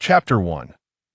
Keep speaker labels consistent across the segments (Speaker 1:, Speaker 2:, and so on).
Speaker 1: Chapter 1,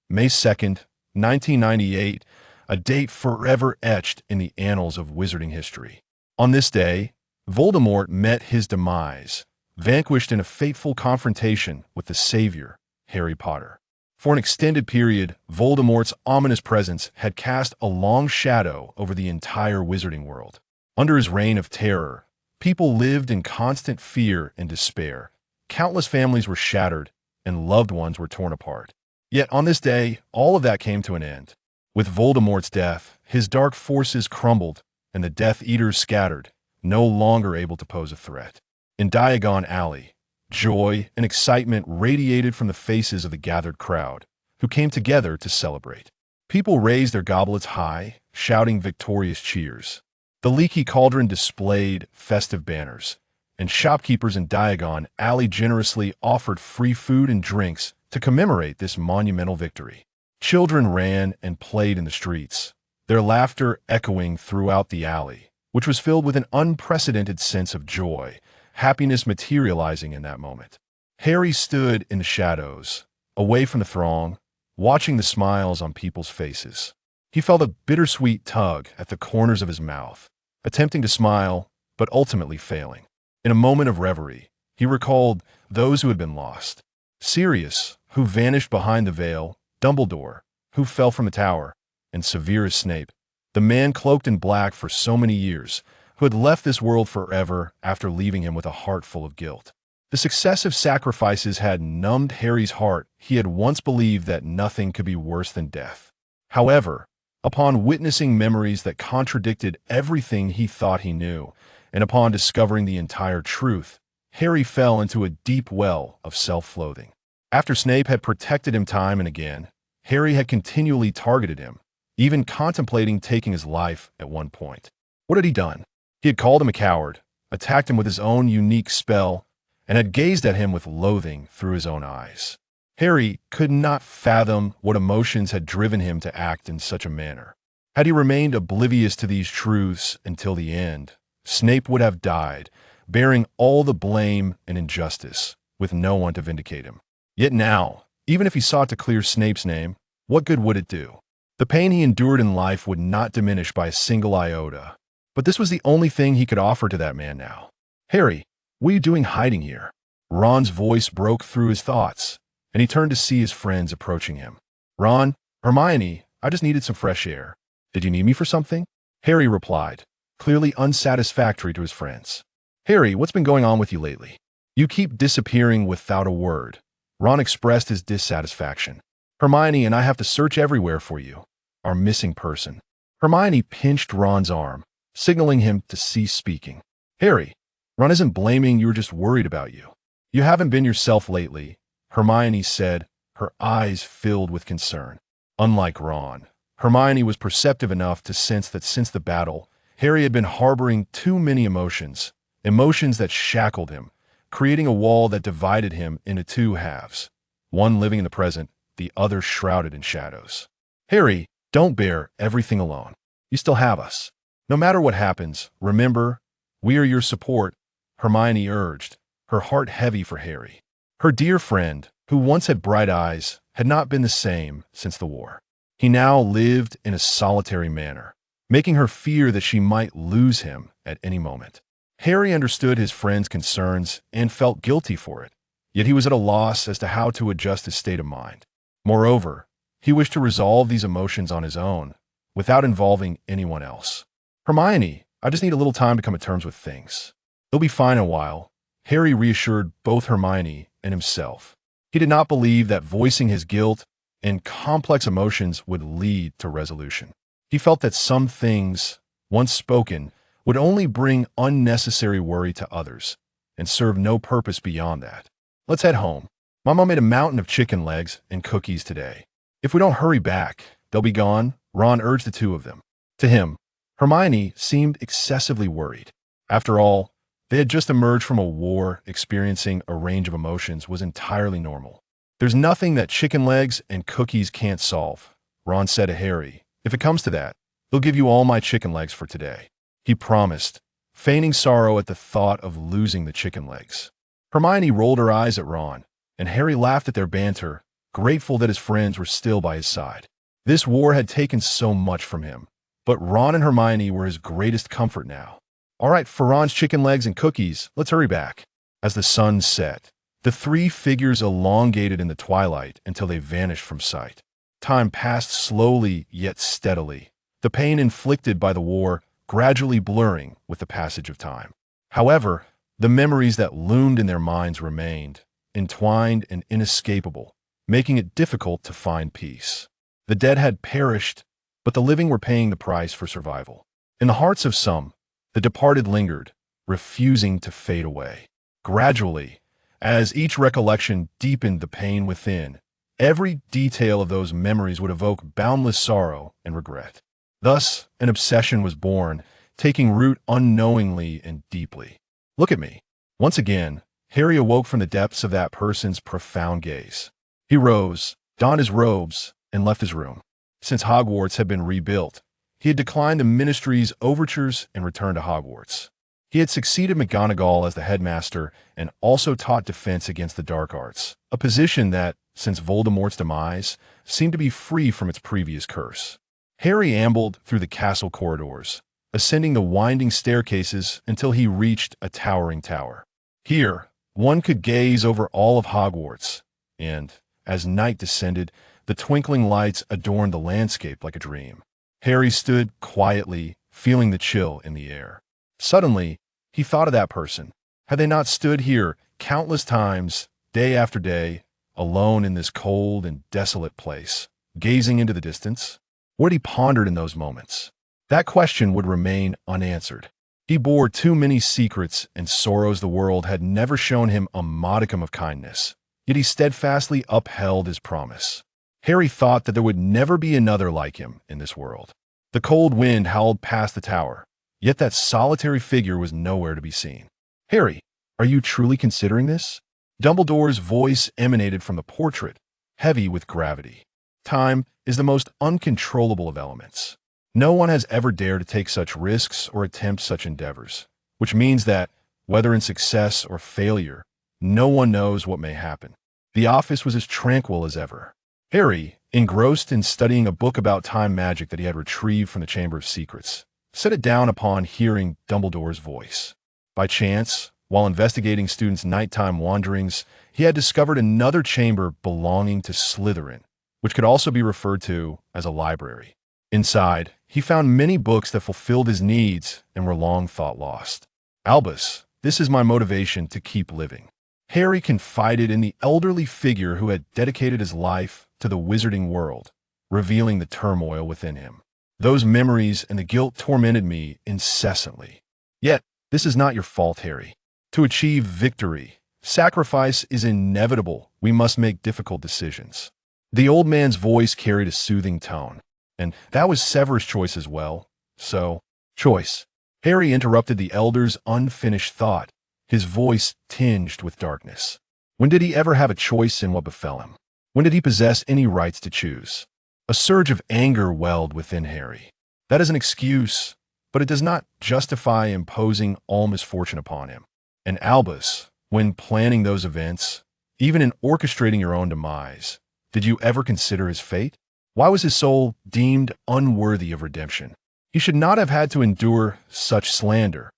Speaker 1: May 2nd, 1998, a date forever etched in the annals of wizarding history. On this day, Voldemort met his demise, vanquished in a fateful confrontation with the savior, Harry Potter. For an extended period, Voldemort's ominous presence had cast a long shadow over the entire wizarding world. Under his reign of terror, people lived in constant fear and despair. Countless families were shattered, and loved ones were torn apart. Yet on this day, all of that came to an end. With Voldemort's death, his dark forces crumbled, and the Death Eaters scattered, no longer able to pose a threat. In Diagon Alley, joy and excitement radiated from the faces of the gathered crowd, who came together to celebrate. People raised their goblets high, shouting victorious cheers. The Leaky Cauldron displayed festive banners, and shopkeepers in Diagon Alley generously offered free food and drinks to commemorate this monumental victory. Children ran and played in the streets, their laughter echoing throughout the alley, which was filled with an unprecedented sense of joy, happiness materializing in that moment. Harry stood in the shadows, away from the throng, watching the smiles on people's faces. He felt a bittersweet tug at the corners of his mouth, attempting to smile, but ultimately failing. In a moment of reverie, he recalled those who had been lost. Sirius, who vanished behind the veil, Dumbledore, who fell from the tower, and Severus Snape, the man cloaked in black for so many years, who had left this world forever after leaving him with a heart full of guilt. The successive sacrifices had numbed Harry's heart. He had once believed that nothing could be worse than death. However, upon witnessing memories that contradicted everything he thought he knew, and upon discovering the entire truth, Harry fell into a deep well of self-loathing. After Snape had protected him time and again, Harry had continually targeted him, even contemplating taking his life at one point. What had he done? He had called him a coward, attacked him with his own unique spell, and had gazed at him with loathing through his own eyes. Harry could not fathom what emotions had driven him to act in such a manner. Had he remained oblivious to these truths until the end, Snape would have died, bearing all the blame and injustice, with no one to vindicate him. Yet now, even if he sought to clear Snape's name, what good would it do? The pain he endured in life would not diminish by a single iota. But this was the only thing he could offer to that man now. "Harry, what are you doing hiding here?" Ron's voice broke through his thoughts, and he turned to see his friends approaching him. "Ron, Hermione, I just needed some fresh air. Did you need me for something?" Harry replied, clearly unsatisfactory to his friends. "Harry, what's been going on with you lately? You keep disappearing without a word." Ron expressed his dissatisfaction. "Hermione and I have to search everywhere for you. Our missing person." Hermione pinched Ron's arm, signaling him to cease speaking. "Harry, Ron isn't blaming you, we're just worried about you. You haven't been yourself lately," Hermione said, her eyes filled with concern. Unlike Ron, Hermione was perceptive enough to sense that since the battle, Harry had been harboring too many emotions that shackled him, creating a wall that divided him into two halves, one living in the present, the other shrouded in shadows. "Harry, don't bear everything alone. You still have us. No matter what happens, remember, we are your support," Hermione urged, her heart heavy for Harry. Her dear friend, who once had bright eyes, had not been the same since the war. He now lived in a solitary manner, making her fear that she might lose him at any moment. Harry understood his friend's concerns and felt guilty for it, yet he was at a loss as to how to adjust his state of mind. Moreover, he wished to resolve these emotions on his own, without involving anyone else. "Hermione, I just need a little time to come to terms with things. It'll be fine in a while," Harry reassured both Hermione and himself. He did not believe that voicing his guilt and complex emotions would lead to resolution. He felt that some things, once spoken, would only bring unnecessary worry to others and serve no purpose beyond that. "Let's head home. Mama made a mountain of chicken legs and cookies today. If we don't hurry back, they'll be gone," Ron urged the two of them. To him, Hermione seemed excessively worried. After all, they had just emerged from a war. Experiencing a range of emotions was entirely normal. "There's nothing that chicken legs and cookies can't solve," Ron said to Harry. "If it comes to that, they'll give you all my chicken legs for today," he promised, feigning sorrow at the thought of losing the chicken legs. Hermione rolled her eyes at Ron, and Harry laughed at their banter, grateful that his friends were still by his side. This war had taken so much from him, but Ron and Hermione were his greatest comfort now. All right, for Ron's chicken legs and cookies, let's hurry back. As the sun set, the three figures elongated in the twilight until they vanished from sight. Time passed slowly yet steadily, the pain inflicted by the war gradually blurring with the passage of time. However, the memories that loomed in their minds remained, entwined and inescapable, making it difficult to find peace. The dead had perished, but the living were paying the price for survival. In the hearts of some, the departed lingered, refusing to fade away. Gradually, as each recollection deepened the pain within, every detail of those memories would evoke boundless sorrow and regret. Thus, an obsession was born, taking root unknowingly and deeply. Look at me. Once again, Harry awoke from the depths of that person's profound gaze. He rose, donned his robes, and left his room. Since Hogwarts had been rebuilt, he had declined the Ministry's overtures and returned to Hogwarts. He had succeeded McGonagall as the headmaster and also taught defense against the dark arts, a position that, since Voldemort's demise, seemed to be free from its previous curse. Harry ambled through the castle corridors, ascending the winding staircases until he reached a towering tower. Here, one could gaze over all of Hogwarts, and, as night descended, the twinkling lights adorned the landscape like a dream. Harry stood quietly, feeling the chill in the air. Suddenly, he thought of that person. Had they not stood here countless times, day after day, alone in this cold and desolate place, gazing into the distance? What he pondered in those moments? That question would remain unanswered. He bore too many secrets and sorrows. The world had never shown him a modicum of kindness, yet he steadfastly upheld his promise. Harry thought that there would never be another like him in this world. The cold wind howled past the tower, yet that solitary figure was nowhere to be seen. "Harry, are you truly considering this?" Dumbledore's voice emanated from the portrait, heavy with gravity. Time is the most uncontrollable of elements. No one has ever dared to take such risks or attempt such endeavors, which means that, whether in success or failure, no one knows what may happen. The office was as tranquil as ever. Harry, engrossed in studying a book about time magic that he had retrieved from the Chamber of Secrets, set it down upon hearing Dumbledore's voice. By chance, while investigating students' nighttime wanderings, he had discovered another chamber belonging to Slytherin, which could also be referred to as a library. Inside, he found many books that fulfilled his needs and were long thought lost. "Albus, this is my motivation to keep living." Harry confided in the elderly figure who had dedicated his life to the wizarding world, revealing the turmoil within him. "Those memories and the guilt tormented me incessantly. Yet, this is not your fault, Harry. To achieve victory, sacrifice is inevitable. We must make difficult decisions." The old man's voice carried a soothing tone, and that was Severus' choice as well. So, choice. Harry interrupted the elder's unfinished thought, his voice tinged with darkness. When did he ever have a choice in what befell him? When did he possess any rights to choose? A surge of anger welled within Harry. That is an excuse, but it does not justify imposing all misfortune upon him. And Albus, when planning those events, even in orchestrating your own demise, did you ever consider his fate? Why was his soul deemed unworthy of redemption? He should not have had to endure such slander.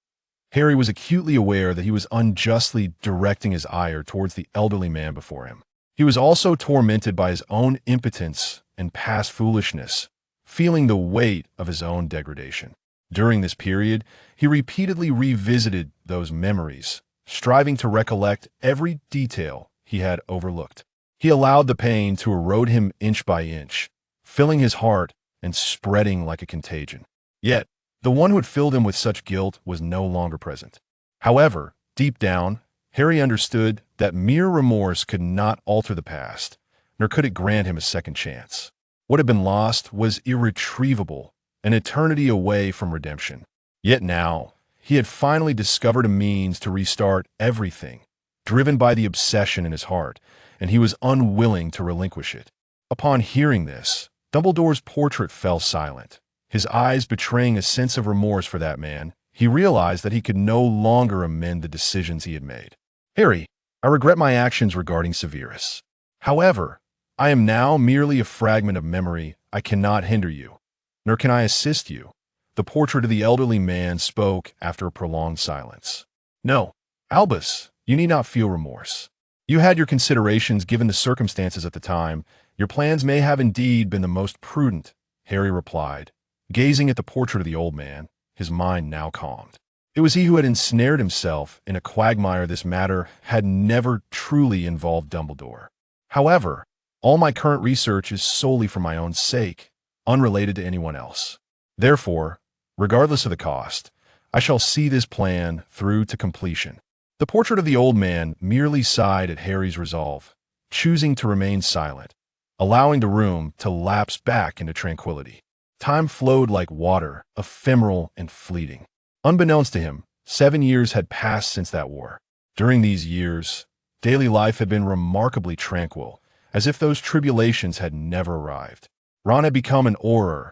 Speaker 1: Harry was acutely aware that he was unjustly directing his ire towards the elderly man before him. He was also tormented by his own impotence and past foolishness, feeling the weight of his own degradation. During this period, he repeatedly revisited those memories, striving to recollect every detail he had overlooked. He allowed the pain to erode him inch by inch, filling his heart and spreading like a contagion. Yet, the one who had filled him with such guilt was no longer present. However, deep down, Harry understood that mere remorse could not alter the past, nor could it grant him a second chance. What had been lost was irretrievable, an eternity away from redemption. Yet now, he had finally discovered a means to restart everything, driven by the obsession in his heart, and he was unwilling to relinquish it. Upon hearing this, Dumbledore's portrait fell silent. His eyes betraying a sense of remorse for that man, he realized that he could no longer amend the decisions he had made. "Harry, I regret my actions regarding Severus. However, I am now merely a fragment of memory. I cannot hinder you, nor can I assist you. The portrait of the elderly man spoke after a prolonged silence. No, Albus, you need not feel remorse. You had your considerations given the circumstances at the time. Your plans may have indeed been the most prudent, Harry replied, gazing at the portrait of the old man, his mind now calmed. It was he who had ensnared himself in a quagmire. This matter had never truly involved Dumbledore. However, all my current research is solely for my own sake, unrelated to anyone else. Therefore, regardless of the cost, I shall see this plan through to completion. The portrait of the old man merely sighed at Harry's resolve, choosing to remain silent, allowing the room to lapse back into tranquility. Time flowed like water, ephemeral and fleeting. Unbeknownst to him, 7 years had passed since that war. During these years, daily life had been remarkably tranquil, as if those tribulations had never arrived. Ron had become an Auror,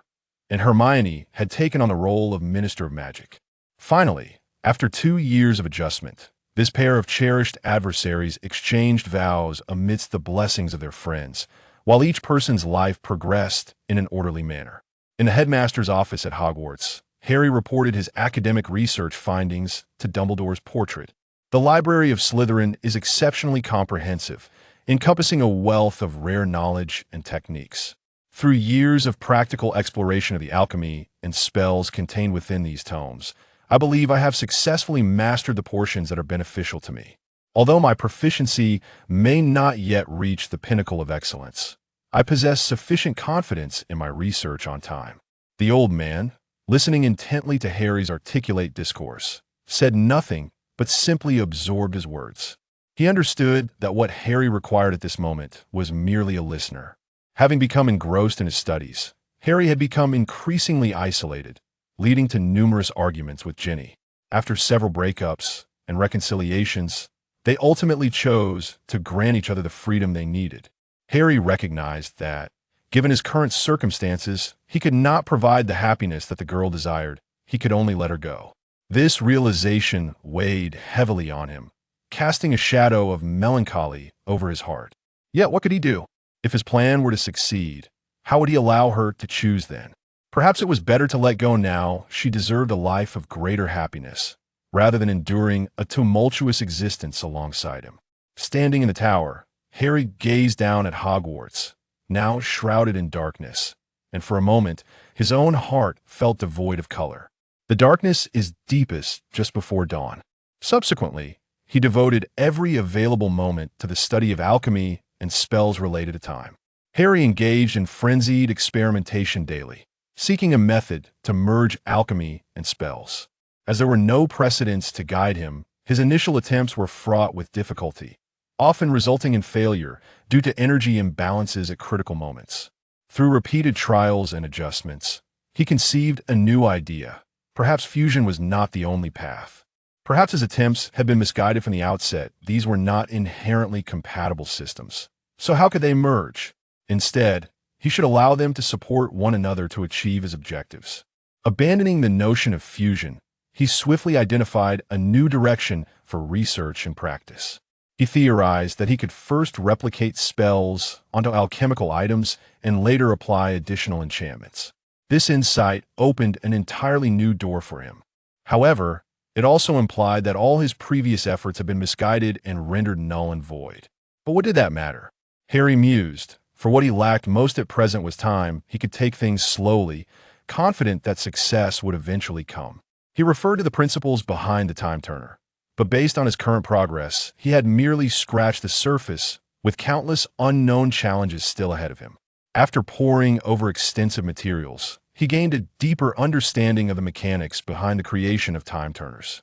Speaker 1: and Hermione had taken on the role of Minister of Magic. Finally, after 2 years of adjustment, this pair of cherished adversaries exchanged vows amidst the blessings of their friends, while each person's life progressed in an orderly manner. In the headmaster's office at Hogwarts, Harry reported his academic research findings to Dumbledore's portrait. The Library of Slytherin is exceptionally comprehensive, encompassing a wealth of rare knowledge and techniques. Through years of practical exploration of the alchemy and spells contained within these tomes, I believe I have successfully mastered the portions that are beneficial to me. Although my proficiency may not yet reach the pinnacle of excellence, I possess sufficient confidence in my research on time. The old man, listening intently to Harry's articulate discourse, said nothing but simply absorbed his words. He understood that what Harry required at this moment was merely a listener. Having become engrossed in his studies, Harry had become increasingly isolated, leading to numerous arguments with Ginny. After several breakups and reconciliations, they ultimately chose to grant each other the freedom they needed. Harry recognized that, given his current circumstances, he could not provide the happiness that the girl desired. He could only let her go. This realization weighed heavily on him, casting a shadow of melancholy over his heart. Yet what could he do? If his plan were to succeed, how would he allow her to choose then? Perhaps it was better to let go now. She deserved a life of greater happiness, rather than enduring a tumultuous existence alongside him. Standing in the tower, Harry gazed down at Hogwarts, now shrouded in darkness, and for a moment, his own heart felt devoid of color. The darkness is deepest just before dawn. Subsequently, he devoted every available moment to the study of alchemy and spells related to time. Harry engaged in frenzied experimentation daily, seeking a method to merge alchemy and spells. As there were no precedents to guide him, his initial attempts were fraught with difficulty, often resulting in failure due to energy imbalances at critical moments. Through repeated trials and adjustments, he conceived a new idea. Perhaps fusion was not the only path. Perhaps his attempts had been misguided from the outset. These were not inherently compatible systems. So how could they merge? Instead, he should allow them to support one another to achieve his objectives. Abandoning the notion of fusion, he swiftly identified a new direction for research and practice. He theorized that he could first replicate spells onto alchemical items and later apply additional enchantments. This insight opened an entirely new door for him. However, it also implied that all his previous efforts had been misguided and rendered null and void. But what did that matter? Harry mused. For what he lacked most at present was time. He could take things slowly, confident that success would eventually come. He referred to the principles behind the time turner, but based on his current progress, he had merely scratched the surface, with countless unknown challenges still ahead of him. After poring over extensive materials, he gained a deeper understanding of the mechanics behind the creation of time turners.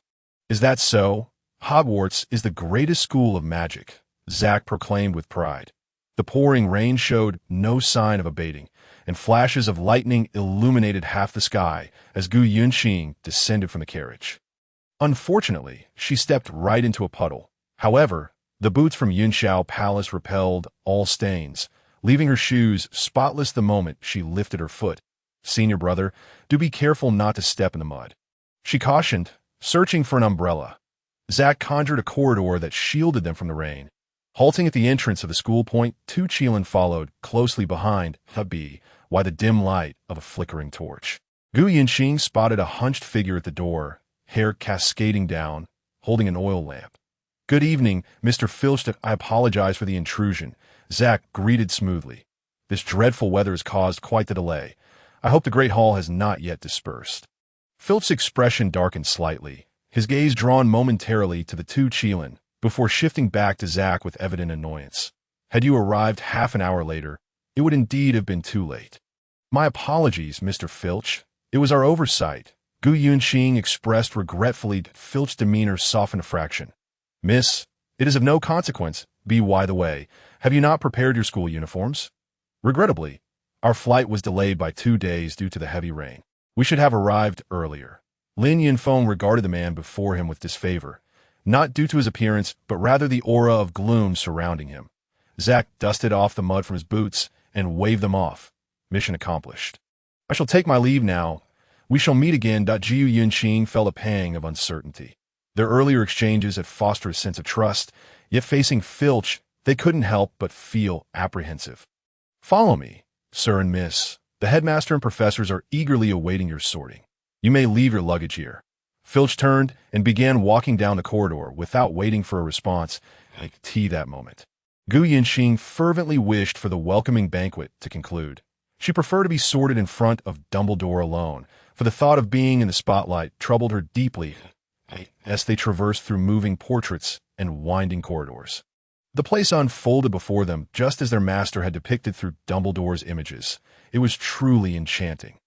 Speaker 1: Is that so? Hogwarts is the greatest school of magic, Zack proclaimed with pride. The pouring rain showed no sign of abating, and flashes of lightning illuminated half the sky as Gu Yunxing descended from the carriage. Unfortunately, she stepped right into a puddle. However, the boots from Yunxiao Palace repelled all stains, leaving her shoes spotless the moment she lifted her foot. Senior brother, do be careful not to step in the mud, she cautioned, searching for an umbrella. Zack conjured a corridor that shielded them from the rain. Halting at the entrance of the school point, two Qilin followed, closely behind Hubby, by the dim light of a flickering torch. Gu Yinxing spotted a hunched figure at the door, hair cascading down, holding an oil lamp. "Good evening, Mr. Filch. I apologize for the intrusion," Zack greeted smoothly. "This dreadful weather has caused quite the delay. I hope the Great Hall has not yet dispersed." Filch's expression darkened slightly, his gaze drawn momentarily to the two Qilin, before shifting back to Zack with evident annoyance. "Had you arrived half an hour later, it would indeed have been too late." "My apologies, Mr. Filch. It was our oversight," Gu Yunxing expressed regretfully. Filch's demeanor softened a fraction. "Miss, it is of no consequence. By the way, have you not prepared your school uniforms?" "Regrettably, our flight was delayed by 2 days due to the heavy rain. We should have arrived earlier." Lin Yunfeng regarded the man before him with disfavor, not due to his appearance, but rather the aura of gloom surrounding him. Zack dusted off the mud from his boots and waved them off. Mission accomplished. "I shall take my leave now. We shall meet again." Jiu Yunqing felt a pang of uncertainty. Their earlier exchanges had fostered a sense of trust, yet facing Filch, they couldn't help but feel apprehensive. "Follow me, sir and miss. The headmaster and professors are eagerly awaiting your sorting. You may leave your luggage here." Filch turned and began walking down the corridor without waiting for a response. Like tea that moment. Gu Yinxing fervently wished for the welcoming banquet to conclude. She preferred to be sorted in front of Dumbledore alone, for the thought of being in the spotlight troubled her deeply as they traversed through moving portraits and winding corridors. The place unfolded before them just as their master had depicted through Dumbledore's images. It was truly enchanting.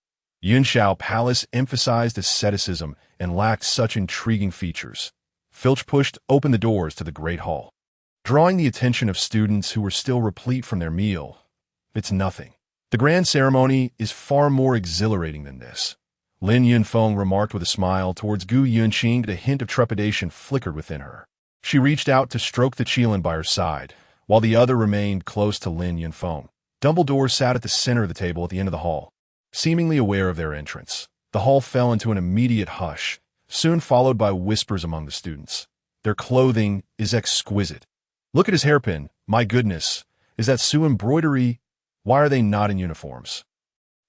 Speaker 1: Yunshao Palace emphasized asceticism and lacked such intriguing features. Filch pushed open the doors to the Great Hall, drawing the attention of students who were still replete from their meal. "It's nothing. The grand ceremony is far more exhilarating than this," Lin Yunfeng remarked with a smile towards Gu Yunqing. A hint of trepidation flickered within her. She reached out to stroke the Qilin by her side, while the other remained close to Lin Yunfeng. Dumbledore sat at the center of the table at the end of the hall, seemingly aware of their entrance. The hall fell into an immediate hush, soon followed by whispers among the students. "Their clothing is exquisite. Look at his hairpin. My goodness, is that Sue embroidery? Why are they not in uniforms?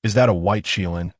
Speaker 1: Is that a white Qilin?"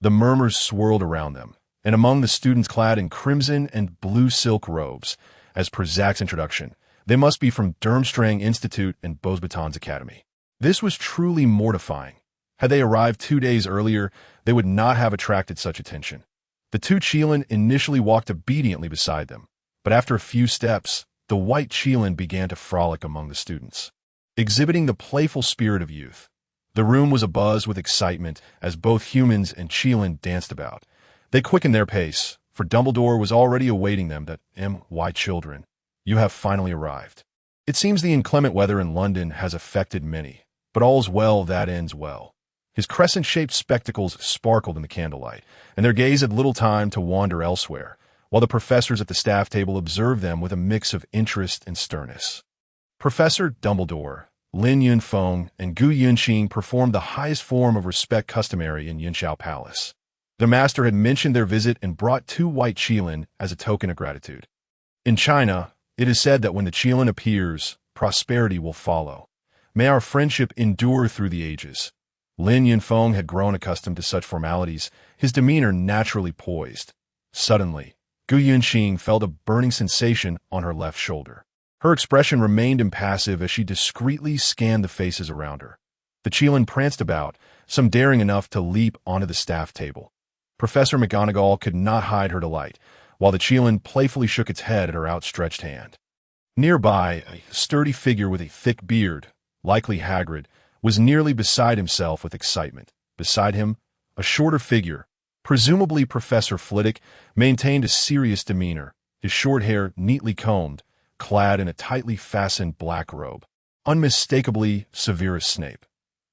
Speaker 1: The murmurs swirled around them, and among the students clad in crimson and blue silk robes, as per Zack's introduction, they must be from Durmstrang Institute and Beauxbatons Academy. This was truly mortifying. Had they arrived 2 days earlier, they would not have attracted such attention. The two Qilin initially walked obediently beside them, but after a few steps, the white Qilin began to frolic among the students, exhibiting the playful spirit of youth. The room was abuzz with excitement as both humans and Qilin danced about. They quickened their pace, for Dumbledore was already awaiting them. "My children, you have finally arrived. It seems the inclement weather in London has affected many, but all's well that ends well." His crescent-shaped spectacles sparkled in the candlelight, and their gaze had little time to wander elsewhere, while the professors at the staff table observed them with a mix of interest and sternness. Professor Dumbledore, Lin Yunfeng, and Gu Yunqing performed the highest form of respect customary in Yunshao Palace. The master had mentioned their visit and brought 2 white Qilin as a token of gratitude. In China, it is said that when the Qilin appears, prosperity will follow. May our friendship endure through the ages. Lin Yunfeng had grown accustomed to such formalities, his demeanor naturally poised. Suddenly, Gu Yunqing felt a burning sensation on her left shoulder. Her expression remained impassive as she discreetly scanned the faces around her. The Qilin pranced about, some daring enough to leap onto the staff table. Professor McGonagall could not hide her delight, while the Qilin playfully shook its head at her outstretched hand. Nearby, a sturdy figure with a thick beard, likely Hagrid, was nearly beside himself with excitement. Beside him, a shorter figure, presumably Professor Flitwick, maintained a serious demeanor, his short hair neatly combed, clad in a tightly fastened black robe. Unmistakably Severus Snape.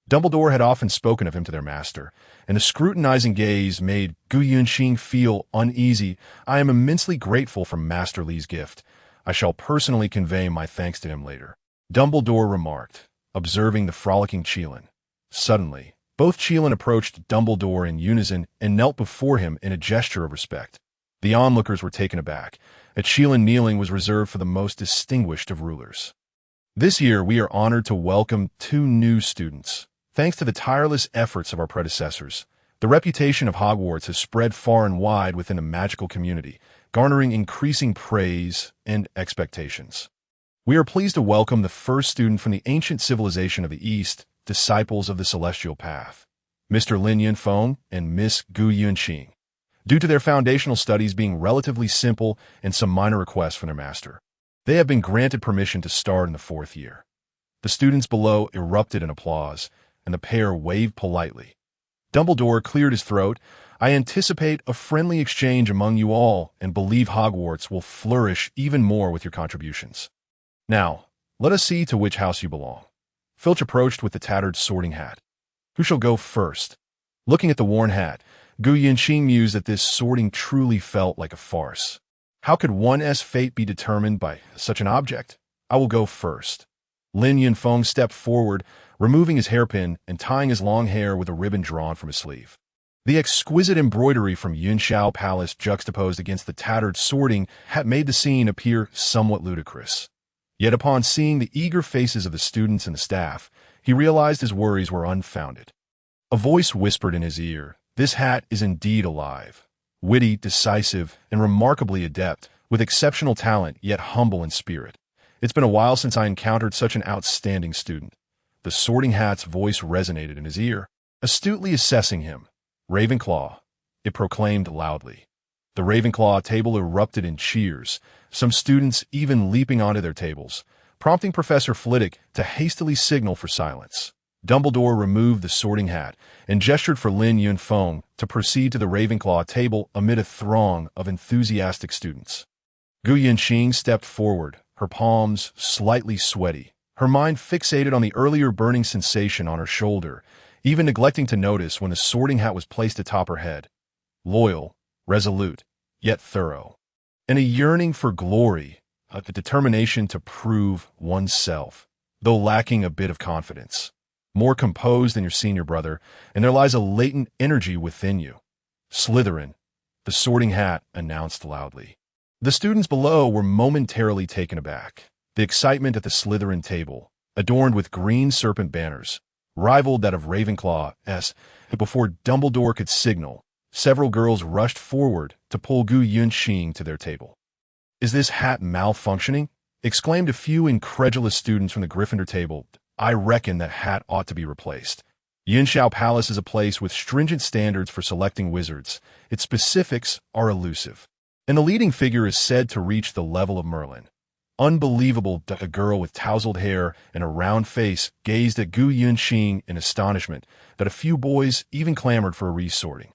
Speaker 1: Dumbledore had often spoken of him to their master, and the scrutinizing gaze made Gu Yunqing feel uneasy. "I am immensely grateful for Master Lee's gift. I shall personally convey my thanks to him later," Dumbledore remarked, observing the frolicking Qilin. Suddenly, both Qilin approached Dumbledore in unison and knelt before him in a gesture of respect. The onlookers were taken aback. A Qilin kneeling was reserved for the most distinguished of rulers. This year, we are honored to welcome 2 new students. Thanks to the tireless efforts of our predecessors, the reputation of Hogwarts has spread far and wide within the magical community, garnering increasing praise and expectations. We are pleased to welcome the first student from the ancient civilization of the East, disciples of the Celestial Path, Mr. Lin Yunfeng and Miss Gu Yunqing. Due to their foundational studies being relatively simple and some minor requests from their master, they have been granted permission to start in the 4th year. The students below erupted in applause, and the pair waved politely. Dumbledore cleared his throat. I anticipate a friendly exchange among you all and believe Hogwarts will flourish even more with your contributions. Now, let us see to which house you belong. Filch approached with the tattered sorting hat. Who shall go first? Looking at the worn hat, Gu Yunqing mused that this sorting truly felt like a farce. How could one's fate be determined by such an object? I will go first. Lin Yunfeng stepped forward, removing his hairpin and tying his long hair with a ribbon drawn from his sleeve. The exquisite embroidery from Yunxiao Palace juxtaposed against the tattered sorting hat made the scene appear somewhat ludicrous. Yet upon seeing the eager faces of the students and the staff, he realized his worries were unfounded. A voice whispered in his ear, "This hat is indeed alive. Witty, decisive, and remarkably adept, with exceptional talent yet humble in spirit. It's been a while since I encountered such an outstanding student." The sorting hat's voice resonated in his ear, astutely assessing him. "Ravenclaw," it proclaimed loudly. The Ravenclaw table erupted in cheers, some students even leaping onto their tables, prompting Professor Flitwick to hastily signal for silence. Dumbledore removed the sorting hat and gestured for Lin Yunfeng to proceed to the Ravenclaw table amid a throng of enthusiastic students. Gu Yunqing stepped forward, her palms slightly sweaty, her mind fixated on the earlier burning sensation on her shoulder, even neglecting to notice when the sorting hat was placed atop her head. Loyal, resolute, yet thorough. And a yearning for glory, a determination to prove oneself, though lacking a bit of confidence. More composed than your senior brother, and there lies a latent energy within you. Slytherin, the sorting hat announced loudly. The students below were momentarily taken aback. The excitement at the Slytherin table, adorned with green serpent banners, rivaled that of Ravenclaw's. Before Dumbledore could signal, several girls rushed forward to pull Gu Yunqing to their table. "Is this hat malfunctioning?" exclaimed a few incredulous students from the Gryffindor table. "I reckon that hat ought to be replaced. Yunxiao Palace is a place with stringent standards for selecting wizards. Its specifics are elusive. And the leading figure is said to reach the level of Merlin." Unbelievable. A girl with tousled hair and a round face gazed at Gu Yunqing in astonishment that a few boys even clamored for a resorting.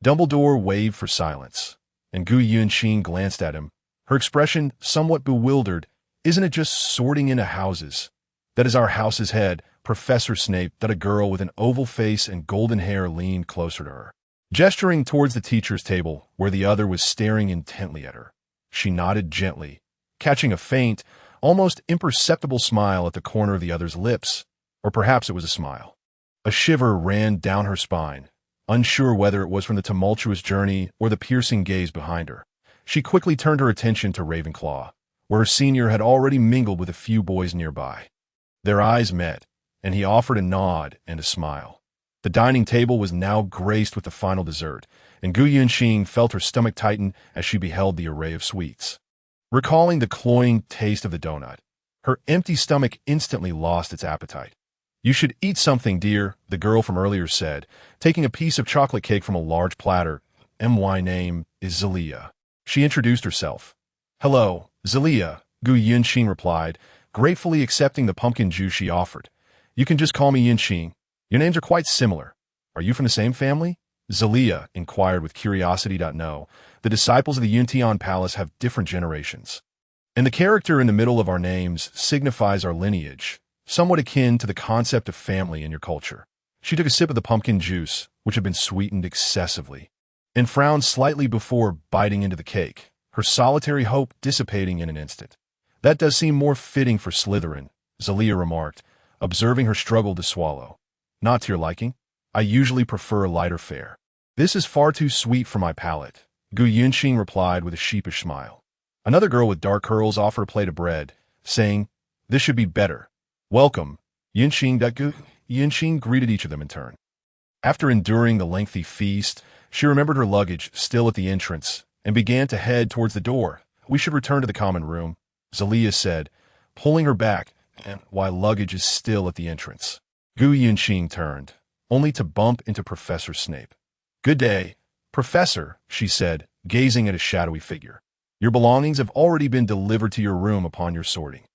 Speaker 1: Dumbledore waved for silence, and Gu Yunqing glanced at him, her expression somewhat bewildered. "Isn't it just sorting into houses? That is our house's head, Professor Snape." That a girl with an oval face and golden hair leaned closer to her, gesturing towards the teacher's table where the other was staring intently at her. She nodded gently, catching a faint, almost imperceptible smile at the corner of the other's lips, or perhaps it was a smile. A shiver ran down her spine, unsure whether it was from the tumultuous journey or the piercing gaze behind her. She quickly turned her attention to Ravenclaw, where her senior had already mingled with a few boys nearby. Their eyes met, and he offered a nod and a smile. The dining table was now graced with the final dessert, and Gu Yunqing felt her stomach tighten as she beheld the array of sweets. Recalling the cloying taste of the donut, her empty stomach instantly lost its appetite. "You should eat something, dear," the girl from earlier said, taking a piece of chocolate cake from a large platter. "My name is Zelia." She introduced herself. "Hello, Zelia," Gu Yunqing replied, gratefully accepting the pumpkin juice she offered. "You can just call me Yunqing. Your names are quite similar. Are you from the same family?" Zelia inquired with curiosity. "No, the disciples of the Yuntian Palace have different generations. And the character in the middle of our names signifies our lineage, somewhat akin to the concept of family in your culture." She took a sip of the pumpkin juice, which had been sweetened excessively, and frowned slightly before biting into the cake, her solitary hope dissipating in an instant. "That does seem more fitting for Slytherin," Zelia remarked, observing her struggle to swallow. "Not to your liking? I usually prefer lighter fare." "This is far too sweet for my palate," Gu Yunqing replied with a sheepish smile. Another girl with dark curls offered a plate of bread, saying, "This should be better." Welcome, Yinxing. Yinxing greeted each of them in turn. After enduring the lengthy feast, she remembered her luggage still at the entrance and began to head towards the door. We should return to the common room, Zelia said, pulling her back, and while luggage is still at the entrance. Gu Yinxing turned, only to bump into Professor Snape. Good day, Professor, she said, gazing at a shadowy figure. Your belongings have already been delivered to your room upon your sorting.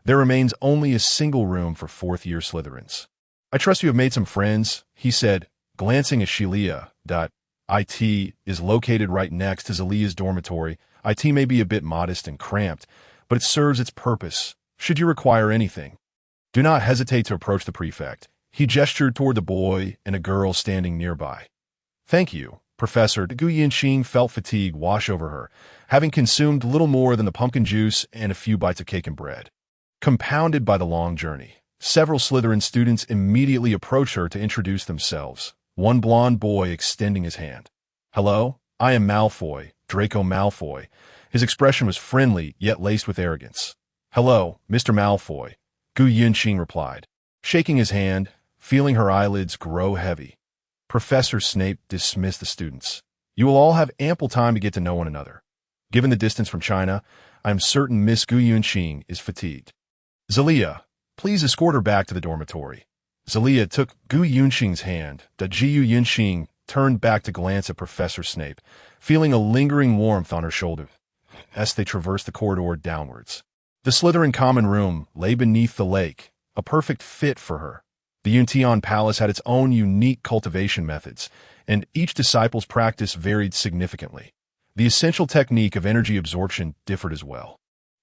Speaker 1: There remains only a single room for fourth-year Slytherins. I trust you have made some friends, he said, glancing at Shelia. It is located right next to Zelia's dormitory. It may be a bit modest and cramped, but it serves its purpose. Should you require anything, do not hesitate to approach the prefect. He gestured toward the boy and a girl standing nearby. Thank you, Professor. Gu Yinxing felt fatigue wash over her, having consumed little more than the pumpkin juice and a few bites of cake and bread. Compounded by the long journey, several Slytherin students immediately approached her to introduce themselves, one blond boy extending his hand. Hello, I am Malfoy, Draco Malfoy. His expression was friendly, yet laced with arrogance. Hello, Mr. Malfoy, Gu Yinxing replied, shaking his hand, feeling her eyelids grow heavy. Professor Snape dismissed the students. You will all have ample time to get to know one another. Given the distance from China, I am certain Miss Gu Yinxing is fatigued. Zelia, please escort her back to the dormitory. Zelia took Gu Yinxing's hand. Gu Yinxing turned back to glance at Professor Snape, feeling a lingering warmth on her shoulder as they traversed the corridor downwards. The Slytherin common room lay beneath the lake, a perfect fit for her. The Untion Palace had its own unique cultivation methods, and each disciple's practice varied significantly. The essential technique of energy absorption differed as well.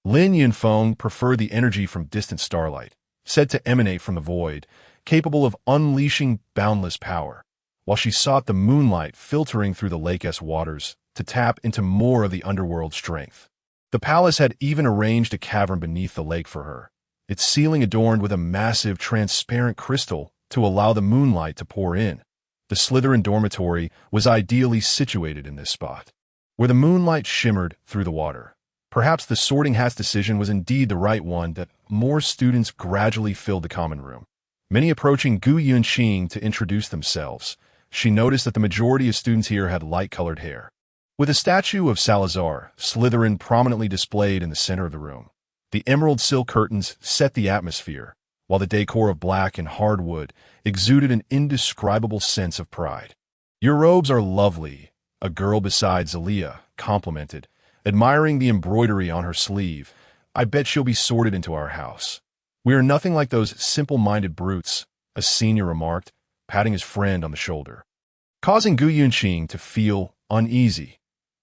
Speaker 1: Lin Yunfeng preferred the energy from distant starlight, said to emanate from the void, capable of unleashing boundless power, while she sought the moonlight filtering through the lake-esque waters to tap into more of the underworld strength. The palace had even arranged a cavern beneath the lake for her, its ceiling adorned with a massive transparent crystal to allow the moonlight to pour in. The Slytherin dormitory was ideally situated in this spot, where the moonlight shimmered through the water. Perhaps the Sorting Hat's decision was indeed the right one, that more students gradually filled the common room. Many approaching Gu Yinxing to introduce themselves, she noticed that the majority of students here had light-colored hair. With a statue of Salazar, Slytherin, prominently displayed in the center of the room. The emerald silk curtains set the atmosphere, while the decor of black and hardwood exuded an indescribable sense of pride. Your robes are lovely, a girl beside Zelia complimented, admiring the embroidery on her sleeve. I bet she'll be sorted into our house. We are nothing like those simple-minded brutes, a senior remarked, patting his friend on the shoulder, causing Gu Yinxing to feel uneasy.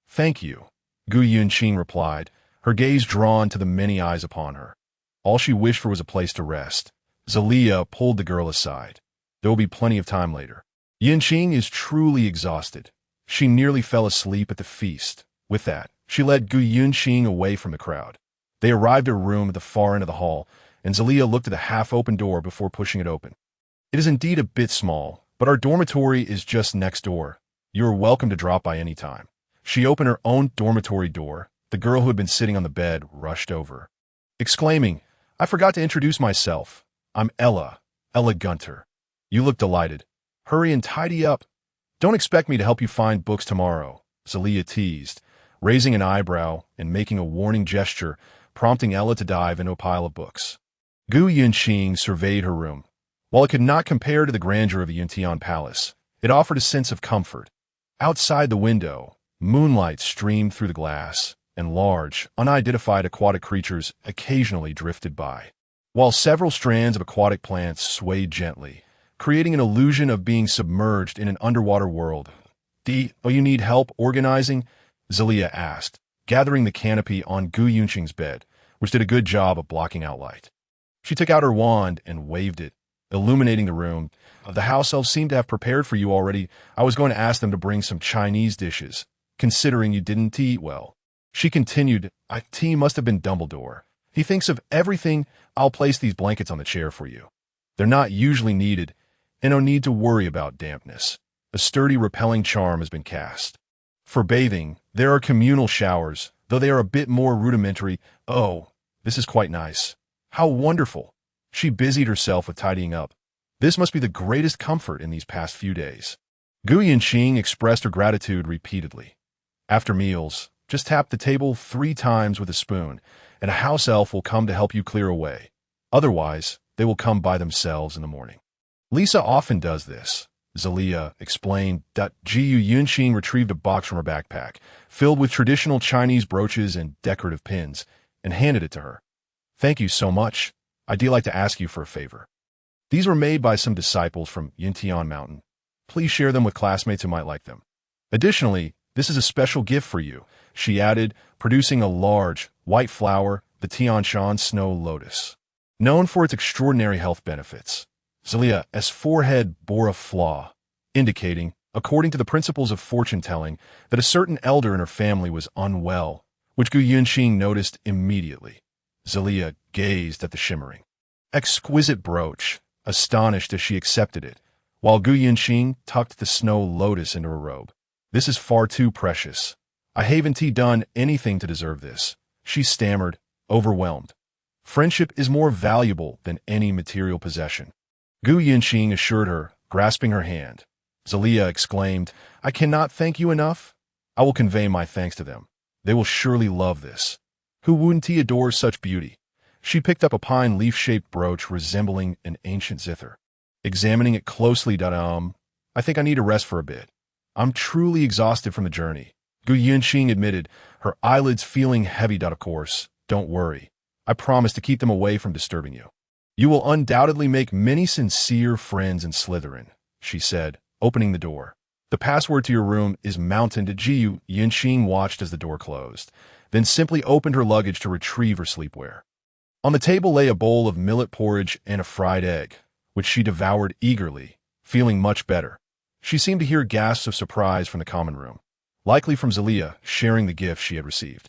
Speaker 1: Thank you, Gu Yinxing replied, her gaze drawn to the many eyes upon her. All she wished for was a place to rest. Zelia pulled the girl aside. There will be plenty of time later. Yinxing is truly exhausted. She nearly fell asleep at the feast. With that, she led Gu Yinxing away from the crowd. They arrived at a room at the far end of the hall, and Zelia looked at the half-open door before pushing it open. It is indeed a bit small, but our dormitory is just next door. You are welcome to drop by any time. She opened her own dormitory door. The girl who had been sitting on the bed rushed over, exclaiming, I forgot to introduce myself. I'm Ella Gunter. You look delighted. Hurry and tidy up. Don't expect me to help you find books tomorrow, Zelia teased, raising an eyebrow and making a warning gesture, prompting Ella to dive into a pile of books. Gu Yinxing surveyed her room. While it could not compare to the grandeur of the Untion Palace, it offered a sense of comfort. Outside the window, moonlight streamed through the glass, and large, unidentified aquatic creatures occasionally drifted by, while several strands of aquatic plants swayed gently, creating an illusion of being submerged in an underwater world. You need help organizing? Zelia asked, gathering the canopy on Gu Yinxing's bed, which did a good job of blocking out light. She took out her wand and waved it, illuminating the room. The house elves seem to have prepared for you already. I was going to ask them to bring some Chinese dishes, considering you didn't eat well. She continued, Tea must have been Dumbledore. He thinks of everything. I'll place these blankets on the chair for you. They're not usually needed, and no need to worry about dampness. A sturdy repelling charm has been cast. For bathing, there are communal showers, though they are a bit more rudimentary. Oh, this is quite nice. How wonderful. She busied herself with tidying up. This must be the greatest comfort in these past few days. Gu Yunqing expressed her gratitude repeatedly. After meals, just tap the table 3 times with a spoon, and a house elf will come to help you clear away. Otherwise, they will come by themselves in the morning. Lisa often does this, Zelia explained. Gu Yunqing retrieved a box from her backpack, filled with traditional Chinese brooches and decorative pins, and handed it to her. Thank you so much. I'd like to ask you for a favor. These were made by some disciples from Yintian Mountain. Please share them with classmates who might like them. Additionally, this is a special gift for you, she added, producing a large, white flower, the Tianshan snow lotus. Known for its extraordinary health benefits, Zelia's forehead bore a flaw, indicating, according to the principles of fortune-telling, that a certain elder in her family was unwell, which Gu Yunqing noticed immediately. Zelia gazed at the shimmering, exquisite brooch, astonished as she accepted it, while Gu Yunqing tucked the snow lotus into her robe. This is far too precious. I haven't done anything to deserve this, she stammered, overwhelmed. Friendship is more valuable than any material possession. Gu Yunqing assured her, grasping her hand. Zelia exclaimed, I cannot thank you enough. I will convey my thanks to them. They will surely love this. Gu wouldn't adore such beauty? She picked up a pine leaf-shaped brooch resembling an ancient zither. Examining it closely, I think I need a rest for a bit. I'm truly exhausted from the journey. Gu Yunqing admitted, her eyelids feeling heavy. Of course, don't worry. I promise to keep them away from disturbing you. You will undoubtedly make many sincere friends in Slytherin, she said, opening the door. The password to your room is Mountain. Gu Yunqing watched as the door closed, then simply opened her luggage to retrieve her sleepwear. On the table lay a bowl of millet porridge and a fried egg, which she devoured eagerly, feeling much better. She seemed to hear gasps of surprise from the common room, likely from Zelia sharing the gift she had received.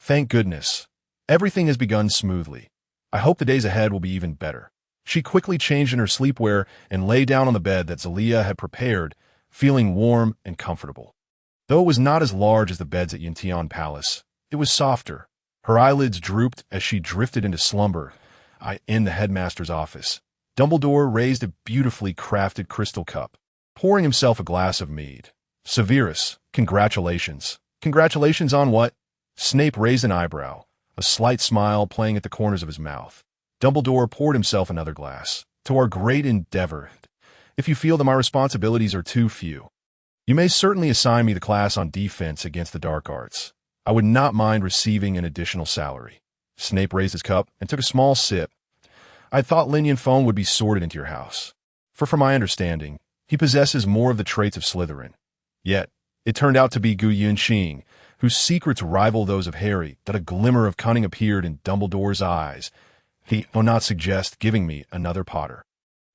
Speaker 1: Thank goodness. Everything has begun smoothly. I hope the days ahead will be even better. She quickly changed in her sleepwear and lay down on the bed that Zelia had prepared, feeling warm and comfortable. Though it was not as large as the beds at Yintian Palace, it was softer. Her eyelids drooped as she drifted into slumber. In the headmaster's office, Dumbledore raised a beautifully crafted crystal cup, pouring himself a glass of mead. Severus, congratulations. Congratulations on what? Snape raised an eyebrow, a slight smile playing at the corners of his mouth. Dumbledore poured himself another glass. To our great endeavor. If you feel that my responsibilities are too few, you may certainly assign me the class on defense against the dark arts. I would not mind receiving an additional salary. Snape raised his cup and took a small sip. I thought Lin Yanfeng would be sorted into your house. For from my understanding, he possesses more of the traits of Slytherin. Yet, it turned out to be Gu Yunqing, whose secrets rival those of Harry, that a glimmer of cunning appeared in Dumbledore's eyes. He will not suggest giving me another Potter.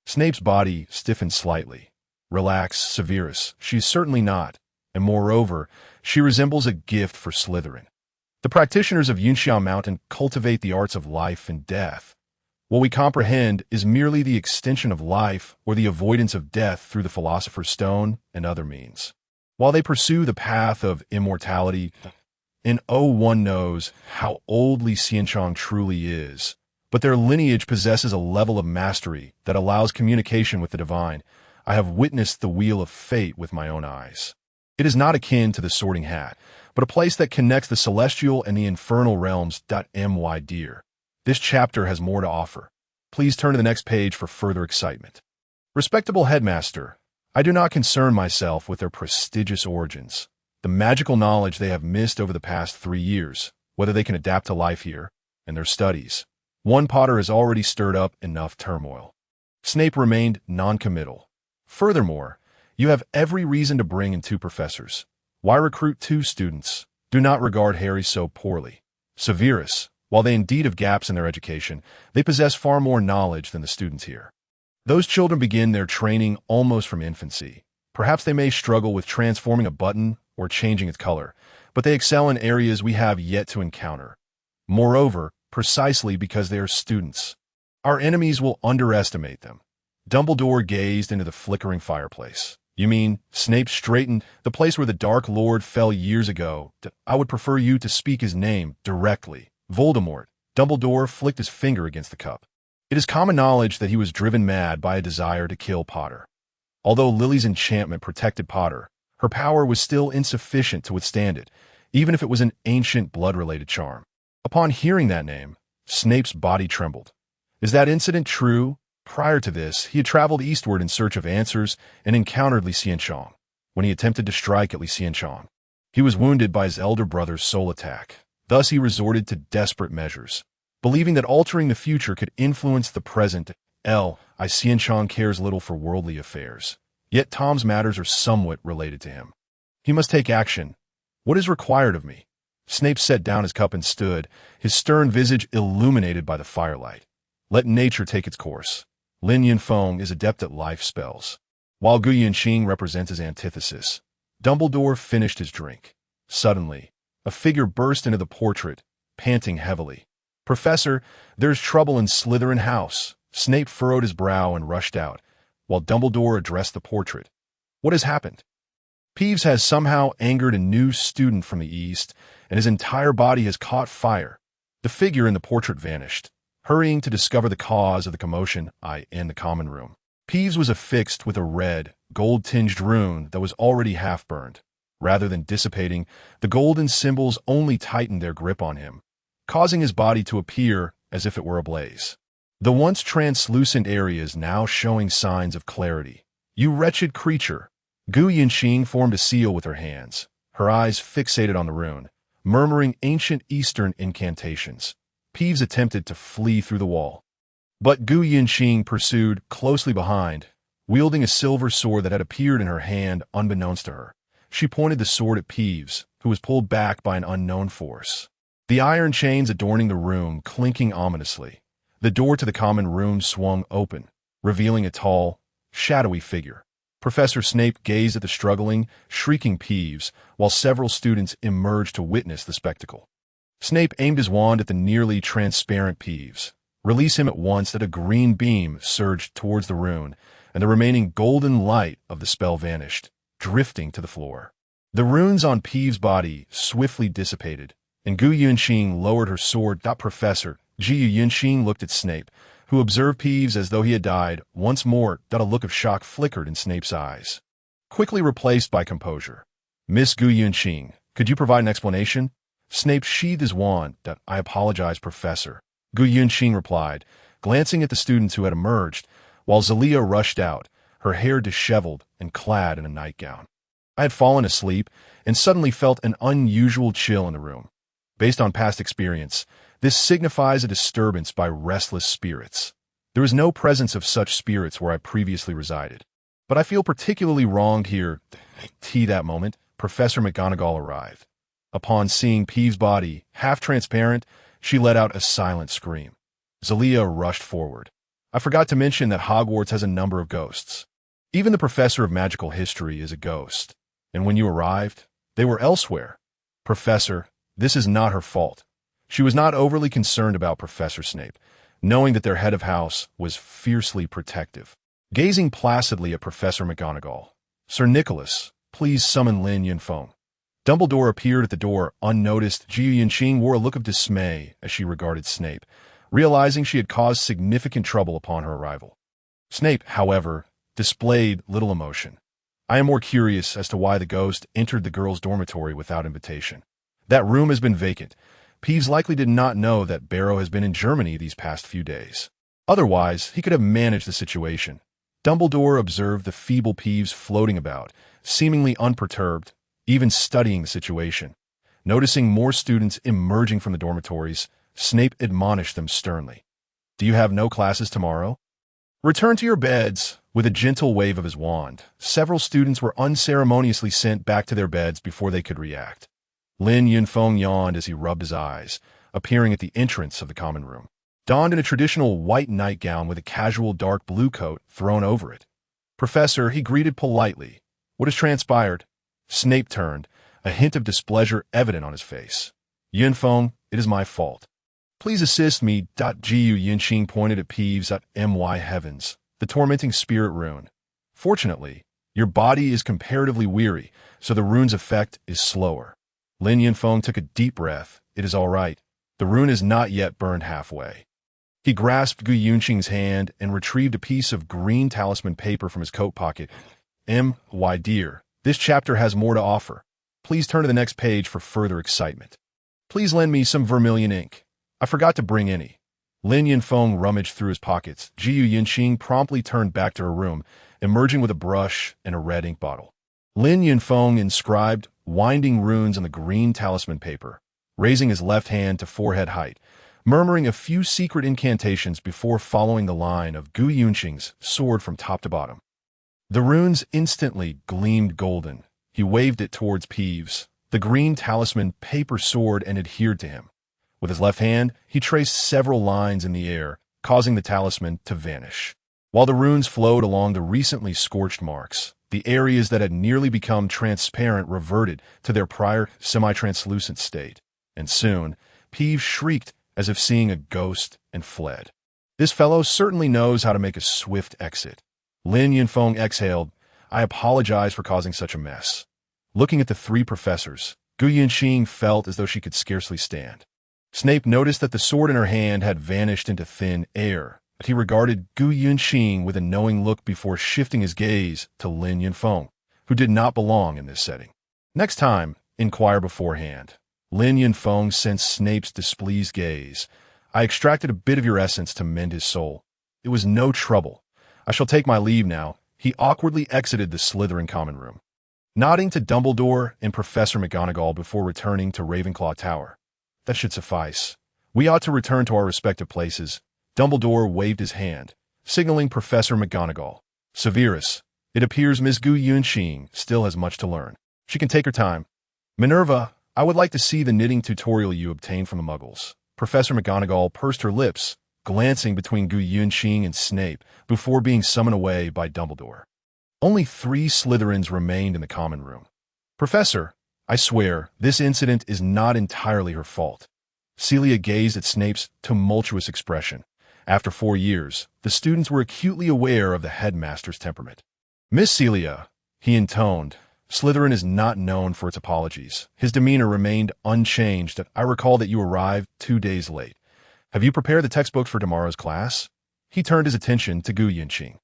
Speaker 1: Snape's body stiffened slightly. Relax, Severus, she is certainly not, and moreover, she resembles a gift for Slytherin. The practitioners of Yuntian Mountain cultivate the arts of life and death. What we comprehend is merely the extension of life or the avoidance of death through the Philosopher's Stone and other means. While they pursue the path of immortality, and one knows how old Li Xianchang truly is, but their lineage possesses a level of mastery that allows communication with the divine. I have witnessed the wheel of fate with my own eyes. It is not akin to the Sorting Hat, but a place that connects the celestial and the infernal realms. My dear, this chapter has more to offer. Please turn to the next page for further excitement. Respectable headmaster, I do not concern myself with their prestigious origins, the magical knowledge they have missed over the past 3 years, whether they can adapt to life here, and their studies. One Potter has already stirred up enough turmoil. Snape remained non-committal. Furthermore, you have every reason to bring in 2 professors. Why recruit 2 students? Do not regard Harry so poorly. Severus, while they indeed have gaps in their education, they possess far more knowledge than the students here. Those children begin their training almost from infancy. Perhaps they may struggle with transforming a button or changing its color, but they excel in areas we have yet to encounter. Moreover, precisely because they are students, our enemies will underestimate them. Dumbledore gazed into the flickering fireplace. You mean, Snape straightened, the place where the Dark Lord fell years ago. I would prefer you to speak his name directly. Voldemort. Dumbledore flicked his finger against the cup. It is common knowledge that he was driven mad by a desire to kill Potter. Although Lily's enchantment protected Potter, her power was still insufficient to withstand it, even if it was an ancient blood-related charm. Upon hearing that name, Snape's body trembled. Is that incident true? Prior to this, he had traveled eastward in search of answers and encountered Li Xianchong. When he attempted to strike at Li Xianchong, he was wounded by his elder brother's soul attack. Thus he resorted to desperate measures. Believing that altering the future could influence the present, Li Xianchong cares little for worldly affairs. Yet Tom's matters are somewhat related to him. He must take action. What is required of me? Snape set down his cup and stood, his stern visage illuminated by the firelight. Let nature take its course. Lin Yunfeng is adept at life spells, while Gu Yunqing represents his antithesis. Dumbledore finished his drink. Suddenly, a figure burst into the portrait, panting heavily. "Professor, there's trouble in Slytherin House." Snape furrowed his brow and rushed out, while Dumbledore addressed the portrait. "What has happened?" "Peeves has somehow angered a new student from the east, and his entire body has caught fire." The figure in the portrait vanished, hurrying to discover the cause of the commotion in the common room. Peeves was affixed with a red, gold-tinged rune that was already half-burned. Rather than dissipating, the golden symbols only tightened their grip on him, causing his body to appear as if it were ablaze. The once translucent areas now showing signs of clarity. "You wretched creature!" Gu Yunqing formed a seal with her hands, her eyes fixated on the rune, murmuring ancient Eastern incantations. Peeves attempted to flee through the wall, but Gu Yunqing pursued closely behind, wielding a silver sword that had appeared in her hand unbeknownst to her. She pointed the sword at Peeves, who was pulled back by an unknown force. The iron chains adorning the room clinking ominously. The door to the common room swung open, revealing a tall, shadowy figure. Professor Snape gazed at the struggling, shrieking Peeves, while several students emerged to witness the spectacle. Snape aimed his wand at the nearly transparent Peeves. Release him at once that a green beam surged towards the rune, and the remaining golden light of the spell vanished, drifting to the floor. The runes on Peeves' body swiftly dissipated, and Gu Yunqing lowered her sword. Professor Gu Yunqing looked at Snape, who observed Peeves as though he had died. Once more, a look of shock flickered in Snape's eyes, quickly replaced by composure. "Miss Gu Yunqing, could you provide an explanation?" Snape sheathed his wand. "I apologize, Professor," Gu Yunqing replied, glancing at the students who had emerged, while Zalia rushed out, her hair disheveled and clad in a nightgown. "I had fallen asleep and suddenly felt an unusual chill in the room. Based on past experience, this signifies a disturbance by restless spirits. There is no presence of such spirits where I previously resided, but I feel particularly wronged here." That moment, Professor McGonagall arrived. Upon seeing Peeves' body, half-transparent, she let out a silent scream. Zalia rushed forward. "I forgot to mention that Hogwarts has a number of ghosts. Even the professor of magical history is a ghost. And when you arrived, they were elsewhere." "Professor, this is not her fault." She was not overly concerned about Professor Snape, knowing that their head of house was fiercely protective. Gazing placidly at Professor McGonagall, "Sir Nicholas, please summon Lin Yunfeng." Dumbledore appeared at the door unnoticed. Gu Yunqing wore a look of dismay as she regarded Snape, realizing she had caused significant trouble upon her arrival. Snape, however, displayed little emotion. "I am more curious as to why the ghost entered the girls' dormitory without invitation. That room has been vacant. Peeves likely did not know that Barrow has been in Germany these past few days. Otherwise, he could have managed the situation." Dumbledore observed the feeble Peeves floating about, seemingly unperturbed, even studying the situation. Noticing more students emerging from the dormitories, Snape admonished them sternly. "Do you have no classes tomorrow? Return to your beds." With a gentle wave of his wand, several students were unceremoniously sent back to their beds before they could react. Lin Yunfeng yawned as he rubbed his eyes, appearing at the entrance of the common room, donned in a traditional white nightgown with a casual dark blue coat thrown over it. "Professor," he greeted politely. "What has transpired?" Snape turned, a hint of displeasure evident on his face. "Yunfeng, it is my fault. Please assist me." Gu Yunqing pointed at Peeves at my heavens, the tormenting spirit rune. "Fortunately, your body is comparatively weary, so the rune's effect is slower." Lin Yunfeng took a deep breath. "It is all right. The rune is not yet burned halfway." He grasped Gu Yunqing's hand and retrieved a piece of green talisman paper from his coat pocket. "My dear, this chapter has more to offer. Please turn to the next page for further excitement. Please lend me some vermilion ink. I forgot to bring any." Lin Yunfeng rummaged through his pockets. Jiu Yunqing promptly turned back to her room, emerging with a brush and a red ink bottle. Lin Yunfeng inscribed winding runes on the green talisman paper, raising his left hand to forehead height, murmuring a few secret incantations before following the line of Gu Yunqing's sword from top to bottom. The runes instantly gleamed golden. He waved it towards Peeves. The green talisman paper soared and adhered to him. With his left hand, he traced several lines in the air, causing the talisman to vanish. While the runes flowed along the recently scorched marks, the areas that had nearly become transparent reverted to their prior semi-translucent state. And soon, Peeves shrieked as if seeing a ghost and fled. "This fellow certainly knows how to make a swift exit." Lin Yunfeng exhaled. "I apologize for causing such a mess." Looking at the three professors, Gu Yunqing felt as though she could scarcely stand. Snape noticed that the sword in her hand had vanished into thin air, but he regarded Gu Yunqing with a knowing look before shifting his gaze to Lin Yunfeng, who did not belong in this setting. "Next time, inquire beforehand." Lin Yunfeng sensed Snape's displeased gaze. "I extracted a bit of your essence to mend his soul. It was no trouble. I shall take my leave now." He awkwardly exited the Slytherin common room, nodding to Dumbledore and Professor McGonagall before returning to Ravenclaw Tower. "That should suffice. We ought to return to our respective places." Dumbledore waved his hand, signaling Professor McGonagall. "Severus, it appears Ms. Gu Yunqing still has much to learn. She can take her time. Minerva, I would like to see the knitting tutorial you obtained from the Muggles." Professor McGonagall pursed her lips, glancing between Gu Yunqing and Snape before being summoned away by Dumbledore. Only 3 Slytherins remained in the common room. "Professor, I swear, this incident is not entirely her fault." Celia gazed at Snape's tumultuous expression. After 4 years, the students were acutely aware of the headmaster's temperament. "Miss Celia," he intoned, "Slytherin is not known for its apologies." His demeanor remained unchanged. "I recall that you arrived 2 days late. Have you prepared the textbooks for tomorrow's class?" He turned his attention to Gu Yunqing.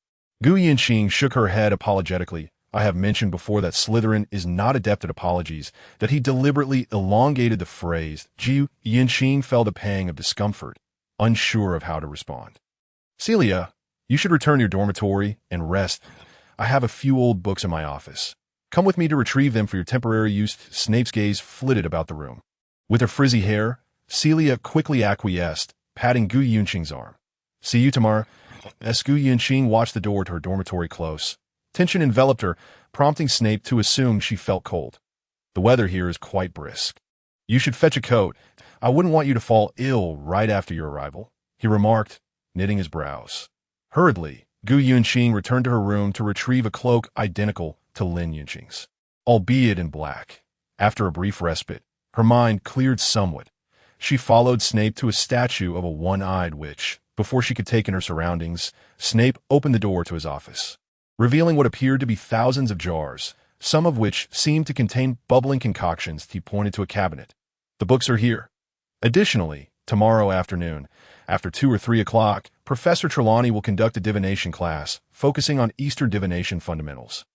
Speaker 1: Gu Yunqing shook her head apologetically. "I have mentioned before that Slytherin is not adept at apologies," that he deliberately elongated the phrase. Gu Yunqing felt a pang of discomfort, unsure of how to respond. "Celia, you should return to your dormitory and rest. I have a few old books in my office. Come with me to retrieve them for your temporary use." Snape's gaze flitted about the room. With her frizzy hair, Celia quickly acquiesced, patting Gu Yunqing's arm. "See you tomorrow." As Gu Yunqing watched the door to her dormitory close, tension enveloped her, prompting Snape to assume she felt cold. "The weather here is quite brisk. You should fetch a coat. I wouldn't want you to fall ill right after your arrival," he remarked, knitting his brows. Hurriedly, Gu Yunqing returned to her room to retrieve a cloak identical to Lin Yunqing's, albeit in black. After a brief respite, her mind cleared somewhat. She followed Snape to a statue of a one-eyed witch. Before she could take in her surroundings, Snape opened the door to his office, revealing what appeared to be thousands of jars, some of which seemed to contain bubbling concoctions. He pointed to a cabinet. "The books are here. Additionally, tomorrow afternoon, after 2 or 3 o'clock, Professor Trelawney will conduct a divination class, focusing on Eastern divination fundamentals.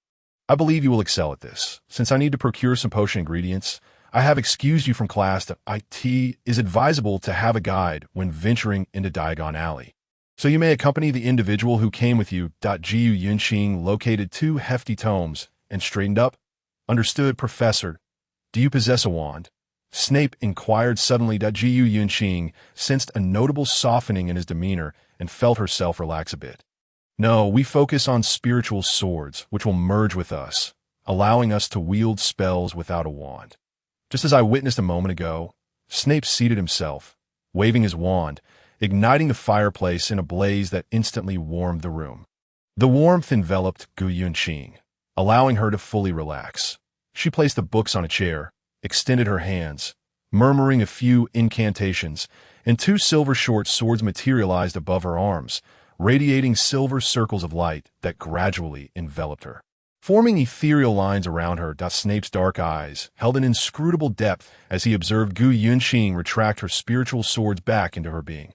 Speaker 1: I believe you will excel at this. Since I need to procure some potion ingredients, I have excused you from class. It is advisable to have a guide when venturing into Diagon Alley, so you may accompany the individual who came with you." Jiu Yunqing located 2 hefty tomes and straightened up. "Understood, Professor. Do you possess a wand?" Snape inquired suddenly. Jiu Yunqing sensed a notable softening in his demeanor and felt herself relax a bit. "No, we focus on spiritual swords, which will merge with us, allowing us to wield spells without a wand." Just as I witnessed a moment ago, Snape seated himself, waving his wand, igniting the fireplace in a blaze that instantly warmed the room. The warmth enveloped Gu Yunqing, allowing her to fully relax. She placed the books on a chair, extended her hands, murmuring a few incantations, and 2 silver short swords materialized above her arms, radiating silver circles of light that gradually enveloped her, forming ethereal lines around her. Snape's dark eyes held an inscrutable depth as he observed Gu Yunqing retract her spiritual swords back into her being.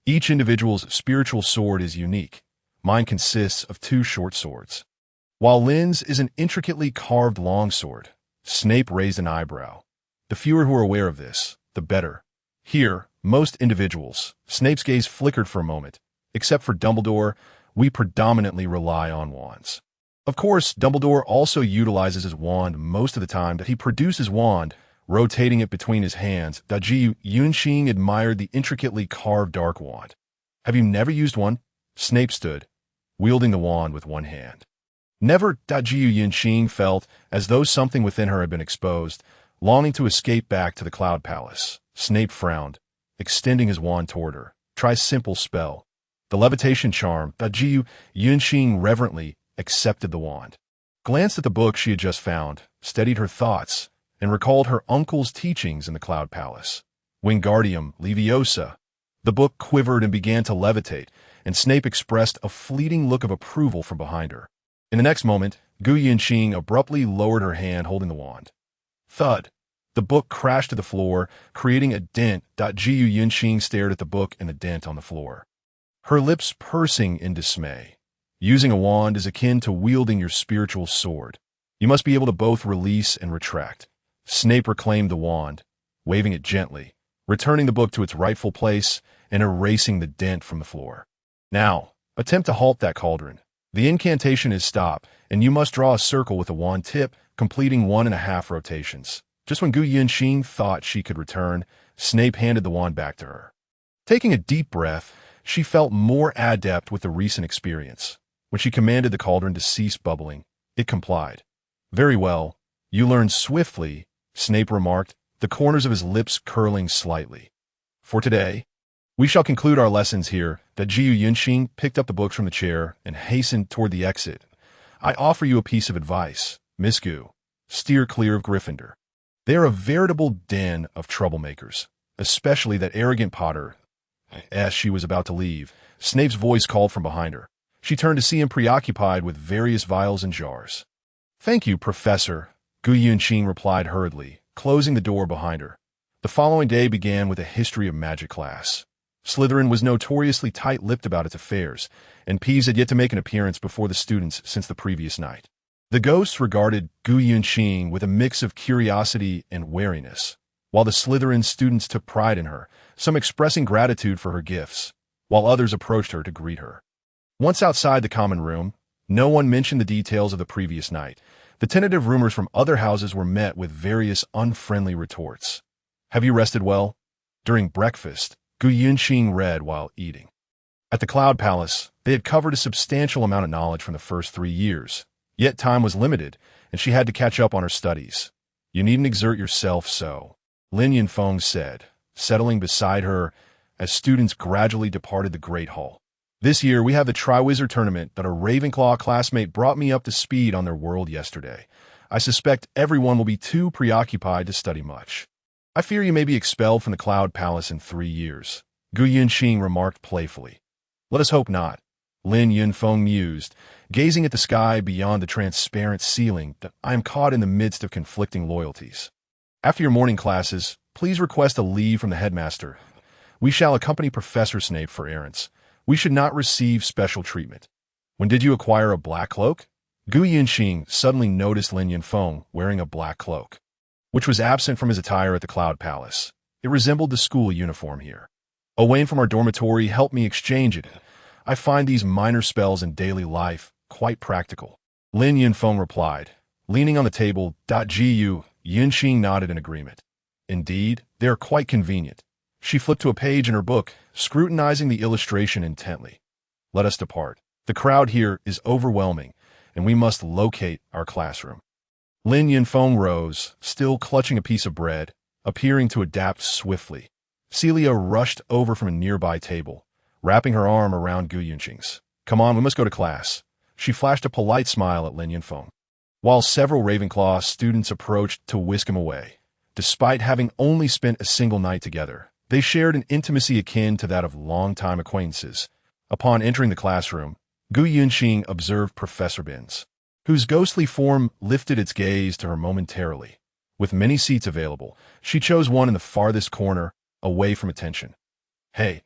Speaker 1: Each individual's spiritual sword is unique. Mine consists of 2 short swords, while Lynn's is an intricately carved longsword. Snape raised an eyebrow. The fewer who are aware of this, the better. Here, most individuals, Snape's gaze flickered for a moment. Except for Dumbledore, we predominantly rely on wands. Of course, Dumbledore also utilizes his wand most of the time, that he produces wand, rotating it between his hands. Ji Yunqing admired the intricately carved dark wand. Have you never used one? Snape stood, wielding the wand with one hand. Never. Ji Yunqing felt as though something within her had been exposed, longing to escape back to the Cloud Palace. Snape frowned, extending his wand toward her. Try simple spell. The levitation charm. Ji Yunqing reverently accepted the wand, glanced at the book she had just found, steadied her thoughts, and recalled her uncle's teachings in the Cloud Palace. Wingardium Leviosa. The book quivered and began to levitate, and Snape expressed a fleeting look of approval from behind her. In the next moment, Gu Yunqing abruptly lowered her hand holding the wand. Thud. The book crashed to the floor, creating a dent. Ji Yunqing stared at the book and the dent on the floor, her lips pursing in dismay. Using a wand is akin to wielding your spiritual sword. You must be able to both release and retract. Snape reclaimed the wand, waving it gently, returning the book to its rightful place and erasing the dent from the floor. Now, attempt to halt that cauldron. The incantation is stop, and you must draw a circle with a wand tip, completing 1.5 rotations. Just when Gu Yunqing thought she could return, Snape handed the wand back to her. Taking a deep breath, she felt more adept with the recent experience. When she commanded the cauldron to cease bubbling, it complied. Very well. You learned swiftly, Snape remarked, the corners of his lips curling slightly. For today, we shall conclude our lessons here. Ji Yunqing picked up the books from the chair and hastened toward the exit. I offer you a piece of advice, Miss Gu. Steer clear of Gryffindor. They are a veritable den of troublemakers, especially that arrogant Potter. As she was about to leave, Snape's voice called from behind her. She turned to see him preoccupied with various vials and jars. Thank you, Professor, Gu Yunqing replied hurriedly, closing the door behind her. The following day began with a history of magic class. Slytherin was notoriously tight-lipped about its affairs, and Peeves had yet to make an appearance before the students since the previous night. The ghosts regarded Gu Yunqing with a mix of curiosity and wariness, while the Slytherin students took pride in her, some expressing gratitude for her gifts, while others approached her to greet her. Once outside the common room, no one mentioned the details of the previous night. The tentative rumors from other houses were met with various unfriendly retorts. Have you rested well? During breakfast, Gu Yunqing read while eating. At the Cloud Palace, they had covered a substantial amount of knowledge from the first 3 years, yet time was limited, and she had to catch up on her studies. You needn't exert yourself so, Lin Yunfeng said, settling beside her as students gradually departed the Great Hall. This year, we have the Triwizard Tournament that a Ravenclaw classmate brought me up to speed on their world yesterday. I suspect everyone will be too preoccupied to study much. I fear you may be expelled from the Cloud Palace in 3 years, Gu Yunqing remarked playfully. Let us hope not, Lin Yunfeng mused, gazing at the sky beyond the transparent ceiling. That I am caught in the midst of conflicting loyalties. After your morning classes, please request a leave from the headmaster. We shall accompany Professor Snape for errands. We should not receive special treatment. When did you acquire a black cloak? Gu Yunqing suddenly noticed Lin Yunfeng wearing a black cloak, which was absent from his attire at the Cloud Palace. It resembled the school uniform here. Owain from our dormitory helped me exchange it. I find these minor spells in daily life quite practical, Lin Yunfeng replied, leaning on the table. Gu Yunqing nodded in agreement. Indeed, they are quite convenient. She flipped to a page in her book, scrutinizing the illustration intently. Let us depart. The crowd here is overwhelming, and we must locate our classroom. Lin Yunfeng rose, still clutching a piece of bread, appearing to adapt swiftly. Celia rushed over from a nearby table, wrapping her arm around Gu Yunqing's. Come on, we must go to class. She flashed a polite smile at Lin Yunfeng, while several Ravenclaw students approached to whisk him away. Despite having only spent a single night together, they shared an intimacy akin to that of longtime acquaintances. Upon entering the classroom, Gu Yunqing observed Professor Binns, whose ghostly form lifted its gaze to her momentarily. With many seats available, she chose one in the farthest corner, away from attention. Hey,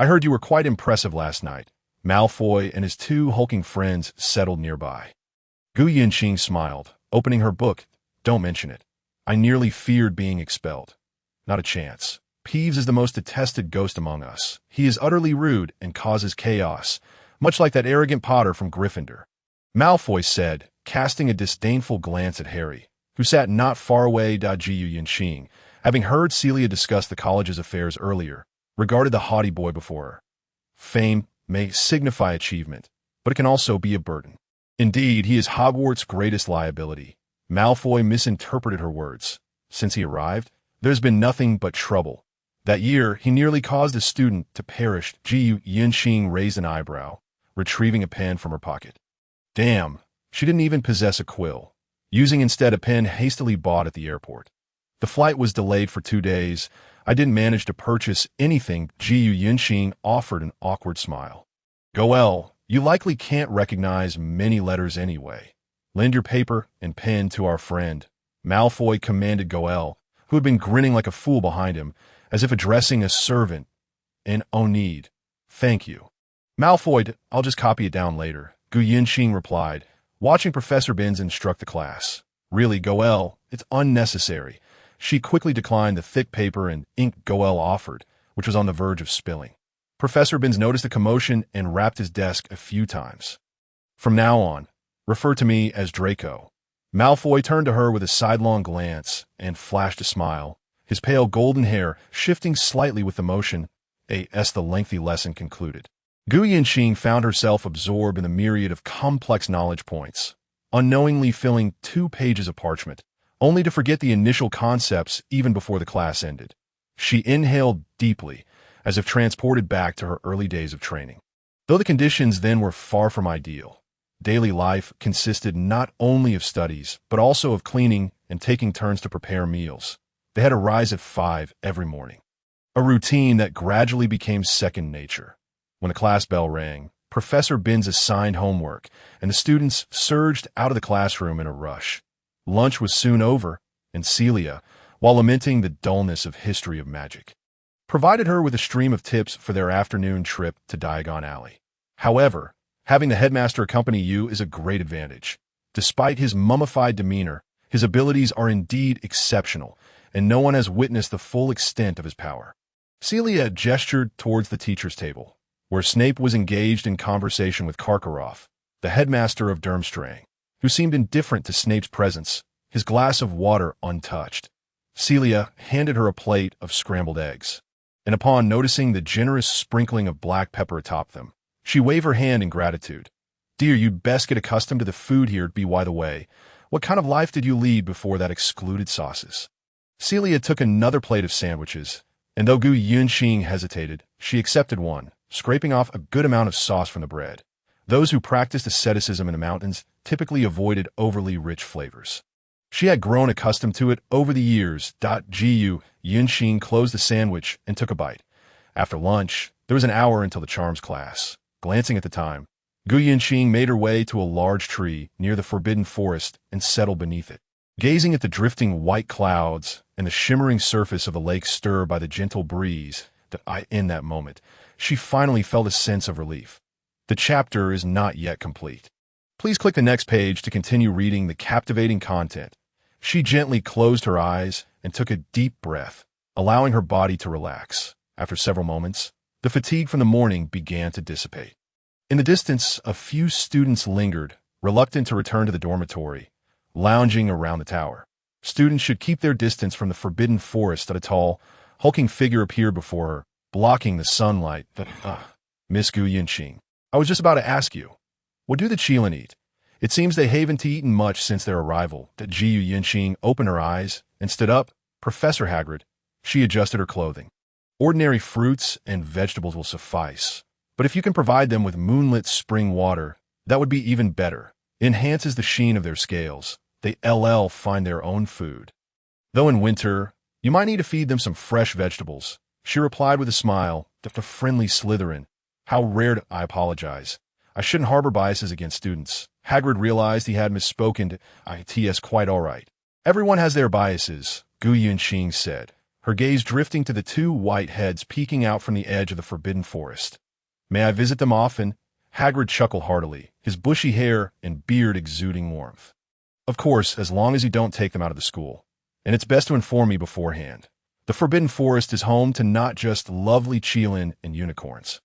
Speaker 1: I heard you were quite impressive last night. Malfoy and his two hulking friends settled nearby. Gu Yinxing smiled, opening her book. Don't mention it. I nearly feared being expelled. Not a chance. Peeves is the most detested ghost among us. He is utterly rude and causes chaos, much like that arrogant Potter from Gryffindor. Malfoy said, casting a disdainful glance at Harry, who sat not far away. Gu Yinxing, having heard Celia discuss the college's affairs earlier, regarded the haughty boy before her. Fame may signify achievement, but it can also be a burden. Indeed, he is Hogwarts' greatest liability. Malfoy misinterpreted her words. Since he arrived, there's been nothing but trouble. That year, he nearly caused a student to perish. Gu Yinxing raised an eyebrow, retrieving a pen from her pocket. Damn, she didn't even possess a quill, using instead a pen hastily bought at the airport. The flight was delayed for 2 days. I didn't manage to purchase anything. Gu Yinxing offered an awkward smile. Goel, you likely can't recognize many letters anyway. Lend your paper and pen to our friend. Malfoy commanded Goel, who had been grinning like a fool behind him, as if addressing a servant. In no need. Thank you. Malfoy, I'll just copy it down later. Gu Yinxing replied, watching Professor Binns instruct the class. Really, Goel, it's unnecessary. She quickly declined the thick paper and ink Goel offered, which was on the verge of spilling. Professor Binns noticed the commotion and rapped his desk a few times. From now on, refer to me as Draco. Malfoy turned to her with a sidelong glance and flashed a smile, his pale golden hair shifting slightly with the motion as the lengthy lesson concluded. Gu Yinxing found herself absorbed in the myriad of complex knowledge points, unknowingly filling 2 pages of parchment, only to forget the initial concepts even before the class ended. She inhaled deeply, as if transported back to her early days of training. Though the conditions then were far from ideal, daily life consisted not only of studies, but also of cleaning and taking turns to prepare meals. They had to rise at 5 every morning, a routine that gradually became second nature. When the class bell rang, Professor Binns assigned homework, and the students surged out of the classroom in a rush. Lunch was soon over, and Celia, while lamenting the dullness of history of magic, provided her with a stream of tips for their afternoon trip to Diagon Alley. However, having the headmaster accompany you is a great advantage. Despite his mummified demeanor, his abilities are indeed exceptional, and no one has witnessed the full extent of his power. Celia gestured towards the teacher's table, where Snape was engaged in conversation with Karkaroff, the headmaster of Durmstrang, who seemed indifferent to Snape's presence, his glass of water untouched. Celia handed her a plate of scrambled eggs, and upon noticing the generous sprinkling of black pepper atop them, she waved her hand in gratitude. Dear, you'd best get accustomed to the food here. By the way, what kind of life did you lead before that excluded sauces? Celia took another plate of sandwiches, and though Gu Yinxing hesitated, she accepted one, scraping off a good amount of sauce from the bread. Those who practiced asceticism in the mountains typically avoided overly rich flavors. She had grown accustomed to it over the years. Gu Yinxing closed the sandwich and took a bite. After lunch, there was an hour until the charms class. Glancing at the time, Gu Yinxing made her way to a large tree near the forbidden forest and settled beneath it. Gazing at the drifting white clouds and the shimmering surface of the lake stirred by the gentle breeze, in that moment, she finally felt a sense of relief. The chapter is not yet complete. Please click the next page to continue reading the captivating content. She gently closed her eyes and took a deep breath, allowing her body to relax. After several moments, the fatigue from the morning began to dissipate. In the distance, a few students lingered, reluctant to return to the dormitory, lounging around the tower. Students should keep their distance from the forbidden forest. A tall, hulking figure appeared before her, blocking the sunlight. Miss Gu Yinxing, I was just about to ask you, what do the Qilin eat? It seems they haven't eaten much since their arrival. Gu Yinxing opened her eyes and stood up. Professor Hagrid. She adjusted her clothing. Ordinary fruits and vegetables will suffice, but if you can provide them with moonlit spring water, that would be even better. It enhances the sheen of their scales. They find their own food. Though in winter, you might need to feed them some fresh vegetables. She replied with a smile, a friendly Slytherin. How rare. I apologize. I shouldn't harbor biases against students. Hagrid realized he had misspoken. It's quite all right. Everyone has their biases, Gu Yinxing said, her gaze drifting to the two white heads peeking out from the edge of the forbidden forest. "May I visit them often?" Hagrid chuckled heartily, his bushy hair and beard exuding warmth. "Of course, as long as you don't take them out of the school. And it's best to inform me beforehand. The Forbidden Forest is home to not just lovely Qilin and unicorns,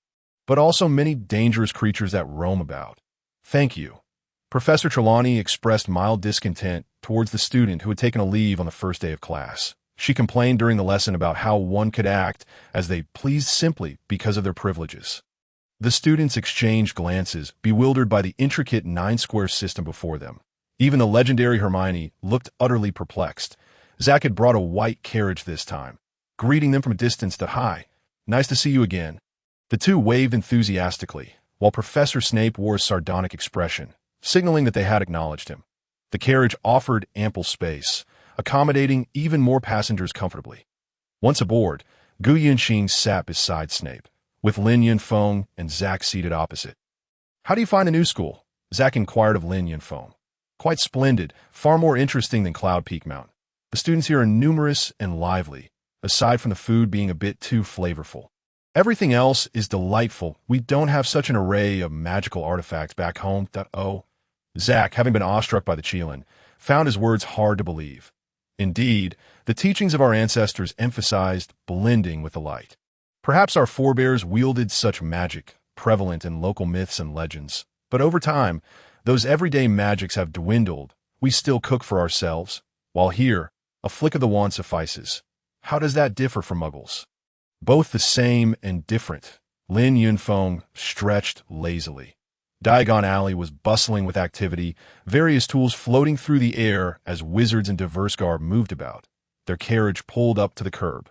Speaker 1: but also many dangerous creatures that roam about." "Thank you." Professor Trelawney expressed mild discontent towards the student who had taken a leave on the first day of class. She complained during the lesson about how one could act as they pleased simply because of their privileges. The students exchanged glances, bewildered by the intricate 9-square system before them. Even the legendary Hermione looked utterly perplexed. Zach had brought a white carriage this time, greeting them from a distance to, "Hi, nice to see you again." The two waved enthusiastically, while Professor Snape wore a sardonic expression, signaling that they had acknowledged him. The carriage offered ample space, accommodating even more passengers comfortably. Once aboard, Gu Yunxing sat beside Snape, with Lin Yunfeng and Zach seated opposite. "How do you find the new school?" Zach inquired of Lin Yunfeng. "Quite splendid, far more interesting than Cloud Peak Mountain. The students here are numerous and lively, aside from the food being a bit too flavorful. Everything else is delightful. We don't have such an array of magical artifacts back home that, oh." Zach, having been awestruck by the Qilin, found his words hard to believe. Indeed, the teachings of our ancestors emphasized blending with the light. Perhaps our forebears wielded such magic, prevalent in local myths and legends, but over time, those everyday magics have dwindled. We still cook for ourselves, while here, a flick of the wand suffices. How does that differ from Muggles? Both the same and different. Lin Yunfeng stretched lazily. Diagon Alley was bustling with activity, various tools floating through the air as wizards in diverse garb moved about, their carriage pulled up to the curb.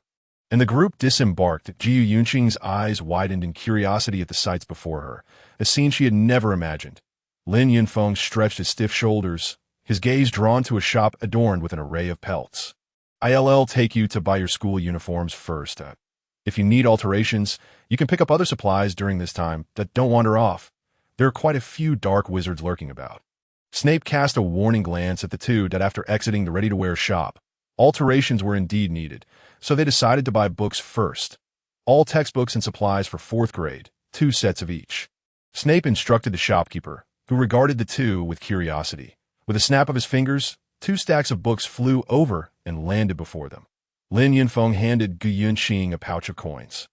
Speaker 1: And the group disembarked. Jiu Yunqing's eyes widened in curiosity at the sights before her, a scene she had never imagined. Lin Yunfeng stretched his stiff shoulders, his gaze drawn to a shop adorned with an array of pelts. "I'll take you to buy your school uniforms first. If you need alterations, you can pick up other supplies during this time. Don't wander off. There are quite a few dark wizards lurking about." Snape cast a warning glance at the two that after exiting the ready-to-wear shop, alterations were indeed needed, so they decided to buy books first. All textbooks and supplies for 4th grade, 2 sets of each. Snape instructed the shopkeeper, who regarded the two with curiosity. With a snap of his fingers, 2 stacks of books flew over and landed before them. Lin Yunfeng handed Gu Yunxing a pouch of coins.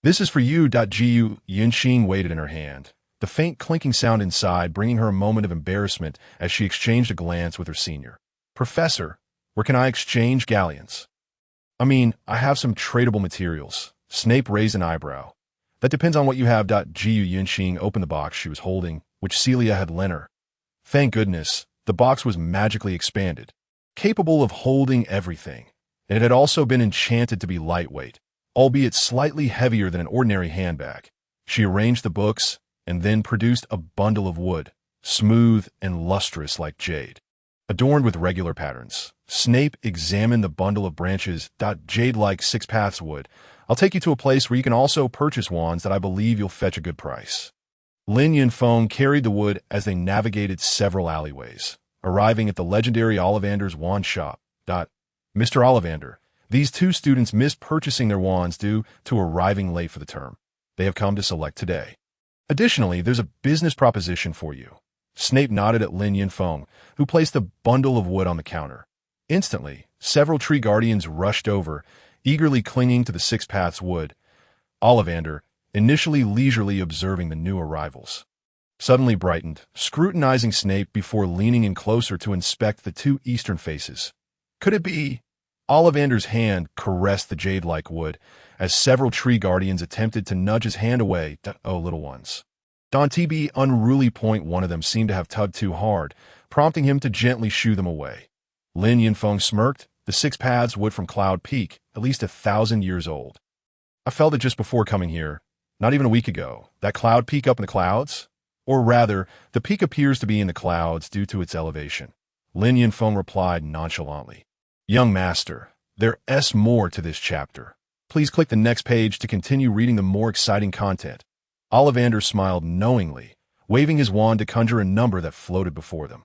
Speaker 1: "This is for you." Gu Yunxing weighed it in her hand, the faint clinking sound inside bringing her a moment of embarrassment as she exchanged a glance with her senior. "Professor, where can I exchange galleons?" "I have some tradable materials." Snape raised an eyebrow. "That depends on what you have." Jiu Yunxing opened the box she was holding, which Celia had lent her. Thank goodness, the box was magically expanded, capable of holding everything, and it had also been enchanted to be lightweight, albeit slightly heavier than an ordinary handbag. She arranged the books and then produced a bundle of wood, smooth and lustrous like jade, adorned with regular patterns. Snape examined the bundle of branches. "Jade-like 6 paths wood. I'll take you to a place where you can also purchase wands that I believe you'll fetch a good price." Lin Yunfeng carried the wood as they navigated several alleyways, arriving at the legendary Ollivander's wand shop. "Mr. Ollivander, these 2 students missed purchasing their wands due to arriving late for the term. They have come to select today. Additionally, there's a business proposition for you." Snape nodded at Lin Yunfeng, who placed a bundle of wood on the counter. Instantly, several tree guardians rushed over, eagerly clinging to the 6 paths wood. Ollivander, initially leisurely observing the new arrivals, suddenly brightened, scrutinizing Snape before leaning in closer to inspect the 2 eastern faces. "Could it be?" Ollivander's hand caressed the jade-like wood, as several tree guardians attempted to nudge his hand away. "Oh, little ones." Don TB unruly point one of them seemed to have tugged too hard, prompting him to gently shoo them away. Lin Yunfeng smirked. "The 6 paths wood from Cloud Peak, at least 1,000 years old. I felt it just before coming here, not even a week ago. That Cloud Peak up in the clouds? Or rather, the peak appears to be in the clouds due to its elevation." Lin Yunfeng replied nonchalantly. "Young master, there's more to this chapter. Please click the next page to continue reading the more exciting content." Ollivander smiled knowingly, waving his wand to conjure a number that floated before them.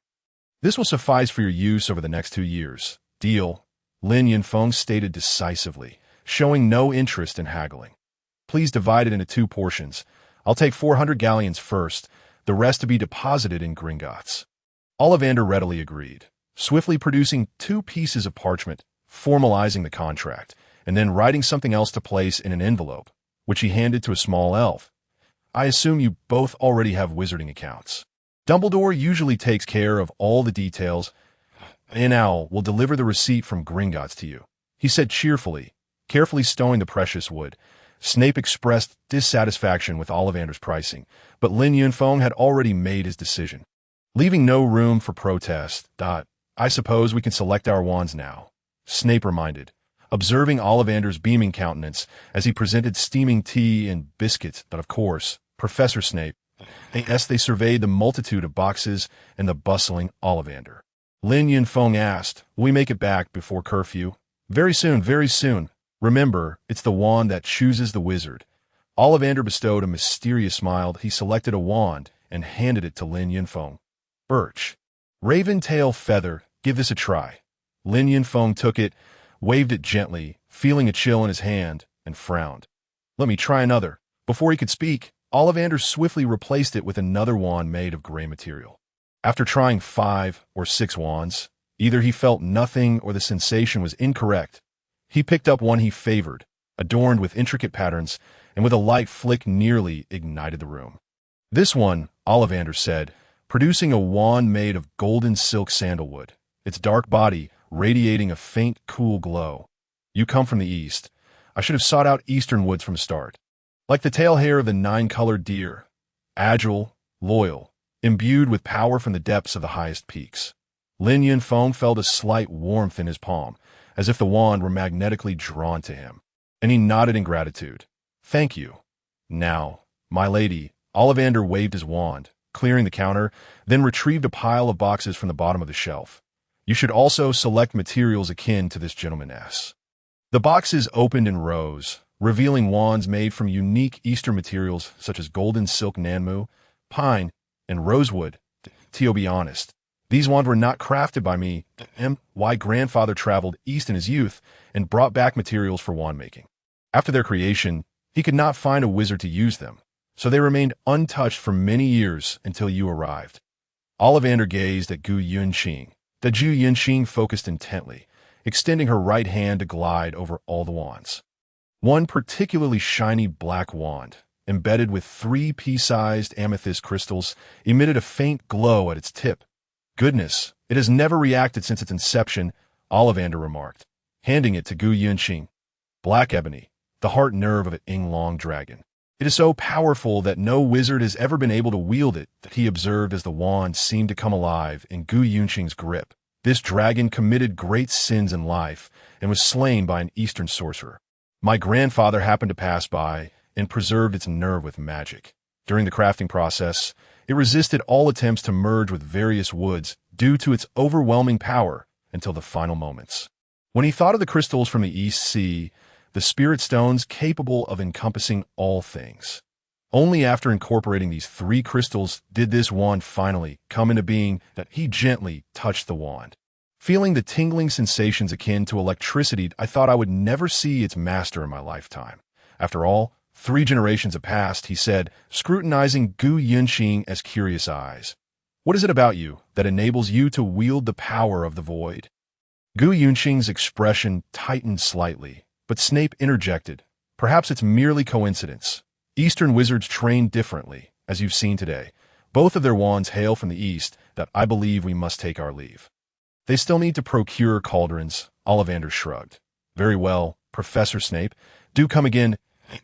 Speaker 1: "This will suffice for your use over the next 2 years. Deal," Lin Yunfeng stated decisively, showing no interest in haggling. Please divide it into 2 portions. I'll take 400 galleons first, the rest to be deposited in Gringotts. Ollivander readily agreed, swiftly producing 2 pieces of parchment, formalizing the contract, and then writing something else to place in an envelope, which he handed to a small elf. I assume you both already have wizarding accounts. Dumbledore usually takes care of all the details. An owl will deliver the receipt from Gringotts to you, he said cheerfully, carefully stowing the precious wood. Snape expressed dissatisfaction with Ollivander's pricing, but Lin Yunfeng had already made his decision. Leaving no room for protest. I suppose we can select our wands now, Snape reminded, observing Ollivander's beaming countenance as he presented steaming tea and biscuits. But of course, Professor Snape, as they surveyed the multitude of boxes and the bustling Ollivander. Lin Yunfeng asked, will we make it back before curfew? Very soon, very soon. Remember, it's the wand that chooses the wizard. Ollivander bestowed a mysterious smile. He selected a wand and handed it to Lin Yunfeng. Birch. Raven tail feather, give this a try. Lin Yunfeng took it, waved it gently, feeling a chill in his hand, and frowned. Let me try another. Before he could speak, Ollivander swiftly replaced it with another wand made of gray material. After trying 5 or 6 wands, either he felt nothing or the sensation was incorrect. He picked up one he favored, adorned with intricate patterns, and with a light flick nearly ignited the room. This one, Ollivander said, producing a wand made of golden silk sandalwood, its dark body radiating a faint, cool glow. You come from the east. I should have sought out eastern woods from the start. Like the tail hair of the 9-colored deer, agile, loyal, imbued with power from the depths of the highest peaks. Lin Yunfeng felt a slight warmth in his palm, as if the wand were magnetically drawn to him, and he nodded in gratitude. Thank you. Now, my lady, Ollivander waved his wand, clearing the counter, then retrieved a pile of boxes from the bottom of the shelf. You should also select materials akin to this gentleman's. The boxes opened in rows, revealing wands made from unique Eastern materials such as golden silk nanmu, pine, and rosewood. To be honest, these wands were not crafted by me. My grandfather traveled east in his youth and brought back materials for wand making. After their creation, he could not find a wizard to use them, so they remained untouched for many years until you arrived. Ollivander gazed at Gu Yunqing. The Ju Yunqing focused intently, extending her right hand to glide over all the wands. One particularly shiny black wand, embedded with 3 pea-sized amethyst crystals, emitted a faint glow at its tip. Goodness, it has never reacted since its inception, Ollivander remarked, handing it to Gu Yunqing. Black ebony, the heart nerve of an Yinglong dragon. It is so powerful that no wizard has ever been able to wield it, that he observed as the wand seemed to come alive in Gu Yunqing's grip. This dragon committed great sins in life and was slain by an Eastern sorcerer. My grandfather happened to pass by and preserved its nerve with magic. During the crafting process, it resisted all attempts to merge with various woods due to its overwhelming power until the final moments. When he thought of the crystals from the East Sea, the spirit stones capable of encompassing all things. Only after incorporating these 3 crystals did this wand finally come into being. That he gently touched the wand. Feeling the tingling sensations akin to electricity, I thought I would never see its master in my lifetime. After all, 3 generations have passed, he said, scrutinizing Gu Yunqing as curious eyes. What is it about you that enables you to wield the power of the void? Gu Yunqing's expression tightened slightly, but Snape interjected. Perhaps it's merely coincidence. Eastern wizards train differently, as you've seen today. Both of their wands hail from the east, that I believe we must take our leave. They still need to procure cauldrons, Ollivander shrugged. Very well, Professor Snape. Do come again.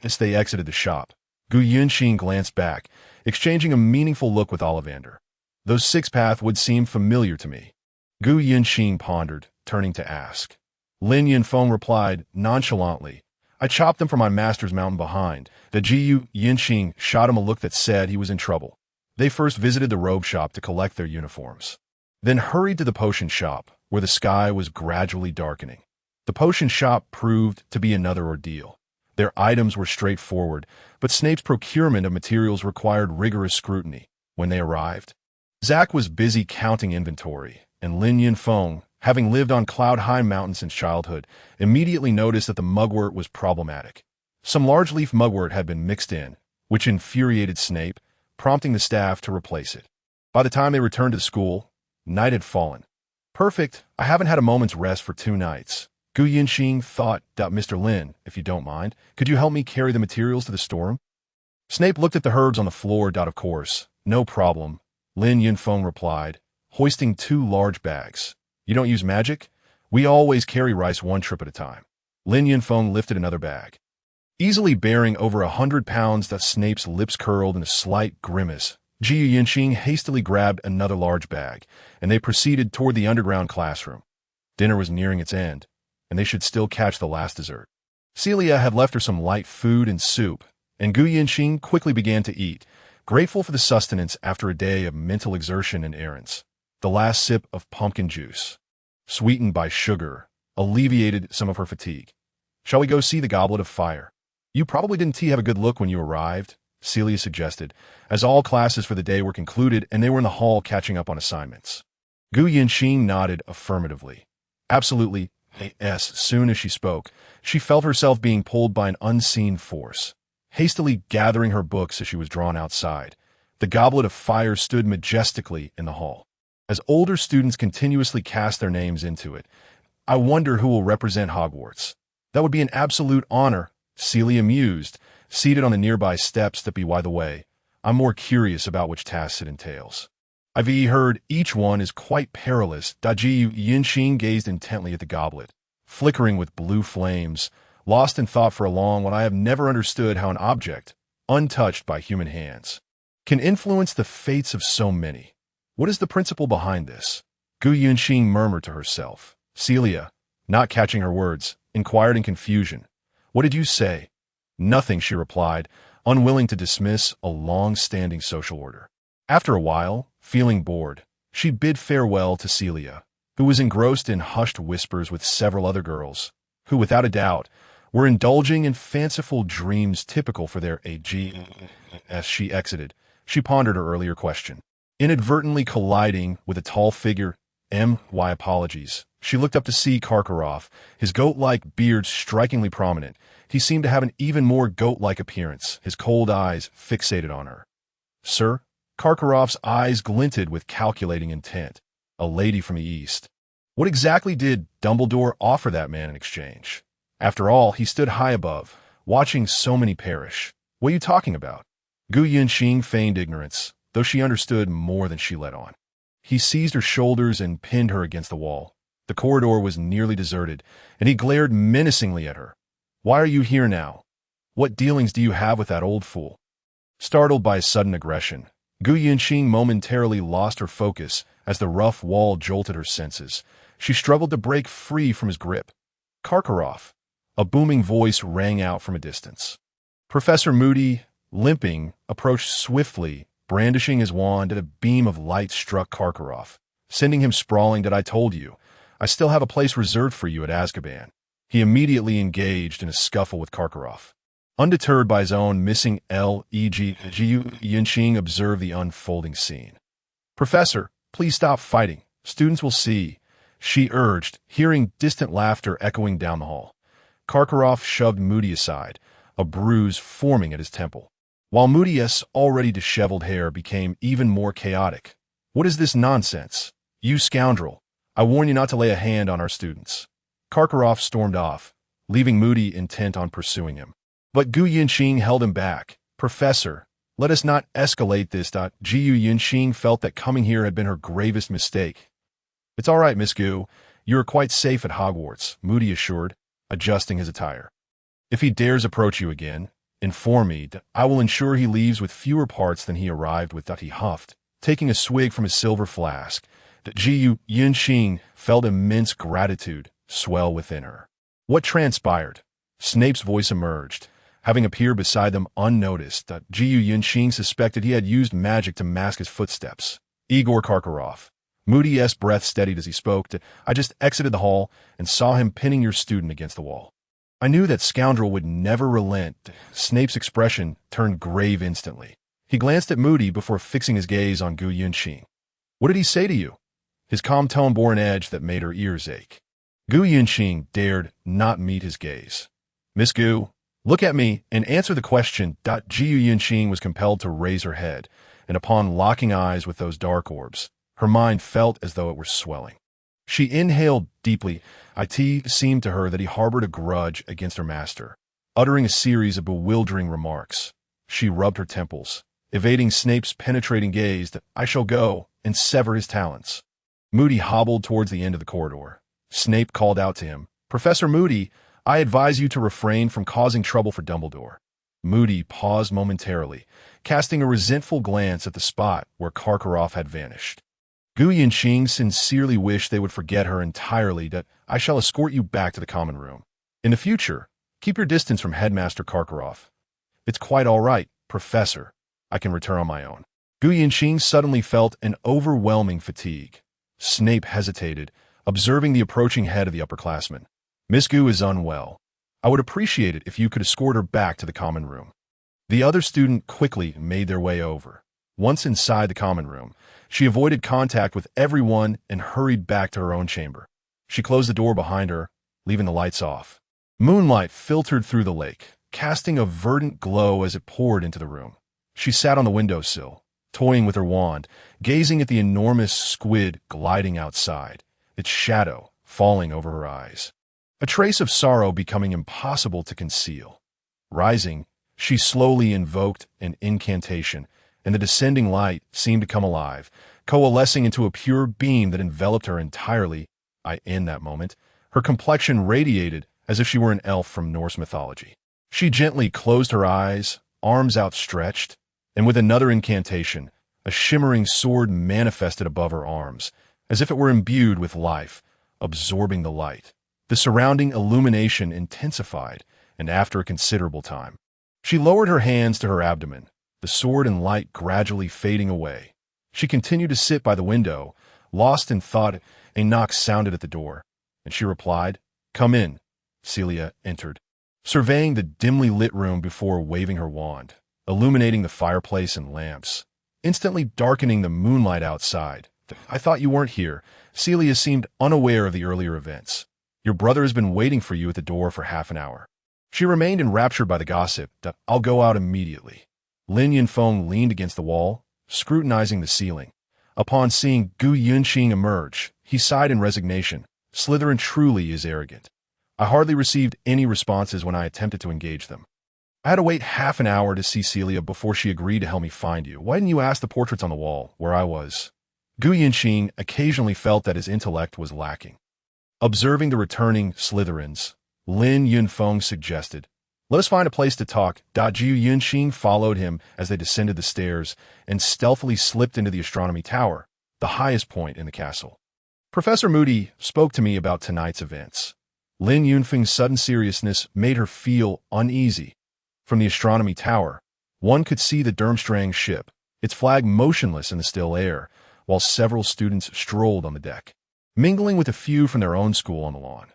Speaker 1: As they exited the shop, Gu Yunqing glanced back, exchanging a meaningful look with Ollivander. Those 6 paths would seem familiar to me. Gu Yunqing pondered, turning to ask. Lin Yunfeng replied nonchalantly, I chopped them from my master's mountain behind. The Gu Yunqing shot him a look that said he was in trouble. They first visited the robe shop to collect their uniforms, then hurried to the potion shop, where the sky was gradually darkening. The potion shop proved to be another ordeal. Their items were straightforward, but Snape's procurement of materials required rigorous scrutiny. When they arrived, Zack was busy counting inventory, and Lin Yunfeng, having lived on cloud-high mountains since childhood, immediately noticed that the mugwort was problematic. Some large-leaf mugwort had been mixed in, which infuriated Snape, prompting the staff to replace it. By the time they returned to school, night had fallen. Perfect. I haven't had a moment's rest for 2 nights. Gu Yinxing thought, Mr. Lin, if you don't mind, could you help me carry the materials to the storeroom? Snape looked at the herbs on the floor. Of course. No problem. Lin Yunfeng replied, hoisting 2 large bags. You don't use magic? We always carry rice 1 trip at a time. Lin Yunfeng lifted another bag. Easily bearing over 100 pounds, Snape's lips curled in a slight grimace. Ji Yinxing hastily grabbed another large bag, and they proceeded toward the underground classroom. Dinner was nearing its end, and they should still catch the last dessert. Celia had left her some light food and soup, and Gu Yinxing quickly began to eat, grateful for the sustenance after a day of mental exertion and errands. The last sip of pumpkin juice, sweetened by sugar, alleviated some of her fatigue. Shall we go see the Goblet of Fire? You probably didn't have a good look when you arrived, Celia suggested, as all classes for the day were concluded and they were in the hall catching up on assignments. Gu Yinxing nodded affirmatively. Absolutely, yes. Soon as she spoke, she felt herself being pulled by an unseen force. Hastily gathering her books as she was drawn outside, the Goblet of Fire stood majestically in the hall. As older students continuously cast their names into it, I wonder who will represent Hogwarts. That would be an absolute honor, Celia mused, seated on the nearby steps. By the way, I'm more curious about which tasks it entails. I've heard each one is quite perilous. Ji Yinxing gazed intently at the goblet, flickering with blue flames, lost in thought for a long while. I have never understood how an object, untouched by human hands, can influence the fates of so many. What is the principle behind this? Gu Yinxing murmured to herself. Celia, not catching her words, inquired in confusion. What did you say? Nothing, she replied, unwilling to dismiss a long-standing social order. After a while, feeling bored, she bid farewell to Celia, who was engrossed in hushed whispers with several other girls, who, without a doubt, were indulging in fanciful dreams typical for their age. As she exited, she pondered her earlier question. Inadvertently colliding with a tall figure, my apologies. She looked up to see Karkaroff, his goat-like beard strikingly prominent. He seemed to have an even more goat-like appearance, his cold eyes fixated on her. Sir? Karkaroff's eyes glinted with calculating intent. A lady from the East. What exactly did Dumbledore offer that man in exchange? After all, he stood high above, watching so many perish. What are you talking about? Gu Yinxing feigned ignorance, though she understood more than she let on. He seized her shoulders and pinned her against the wall. The corridor was nearly deserted, and he glared menacingly at her. Why are you here now? What dealings do you have with that old fool? Startled by his sudden aggression, Gu Yinxing momentarily lost her focus as the rough wall jolted her senses. She struggled to break free from his grip. Karkaroff! A booming voice rang out from a distance. Professor Moody, limping, approached swiftly, brandishing his wand, and a beam of light struck Karkaroff, sending him sprawling. I told you, I still have a place reserved for you at Azkaban. He immediately engaged in a scuffle with Karkaroff. Undeterred by his own missing leg, Yinxing observed the unfolding scene. Professor, please stop fighting. Students will see, she urged, hearing distant laughter echoing down the hall. Karkaroff shoved Moody aside, a bruise forming at his temple, while Moody's already disheveled hair became even more chaotic. What is this nonsense? You scoundrel! I warn you not to lay a hand on our students. Karkaroff stormed off, leaving Moody intent on pursuing him. But Gu Yinxing held him back. Professor, let us not escalate this. Gu Yinxing felt that coming here had been her gravest mistake. It's all right, Miss Gu. You are quite safe at Hogwarts, Moody assured, adjusting his attire. If he dares approach you again, inform me. I will ensure he leaves with fewer parts than he arrived with. He huffed, taking a swig from his silver flask. Gu Yinxing felt immense gratitude swell within her. What transpired? Snape's voice emerged, having appeared beside them unnoticed. Gu Yinxing suspected he had used magic to mask his footsteps. Igor Karkaroff. Moody's breath steadied as he spoke. I just exited the hall and saw him pinning your student against the wall. I knew that scoundrel would never relent. Snape's expression turned grave instantly. He glanced at Moody before fixing his gaze on Gu Yinxing. What did he say to you? His calm tone bore an edge that made her ears ache. Gu Yunqing dared not meet his gaze. "Miss Gu, look at me and answer the question." Jiu Yunqing was compelled to raise her head, and upon locking eyes with those dark orbs, her mind felt as though it were swelling. She inhaled deeply. It seemed to her that he harbored a grudge against her master, uttering a series of bewildering remarks. She rubbed her temples, evading Snape's penetrating gaze that "I shall go and sever his talons." Moody hobbled towards the end of the corridor. Snape called out to him, "Professor Moody, I advise you to refrain from causing trouble for Dumbledore." Moody paused momentarily, casting a resentful glance at the spot where Karkaroff had vanished. Gu Yunqing sincerely wished they would forget her entirely. "I shall escort you back to the common room. In the future, keep your distance from Headmaster Karkaroff." "It's quite all right, Professor. I can return on my own." Gu Yunqing suddenly felt an overwhelming fatigue. Snape hesitated, observing the approaching head of the upperclassmen. "Miss Gu is unwell. I would appreciate it if you could escort her back to the common room." The other student quickly made their way over. Once inside the common room, she avoided contact with everyone and hurried back to her own chamber. She closed the door behind her, leaving the lights off. Moonlight filtered through the lake, casting a verdant glow as it poured into the room. She sat on the windowsill, toying with her wand, gazing at the enormous squid gliding outside, its shadow falling over her eyes, a trace of sorrow becoming impossible to conceal. Rising, she slowly invoked an incantation, and the descending light seemed to come alive, coalescing into a pure beam that enveloped her entirely. In that moment, her complexion radiated as if she were an elf from Norse mythology. She gently closed her eyes, arms outstretched, and with another incantation, a shimmering sword manifested above her arms, as if it were imbued with life, absorbing the light. The surrounding illumination intensified, and after a considerable time, she lowered her hands to her abdomen, the sword and light gradually fading away. She continued to sit by the window, lost in thought. A knock sounded at the door, and she replied, "Come in." Celia entered, surveying the dimly lit room before waving her wand, illuminating the fireplace and lamps, instantly darkening the moonlight outside. "I thought you weren't here." Celia seemed unaware of the earlier events. "Your brother has been waiting for you at the door for half an hour." She remained enraptured by the gossip. "I'll go out immediately." Lin Yunfeng leaned against the wall, scrutinizing the ceiling. Upon seeing Gu Yunqing emerge, he sighed in resignation. "Slytherin truly is arrogant. I hardly received any responses when I attempted to engage them. I had to wait half an hour to see Celia before she agreed to help me find you. Why didn't you ask the portraits on the wall, where I was?" Gu Yunqing occasionally felt that his intellect was lacking. Observing the returning Slytherins, Lin Yunfeng suggested, "Let us find a place to talk." Jiu Yunqing followed him as they descended the stairs and stealthily slipped into the astronomy tower, the highest point in the castle. "Professor Moody spoke to me about tonight's events." Lin Yunfeng's sudden seriousness made her feel uneasy. From the astronomy tower, one could see the Durmstrang ship, its flag motionless in the still air, while several students strolled on the deck, mingling with a few from their own school on the lawn.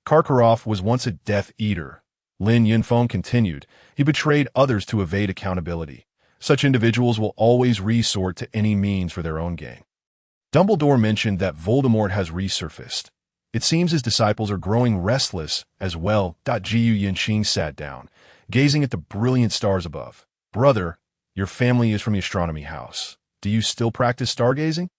Speaker 1: "Karkaroff was once a Death Eater," Lin Yunfeng continued. "He betrayed others to evade accountability. Such individuals will always resort to any means for their own gain. Dumbledore mentioned that Voldemort has resurfaced. It seems his disciples are growing restless as well." Jiu Yunqing sat down, gazing at the brilliant stars above. "Brother, your family is from the astronomy house. Do you still practice stargazing?"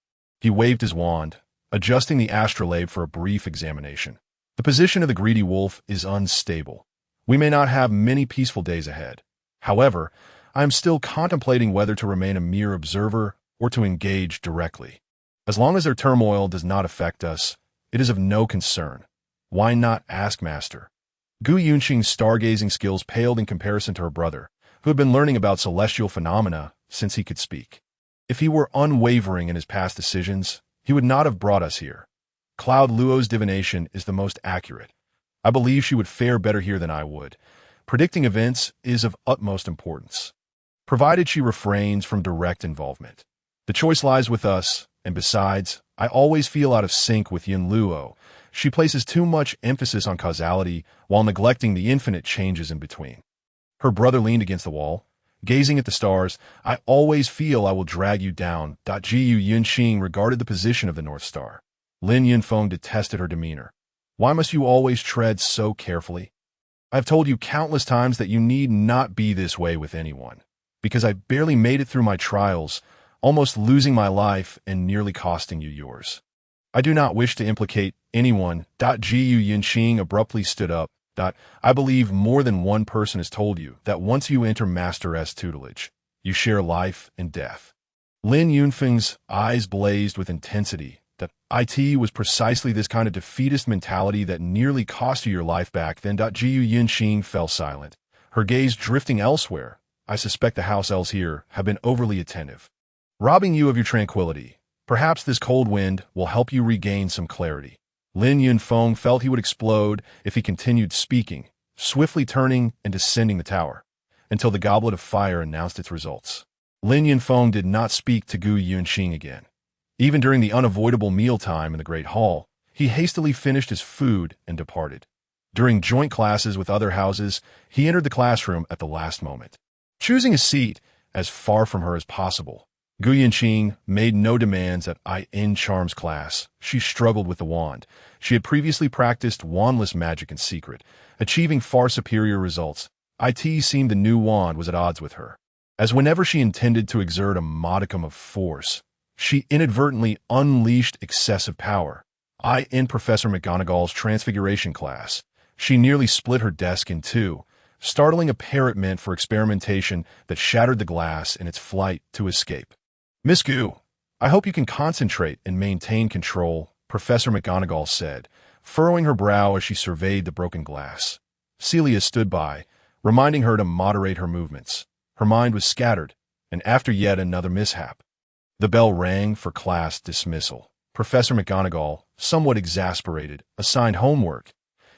Speaker 1: He waved his wand, adjusting the astrolabe for a brief examination. "The position of the greedy wolf is unstable. We may not have many peaceful days ahead. However, I am still contemplating whether to remain a mere observer or to engage directly. As long as their turmoil does not affect us, it is of no concern. Why not ask Master?" Gu Yunqing's stargazing skills paled in comparison to her brother, who had been learning about celestial phenomena since he could speak. If he were unwavering in his past decisions, he would not have brought us here. Cloud Luo's divination is the most accurate. I believe she would fare better here than I would. Predicting events is of utmost importance, provided she refrains from direct involvement. The choice lies with us, and besides, I always feel out of sync with Yin Luo. She places too much emphasis on causality while neglecting the infinite changes in between. Her brother leaned against the wall, Gazing at the stars, I always feel I will drag you down. Gu Yunxing regarded the position of the North Star. Lin Yunfeng detested her demeanor. Why must you always tread so carefully? I've told you countless times that you need not be this way with anyone, because I barely made it through my trials, almost losing my life and nearly costing you yours. I do not wish to implicate anyone. Gu Yunxing abruptly stood up. I believe more than one person has told you that once you enter Master S tutelage, you share life and death. Lin Yunfeng's eyes blazed with intensity. That it was precisely this kind of defeatist mentality that nearly cost you your life back. Then Gu Yunxing fell silent, her gaze drifting elsewhere. I suspect the house elves here have been overly attentive, robbing you of your tranquility. Perhaps this cold wind will help you regain some clarity. Lin Yunfeng felt he would explode if he continued speaking, swiftly turning and descending the tower, until the goblet of fire announced its results. Lin Yunfeng did not speak to Gu Yunxing again. Even during the unavoidable mealtime in the Great Hall, he hastily finished his food and departed. During joint classes with other houses, he entered the classroom at the last moment, choosing a seat as far from her as possible. Gu Yunxing made no demands at in Charms class. She struggled with the wand. She had previously practiced wandless magic in secret, achieving far superior results. It seemed the new wand was at odds with her, as whenever she intended to exert a modicum of force, she inadvertently unleashed excessive power. In Professor McGonagall's transfiguration class, she nearly split her desk in two, startling a parrot meant for experimentation that shattered the glass in its flight to escape. Miss Gu, I hope you can concentrate and maintain control, Professor McGonagall said, furrowing her brow as she surveyed the broken glass. Celia stood by, reminding her to moderate her movements. Her mind was scattered, and after yet another mishap, the bell rang for class dismissal. Professor McGonagall, somewhat exasperated, assigned homework.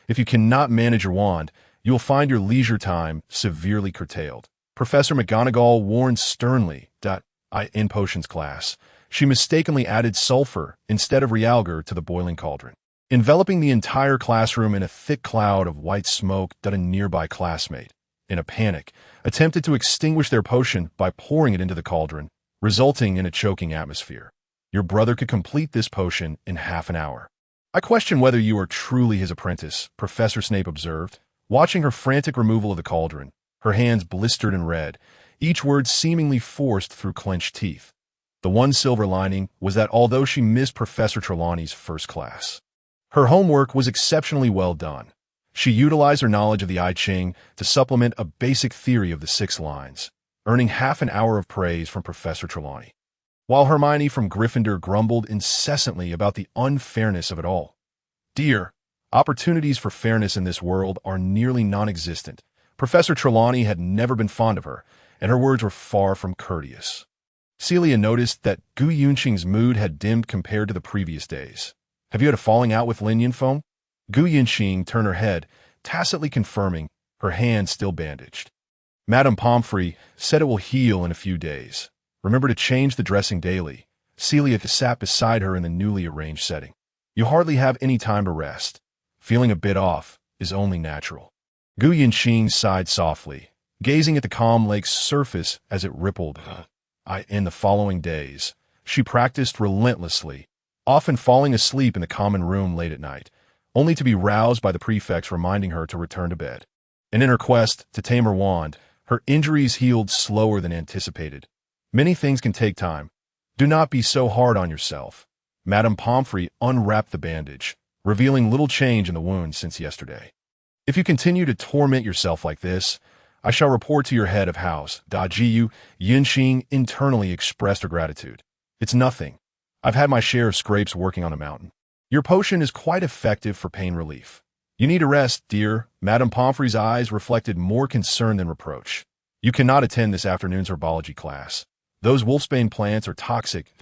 Speaker 1: If you cannot manage your wand, you will find your leisure time severely curtailed. Professor McGonagall warned sternly that in potions class, she mistakenly added sulfur instead of realgar to the boiling cauldron, enveloping the entire classroom in a thick cloud of white smoke. A nearby classmate, in a panic, attempted to extinguish their potion by pouring it into the cauldron, resulting in a choking atmosphere. Your brother could complete this potion in half an hour. I question whether you are truly his apprentice, Professor Snape observed, watching her frantic removal of the cauldron, her hands blistered and red, each word seemingly forced through clenched teeth. The one silver lining was that although she missed Professor Trelawney's first class, her homework was exceptionally well done. She utilized her knowledge of the I Ching to supplement a basic theory of the 6 lines, earning half an hour of praise from Professor Trelawney, while Hermione from Gryffindor grumbled incessantly about the unfairness of it all. Dear, opportunities for fairness in this world are nearly non-existent. Professor Trelawney had never been fond of her, and her words were far from courteous. Celia noticed that Gu Yunxing's mood had dimmed compared to the previous days. Have you had a falling out with Lin Yunfeng? Gu Yunxing turned her head, tacitly confirming, her hand still bandaged. Madame Pomfrey said it will heal in a few days. Remember to change the dressing daily. Celia sat beside her in the newly arranged setting. You hardly have any time to rest. Feeling a bit off is only natural. Gu Yunxing sighed softly, gazing at the calm lake's surface as it rippled. In the following days, she practiced relentlessly, often falling asleep in the common room late at night, only to be roused by the prefects reminding her to return to bed. And in her quest to tame her wand, her injuries healed slower than anticipated. Many things can take time. Do not be so hard on yourself. Madame Pomfrey unwrapped the bandage, revealing little change in the wound since yesterday. If you continue to torment yourself like this, I shall report to your head of house. Gu Yunxing internally expressed her gratitude. It's nothing. I've had my share of scrapes working on a mountain. Your potion is quite effective for pain relief. You need a rest, dear. Madame Pomfrey's eyes reflected more concern than reproach. You cannot attend this afternoon's herbology class. Those wolfsbane plants are toxic.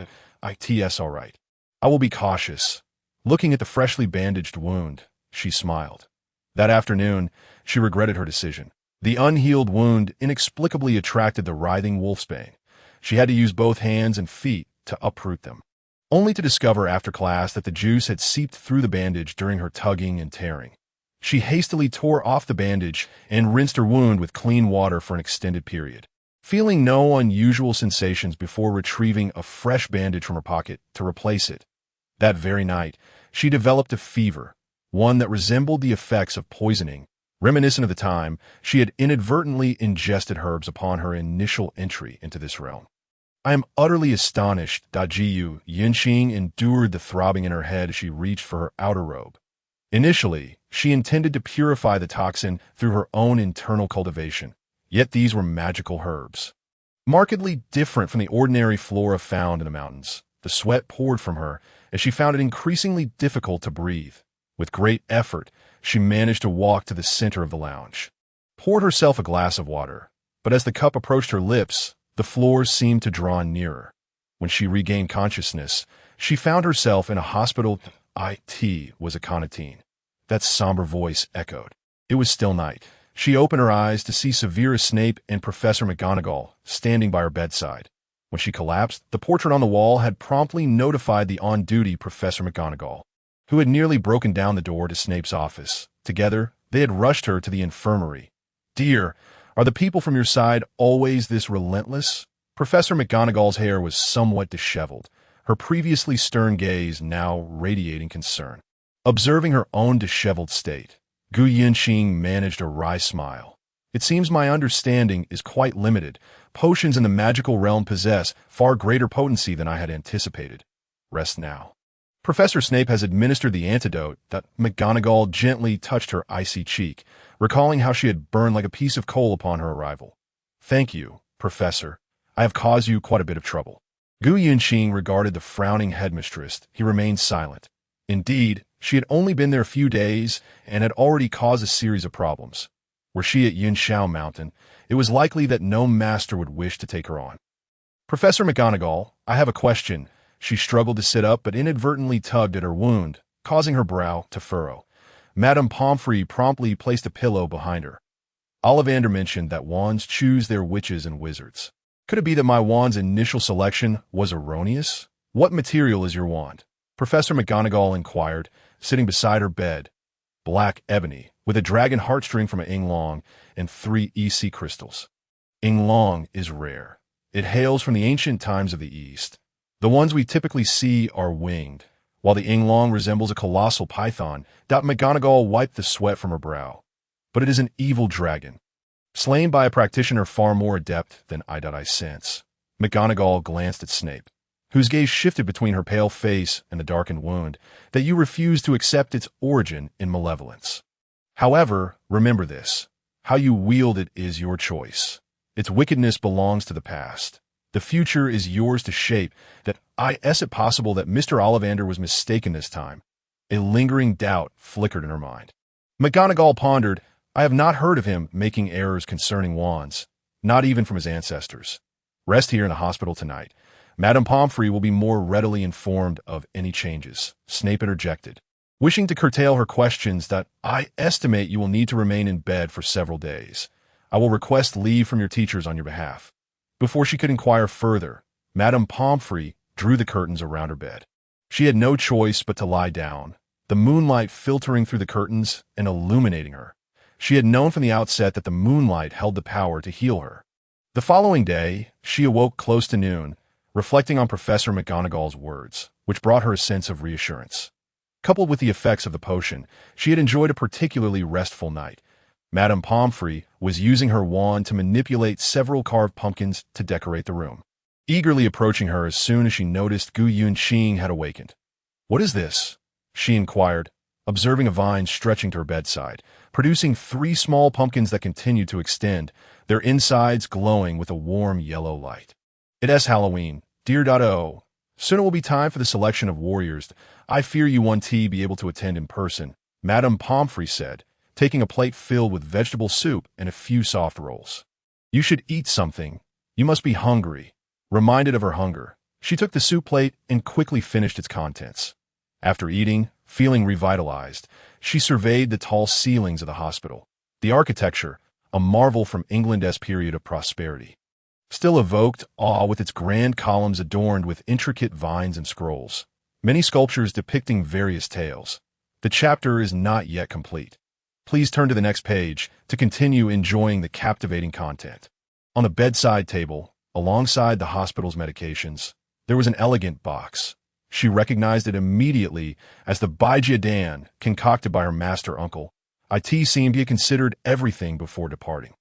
Speaker 1: It's all right. I will be cautious. Looking at the freshly bandaged wound, she smiled. That afternoon, she regretted her decision. The unhealed wound inexplicably attracted the writhing wolfsbane. She had to use both hands and feet to uproot them, only to discover after class that the juice had seeped through the bandage during her tugging and tearing. She hastily tore off the bandage and rinsed her wound with clean water for an extended period. feeling no unusual sensations before retrieving a fresh bandage from her pocket to replace it. That very night, she developed a fever, one that resembled the effects of poisoning, reminiscent of the time she had inadvertently ingested herbs upon her initial entry into this realm. I am utterly astonished that Yinxing endured the throbbing in her head as she reached for her outer robe. Initially, she intended to purify the toxin through her own internal cultivation, yet these were magical herbs. Markedly different from the ordinary flora found in the mountains, the sweat poured from her as she found it increasingly difficult to breathe. With great effort, she managed to walk to the center of the lounge, poured herself a glass of water, but as the cup approached her lips, the floors seemed to draw nearer. When she regained consciousness, she found herself in a hospital. It was a Aconitine. That somber voice echoed. It was still night. She opened her eyes to see Severus Snape and Professor McGonagall standing by her bedside. When she collapsed, the portrait on the wall had promptly notified the on-duty Professor McGonagall, who had nearly broken down the door to Snape's office. Together, they had rushed her to the infirmary. "Dear, are the people from your side always this relentless?" Professor McGonagall's hair was somewhat disheveled, her previously stern gaze now radiating concern. Observing her own disheveled state, Gu Yinxing managed a wry smile. "It seems my understanding is quite limited. Potions in the magical realm possess far greater potency than I had anticipated. Rest now." Professor Snape has administered the antidote. That McGonagall gently touched her icy cheek, recalling how she had burned like a piece of coal upon her arrival. "Thank you, Professor. I have caused you quite a bit of trouble." Gu Yinxing regarded the frowning headmistress. He remained silent. Indeed, she had only been there a few days and had already caused a series of problems. Were she at Yunshao Mountain, it was likely that no master would wish to take her on. "Professor McGonagall, I have a question." She struggled to sit up but inadvertently tugged at her wound, causing her brow to furrow. Madame Pomfrey promptly placed a pillow behind her. "Ollivander mentioned that wands choose their witches and wizards. Could it be that my wand's initial selection was erroneous? What material is your wand?" Professor McGonagall inquired, sitting beside her bed. "Black ebony, with a dragon heartstring from an Yinglong and 3 EC crystals. Yinglong is rare. It hails from the ancient times of the East. The ones we typically see are winged, while the Yinglong resembles a colossal python." McGonagall wiped the sweat from her brow. "But it is an evil dragon, slain by a practitioner far more adept than I sense." McGonagall glanced at Snape, whose gaze shifted between her pale face and the darkened wound, "that you refuse to accept its origin in malevolence. However, remember this. How you wield it is your choice. Its wickedness belongs to the past. The future is yours to shape. Is it possible that Mr. Ollivander was mistaken this time?" A lingering doubt flickered in her mind. McGonagall pondered. "I have not heard of him making errors concerning wands, not even from his ancestors. Rest here in the hospital tonight. Madame Pomfrey will be more readily informed of any changes." Snape interjected, wishing to curtail her questions. "I estimate you will need to remain in bed for several days. I will request leave from your teachers on your behalf." Before she could inquire further, Madame Pomfrey drew the curtains around her bed. She had no choice but to lie down, the moonlight filtering through the curtains and illuminating her. She had known from the outset that the moonlight held the power to heal her. The following day, she awoke close to noon, reflecting on Professor McGonagall's words, which brought her a sense of reassurance. Coupled with the effects of the potion, she had enjoyed a particularly restful night. Madame Pomfrey was using her wand to manipulate several carved pumpkins to decorate the room, eagerly approaching her as soon as she noticed Gu Yunxing had awakened. "What is this?" she inquired, observing a vine stretching to her bedside, producing 3 small pumpkins that continued to extend, their insides glowing with a warm yellow light. "It is Halloween, dear Dado. Soon it will be time for the selection of warriors. I fear you won't be able to attend in person," Madame Pomfrey said, taking a plate filled with vegetable soup and a few soft rolls. "You should eat something. You must be hungry." Reminded of her hunger, she took the soup plate and quickly finished its contents. After eating, feeling revitalized, she surveyed the tall ceilings of the hospital. The architecture, a marvel from England's period of prosperity, still evoked awe with its grand columns adorned with intricate vines and scrolls, many sculptures depicting various tales. The chapter is not yet complete. Please turn to the next page to continue enjoying the captivating content. On the bedside table, alongside the hospital's medications, there was an elegant box. She recognized it immediately as the Baijiadan concocted by her master uncle. It seemed he had considered everything before departing.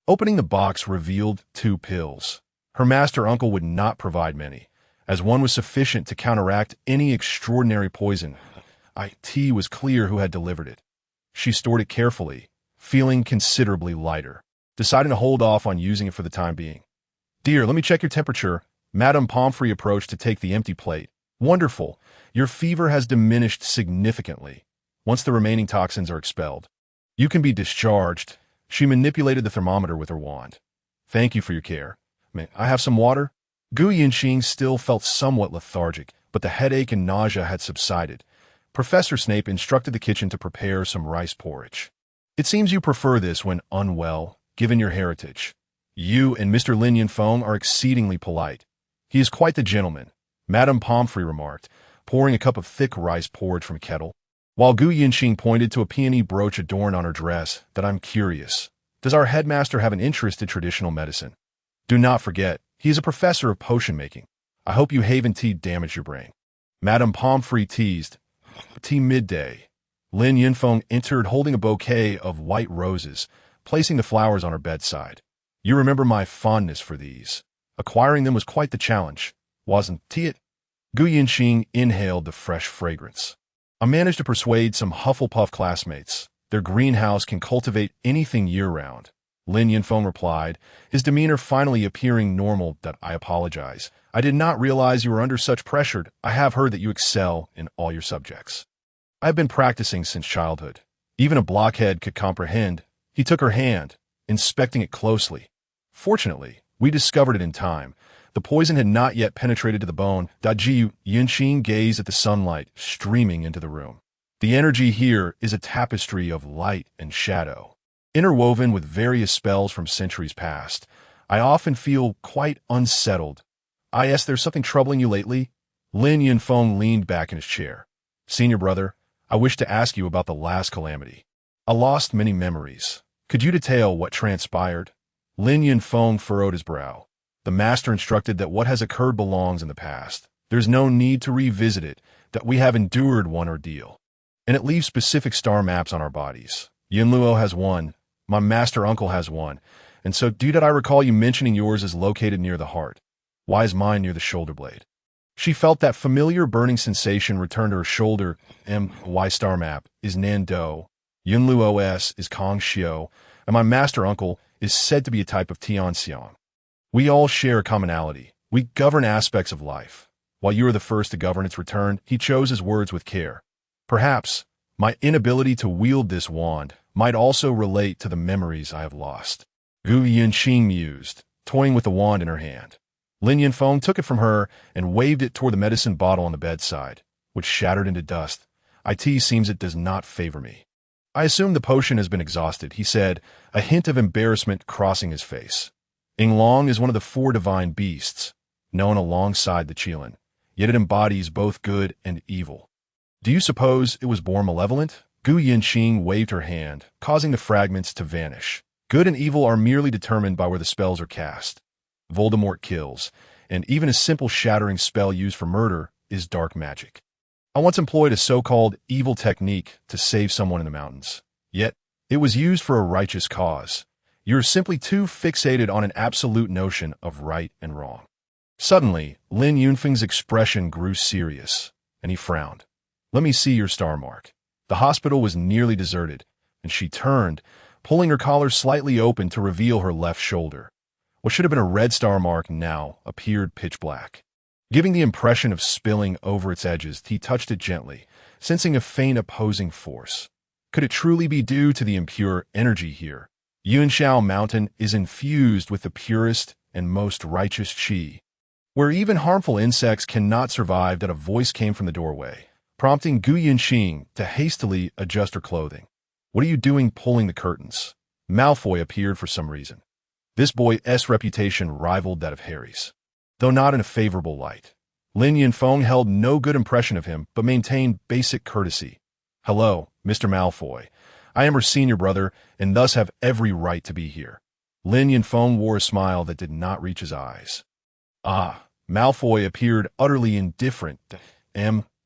Speaker 1: Opening the box revealed 2 pills. Her master uncle would not provide many, as one was sufficient to counteract any extraordinary poison. It was clear who had delivered it. She stored it carefully, feeling considerably lighter, deciding to hold off on using it for the time being. "Dear, let me check your temperature." Madame Pomfrey approached to take the empty plate. "Wonderful. Your fever has diminished significantly. Once the remaining toxins are expelled, you can be discharged." She manipulated the thermometer with her wand. "Thank you for your care. May I have some water?" Gu Yinxing still felt somewhat lethargic, but the headache and nausea had subsided. Professor Snape instructed the kitchen to prepare some rice porridge. "It seems you prefer this when unwell, given your heritage. You and Mr. Lin Yunfeng are exceedingly polite. He is quite the gentleman," Madame Pomfrey remarked, pouring a cup of thick rice porridge from a kettle, while Gu Yinxing pointed to a peony brooch adorned on her dress. "That I'm curious. Does our headmaster have an interest in traditional medicine? Do not forget, he is a professor of potion making. I hope you haven't damaged your brain." Madame Pomfrey teased. Midday. Lin Yunfeng entered holding a bouquet of white roses, placing the flowers on her bedside. "You remember my fondness for these. Acquiring them was quite the challenge, wasn't it?" Gu Yinxing inhaled the fresh fragrance. "I managed to persuade some Hufflepuff classmates. Their greenhouse can cultivate anything year-round," Lin Yunfeng replied, his demeanor finally appearing normal. "That I apologize. I did not realize you were under such pressure. I have heard that you excel in all your subjects." "I have been practicing since childhood. Even a blockhead could comprehend." He took her hand, inspecting it closely. "Fortunately, we discovered it in time. The poison had not yet penetrated to the bone." Ji Yinxing gazed at the sunlight streaming into the room. "The energy here is a tapestry of light and shadow, interwoven with various spells from centuries past. I often feel quite unsettled." "There's something troubling you lately?" Lin Yunfeng leaned back in his chair. "Senior brother, I wish to ask you about the last calamity. I lost many memories. Could you detail what transpired?" Lin Yunfeng furrowed his brow. "The master instructed that what has occurred belongs in the past. There's no need to revisit it, that we have endured one ordeal. And it leaves specific star maps on our bodies. Yunluo has one, my master uncle has one, and so did I recall you mentioning yours is located near the heart. Why is mine near the shoulder blade?" She felt that familiar burning sensation return to her shoulder. "My star map is Nando, Yunluo's is Kong Xiao, and my master uncle is said to be a type of Tianxiang. We all share a commonality. We govern aspects of life. While you are the first to govern its return," he chose his words with care. "Perhaps my inability to wield this wand might also relate to the memories I have lost." Gu Yinxing mused, toying with the wand in her hand. Lin Yunfeng took it from her and waved it toward the medicine bottle on the bedside, which shattered into dust. "It seems it does not favor me." "I assume the potion has been exhausted," he said, a hint of embarrassment crossing his face. "Yinglong is one of the 4 divine beasts, known alongside the Qilin, yet it embodies both good and evil. Do you suppose it was born malevolent?" Gu Yinxing waved her hand, causing the fragments to vanish. "Good and evil are merely determined by where the spells are cast. Voldemort kills, and even a simple shattering spell used for murder is dark magic. I once employed a so-called evil technique to save someone in the mountains. Yet, it was used for a righteous cause. You're simply too fixated on an absolute notion of right and wrong." Suddenly, Lin Yunfeng's expression grew serious, and he frowned. "Let me see your star mark." The hospital was nearly deserted, and she turned, pulling her collar slightly open to reveal her left shoulder. What should have been a red star mark now appeared pitch black. Giving the impression of spilling over its edges, he touched it gently, sensing a faint opposing force. Could it truly be due to the impure energy here? Yunshao Mountain is infused with the purest and most righteous qi, where even harmful insects cannot survive. That a voice came from the doorway, prompting Gu Yinxing to hastily adjust her clothing. "What are you doing pulling the curtains?" Malfoy appeared for some reason. This boy's reputation rivaled that of Harry's, though not in a favorable light. Lin Yunfeng held no good impression of him, but maintained basic courtesy. "Hello, Mr. Malfoy. I am her senior brother, and thus have every right to be here." Lin Yunfeng wore a smile that did not reach his eyes. Ah, Malfoy appeared utterly indifferent.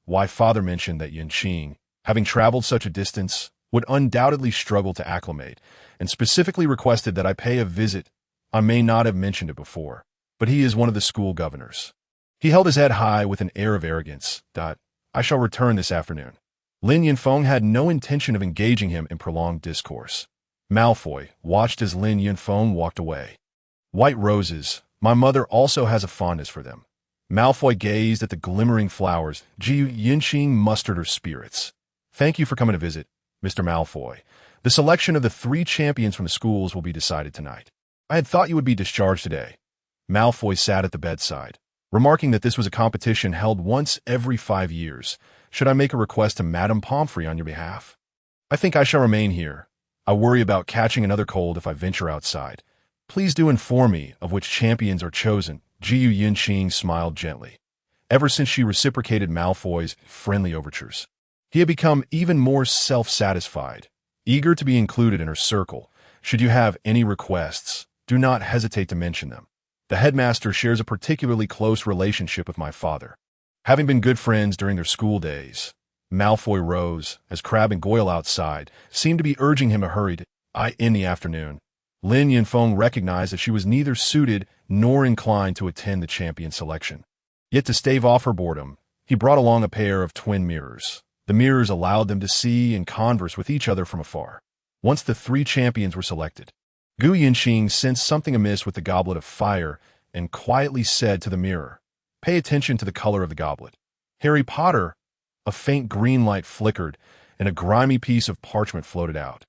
Speaker 1: Why father mentioned that Yunqing, having traveled such a distance, would undoubtedly struggle to acclimate, and specifically requested that I pay a visit. I may not have mentioned it before, but he is one of the school governors. He held his head high with an air of arrogance. I shall return this afternoon. Lin Yunfeng had no intention of engaging him in prolonged discourse. Malfoy watched as Lin Yunfeng walked away. White roses. My mother also has a fondness for them. Malfoy gazed at the glimmering flowers. Yunqing mustered her spirits. Thank you for coming to visit, Mr. Malfoy. The selection of the 3 champions from the schools will be decided tonight. I had thought you would be discharged today. Malfoy sat at the bedside, remarking that this was a competition held once every 5 years. Should I make a request to Madame Pomfrey on your behalf? I think I shall remain here. I worry about catching another cold if I venture outside. Please do inform me of which champions are chosen. Yunqing smiled gently. Ever since she reciprocated Malfoy's friendly overtures, he had become even more self-satisfied, eager to be included in her circle. Should you have any requests, do not hesitate to mention them. The headmaster shares a particularly close relationship with my father, having been good friends during their school days. Malfoy rose, as Crabbe and Goyle outside seemed to be urging him to hurry in the afternoon. Lin Yunfeng recognized that she was neither suited nor inclined to attend the champion selection. Yet to stave off her boredom, he brought along a pair of twin mirrors. The mirrors allowed them to see and converse with each other from afar. Once the 3 champions were selected, Yunqing sensed something amiss with the goblet of fire and quietly said to the mirror, "Pay attention to the color of the goblet." Harry Potter. A faint green light flickered, and a grimy piece of parchment floated out,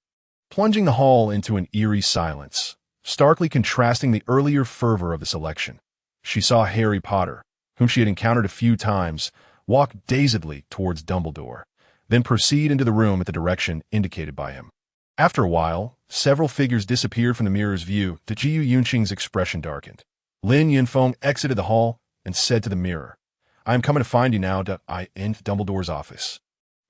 Speaker 1: plunging the hall into an eerie silence, starkly contrasting the earlier fervor of the selection. She saw Harry Potter, whom she had encountered a few times, walk dazedly towards Dumbledore, then proceed into the room at the direction indicated by him. After a while, several figures disappeared from the mirror's view. Yunqing's expression darkened. Lin Yunfeng exited the hall and said to the mirror, "I am coming to find you now." I in Dumbledore's office.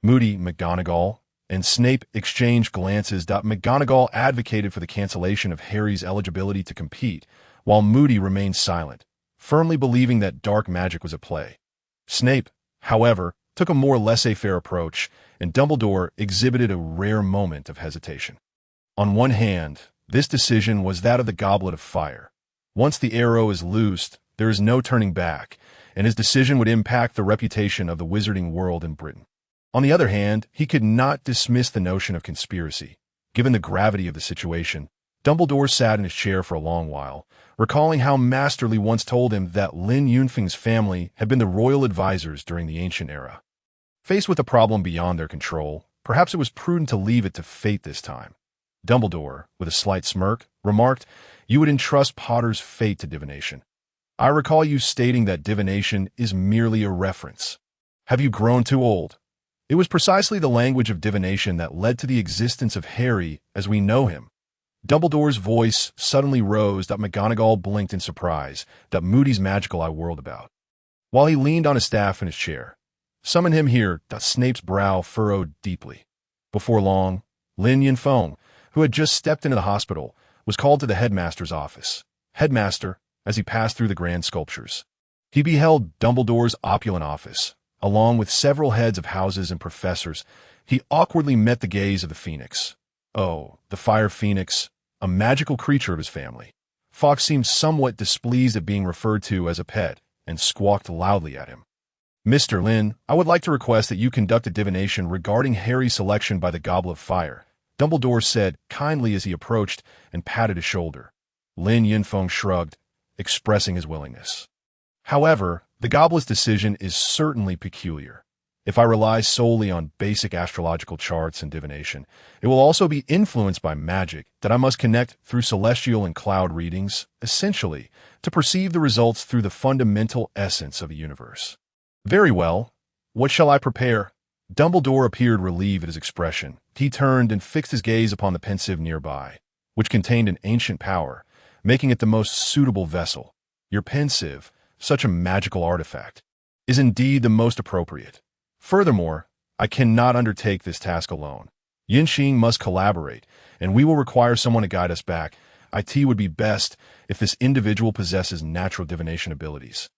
Speaker 1: Moody, McGonagall, and Snape exchanged glances. McGonagall advocated for the cancellation of Harry's eligibility to compete, while Moody remained silent, firmly believing that dark magic was at play. Snape, however, took a more laissez-faire approach, and Dumbledore exhibited a rare moment of hesitation. On one hand, this decision was that of the Goblet of Fire. Once the arrow is loosed, there is no turning back, and his decision would impact the reputation of the wizarding world in Britain. On the other hand, he could not dismiss the notion of conspiracy. Given the gravity of the situation, Dumbledore sat in his chair for a long while, recalling how Masterly once told him that Lin Yunfeng's family had been the royal advisors during the ancient era. Faced with a problem beyond their control, perhaps it was prudent to leave it to fate this time. Dumbledore, with a slight smirk, remarked, "You would entrust Potter's fate to divination. I recall you stating that divination is merely a reference. Have you grown too old?" It was precisely the language of divination that led to the existence of Harry as we know him. Dumbledore's voice suddenly rose. McGonagall blinked in surprise. Moody's magical eye whirled about, while he leaned on his staff in his chair. "Summon him here." Snape's brow furrowed deeply. Before long, Lin Yunfeng, who had just stepped into the hospital, was called to the headmaster's office. Headmaster, as he passed through the grand sculptures, he beheld Dumbledore's opulent office. Along with several heads of houses and professors, he awkwardly met the gaze of the Phoenix. Oh, the Fire Phoenix, a magical creature of his family. Fawkes seemed somewhat displeased at being referred to as a pet, and squawked loudly at him. "Mr. Lin, I would like to request that you conduct a divination regarding Harry's selection by the Goblet of Fire," Dumbledore said kindly as he approached and patted his shoulder. Lin Yunfeng shrugged, expressing his willingness. "However, the Goblet's decision is certainly peculiar. If I rely solely on basic astrological charts and divination, it will also be influenced by magic that I must connect through celestial and cloud readings, essentially, to perceive the results through the fundamental essence of the universe." "Very well. What shall I prepare?" Dumbledore appeared relieved at his expression. He turned and fixed his gaze upon the pensieve nearby, which contained an ancient power, making it the most suitable vessel. "Your pensieve, such a magical artifact, is indeed the most appropriate. Furthermore, I cannot undertake this task alone. Yunqing must collaborate, and we will require someone to guide us back. it would be best if this individual possesses natural divination abilities.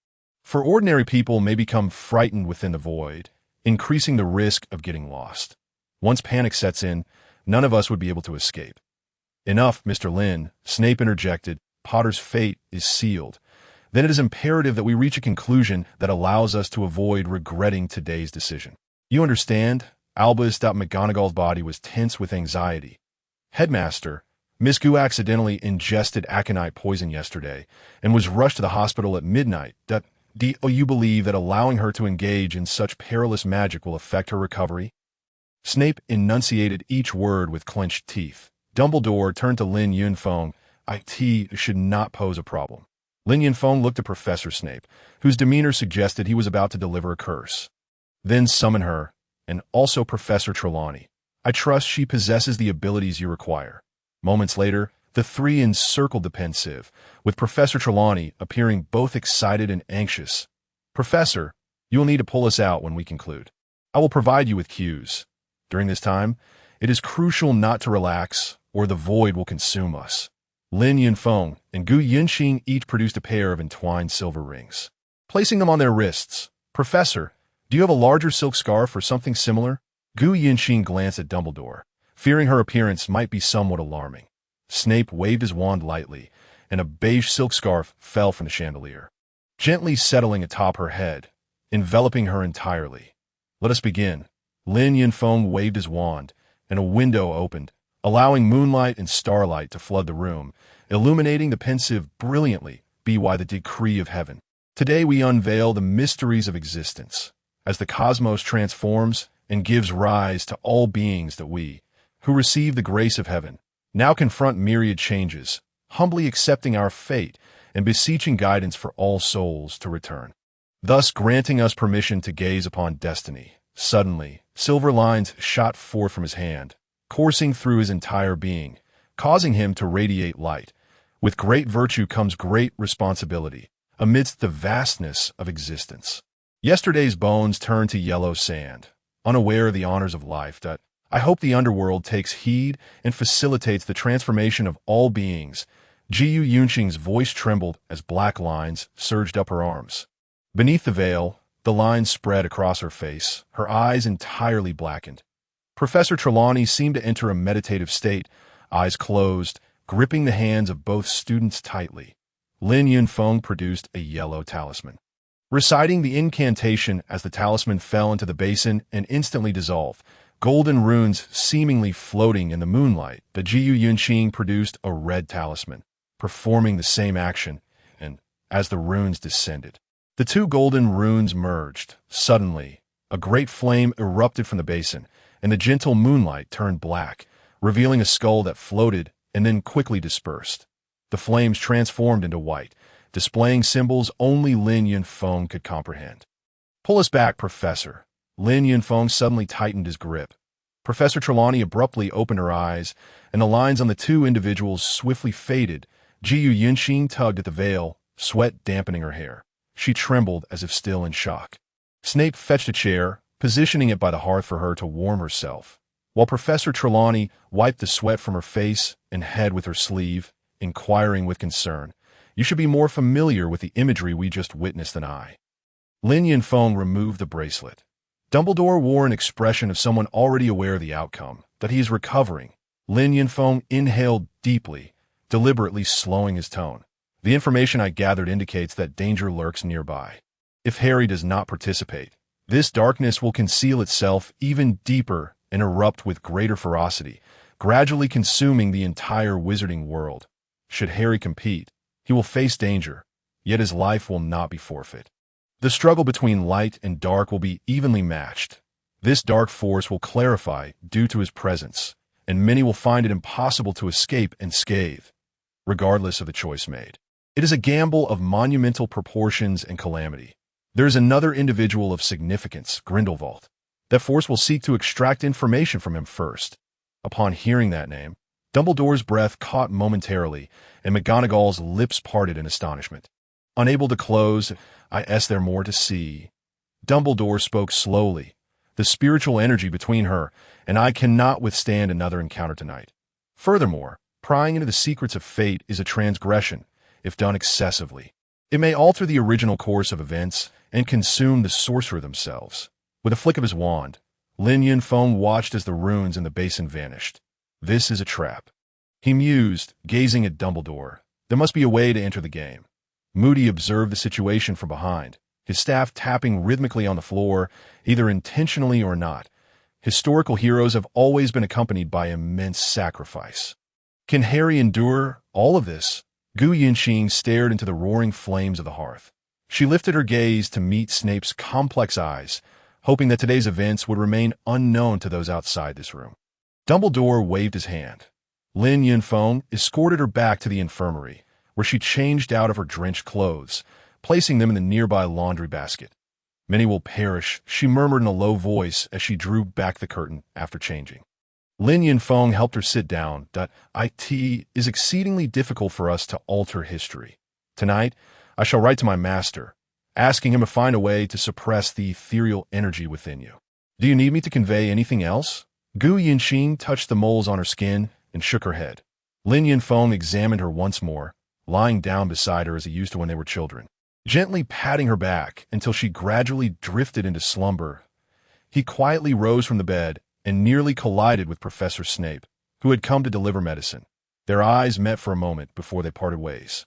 Speaker 1: For ordinary people may become frightened within the void, increasing the risk of getting lost. Once panic sets in, none of us would be able to escape. Enough, Mr. Lin, Snape interjected. Potter's fate is sealed. Then it is imperative that we reach a conclusion that allows us to avoid regretting today's decision. You understand? Albus McGonagall's body was tense with anxiety. Headmaster, Miss Gu accidentally ingested aconite poison yesterday and was rushed to the hospital at midnight. Do you believe that allowing her to engage in such perilous magic will affect her recovery? Snape enunciated each word with clenched teeth. Dumbledore turned to Lin Yunfeng. It should not pose a problem. Lin Yunfeng looked at Professor Snape, whose demeanor suggested he was about to deliver a curse. Then summon her, and also Professor Trelawney. I trust she possesses the abilities you require. Moments later, the three encircled the pensive, with Professor Trelawney appearing both excited and anxious. Professor, you will need to pull us out when we conclude. I will provide you with cues. During this time, it is crucial not to relax, or the void will consume us. Lin Yunfeng and Gu Yunxing each produced a pair of entwined silver rings. Placing them on their wrists, Professor, do you have a larger silk scarf or something similar? Gu Yunxing glanced at Dumbledore, fearing her appearance might be somewhat alarming. Snape waved his wand lightly, and a beige silk scarf fell from the chandelier, gently settling atop her head, enveloping her entirely. Let us begin. Lin Yunfeng waved his wand, and a window opened, allowing moonlight and starlight to flood the room, illuminating the pensive brilliantly, by the decree of heaven. Today we unveil the mysteries of existence, as the cosmos transforms and gives rise to all beings that we, who receive the grace of heaven, now confront myriad changes, humbly accepting our fate and beseeching guidance for all souls to return, thus granting us permission to gaze upon destiny. Suddenly, silver lines shot forth from his hand, coursing through his entire being, causing him to radiate light. With great virtue comes great responsibility, amidst the vastness of existence. Yesterday's bones turned to yellow sand, unaware of the honors of life. I hope the underworld takes heed and facilitates the transformation of all beings. Gu Yunxing's voice trembled as black lines surged up her arms. Beneath the veil, the lines spread across her face, her eyes entirely blackened. Professor Trelawney seemed to enter a meditative state, eyes closed, gripping the hands of both students tightly. Lin Yunfeng produced a yellow talisman. Reciting the incantation as the talisman fell into the basin and instantly dissolved, golden runes seemingly floating in the moonlight, the Gu Yunxing produced a red talisman, performing the same action, and as the runes descended, the two golden runes merged. Suddenly, a great flame erupted from the basin, and the gentle moonlight turned black, revealing a skull that floated and then quickly dispersed. The flames transformed into white, displaying symbols only Lin Yunfeng could comprehend. Pull us back, Professor. Lin Yunfeng suddenly tightened his grip. Professor Trelawney abruptly opened her eyes, and the lines on the two individuals swiftly faded. Gu Yunxing tugged at the veil, sweat dampening her hair. She trembled as if still in shock. Snape fetched a chair, positioning it by the hearth for her to warm herself, while Professor Trelawney wiped the sweat from her face and head with her sleeve, inquiring with concern, "You should be more familiar with the imagery we just witnessed than I." Lin Yunfeng removed the bracelet. Dumbledore wore an expression of someone already aware of the outcome, that he is recovering. Lin Yunfeng inhaled deeply, deliberately slowing his tone. The information I gathered indicates that danger lurks nearby. If Harry does not participate, this darkness will conceal itself even deeper and erupt with greater ferocity, gradually consuming the entire wizarding world. Should Harry compete, he will face danger, yet his life will not be forfeit. The struggle between light and dark will be evenly matched. This dark force will clarify due to his presence, and many will find it impossible to escape unscathed, regardless of the choice made. It is a gamble of monumental proportions and calamity. There is another individual of significance, Grindelwald. That force will seek to extract information from him first. Upon hearing that name, Dumbledore's breath caught momentarily, and McGonagall's lips parted in astonishment. Unable to close, "Is there more to see?" Dumbledore spoke slowly. "The spiritual energy between her and I cannot withstand another encounter tonight. Furthermore, Prying into the secrets of fate is a transgression, if done excessively. It may alter the original course of events and consume the sorcerer themselves. With a flick of his wand, Lin Yunfeng watched as the runes in the basin vanished. This is a trap. He mused, gazing at Dumbledore. There must be a way to enter the game. Moody observed the situation from behind, his staff tapping rhythmically on the floor, either intentionally or not. Historical heroes have always been accompanied by immense sacrifice. Can Harry endure all of this? Gu Yinxing stared into the roaring flames of the hearth. She lifted her gaze to meet Snape's complex eyes, hoping that today's events would remain unknown to those outside this room. Dumbledore waved his hand. Lin Yunfeng escorted her back to the infirmary, where she changed out of her drenched clothes, placing them in the nearby laundry basket. Many will perish, she murmured in a low voice as she drew back the curtain after changing. Lin Yunfeng helped her sit down. It is exceedingly difficult for us to alter history. Tonight, I shall write to my master, asking him to find a way to suppress the ethereal energy within you. Do you need me to convey anything else? Gu Yinxing touched the moles on her skin and shook her head. Lin Yunfeng examined her once more, lying down beside her as he used to when they were children, gently patting her back until she gradually drifted into slumber. He quietly rose from the bed and nearly collided with Professor Snape, who had come to deliver medicine. Their eyes met for a moment before they parted ways.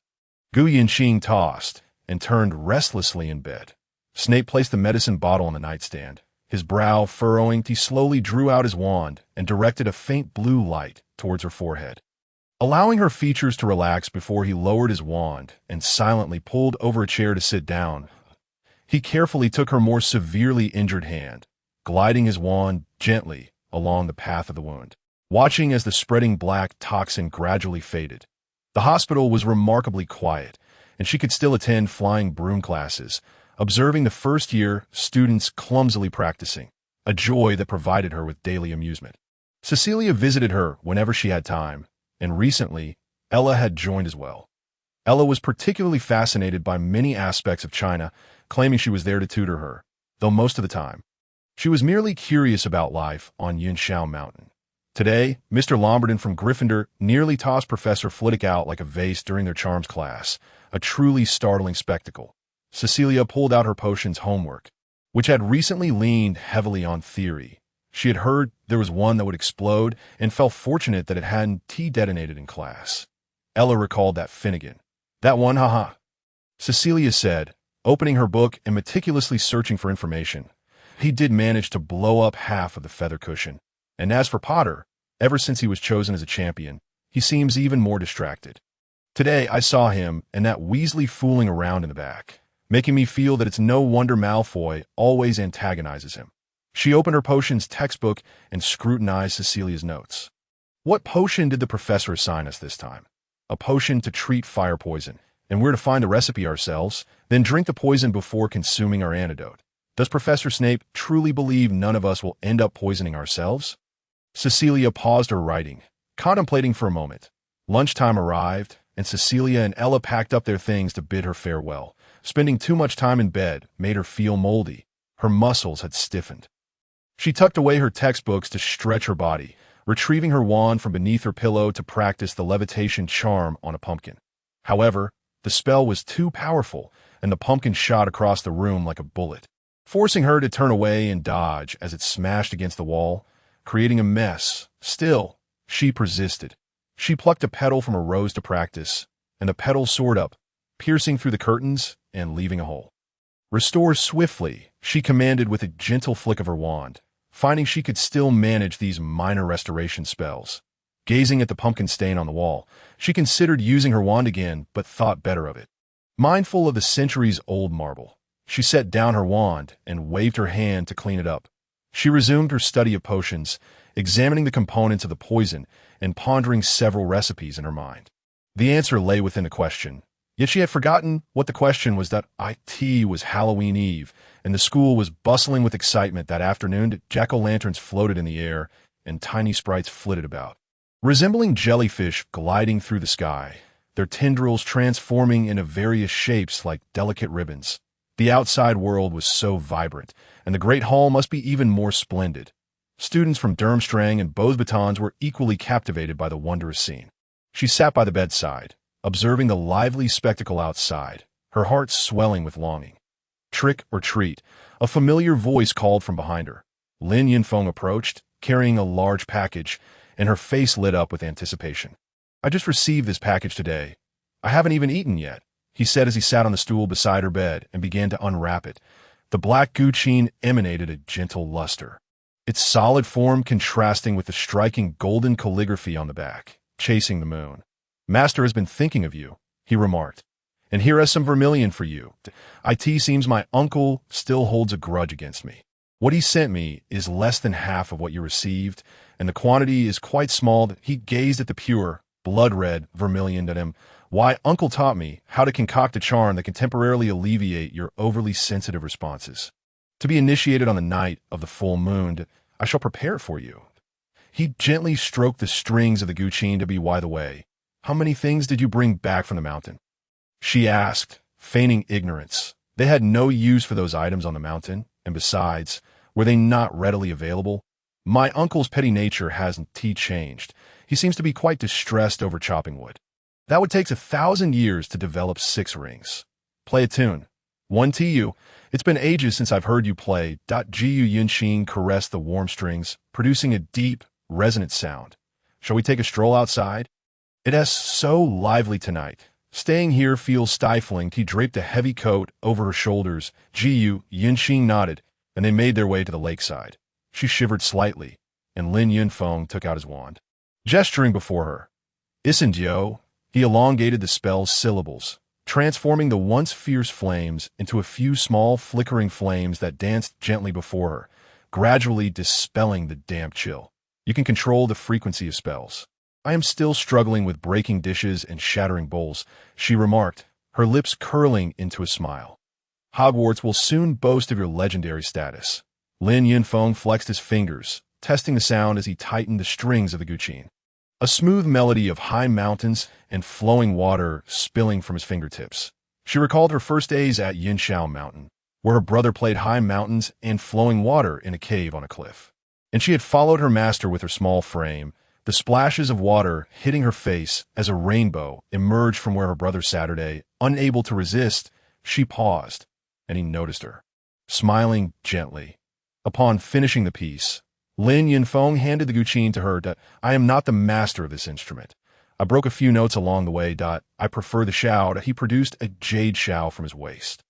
Speaker 1: Gu Yinxing tossed and turned restlessly in bed. Snape placed the medicine bottle on the nightstand. His brow furrowing, he slowly drew out his wand and directed a faint blue light towards her forehead. Allowing her features to relax before he lowered his wand and silently pulled over a chair to sit down, he carefully took her more severely injured hand, gliding his wand gently along the path of the wound, watching as the spreading black toxin gradually faded. The hospital was remarkably quiet, and she could still attend flying broom classes, observing the first-year students clumsily practicing, a joy that provided her with daily amusement. Cecilia visited her whenever she had time, and recently, Ella had joined as well. Ella was particularly fascinated by many aspects of China, claiming she was there to tutor her, though most of the time, she was merely curious about life on Yunshao Mountain. Today, Mr. Lombardon from Gryffindor nearly tossed Professor Flitwick out like a vase during their charms class, a truly startling spectacle. Cecilia pulled out her potions homework, which had recently leaned heavily on theory. She had heard there was one that would explode and felt fortunate that it hadn't T-detonated in class. Ella recalled that Finnegan. That one, haha. Cecilia said, opening her book and meticulously searching for information. He did manage to blow up half of the feather cushion. And as for Potter, ever since he was chosen as a champion, he seems even more distracted. Today I saw him and that Weasley fooling around in the back, making me feel that it's no wonder Malfoy always antagonizes him. She opened her potions textbook and scrutinized Cecilia's notes. What potion did the professor assign us this time? A potion to treat fire poison, and we're to find the recipe ourselves, then drink the poison before consuming our antidote. Does Professor Snape truly believe none of us will end up poisoning ourselves? Cecilia paused her writing, contemplating for a moment. Lunchtime arrived, and Cecilia and Ella packed up their things to bid her farewell. Spending too much time in bed made her feel moldy. Her muscles had stiffened. She tucked away her textbooks to stretch her body, retrieving her wand from beneath her pillow to practice the levitation charm on a pumpkin. However, the spell was too powerful, and the pumpkin shot across the room like a bullet, forcing her to turn away and dodge as it smashed against the wall, creating a mess. Still, she persisted. She plucked a petal from a rose to practice, and the petal soared up, piercing through the curtains and leaving a hole. Restore swiftly, she commanded with a gentle flick of her wand, finding she could still manage these minor restoration spells. Gazing at the pumpkin stain on the wall, she considered using her wand again, but thought better of it. Mindful of the centuries-old marble, she set down her wand and waved her hand to clean it up. She resumed her study of potions, examining the components of the poison and pondering several recipes in her mind. The answer lay within the question, yet she had forgotten what the question was. That it was Halloween Eve, and the school was bustling with excitement that afternoon. Jack-o'-lanterns floated in the air, and tiny sprites flitted about, resembling jellyfish gliding through the sky, their tendrils transforming into various shapes like delicate ribbons. The outside world was so vibrant, and the Great Hall must be even more splendid. Students from Durmstrang and Beauxbatons were equally captivated by the wondrous scene. She sat by the bedside, observing the lively spectacle outside, her heart swelling with longing. Trick or treat, a familiar voice called from behind her. Lin Yunfeng approached, carrying a large package, and her face lit up with anticipation. "I just received this package today. I haven't even eaten yet," he said as he sat on the stool beside her bed and began to unwrap it. The black guqin emanated a gentle luster, its solid form contrasting with the striking golden calligraphy on the back, chasing the moon. "Master has been thinking of you," he remarked. "And here is some vermilion for you. It seems my uncle still holds a grudge against me. What he sent me is less than half of what you received, and the quantity is quite small." He gazed at the pure, blood-red vermilion at him. "Why, uncle taught me how to concoct a charm that can temporarily alleviate your overly sensitive responses. To be initiated on the night of the full moon, I shall prepare it for you." He gently stroked the strings of the guqin to be wide away. "How many things did you bring back from the mountain?" she asked, feigning ignorance. They had no use for those items on the mountain, and besides, were they not readily available? "My uncle's petty nature hasn't changed. He seems to be quite distressed over chopping wood. That would take 1,000 years to develop 6 rings. Play a tune. One to you. It's been ages since I've heard you play." Jiu Yunxing caressed the warm strings, producing a deep, resonant sound. "Shall we take a stroll outside? It is so lively tonight. Staying here feels stifling." He draped a heavy coat over her shoulders. Jiu Yunxing nodded, and they made their way to the lakeside. She shivered slightly, and Lin Yunfeng took out his wand. Gesturing before her, "Isendio," he elongated the spell's syllables, transforming the once fierce flames into a few small flickering flames that danced gently before her, gradually dispelling the damp chill. "You can control the frequency of spells. I am still struggling with breaking dishes and shattering bowls," she remarked, her lips curling into a smile. "Hogwarts will soon boast of your legendary status." Lin Yunfeng flexed his fingers, testing the sound as he tightened the strings of the guqin. A smooth melody of high mountains and flowing water spilling from his fingertips. She recalled her first days at Yinshao Mountain, where her brother played high mountains and flowing water in a cave on a cliff. And she had followed her master with her small frame, the splashes of water hitting her face as a rainbow emerged from where her brother Saturday. Unable to resist, she paused, and he noticed her, smiling gently. Upon finishing the piece, Lin Yunfeng handed the guqin to her. "I am not the master of this instrument. I broke a few notes along the way. I prefer the shao." He produced a jade shao from his waist.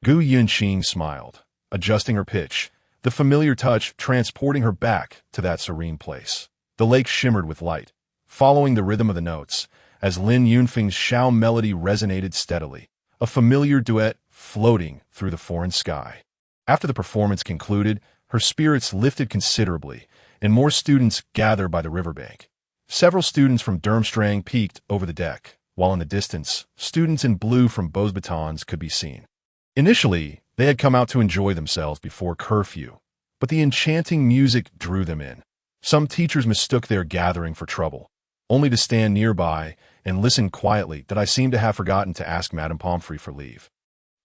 Speaker 1: Gu Yunxing smiled, adjusting her pitch, the familiar touch transporting her back to that serene place. The lake shimmered with light, following the rhythm of the notes, as Lin Yunfeng's shao melody resonated steadily, a familiar duet floating through the foreign sky. After the performance concluded, her spirits lifted considerably, and more students gathered by the riverbank. Several students from Durmstrang peeked over the deck, while in the distance, students in blue from Beauxbatons could be seen. Initially, they had come out to enjoy themselves before curfew, but the enchanting music drew them in. Some teachers mistook their gathering for trouble, only to stand nearby and listen quietly. "I seem to have forgotten to ask Madame Pomfrey for leave,"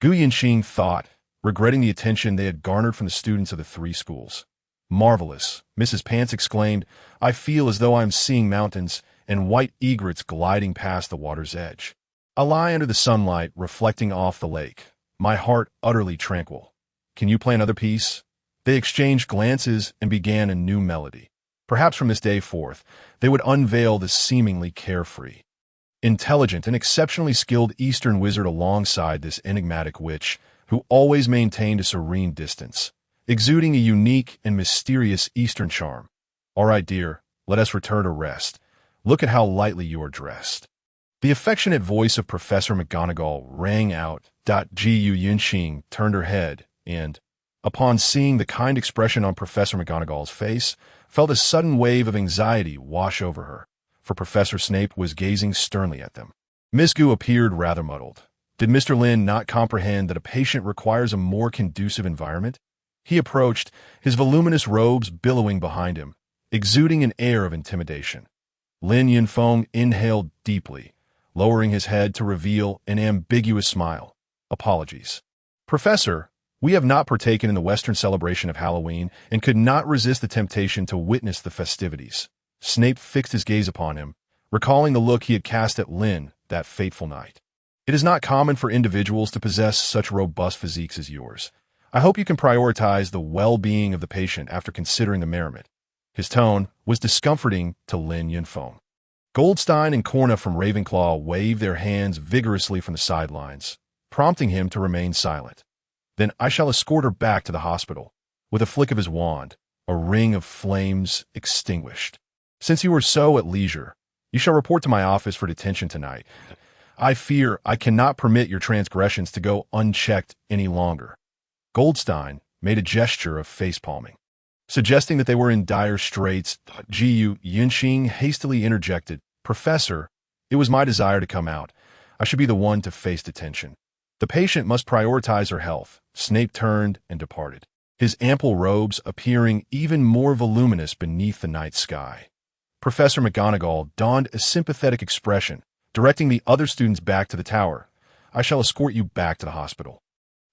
Speaker 1: Gu Yunxing thought, regretting the attention they had garnered from the students of the 3 schools. "Marvelous," Mrs. Pants exclaimed. "I feel as though I am seeing mountains and white egrets gliding past the water's edge. I lie under the sunlight reflecting off the lake, my heart utterly tranquil. Can you play another piece?" They exchanged glances and began a new melody. Perhaps from this day forth, they would unveil the seemingly carefree, intelligent, and exceptionally skilled Eastern wizard alongside this enigmatic witch, who always maintained a serene distance, exuding a unique and mysterious Eastern charm. "All right, dear, let us return to rest. Look at how lightly you are dressed." The affectionate voice of Professor McGonagall rang out. Jiu Yunxing turned her head and, upon seeing the kind expression on Professor McGonagall's face, felt a sudden wave of anxiety wash over her, for Professor Snape was gazing sternly at them. Miss Gu appeared rather muddled. Did Mr. Lin not comprehend that a patient requires a more conducive environment? He approached, his voluminous robes billowing behind him, exuding an air of intimidation. Lin Yunfeng inhaled deeply, lowering his head to reveal an ambiguous smile. "Apologies. Professor, we have not partaken in the Western celebration of Halloween and could not resist the temptation to witness the festivities." Snape fixed his gaze upon him, recalling the look he had cast at Lin that fateful night. It is not common for individuals to possess such robust physiques as yours. I hope you can prioritize the well-being of the patient after considering the merriment. His tone was discomforting to Lin Yunfeng. Goldstein and Corna from Ravenclaw waved their hands vigorously from the sidelines, prompting him to remain silent. Then I shall escort her back to the hospital. With a flick of his wand, a ring of flames extinguished. Since you are so at leisure, you shall report to my office for detention tonight. I fear I cannot permit your transgressions to go unchecked any longer. Goldstein made a gesture of face-palming. Suggesting that they were in dire straits, Gu Yunxing hastily interjected, "Professor, it was my desire to come out. I should be the one to face detention. The patient must prioritize her health." Snape turned and departed, his ample robes appearing even more voluminous beneath the night sky. Professor McGonagall donned a sympathetic expression, directing the other students back to the tower. "I shall escort you back to the hospital."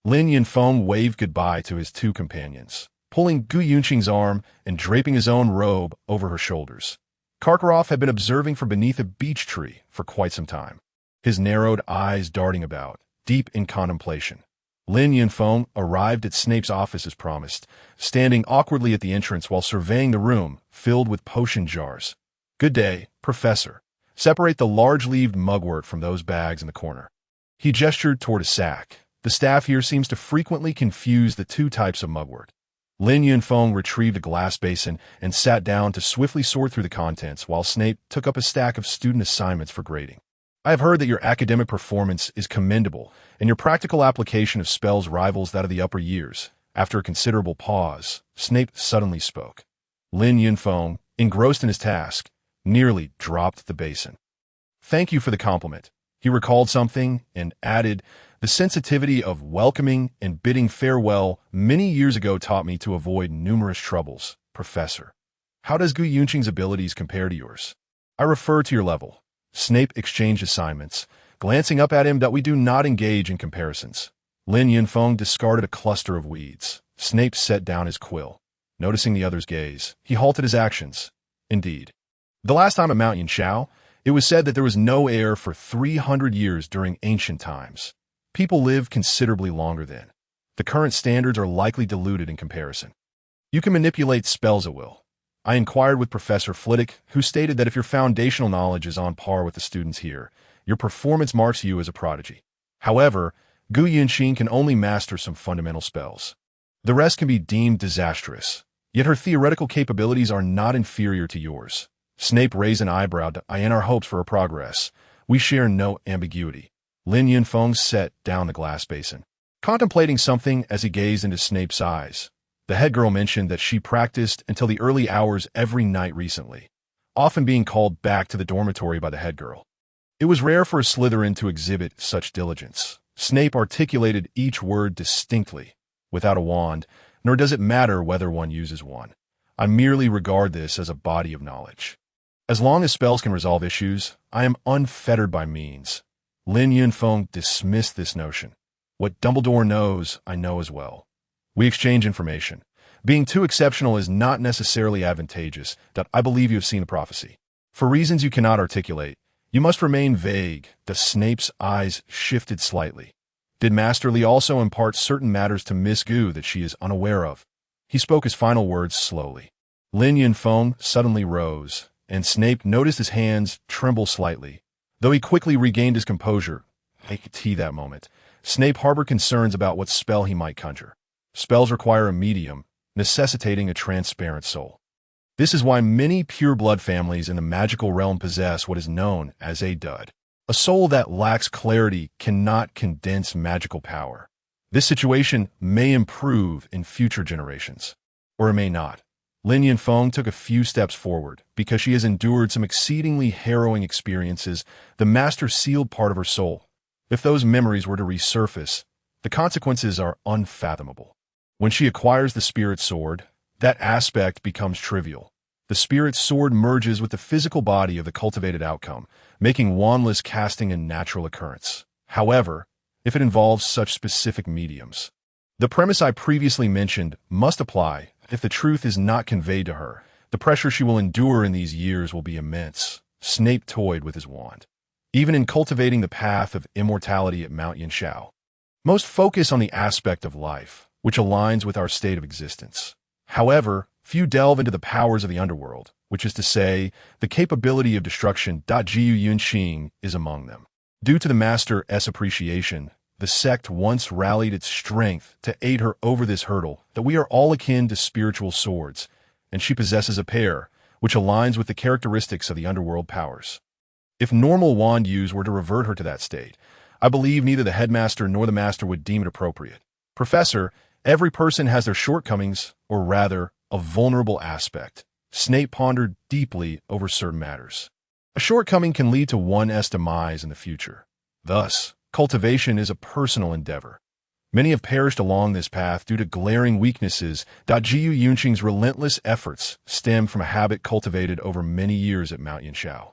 Speaker 1: Lin Yunfeng waved goodbye to his two companions, pulling Gu Yunqing's arm and draping his own robe over her shoulders. Karkaroff had been observing from beneath a beech tree for quite some time, his narrowed eyes darting about, deep in contemplation. Lin Yunfeng arrived at Snape's office as promised, standing awkwardly at the entrance while surveying the room filled with potion jars. "Good day, Professor. Separate the large-leaved mugwort from those bags in the corner." He gestured toward a sack. The staff here seems to frequently confuse the two types of mugwort. Lin Yunfeng retrieved a glass basin and sat down to swiftly sort through the contents while Snape took up a stack of student assignments for grading. "I have heard that your academic performance is commendable, and your practical application of spells rivals that of the upper years." After a considerable pause, Snape suddenly spoke. Lin Yunfeng, engrossed in his task, nearly dropped the basin. "Thank you for the compliment." He recalled something and added, "The sensitivity of welcoming and bidding farewell many years ago taught me to avoid numerous troubles. Professor, how does Gu Yunqing's abilities compare to yours?" "I refer to your level." Snape exchanged assignments, glancing up at him that we do not engage in comparisons. Lin Yunfeng discarded a cluster of weeds. Snape set down his quill. Noticing the other's gaze, he halted his actions. "Indeed. The last time at Mount Yanxiao, it was said that there was no air for 300 years during ancient times. People lived considerably longer then. The current standards are likely diluted in comparison. You can manipulate spells at will. I inquired with Professor Flitwick, who stated that if your foundational knowledge is on par with the students here, your performance marks you as a prodigy. However, Gu Yunxing can only master some fundamental spells. The rest can be deemed disastrous, yet her theoretical capabilities are not inferior to yours." Snape raised an eyebrow to in our hopes for her progress. "We share no ambiguity." Lin Yunfeng set down the glass basin, contemplating something as he gazed into Snape's eyes. The head girl mentioned that she practiced until the early hours every night recently, often being called back to the dormitory by the head girl. It was rare for a Slytherin to exhibit such diligence. Snape articulated each word distinctly, without a wand, nor does it matter whether one uses one. I merely regard this as a body of knowledge. As long as spells can resolve issues, I am unfettered by means. Lin Yunfeng dismissed this notion. What Dumbledore knows, I know as well. We exchange information. Being too exceptional is not necessarily advantageous, that I believe you have seen the prophecy. For reasons you cannot articulate, you must remain vague. The Snape's eyes shifted slightly. Did Master Lee also impart certain matters to Miss Gu that she is unaware of? He spoke his final words slowly. Lin Yunfeng suddenly rose, and Snape noticed his hands tremble slightly. Though he quickly regained his composure, I could see that moment. Snape harbored concerns about what spell he might conjure. Spells require a medium, necessitating a transparent soul. This is why many pure-blood families in the magical realm possess what is known as a dud. A soul that lacks clarity cannot condense magical power. This situation may improve in future generations, or it may not. Lin Yunfeng took a few steps forward. Because she has endured some exceedingly harrowing experiences, the master sealed part of her soul. If those memories were to resurface, the consequences are unfathomable. When she acquires the spirit sword, that aspect becomes trivial. The spirit sword merges with the physical body of the cultivated outcome, making wandless casting a natural occurrence. However, if it involves such specific mediums, the premise I previously mentioned must apply. If the truth is not conveyed to her, the pressure she will endure in these years will be immense. Snape toyed with his wand. Even in cultivating the path of immortality at Mount Yanshao, most focus on the aspect of life, which aligns with our state of existence. However, few delve into the powers of the underworld, which is to say, the capability of destruction. Gu Yunxing is among them. Due to the Master's appreciation, the sect once rallied its strength to aid her over this hurdle that we are all akin to spiritual swords, and she possesses a pair, which aligns with the characteristics of the underworld powers. If normal wand use were to revert her to that state, I believe neither the headmaster nor the master would deem it appropriate. Professor, every person has their shortcomings, or rather, a vulnerable aspect. Snape pondered deeply over certain matters. A shortcoming can lead to one's demise in the future. Thus, cultivation is a personal endeavor. Many have perished along this path due to glaring weaknesses. Jiu Yunqing's relentless efforts stem from a habit cultivated over many years at Mount Yanshao,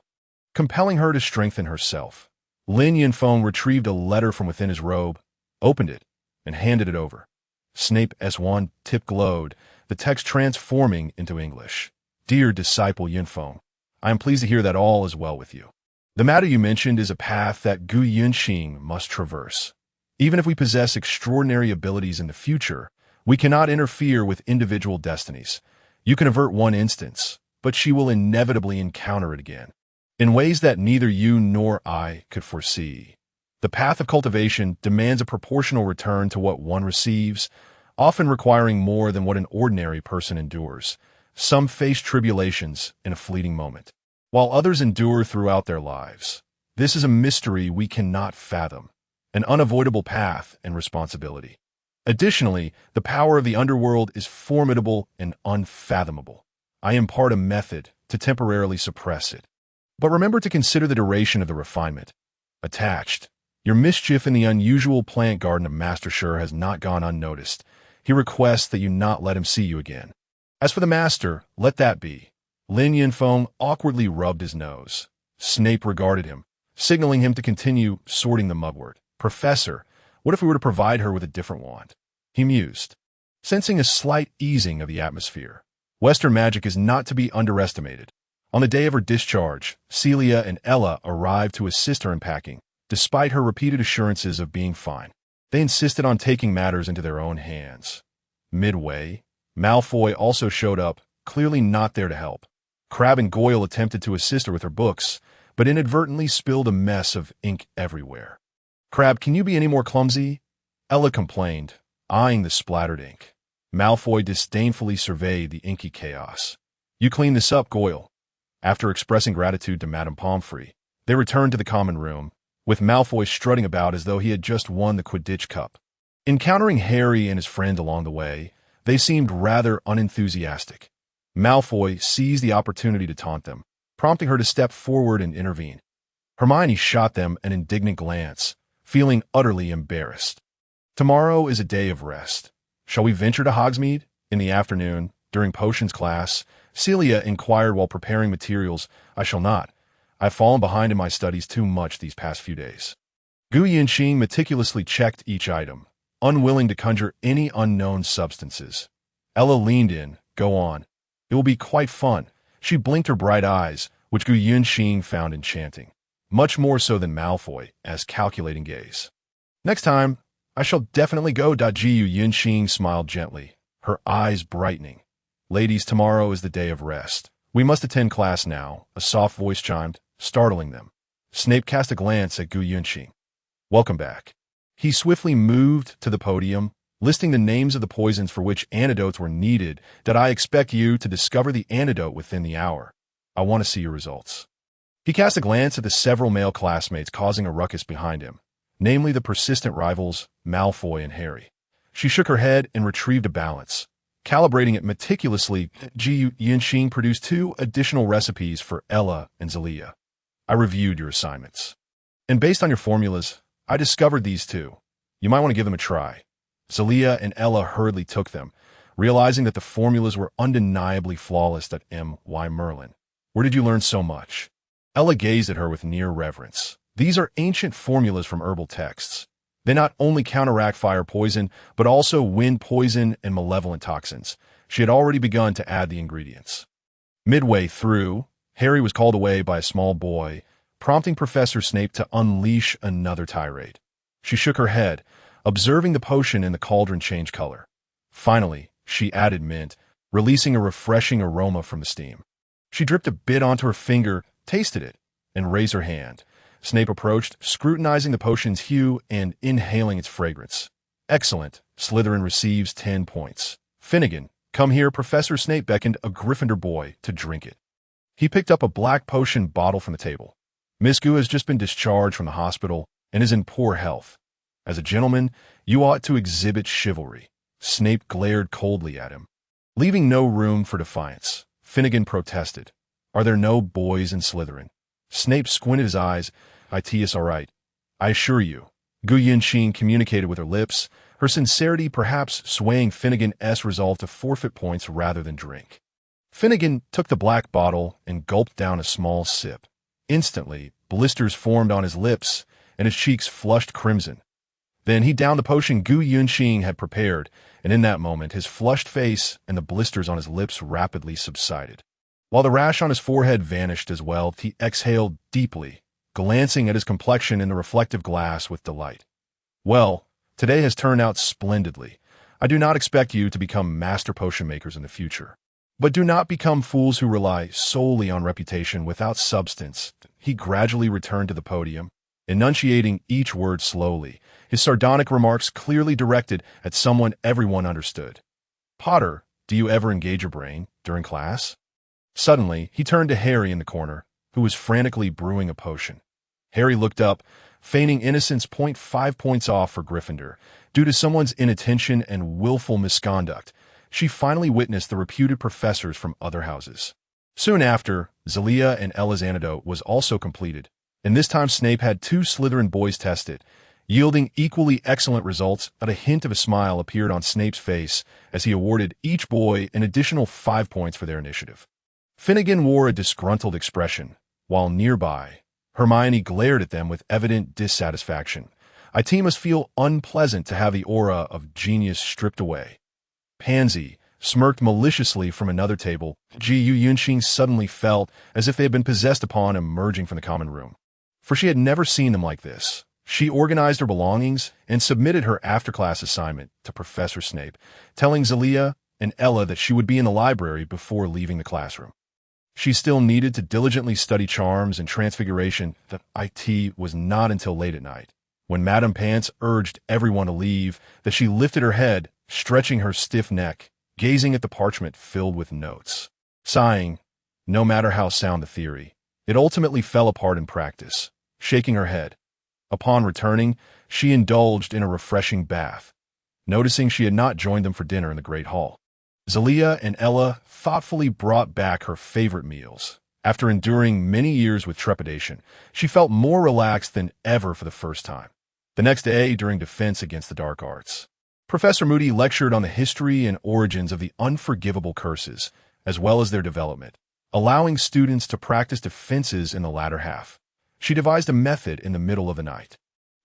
Speaker 1: compelling her to strengthen herself. Lin Yunfeng retrieved a letter from within his robe, opened it, and handed it over. Snape's wand tip glowed, the text transforming into English. Dear disciple Yunfeng, I am pleased to hear that all is well with you. The matter you mentioned is a path that Gu Yunxing must traverse. Even if we possess extraordinary abilities in the future, we cannot interfere with individual destinies. You can avert one instance, but she will inevitably encounter it again, in ways that neither you nor I could foresee. The path of cultivation demands a proportional return to what one receives, often requiring more than what an ordinary person endures. Some face tribulations in a fleeting moment, while others endure throughout their lives. This is a mystery we cannot fathom, an unavoidable path and responsibility. Additionally, the power of the underworld is formidable and unfathomable. I impart a method to temporarily suppress it. But remember to consider the duration of the refinement. Attached, your mischief in the unusual plant garden of Master Sure has not gone unnoticed. He requests that you not let him see you again. As for the master, let that be. Lin Yunfeng awkwardly rubbed his nose. Snape regarded him, signaling him to continue sorting the mugwort. Professor, what if we were to provide her with a different wand? He mused, sensing a slight easing of the atmosphere. Western magic is not to be underestimated. On the day of her discharge, Celia and Ella arrived to assist her in packing, despite her repeated assurances of being fine. They insisted on taking matters into their own hands. Midway, Malfoy also showed up, clearly not there to help. Crabbe and Goyle attempted to assist her with her books, but inadvertently spilled a mess of ink everywhere. Crabbe, can you be any more clumsy? Ella complained, eyeing the splattered ink. Malfoy disdainfully surveyed the inky chaos. You clean this up, Goyle. After expressing gratitude to Madame Pomfrey, they returned to the common room, with Malfoy strutting about as though he had just won the Quidditch Cup. Encountering Harry and his friend along the way, they seemed rather unenthusiastic. Malfoy seized the opportunity to taunt them, prompting her to step forward and intervene. Hermione shot them an indignant glance, feeling utterly embarrassed. Tomorrow is a day of rest. Shall we venture to Hogsmeade? In the afternoon, during potions class, Celia inquired while preparing materials. I shall not. I've fallen behind in my studies too much these past few days. Gu Yunxing meticulously checked each item, unwilling to conjure any unknown substances. Ella leaned in. Go on. It will be quite fun. She blinked her bright eyes, which Gu Yunxing found enchanting, much more so than Malfoy's calculating gaze. Next time, I shall definitely go. Gu Yunxing smiled gently, her eyes brightening. Ladies, tomorrow is the day of rest. We must attend class now, a soft voice chimed, startling them. Snape cast a glance at Gu Yunxing. Welcome back. He swiftly moved to the podium, listing the names of the poisons for which antidotes were needed. Did I expect you to discover the antidote within the hour? I want to see your results. He cast a glance at the several male classmates causing a ruckus behind him, namely the persistent rivals, Malfoy and Harry. She shook her head and retrieved a balance. Calibrating it meticulously, Gu Yunxing produced 2 additional recipes for Ella and Zelia. I reviewed your assignments, and based on your formulas, I discovered these 2. You might want to give them a try. Zelia and Ella hurriedly took them, realizing that the formulas were undeniably flawless. M.Y. Merlin. Where did you learn so much? Ella gazed at her with near reverence. These are ancient formulas from herbal texts. They not only counteract fire poison, but also wind poison and malevolent toxins. She had already begun to add the ingredients. Midway through, Harry was called away by a small boy, prompting Professor Snape to unleash another tirade. She shook her head, observing the potion in the cauldron change color. Finally, she added mint, releasing a refreshing aroma from the steam. She dripped a bit onto her finger, tasted it, and raised her hand. Snape approached, scrutinizing the potion's hue and inhaling its fragrance. Excellent. Slytherin receives 10 points. Finnegan, come here. Professor Snape beckoned a Gryffindor boy to drink it. He picked up a black potion bottle from the table. Miss Gu has just been discharged from the hospital and is in poor health. As a gentleman, you ought to exhibit chivalry. Snape glared coldly at him. Leaving no room for defiance, Finnegan protested. Are there no boys in Slytherin? Snape squinted his eyes. It's all right. I assure you. Gu Yunshin communicated with her lips, her sincerity perhaps swaying Finnegan's resolve to forfeit points rather than drink. Finnegan took the black bottle and gulped down a small sip. Instantly, blisters formed on his lips, and his cheeks flushed crimson. Then he downed the potion Gu Yunshin had prepared, and in that moment his flushed face and the blisters on his lips rapidly subsided. While the rash on his forehead vanished as well, he exhaled deeply, glancing at his complexion in the reflective glass with delight. Well, today has turned out splendidly. I do not expect you to become master potion makers in the future. But do not become fools who rely solely on reputation without substance. He gradually returned to the podium, enunciating each word slowly, his sardonic remarks clearly directed at someone everyone understood. Potter, do you ever engage your brain during class? Suddenly, he turned to Harry in the corner, who was frantically brewing a potion. Harry looked up, feigning innocence 0.5 points off for Gryffindor. Due to someone's inattention and willful misconduct, she finally witnessed the reputed professors from other houses. Soon after, Zelia and Ella's antidote was also completed, and this time Snape had 2 Slytherin boys tested, yielding equally excellent results. Not a hint of a smile appeared on Snape's face as he awarded each boy an additional 5 points for their initiative. Finnegan wore a disgruntled expression, while nearby, Hermione glared at them with evident dissatisfaction. It must feel unpleasant to have the aura of genius stripped away. Pansy smirked maliciously from another table. Gu Yunshin suddenly felt as if they had been possessed upon emerging from the common room. For she had never seen them like this. She organized her belongings and submitted her after-class assignment to Professor Snape, telling Zelia and Ella that she would be in the library before leaving the classroom. She still needed to diligently study charms and transfiguration. The IT was not until late at night, when Madame Pants urged everyone to leave, that she lifted her head, stretching her stiff neck, gazing at the parchment filled with notes. Sighing, no matter how sound the theory, it ultimately fell apart in practice. Shaking her head, upon returning, she indulged in a refreshing bath, noticing she had not joined them for dinner in the Great Hall. Zelia and Ella thoughtfully brought back her favorite meals. After enduring many years with trepidation, she felt more relaxed than ever for the first time. The next day, during defense against the dark arts, Professor Moody lectured on the history and origins of the unforgivable curses, as well as their development, allowing students to practice defenses in the latter half. She devised a method in the middle of the night,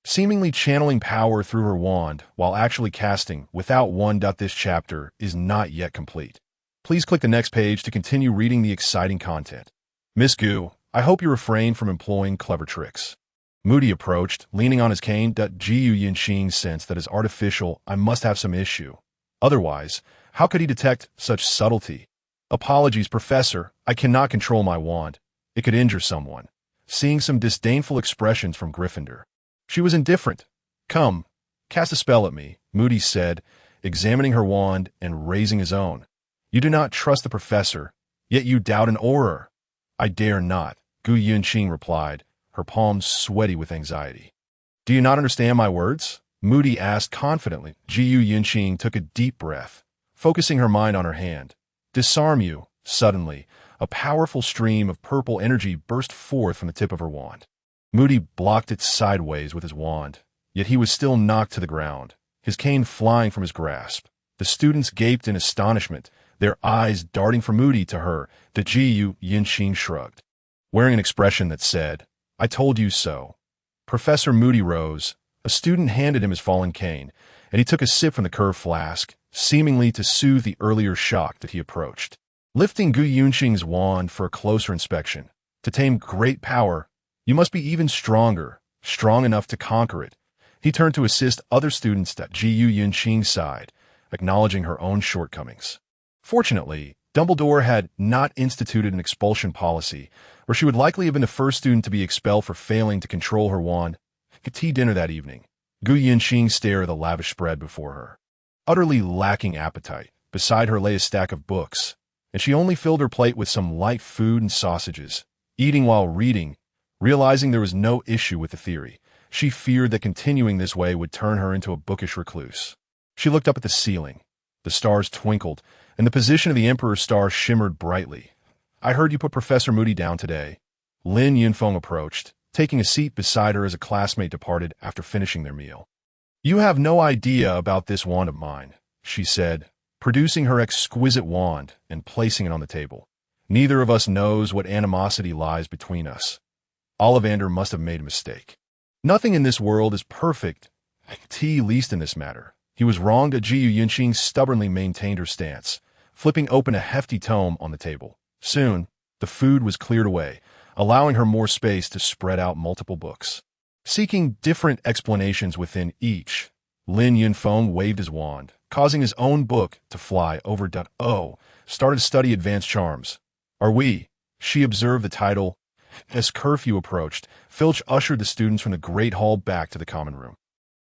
Speaker 1: seemingly channeling power through her wand while actually casting without one. This chapter is not yet complete. Please click the next page to continue reading the exciting content. Miss Gu, I hope you refrain from employing clever tricks. Moody approached, leaning on his cane. Gu Yunshin sensed that as artificial, I must have some issue. Otherwise, how could he detect such subtlety? Apologies, Professor. I cannot control my wand. It could injure someone. Seeing some disdainful expressions from Gryffindor, she was indifferent. Come, cast a spell at me, Moody said, examining her wand and raising his own. You do not trust the professor, yet you doubt an auror. I dare not, Gu Yunshin replied, her palms sweaty with anxiety. Do you not understand my words? Moody asked confidently. Gu Yunshin took a deep breath, focusing her mind on her hand. Disarm you. Suddenly, a powerful stream of purple energy burst forth from the tip of her wand. Moody blocked it sideways with his wand, yet he was still knocked to the ground, his cane flying from his grasp. The students gaped in astonishment, their eyes darting from Moody to her. The Gu Yunshin shrugged, wearing an expression that said, I told you so. Professor Moody rose. A student handed him his fallen cane, and he took a sip from the curved flask, seemingly to soothe the earlier shock that he approached. Lifting Gu Yunxing's wand for a closer inspection. To tame great power, you must be even stronger, strong enough to conquer it. He turned to assist other students at Gu Yunxing's side, acknowledging her own shortcomings. Fortunately, Dumbledore had not instituted an expulsion policy, or she would likely have been the first student to be expelled for failing to control her wand. At tea dinner that evening, Gu Yunxing stared at the lavish spread before her. Utterly lacking appetite, beside her lay a stack of books, and she only filled her plate with some light food and sausages. Eating while reading, realizing there was no issue with the theory, she feared that continuing this way would turn her into a bookish recluse. She looked up at the ceiling. The stars twinkled, and the position of the Emperor's star shimmered brightly. "I heard you put Professor Moody down today." Lin Yunfeng approached, taking a seat beside her as a classmate departed after finishing their meal. "You have no idea about this wand of mine," she said, producing her exquisite wand and placing it on the table. "Neither of us knows what animosity lies between us. Ollivander must have made a mistake. Nothing in this world is perfect, least in this matter." He was wrong that Ji Yunqing stubbornly maintained her stance, flipping open a hefty tome on the table. Soon, the food was cleared away, allowing her more space to spread out multiple books. Seeking different explanations within each, Lin Yunfeng waved his wand, causing his own book to fly over. Started to study advanced charms. "Are we?" She observed the title. As curfew approached, Filch ushered the students from the great hall back to the common room.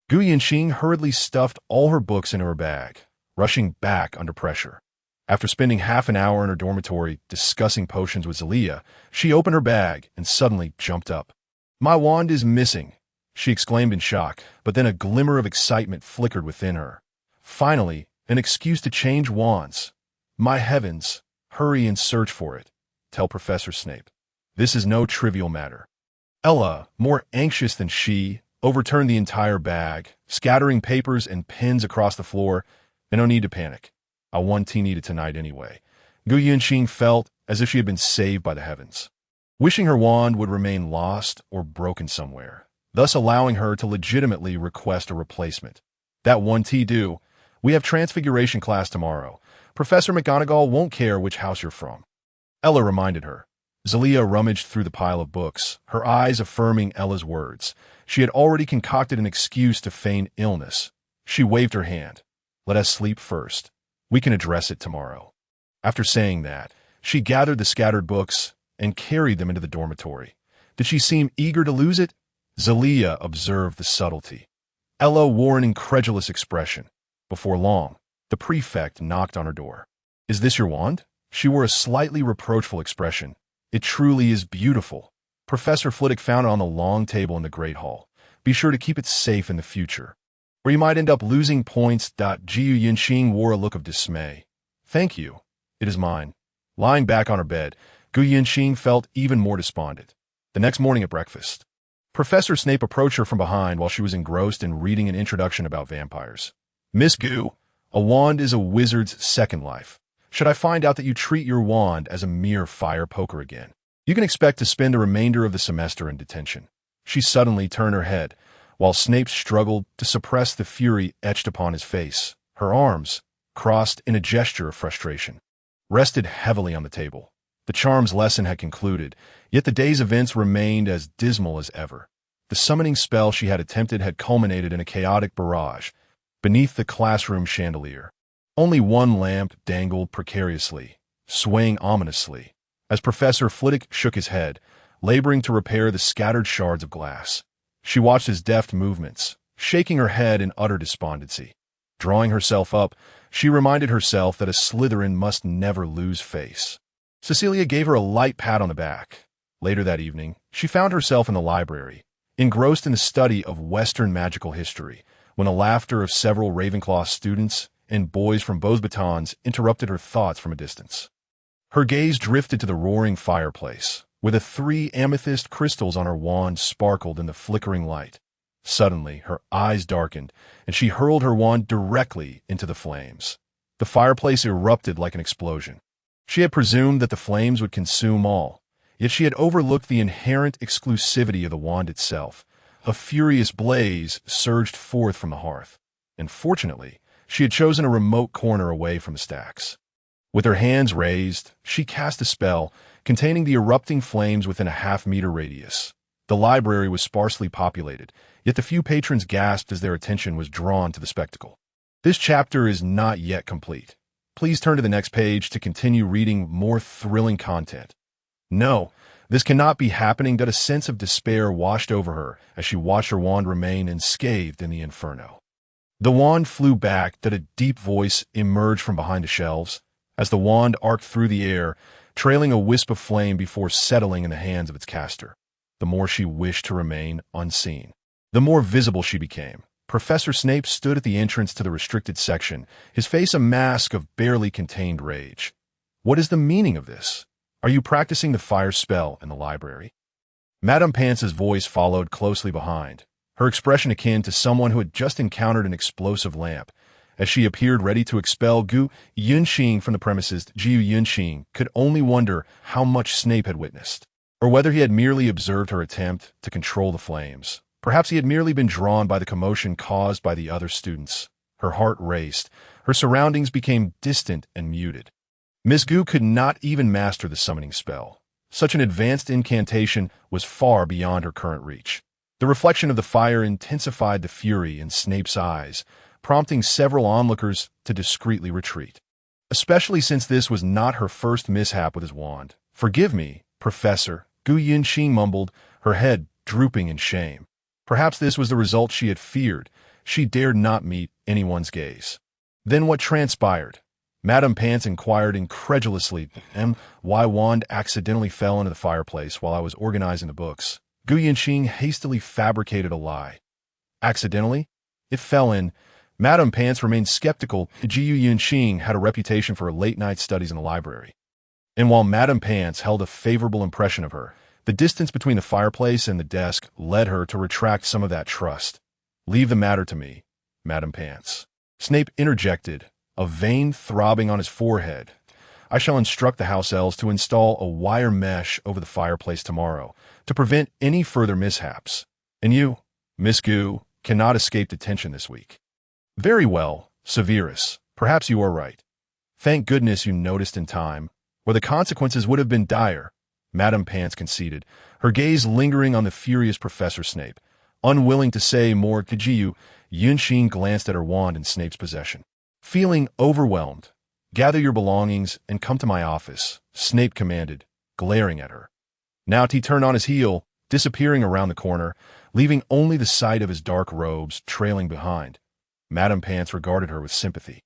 Speaker 1: Gu Yunxing hurriedly stuffed all her books into her bag, rushing back under pressure. After spending half an hour in her dormitory discussing potions with Zelia, she opened her bag and suddenly jumped up. "My wand is missing," she exclaimed in shock, but then a glimmer of excitement flickered within her. Finally, an excuse to change wands. "My heavens, hurry and search for it. Tell Professor Snape. This is no trivial matter." Ella, more anxious than she, overturned the entire bag, scattering papers and pens across the floor. "And no need to panic. I want tea needed tonight anyway." Gu Yunxing felt as if she had been saved by the heavens, wishing her wand would remain lost or broken somewhere, thus allowing her to legitimately request a replacement. "That one tea do. We have Transfiguration class tomorrow. Professor McGonagall won't care which house you're from," Ella reminded her. Zelia rummaged through the pile of books, her eyes affirming Ella's words. She had already concocted an excuse to feign illness. She waved her hand. "Let us sleep first. We can address it tomorrow." After saying that, she gathered the scattered books and carried them into the dormitory. Did she seem eager to lose it? Zelia observed the subtlety. Ella wore an incredulous expression. Before long, the prefect knocked on her door. "Is this your wand?" She wore a slightly reproachful expression. "It truly is beautiful. Professor Flitwick found it on the long table in the Great Hall. Be sure to keep it safe in the future, or you might end up losing points." Ji Yunxing wore a look of dismay. "Thank you. It is mine." Lying back on her bed, Gu Yunxing felt even more despondent. The next morning at breakfast, Professor Snape approached her from behind while she was engrossed in reading an introduction about vampires. "Miss Gu, a wand is a wizard's second life. Should I find out that you treat your wand as a mere fire poker again, you can expect to spend the remainder of the semester in detention." She suddenly turned her head, while Snape struggled to suppress the fury etched upon his face. Her arms, crossed in a gesture of frustration, rested heavily on the table. The charms lesson had concluded, yet the day's events remained as dismal as ever. The summoning spell she had attempted had culminated in a chaotic barrage beneath the classroom chandelier. Only one lamp dangled precariously, swaying ominously, as Professor Flitwick shook his head, laboring to repair the scattered shards of glass. She watched his deft movements, shaking her head in utter despondency. Drawing herself up, she reminded herself that a Slytherin must never lose face. Cecilia gave her a light pat on the back. Later that evening, she found herself in the library, engrossed in the study of Western magical history, when the laughter of several Ravenclaw students and boys from Beauxbatons interrupted her thoughts from a distance. Her gaze drifted to the roaring fireplace, where the 3 amethyst crystals on her wand sparkled in the flickering light. Suddenly, her eyes darkened, and she hurled her wand directly into the flames. The fireplace erupted like an explosion. She had presumed that the flames would consume all, yet she had overlooked the inherent exclusivity of the wand itself. A furious blaze surged forth from the hearth, and fortunately, she had chosen a remote corner away from the stacks. With her hands raised, she cast a spell containing the erupting flames within a half-meter radius. The library was sparsely populated, yet the few patrons gasped as their attention was drawn to the spectacle. This chapter is not yet complete. Please turn to the next page to continue reading more thrilling content. No, this cannot be happening. That a sense of despair washed over her as she watched her wand remain enscathed in the inferno. The wand flew back. That a deep voice emerged from behind the shelves as the wand arced through the air, trailing a wisp of flame before settling in the hands of its caster. The more she wished to remain unseen, the more visible she became. Professor Snape stood at the entrance to the restricted section, his face a mask of barely contained rage. What is the meaning of this? Are you practicing the fire spell in the library? Madame Pance's voice followed closely behind, her expression akin to someone who had just encountered an explosive lamp. As she appeared ready to expel Gu Yunxing from the premises, Jiu Yunxing could only wonder how much Snape had witnessed, or whether he had merely observed her attempt to control the flames. Perhaps he had merely been drawn by the commotion caused by the other students. Her heart raced. Her surroundings became distant and muted. Miss Gu could not even master the summoning spell. Such an advanced incantation was far beyond her current reach. The reflection of the fire intensified the fury in Snape's eyes, prompting several onlookers to discreetly retreat. Especially since this was not her first mishap with his wand. "Forgive me, Professor," Gu Yunxing mumbled, her head drooping in shame. Perhaps this was the result she had feared. She dared not meet anyone's gaze. Then what transpired? Madame Pance inquired incredulously. "My wand accidentally fell into the fireplace while I was organizing the books." Gu Yunxing hastily fabricated a lie. Accidentally? It fell in. Madame Pance remained skeptical. Jiu Yunxing had a reputation for late-night studies in the library. And while Madame Pance held a favorable impression of her, the distance between the fireplace and the desk led her to retract some of that trust. "Leave the matter to me, Madame Pance." Snape interjected, a vein throbbing on his forehead. "I shall instruct the house elves to install a wire mesh over the fireplace tomorrow to prevent any further mishaps. And you, Miss Gu, cannot escape detention this week." "Very well, Severus. Perhaps you are right. Thank goodness you noticed in time, or the consequences would have been dire," Madame Pance conceded, her gaze lingering on the furious Professor Snape. Unwilling to say more, Jiu Yunxing glanced at her wand in Snape's possession. Feeling overwhelmed, "Gather your belongings and come to my office," Snape commanded, glaring at her. Now he turned on his heel, disappearing around the corner, leaving only the sight of his dark robes trailing behind. Madame Pance regarded her with sympathy.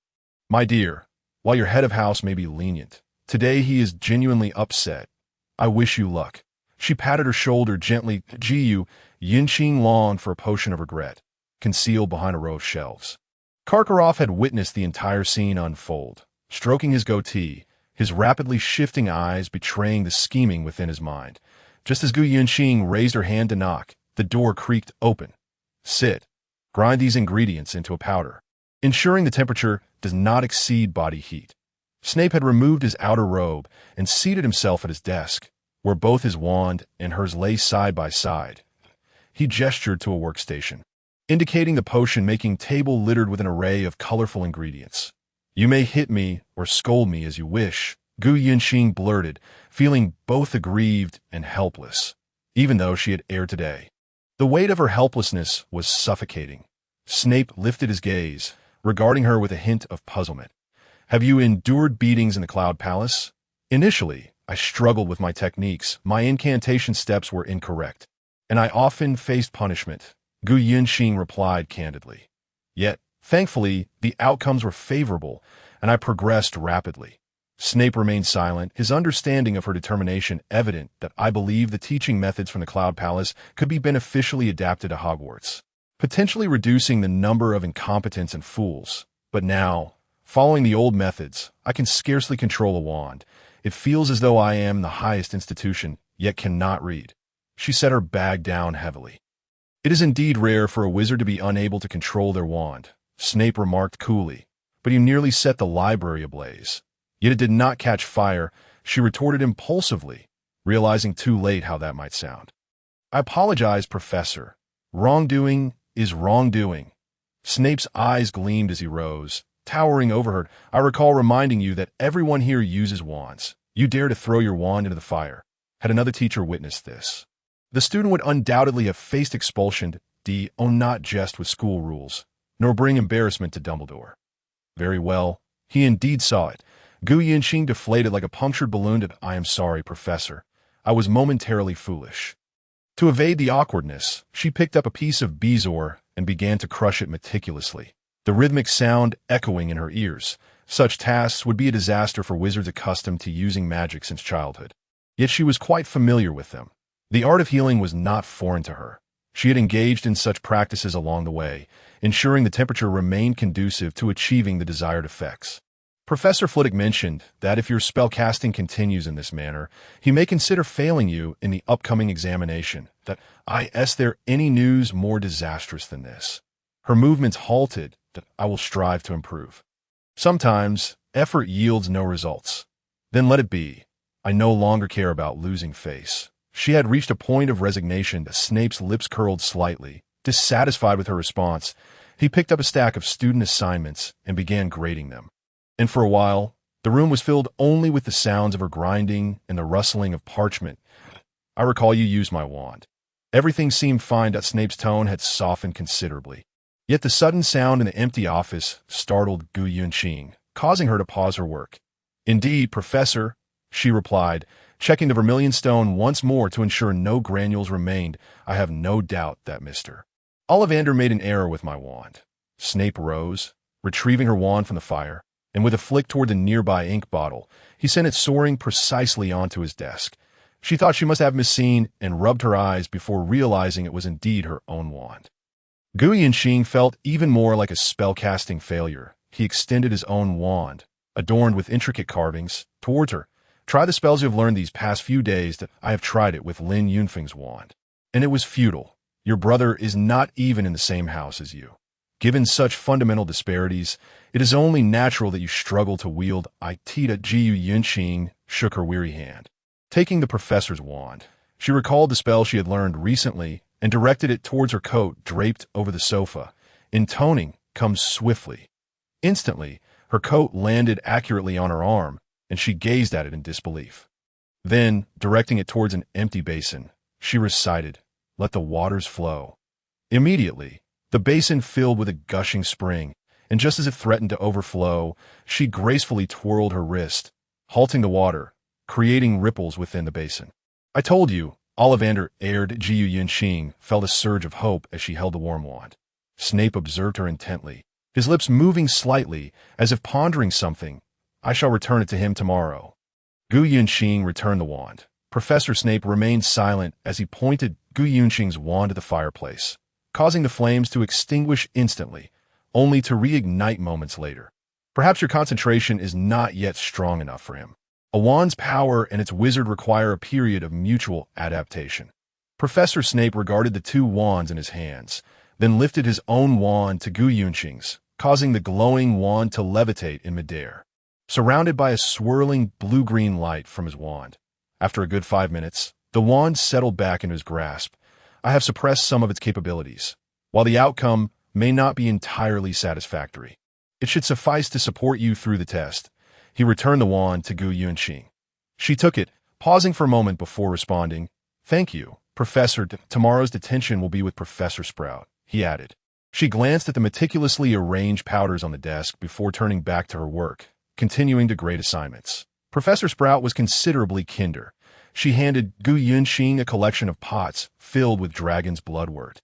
Speaker 1: "My dear, while your head of house may be lenient, today he is genuinely upset. I wish you luck." She patted her shoulder gently. Jiu Yunxing longed for a potion of regret, concealed behind a row of shelves. Karkaroff had witnessed the entire scene unfold, stroking his goatee, his rapidly shifting eyes betraying the scheming within his mind. Just as Gu Yunxing raised her hand to knock, the door creaked open. "Sit. Grind these ingredients into a powder, ensuring the temperature does not exceed body heat." Snape had removed his outer robe and seated himself at his desk, where both his wand and hers lay side by side. He gestured to a workstation, indicating the potion-making table littered with an array of colorful ingredients. "You may hit me or scold me as you wish," Gu Yunxing blurted, feeling both aggrieved and helpless, even though she had erred today. The weight of her helplessness was suffocating. Snape lifted his gaze, regarding her with a hint of puzzlement. "Have you endured beatings in the Cloud Palace?" "Initially, I struggled with my techniques. My incantation steps were incorrect, and I often faced punishment," Gu Yunxing replied candidly. "Yet, thankfully, the outcomes were favorable, and I progressed rapidly." Snape remained silent, his understanding of her determination evident. "That I believe the teaching methods from the Cloud Palace could be beneficially adapted to Hogwarts, potentially reducing the number of incompetents and fools. But now, following the old methods, I can scarcely control a wand. It feels as though I am the highest institution, yet cannot read." She set her bag down heavily. "It is indeed rare for a wizard to be unable to control their wand," Snape remarked coolly, "but you nearly set the library ablaze." Yet it did not catch fire, she retorted impulsively, realizing too late how that might sound. "I apologize, Professor. Wrongdoing is wrongdoing." Snape's eyes gleamed as he rose, Towering over her, I recall reminding you that everyone here uses wands. You dare to throw your wand into the fire. Had another teacher witnessed this, the student would undoubtedly have faced expulsion. Not jest with school rules, nor bring embarrassment to Dumbledore. Very well, he indeed saw it. Gu Yinxing deflated like a punctured balloon. I am sorry, Professor. I was momentarily foolish. To evade the awkwardness, she picked up a piece of bezoar and began to crush it meticulously, the rhythmic sound echoing in her ears. Such tasks would be a disaster for wizards accustomed to using magic since childhood. Yet she was quite familiar with them. The art of healing was not foreign to her. She had engaged in such practices along the way, ensuring the temperature remained conducive to achieving the desired effects. Professor Flitwick mentioned that if your spellcasting continues in this manner, he may consider failing you in the upcoming examination. Is there any news more disastrous than this? Her movements halted. I will strive to improve. Sometimes, effort yields no results. Then let it be. I no longer care about losing face. She had reached a point of resignation. Snape's lips curled slightly. Dissatisfied with her response, he picked up a stack of student assignments and began grading them. And for a while, the room was filled only with the sounds of her grinding and the rustling of parchment. I recall you used my wand. Everything seemed fine. Snape's tone had softened considerably. Yet the sudden sound in the empty office startled Gu Yunqing, causing her to pause her work. Indeed, Professor, she replied, checking the vermilion stone once more to ensure no granules remained. I have no doubt that Mr. Ollivander made an error with my wand. Snape rose, retrieving her wand from the fire, and with a flick toward the nearby ink bottle, he sent it soaring precisely onto his desk. She thought she must have misseen and rubbed her eyes before realizing it was indeed her own wand. Gu Yinxing felt even more like a spellcasting failure. He extended his own wand, adorned with intricate carvings, towards her. Try the spells you have learned these past few days. I have tried it with Lin Yunfeng's wand, and it was futile. Your brother is not even in the same house as you. Given such fundamental disparities, it is only natural that you struggle to wield it. Gu Yunqing shook her weary hand. Taking the professor's wand, she recalled the spell she had learned recently and directed it towards her coat draped over the sofa. Intoning, come swiftly. Instantly, her coat landed accurately on her arm, and she gazed at it in disbelief. Then, directing it towards an empty basin, she recited, let the waters flow. Immediately, the basin filled with a gushing spring, and just as it threatened to overflow, she gracefully twirled her wrist, halting the water, creating ripples within the basin. I told you, Ollivander aired. Gu Yunqing felt a surge of hope as she held the warm wand. Snape observed her intently, his lips moving slightly as if pondering something. I shall return it to him tomorrow. Gu Yunqing returned the wand. Professor Snape remained silent as he pointed Gu Yunqing's wand to the fireplace, causing the flames to extinguish instantly, only to reignite moments later. Perhaps your concentration is not yet strong enough for him. A wand's power and its wizard require a period of mutual adaptation. Professor Snape regarded the two wands in his hands, then lifted his own wand to Gu Yunqing's, causing the glowing wand to levitate in midair, surrounded by a swirling blue-green light from his wand. After a good 5 minutes, the wand settled back into his grasp. I have suppressed some of its capabilities. While the outcome may not be entirely satisfactory, it should suffice to support you through the test. He returned the wand to Gu Yunqing. She took it, pausing for a moment before responding. Thank you, Professor. Tomorrow's detention will be with Professor Sprout, he added. She glanced at the meticulously arranged powders on the desk before turning back to her work, continuing to grade assignments. Professor Sprout was considerably kinder. She handed Gu Yunqing a collection of pots filled with dragon's bloodwort,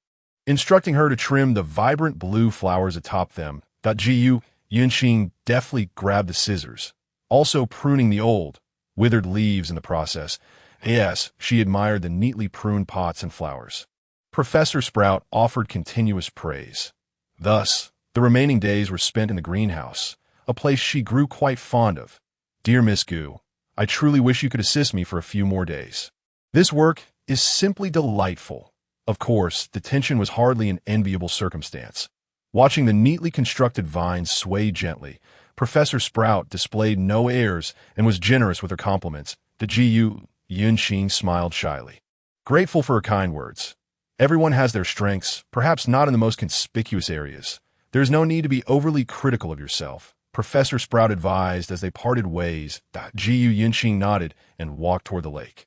Speaker 1: instructing her to trim the vibrant blue flowers atop them. Gu Yunqing deftly grabbed the scissors, also pruning the old, withered leaves in the process. Yes, she admired the neatly pruned pots and flowers. Professor Sprout offered continuous praise. Thus, the remaining days were spent in the greenhouse, a place she grew quite fond of. Dear Miss Gu, I truly wish you could assist me for a few more days. This work is simply delightful. Of course, detention was hardly an enviable circumstance. Watching the neatly constructed vines sway gently, Professor Sprout displayed no airs and was generous with her compliments. Gu Yunqing smiled shyly, grateful for her kind words. Everyone has their strengths, perhaps not in the most conspicuous areas, There's no need to be overly critical of yourself, Professor Sprout advised as they parted ways. Gu Yunqing nodded and walked toward the lake.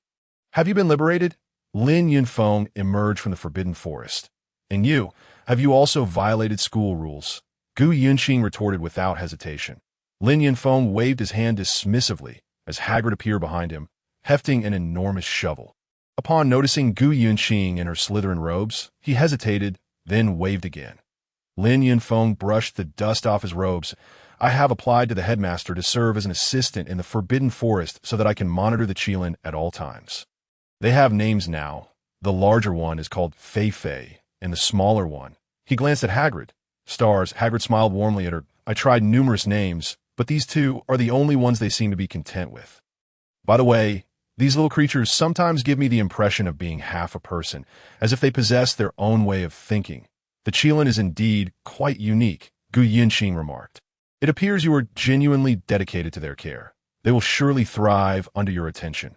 Speaker 1: Have you been liberated? Lin Yunfeng emerged from the forbidden forest. And you, have you also violated school rules? Gu Yunqing retorted without hesitation. Lin Yunfeng waved his hand dismissively as Hagrid appeared behind him, hefting an enormous shovel. Upon noticing Gu Yunqing in her Slytherin robes, he hesitated, then waved again. Lin Yunfeng brushed the dust off his robes. I have applied to the headmaster to serve as an assistant in the Forbidden Forest so that I can monitor the Qilin at all times. They have names now. The larger one is called Fei Fei, and the smaller one. He glanced at Hagrid. Stars, Hagrid smiled warmly at her. I tried numerous names, but these two are the only ones they seem to be content with. By the way, these little creatures sometimes give me the impression of being half a person, as if they possess their own way of thinking. The Qilin is indeed quite unique, Gu Yunqing remarked. It appears you are genuinely dedicated to their care. They will surely thrive under your attention.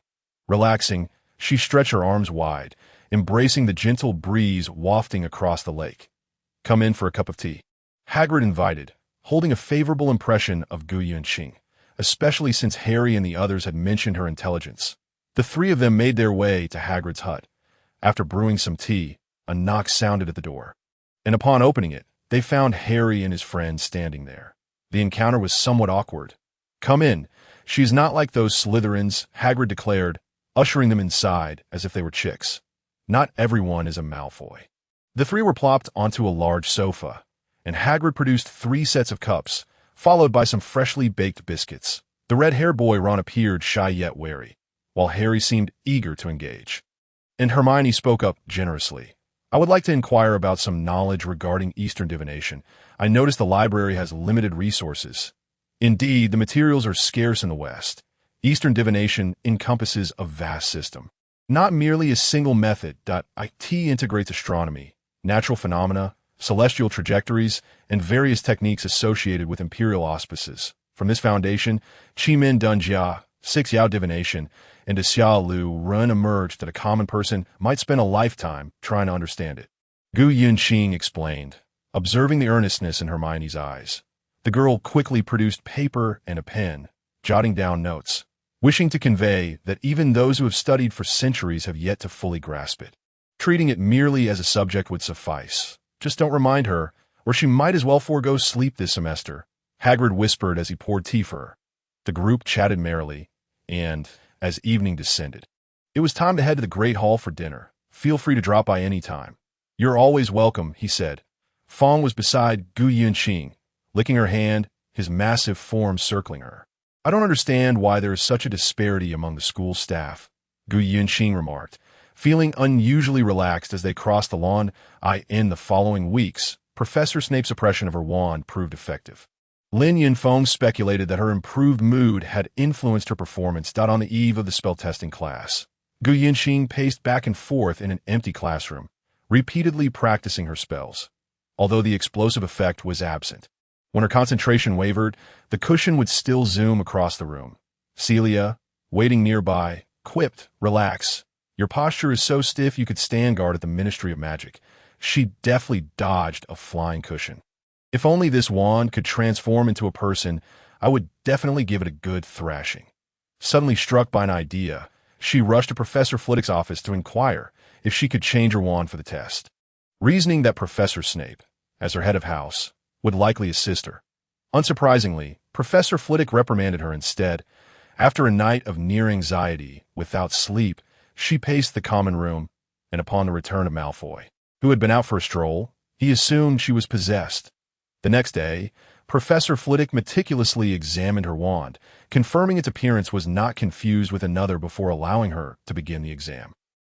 Speaker 1: Relaxing, she stretched her arms wide, embracing the gentle breeze wafting across the lake. Come in for a cup of tea. Hagrid invited, holding a favorable impression of Gu Yunqing, especially since Harry and the others had mentioned her intelligence. The three of them made their way to Hagrid's hut. After brewing some tea, a knock sounded at the door, and upon opening it, they found Harry and his friend standing there. The encounter was somewhat awkward. Come in. She's not like those Slytherins, Hagrid declared, ushering them inside as if they were chicks. Not everyone is a Malfoy. The three were plopped onto a large sofa, and Hagrid produced 3 sets of cups, followed by some freshly baked biscuits. The red-haired boy Ron appeared shy yet wary, while Harry seemed eager to engage. And Hermione spoke up generously. I would like to inquire about some knowledge regarding Eastern divination. I noticed the library has limited resources. Indeed, the materials are scarce in the West. Eastern divination encompasses a vast system. Not merely a single method. It integrates astronomy, natural phenomena, celestial trajectories, and various techniques associated with imperial auspices. From this foundation, Qi-Min Dun-Jia, 6-Yao divination, and a Xia Lu Run emerged that a common person might spend a lifetime trying to understand it. Gu Yunqing explained, observing the earnestness in Hermione's eyes. The girl quickly produced paper and a pen, jotting down notes, wishing to convey that even those who have studied for centuries have yet to fully grasp it. Treating it merely as a subject would suffice. Just don't remind her, or she might as well forego sleep this semester, Hagrid whispered as he poured tea for her. The group chatted merrily, and, as evening descended, it was time to head to the Great Hall for dinner. Feel free to drop by any time. You're always welcome, he said. Fong was beside Gu Yunqing, licking her hand, his massive form circling her. I don't understand why there is such a disparity among the school staff, Gu Yunqing remarked, feeling unusually relaxed as they crossed the lawn. In the following weeks, Professor Snape's suppression of her wand proved effective. Lin Yunfeng speculated that her improved mood had influenced her performance. On the eve of the spell-testing class, Gu Yunqing paced back and forth in an empty classroom, repeatedly practicing her spells. Although the explosive effect was absent, when her concentration wavered, the cushion would still zoom across the room. Celia, waiting nearby, quipped, "Relax. Your posture is so stiff you could stand guard at the Ministry of Magic." She deftly dodged a flying cushion. If only this wand could transform into a person, I would definitely give it a good thrashing. Suddenly struck by an idea, she rushed to Professor Flitwick's office to inquire if she could change her wand for the test, reasoning that Professor Snape, as her head of house, would likely assist her. Unsurprisingly, Professor Flitwick reprimanded her instead. After a night of near anxiety, without sleep, she paced the common room, and upon the return of Malfoy, who had been out for a stroll, he assumed she was possessed. The next day, Professor Flitwick meticulously examined her wand, confirming its appearance was not confused with another before allowing her to begin the exam.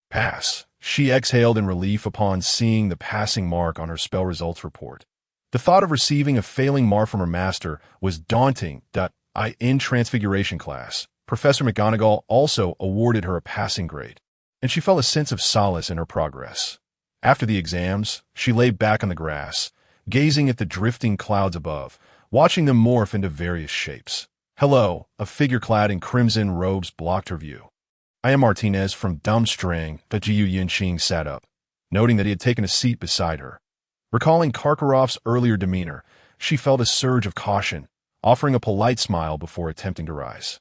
Speaker 1: Pass. She exhaled in relief upon seeing the passing mark on her spell results report. The thought of receiving a failing mark from her master was daunting. In Transfiguration class, Professor McGonagall also awarded her a passing grade, and she felt a sense of solace in her progress. After the exams, she lay back on the grass, gazing at the drifting clouds above, watching them morph into various shapes. Hello, a figure clad in crimson robes blocked her view. I am Martinez from Dumstring. Gu Yunqing sat up, noting that he had taken a seat beside her. Recalling Karkaroff's earlier demeanor, she felt a surge of caution, offering a polite smile before attempting to rise.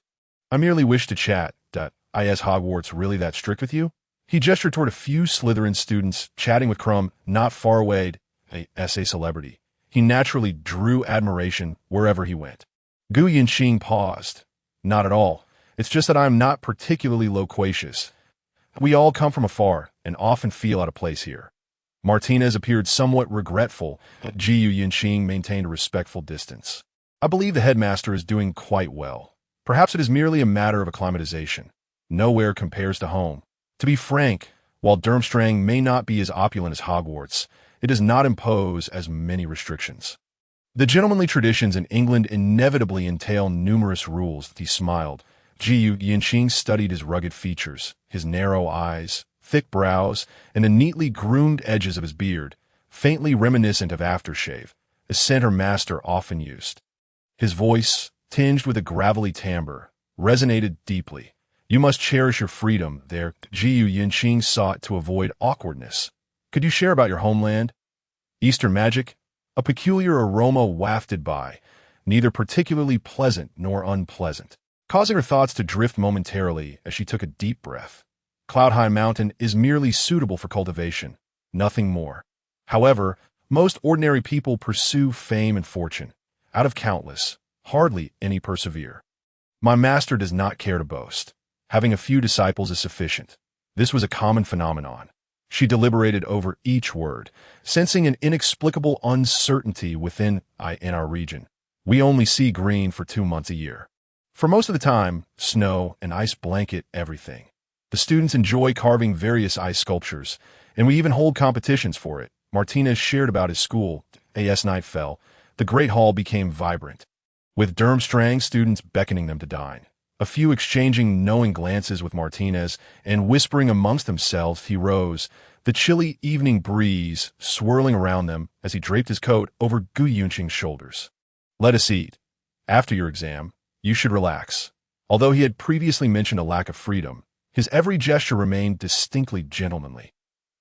Speaker 1: I merely wish to chat. Is Hogwarts really that strict with you? He gestured toward a few Slytherin students chatting with Crumb not far away, a SA celebrity. He naturally drew admiration wherever he went. Gu Yinxing paused. Not at all. It's just that I am not particularly loquacious. We all come from afar and often feel out of place here. Martinez appeared somewhat regretful. Gu Yinxing maintained a respectful distance. I believe the headmaster is doing quite well. Perhaps it is merely a matter of acclimatization. Nowhere compares to home. To be frank, while Durmstrang may not be as opulent as Hogwarts, it does not impose as many restrictions. The gentlemanly traditions in England inevitably entail numerous rules. He smiled. Gu Yinxing studied his rugged features, his narrow eyes, thick brows, and the neatly groomed edges of his beard, faintly reminiscent of aftershave, a scent her master often used. His voice, tinged with a gravelly timbre, resonated deeply. You must cherish your freedom there. Gu Yinxing sought to avoid awkwardness. Could you share about your homeland? Eastern magic? A peculiar aroma wafted by, neither particularly pleasant nor unpleasant, causing her thoughts to drift momentarily as she took a deep breath. Cloud High Mountain is merely suitable for cultivation, nothing more. However, most ordinary people pursue fame and fortune. Out of countless, hardly any persevere. My master does not care to boast. Having a few disciples is sufficient. This was a common phenomenon. She deliberated over each word, sensing an inexplicable uncertainty within in our region. We only see green for 2 months a year. For most of the time, snow and ice blanket everything. The students enjoy carving various ice sculptures, and we even hold competitions for it. Martinez shared about his school. As night fell, the Great Hall became vibrant, with Durmstrang students beckoning them to dine. A few exchanging knowing glances with Martinez and whispering amongst themselves, he rose, the chilly evening breeze swirling around them as he draped his coat over Gu Yinxing's shoulders. Let us eat. After your exam, you should relax. Although he had previously mentioned a lack of freedom, his every gesture remained distinctly gentlemanly.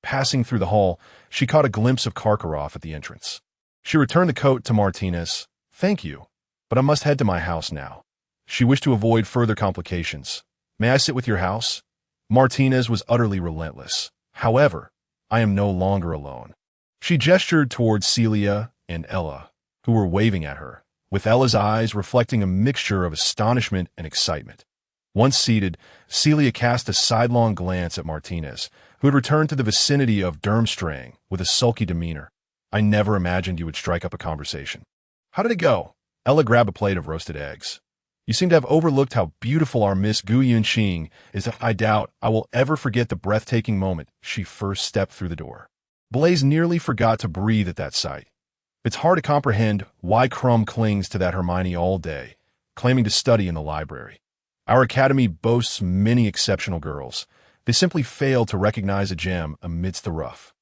Speaker 1: Passing through the hall, she caught a glimpse of Karkaroff at the entrance. She returned the coat to Martinez. Thank you, but I must head to my house now. She wished to avoid further complications. May I sit with your house? Martinez was utterly relentless. However, I am no longer alone. She gestured towards Celia and Ella, who were waving at her, with Ella's eyes reflecting a mixture of astonishment and excitement. Once seated, Celia cast a sidelong glance at Martinez, who had returned to the vicinity of Durmstrang with a sulky demeanor. I never imagined you would strike up a conversation. How did it go? Ella grabbed a plate of roasted eggs. You seem to have overlooked how beautiful our Miss Gu Yinxing is. I doubt I will ever forget the breathtaking moment she first stepped through the door. Blaise nearly forgot to breathe at that sight. It's hard to comprehend why Crumb clings to that Hermione all day, claiming to study in the library. Our academy boasts many exceptional girls. They simply fail to recognize a gem amidst the rough.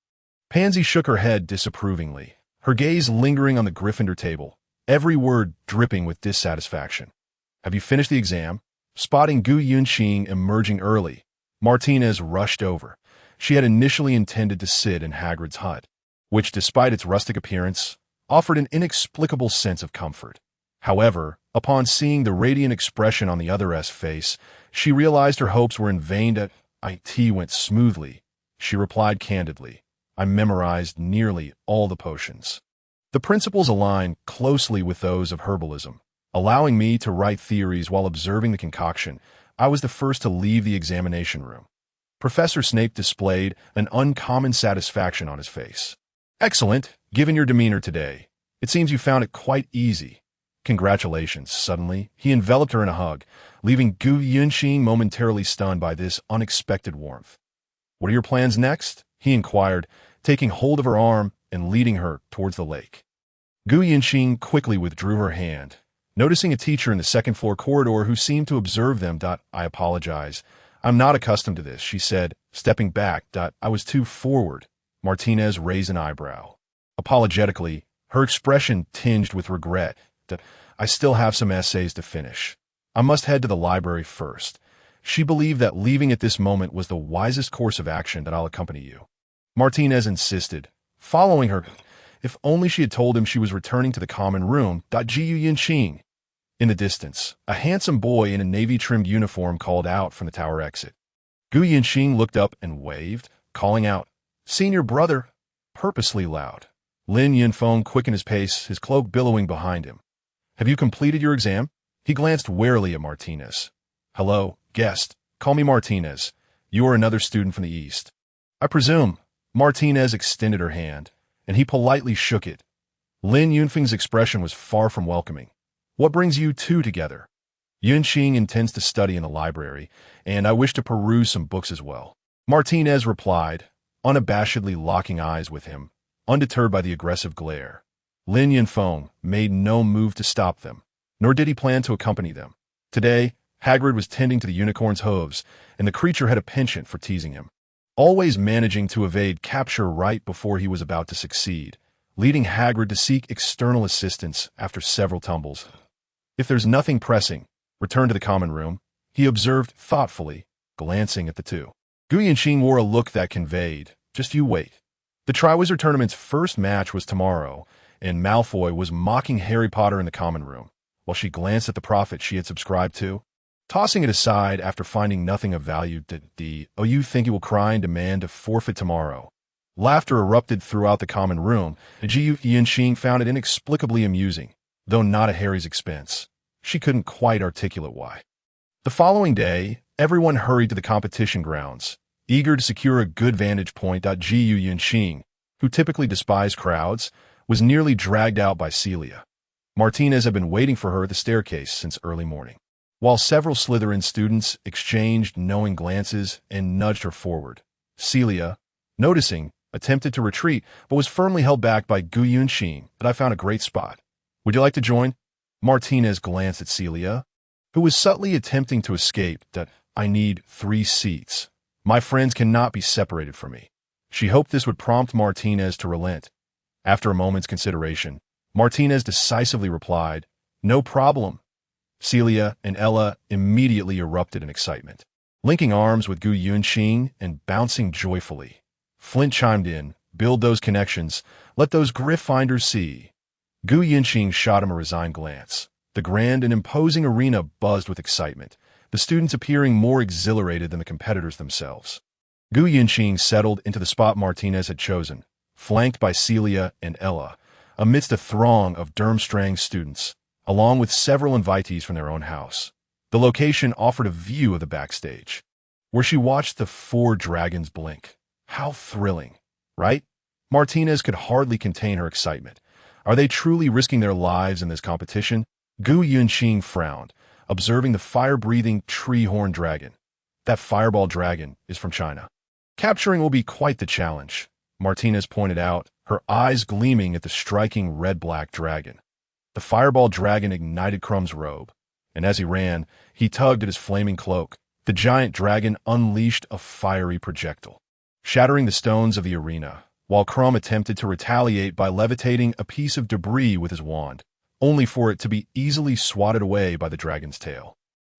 Speaker 1: Pansy shook her head disapprovingly, her gaze lingering on the Gryffindor table, every word dripping with dissatisfaction. Have you finished the exam? Spotting Gu Yinxing emerging early, Martinez rushed over. She had initially intended to sit in Hagrid's hut, which, despite its rustic appearance, offered an inexplicable sense of comfort. However, upon seeing the radiant expression on the other's face, she realized her hopes were in vain. It went smoothly. She replied candidly, I memorized nearly all the potions. The principles align closely with those of herbalism. Allowing me to write theories while observing the concoction, I was the first to leave the examination room. Professor Snape displayed an uncommon satisfaction on his face. Excellent, given your demeanor today. It seems you found it quite easy. Congratulations. Suddenly, he enveloped her in a hug, leaving Gu Yinxing momentarily stunned by this unexpected warmth. What are your plans next? He inquired, taking hold of her arm and leading her towards the lake. Gu Yinxing quickly withdrew her hand, noticing a teacher in the second-floor corridor who seemed to observe them. I apologize. I'm not accustomed to this, she said, stepping back. I was too forward. Martinez raised an eyebrow. Apologetically, her expression tinged with regret. I still have some essays to finish. I must head to the library first. She believed that leaving at this moment was the wisest course of action. I'll accompany you. Martinez insisted, following her. If only she had told him she was returning to the common room. Gu Yunqing. In the distance, a handsome boy in a navy-trimmed uniform called out from the tower exit. Gu Yunqing looked up and waved, calling out, "Senior brother," purposely loud. Lin Yunfeng quickened his pace, his cloak billowing behind him. "Have you completed your exam?" He glanced warily at Martinez. "Hello, guest. Call me Martinez. You are another student from the East." "I presume." Martinez extended her hand, and he politely shook it. Lin Yunfeng's expression was far from welcoming. "What brings you two together?" "Yunqing intends to study in the library, and I wish to peruse some books as well," Martinez replied, unabashedly locking eyes with him, undeterred by the aggressive glare. Lin Yunfeng made no move to stop them, nor did he plan to accompany them. Today, Hagrid was tending to the unicorn's hooves, and the creature had a penchant for teasing him, always managing to evade capture right before he was about to succeed, leading Hagrid to seek external assistance after several tumbles. "If there's nothing pressing, return to the common room," he observed thoughtfully, glancing at the two. Gu Yunqing wore a look that conveyed, "Just you wait." The Triwizard Tournament's first match was tomorrow, and Malfoy was mocking Harry Potter in the common room, while she glanced at the prophet she had subscribed to. Tossing it aside after finding nothing of value, did the "Oh, you think he will cry and demand to forfeit tomorrow?" Laughter erupted throughout the common room, and Gu Yunqing found it inexplicably amusing, though not at Harry's expense. She couldn't quite articulate why. The following day, everyone hurried to the competition grounds, eager to secure a good vantage point. Gu Yunqing, who typically despised crowds, was nearly dragged out by Celia. Martinez had been waiting for her at the staircase since early morning, while several Slytherin students exchanged knowing glances and nudged her forward. Celia, noticing, attempted to retreat, but was firmly held back by Gu Yunqing. "But I found a great spot. Would you like to join?" Martinez glanced at Celia, who was subtly attempting to escape. "I need 3 seats. My friends cannot be separated from me." She hoped this would prompt Martinez to relent. After a moment's consideration, Martinez decisively replied, "No problem." Celia and Ella immediately erupted in excitement, linking arms with Gu Yunqing and bouncing joyfully. Flint chimed in, "Build those connections. Let those griff finders see." Gu Yunqing shot him a resigned glance. The grand and imposing arena buzzed with excitement, the students appearing more exhilarated than the competitors themselves. Gu Yunqing settled into the spot Martinez had chosen, flanked by Celia and Ella, amidst a throng of Durmstrang students, along with several invitees from their own house. The location offered a view of the backstage, where she watched the 4 dragons blink. How thrilling, right? Martinez could hardly contain her excitement. Are they truly risking their lives in this competition? Gu Yunqing frowned, observing the fire-breathing tree-horn dragon. That fireball dragon is from China. Capturing will be quite the challenge, Martinez pointed out, her eyes gleaming at the striking red-black dragon. The fireball dragon ignited Crumb's robe, and as he ran, he tugged at his flaming cloak. The giant dragon unleashed a fiery projectile, shattering the stones of the arena, while Crumb attempted to retaliate by levitating a piece of debris with his wand, only for it to be easily swatted away by the dragon's tail.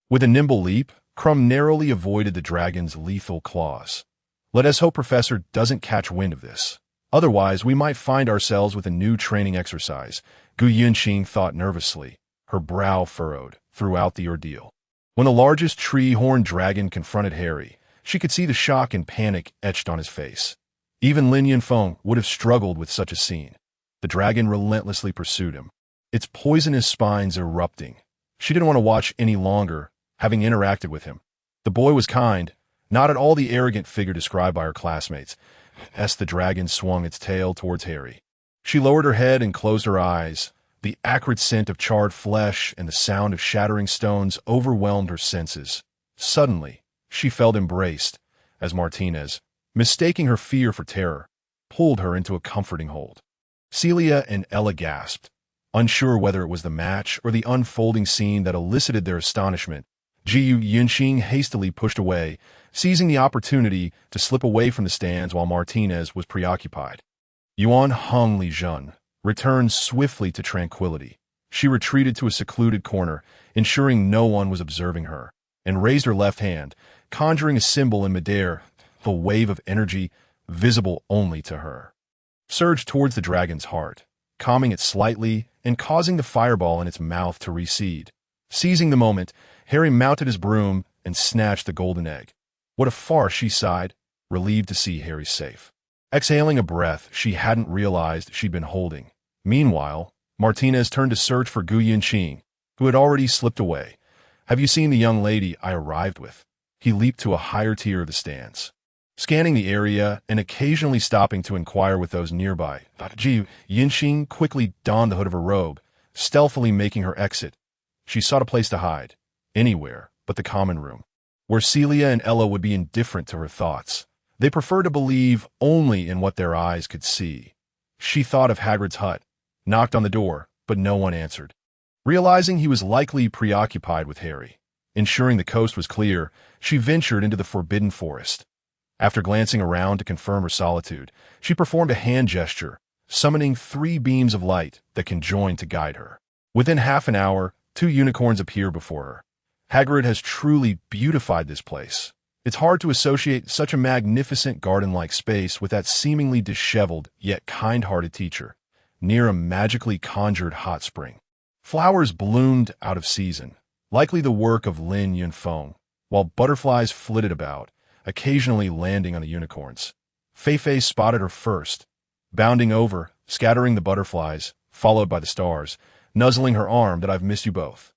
Speaker 1: With a nimble leap, Crumb narrowly avoided the dragon's lethal claws. Let us hope Professor doesn't catch wind of this. Otherwise, we might find ourselves with a new training exercise, Gu Yunqing thought nervously, her brow furrowed throughout the ordeal. When the largest tree-horned dragon confronted Harry, she could see the shock and panic etched on his face. Even Lin Yunfeng would have struggled with such a scene. The dragon relentlessly pursued him, its poisonous spines erupting. She didn't want to watch any longer, having interacted with him. The boy was kind, not at all the arrogant figure described by her classmates, as the dragon swung its tail towards Harry. She lowered her head and closed her eyes. The acrid scent of charred flesh and the sound of shattering stones overwhelmed her senses. Suddenly, she felt embraced, as Martinez, mistaking her fear for terror, pulled her into a comforting hold. Celia and Ella gasped, unsure whether it was the match or the unfolding scene that elicited their astonishment. Gu Yunqing hastily pushed away, seizing the opportunity to slip away from the stands while Martinez was preoccupied. Yuan Hong Lijun returned swiftly to tranquility. She retreated to a secluded corner, ensuring no one was observing her, and raised her left hand, conjuring a symbol in midair, a wave of energy visible only to her. surged towards the dragon's heart, calming it slightly and causing the fireball in its mouth to recede. Seizing the moment, Harry mounted his broom and snatched the golden egg. What a farce, she sighed, relieved to see Harry safe. Exhaling a breath she hadn't realized she'd been holding. Meanwhile, Martinez turned to search for Gu Yunqing, who had already slipped away. "Have you seen the young lady I arrived with?" He leaped to a higher tier of the stands, scanning the area and occasionally stopping to inquire with those nearby. Gu Yunqing quickly donned the hood of her robe, stealthily making her exit. She sought a place to hide, anywhere but the common room, where Celia and Ella would be indifferent to her thoughts. They preferred to believe only in what their eyes could see. She thought of Hagrid's hut, knocked on the door, but no one answered. Realizing he was likely preoccupied with Harry, ensuring the coast was clear, she ventured into the forbidden forest. After glancing around to confirm her solitude, she performed a hand gesture, summoning 3 beams of light that conjoined to guide her. Within half an hour, 2 unicorns appear before her. Hagrid has truly beautified this place. It's hard to associate such a magnificent garden-like space with that seemingly disheveled yet kind-hearted teacher, near a magically conjured hot spring. Flowers bloomed out of season, likely the work of Lin Yunfeng, while butterflies flitted about, occasionally landing on the unicorns. Fei spotted her first, bounding over, scattering the butterflies, followed by the stars, nuzzling her arm. "That I've missed you both."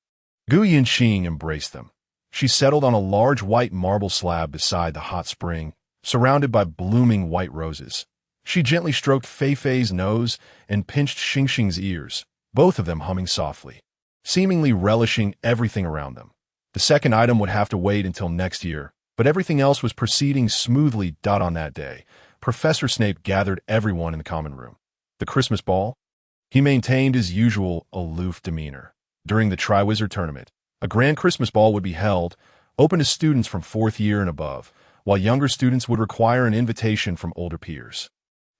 Speaker 1: Gu Yunqing embraced them. She settled on a large white marble slab beside the hot spring, surrounded by blooming white roses. She gently stroked Fei's nose and pinched Xingxing's ears, both of them humming softly, seemingly relishing everything around them. The second item would have to wait until next year, but everything else was proceeding smoothly. On that day, Professor Snape gathered everyone in the common room. The Christmas ball? He maintained his usual aloof demeanor. During the Triwizard Tournament, a grand Christmas ball would be held, open to students from 4th year and above, while younger students would require an invitation from older peers.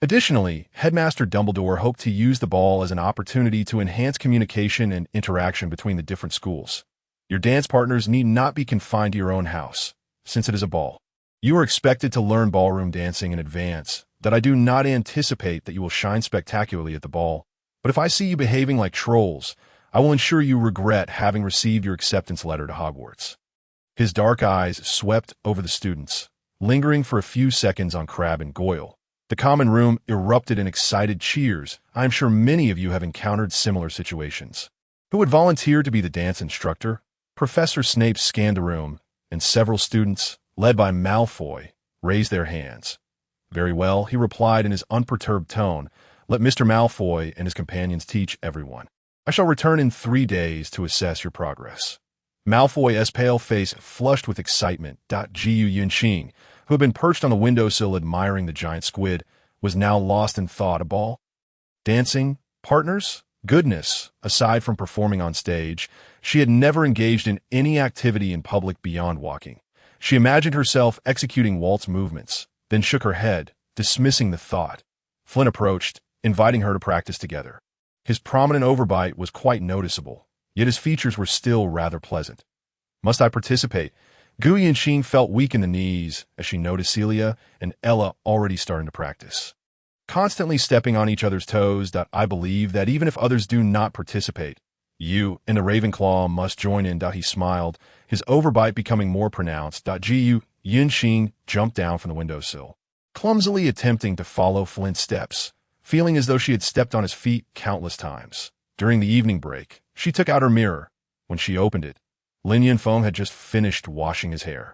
Speaker 1: Additionally, Headmaster Dumbledore hoped to use the ball as an opportunity to enhance communication and interaction between the different schools. Your dance partners need not be confined to your own house, since it is a ball. You are expected to learn ballroom dancing in advance. That I do not anticipate that you will shine spectacularly at the ball, but if I see you behaving like trolls, I will ensure you regret having received your acceptance letter to Hogwarts. His dark eyes swept over the students, lingering for a few seconds on Crabbe and Goyle. The common room erupted in excited cheers. I am sure many of you have encountered similar situations. Who would volunteer to be the dance instructor? Professor Snape scanned the room, and several students, led by Malfoy, raised their hands. "Very well," he replied in his unperturbed tone. "Let Mr. Malfoy and his companions teach everyone. I shall return in 3 days to assess your progress." Malfoy's pale face flushed with excitement. Gu Yunqing, who had been perched on the windowsill admiring the giant squid, was now lost in thought. A ball? Dancing? Partners? Goodness, aside from performing on stage, she had never engaged in any activity in public beyond walking. She imagined herself executing waltz movements, then shook her head, dismissing the thought. Flynn approached, inviting her to practice together. His prominent overbite was quite noticeable, yet his features were still rather pleasant. "Must I participate?" Gu Yunqing felt weak in the knees as she noticed Celia and Ella already starting to practice, constantly stepping on each other's toes. "I believe that even if others do not participate, you and the Ravenclaw must join in." He smiled, his overbite becoming more pronounced. Gu Yunqing jumped down from the windowsill, clumsily attempting to follow Flint's steps, feeling as though she had stepped on his feet countless times. During the evening break, she took out her mirror. When she opened it, Lin Yunfeng had just finished washing his hair,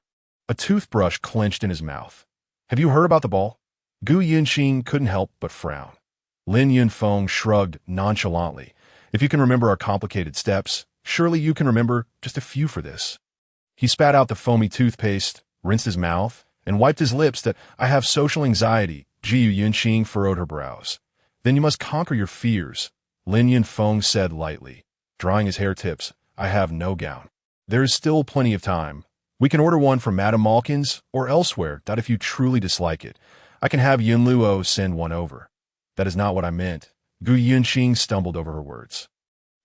Speaker 1: a toothbrush clenched in his mouth. "Have you heard about the ball?" Gu Yunqing couldn't help but frown. Lin Yunfeng shrugged nonchalantly. "If you can remember our complicated steps, surely you can remember just a few for this." He spat out the foamy toothpaste, rinsed his mouth, and wiped his lips. "I have social anxiety." Gu Yunqing furrowed her brows. "Then you must conquer your fears," Lin Yunfeng said lightly, drying his hair tips. "I have no gown." "There is still plenty of time. We can order one from Madame Malkin's or elsewhere. If you truly dislike it, I can have Yunluo send one over." "That is not what I meant." Gu Yunqing stumbled over her words.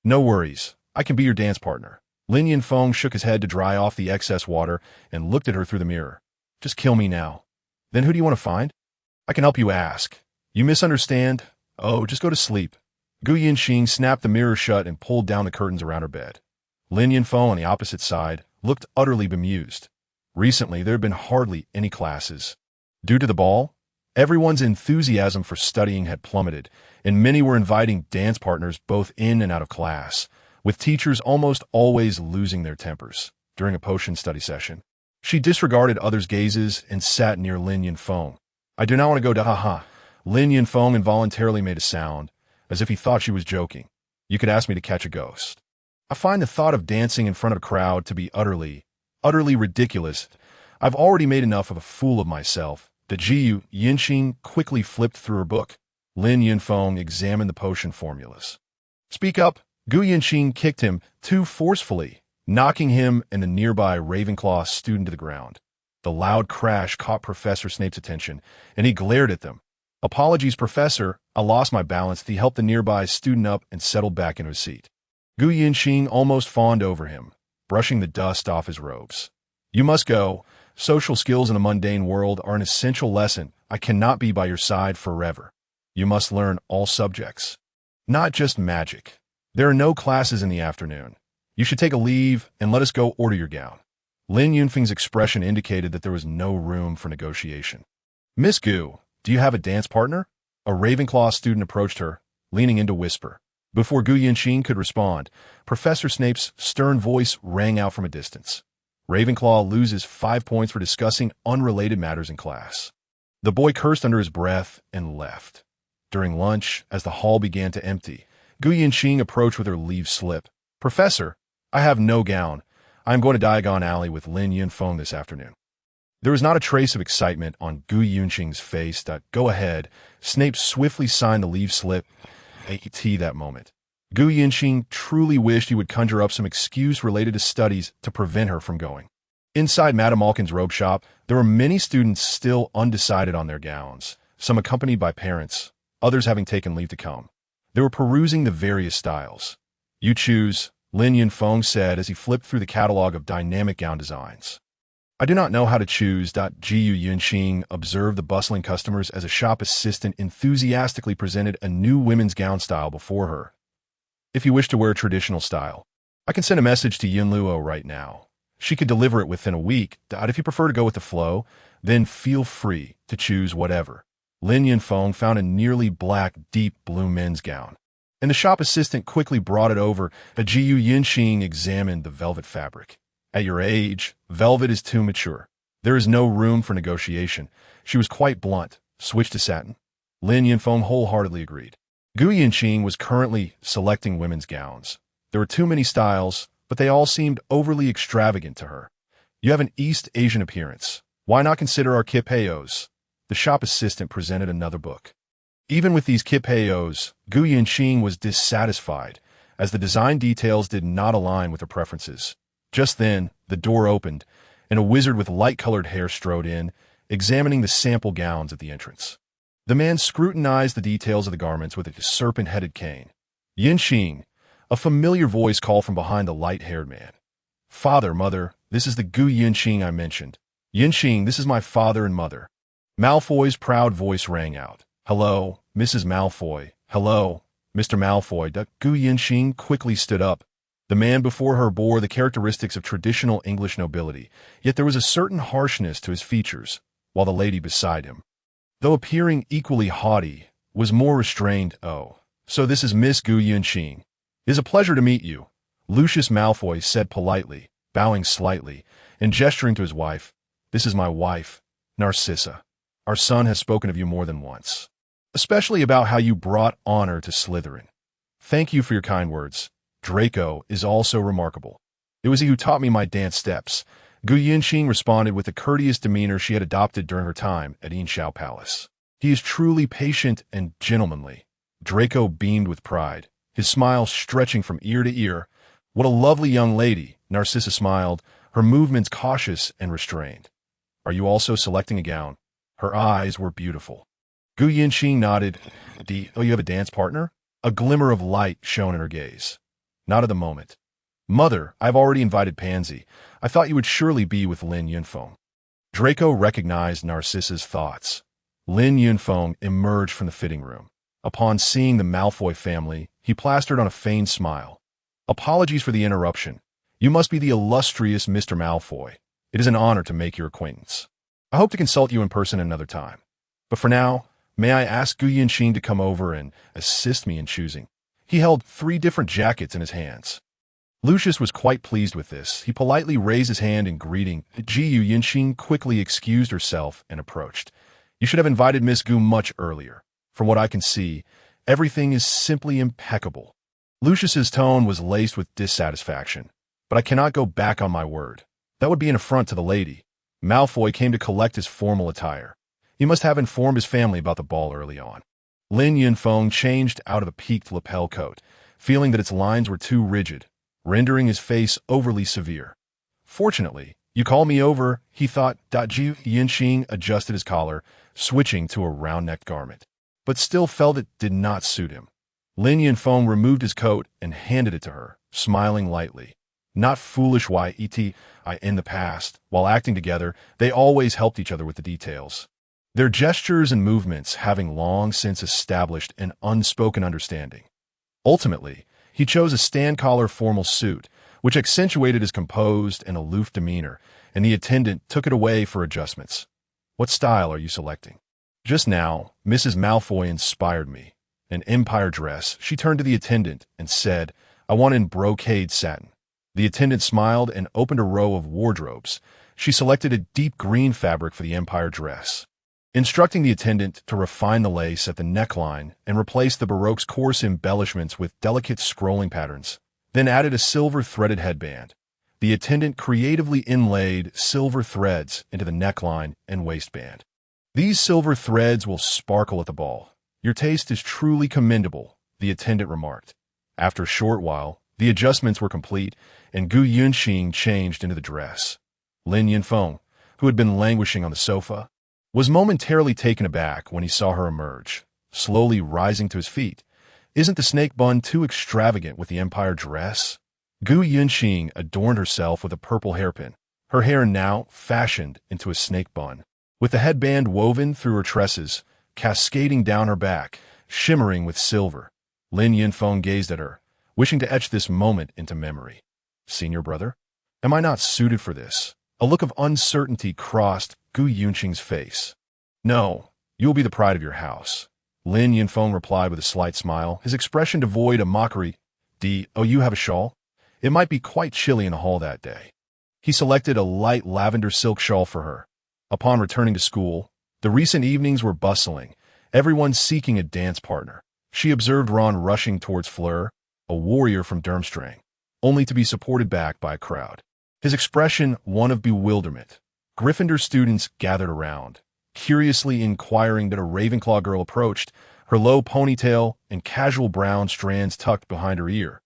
Speaker 1: "No worries. I can be your dance partner." Lin Yunfeng shook his head to dry off the excess water and looked at her through the mirror. "Just kill me now." "Then who do you want to find?" "I can help you ask." You misunderstand? Oh, just go to sleep. Gu Yinxing snapped the mirror shut and pulled down the curtains around her bed. Lin Yunfeng on the opposite side looked utterly bemused. Recently, there had been hardly any classes. Due to the ball, everyone's enthusiasm for studying had plummeted, and many were inviting dance partners both in and out of class, with teachers almost always losing their tempers during a potion study session. She disregarded others' gazes and sat near Lin Yunfeng. I do not want to go to ha-ha. Lin Yunfeng involuntarily made a sound, as if he thought she was joking. You could ask me to catch a ghost. I find the thought of dancing in front of a crowd to be utterly ridiculous. I've already made enough of a fool of myself. The Gu Yinxing quickly flipped through her book. Lin Yunfeng examined the potion formulas. Speak up. Gu Yinxing kicked him too forcefully, knocking him and a nearby Ravenclaw student to the ground. The loud crash caught Professor Snape's attention, and he glared at them. Apologies, Professor. I lost my balance. He helped the nearby student up and settled back into his seat. Gu Yinxing almost fawned over him, brushing the dust off his robes. You must go. Social skills in the mundane world are an essential lesson. I cannot be by your side forever. You must learn all subjects, not just magic. There are no classes in the afternoon. You should take a leave and let us go order your gown. Lin Yunfeng's expression indicated that there was no room for negotiation. Miss Gu, do you have a dance partner? A Ravenclaw student approached her, leaning in to whisper. Before Gu Yinxing could respond, Professor Snape's stern voice rang out from a distance. Ravenclaw loses 5 points for discussing unrelated matters in class. The boy cursed under his breath and left. During lunch, as the hall began to empty, Gu Yinxing approached with her leave slip. Professor, I have no gown. I am going to Diagon Alley with Lin Yunfeng this afternoon. There was not a trace of excitement on Gu Yinxing's face. Go ahead. Snape swiftly signed the leave slip. AT that moment. Gu Yinxing truly wished he would conjure up some excuse related to studies to prevent her from going. Inside Madame Malkin's robe shop, there were many students still undecided on their gowns, some accompanied by parents, others having taken leave to come. They were perusing the various styles. You choose, Lin Yunfeng said as he flipped through the catalog of dynamic gown designs. I do not know how to choose. Gu Yinxing observed the bustling customers as a shop assistant enthusiastically presented a new women's gown style before her. If you wish to wear a traditional style, I can send a message to Yunluo right now. She could deliver it within a week. If you prefer to go with the flow, then feel free to choose whatever. Lin Yunfeng found a nearly black, deep blue men's gown, and the shop assistant quickly brought it over. Gu Yinxing examined the velvet fabric. At your age, velvet is too mature. There is no room for negotiation. She was quite blunt. Switch to satin. Lin Yunfeng wholeheartedly agreed. Gu Yinxing was currently selecting women's gowns. There were too many styles, but they all seemed overly extravagant to her. You have an East Asian appearance. Why not consider our kipayos? The shop assistant presented another book. Even with these kipayos, Gu Yinxing was dissatisfied, as the design details did not align with her preferences. Just then, the door opened, and a wizard with light-colored hair strode in, examining the sample gowns at the entrance. The man scrutinized the details of the garments with a serpent-headed cane. Yinxing, a familiar voice called from behind the light-haired man. Father, mother, this is the Gu Yinxing I mentioned. Yinxing, this is my father and mother. Malfoy's proud voice rang out. Hello, Mrs. Malfoy. Hello, Mr. Malfoy. Gu Yinxing quickly stood up. The man before her bore the characteristics of traditional English nobility, yet there was a certain harshness to his features, while the lady beside him, though appearing equally haughty, was more restrained. Oh, so this is Miss Gu Yinxing. It is a pleasure to meet you, Lucius Malfoy said politely, bowing slightly, and gesturing to his wife. This is my wife, Narcissa. Our son has spoken of you more than once, especially about how you brought honor to Slytherin. Thank you for your kind words. Draco is also remarkable. It was he who taught me my dance steps. Gu Yinxing responded with the courteous demeanor she had adopted during her time at Yinxiao Palace. He is truly patient and gentlemanly. Draco beamed with pride, his smile stretching from ear to ear. What a lovely young lady, Narcissa smiled, her movements cautious and restrained. Are you also selecting a gown? Her eyes were beautiful. Gu Yinxing nodded. Oh, you have a dance partner? A glimmer of light shone in her gaze. Not at the moment. Mother, I've already invited Pansy. I thought you would surely be with Lin Yunfeng. Draco recognized Narcissa's thoughts. Lin Yunfeng emerged from the fitting room. Upon seeing the Malfoy family, he plastered on a feigned smile. Apologies for the interruption. You must be the illustrious Mr. Malfoy. It is an honor to make your acquaintance. I hope to consult you in person another time. But for now, may I ask Gu Yinxing to come over and assist me in choosing? He held 3 different jackets in his hands. Lucius was quite pleased with this. He politely raised his hand in greeting. Gu Yinxing quickly excused herself and approached. You should have invited Miss Gu much earlier. From what I can see, everything is simply impeccable. Lucius's tone was laced with dissatisfaction. But I cannot go back on my word. That would be an affront to the lady. Malfoy came to collect his formal attire. He must have informed his family about the ball early on. Lin Yunfeng changed out of a peaked lapel coat, feeling that its lines were too rigid, rendering his face overly severe. Fortunately, you call me over, he thought. Gu Yinxing adjusted his collar, switching to a round-necked garment, but still felt it did not suit him. Lin Yunfeng removed his coat and handed it to her, smiling lightly. Not foolish in the past, while acting together, they always helped each other with the details. Their gestures and movements having long since established an unspoken understanding. Ultimately, he chose a stand-collar formal suit, which accentuated his composed and aloof demeanor, and the attendant took it away for adjustments. What style are you selecting? Just now, Mrs. Malfoy inspired me. An empire dress, she turned to the attendant and said, I want in brocade satin. The attendant smiled and opened a row of wardrobes. She selected a deep green fabric for the empire dress, instructing the attendant to refine the lace at the neckline and replace the Baroque's coarse embellishments with delicate scrolling patterns, then added a silver threaded headband. The attendant creatively inlaid silver threads into the neckline and waistband. These silver threads will sparkle at the ball. Your taste is truly commendable, the attendant remarked. After a short while, the adjustments were complete, and Gu Yunxing changed into the dress. Lin Yunfeng, who had been languishing on the sofa, was momentarily taken aback when he saw her emerge, slowly rising to his feet. Isn't the snake bun too extravagant with the empire dress? Gu Yunxing adorned herself with a purple hairpin, her hair now fashioned into a snake bun, with the headband woven through her tresses, cascading down her back, shimmering with silver. Lin Yunfeng gazed at her, wishing to etch this moment into memory. Senior brother? Am I not suited for this? A look of uncertainty crossed Gu Yunxing's face. No, you will be the pride of your house. Lin Yunfeng replied with a slight smile, his expression devoid of mockery. Oh, you have a shawl? It might be quite chilly in the hall that day. He selected a light lavender silk shawl for her. Upon returning to school, the recent evenings were bustling, everyone seeking a dance partner. She observed Ron rushing towards Fleur, a warrior from Durmstrang, only to be supported back by a crowd. His expression one of bewilderment. Gryffindor students gathered around, curiously inquiring that a Ravenclaw girl approached, her low ponytail and casual brown strands tucked behind her ear.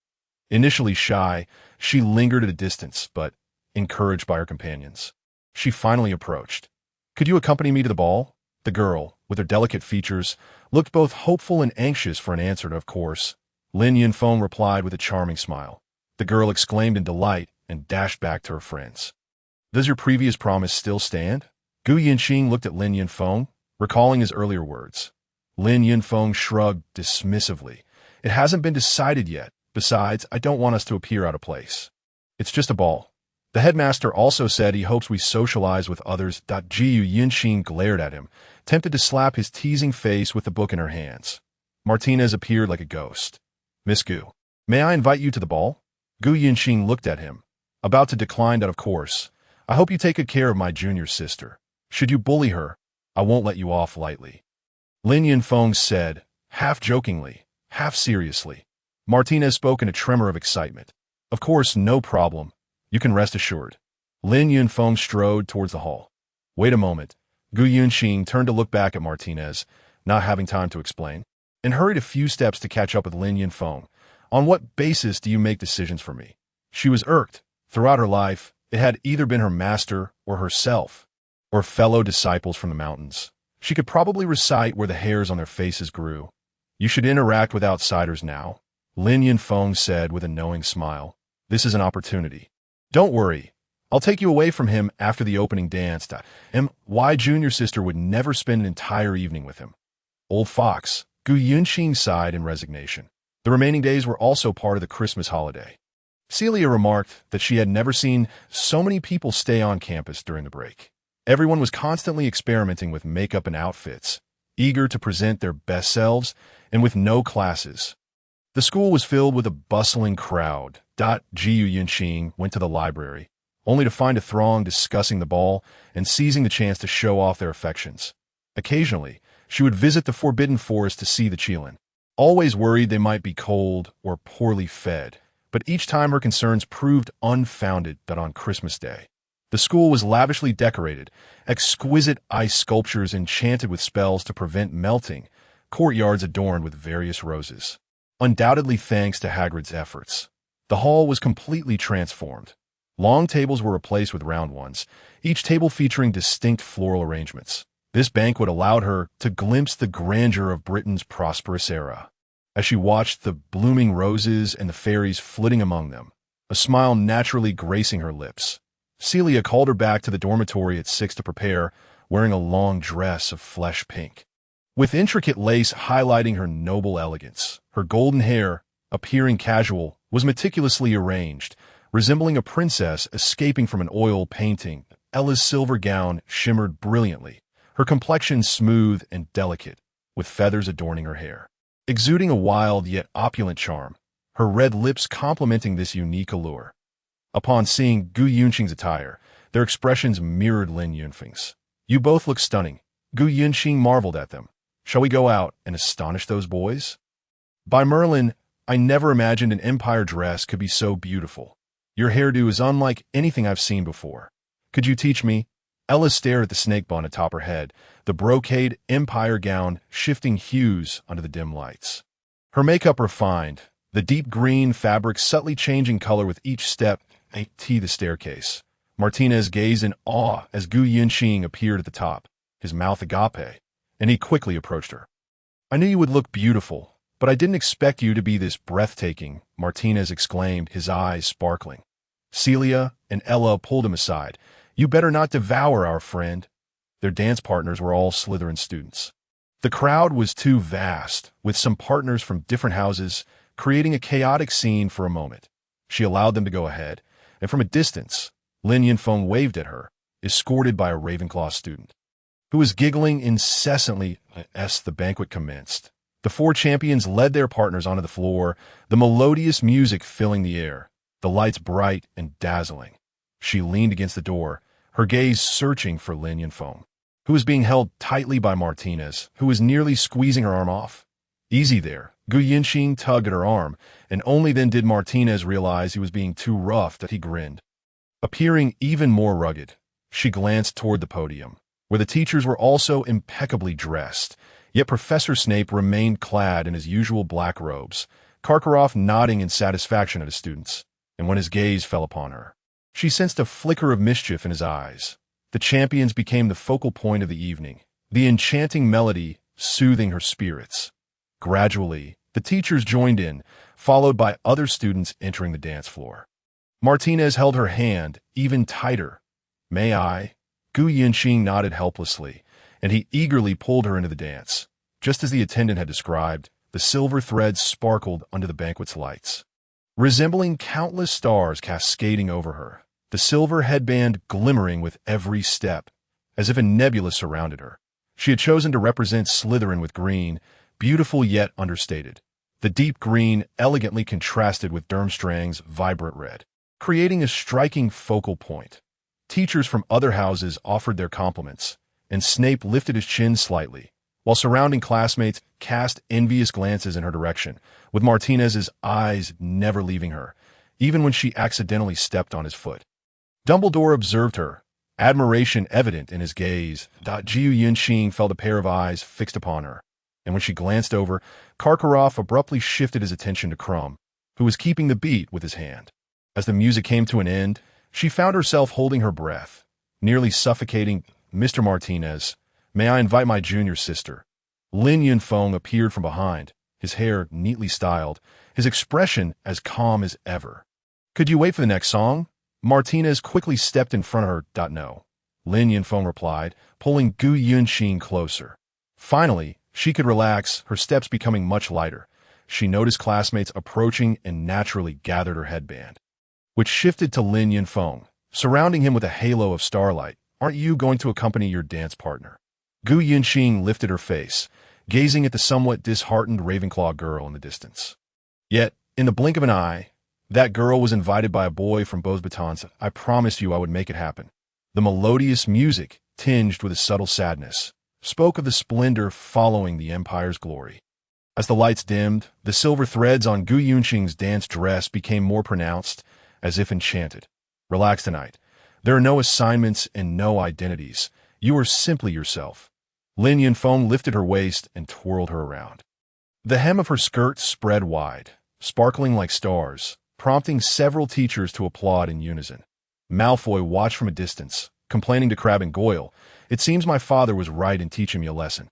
Speaker 1: Initially shy, she lingered at a distance, but, encouraged by her companions, she finally approached. Could you accompany me to the ball? The girl, with her delicate features, looked both hopeful and anxious for an answer to of course. Lin Yunfeng replied with a charming smile. The girl exclaimed in delight and dashed back to her friends. Does your previous promise still stand? Gu Yinxing looked at Lin Yunfeng, recalling his earlier words. Lin Yunfeng shrugged dismissively. It hasn't been decided yet. Besides, I don't want us to appear out of place. It's just a ball. The headmaster also said he hopes we socialize with others. Gu Yinxing glared at him, tempted to slap his teasing face with the book in her hands. Martinez appeared like a ghost. Miss Gu, may I invite you to the ball? Gu Yinxing looked at him, about to decline that of course. I hope you take good care of my junior sister. Should you bully her, I won't let you off lightly. Lin Yunfeng said, half jokingly, half seriously. Martinez spoke in a tremor of excitement. Of course, no problem. You can rest assured. Lin Yunfeng strode towards the hall. Wait a moment. Gu Yunxing turned to look back at Martinez, not having time to explain, and hurried a few steps to catch up with Lin Yunfeng. On what basis do you make decisions for me? She was irked. Throughout her life, it had either been her master or herself, or fellow disciples from the mountains. She could probably recite where the hairs on their faces grew. You should interact with outsiders now, Lin Yunfeng said with a knowing smile. This is an opportunity. Don't worry. I'll take you away from him after the opening dance. My junior sister would never spend an entire evening with him. Old fox, Gu Yunqing sighed in resignation. The remaining days were also part of the Christmas holiday. Celia remarked that she had never seen so many people stay on campus during the break. Everyone was constantly experimenting with makeup and outfits, eager to present their best selves, and with no classes. The school was filled with a bustling crowd. Jiu Yunqing went to the library, only to find a throng discussing the ball and seizing the chance to show off their affections. Occasionally, she would visit the forbidden forest to see the Qilin, always worried they might be cold or poorly fed, but each time her concerns proved unfounded. That on Christmas Day, the school was lavishly decorated, exquisite ice sculptures enchanted with spells to prevent melting, courtyards adorned with various roses. Undoubtedly thanks to Hagrid's efforts, the hall was completely transformed. Long tables were replaced with round ones, each table featuring distinct floral arrangements. This banquet allowed her to glimpse the grandeur of Britain's prosperous era. As she watched the blooming roses and the fairies flitting among them, a smile naturally gracing her lips, Celia called her back to the dormitory at 6 to prepare, wearing a long dress of flesh pink, with intricate lace highlighting her noble elegance. Her golden hair, appearing casual, was meticulously arranged, resembling a princess escaping from an oil painting. Ella's silver gown shimmered brilliantly, her complexion smooth and delicate, with feathers adorning her hair, exuding a wild yet opulent charm, her red lips complementing this unique allure. Upon seeing Gu Yunqing's attire, their expressions mirrored Lin Yunfeng's. "You both look stunning." Gu Yunqing marveled at them. "Shall we go out and astonish those boys?" "By Merlin, I never imagined an empire dress could be so beautiful. Your hairdo is unlike anything I've seen before. Could you teach me?" Ella stared at the snake bun atop her head, the brocade empire gown shifting hues under the dim lights. Her makeup refined, the deep green fabric subtly changing color with each step to the staircase. Martinez gazed in awe as Gu Yunqing appeared at the top, his mouth agape, and he quickly approached her. "I knew you would look beautiful, but I didn't expect you to be this breathtaking," Martinez exclaimed, his eyes sparkling. Celia and Ella pulled him aside. "You better not devour our friend." Their dance partners were all Slytherin students. The crowd was too vast, with some partners from different houses, creating a chaotic scene for a moment. She allowed them to go ahead, and from a distance, Lin Yunfeng waved at her, escorted by a Ravenclaw student, who was giggling incessantly as the banquet commenced. The four champions led their partners onto the floor, the melodious music filling the air, the lights bright and dazzling. She leaned against the door, her gaze searching for Lin Yunfeng, who was being held tightly by Martinez, who was nearly squeezing her arm off. "Easy there." Gu Yunqing tugged at her arm, and only then did Martinez realize he was being too rough. That he grinned. Appearing even more rugged, she glanced toward the podium, where the teachers were also impeccably dressed, yet Professor Snape remained clad in his usual black robes, Karkaroff nodding in satisfaction at his students, and when his gaze fell upon her, she sensed a flicker of mischief in his eyes. The champions became the focal point of the evening, the enchanting melody soothing her spirits. Gradually, the teachers joined in, followed by other students entering the dance floor. Martinez held her hand even tighter. "May I?" Gu Yunqing nodded helplessly, and he eagerly pulled her into the dance. Just as the attendant had described, the silver threads sparkled under the banquet's lights, resembling countless stars cascading over her, the silver headband glimmering with every step, as if a nebula surrounded her. She had chosen to represent Slytherin with green, beautiful yet understated. The deep green elegantly contrasted with Durmstrang's vibrant red, creating a striking focal point. Teachers from other houses offered their compliments, and Snape lifted his chin slightly, while surrounding classmates cast envious glances in her direction, with Martinez's eyes never leaving her, even when she accidentally stepped on his foot. Dumbledore observed her, admiration evident in his gaze. Jiu Yunqing felt a pair of eyes fixed upon her, and when she glanced over, Karkaroff abruptly shifted his attention to Crumb, who was keeping the beat with his hand. As the music came to an end, she found herself holding her breath, nearly suffocating. "Mr. Martinez, may I invite my junior sister?" Lin Yunfeng appeared from behind, his hair neatly styled, his expression as calm as ever. "Could you wait for the next song?" Martinez quickly stepped in front of her. No. Lin Yunfeng replied, pulling Gu Yunqing closer. Finally, she could relax, her steps becoming much lighter. She noticed classmates approaching and naturally gathered her headband, which shifted to Lin Yunfeng, surrounding him with a halo of starlight. Aren't you going to accompany your dance partner? Gu Yunqing lifted her face, gazing at the somewhat disheartened Ravenclaw girl in the distance. Yet, in the blink of an eye, that girl was invited by a boy from Beauxbatons. I promised you I would make it happen. The melodious music, tinged with a subtle sadness, spoke of the splendor following the Empire's glory. As the lights dimmed, the silver threads on Gu Yunqing's dance dress became more pronounced, as if enchanted. Relax tonight. There are no assignments and no identities. You are simply yourself. Lin Yunfeng lifted her waist and twirled her around. The hem of her skirt spread wide, sparkling like stars, prompting several teachers to applaud in unison. Malfoy watched from a distance, complaining to Crabbe and Goyle, "It seems my father was right in teaching me a lesson."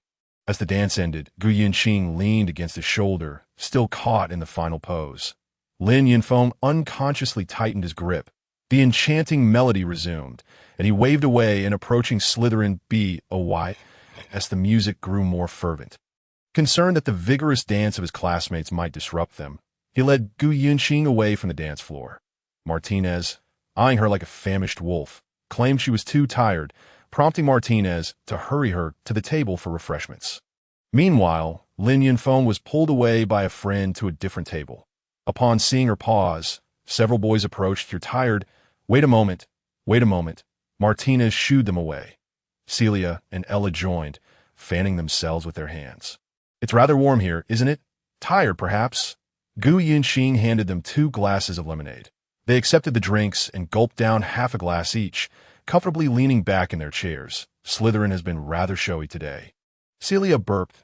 Speaker 1: As the dance ended, Gu Yunqing leaned against his shoulder, still caught in the final pose. Lin Yunfeng unconsciously tightened his grip. The enchanting melody resumed, and he waved away an approaching Slytherin BOY as the music grew more fervent. Concerned that the vigorous dance of his classmates might disrupt them, he led Gu Yunqing away from the dance floor. Martinez, eyeing her like a famished wolf, claimed she was too tired, prompting Martinez to hurry her to the table for refreshments. Meanwhile, Lin Yunfeng was pulled away by a friend to a different table. Upon seeing her pause, several boys approached. "You're tired. Wait a moment. Wait a moment." Martinez shooed them away. Celia and Ella joined, fanning themselves with their hands. "It's rather warm here, isn't it? Tired, perhaps?" Gu Yunqing handed them 2 glasses of lemonade. They accepted the drinks and gulped down half a glass each, comfortably leaning back in their chairs. Slytherin has been rather showy today. Celia burped.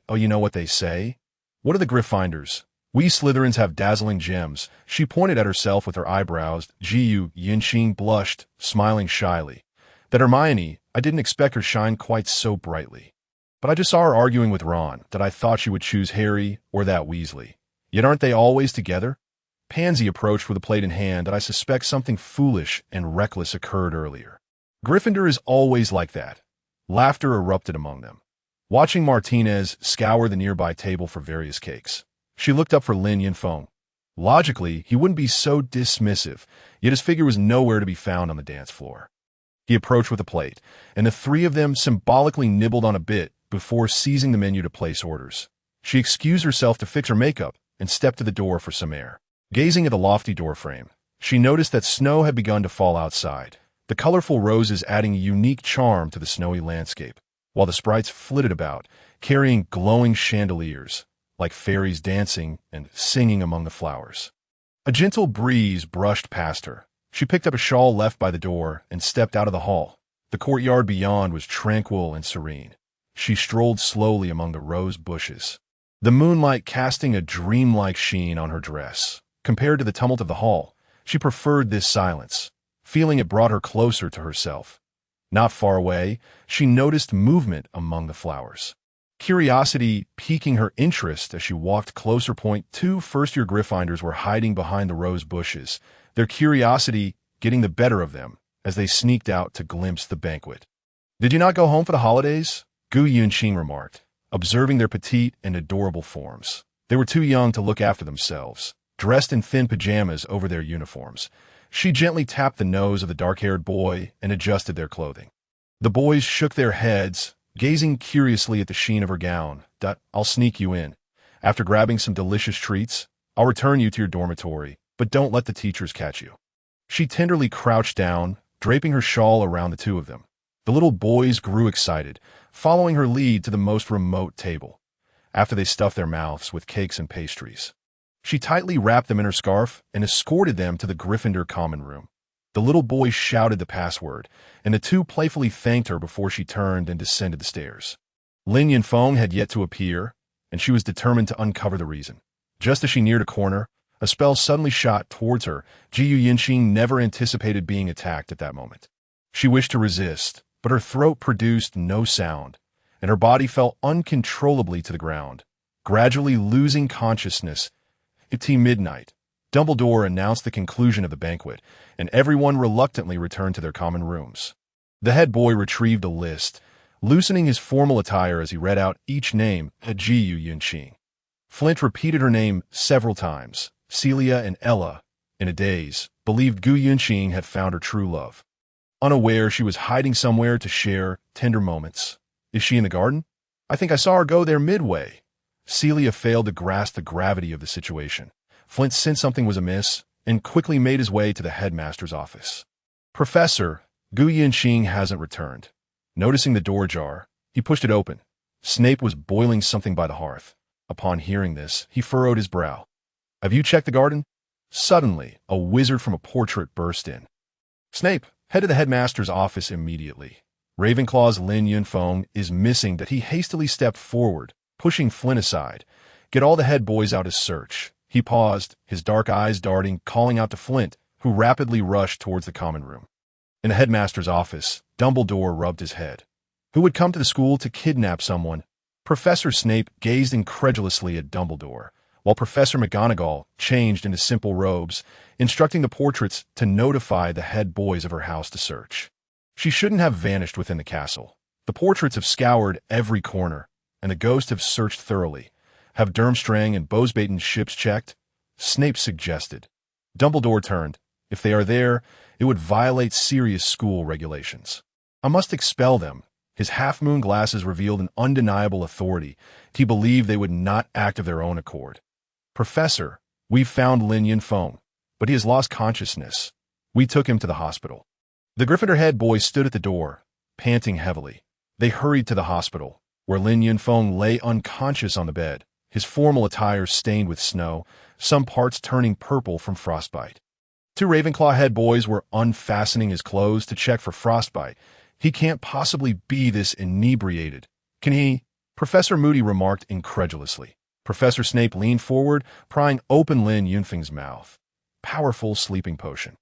Speaker 1: Oh, you know what they say? What are the Gryffindors? We Slytherins have dazzling gems." She pointed at herself with her eyebrows. Gu Yunqing blushed, smiling shyly. "That Hermione, I didn't expect her shine quite so brightly. But I just saw her arguing with Ron, that I thought she would choose Harry or that Weasley. Yet aren't they always together?" Pansy approached with a plate in hand, and I suspect something foolish and reckless occurred earlier. "Gryffindor is always like that." Laughter erupted among them. Watching Martinez scour the nearby table for various cakes, she looked up for Lin Yunfeng. Logically, he wouldn't be so dismissive, yet his figure was nowhere to be found on the dance floor. He approached with a plate, and the 3 of them symbolically nibbled on a bit before seizing the menu to place orders. She excused herself to fix her makeup and stepped to the door for some air. Gazing at the lofty doorframe, she noticed that snow had begun to fall outside, the colorful roses adding a unique charm to the snowy landscape, while the sprites flitted about, carrying glowing chandeliers, like fairies dancing and singing among the flowers. A gentle breeze brushed past her. She picked up a shawl left by the door and stepped out of the hall. The courtyard beyond was tranquil and serene. She strolled slowly among the rose bushes, the moonlight casting a dreamlike sheen on her dress. Compared to the tumult of the hall, she preferred this silence, feeling it brought her closer to herself. Not far away, she noticed movement among the flowers. Curiosity piquing her interest as she walked closer. 2 first-year Gryffindors were hiding behind the rose bushes, their curiosity getting the better of them as they sneaked out to glimpse the banquet. "Did you not go home for the holidays?" Gu Yunqing remarked, observing their petite and adorable forms. They were too young to look after themselves, dressed in thin pajamas over their uniforms. She gently tapped the nose of the dark-haired boy and adjusted their clothing. The boys shook their heads, gazing curiously at the sheen of her gown. "I'll sneak you in. After grabbing some delicious treats, I'll return you to your dormitory, but don't let the teachers catch you." She tenderly crouched down, draping her shawl around the 2 of them. The little boys grew excited, following her lead to the most remote table, after they stuffed their mouths with cakes and pastries. She tightly wrapped them in her scarf and escorted them to the Gryffindor common room. The little boy shouted the password, and the 2 playfully thanked her before she turned and descended the stairs. Lin Yunfeng had yet to appear, and she was determined to uncover the reason. Just as she neared a corner, a spell suddenly shot towards her. Gu Yunqing never anticipated being attacked at that moment. She wished to resist, but her throat produced no sound, and her body fell uncontrollably to the ground, gradually losing consciousness. It's midnight. Dumbledore announced the conclusion of the banquet, and everyone reluctantly returned to their common rooms. The head boy retrieved a list, loosening his formal attire as he read out each name at Gu Yunqing. Flint repeated her name several times. Celia and Ella, in a daze, believed Gu Yunqing had found her true love. Unaware she was hiding somewhere to share tender moments. Is she in the garden? I think I saw her go there midway. Celia failed to grasp the gravity of the situation. Flint sensed something was amiss and quickly made his way to the headmaster's office. Professor, Gu Yunqing hasn't returned. Noticing the door ajar, he pushed it open. Snape was boiling something by the hearth. Upon hearing this, he furrowed his brow. Have you checked the garden? Suddenly, a wizard from a portrait burst in. Snape, head to the headmaster's office immediately. Ravenclaw's Lin Yunfeng is missing. That he hastily stepped forward, pushing Flint aside. Get all the head boys out to search. He paused, his dark eyes darting, calling out to Flint, who rapidly rushed towards the common room. In the headmaster's office, Dumbledore rubbed his head. Who would come to the school to kidnap someone? Professor Snape gazed incredulously at Dumbledore, while Professor McGonagall changed into simple robes, instructing the portraits to notify the head boys of her house to search. She shouldn't have vanished within the castle. The portraits have scoured every corner, and the ghosts have searched thoroughly. Have Durmstrang and Bosbaten's ships checked? Snape suggested. Dumbledore turned. If they are there, it would violate serious school regulations. I must expel them. His half-moon glasses revealed an undeniable authority. He believed they would not act of their own accord. Professor, we've found Lin Yunfeng, but he has lost consciousness. We took him to the hospital. The Gryffindor head boy stood at the door, panting heavily. They hurried to the hospital, where Lin Yunfeng lay unconscious on the bed, his formal attire stained with snow, some parts turning purple from frostbite. Two Ravenclaw head boys were unfastening his clothes to check for frostbite. He can't possibly be this inebriated. Can he? Professor Moody remarked incredulously. Professor Snape leaned forward, prying open Lin Yunfeng's mouth. Powerful sleeping potion.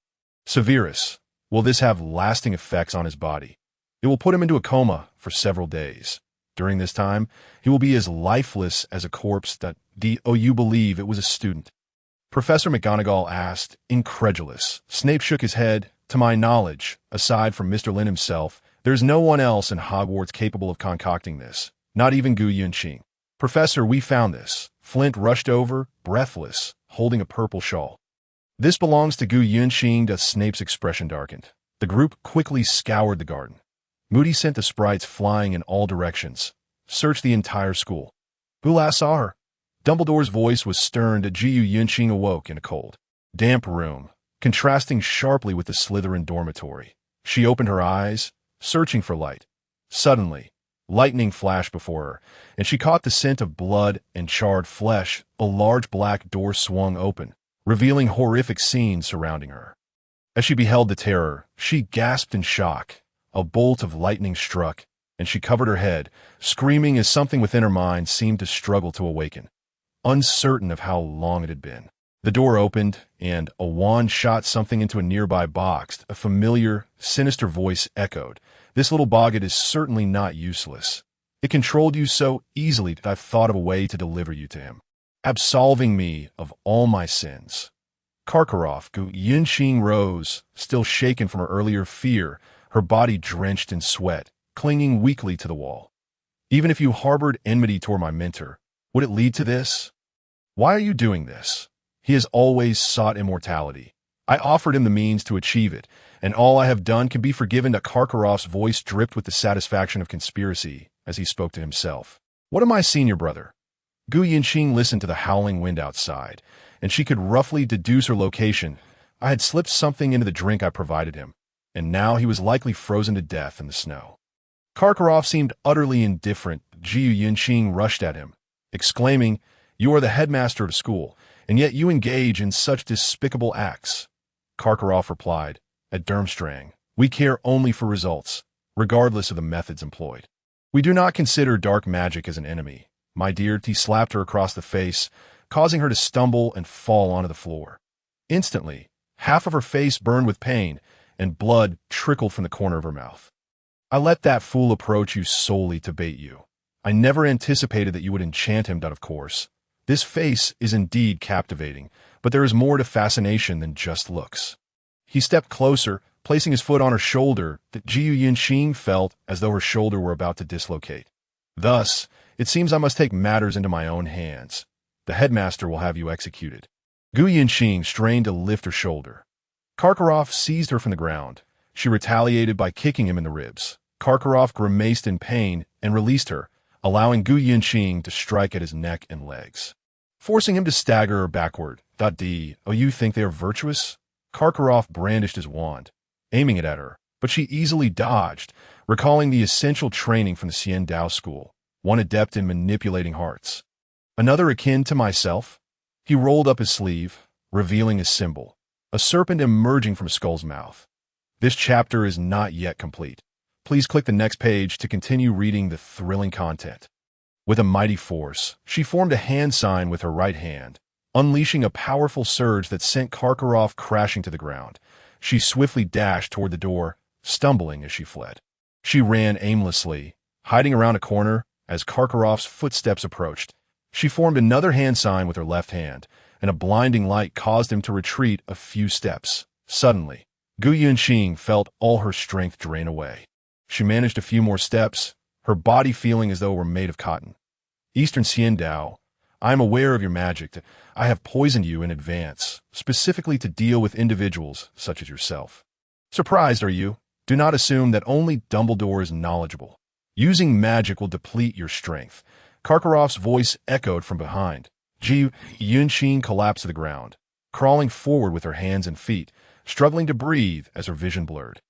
Speaker 1: Severus. Will this have lasting effects on his body? It will put him into a coma for several days. During this time, he will be as lifeless as a corpse. You believe it was a student? Professor McGonagall asked, incredulous. Snape shook his head. To my knowledge, aside from Mr. Lin himself, there's no one else in Hogwarts capable of concocting this. Not even Gu Yunqing. Professor, we found this. Flint rushed over, breathless, holding a purple shawl. This belongs to Gu Yunqing. Snape's expression darkened. The group quickly scoured the garden. Moody sent the sprites flying in all directions. Searched the entire school. Who last saw her? Dumbledore's voice was stern. Gu Yunqing awoke in a cold, damp room, contrasting sharply with the Slytherin dormitory. She opened her eyes, searching for light. Suddenly, lightning flashed before her, and she caught the scent of blood and charred flesh. A large black door swung open, revealing horrific scenes surrounding her. As she beheld the terror, she gasped in shock. A bolt of lightning struck, and she covered her head, screaming as something within her mind seemed to struggle to awaken, uncertain of how long it had been. The door opened, and a wand shot something into a nearby box. A familiar, sinister voice echoed. This little boggart is certainly not useless. It controlled you so easily that I've thought of a way to deliver you to him, absolving me of all my sins. Karkaroff, Gu Yunqing rose, still shaken from her earlier fear, her body drenched in sweat, clinging weakly to the wall. Even if you harbored enmity toward my mentor, would it lead to this? Why are you doing this? He has always sought immortality. I offered him the means to achieve it, and all I have done can be forgiven. Karkaroff's voice dripped with the satisfaction of conspiracy as he spoke to himself. What am I, senior brother? Gu Yunqing listened to the howling wind outside, and she could roughly deduce her location. I had slipped something into the drink I provided him, and now he was likely frozen to death in the snow. Karkaroff seemed utterly indifferent. Gu Yunqing rushed at him, exclaiming, You are the headmaster of school, and yet you engage in such despicable acts. Karkaroff replied, At Durmstrang, we care only for results, regardless of the methods employed. We do not consider dark magic as an enemy. My dear, he slapped her across the face, causing her to stumble and fall onto the floor. Instantly, half of her face burned with pain, and blood trickled from the corner of her mouth. I let that fool approach you solely to bait you. I never anticipated that you would enchant him, of course. This face is indeed captivating, but there is more to fascination than just looks. He stepped closer, placing his foot on her shoulder that Jiu Yunqing felt as though her shoulder were about to dislocate. Thus, it seems I must take matters into my own hands. The headmaster will have you executed. Gu Yunqing strained to lift her shoulder. Karkaroff seized her from the ground. She retaliated by kicking him in the ribs. Karkaroff grimaced in pain and released her, allowing Gu Yunqing to strike at his neck and legs, forcing him to stagger backward. Oh, you think they are virtuous? Karkaroff brandished his wand, aiming it at her, but she easily dodged, recalling the essential training from the Xian Dao school, one adept in manipulating hearts. Another akin to myself? He rolled up his sleeve, revealing his symbol, a serpent emerging from Skull's mouth. This chapter is not yet complete. Please click the next page to continue reading the thrilling content. With a mighty force, she formed a hand sign with her right hand, unleashing a powerful surge that sent Karkaroff crashing to the ground. She swiftly dashed toward the door, stumbling as she fled. She ran aimlessly, hiding around a corner as Karkaroff's footsteps approached. She formed another hand sign with her left hand, and a blinding light caused him to retreat a few steps. Suddenly, Gu Yunqing felt all her strength drain away. She managed a few more steps, her body feeling as though it were made of cotton. Eastern Xian Dao, I am aware of your magic. I have poisoned you in advance, specifically to deal with individuals such as yourself. Surprised, are you? Do not assume that only Dumbledore is knowledgeable. Using magic will deplete your strength. Karkaroff's voice echoed from behind. Ji Yunqing collapsed to the ground, crawling forward with her hands and feet, struggling to breathe as her vision blurred.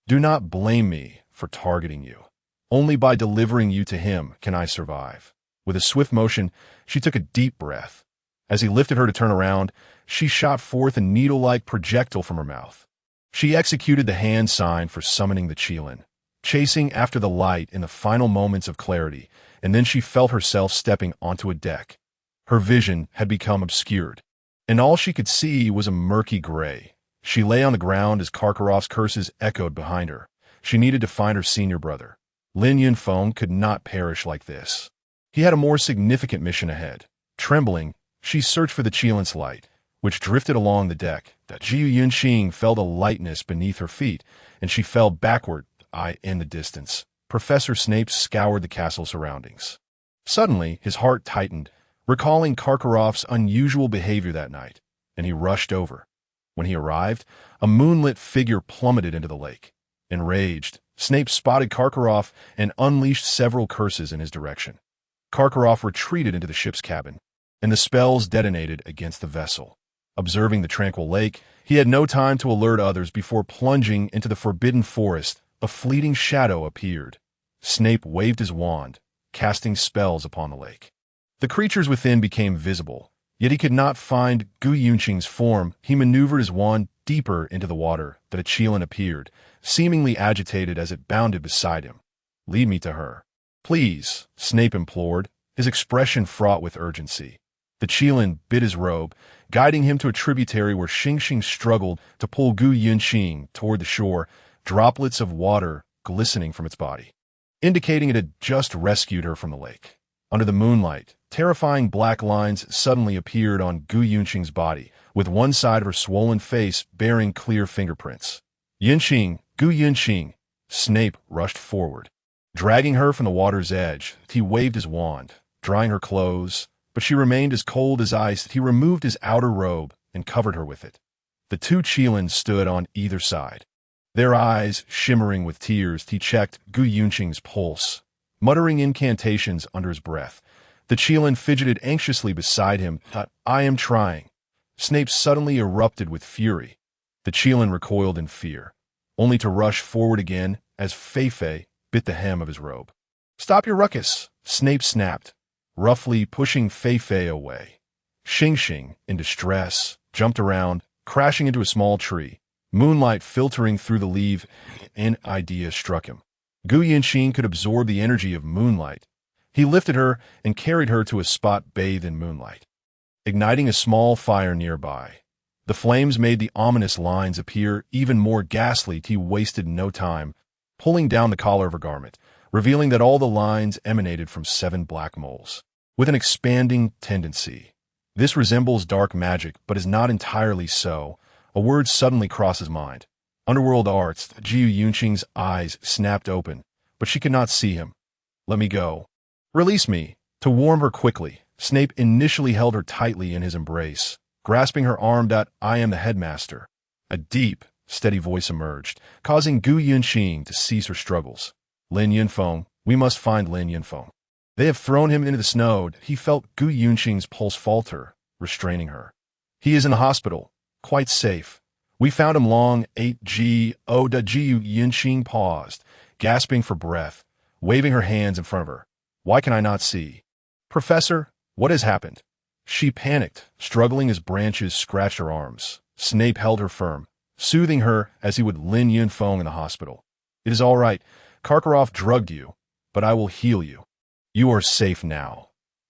Speaker 1: Do not blame me for targeting you. Only by delivering you to him can I survive. With a swift motion, she took a deep breath. As he lifted her to turn around, she shot forth a needle-like projectile from her mouth. She executed the hand sign for summoning the Qilin, chasing after the light in the final moments of clarity, and then she felt herself stepping onto a deck. Her vision had become obscured, and all she could see was a murky gray. She lay on the ground as Karkaroff's curses echoed behind her. She needed to find her senior brother. Lin Yunfeng could not perish like this. He had a more significant mission ahead. Trembling, she searched for the Qilin's light, which drifted along the deck. Jiu Yunqing felt a lightness beneath her feet, and she fell backward, in the distance. Professor Snape scoured the castle surroundings. Suddenly, his heart tightened, recalling Karkaroff's unusual behavior that night, and he rushed over. When he arrived, a moonlit figure plummeted into the lake. Enraged, Snape spotted Karkaroff and unleashed several curses in his direction. Karkaroff retreated into the ship's cabin, and the spells detonated against the vessel. Observing the tranquil lake, he had no time to alert others before plunging into the forbidden forest. A fleeting shadow appeared. Snape waved his wand, casting spells upon the lake. The creatures within became visible, yet he could not find Gu Yunqing's form. He maneuvered his wand deeper into the water that a Qilin appeared, seemingly agitated as it bounded beside him. Lead me to her. Please, Snape implored, his expression fraught with urgency. The Qilin bit his robe, guiding him to a tributary where Xingxing struggled to pull Gu Yunqing toward the shore, droplets of water glistening from its body, indicating it had just rescued her from the lake. Under the moonlight, terrifying black lines suddenly appeared on Gu Yunqing's body, with one side of her swollen face bearing clear fingerprints. Yunqing, Gu Yunqing! Snape rushed forward. Dragging her from the water's edge, he waved his wand, drying her clothes, but she remained as cold as ice. He removed his outer robe and covered her with it. The two Qilin stood on either side. Their eyes shimmering with tears, he checked Gu Yunqing's pulse, muttering incantations under his breath. The Qilin fidgeted anxiously beside him. I am trying. Snape suddenly erupted with fury. The Qilin recoiled in fear, only to rush forward again as Feifei bit the hem of his robe. Stop your ruckus, Snape snapped, roughly pushing Feifei away. Xingxing, in distress, jumped around, crashing into a small tree. Moonlight filtering through the leaves, an idea struck him. Gu Yunqing could absorb the energy of moonlight. He lifted her and carried her to a spot bathed in moonlight, igniting a small fire nearby. The flames made the ominous lines appear even more ghastly. He wasted no time, pulling down the collar of her garment, revealing that all the lines emanated from 7 black moles. with an expanding tendency. This resembles dark magic, but is not entirely so. A word suddenly crosses mind. Underworld arts. Jiu Yunqing's eyes snapped open, but she could not see him. Let me go. Release me. To warm her quickly, Snape initially held her tightly in his embrace, grasping her arm. I am the headmaster. A deep, steady voice emerged, causing Gu Yunqing to cease her struggles. Lin Yunfeng, we must find Lin Yunfeng. They have thrown him into the snow. He felt Gu Yunqing's pulse falter, restraining her. He is in the hospital, quite safe. We found him long. 8G. Jiu Yunqing paused, gasping for breath, waving her hands in front of her. Why can I not see? Professor, what has happened? She panicked, struggling as branches scratched her arms. Snape held her firm, soothing her as he would Lin Yunfeng in the hospital. It is all right. Karkaroff drugged you, but I will heal you. You are safe now.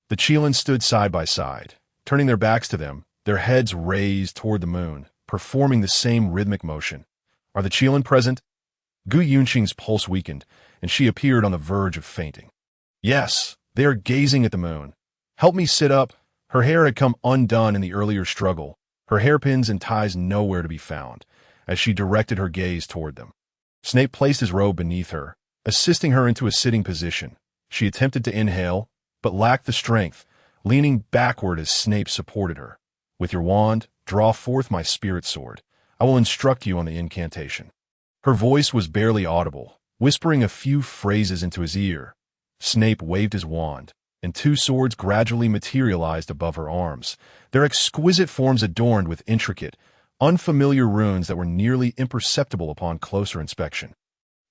Speaker 1: The Qilin stood side by side, turning their backs to them, their heads raised toward the moon, performing the same rhythmic motion. Are the Qilin present? Gu Yunqing's pulse weakened, and she appeared on the verge of fainting. Yes, they are gazing at the moon. Help me sit up. Her hair had come undone in the earlier struggle, her hairpins and ties nowhere to be found, as she directed her gaze toward them. Snape placed his robe beneath her, assisting her into a sitting position. She attempted to inhale, but lacked the strength, leaning backward as Snape supported her. With your wand, draw forth my spirit sword. I will instruct you on the incantation. Her voice was barely audible, whispering a few phrases into his ear. Snape waved his wand, and two swords gradually materialized above her arms, their exquisite forms adorned with intricate, unfamiliar runes that were nearly imperceptible upon closer inspection.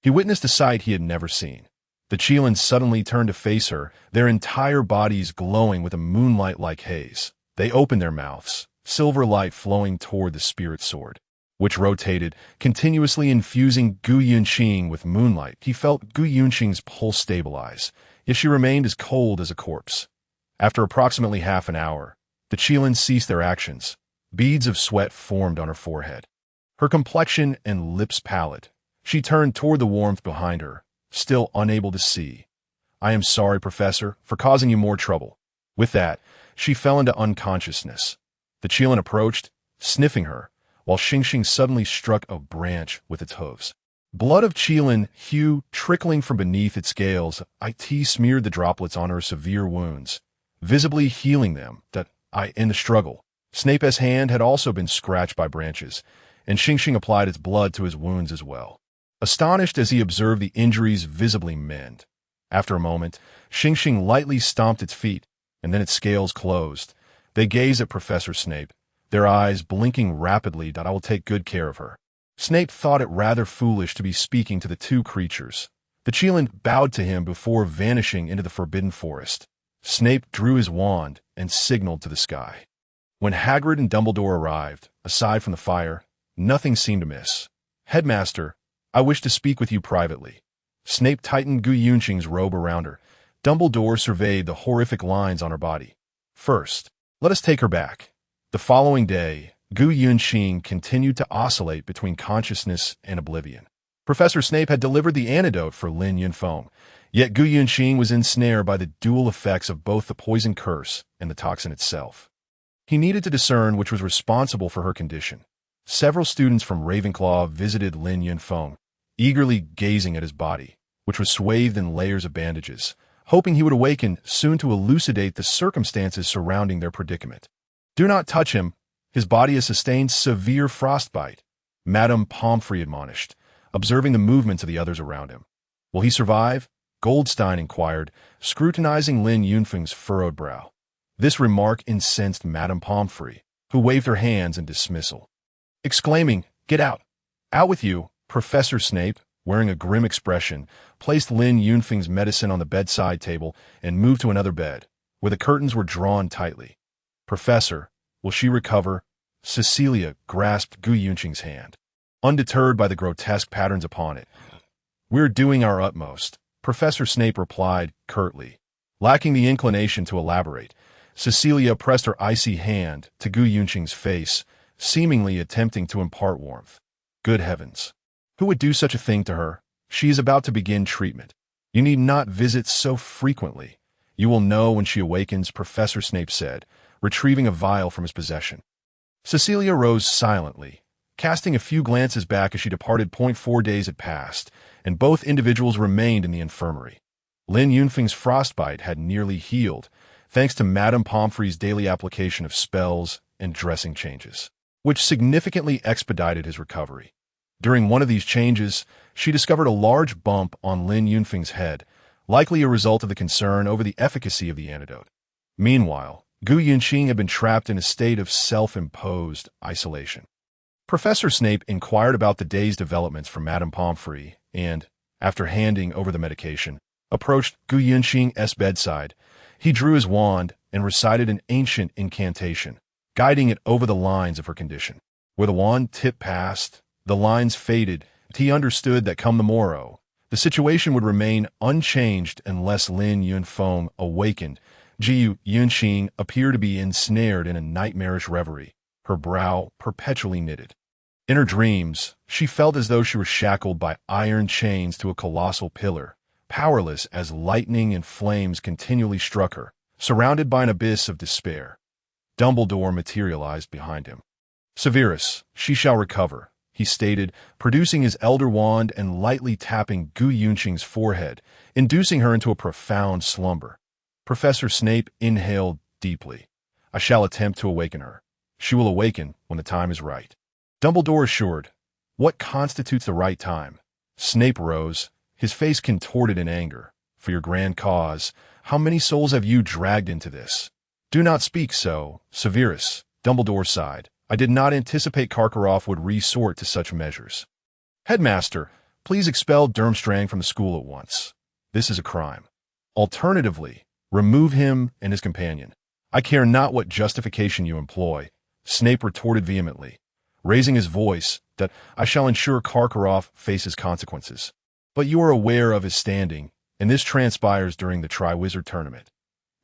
Speaker 1: He witnessed a sight he had never seen. The Qilin suddenly turned to face her, their entire bodies glowing with a moonlight-like haze. They opened their mouths, silver light flowing toward the spirit sword, which rotated, continuously infusing Gu Yunqing with moonlight. He felt Gu Yunqing's pulse stabilize, yet she remained as cold as a corpse. After approximately half an hour, the Qilin ceased their actions. Beads of sweat formed on her forehead, her complexion and lips pallid. She turned toward the warmth behind her, still unable to see. I am sorry, Professor, for causing you more trouble. With that, she fell into unconsciousness. The Qilin approached, sniffing her, while Xingxing suddenly struck a branch with its hooves. Blood of Qilin hue trickling from beneath its scales. It smeared the droplets on her severe wounds, visibly healing them. In the struggle, Snape's hand had also been scratched by branches, and Xingxing applied its blood to his wounds as well, astonished as he observed the injuries visibly mend. After a moment, Xingxing lightly stomped its feet, and then its scales closed. They gazed at Professor Snape, their eyes blinking rapidly. I will take good care of her. Snape thought it rather foolish to be speaking to the two creatures. The Qilin bowed to him before vanishing into the forbidden forest. Snape drew his wand and signaled to the sky. When Hagrid and Dumbledore arrived, aside from the fire, nothing seemed amiss. Headmaster, I wish to speak with you privately. Snape tightened Gu Yunqing's robe around her. Dumbledore surveyed the horrific lines on her body. First, let us take her back. The following day, Gu Yunqing continued to oscillate between consciousness and oblivion. Professor Snape had delivered the antidote for Lin Yunfeng, yet Gu Yunqing was ensnared by the dual effects of both the poison curse and the toxin itself. He needed to discern which was responsible for her condition. Several students from Ravenclaw visited Lin Yunfeng, eagerly gazing at his body, which was swathed in layers of bandages, hoping he would awaken soon to elucidate the circumstances surrounding their predicament. Do not touch him. His body has sustained severe frostbite, Madame Pomfrey admonished, observing the movements of the others around him. Will he survive? Goldstein inquired, scrutinizing Lin Yunfeng's furrowed brow. This remark incensed Madame Pomfrey, who waved her hands in dismissal. Exclaiming, "Get out! Out with you!" Professor Snape, wearing a grim expression, placed Lin Yunfeng's medicine on the bedside table and moved to another bed, where the curtains were drawn tightly. Professor, will she recover? Cecilia grasped Gu Yunqing's hand, undeterred by the grotesque patterns upon it. We're doing our utmost, Professor Snape replied curtly. Lacking the inclination to elaborate, Cecilia pressed her icy hand to Gu Yunqing's face, seemingly attempting to impart warmth. Good heavens! Who would do such a thing to her? She is about to begin treatment. You need not visit so frequently. You will know when she awakens, Professor Snape said, retrieving a vial from his possession. Cecilia rose silently, casting a few glances back as she departed. 4 days had passed, and both individuals remained in the infirmary. Lin Yunfeng's frostbite had nearly healed, thanks to Madame Pomfrey's daily application of spells and dressing changes, which significantly expedited his recovery. During one of these changes, she discovered a large bump on Lin Yunfeng's head, likely a result of the concern over the efficacy of the antidote. Meanwhile, Gu Yunqing had been trapped in a state of self-imposed isolation. Professor Snape inquired about the day's developments from Madame Pomfrey and, after handing over the medication, approached Gu Yunqing's bedside. He drew his wand and recited an ancient incantation, guiding it over the lines of her condition. Where the wand tip passed, the lines faded. He understood that come the morrow, the situation would remain unchanged unless Lin Yunfeng awakened. Gu Yunqing appeared to be ensnared in a nightmarish reverie, her brow perpetually knitted. In her dreams, she felt as though she were shackled by iron chains to a colossal pillar, powerless as lightning and flames continually struck her, surrounded by an abyss of despair. Dumbledore materialized behind him. "Severus, she shall recover," he stated, producing his elder wand and lightly tapping Gu Yunqing's forehead, inducing her into a profound slumber. Professor Snape inhaled deeply. "I shall attempt to awaken her. She will awaken when the time is right." Dumbledore assured. "What constitutes the right time?" Snape rose, his face contorted in anger. "For your grand cause, how many souls have you dragged into this?" "Do not speak so, Severus," Dumbledore sighed. "I did not anticipate Karkaroff would resort to such measures. Headmaster, please expel Durmstrang from the school at once. This is a crime. Alternatively, remove him and his companion. I care not what justification you employ," Snape retorted vehemently, raising his voice, "that I shall ensure Karkaroff faces consequences. But you are aware of his standing, and this transpires during the Triwizard Tournament.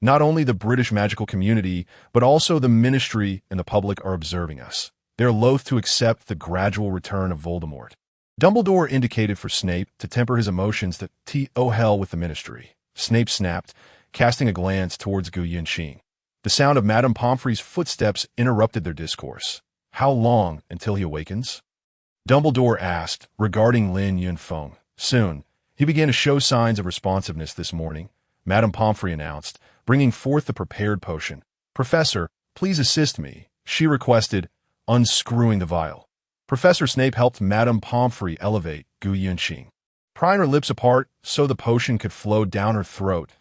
Speaker 1: Not only the British magical community, but also the Ministry and the public are observing us. They are loath to accept the gradual return of Voldemort." Dumbledore indicated for Snape to temper his emotions that "Oh hell with the Ministry," Snape snapped, casting a glance towards Gu Yunqing. The sound of Madame Pomfrey's footsteps interrupted their discourse. "How long until he awakens?" Dumbledore asked, regarding Lin Yunfeng. "Soon. He began to show signs of responsiveness this morning," Madame Pomfrey announced, bringing forth the prepared potion. "Professor, please assist me," she requested, unscrewing the vial. Professor Snape helped Madame Pomfrey elevate Gu Yunqing, prying her lips apart so the potion could flow down her throat.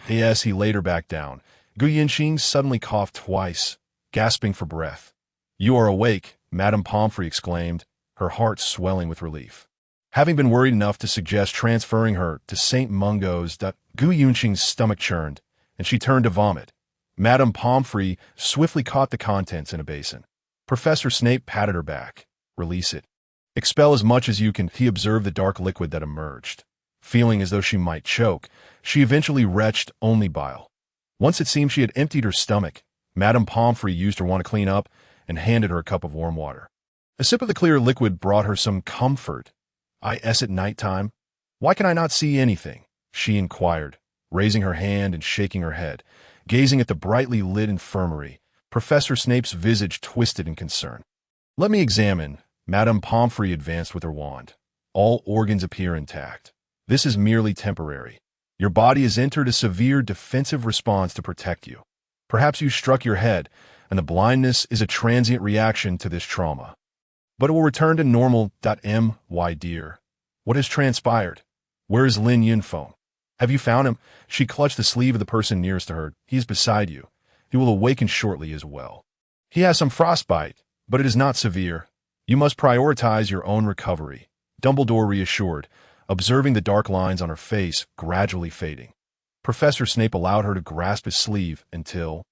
Speaker 1: As he laid her back down, Gu Yunqing suddenly coughed twice, gasping for breath. "You are awake," Madame Pomfrey exclaimed, her heart swelling with relief. Having been worried enough to suggest transferring her to St. Mungo's, Gu Yunqing's stomach churned, and she turned to vomit. Madame Pomfrey swiftly caught the contents in a basin. Professor Snape patted her back. "Release it. Expel as much as you can." He observed the dark liquid that emerged. Feeling as though she might choke, she eventually retched only bile. Once it seemed she had emptied her stomach, Madame Pomfrey used her wand to clean up and handed her a cup of warm water. A sip of the clear liquid brought her some comfort. "Is it night time? Why can I not see anything?" she inquired, raising her hand and shaking her head, gazing at the brightly lit infirmary. Professor Snape's visage twisted in concern. "Let me examine." Madame Pomfrey advanced with her wand. "All organs appear intact. This is merely temporary. Your body has entered a severe defensive response to protect you. Perhaps you struck your head, and the blindness is a transient reaction to this trauma. But it will return to normal. My dear, what has transpired? Where is Lin Yunfeng? Have you found him?" She clutched the sleeve of the person nearest to her. "He is beside you. He will awaken shortly as well. He has some frostbite, but it is not severe. You must prioritize your own recovery," Dumbledore reassured, observing the dark lines on her face gradually fading. Professor Snape allowed her to grasp his sleeve until,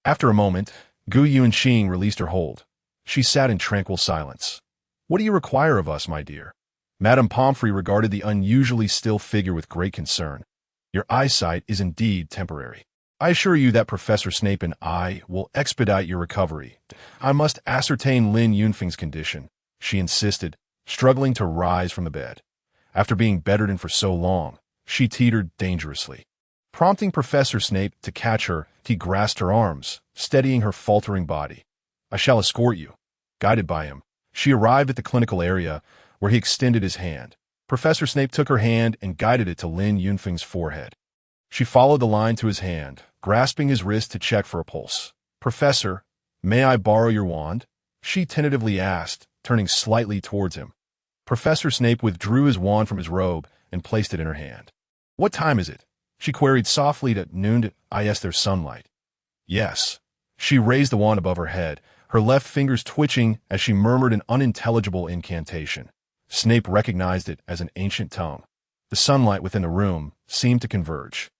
Speaker 1: after a moment, Gu Yunqing released her hold. She sat in tranquil silence. "What do you require of us, my dear?" Madame Pomfrey regarded the unusually still figure with great concern. "Your eyesight is indeed temporary. I assure you that Professor Snape and I will expedite your recovery. I must ascertain Lin Yunfeng's condition," she insisted, struggling to rise from the bed. After being bedridden for so long, she teetered dangerously. Prompting Professor Snape to catch her, he grasped her arms, steadying her faltering body. "I shall escort you." Guided by him, she arrived at the clinical area, where he extended his hand. Professor Snape took her hand and guided it to Lin Yunfeng's forehead. She followed the line to his hand, grasping his wrist to check for a pulse. "Professor, may I borrow your wand?" she tentatively asked, turning slightly towards him. Professor Snape withdrew his wand from his robe and placed it in her hand. "What time is it?" she queried softly. "To noon. Yes, there's sunlight." "Yes." She raised the wand above her head, her left fingers twitching as she murmured an unintelligible incantation. Snape recognized it as an ancient tongue. The sunlight within the room seemed to converge.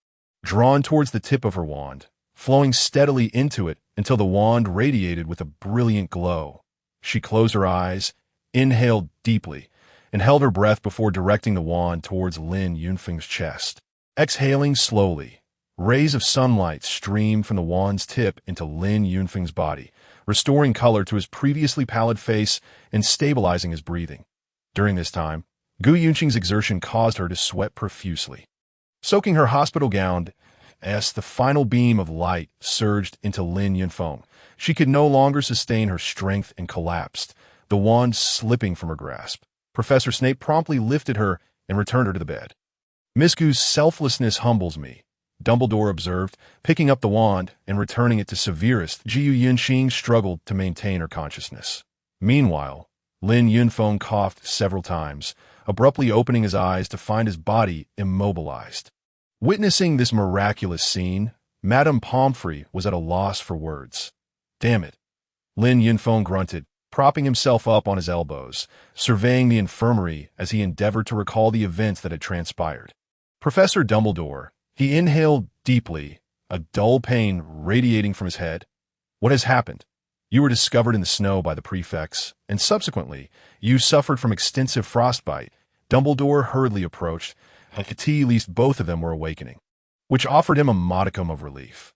Speaker 1: Drawn towards the tip of her wand, flowing steadily into it until the wand radiated with a brilliant glow. She closed her eyes, inhaled deeply, and held her breath before directing the wand towards Lin Yunfeng's chest. Exhaling slowly, rays of sunlight streamed from the wand's tip into Lin Yunfeng's body, restoring color to his previously pallid face and stabilizing his breathing. During this time, Gu Yunqing's exertion caused her to sweat profusely. Soaking her hospital gown, as the final beam of light surged into Lin Yunfeng, she could no longer sustain her strength and collapsed, the wand slipping from her grasp. Professor Snape promptly lifted her and returned her to the bed. "Miss Gu's selflessness humbles me," Dumbledore observed, picking up the wand and returning it to Severus. Gu Yunqing struggled to maintain her consciousness. Meanwhile, Lin Yunfeng coughed several times, abruptly opening his eyes to find his body immobilized. Witnessing this miraculous scene, Madame Pomfrey was at a loss for words. "Damn it," Lin Yunfeng grunted, propping himself up on his elbows, surveying the infirmary as he endeavored to recall the events that had transpired. "Professor Dumbledore," he inhaled deeply, a dull pain radiating from his head. "What has happened? You were discovered in the snow by the prefects, and subsequently, you suffered from extensive frostbite." Dumbledore hurriedly approached, and at least both of them were awakening, which offered him a modicum of relief.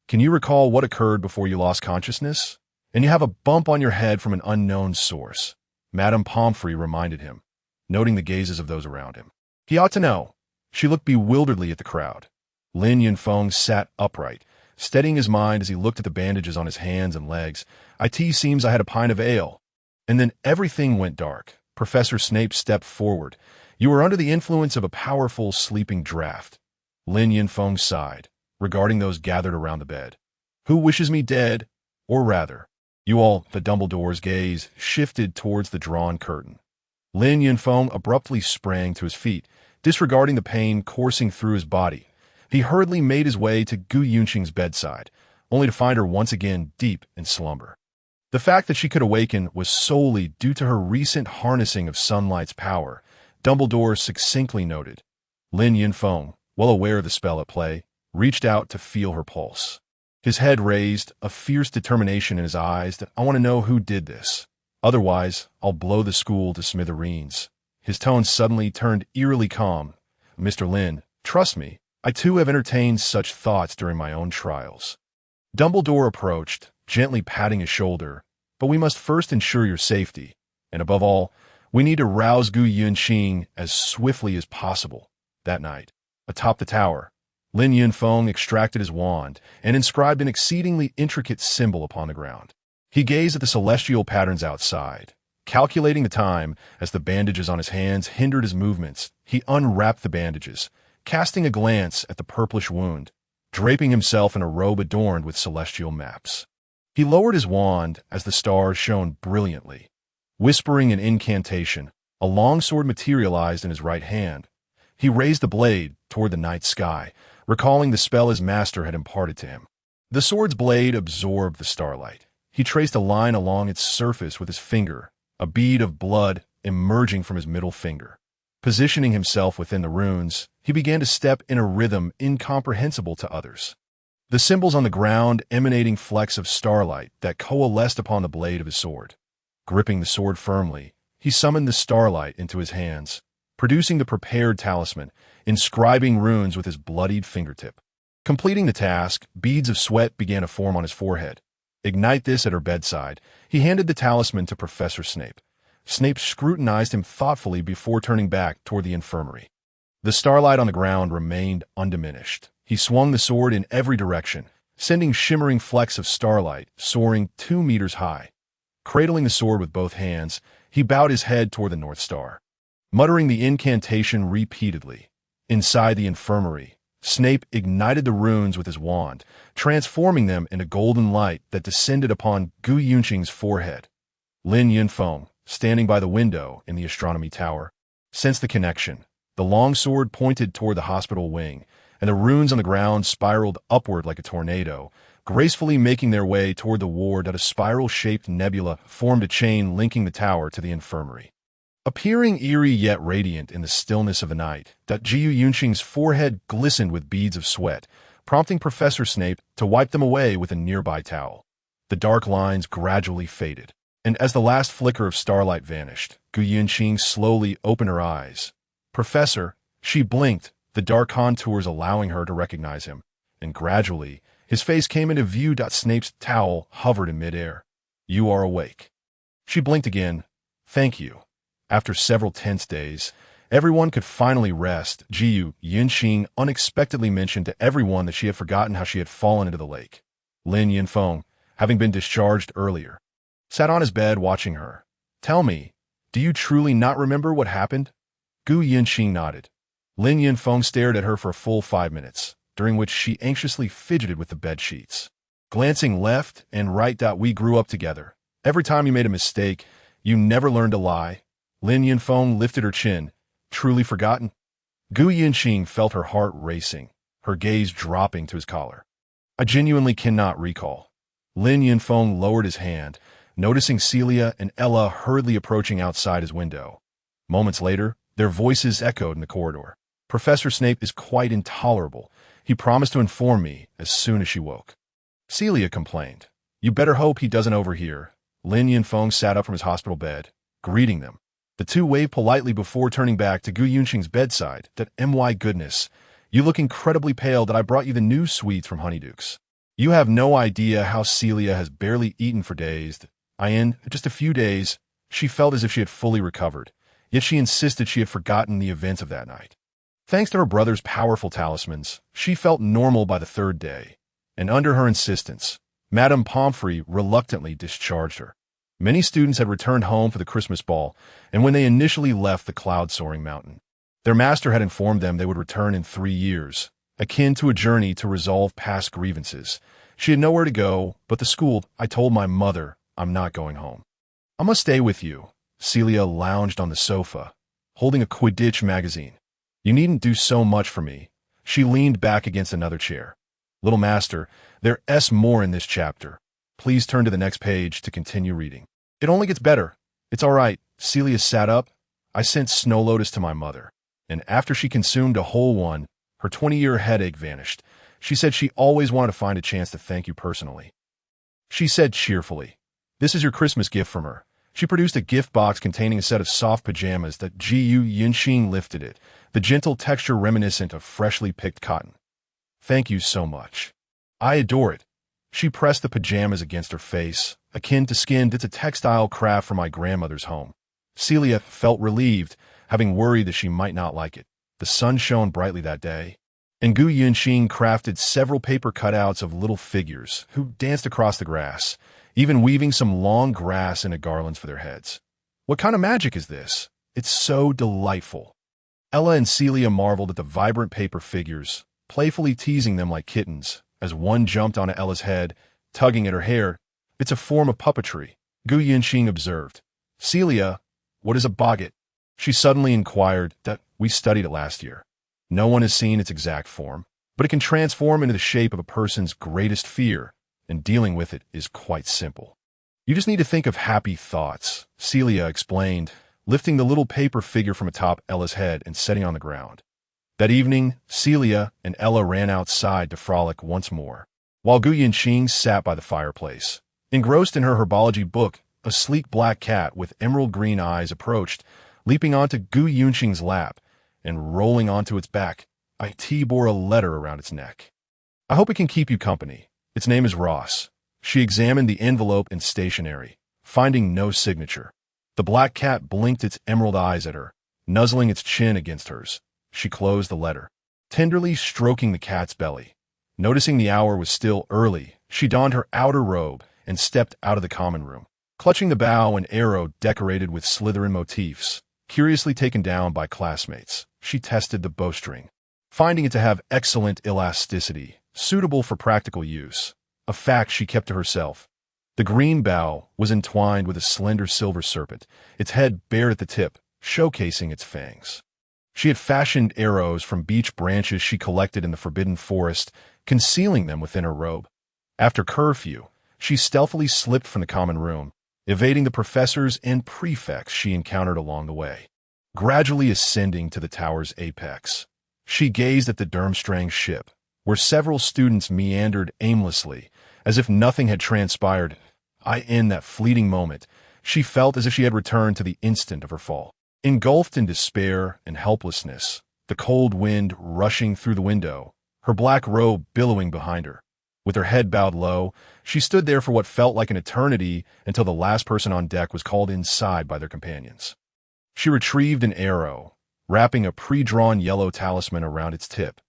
Speaker 1: "Can you recall what occurred before you lost consciousness? And you have a bump on your head from an unknown source," Madame Pomfrey reminded him, noting the gazes of those around him. He ought to know. She looked bewilderedly at the crowd. Lin Yunfeng sat upright, steadying his mind as he looked at the bandages on his hands and legs. "It seems I had a pint of ale." And then everything went dark. Professor Snape stepped forward. "You were under the influence of a powerful sleeping draught." Lin Yunfeng sighed, regarding those gathered around the bed. "Who wishes me dead? Or rather, you all." The Dumbledore's gaze shifted towards the drawn curtain. Lin Yunfeng abruptly sprang to his feet, disregarding the pain coursing through his body. He hurriedly made his way to Gu Yunqing's bedside, only to find her once again deep in slumber. The fact that she could awaken was solely due to her recent harnessing of sunlight's power, Dumbledore succinctly noted. Lin Yunfeng, well aware of the spell at play, reached out to feel her pulse. His head raised, a fierce determination in his eyes that "I want to know who did this. Otherwise, I'll blow the school to smithereens." His tone suddenly turned eerily calm. "Mr. Lin, trust me, I too have entertained such thoughts during my own trials." Dumbledore approached, gently patting his shoulder. "But we must first ensure your safety. And above all, we need to rouse Gu Yunqing as swiftly as possible." That night, atop the tower, Lin Yunfeng extracted his wand and inscribed an exceedingly intricate symbol upon the ground. He gazed at the celestial patterns outside. Calculating the time as the bandages on his hands hindered his movements, he unwrapped the bandages, casting a glance at the purplish wound, draping himself in a robe adorned with celestial maps. He lowered his wand as the stars shone brilliantly. Whispering an incantation, a longsword materialized in his right hand. He raised the blade toward the night sky, recalling the spell his master had imparted to him. The sword's blade absorbed the starlight. He traced a line along its surface with his finger, a bead of blood emerging from his middle finger. Positioning himself within the runes, he began to step in a rhythm incomprehensible to others. The symbols on the ground emanating flecks of starlight that coalesced upon the blade of his sword. Gripping the sword firmly, he summoned the starlight into his hands, producing the prepared talisman, inscribing runes with his bloodied fingertip. Completing the task, beads of sweat began to form on his forehead. Ignite this at her bedside, he handed the talisman to Professor Snape. Snape scrutinized him thoughtfully before turning back toward the infirmary. The starlight on the ground remained undiminished. He swung the sword in every direction, sending shimmering flecks of starlight soaring 2 meters high. Cradling the sword with both hands, he bowed his head toward the North Star, muttering the incantation repeatedly. Inside the infirmary, Snape ignited the runes with his wand, transforming them into golden light that descended upon Gu Yunqing's forehead. Lin Yunfeng, standing by the window in the astronomy tower, sensed the connection. The long sword pointed toward the hospital wing, and the runes on the ground spiraled upward like a tornado, gracefully making their way toward the ward that a spiral-shaped nebula formed a chain linking the tower to the infirmary. Appearing eerie yet radiant in the stillness of the night, Gu Yunqing's forehead glistened with beads of sweat, prompting Professor Snape to wipe them away with a nearby towel. The dark lines gradually faded, and as the last flicker of starlight vanished, Gu Yunqing slowly opened her eyes. "Professor," she blinked, the dark contours allowing her to recognize him, and gradually, his face came into view. Snape's towel hovered in midair. "You are awake." She blinked again. "Thank you." After several tense days, everyone could finally rest. Gu Yunqing unexpectedly mentioned to everyone that she had forgotten how she had fallen into the lake. Lin Yunfeng, having been discharged earlier, sat on his bed watching her. "Tell me, do you truly not remember what happened?" Gu Yunqing nodded. Lin Yunfeng stared at her for a full 5 minutes, during which she anxiously fidgeted with the bed sheets. Glancing left and right, "We grew up together. Every time you made a mistake, you never learned to lie." Lin Yunfeng lifted her chin. "Truly forgotten?" Gu Yunqing felt her heart racing, her gaze dropping to his collar. "I genuinely cannot recall." Lin Yunfeng lowered his hand, noticing Celia and Ella hurriedly approaching outside his window. Moments later, their voices echoed in the corridor. "Professor Snape is quite intolerable. He promised to inform me as soon as she woke." Celia complained. "You better hope he doesn't overhear." Lin Yunfeng sat up from his hospital bed, greeting them. The two waved politely before turning back to Gu Yunqing's bedside. "My goodness, you look incredibly pale. I brought you the new sweets from Honeydukes. You have no idea how Celia has barely eaten for days. In just a few days, she felt as if she had fully recovered, yet she insisted she had forgotten the events of that night. Thanks to her brother's powerful talismans, she felt normal by the 3rd day, and under her insistence, Madame Pomfrey reluctantly discharged her. Many students had returned home for the Christmas ball, and when they initially left the cloud-soaring mountain, their master had informed them they would return in 3 years, akin to a journey to resolve past grievances. She had nowhere to go but the school. "I told my mother I'm not going home. I must stay with you." Celia lounged on the sofa, holding a Quidditch magazine. "You needn't do so much for me." She leaned back against another chair. "Little master, there's more in this chapter. Please turn to the next page to continue reading. It only gets better." "It's all right." Celia sat up. "I sent Snow Lotus to my mother, and after she consumed a whole one, her 20-year headache vanished. She said she always wanted to find a chance to thank you personally." She said cheerfully, "This is your Christmas gift from her." She produced a gift box containing a set of soft pajamas. Gu Yunqing lifted it, the gentle texture reminiscent of freshly picked cotton. "Thank you so much. I adore it." She pressed the pajamas against her face, akin to skin. "It's a textile craft from my grandmother's home." Celia felt relieved, having worried that she might not like it. The sun shone brightly that day, and Gu Yunqing crafted several paper cutouts of little figures who danced across the grass, even weaving some long grass into garlands for their heads. "What kind of magic is this? It's so delightful." Ella and Celia marveled at the vibrant paper figures, playfully teasing them like kittens, as one jumped onto Ella's head, tugging at her hair. "It's a form of puppetry," Gu Yunqing observed. "Celia, what is a boggart?" She suddenly inquired. "We studied it last year. No one has seen its exact form, but it can transform into the shape of a person's greatest fear, and dealing with it is quite simple. You just need to think of happy thoughts," Celia explained, lifting the little paper figure from atop Ella's head and setting on the ground. That evening, Celia and Ella ran outside to frolic once more, while Gu Yunqing sat by the fireplace. Engrossed in her herbology book, a sleek black cat with emerald green eyes approached, leaping onto Gu Yunqing's lap and rolling onto its back. It bore a letter around its neck. "I hope it can keep you company. Its name is Ross." She examined the envelope and stationery, finding no signature. The black cat blinked its emerald eyes at her, nuzzling its chin against hers. She closed the letter, tenderly stroking the cat's belly. Noticing the hour was still early, she donned her outer robe and stepped out of the common room. Clutching the bow and arrow decorated with Slytherin motifs, curiously taken down by classmates, she tested the bowstring, finding it to have excellent elasticity, suitable for practical use, a fact she kept to herself. The green bow was entwined with a slender silver serpent, its head bare at the tip, showcasing its fangs. She had fashioned arrows from beech branches she collected in the Forbidden Forest, concealing them within her robe. After curfew, she stealthily slipped from the common room, evading the professors and prefects she encountered along the way. Gradually ascending to the tower's apex, she gazed at the Durmstrang ship, where several students meandered aimlessly, as if nothing had transpired. In that fleeting moment, she felt as if she had returned to the instant of her fall. Engulfed in despair and helplessness, the cold wind rushing through the window, her black robe billowing behind her. With her head bowed low, she stood there for what felt like an eternity until the last person on deck was called inside by their companions. She retrieved an arrow, wrapping a pre-drawn yellow talisman around its tip.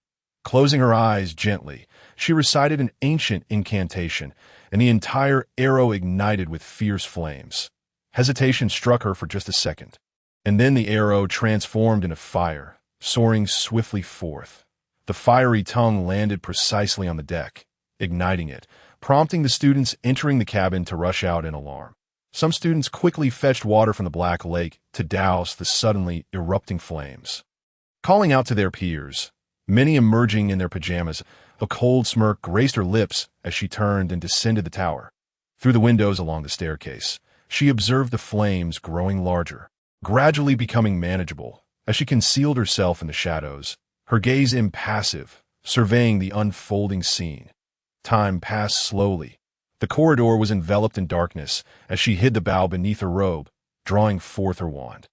Speaker 1: Closing her eyes gently, she recited an ancient incantation, and the entire arrow ignited with fierce flames. Hesitation struck her for just a second, and then the arrow transformed into fire, soaring swiftly forth. The fiery tongue landed precisely on the deck, igniting it, prompting the students entering the cabin to rush out in alarm. Some students quickly fetched water from the black lake to douse the suddenly erupting flames. Calling out to their peers, many emerging in their pajamas, a cold smirk graced her lips as she turned and descended the tower. Through the windows along the staircase, she observed the flames growing larger, gradually becoming manageable. As she concealed herself in the shadows, her gaze impassive, surveying the unfolding scene. Time passed slowly. The corridor was enveloped in darkness as she hid the bow beneath her robe, drawing forth her wand.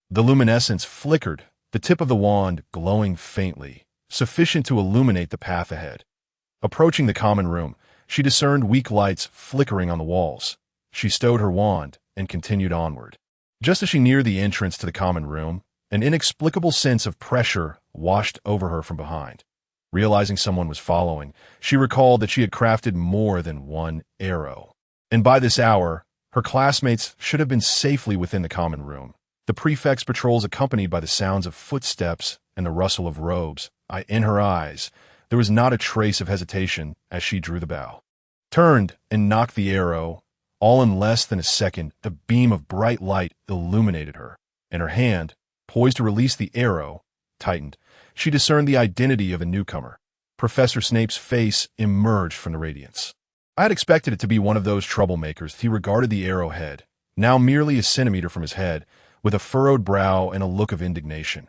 Speaker 1: The luminescence flickered, the tip of the wand glowing faintly, sufficient to illuminate the path ahead. Approaching the common room, she discerned weak lights flickering on the walls. She stowed her wand and continued onward. Just as she neared the entrance to the common room, an inexplicable sense of pressure washed over her from behind. Realizing someone was following, she recalled that she had crafted more than one arrow. And by this hour, her classmates should have been safely within the common room. The prefect's patrols accompanied by the sounds of footsteps and the rustle of robes. In her eyes, there was not a trace of hesitation as she drew the bow, turned, and knocked the arrow. All in less than a second, the beam of bright light illuminated her, and her hand, poised to release the arrow, tightened. She discerned the identity of a newcomer. Professor Snape's face emerged from the radiance. I had expected it to be one of those troublemakers. He regarded the arrowhead, now merely a centimeter from his head, with a furrowed brow and a look of indignation.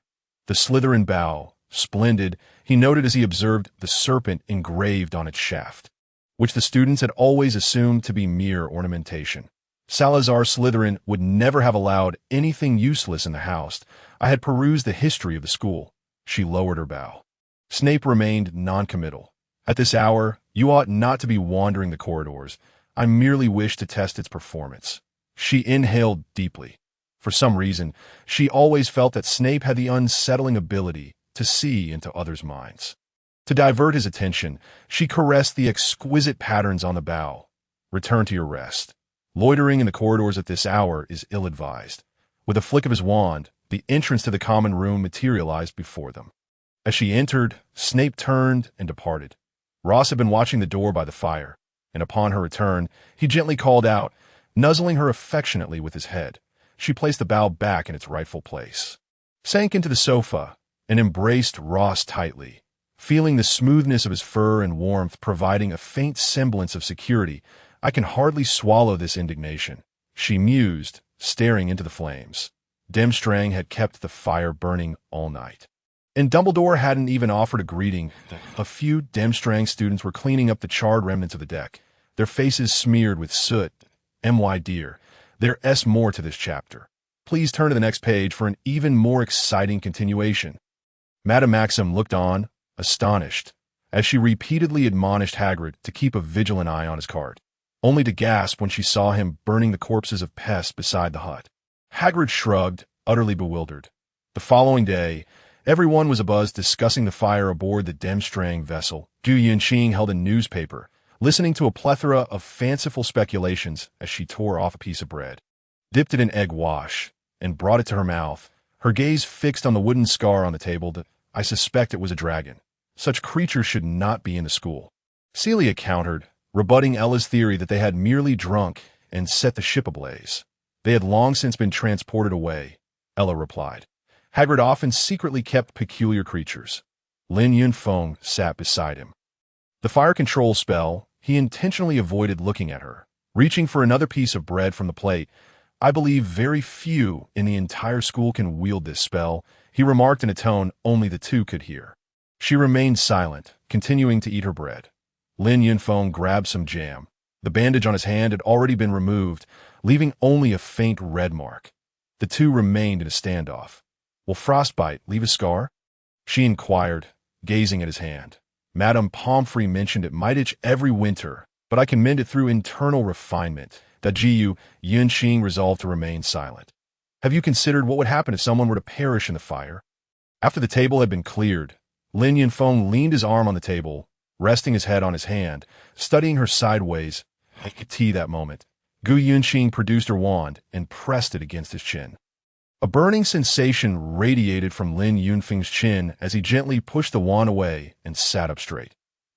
Speaker 1: The Slytherin bow, splendid, he noted as he observed the serpent engraved on its shaft, which the students had always assumed to be mere ornamentation. Salazar Slytherin would never have allowed anything useless in the house. I had perused the history of the school. She lowered her bow. Snape remained noncommittal. At this hour, you ought not to be wandering the corridors. I merely wish to test its performance. She inhaled deeply. For some reason, she always felt that Snape had the unsettling ability to see into others' minds. To divert his attention, she caressed the exquisite patterns on the bow. Return to your rest. Loitering in the corridors at this hour is ill-advised. With a flick of his wand, the entrance to the common room materialized before them. As she entered, Snape turned and departed. Ross had been watching the door by the fire, and upon her return, he gently called out, nuzzling her affectionately with his head. She placed the bow back in its rightful place, sank into the sofa, and embraced Ross tightly, feeling the smoothness of his fur and warmth providing a faint semblance of security. I can hardly swallow this indignation, she mused, staring into the flames. Durmstrang had kept the fire burning all night, and Dumbledore hadn't even offered a greeting. A few Durmstrang students were cleaning up the charred remnants of the deck, their faces smeared with soot. My dear, there's more to this chapter. Please turn to the next page for an even more exciting continuation. Madame Maxim looked on, astonished, as she repeatedly admonished Hagrid to keep a vigilant eye on his cart, only to gasp when she saw him burning the corpses of pests beside the hut. Hagrid shrugged, utterly bewildered. The following day, Everyone was abuzz discussing the fire aboard the Demstrang vessel. Gu Yunqing held a newspaper, listening to a plethora of fanciful speculations as she tore off a piece of bread, dipped it in egg wash, and brought it to her mouth, her gaze fixed on the wooden scar on the table. I suspect it was a dragon. Such creatures should not be in the school. Celia countered, rebutting Ella's theory that they had merely drunk and set the ship ablaze. They had long since been transported away, Ella replied. Hagrid often secretly kept peculiar creatures. Lin Yunfeng sat beside him. The fire control spell, he intentionally avoided looking at her, reaching for another piece of bread from the plate. I believe very few in the entire school can wield this spell, he remarked in a tone only the two could hear. She remained silent, continuing to eat her bread. Lin Yunfeng grabbed some jam. The bandage on his hand had already been removed, leaving only a faint red mark. The two remained in a standoff. Will frostbite leave a scar? She inquired, gazing at his hand. Madame Pomfrey mentioned it might itch every winter, but I can mend it through internal refinement. That Gu Yunqing resolved to remain silent. Have you considered what would happen if someone were to perish in the fire? After the table had been cleared, Lin Yunfeng leaned his arm on the table, resting his head on his hand, studying her sideways. I could see that moment. Gu Yunqing produced her wand and pressed it against his chin. A burning sensation radiated from Lin Yunfeng's chin as he gently pushed the wand away and sat up straight.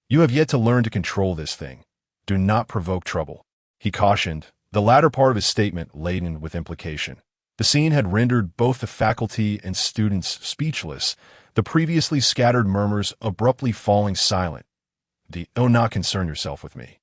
Speaker 1: You have yet to learn to control this thing. Do not provoke trouble, he cautioned, the latter part of his statement laden with implication. The scene had rendered both the faculty and students speechless, the previously scattered murmurs abruptly falling silent. Do not concern yourself with me.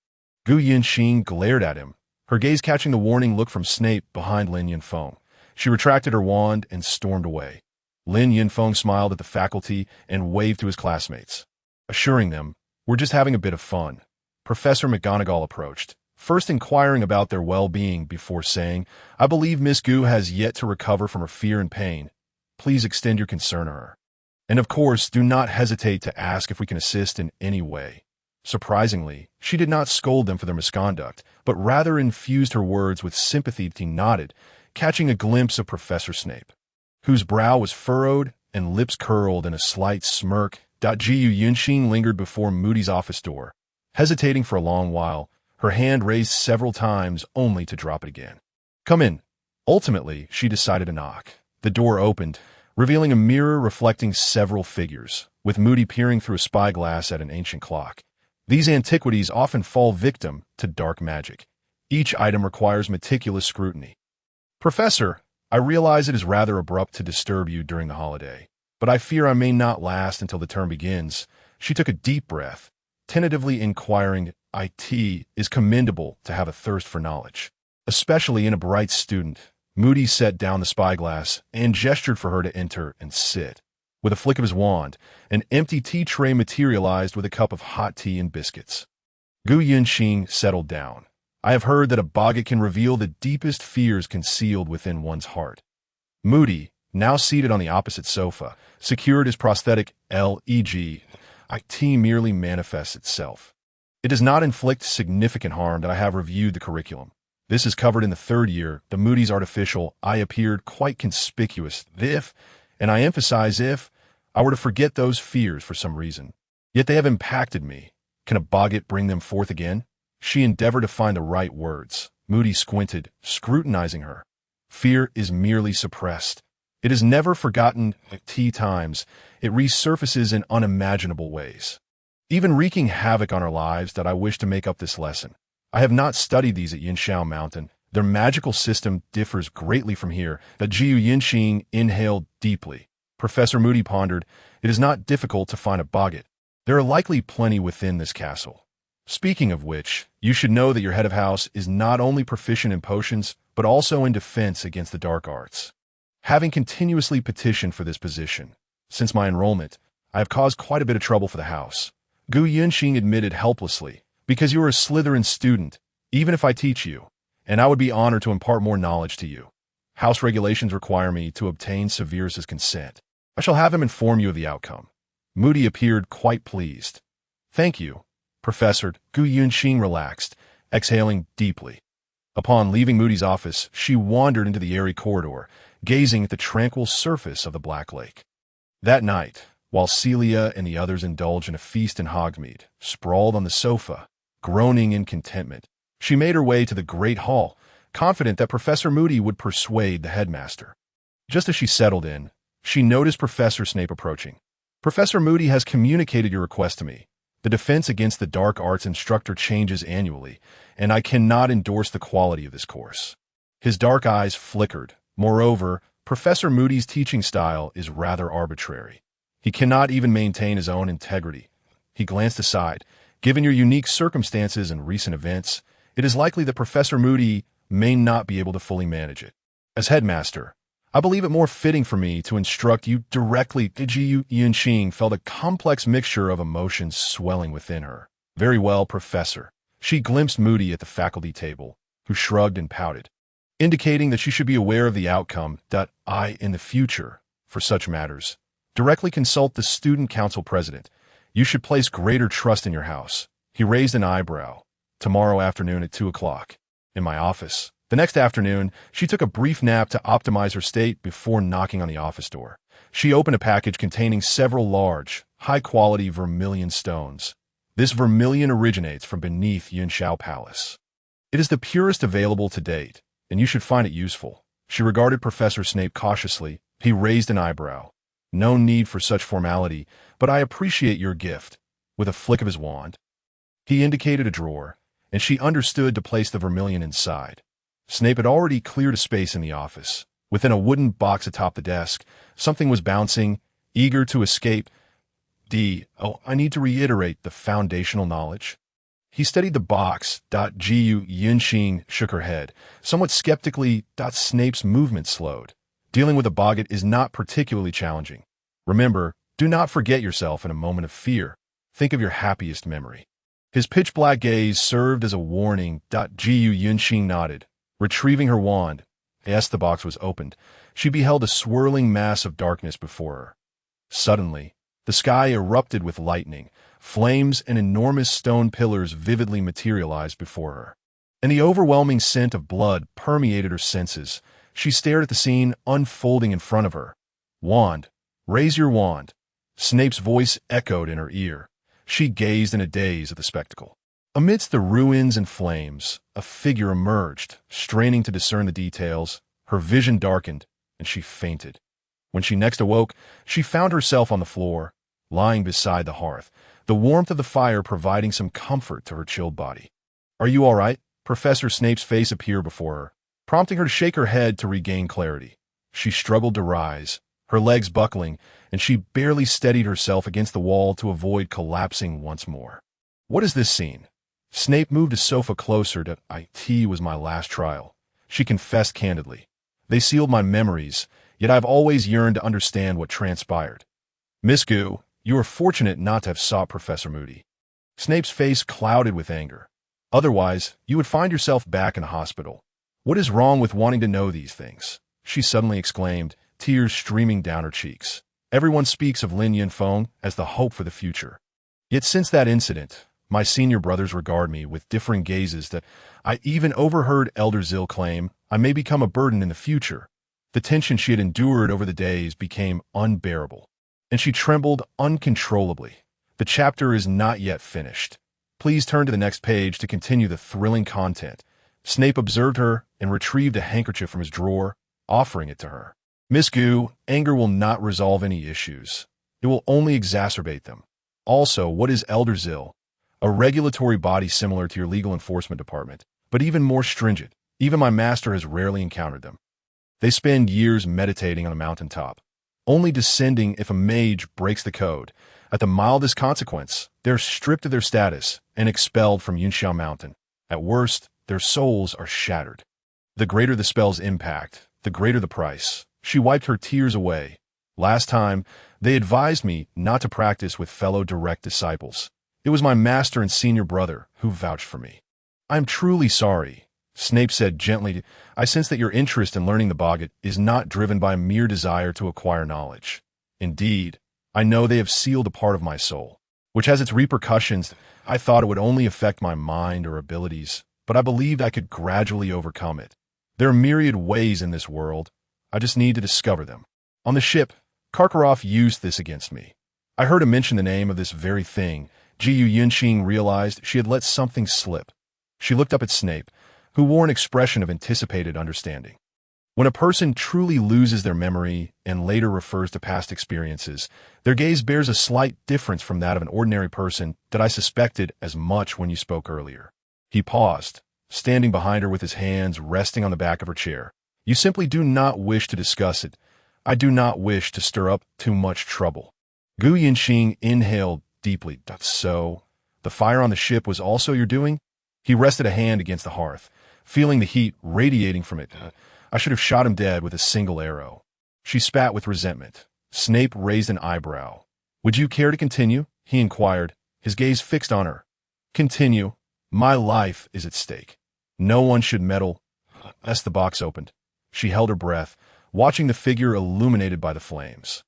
Speaker 1: Gu Yunqing glared at him, her gaze catching the warning look from Snape behind Lin Yunfeng. She retracted her wand and stormed away. Lin Yunfeng smiled at the faculty and waved to his classmates, assuring them, we're just having a bit of fun. Professor McGonagall approached, first inquiring about their well-being before saying, I believe Miss Gu has yet to recover from her fear and pain. Please extend your concern to her. And of course, do not hesitate to ask if we can assist in any way. Surprisingly, she did not scold them for their misconduct, but rather infused her words with sympathy. He nodded, catching a glimpse of Professor Snape, whose brow was furrowed and lips curled in a slight smirk. Gu Yunqing lingered before Moody's office door, hesitating for a long while, her hand raised several times only to drop it again. Come in. Ultimately, she decided to knock. The door opened, revealing a mirror reflecting several figures, with Moody peering through a spyglass at an ancient clock. These antiquities often fall victim to dark magic. Each item requires meticulous scrutiny. Professor, I realize it is rather abrupt to disturb you during the holiday, but I fear I may not last until the term begins. She took a deep breath, tentatively inquiring, It is commendable to have a thirst for knowledge, especially in a bright student. Moody set down the spyglass and gestured for her to enter and sit. With a flick of his wand, an empty tea tray materialized with a cup of hot tea and biscuits. Gu Yunqing settled down. I have heard that a boggart can reveal the deepest fears concealed within one's heart. Moody, now seated on the opposite sofa, secured his prosthetic leg. It merely manifests itself. It does not inflict significant harm that I have reviewed the curriculum. This is covered in the third year. The Moody's artificial eye appeared quite conspicuous if, and I emphasize if, I were to forget those fears for some reason. Yet they have impacted me. Can a boggart bring them forth again? She endeavored to find the right words. Moody squinted, scrutinizing her. Fear is merely suppressed. It is never forgotten. At times, it resurfaces in unimaginable ways, even wreaking havoc on our lives. That I wish to make up this lesson. I have not studied these at Yinshao Mountain. Their magical system differs greatly from here. That Gu Yunqing inhaled deeply. Professor Moody pondered, it is not difficult to find a boggart. There are likely plenty within this castle. Speaking of which, you should know that your head of house is not only proficient in potions, but also in defense against the dark arts. Having continuously petitioned for this position, since my enrollment, I have caused quite a bit of trouble for the house. Gu Yunqing admitted helplessly, because you are a Slytherin student, even if I teach you, and I would be honored to impart more knowledge to you. House regulations require me to obtain Severus's consent. I shall have him inform you of the outcome. Moody appeared quite pleased. Thank you, Professor. Gu Yunqing relaxed, exhaling deeply. Upon leaving Moody's office, she wandered into the airy corridor, gazing at the tranquil surface of the Black Lake. That night, while Celia and the others indulged in a feast in Hogsmeade, sprawled on the sofa, groaning in contentment, she made her way to the great hall, confident that Professor Moody would persuade the headmaster. Just as she settled in, she noticed Professor Snape approaching. "Professor Moody has communicated your request to me. The defense against the dark arts instructor changes annually, and I cannot endorse the quality of this course." His dark eyes flickered. Moreover, Professor Moody's teaching style is rather arbitrary. He cannot even maintain his own integrity. He glanced aside. "Given your unique circumstances and recent events, it is likely that Professor Moody may not be able to fully manage it. As headmaster, I believe it more fitting for me to instruct you directly." Ji Yunqing felt a complex mixture of emotions swelling within her. "Very well, Professor." She glimpsed Moody at the faculty table, who shrugged and pouted, indicating that she should be aware of the outcome. In the future, for such matters, directly consult the student council president. You should place greater trust in your house." He raised an eyebrow. "Tomorrow afternoon at 2 o'clock. In my office." The next afternoon, she took a brief nap to optimize her state before knocking on the office door. She opened a package containing several large, high-quality vermilion stones. This vermilion originates from beneath Yunshao Palace. It is the purest available to date, and you should find it useful. She regarded Professor Snape cautiously. He raised an eyebrow. "No need for such formality, but I appreciate your gift." With a flick of his wand, he indicated a drawer, and she understood to place the vermilion inside. Snape had already cleared a space in the office. Within a wooden box atop the desk, something was bouncing, eager to escape. I need to reiterate the foundational knowledge." He studied the box. Ji Yunqing shook her head, somewhat skeptically. Snape's movement slowed. "Dealing with a boggart is not particularly challenging. Remember, do not forget yourself in a moment of fear. Think of your happiest memory." His pitch-black gaze served as a warning. Ji Yunqing nodded. Retrieving her wand, as the box was opened, she beheld a swirling mass of darkness before her. Suddenly, the sky erupted with lightning. Flames and enormous stone pillars vividly materialized before her, and the overwhelming scent of blood permeated her senses. She stared at the scene unfolding in front of her. "Wand, raise your wand." Snape's voice echoed in her ear. She gazed in a daze at the spectacle. Amidst the ruins and flames, a figure emerged, straining to discern the details. Her vision darkened, and she fainted. When she next awoke, she found herself on the floor, lying beside the hearth, the warmth of the fire providing some comfort to her chilled body. "Are you all right?" Professor Snape's face appeared before her, prompting her to shake her head to regain clarity. She struggled to rise, her legs buckling, and she barely steadied herself against the wall to avoid collapsing once more. "What is this scene?" Snape moved a sofa closer to "It was my last trial," she confessed candidly. "They sealed my memories, yet I've always yearned to understand what transpired." "Miss Gu, you are fortunate not to have sought Professor Moody." Snape's face clouded with anger. "Otherwise, you would find yourself back in a hospital. What is wrong with wanting to know these things?" she suddenly exclaimed, tears streaming down her cheeks. "Everyone speaks of Lin Yunfeng as the hope for the future. Yet since that incident, my senior brothers regard me with differing gazes. That I even overheard Elder Zill claim I may become a burden in the future." The tension she had endured over the days became unbearable, and she trembled uncontrollably. "The chapter is not yet finished. Please turn to the next page to continue the thrilling content." Snape observed her and retrieved a handkerchief from his drawer, offering it to her. "Miss Gu, anger will not resolve any issues. It will only exacerbate them. Also, what is Elder Zill? A regulatory body similar to your legal enforcement department, but even more stringent. Even my master has rarely encountered them. They spend years meditating on a mountaintop, only descending if a mage breaks the code. At the mildest consequence, they're stripped of their status and expelled from Yunxiao Mountain. At worst, their souls are shattered. The greater the spell's impact, the greater the price." She wiped her tears away. "Last time, they advised me not to practice with fellow direct disciples. It was my master and senior brother who vouched for me." "I'm truly sorry," Snape said gently. "I sense that your interest in learning the boggart is not driven by a mere desire to acquire knowledge. Indeed, I know they have sealed a part of my soul, which has its repercussions. I thought it would only affect my mind or abilities, but I believed I could gradually overcome it. There are myriad ways in this world. I just need to discover them." On the ship, Karkaroff used this against me. I heard him mention the name of this very thing. Gu Yunqing realized she had let something slip. She looked up at Snape, who wore an expression of anticipated understanding. When a person truly loses their memory and later refers to past experiences, their gaze bears a slight difference from that of an ordinary person that I suspected as much when you spoke earlier. He paused, standing behind her with his hands resting on the back of her chair. You simply do not wish to discuss it. I do not wish to stir up too much trouble. Gu Yunqing inhaled deeply. So, the fire on the ship was also your doing? He rested a hand against the hearth, feeling the heat radiating from it. I should have shot him dead with a single arrow. She spat with resentment. Snape raised an eyebrow. Would you care to continue? He inquired, his gaze fixed on her. Continue. My life is at stake. No one should meddle. As the box opened, she held her breath, watching the figure illuminated by the flames.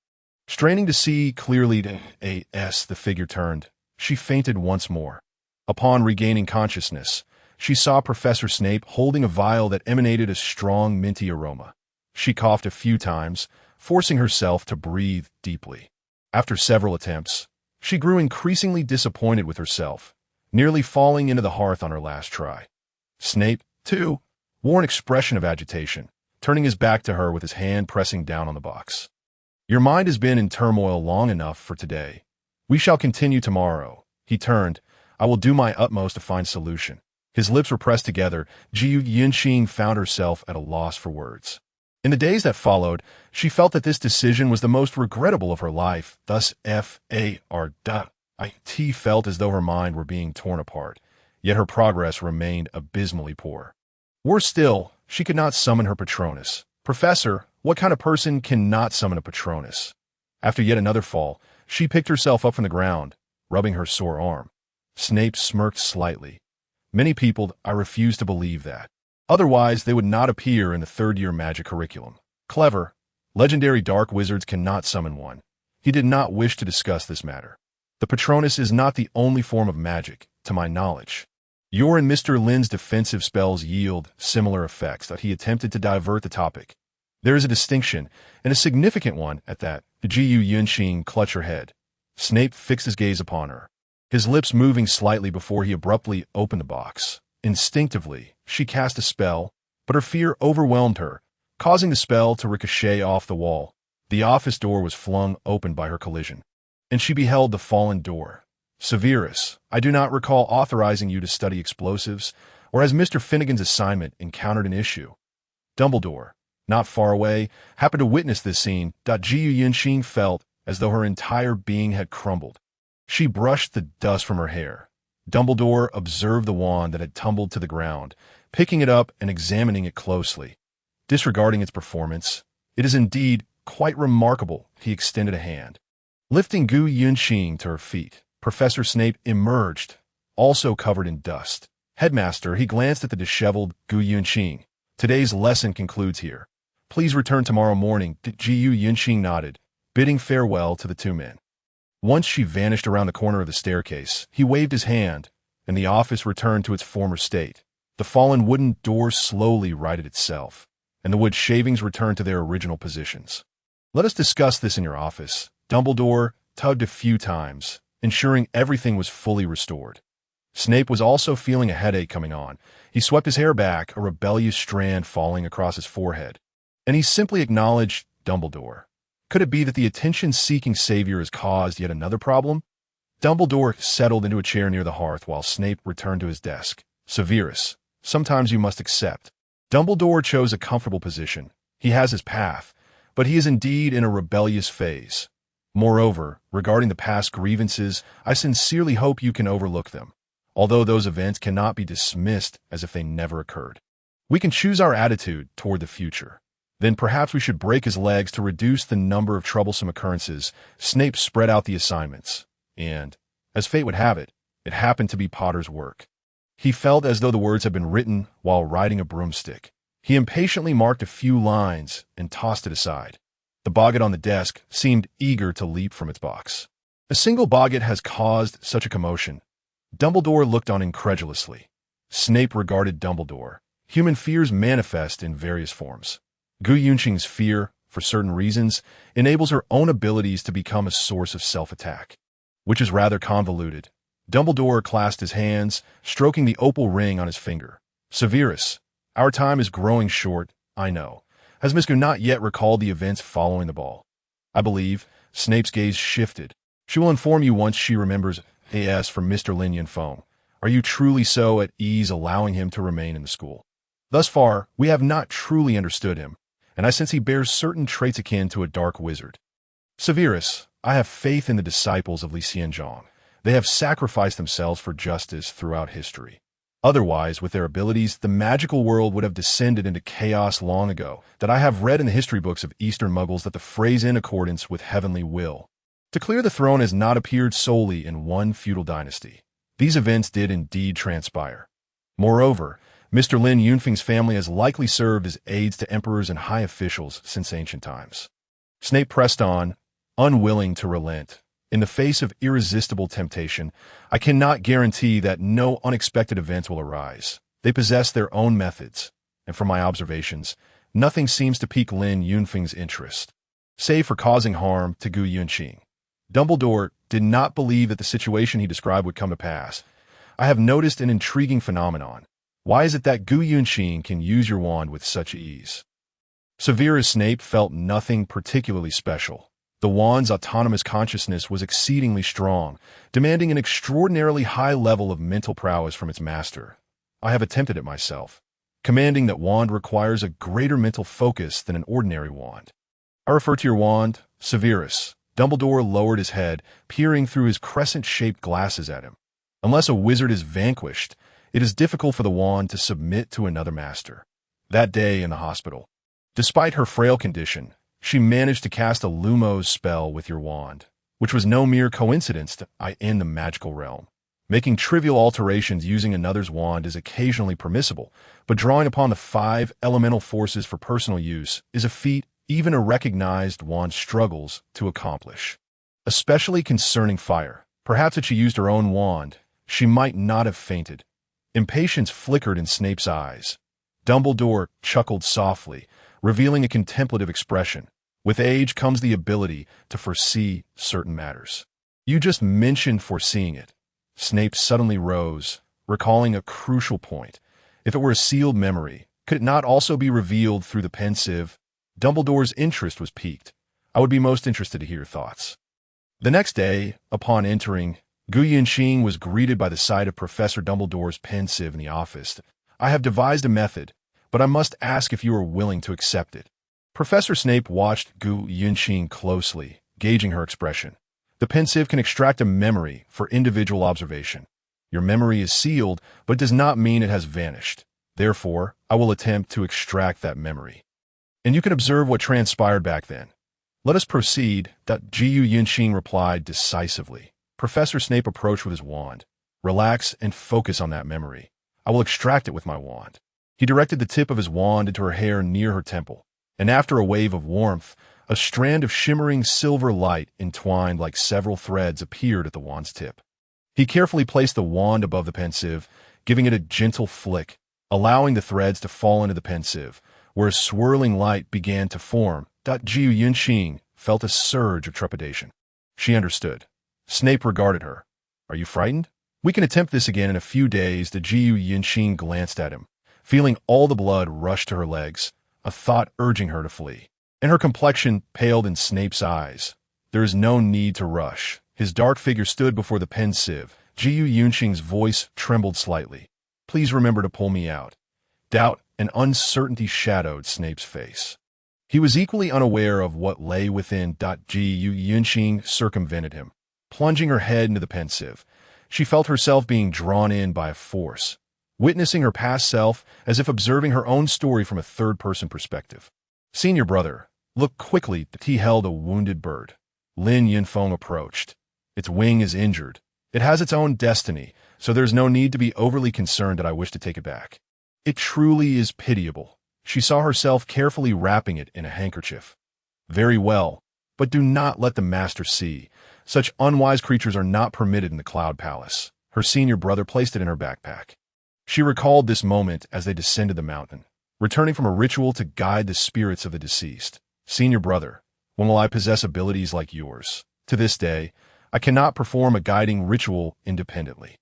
Speaker 1: Straining to see clearly the figure turned. She fainted once more. Upon regaining consciousness, she saw Professor Snape holding a vial that emanated a strong minty aroma. She coughed a few times, forcing herself to breathe deeply. After several attempts, she grew increasingly disappointed with herself, nearly falling into the hearth on her last try. Snape, too, wore an expression of agitation, turning his back to her with his hand pressing down on the box. Your mind has been in turmoil long enough for today. We shall continue tomorrow. He turned. I will do my utmost to find solution. His lips were pressed together. Gu Yunqing found herself at a loss for words. In the days that followed, she felt that this decision was the most regrettable of her life. Thus, It felt as though her mind were being torn apart, yet her progress remained abysmally poor. Worse still, she could not summon her Patronus. Professor, what kind of person cannot summon a Patronus? After yet another fall, she picked herself up from the ground, rubbing her sore arm. Snape smirked slightly. Many people, I refuse to believe that. Otherwise, they would not appear in the third-year magic curriculum. Clever. Legendary dark wizards cannot summon one. He did not wish to discuss this matter. The Patronus is not the only form of magic, to my knowledge. Your and Mr. Lin's defensive spells yield similar effects. That he attempted to divert the topic. There is a distinction, and a significant one at that. Gu Yunqing clutched her head. Snape fixed his gaze upon her, his lips moving slightly before he abruptly opened the box. Instinctively, she cast a spell, but her fear overwhelmed her, causing the spell to ricochet off the wall. The office door was flung open by her collision, and she beheld the fallen door. Severus, I do not recall authorizing you to study explosives, or has Mr. Finnegan's assignment encountered an issue? Dumbledore, not far away, happened to witness this scene. Gu Yunqing felt as though her entire being had crumbled. She brushed the dust from her hair. Dumbledore observed the wand that had tumbled to the ground, picking it up and examining it closely. Disregarding its performance, it is indeed quite remarkable. He extended a hand. Lifting Gu Yunqing to her feet, Professor Snape emerged, also covered in dust. Headmaster, he glanced at the disheveled Gu Yunqing. Today's lesson concludes here. Please return tomorrow morning. Gu Yunqing nodded, bidding farewell to the two men. Once she vanished around the corner of the staircase, he waved his hand, and the office returned to its former state. The fallen wooden door slowly righted itself, and the wood shavings returned to their original positions. Let us discuss this in your office. Dumbledore tugged a few times, ensuring everything was fully restored. Snape was also feeling a headache coming on. He swept his hair back, a rebellious strand falling across his forehead, and he simply acknowledged Dumbledore. Could it be that the attention-seeking savior has caused yet another problem? Dumbledore settled into a chair near the hearth while Snape returned to his desk. Severus, sometimes you must accept. Dumbledore chose a comfortable position. He has his path, but he is indeed in a rebellious phase. Moreover, regarding the past grievances, I sincerely hope you can overlook them, although those events cannot be dismissed as if they never occurred. We can choose our attitude toward the future. Then perhaps we should break his legs to reduce the number of troublesome occurrences. Snape spread out the assignments, and, as fate would have it, it happened to be Potter's work. He felt as though the words had been written while riding a broomstick. He impatiently marked a few lines and tossed it aside. The boggart on the desk seemed eager to leap from its box. A single boggart has caused such a commotion. Dumbledore looked on incredulously. Snape regarded Dumbledore. Human fears manifest in various forms. Gu Yunqing's fear for certain reasons, enables her own abilities to become a source of self-attack, which is rather convoluted. Dumbledore clasped his hands, stroking the opal ring on his finger. Severus, our time is growing short, I know. Has Miss Gu not yet recalled the events following the ball? I believe. Snape's gaze shifted. She will inform you once she remembers. A.S. from Mr. Lin Yunfeng. Are you truly so at ease allowing him to remain in the school? Thus far, we have not truly understood him, and I sense he bears certain traits akin to a dark wizard. Severus, I have faith in the disciples of Li Xianzhong. They have sacrificed themselves for justice throughout history. Otherwise, with their abilities, the magical world would have descended into chaos long ago. That I have read in the history books of Eastern Muggles that the phrase in accordance with heavenly will. To clear the throne has not appeared solely in one feudal dynasty. These events did indeed transpire. Moreover, Mr. Lin Yunfeng's family has likely served as aides to emperors and high officials since ancient times. Snape pressed on, unwilling to relent. In the face of irresistible temptation, I cannot guarantee that no unexpected events will arise. They possess their own methods, and from my observations, nothing seems to pique Lin Yunfeng's interest, save for causing harm to Gu Yunqing. Dumbledore did not believe that the situation he described would come to pass. I have noticed an intriguing phenomenon. Why is it that Gu Yunqing can use your wand with such ease? Severus Snape felt nothing particularly special. The wand's autonomous consciousness was exceedingly strong, demanding an extraordinarily high level of mental prowess from its master. I have attempted it myself, commanding that wand requires a greater mental focus than an ordinary wand. I refer to your wand, Severus. Dumbledore lowered his head, peering through his crescent-shaped glasses at him. Unless a wizard is vanquished, it is difficult for the wand to submit to another master. That day in the hospital, despite her frail condition, she managed to cast a Lumos spell with your wand, which was no mere coincidence in the magical realm. Making trivial alterations using another's wand is occasionally permissible, but drawing upon the 5 elemental forces for personal use is a feat even a recognized wand struggles to accomplish. Especially concerning fire. Perhaps if she used her own wand, she might not have fainted. Impatience flickered in Snape's eyes. Dumbledore chuckled softly, revealing a contemplative expression. With age comes the ability to foresee certain matters. You just mentioned foreseeing it. Snape suddenly rose, recalling a crucial point. If it were a sealed memory, could it not also be revealed through the pensieve? Dumbledore's interest was piqued. I would be most interested to hear your thoughts. The next day, upon entering, Gu Yunqing was greeted by the sight of Professor Dumbledore's pensieve in the office. I have devised a method, but I must ask if you are willing to accept it. Professor Snape watched Gu Yunqing closely, gauging her expression. The pensieve can extract a memory for individual observation. Your memory is sealed, but does not mean it has vanished. Therefore, I will attempt to extract that memory. And you can observe what transpired back then. Let us proceed. Gu Yunqing replied decisively. Professor Snape approached with his wand. Relax and focus on that memory. I will extract it with my wand. He directed the tip of his wand into her hair near her temple, and after a wave of warmth, a strand of shimmering silver light entwined like several threads appeared at the wand's tip. He carefully placed the wand above the pensieve, giving it a gentle flick, allowing the threads to fall into the pensieve, where a swirling light began to form. Gu Yunqing felt a surge of trepidation. She understood. Snape regarded her. Are you frightened? We can attempt this again in a few days. Gu Yunqing glanced at him, feeling all the blood rush to her legs, a thought urging her to flee. And her complexion paled in Snape's eyes. There is no need to rush. His dark figure stood before the pensieve. Gu Yunqing's voice trembled slightly. Please remember to pull me out. Doubt and uncertainty shadowed Snape's face. He was equally unaware of what lay within. Gu Yunqing circumvented him. Plunging her head into the pensieve, she felt herself being drawn in by a force, witnessing her past self as if observing her own story from a third-person perspective. Senior brother, look quickly. He held a wounded bird. Lin Yunfeng approached. Its wing is injured. It has its own destiny, so there's no need to be overly concerned that I wish to take it back. It truly is pitiable. She saw herself carefully wrapping it in a handkerchief. Very well, but do not let the master see. Such unwise creatures are not permitted in the Cloud Palace. Her senior brother placed it in her backpack. She recalled this moment as they descended the mountain, returning from a ritual to guide the spirits of the deceased. Senior brother, when will I possess abilities like yours? To this day, I cannot perform a guiding ritual independently.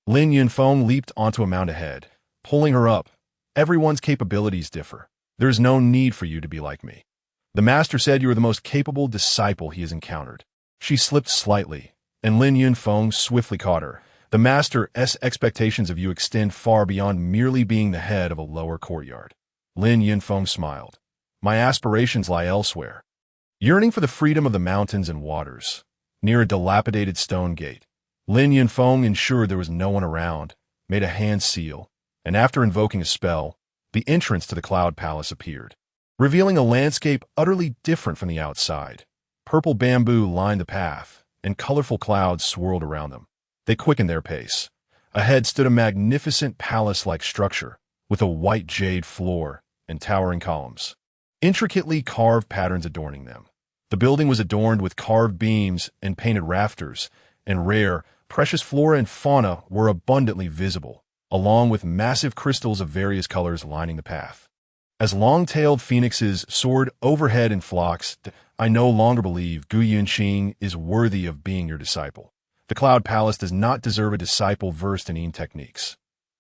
Speaker 1: Lin Yunfeng leaped onto a mount ahead, pulling her up. Everyone's capabilities differ. There is no need for you to be like me. The master said you are the most capable disciple he has encountered. She slipped slightly, and Lin Yunfeng swiftly caught her. The master's expectations of you extend far beyond merely being the head of a lower courtyard. Lin Yunfeng smiled. My aspirations lie elsewhere. Yearning for the freedom of the mountains and waters. Near a dilapidated stone gate, Lin Yunfeng ensured there was no one around, made a hand seal, and after invoking a spell, the entrance to the Cloud Palace appeared, revealing a landscape utterly different from the outside. Purple bamboo lined the path, and colorful clouds swirled around them. They quickened their pace. Ahead stood a magnificent palace-like structure, with a white jade floor and towering columns, intricately carved patterns adorning them. The building was adorned with carved beams and painted rafters, and rare, precious flora and fauna were abundantly visible, along with massive crystals of various colors lining the path. As long-tailed phoenixes soared overhead in flocks, I no longer believe Gu Yunqing is worthy of being your disciple. The Cloud Palace does not deserve a disciple versed in Yin techniques.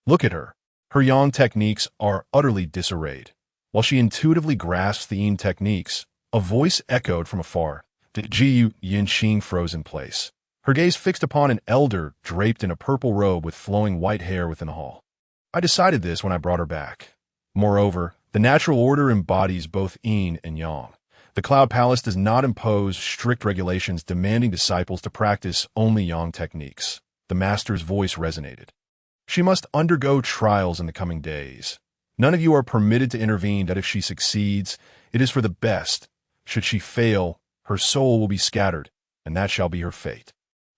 Speaker 1: Look at her. Her Yang techniques are utterly disarrayed. While she intuitively grasps the Yin techniques, a voice echoed from afar. Gu Yunqing froze in place, her gaze fixed upon an elder draped in a purple robe with flowing white hair within the hall. I decided this when I brought her back. Moreover, the natural order embodies both Yin and Yang. The Cloud Palace does not impose strict regulations demanding disciples to practice only Yang techniques. The master's voice resonated. She must undergo trials in the coming days. None of you are permitted to intervene that if she succeeds, it is for the best. Should she fail, her soul will be scattered, and that shall be her fate.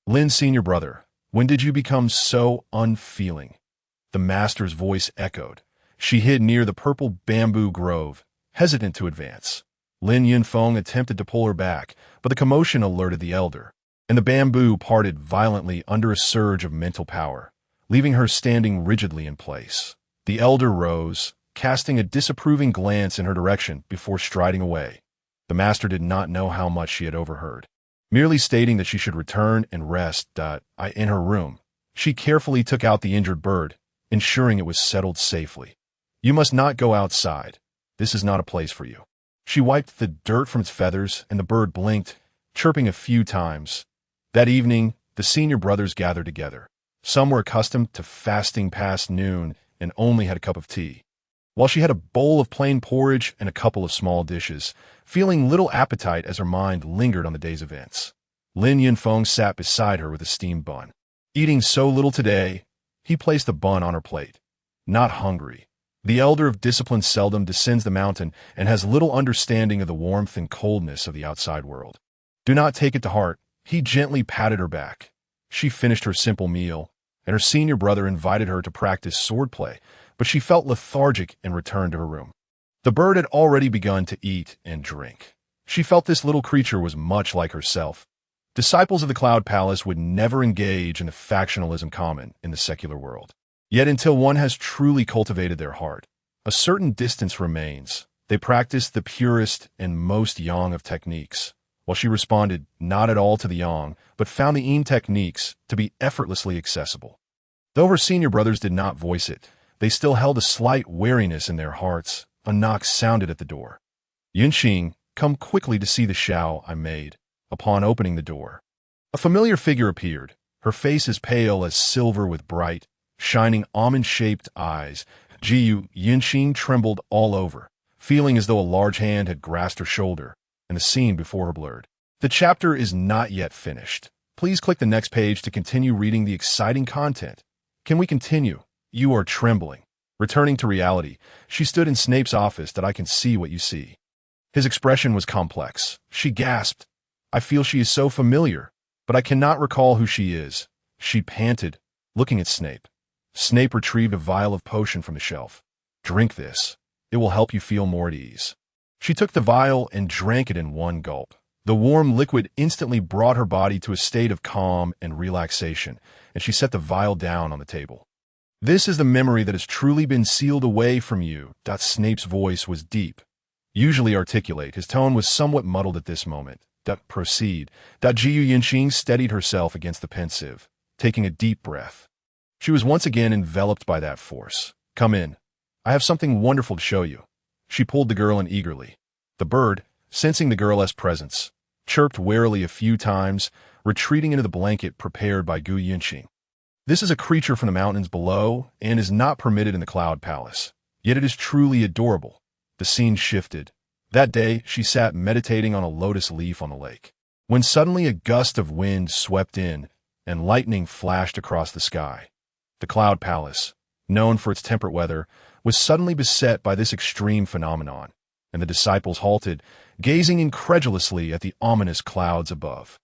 Speaker 1: Lin, senior brother, when did you become so unfeeling? The master's voice echoed. She hid near the purple bamboo grove, hesitant to advance. Lin Yunfeng attempted to pull her back, but the commotion alerted the elder, and the bamboo parted violently under a surge of mental power, leaving her standing rigidly in place. The elder rose, casting a disapproving glance in her direction before striding away. The master did not know how much she had overheard. Merely stating that she should return and rest in her room, she carefully took out the injured bird, ensuring it was settled safely. You must not go outside. This is not a place for you. She wiped the dirt from its feathers, and the bird blinked, chirping a few times. That evening, the senior brothers gathered together. Some were accustomed to fasting past noon and only had a cup of tea, while she had a bowl of plain porridge and a couple of small dishes, feeling little appetite as her mind lingered on the day's events. Lin Yunfeng sat beside her with a steamed bun. Eating so little today, he placed the bun on her plate. Not hungry. The elder of discipline seldom descends the mountain and has little understanding of the warmth and coldness of the outside world. Do not take it to heart. He gently patted her back. She finished her simple meal, and her senior brother invited her to practice swordplay, but she felt lethargic and returned to her room. The bird had already begun to eat and drink. She felt this little creature was much like herself. Disciples of the Cloud Palace would never engage in the factionalism common in the secular world. Yet until one has truly cultivated their heart, a certain distance remains. They practice the purest and most Yang of techniques. While she responded not at all to the Yang, but found the Yin techniques to be effortlessly accessible. Though her senior brothers did not voice it, they still held a slight wariness in their hearts. A knock sounded at the door. Yunqing, come quickly to see the shao I made. Upon opening the door, a familiar figure appeared, her face as pale as silver with bright, shining almond-shaped eyes. Yunqing trembled all over, feeling as though a large hand had grasped her shoulder, and the scene before her blurred. The chapter is not yet finished. Please click the next page to continue reading the exciting content. Can we continue? You are trembling. Returning to reality, she stood in Snape's office. That I can see what you see. His expression was complex. She gasped. I feel she is so familiar, but I cannot recall who she is. She panted, looking at Snape. Snape retrieved a vial of potion from the shelf. Drink this. It will help you feel more at ease. She took the vial and drank it in one gulp. The warm liquid instantly brought her body to a state of calm and relaxation, and she set the vial down on the table. This is the memory that has truly been sealed away from you. Snape's voice was deep. Usually articulate, his tone was somewhat muddled at this moment. Proceed. Jiu Yinxing steadied herself against the pensive, taking a deep breath. She was once again enveloped by that force. Come in. I have something wonderful to show you. She pulled the girl in eagerly. The bird, sensing the girl's presence, chirped warily a few times, retreating into the blanket prepared by Gu Yinxing. This is a creature from the mountains below and is not permitted in the Cloud Palace. Yet it is truly adorable. The scene shifted. That day, she sat meditating on a lotus leaf on the lake, when suddenly a gust of wind swept in and lightning flashed across the sky. The Cloud Palace, known for its temperate weather, was suddenly beset by this extreme phenomenon, and the disciples halted, gazing incredulously at the ominous clouds above.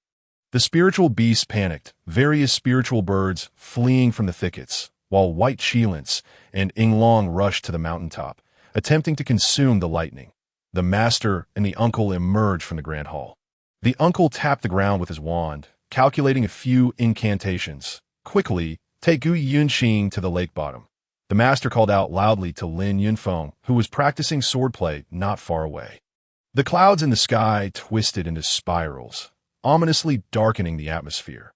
Speaker 1: The spiritual beasts panicked, various spiritual birds fleeing from the thickets, while white Qilins and Yinglong rushed to the mountaintop, attempting to consume the lightning. The master and the uncle emerged from the grand hall. The uncle tapped the ground with his wand, calculating a few incantations. Quickly, take Gu Yunxing to the lake bottom. The master called out loudly to Lin Yunfeng, who was practicing swordplay not far away. The clouds in the sky twisted into spirals, ominously darkening the atmosphere.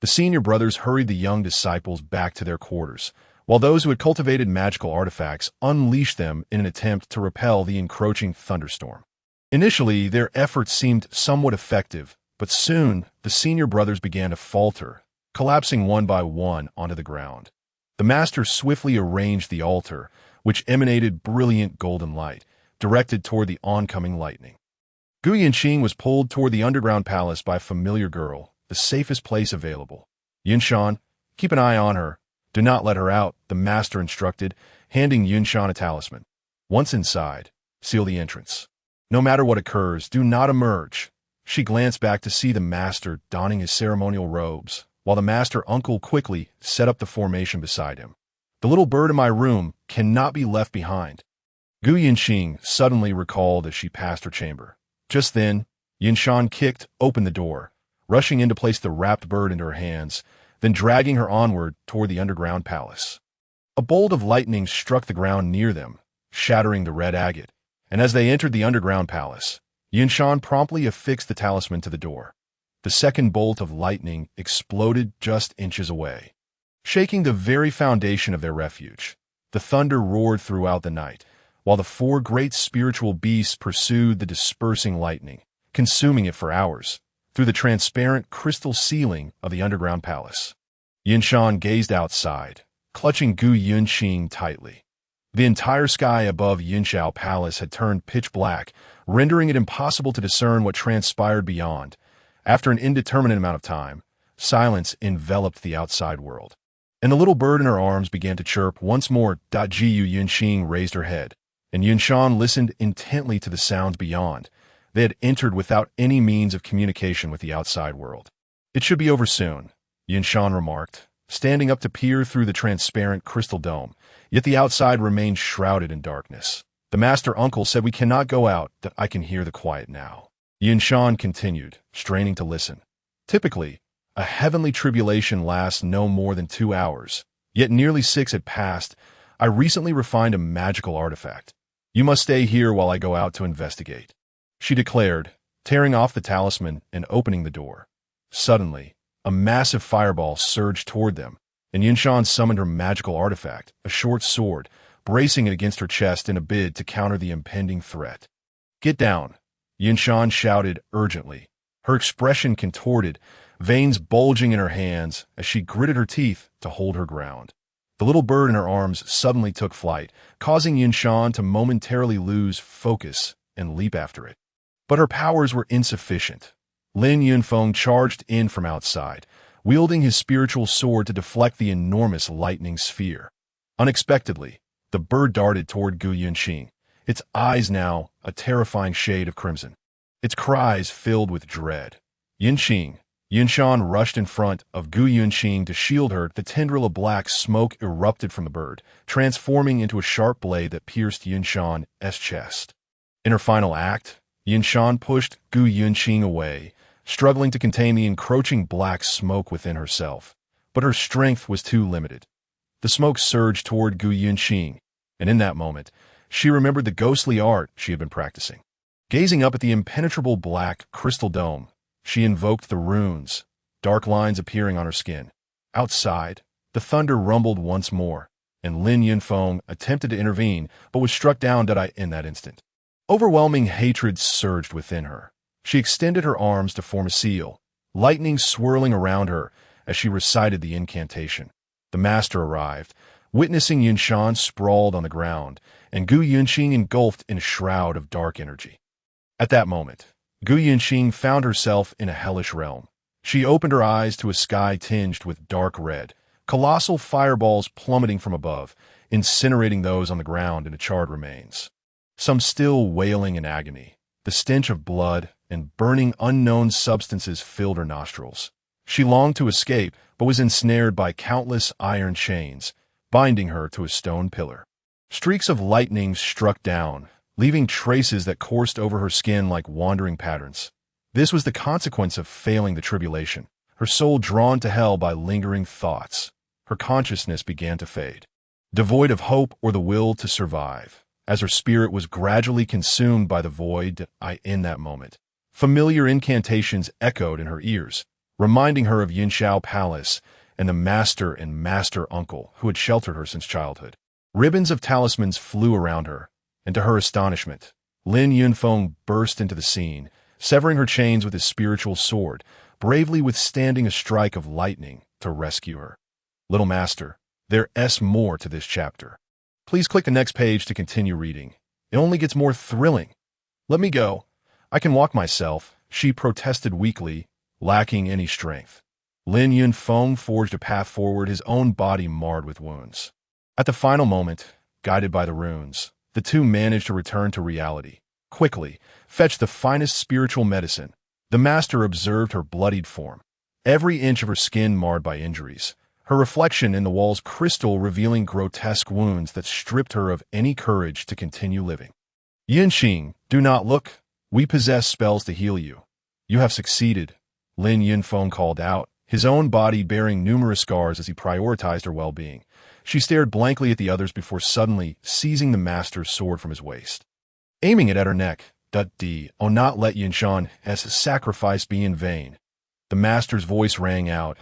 Speaker 1: The senior brothers hurried the young disciples back to their quarters, while those who had cultivated magical artifacts unleashed them in an attempt to repel the encroaching thunderstorm. Initially, their efforts seemed somewhat effective, but soon the senior brothers began to falter, collapsing one by one onto the ground. The master swiftly arranged the altar, which emanated brilliant golden light, directed toward the oncoming lightning. Gu Yinxing was pulled toward the underground palace by a familiar girl, the safest place available. Yunshan, keep an eye on her. Do not let her out, the master instructed, handing Yunshan a talisman. Once inside, seal the entrance. No matter what occurs, do not emerge. She glanced back to see the master donning his ceremonial robes, while the master uncle quickly set up the formation beside him. The little bird in my room cannot be left behind. Gu Yinxing suddenly recalled as she passed her chamber. Just then, Yunshan kicked open the door, rushing in to place the wrapped bird into her hands, then dragging her onward toward the underground palace. A bolt of lightning struck the ground near them, shattering the red agate, and as they entered the underground palace, Yunshan promptly affixed the talisman to the door. The second bolt of lightning exploded just inches away, shaking the very foundation of their refuge. The thunder roared throughout the night, while the four great spiritual beasts pursued the dispersing lightning, consuming it for hours, through the transparent crystal ceiling of the underground palace. Yunshan gazed outside, clutching Gu Yunxing tightly. The entire sky above Yunshao Palace had turned pitch black, rendering it impossible to discern what transpired beyond. After an indeterminate amount of time, silence enveloped the outside world, and the little bird in her arms began to chirp once more. Jiu Yunxing raised her head, and Yunshan listened intently to the sounds beyond. They had entered without any means of communication with the outside world. It should be over soon, Yunshan remarked, standing up to peer through the transparent crystal dome, yet the outside remained shrouded in darkness. The master uncle said we cannot go out, that I can hear the quiet now. Yunshan continued, straining to listen. Typically, a heavenly tribulation lasts no more than 2 hours, yet nearly 6 had passed. I recently refined a magical artifact. You must stay here while I go out to investigate, she declared, tearing off the talisman and opening the door. Suddenly, a massive fireball surged toward them, and Yunshan summoned her magical artifact, a short sword, bracing it against her chest in a bid to counter the impending threat. Get down, Yunshan shouted urgently, her expression contorted, veins bulging in her hands as she gritted her teeth to hold her ground. The little bird in her arms suddenly took flight, causing Yunshan to momentarily lose focus and leap after it. But her powers were insufficient. Lin Yunfeng charged in from outside, wielding his spiritual sword to deflect the enormous lightning sphere. Unexpectedly, the bird darted toward Gu Yunxing, its eyes now a terrifying shade of crimson, its cries filled with dread. Yunshan rushed in front of Gu Yunxing to shield her. The tendril of black smoke erupted from the bird, transforming into a sharp blade that pierced Yunshan's chest. In her final act, Yunshan pushed Gu Yunxing away, struggling to contain the encroaching black smoke within herself. But her strength was too limited. The smoke surged toward Gu Yunxing, and in that moment, She remembered the ghostly art she had been practicing. Gazing up at the impenetrable black crystal dome, she invoked the runes, dark lines appearing on her skin. Outside, the thunder rumbled once more, and Lin Yunfeng attempted to intervene but was struck down dead in that instant. Overwhelming hatred surged within her. She extended her arms to form a seal, lightning swirling around her as she recited the incantation. The master arrived, witnessing Yunshan sprawled on the ground, and Gu Yunxing engulfed in a shroud of dark energy. At that moment, Gu Yunxing found herself in a hellish realm. She opened her eyes to a sky tinged with dark red, colossal fireballs plummeting from above, incinerating those on the ground into charred remains. Some still wailing in agony. The stench of blood and burning unknown substances filled her nostrils. She longed to escape, but was ensnared by countless iron chains, binding her to a stone pillar. Streaks of lightning struck down, leaving traces that coursed over her skin like wandering patterns. This was the consequence of failing the tribulation, her soul drawn to hell by lingering thoughts. Her consciousness began to fade, devoid of hope or the will to survive, as her spirit was gradually consumed by the void. In that moment, familiar incantations echoed in her ears, reminding her of Yinshao Palace and the master and master uncle who had sheltered her since childhood. Ribbons of talismans flew around her, and to her astonishment, Lin Yunfeng burst into the scene, severing her chains with his spiritual sword, bravely withstanding a strike of lightning to rescue her. Little Master, there's more to this chapter. Please click the next page to continue reading. It only gets more thrilling. Let me go. I can walk myself, she protested weakly, lacking any strength. Lin Yunfeng forged a path forward, his own body marred with wounds. At the final moment, guided by the runes, the two managed to return to reality. Quickly, fetch the finest spiritual medicine. The master observed her bloodied form, every inch of her skin marred by injuries, her reflection in the wall's crystal revealing grotesque wounds that stripped her of any courage to continue living. Yunxing, do not look. We possess spells to heal you. You have succeeded, Lin Yunfeng called out, his own body bearing numerous scars as he prioritized her well-being. She stared blankly at the others before suddenly seizing the master's sword from his waist. Aiming it at her neck, "Oh, not let Yinshan's sacrifice be in vain." The master's voice rang out.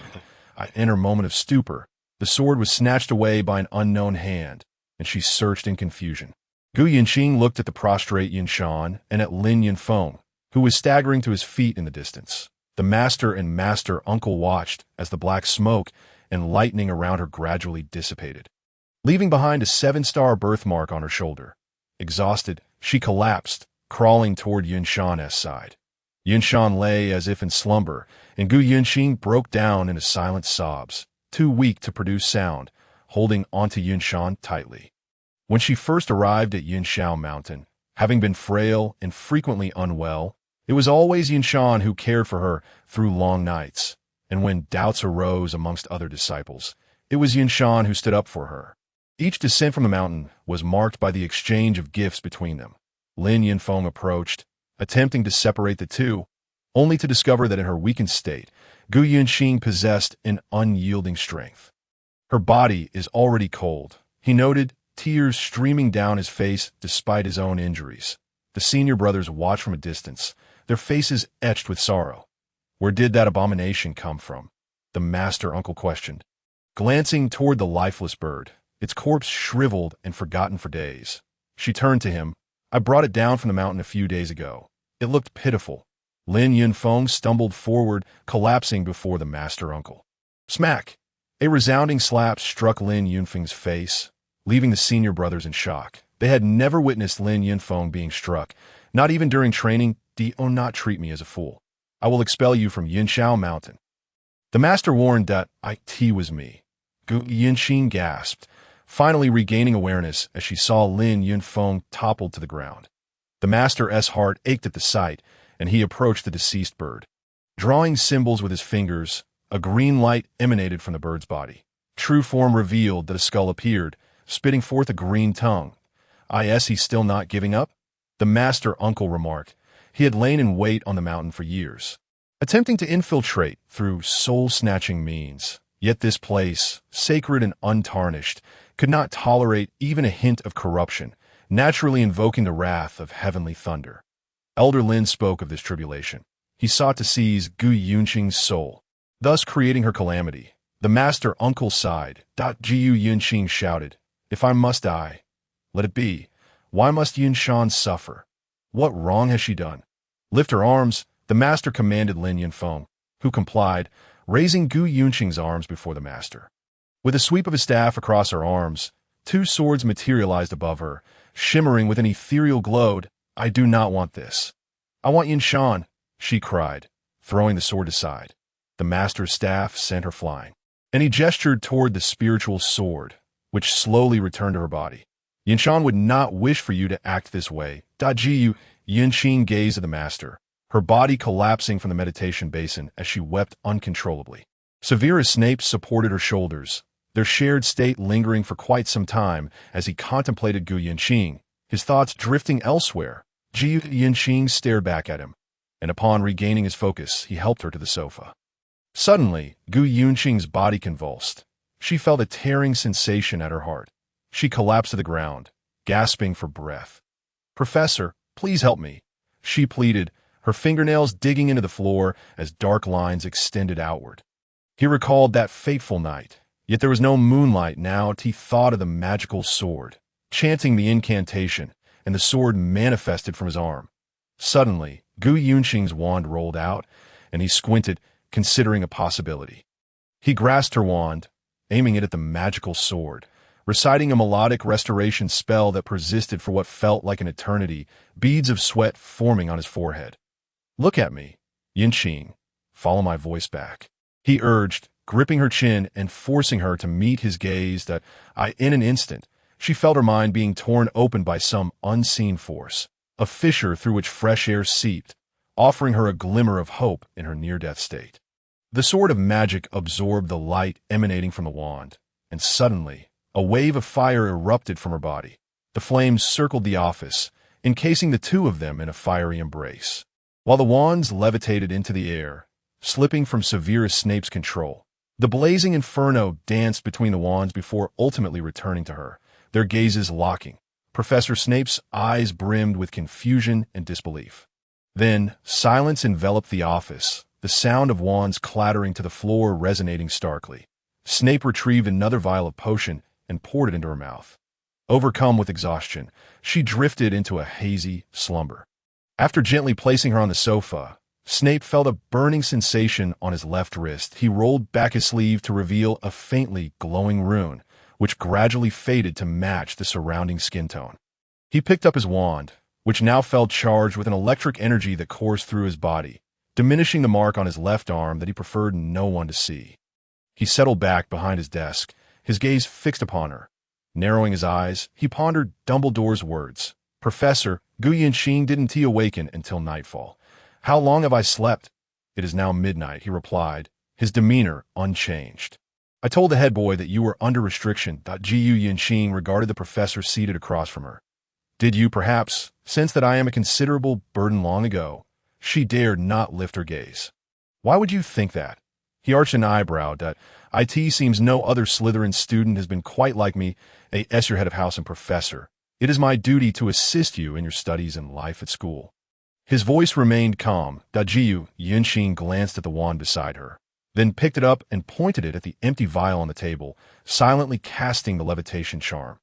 Speaker 1: In her moment of stupor, the sword was snatched away by an unknown hand, and she searched in confusion. Gu Yinxing looked at the prostrate Yinshan and at Lin Yunfeng, who was staggering to his feet in the distance. The master and master uncle watched as the black smoke and lightning around her gradually dissipated, leaving behind a 7-star birthmark on her shoulder. Exhausted, she collapsed, crawling toward Yunshan's side. Yunshan lay as if in slumber, and Gu Yunxing broke down into silent sobs, too weak to produce sound, holding onto Yunshan tightly. When she first arrived at Yunshao Mountain, having been frail and frequently unwell, it was always Yunshan who cared for her through long nights, and when doubts arose amongst other disciples, it was Yunshan who stood up for her. Each descent from the mountain was marked by the exchange of gifts between them. Lin Yunfeng approached, attempting to separate the two, only to discover that in her weakened state, Gu Yunxing possessed an unyielding strength. Her body is already cold, he noted, tears streaming down his face despite his own injuries. The senior brothers watched from a distance, their faces etched with sorrow. Where did that abomination come from? The master uncle questioned, glancing toward the lifeless bird, its corpse shriveled and forgotten for days. She turned to him. I brought it down from the mountain a few days ago. It looked pitiful. Lin Yunfeng stumbled forward, collapsing before the master uncle. Smack! A resounding slap struck Lin Yunfeng's face, leaving the senior brothers in shock. They had never witnessed Lin Yunfeng being struck, not even during training. Do not treat me as a fool. I will expel you from Yinshao Mountain. The master warned that it was me. Gu Yinxing gasped, finally regaining awareness as she saw Lin Yunfeng toppled to the ground. The master's heart ached at the sight, and he approached the deceased bird. Drawing symbols with his fingers, a green light emanated from the bird's body. True form revealed that a skull appeared, spitting forth a green tongue. He's still not giving up? The master uncle remarked. He had lain in wait on the mountain for years, attempting to infiltrate through soul-snatching means. Yet this place, sacred and untarnished, could not tolerate even a hint of corruption, naturally invoking the wrath of heavenly thunder. Elder Lin spoke of this tribulation. He sought to seize Gu Yunqing's soul, thus creating her calamity. The master uncle sighed. Gu Yunqing shouted, "If I must die, let it be. Why must Yunshan suffer? What wrong has she done?" "Lift her arms," the master commanded Lin Yunfeng, who complied, raising Gu Yunqing's arms before the master. With a sweep of his staff across her arms, two swords materialized above her, shimmering with an ethereal glow. "I do not want this. I want Yunshan," she cried, throwing the sword aside. The master's staff sent her flying, and he gestured toward the spiritual sword, which slowly returned to her body. "Yunshan would not wish for you to act this way." Yunqing gazed at the master, her body collapsing from the meditation basin as she wept uncontrollably. Severus Snape supported her shoulders, their shared state lingering for quite some time as he contemplated Gu Yunqing, his thoughts drifting elsewhere. Gu Yunqing stared back at him, and upon regaining his focus, he helped her to the sofa. Suddenly, Gu Yunqing's body convulsed. She felt a tearing sensation at her heart. She collapsed to the ground, gasping for breath. "Professor, please help me," she pleaded, her fingernails digging into the floor as dark lines extended outward. He recalled that fateful night, yet there was no moonlight now. He thought of the magical sword, chanting the incantation, and the sword manifested from his arm. Suddenly, Gu Yunqing's wand rolled out, and he squinted, considering a possibility. He grasped her wand, aiming it at the magical sword, reciting a melodic restoration spell that persisted for what felt like an eternity, beads of sweat forming on his forehead. "Look at me, Yunqing. Follow my voice back," he urged, gripping her chin and forcing her to meet his gaze. In an instant, she felt her mind being torn open by some unseen force, a fissure through which fresh air seeped, offering her a glimmer of hope in her near-death state. The sword of magic absorbed the light emanating from the wand, and suddenly, a wave of fire erupted from her body. The flames circled the office, encasing the two of them in a fiery embrace, while the wands levitated into the air, slipping from Severus Snape's control. The blazing inferno danced between the wands before ultimately returning to her, their gazes locking. Professor Snape's eyes brimmed with confusion and disbelief. Then, silence enveloped the office, the sound of wands clattering to the floor resonating starkly. Snape retrieved another vial of potion and poured it into her mouth. Overcome with exhaustion, she drifted into a hazy slumber. After gently placing her on the sofa, Snape felt a burning sensation on his left wrist. He rolled back his sleeve to reveal a faintly glowing rune, which gradually faded to match the surrounding skin tone. He picked up his wand, which now felt charged with an electric energy that coursed through his body, diminishing the mark on his left arm that he preferred no one to see. He settled back behind his desk, his gaze fixed upon her. Narrowing his eyes, he pondered Dumbledore's words. "Professor, Gu Yunqing didn't awaken until nightfall. How long have I slept?" "It is now midnight," he replied, his demeanor unchanged. "I told the head boy that you were under restriction." Gu Yunqing regarded the professor seated across from her. "Did you, perhaps, sense that I am a considerable burden long ago?" She dared not lift her gaze. "Why would you think that?" He arched an eyebrow. "It seems no other Slytherin student has been quite like me, your head of house and professor. It is my duty to assist you in your studies and life at school." His voice remained calm. Gu Yunqing glanced at the wand beside her, then picked it up and pointed it at the empty vial on the table, silently casting the levitation charm.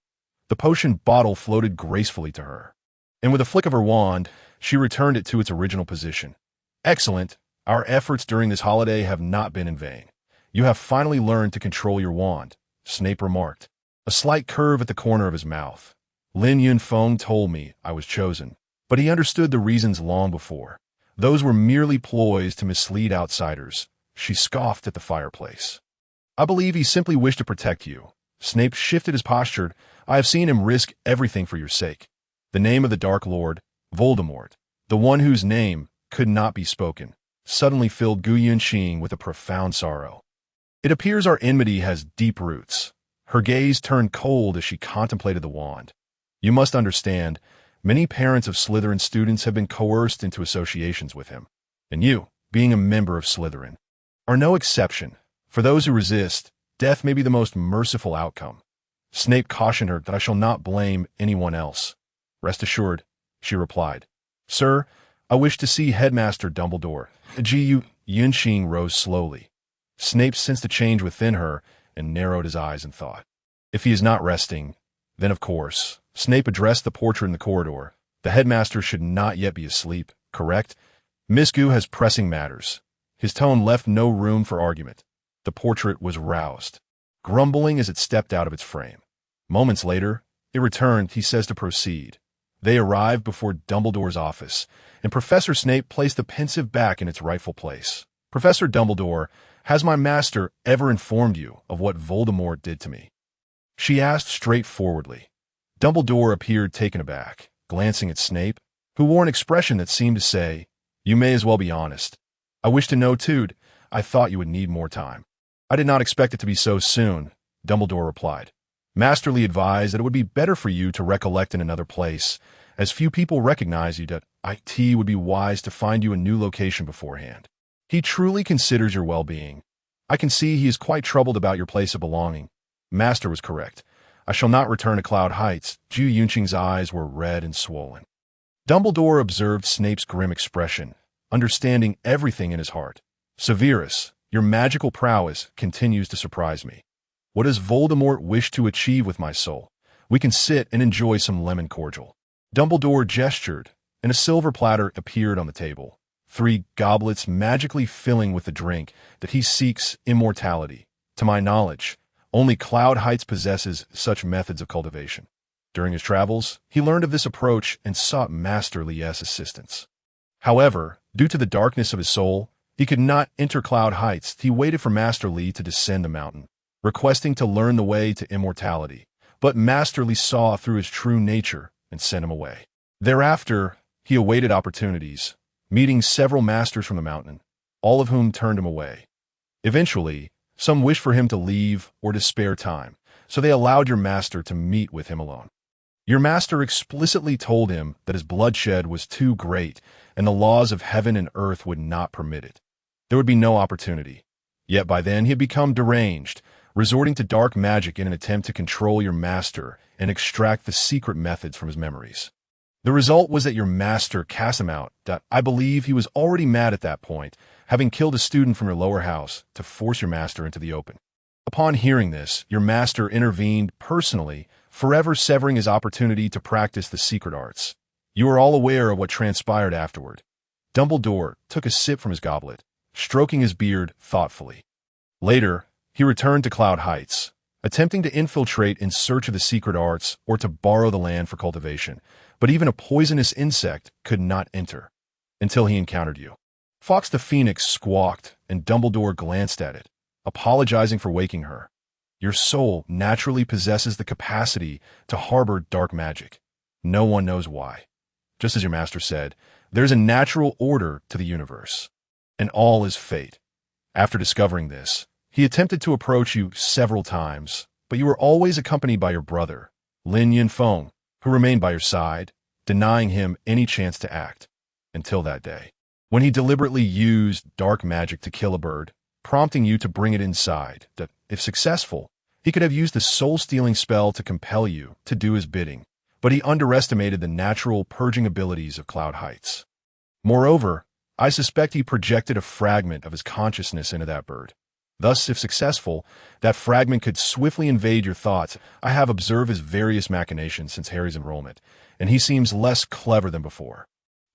Speaker 1: The potion bottle floated gracefully to her, and with a flick of her wand, she returned it to its original position. "Excellent. Our efforts during this holiday have not been in vain. You have finally learned to control your wand," Snape remarked, a slight curve at the corner of his mouth. "Lin Yunfeng told me I was chosen, but he understood the reasons long before. Those were merely ploys to mislead outsiders." She scoffed at the fireplace. "I believe he simply wished to protect you." Snape shifted his posture. "I have seen him risk everything for your sake." The name of the Dark Lord, Voldemort, the one whose name could not be spoken, suddenly filled Gu Yunqing with a profound sorrow. "It appears our enmity has deep roots." Her gaze turned cold as she contemplated the wand. "You must understand, many parents of Slytherin students have been coerced into associations with him, and you, being a member of Slytherin, are no exception. For those who resist, death may be the most merciful outcome." Snape cautioned her that I shall not blame anyone else. "Rest assured," she replied. "Sir, I wish to see Headmaster Dumbledore." Yunxing rose slowly. Snape sensed a change within her and narrowed his eyes in thought. If he is not resting, then of course. Snape addressed the portrait in the corridor. The headmaster should not yet be asleep, correct? Miss Gu has pressing matters. His tone left no room for argument. The portrait was roused, grumbling as it stepped out of its frame. Moments later, it returned, he says, to proceed. They arrived before Dumbledore's office, and Professor Snape placed the pensive back in its rightful place. "Professor Dumbledore, has my master ever informed you of what Voldemort did to me?" she asked straightforwardly. Dumbledore appeared taken aback, glancing at Snape, who wore an expression that seemed to say, "You may as well be honest. I wish to know, too. I thought you would need more time." "I did not expect it to be so soon," Dumbledore replied. "Masterly advised that it would be better for you to recollect in another place, as few people recognize you, that it would be wise to find you a new location beforehand. He truly considers your well-being. I can see he is quite troubled about your place of belonging. Master was correct. I shall not return to Cloud Heights." Yunxing's eyes were red and swollen. Dumbledore observed Snape's grim expression, understanding everything in his heart. "Severus, your magical prowess continues to surprise me. What does Voldemort wish to achieve with my soul? We can sit and enjoy some lemon cordial." Dumbledore gestured, and a silver platter appeared on the table. 3 goblets magically filling with the drink that he seeks, immortality. To my knowledge, only Cloud Heights possesses such methods of cultivation. During his travels, he learned of this approach and sought Master Lee's assistance. However, due to the darkness of his soul, he could not enter Cloud Heights. He waited for Master Lee to descend the mountain, requesting to learn the way to immortality. But Master Lee saw through his true nature and sent him away. Thereafter, he awaited opportunities, meeting several masters from the mountain, all of whom turned him away. Eventually, some wished for him to leave or to spare time, so they allowed your master to meet with him alone. Your master explicitly told him that his bloodshed was too great and the laws of heaven and earth would not permit it. There would be no opportunity. Yet by then he had become deranged, resorting to dark magic in an attempt to control your master and extract the secret methods from his memories. The result was that your master cast him out. I believe he was already mad at that point, having killed a student from your lower house to force your master into the open. Upon hearing this, your master intervened personally, forever severing his opportunity to practice the secret arts. You are all aware of what transpired afterward. Dumbledore took a sip from his goblet, stroking his beard thoughtfully. Later, he returned to Cloud Heights, attempting to infiltrate in search of the secret arts or to borrow the land for cultivation, but even a poisonous insect could not enter, until he encountered you. Fawkes the Phoenix squawked, and Dumbledore glanced at it, apologizing for waking her. Your soul naturally possesses the capacity to harbor dark magic. No one knows why. Just as your master said, there's a natural order to the universe, and all is fate. After discovering this, he attempted to approach you several times, but you were always accompanied by your brother, Lin Yunfeng, who remained by your side, denying him any chance to act, until that day, when he deliberately used dark magic to kill a bird, prompting you to bring it inside, that, if successful, he could have used the soul-stealing spell to compel you to do his bidding, but he underestimated the natural purging abilities of Cloud Heights. Moreover, I suspect he projected a fragment of his consciousness into that bird. Thus, if successful, that fragment could swiftly invade your thoughts. I have observed his various machinations since Harry's enrollment, and he seems less clever than before.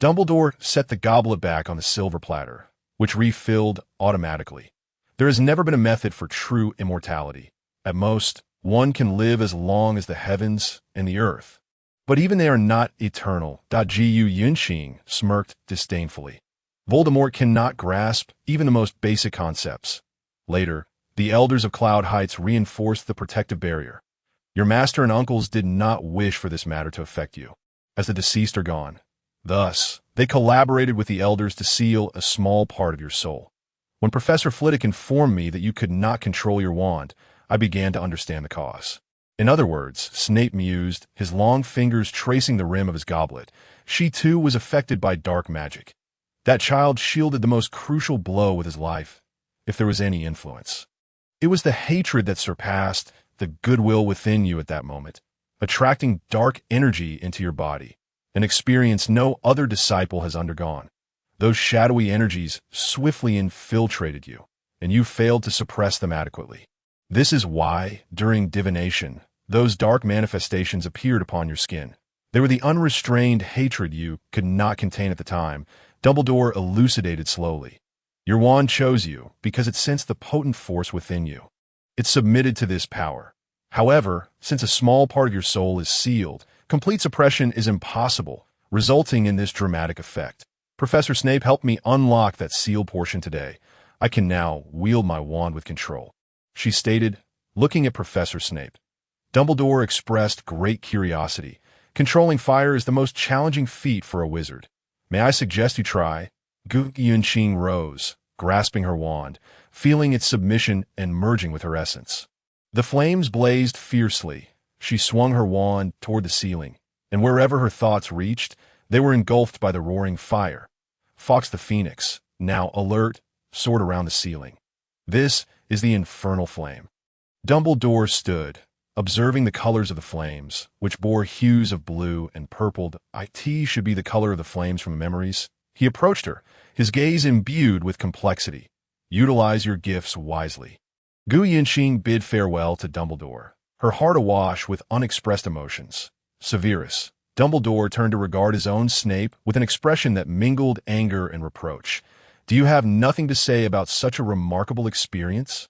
Speaker 1: Dumbledore set the goblet back on the silver platter, which refilled automatically. There has never been a method for true immortality. At most, one can live as long as the heavens and the earth. But even they are not eternal. Yunxing smirked disdainfully. Voldemort cannot grasp even the most basic concepts. Later, the elders of Cloud Heights reinforced the protective barrier. Your master and uncles did not wish for this matter to affect you, as the deceased are gone. Thus, they collaborated with the elders to seal a small part of your soul. When Professor Flitwick informed me that you could not control your wand, I began to understand the cause. In other words, Snape mused, his long fingers tracing the rim of his goblet. She too was affected by dark magic. That child shielded the most crucial blow with his life, if there was any influence. It was the hatred that surpassed the goodwill within you at that moment, attracting dark energy into your body. an experience no other disciple has undergone. Those shadowy energies swiftly infiltrated you, and you failed to suppress them adequately. This is why, during divination, those dark manifestations appeared upon your skin. They were the unrestrained hatred you could not contain at the time. Dumbledore elucidated slowly. Your wand chose you because it sensed the potent force within you. It submitted to this power. However, since a small part of your soul is sealed, complete suppression is impossible, resulting in this dramatic effect. Professor Snape helped me unlock that sealed portion today. I can now wield my wand with control, she stated, looking at Professor Snape. Dumbledore expressed great curiosity. Controlling fire is the most challenging feat for a wizard. May I suggest you try? Gu Yuanqing rose, grasping her wand, feeling its submission and merging with her essence. The flames blazed fiercely. She swung her wand toward the ceiling, and wherever her thoughts reached, they were engulfed by the roaring fire. Fawkes the Phoenix, now alert, soared around the ceiling. This is the infernal flame. Dumbledore stood, observing the colors of the flames, which bore hues of blue and purple. It should be the color of the flames from memories. He approached her, his gaze imbued with complexity. Utilize your gifts wisely. Gu Yuanqing bid farewell to Dumbledore, her heart awash with unexpressed emotions. Severus. Dumbledore turned to regard his own Snape with an expression that mingled anger and reproach. Do you have nothing to say about such a remarkable experience?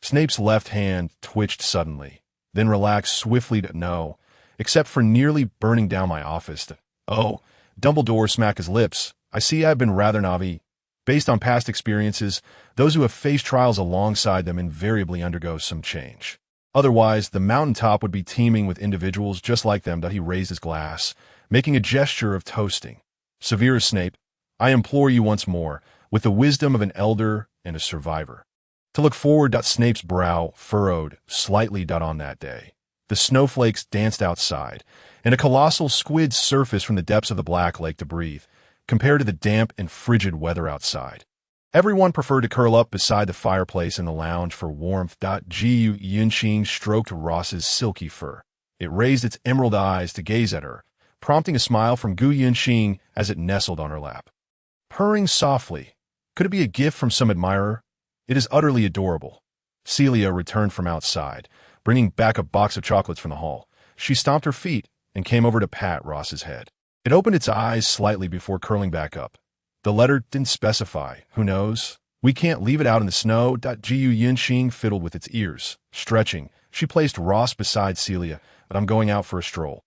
Speaker 1: Snape's left hand twitched suddenly, then relaxed swiftly to no, except for nearly burning down my office. Oh, Dumbledore smacked his lips. I see I've been rather naive. Based on past experiences, those who have faced trials alongside them invariably undergo some change. Otherwise, the mountaintop would be teeming with individuals just like them. He raised his glass, making a gesture of toasting. Severus Snape, I implore you once more, with the wisdom of an elder and a survivor, to look forward. Snape's brow furrowed slightly. On that day, the snowflakes danced outside, and a colossal squid surfaced from the depths of the Black Lake to breathe, compared to the damp and frigid weather outside. Everyone preferred to curl up beside the fireplace in the lounge for warmth. Gu Yuanqing stroked Ross's silky fur. It raised its emerald eyes to gaze at her, prompting a smile from Gu Yuanqing as it nestled on her lap. Purring softly, could it be a gift from some admirer? It is utterly adorable. Celia returned from outside, bringing back a box of chocolates from the hall. She stomped her feet and came over to pat Ross's head. It opened its eyes slightly before curling back up. The letter didn't specify. Who knows? We can't leave it out in the snow. Gu Yuanqing fiddled with its ears. Stretching, she placed Ross beside Celia, but I'm going out for a stroll.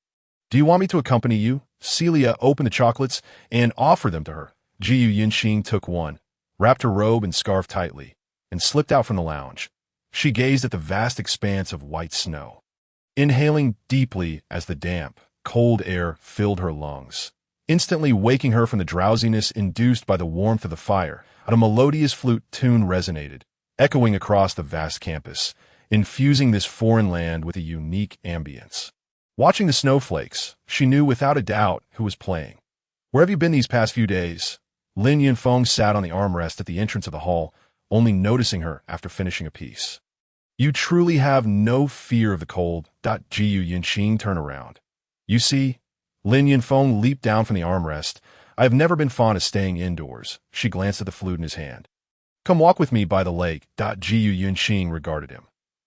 Speaker 1: Do you want me to accompany you? Celia opened the chocolates and offered them to her. Gu Yuanqing took one, wrapped her robe and scarf tightly, and slipped out from the lounge. She gazed at the vast expanse of white snow, inhaling deeply as the damp, cold air filled her lungs, instantly waking her from the drowsiness induced by the warmth of the fire. A melodious flute tune resonated, echoing across the vast campus, infusing this foreign land with a unique ambience. Watching the snowflakes, she knew without a doubt who was playing. Where have you been these past few days? Lin Yunfeng sat on the armrest at the entrance of the hall, only noticing her after finishing a piece. You truly have no fear of the cold. Gu Yuanqing turned around. You see, Lin Yunfeng leaped down from the armrest. I have never been fond of staying indoors. She glanced at the flute in his hand. Come walk with me by the lake. Gu Yuanqing regarded him.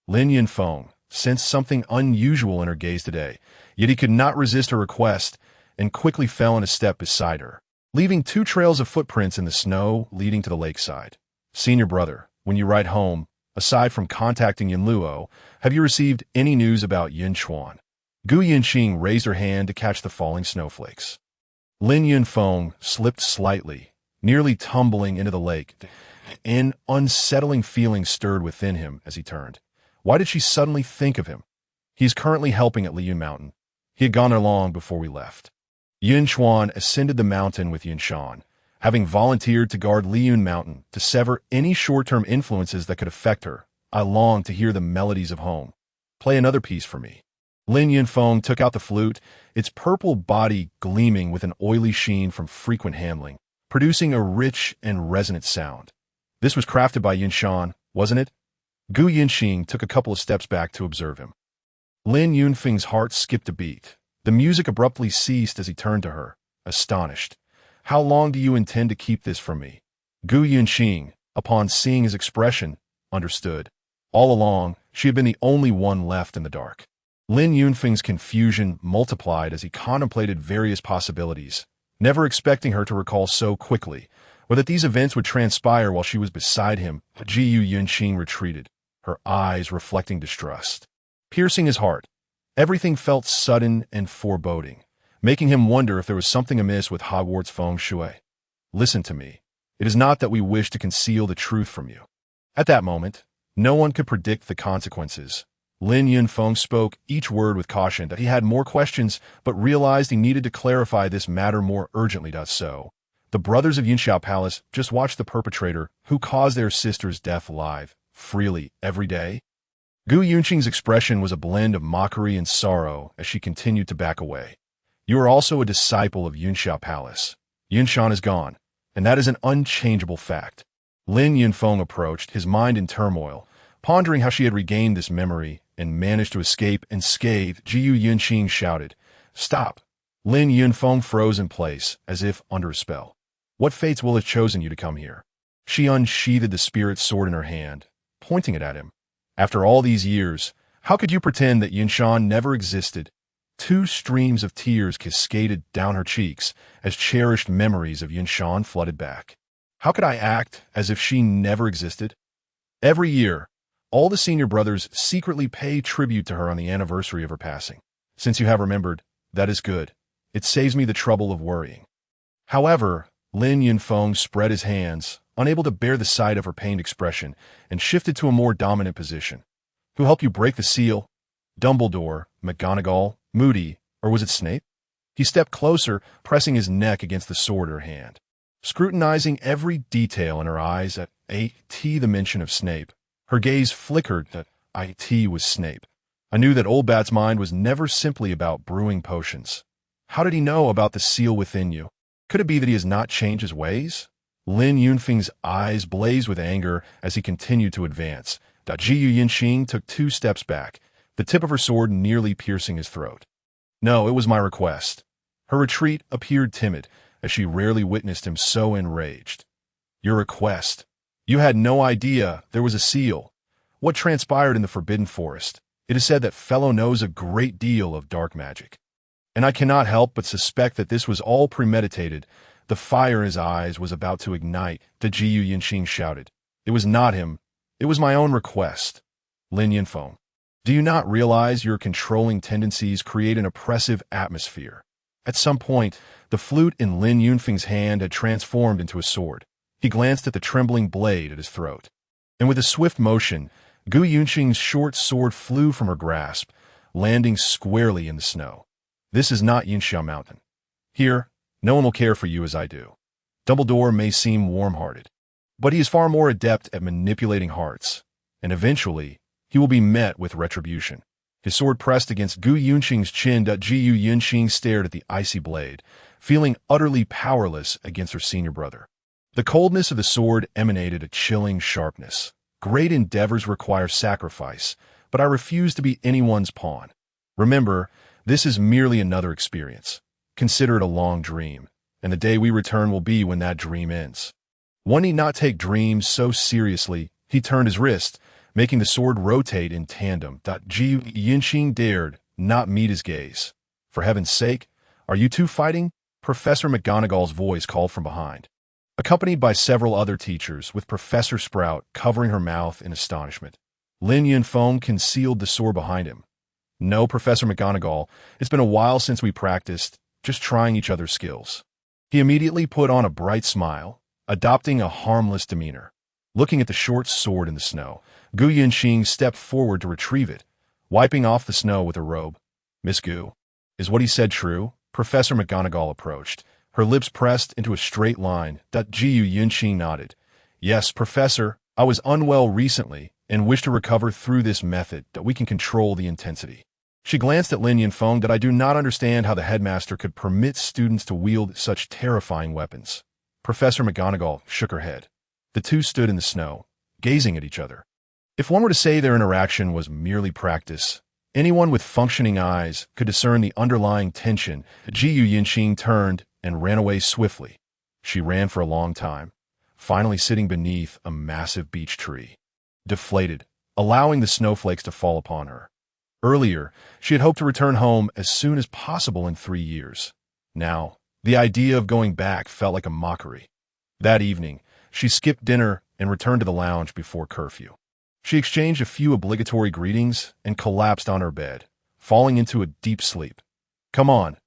Speaker 1: Lin Yunfeng sensed something unusual in her gaze today, yet he could not resist her request and quickly fell in a step beside her, leaving two trails of footprints in the snow leading to the lakeside. Senior brother, when you ride home, aside from contacting Yin Luo, have you received any news about Yin Chuan? Gu Yuanqing raised her hand to catch the falling snowflakes. Lin Yunfeng slipped slightly, nearly tumbling into the lake. An unsettling feeling stirred within him as he turned. Why did she suddenly think of him? He is currently helping at Liyun Mountain. He had gone there long before we left. Yin Chuan ascended the mountain with Yin Shan, having volunteered to guard Liyun Mountain to sever any short-term influences that could affect her. I long to hear the melodies of home. Play another piece for me. Lin Yunfeng took out the flute, its purple body gleaming with an oily sheen from frequent handling, producing a rich and resonant sound. This was crafted by Yin Shan, wasn't it? Gu Yuanqing took a couple of steps back to observe him. Lin Yunfeng's heart skipped a beat. The music abruptly ceased as he turned to her, astonished. "How long do you intend to keep this from me?" Gu Yunqing, upon seeing his expression, understood. All along, she had been the only one left in the dark. Lin Yunfeng's confusion multiplied as he contemplated various possibilities, never expecting her to recall so quickly, or that these events would transpire while she was beside him. Gu Yunqing retreated, her eyes reflecting distrust. Piercing his heart, everything felt sudden and foreboding, making him wonder if there was something amiss with Hogwarts feng shui. "Listen to me. It is not that we wish to conceal the truth from you." At that moment, no one could predict the consequences. Lin Yunfeng spoke each word with caution that he had more questions but realized he needed to clarify this matter more urgently. So, the brothers of Yunxiao Palace just watched the perpetrator who caused their sister's death live, freely, every day. Gu Yunqing's expression was a blend of mockery and sorrow as she continued to back away. "You are also a disciple of Yunxiao Palace. Yunshan is gone, and that is an unchangeable fact." Lin Yunfeng approached, his mind in turmoil, pondering how she had regained this memory and managed to escape unscathed. Gu Yunqing shouted, "Stop!" Lin Yunfeng froze in place, as if under a spell. "What fates will have chosen you to come here?" She unsheathed the spirit sword in her hand, pointing it at him. "After all these years, how could you pretend that Yunshan never existed?" Two streams of tears cascaded down her cheeks as cherished memories of Yunshan flooded back. How could I act as if she never existed? Every year, all the senior brothers secretly pay tribute to her on the anniversary of her passing. Since you have remembered, that is good. It saves me the trouble of worrying. However, Lin Yunfeng spread his hands, unable to bear the sight of her pained expression, and shifted to a more dominant position. "Who helped you break the seal? Dumbledore, McGonagall, Moody, or was it Snape?" He stepped closer, pressing his neck against the sword in her hand, scrutinizing every detail in her eyes at the mention of Snape. Her gaze flickered that it was Snape. I knew that Old Bat's mind was never simply about brewing potions. How did he know about the seal within you? Could it be that he has not changed his ways? Lin Yunfeng's eyes blazed with anger as he continued to advance. Gu Yunqing took 2 steps back, the tip of her sword nearly piercing his throat. "No, it was my request." Her retreat appeared timid, as she rarely witnessed him so enraged. "Your request? You had no idea there was a seal. What transpired in the Forbidden Forest? It is said that fellow knows a great deal of dark magic. And I cannot help but suspect that this was all premeditated." The fire in his eyes was about to ignite. Gu Yunqing shouted, "It was not him. It was my own request." Lin Yunfeng, do you not realize your controlling tendencies create an oppressive atmosphere? At some point, the flute in Lin Yunfeng's hand had transformed into a sword. He glanced at the trembling blade at his throat. And with a swift motion, Gu Yunqing's short sword flew from her grasp, landing squarely in the snow. "This is not Yunxiao Mountain. Here, no one will care for you as I do. Dumbledore may seem warm-hearted, but he is far more adept at manipulating hearts, and eventually, he will be met with retribution." His sword pressed against Gu Yunqing's chin. Gu Yunqing stared at the icy blade, feeling utterly powerless against her senior brother. The coldness of the sword emanated a chilling sharpness. "Great endeavors require sacrifice, but I refuse to be anyone's pawn. Remember, this is merely another experience. Consider it a long dream, and the day we return will be when that dream ends." One need not take dreams so seriously. He turned his wrist, making the sword rotate in tandem. Gu Yunqing dared not meet his gaze. "For heaven's sake, are you two fighting?" Professor McGonagall's voice called from behind, accompanied by several other teachers, with Professor Sprout covering her mouth in astonishment. Lin Yunfeng concealed the sword behind him. "No, Professor McGonagall, it's been a while since we practiced, just trying each other's skills." He immediately put on a bright smile, adopting a harmless demeanor. Looking at the short sword in the snow, Gu Yunqing stepped forward to retrieve it, wiping off the snow with her robe. "Miss Gu, is what he said true?" Professor McGonagall approached, her lips pressed into a straight line. Gu Yunqing nodded. "Yes, Professor, I was unwell recently and wish to recover through this method that we can control the intensity." She glanced at Lin Yunfeng. "I do not understand how the headmaster could permit students to wield such terrifying weapons." Professor McGonagall shook her head. The two stood in the snow, gazing at each other. If one were to say their interaction was merely practice, Anyone with functioning eyes could discern the underlying tension. Jiyu Yinqing turned and ran away swiftly. She ran for a long time, finally sitting beneath a massive beech tree, deflated, allowing the snowflakes to fall upon her. Earlier, she had hoped to return home as soon as possible in 3 years. Now, the idea of going back felt like a mockery. That evening, she skipped dinner and returned to the lounge before curfew. She exchanged a few obligatory greetings and collapsed on her bed, falling into a deep sleep. Come on,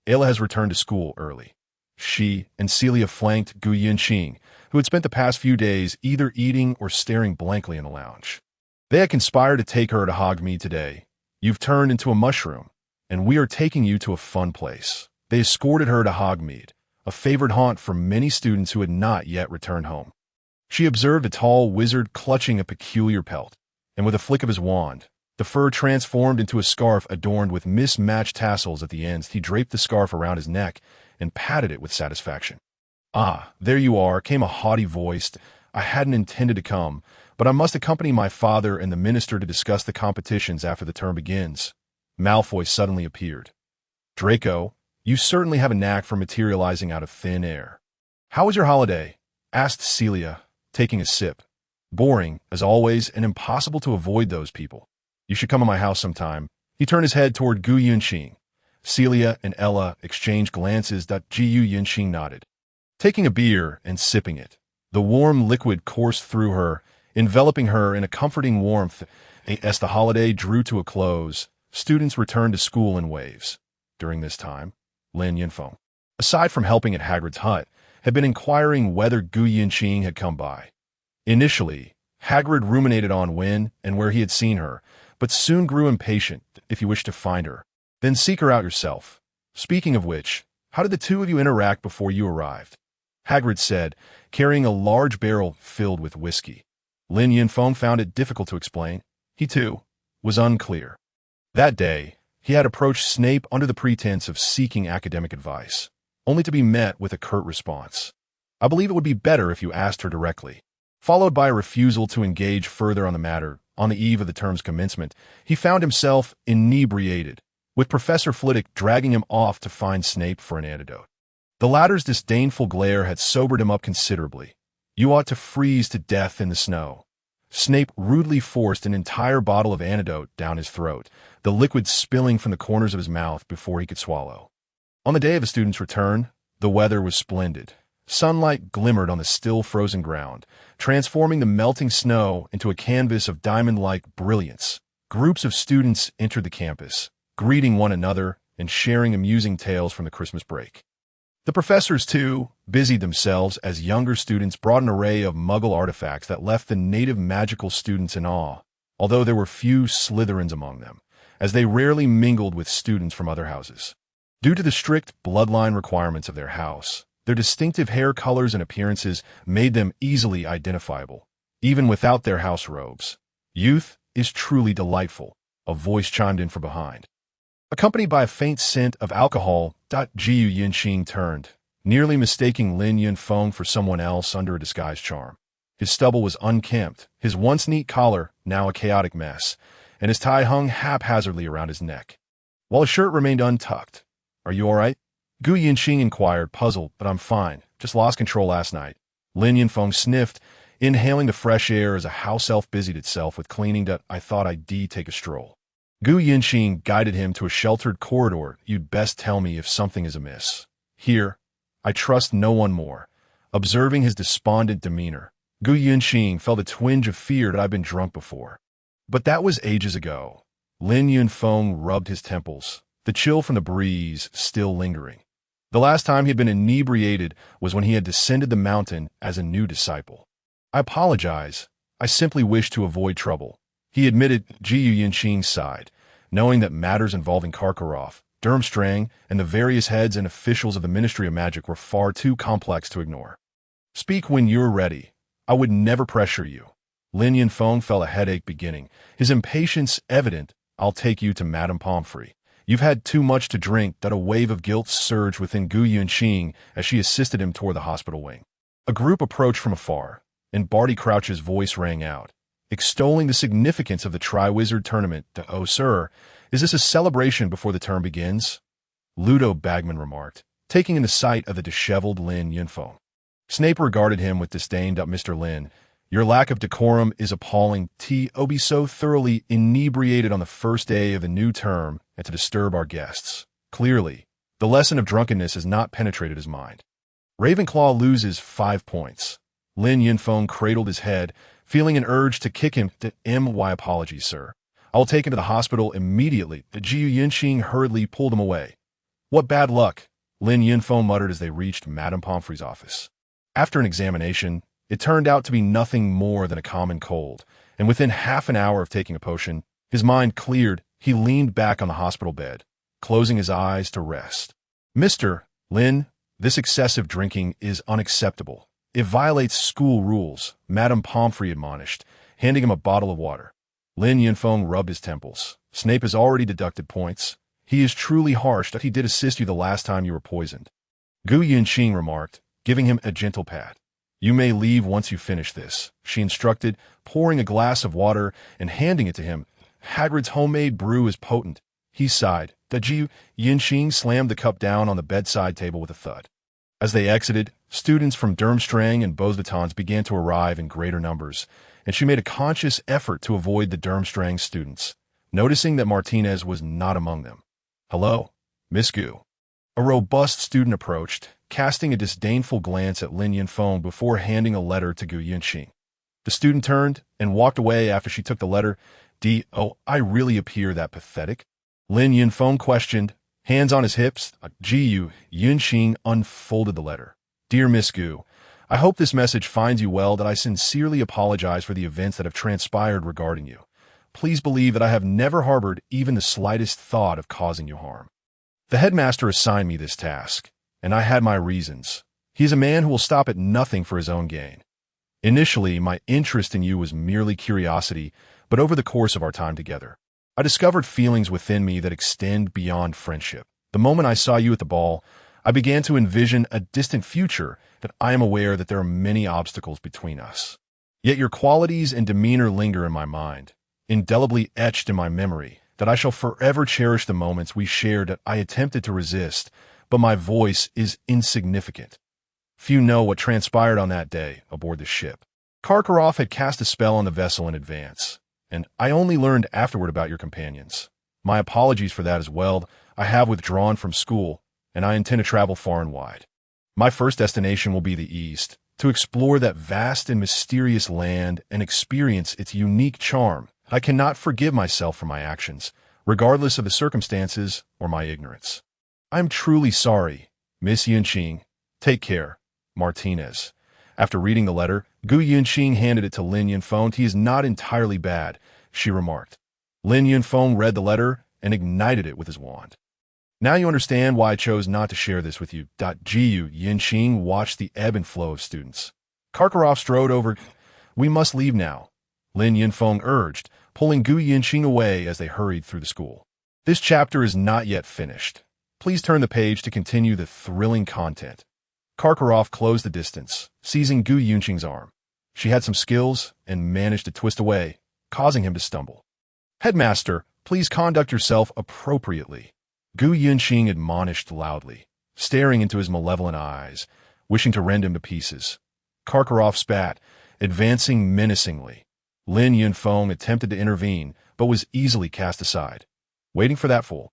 Speaker 1: Ayla has returned to school early. She and Celia flanked Gu Yinqing, who had spent the past few days either eating or staring blankly in the lounge. They had conspired to take her to Hogsmeade today. You've turned into a mushroom, and we are taking you to a fun place. They escorted her to Hogsmeade, a favored haunt for many students who had not yet returned home. She observed a tall wizard clutching a peculiar pelt, and with a flick of his wand, the fur transformed into a scarf adorned with mismatched tassels at the ends. He draped the scarf around his neck and patted it with satisfaction. Ah, there you are, came a haughty voice. I hadn't intended to come, but I must accompany my father and the minister to discuss the competitions after the term begins. Malfoy suddenly appeared. Draco, you certainly have a knack for materializing out of thin air. How was your holiday? Asked Celia, taking a sip. Boring, as always, and impossible to avoid those people. You should come to my house sometime. He turned his head toward Gu Yinqing. Celia and Ella exchanged glances. Gu Yinqing nodded, taking a beer and sipping it. The warm liquid coursed through her, enveloping her in a comforting warmth. As the holiday drew to a close, students returned to school in waves. During this time, Lin Yunfeng, aside from helping at Hagrid's hut, had been inquiring whether Gu Yinqing had come by. Initially, Hagrid ruminated on when and where he had seen her, but soon grew impatient. If you wish to find her, then seek her out yourself. Speaking of which, how did the two of you interact before you arrived? Hagrid said, carrying a large barrel filled with whiskey. Lin Yunfeng found it difficult to explain. He, too, was unclear. That day, he had approached Snape under the pretense of seeking academic advice, only to be met with a curt response. I believe it would be better if you asked her directly. Followed by a refusal to engage further on the matter. On the eve of the term's commencement, he found himself inebriated, with Professor Flitwick dragging him off to find Snape for an antidote. The latter's disdainful glare had sobered him up considerably. You ought to freeze to death in the snow. Snape rudely forced an entire bottle of antidote down his throat, the liquid spilling from the corners of his mouth before he could swallow. On the day of the students' return, the weather was splendid. Sunlight glimmered on the still frozen ground, transforming the melting snow into a canvas of diamond-like brilliance. Groups of students entered the campus, greeting one another and sharing amusing tales from the Christmas break. The professors, too, busied themselves as younger students brought an array of Muggle artifacts that left the native magical students in awe, although there were few Slytherins among them, as they rarely mingled with students from other houses. Due to the strict bloodline requirements of their house, their distinctive hair colors and appearances made them easily identifiable, even without their house robes. Youth is truly delightful, a voice chimed in from behind. Accompanied by a faint scent of alcohol, Jiyu Yinqing turned, nearly mistaking Lin Yunfeng for someone else under a disguised charm. His stubble was unkempt, his once neat collar now a chaotic mess, and his tie hung haphazardly around his neck, while his shirt remained untucked. Are you all right? Gu Yinqing inquired, puzzled. But I'm fine. Just lost control last night. Lin Yunfeng sniffed, inhaling the fresh air as a house elf busied itself with cleaning. I thought I'd take a stroll. Gu Yinqing guided him to a sheltered corridor. You'd best tell me if something is amiss. Here, I trust no one more. Observing his despondent demeanor, Gu Yinqing felt a twinge of fear that I'd been drunk before. But that was ages ago. Lin Yunfeng rubbed his temples, the chill from the breeze still lingering. The last time he had been inebriated was when he had descended the mountain as a new disciple. I apologize. I simply wish to avoid trouble. He admitted. Jiyu Yinqing sighed, knowing that matters involving Karkaroff, Durmstrang, and the various heads and officials of the Ministry of Magic were far too complex to ignore. Speak when you're ready. I would never pressure you. Lin Yunfeng felt a headache beginning, his impatience evident. I'll take you to Madame Pomfrey. You've had too much to drink. A wave of guilt surged within Gu Yinqing as she assisted him toward the hospital wing. A group approached from afar, and Barty Crouch's voice rang out, extolling the significance of the Triwizard Tournament. Oh, sir, Is this a celebration before the term begins? Ludo Bagman remarked, taking in the sight of the disheveled Lin Yunfeng. Snape regarded him with disdain. Mr. Lin, your lack of decorum is appalling. To be so thoroughly inebriated on the first day of the new term and to disturb our guests. Clearly, the lesson of drunkenness has not penetrated his mind. Ravenclaw loses 5 points. Lin Yunfeng cradled his head, feeling an urge to kick him. My apologies, sir. I'll take him to the hospital immediately. Jiu Yunxing hurriedly pulled him away. What bad luck, Lin Yunfeng muttered as they reached Madame Pomfrey's office. After an examination, it turned out to be nothing more than a common cold, and within half an hour of taking a potion, his mind cleared. He leaned back on the hospital bed, closing his eyes to rest. Mr. Lin, this excessive drinking is unacceptable. It violates school rules, Madame Pomfrey admonished, handing him a bottle of water. Lin Yunfeng rubbed his temples. Snape has already deducted points. He is truly harsh that he did assist you the last time you were poisoned. Gu Yunxing remarked, giving him a gentle pat. You may leave once you finish this, she instructed, pouring a glass of water and handing it to him. Hagrid's homemade brew is potent. He sighed. Jiu Yunxing slammed the cup down on the bedside table with a thud. As they exited, students from Durmstrang and Beauxbatons began to arrive in greater numbers, and she made a conscious effort to avoid the Durmstrang students, noticing that Martinez was not among them. Hello, Miss Gu. A robust student approached, casting a disdainful glance at Lin Yunfeng before handing a letter to Gu Yunxing. The student turned and walked away after she took the letter. I really appear that pathetic? Lin Yunfeng questioned, hands on his hips. Gu Yunxing unfolded the letter. Dear Miss Gu, I hope this message finds you well. That I sincerely apologize for the events that have transpired regarding you. Please believe that I have never harbored even the slightest thought of causing you harm. The headmaster assigned me this task, and I had my reasons. He is a man who will stop at nothing for his own gain. Initially, my interest in you was merely curiosity, but over the course of our time together, I discovered feelings within me that extend beyond friendship. The moment I saw you at the ball, I began to envision a distant future, that I am aware that there are many obstacles between us. Yet your qualities and demeanor linger in my mind, indelibly etched in my memory, that I shall forever cherish the moments we shared. That I attempted to resist, but my voice is insignificant. Few know what transpired on that day aboard the ship. Karkaroff had cast a spell on the vessel in advance, and I only learned afterward about your companions. My apologies for that as well. I have withdrawn from school, and I intend to travel far and wide. My first destination will be the East, to explore that vast and mysterious land and experience its unique charm. I cannot forgive myself for my actions, regardless of the circumstances or my ignorance. I am truly sorry, Miss Yunxing. Take care, Martinez. After reading the letter, Gu Yunxing handed it to Lin Yunfeng. He is not entirely bad, she remarked. Lin Yunfeng read the letter and ignited it with his wand. Now you understand why I chose not to share this with you. Gu Yunxing watched the ebb and flow of students. Karkaroff strode over. We must leave now, Lin Yunfeng urged, pulling Gu Yunxing away as they hurried through the school. This chapter is not yet finished. Please turn the page to continue the thrilling content. Karkaroff closed the distance, seizing Gu Yunxing's arm. She had some skills and managed to twist away, causing him to stumble. Headmaster, please conduct yourself appropriately, Gu Yunxing admonished loudly, staring into his malevolent eyes, wishing to rend him to pieces. Karkaroff spat, advancing menacingly. Lin Yunfeng attempted to intervene, but was easily cast aside. Waiting for that fool.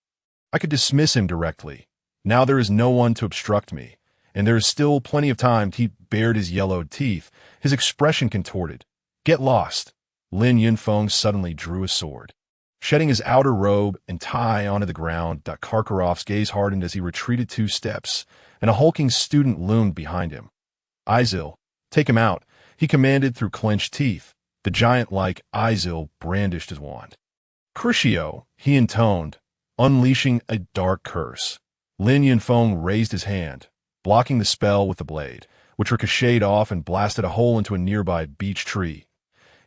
Speaker 1: I could dismiss him directly. Now there is no one to obstruct me, and there is still plenty of time. He bared his yellowed teeth, his expression contorted. Get lost. Lin Yunfeng suddenly drew a sword. Shedding his outer robe and tie onto the ground, Karkaroff's gaze hardened as he retreated 2 steps, and a hulking student loomed behind him. Izil, take him out, he commanded through clenched teeth. The giant-like Izil brandished his wand. Crucio, he intoned, unleashing a dark curse. Lin Yunfeng raised his hand, blocking the spell with the blade, which ricocheted off and blasted a hole into a nearby beech tree.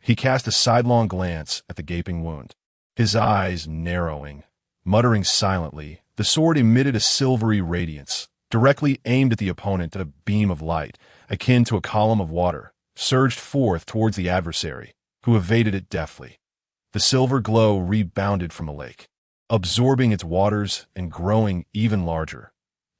Speaker 1: He cast a sidelong glance at the gaping wound, his eyes narrowing. Muttering silently, the sword emitted a silvery radiance, directly aimed at the opponent. A beam of light, akin to a column of water, surged forth towards the adversary, who evaded it deftly. The silver glow rebounded from the lake. absorbing its waters and growing even larger.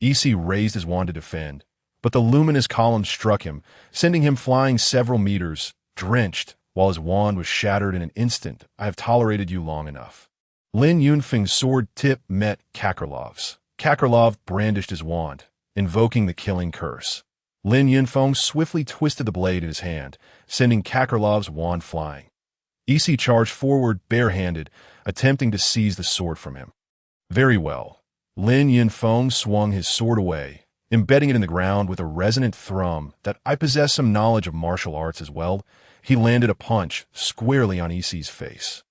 Speaker 1: EC raised his wand to defend, but the luminous column struck him, sending him flying several meters, drenched, while his wand was shattered in an instant. I have tolerated you long enough. Lin Yunfeng's sword tip met Kakarlov's. Kakarlov brandished his wand, invoking the killing curse. Lin Yunfeng swiftly twisted the blade in his hand, sending Kakarlov's wand flying. EC charged forward barehanded, attempting to seize the sword from him. Very well. Lin Yunfeng swung his sword away, embedding it in the ground with a resonant thrum that I possess some knowledge of martial arts as well. He landed a punch squarely on EC's face,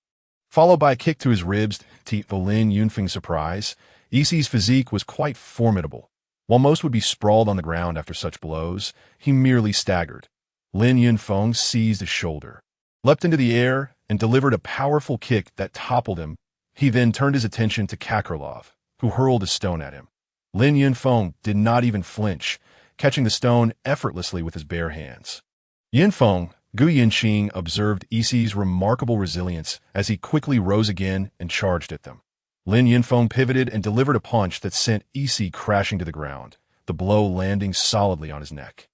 Speaker 1: followed by a kick to his ribs. To Lin Yunfeng's surprise, EC's physique was quite formidable. While most would be sprawled on the ground after such blows, he merely staggered. Lin Yunfeng seized his shoulder, leapt into the air, and delivered a powerful kick that toppled him. He then turned his attention to Kakarlov, who hurled a stone at him. Lin Yunfeng did not even flinch, catching the stone effortlessly with his bare hands. Yunfeng, Gu Yinqing observed EC's remarkable resilience as he quickly rose again and charged at them. Lin Yunfeng pivoted and delivered a punch that sent EC crashing to the ground, the blow landing solidly on his neck.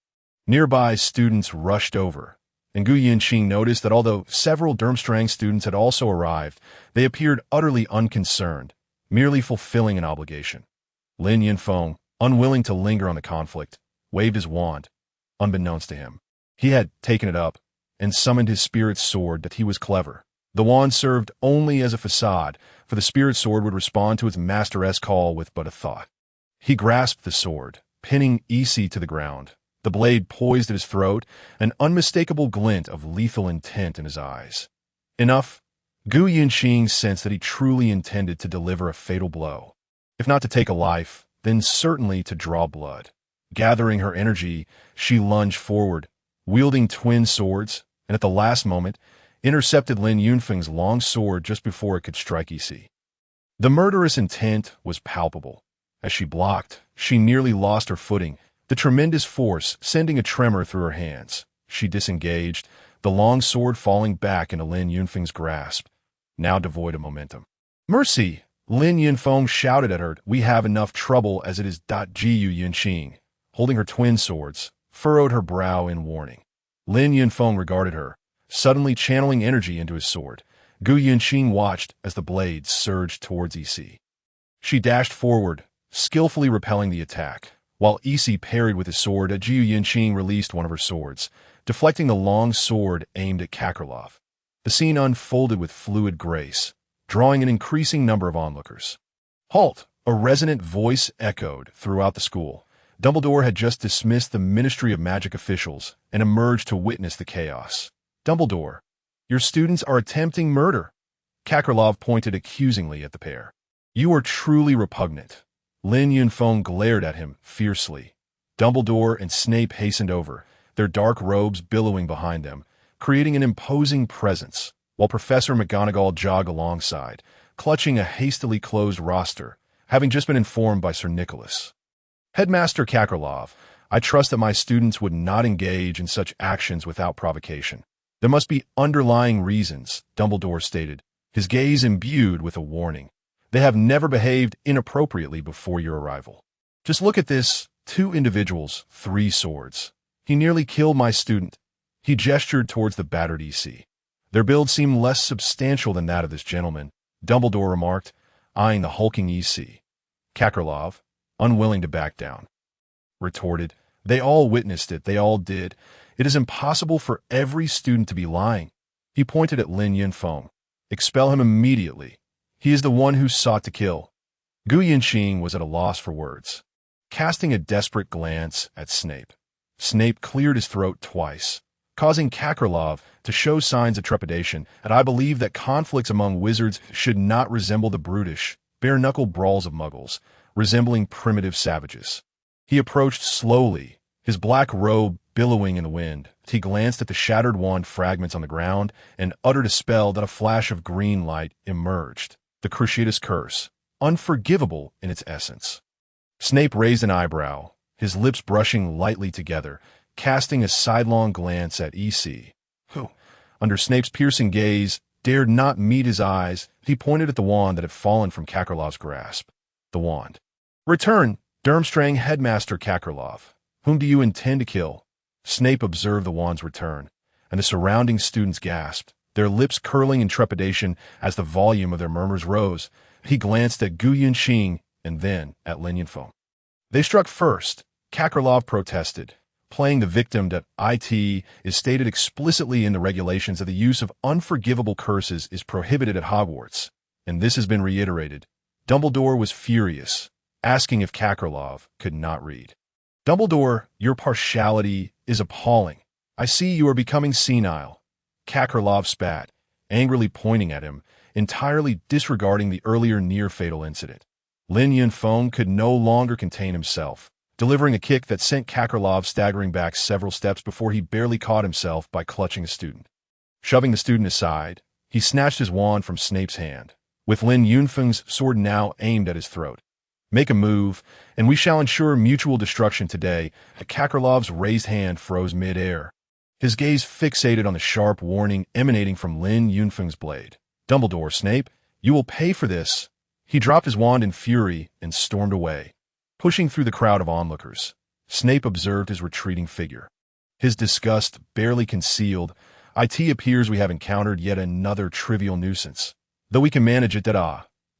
Speaker 1: Nearby students rushed over, and Gu Yinqing noticed that although several Durmstrang students had also arrived, they appeared utterly unconcerned, merely fulfilling an obligation. Lin Yunfeng, unwilling to linger on the conflict, waved his wand. Unbeknownst to him, he had taken it up and summoned his spirit sword. That he was clever. The wand served only as a facade, for the spirit sword would respond to its master's call with but a thought. He grasped the sword, pinning EC to the ground, the blade poised at his throat, an unmistakable glint of lethal intent in his eyes. Enough. Gu Yinqing sensed that he truly intended to deliver a fatal blow. If not to take a life, then certainly to draw blood. Gathering her energy, she lunged forward, wielding twin swords, and at the last moment, intercepted Lin Yunfeng's long sword just before it could strike EC. The murderous intent was palpable. As she blocked, she nearly lost her footing, the tremendous force sending a tremor through her hands. She disengaged, the long sword falling back into Lin Yunfeng's grasp, now devoid of momentum. Mercy! Lin Yunfeng shouted at her. We have enough trouble as it is. Gu Yinqing, holding her twin swords, furrowed her brow in warning. Lin Yunfeng regarded her, suddenly channeling energy into his sword. Gu Yinqing watched as the blade surged towards EC. She dashed forward, skillfully repelling the attack, while EC parried with his sword. Gu Yinqing released one of her swords, deflecting the long sword aimed at Kakarlov. The scene unfolded with fluid grace, drawing an increasing number of onlookers. Halt! A resonant voice echoed throughout the school. Dumbledore had just dismissed the Ministry of Magic officials and emerged to witness the chaos. Dumbledore, your students are attempting murder. Kakarlov pointed accusingly at the pair. You are truly repugnant. Lin Yunfeng glared at him fiercely. Dumbledore and Snape hastened over, their dark robes billowing behind them, creating an imposing presence, while Professor McGonagall jogged alongside, clutching a hastily closed roster, having just been informed by Sir Nicholas. Headmaster Kakarlov, I trust that my students would not engage in such actions without provocation. There must be underlying reasons, Dumbledore stated, his gaze imbued with a warning. They have never behaved inappropriately before your arrival. Just look at this, 2 individuals, 3 swords. He nearly killed my student. He gestured towards the battered EC. Their build seemed less substantial than that of this gentleman, Dumbledore remarked, eyeing the hulking EC. Kakarlov, unwilling to back down, retorted, They all witnessed it, they all did. It is impossible for every student to be lying. He pointed at Lin Yunfeng. Expel him immediately. He is the one who sought to kill. Gu Yinqing was at a loss for words, casting a desperate glance at Snape. Snape cleared his throat twice, causing Kakarlov to show signs of trepidation, and I believe that conflicts among wizards should not resemble the brutish, bare-knuckle brawls of muggles, resembling primitive savages. He approached slowly, his black robe billowing in the wind. He glanced at the shattered wand fragments on the ground and uttered a spell that a flash of green light emerged. The Cruciatus Curse, unforgivable in its essence. Snape raised an eyebrow, his lips brushing lightly together, casting a sidelong glance at EC, who, under Snape's piercing gaze, dared not meet his eyes. He pointed at the wand that had fallen from Kakarlov's grasp. The wand. Return, Durmstrang Headmaster Kakarlov. Whom do you intend to kill? Snape observed the wand's return, and the surrounding students gasped, their lips curling in trepidation as the volume of their murmurs rose. He glanced at Gu Yunxing and then at Lin Yunfeng. They struck first. Kakarlov protested, playing the victim that it is stated explicitly in the regulations that the use of unforgivable curses is prohibited at Hogwarts, and this has been reiterated. Dumbledore was furious, asking if Kakarlov could not read. Dumbledore, your partiality is appalling. I see you are becoming senile. Kakarlov spat, angrily pointing at him, entirely disregarding the earlier near-fatal incident. Lin Yunfeng could no longer contain himself, delivering a kick that sent Kakarlov staggering back several steps before he barely caught himself by clutching a student. Shoving the student aside, he snatched his wand from Snape's hand, with Lin Yunfeng's sword now aimed at his throat. Make a move, and we shall ensure mutual destruction today. Kakarlov's raised hand froze mid-air, his gaze fixated on the sharp warning emanating from Lin Yunfeng's blade. Dumbledore, Snape, you will pay for this. He dropped his wand in fury and stormed away. Pushing through the crowd of onlookers, Snape observed his retreating figure. His disgust barely concealed. It appears we have encountered yet another trivial nuisance. Though we can manage it,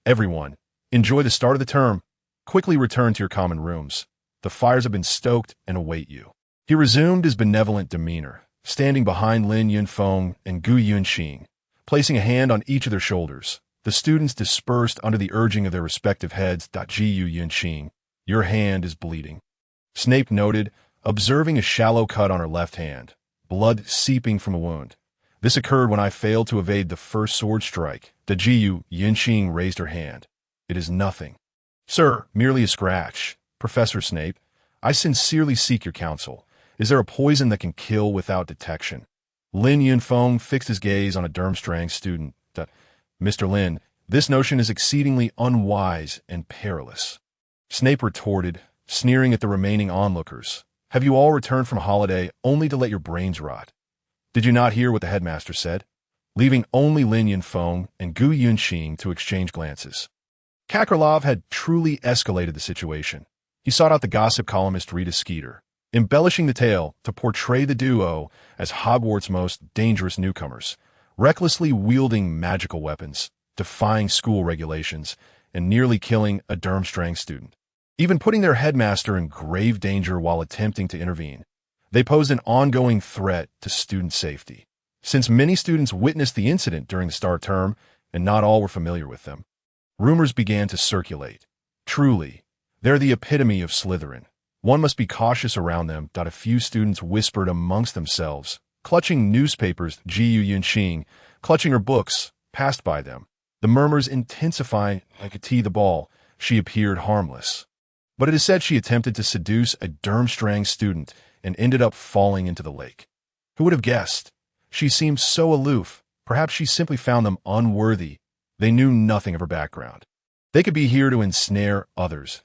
Speaker 1: everyone, enjoy the start of the term. Quickly return to your common rooms. The fires have been stoked and await you. He resumed his benevolent demeanor, standing behind Lin Yunfeng and Gu Yunxing, placing a hand on each of their shoulders. The students dispersed under the urging of their respective heads. Gu Yunxing, your hand is bleeding. Snape noted, observing a shallow cut on her left hand, blood seeping from a wound. This occurred when I failed to evade the first sword strike. Gu Yunxing raised her hand. It is nothing. Sir, merely a scratch. Professor Snape, I sincerely seek your counsel. Is there a poison that can kill without detection? Lin Yunfeng fixed his gaze on a Durmstrang student. Mr. Lin, this notion is exceedingly unwise and perilous. Snape retorted, sneering at the remaining onlookers. Have you all returned from holiday only to let your brains rot? Did you not hear what the headmaster said? Leaving only Lin Yunfeng and Gu Yunxing to exchange glances. Kakarlov had truly escalated the situation. He sought out the gossip columnist Rita Skeeter, embellishing the tale to portray the duo as Hogwarts' most dangerous newcomers, recklessly wielding magical weapons, defying school regulations, and nearly killing a Durmstrang student, even putting their headmaster in grave danger while attempting to intervene. They posed an ongoing threat to student safety, since many students witnessed the incident during the start term, and not all were familiar with them. Rumors began to circulate. Truly, they're the epitome of Slytherin. One must be cautious around them. A few students whispered amongst themselves, clutching newspapers. Gu Yunxing, clutching her books, passed by them. The murmurs intensifying. Like the ball, she appeared harmless. But it is said she attempted to seduce a Durmstrang student and ended up falling into the lake. Who would have guessed? She seemed so aloof. Perhaps she simply found them unworthy. They knew nothing of her background. They could be here to ensnare others.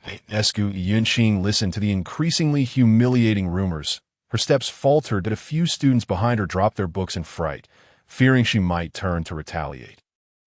Speaker 1: Gu Yunxing listened to the increasingly humiliating rumors. Her steps faltered that a few students behind her dropped their books in fright, fearing she might turn to retaliate.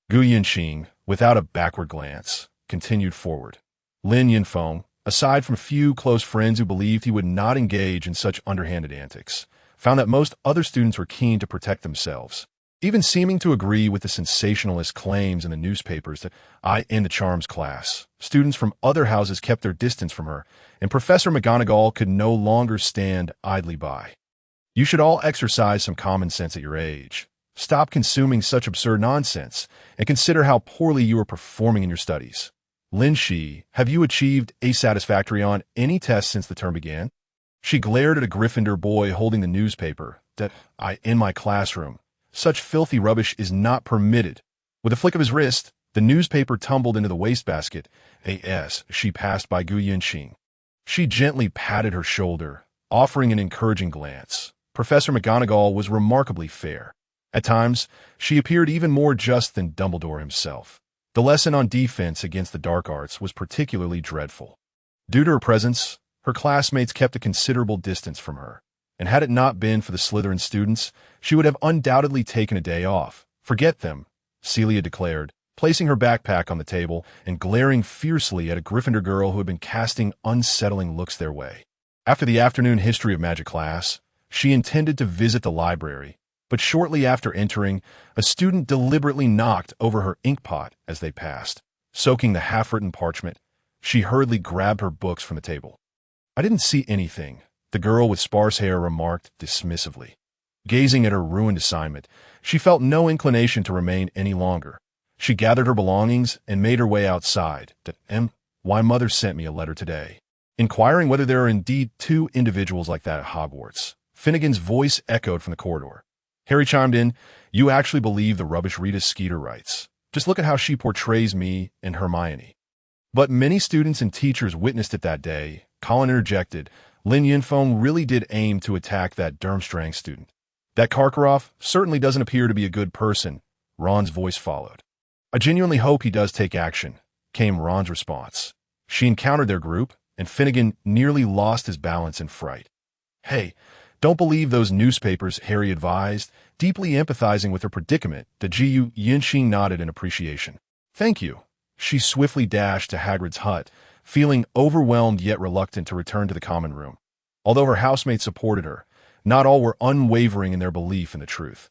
Speaker 1: Gu Yunxing, without a backward glance, continued forward. Lin Yunfeng, aside from few close friends who believed he would not engage in such underhanded antics, found that most other students were keen to protect themselves, even seeming to agree with the sensationalist claims in the newspapers that in the charms class, students from other houses kept their distance from her, and Professor McGonagall could no longer stand idly by. You should all exercise some common sense at your age. Stop consuming such absurd nonsense, and consider how poorly you are performing in your studies. Lin Shi, have you achieved a satisfactory on any test since the term began? She glared at a Gryffindor boy holding the newspaper. In my classroom. Such filthy rubbish is not permitted. With a flick of his wrist, the newspaper tumbled into the wastebasket. She passed by Gu Yunxing. She gently patted her shoulder, offering an encouraging glance. Professor McGonagall was remarkably fair. At times, she appeared even more just than Dumbledore himself. The lesson on defense against the dark arts was particularly dreadful. Due to her presence, her classmates kept a considerable distance from her, and had it not been for the Slytherin students, she would have undoubtedly taken a day off. Forget them. Celia declared, placing her backpack on the table and glaring fiercely at a Gryffindor girl who had been casting unsettling looks their way. After the afternoon history of magic class, she intended to visit the library, but shortly after entering, a student deliberately knocked over her inkpot as they passed. Soaking the half-written parchment, she hurriedly grabbed her books from the table. "I didn't see anything," the girl with sparse hair remarked dismissively. Gazing at her ruined assignment, she felt no inclination to remain any longer. She gathered her belongings and made her way outside. Why Mother sent me a letter today, inquiring whether there are indeed two individuals like that at Hogwarts. Finnegan's voice echoed from the corridor. Harry chimed in, "You actually believe the rubbish Rita Skeeter writes. Just look at how she portrays me and Hermione." But many students and teachers witnessed it that day. Colin interjected, "Lin Yinfeng really did aim to attack that Durmstrang student. That Karkaroff certainly doesn't appear to be a good person," Ron's voice followed. "I genuinely hope he does take action," came Ron's response. She encountered their group, and Finnegan nearly lost his balance in fright. "Hey, don't believe those newspapers," Harry advised, deeply empathizing with her predicament. The Gu Yinxing nodded in appreciation. "Thank you." She swiftly dashed to Hagrid's hut, feeling overwhelmed yet reluctant to return to the common room. Although her housemates supported her, not all were unwavering in their belief in the truth.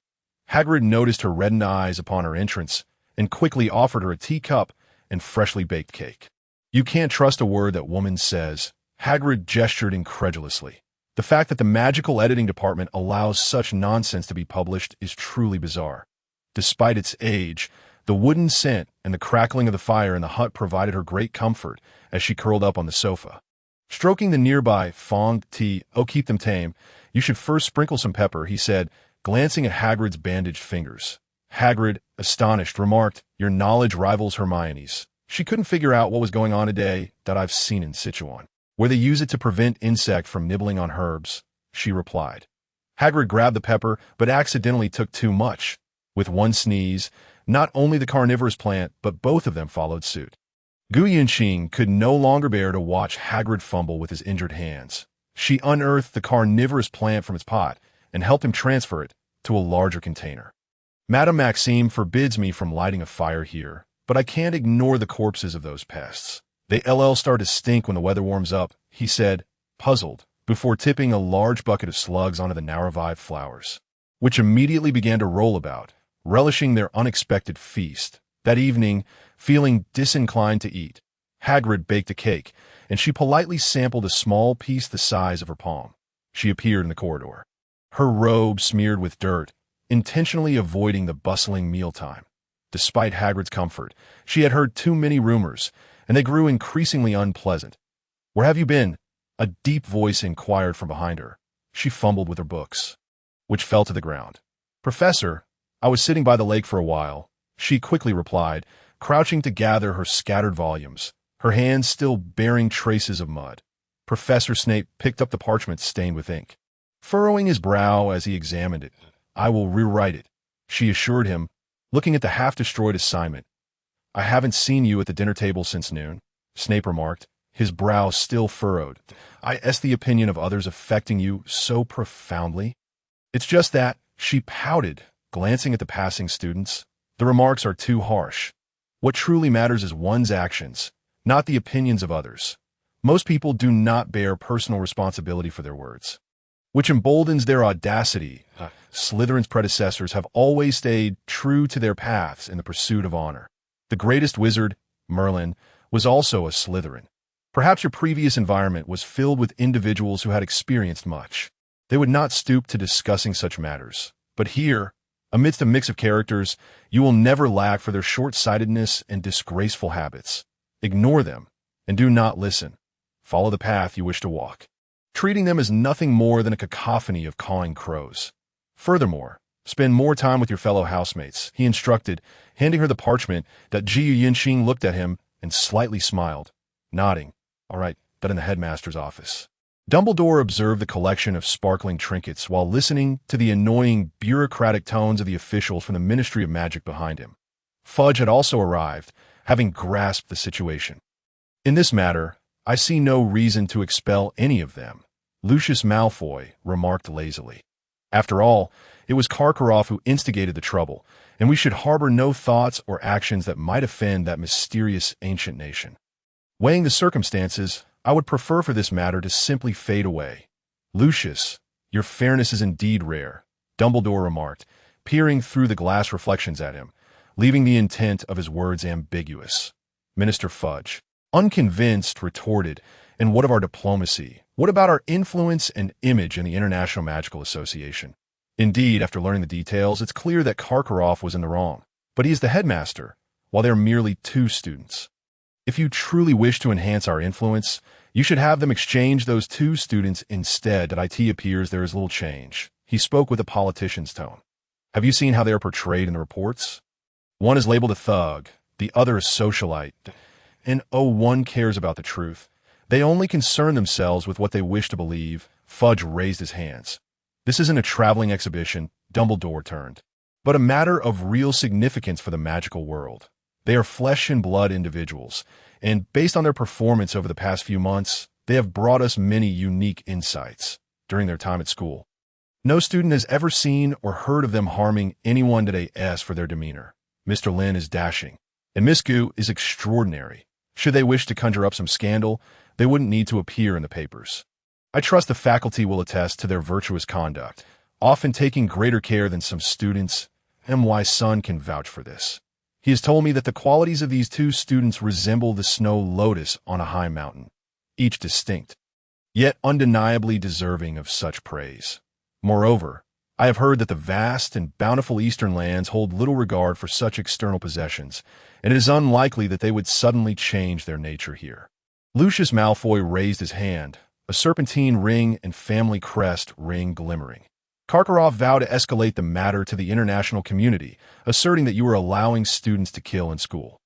Speaker 1: Hagrid noticed her reddened eyes upon her entrance and quickly offered her a teacup and freshly baked cake. "You can't trust a word that woman says," Hagrid gestured incredulously. The fact that the magical editing department allows such nonsense to be published is truly bizarre. Despite its age, the wooden scent and the crackling of the fire in the hut provided her great comfort as she curled up on the sofa. Stroking the nearby fong tea, "Oh, keep them tame. You should first sprinkle some pepper," he said, glancing at Hagrid's bandaged fingers. Hagrid, astonished, remarked, "Your knowledge rivals Hermione's. She couldn't figure out what was going on today that I've seen in Sichuan, where they use it to prevent insect from nibbling on herbs," she replied. Hagrid grabbed the pepper, but accidentally took too much. With one sneeze, not only the carnivorous plant, but both of them followed suit. Gu Yinxing could no longer bear to watch Hagrid fumble with his injured hands. She unearthed the carnivorous plant from its pot and helped him transfer it to a larger container. "Madame Maxime forbids me from lighting a fire here, but I can't ignore the corpses of those pests. They start to stink when the weather warms up," he said, puzzled, before tipping a large bucket of slugs onto the now revived flowers, which immediately began to roll about, relishing their unexpected feast. That evening, feeling disinclined to eat, Hagrid baked a cake, and she politely sampled a small piece the size of her palm. She appeared in the corridor, her robe smeared with dirt, intentionally avoiding the bustling mealtime. Despite Hagrid's comfort, she had heard too many rumors, and they grew increasingly unpleasant. "Where have you been?" a deep voice inquired from behind her. She fumbled with her books, which fell to the ground. "Professor, I was sitting by the lake for a while," she quickly replied, crouching to gather her scattered volumes, her hands still bearing traces of mud. Professor Snape picked up the parchment stained with ink, furrowing his brow as he examined it. "I will rewrite it," she assured him, looking at the half-destroyed assignment. "I haven't seen you at the dinner table since noon," Snape remarked, his brow still furrowed. "Is the opinion of others affecting you so profoundly?" "It's just that," she pouted, glancing at the passing students. "The remarks are too harsh. What truly matters is one's actions, not the opinions of others. Most people do not bear personal responsibility for their words, which emboldens their audacity. Slytherin's predecessors have always stayed true to their paths in the pursuit of honor. The greatest wizard, Merlin, was also a Slytherin. Perhaps your previous environment was filled with individuals who had experienced much. They would not stoop to discussing such matters. But here, amidst a mix of characters, you will never lack for their short-sightedness and disgraceful habits. Ignore them, and do not listen. Follow the path you wish to walk, treating them as nothing more than a cacophony of cawing crows. Furthermore, spend more time with your fellow housemates," he instructed, handing her the parchment. That Jiu Yinxing looked at him and slightly smiled, nodding. "All right, that in the headmaster's office." Dumbledore observed the collection of sparkling trinkets while listening to the annoying bureaucratic tones of the officials from the Ministry of Magic behind him. Fudge had also arrived, having grasped the situation. "In this matter, I see no reason to expel any of them," Lucius Malfoy remarked lazily. After all, it was Karkaroff who instigated the trouble, and we should harbor no thoughts or actions that might offend that mysterious ancient nation. Weighing the circumstances, I would prefer for this matter to simply fade away. Lucius, your fairness is indeed rare, Dumbledore remarked, peering through the glass reflections at him, leaving the intent of his words ambiguous. Minister Fudge, unconvinced, retorted, and what of our diplomacy? What about our influence and image in the International Magical Association? Indeed, after learning the details, it's clear that Karkaroff was in the wrong, but he is the headmaster, while they're merely two students. If you truly wish to enhance our influence, you should have them exchange those two students instead. At it appears there is little change. He spoke with a politician's tone. Have you seen how they are portrayed in the reports? One is labeled a thug, the other a socialite. And one cares about the truth. They only concern themselves with what they wish to believe. Fudge raised his hands. This isn't a traveling exhibition, Dumbledore turned, but a matter of real significance for the magical world. They are flesh and blood individuals, and based on their performance over the past few months, they have brought us many unique insights during their time at school. No student has ever seen or heard of them harming anyone today for their demeanor. Mr. Lin is dashing, and Miss Gu is extraordinary. Should they wish to conjure up some scandal, they wouldn't need to appear in the papers. I trust the faculty will attest to their virtuous conduct, often taking greater care than some students. M.Y. Sun can vouch for this. He has told me that the qualities of these two students resemble the snow lotus on a high mountain, each distinct, yet undeniably deserving of such praise. Moreover, I have heard that the vast and bountiful eastern lands hold little regard for such external possessions, and it is unlikely that they would suddenly change their nature here. Lucius Malfoy raised his hand, a serpentine ring and family crest ring glimmering. Karkaroff vowed to escalate the matter to the international community, asserting that you were allowing students to kill in school.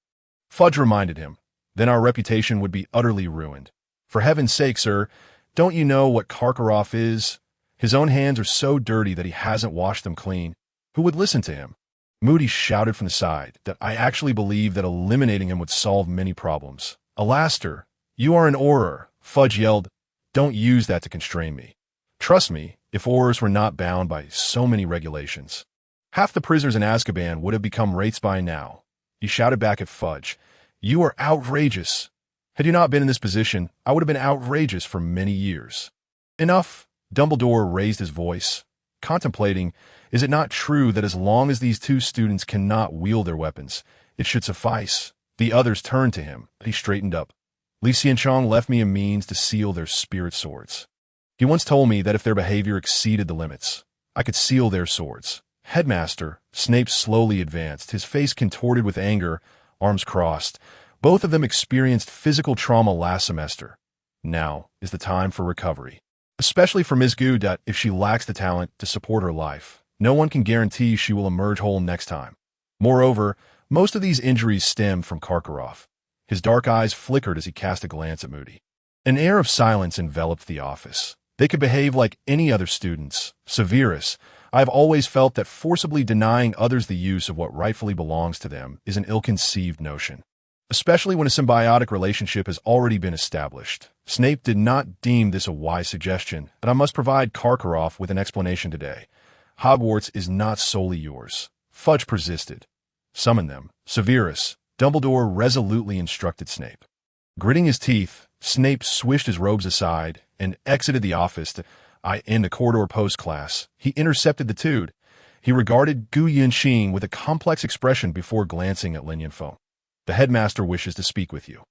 Speaker 1: Fudge reminded him, then our reputation would be utterly ruined. For heaven's sake, sir, don't you know what Karkaroff is? His own hands are so dirty that he hasn't washed them clean. Who would listen to him? Moody shouted from the side that I actually believe that eliminating him would solve many problems. Alastair, you are an Auror, Fudge yelled. Don't use that to constrain me. Trust me, if Aurors were not bound by so many regulations, half the prisoners in Azkaban would have become wraiths by now. He shouted back at Fudge. You are outrageous. Had you not been in this position, I would have been outrageous for many years. Enough. Dumbledore raised his voice, contemplating, is it not true that as long as these two students cannot wield their weapons, it should suffice? The others turned to him. He straightened up. Li Xianchong left me a means to seal their spirit swords. He once told me that if their behavior exceeded the limits, I could seal their swords. Headmaster, Snape slowly advanced, his face contorted with anger, arms crossed. Both of them experienced physical trauma last semester. Now is the time for recovery. Especially for Ms. Gu, that if she lacks the talent to support her life, no one can guarantee she will emerge whole next time. Moreover, most of these injuries stem from Karkaroff. His dark eyes flickered as he cast a glance at Moody. An air of silence enveloped the office. They could behave like any other students. Severus, I have always felt that forcibly denying others the use of what rightfully belongs to them is an ill-conceived notion, especially when a symbiotic relationship has already been established. Snape did not deem this a wise suggestion, but I must provide Karkaroff with an explanation today. Hogwarts is not solely yours. Fudge persisted. Summon them. Severus, Dumbledore resolutely instructed Snape. Gritting his teeth, Snape swished his robes aside and exited the office in the corridor post-class. He intercepted the Tude. He regarded Gu Yinxing with a complex expression before glancing at Lin Yunfeng. The headmaster wishes to speak with you.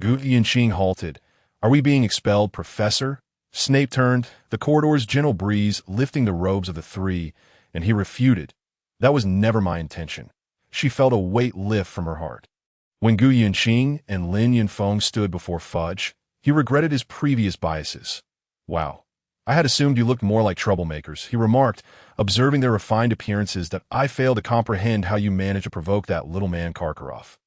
Speaker 1: Gu Yinxing halted. Are we being expelled, Professor? Snape turned, the corridor's gentle breeze lifting the robes of the three, and he refuted. That was never my intention. She felt a weight lift from her heart. When Gu Yinxing and Lin Yunfeng stood before Fudge, he regretted his previous biases. Wow, I had assumed you looked more like troublemakers, he remarked, observing their refined appearances, that I fail to comprehend how you managed to provoke that little man Karkaroff.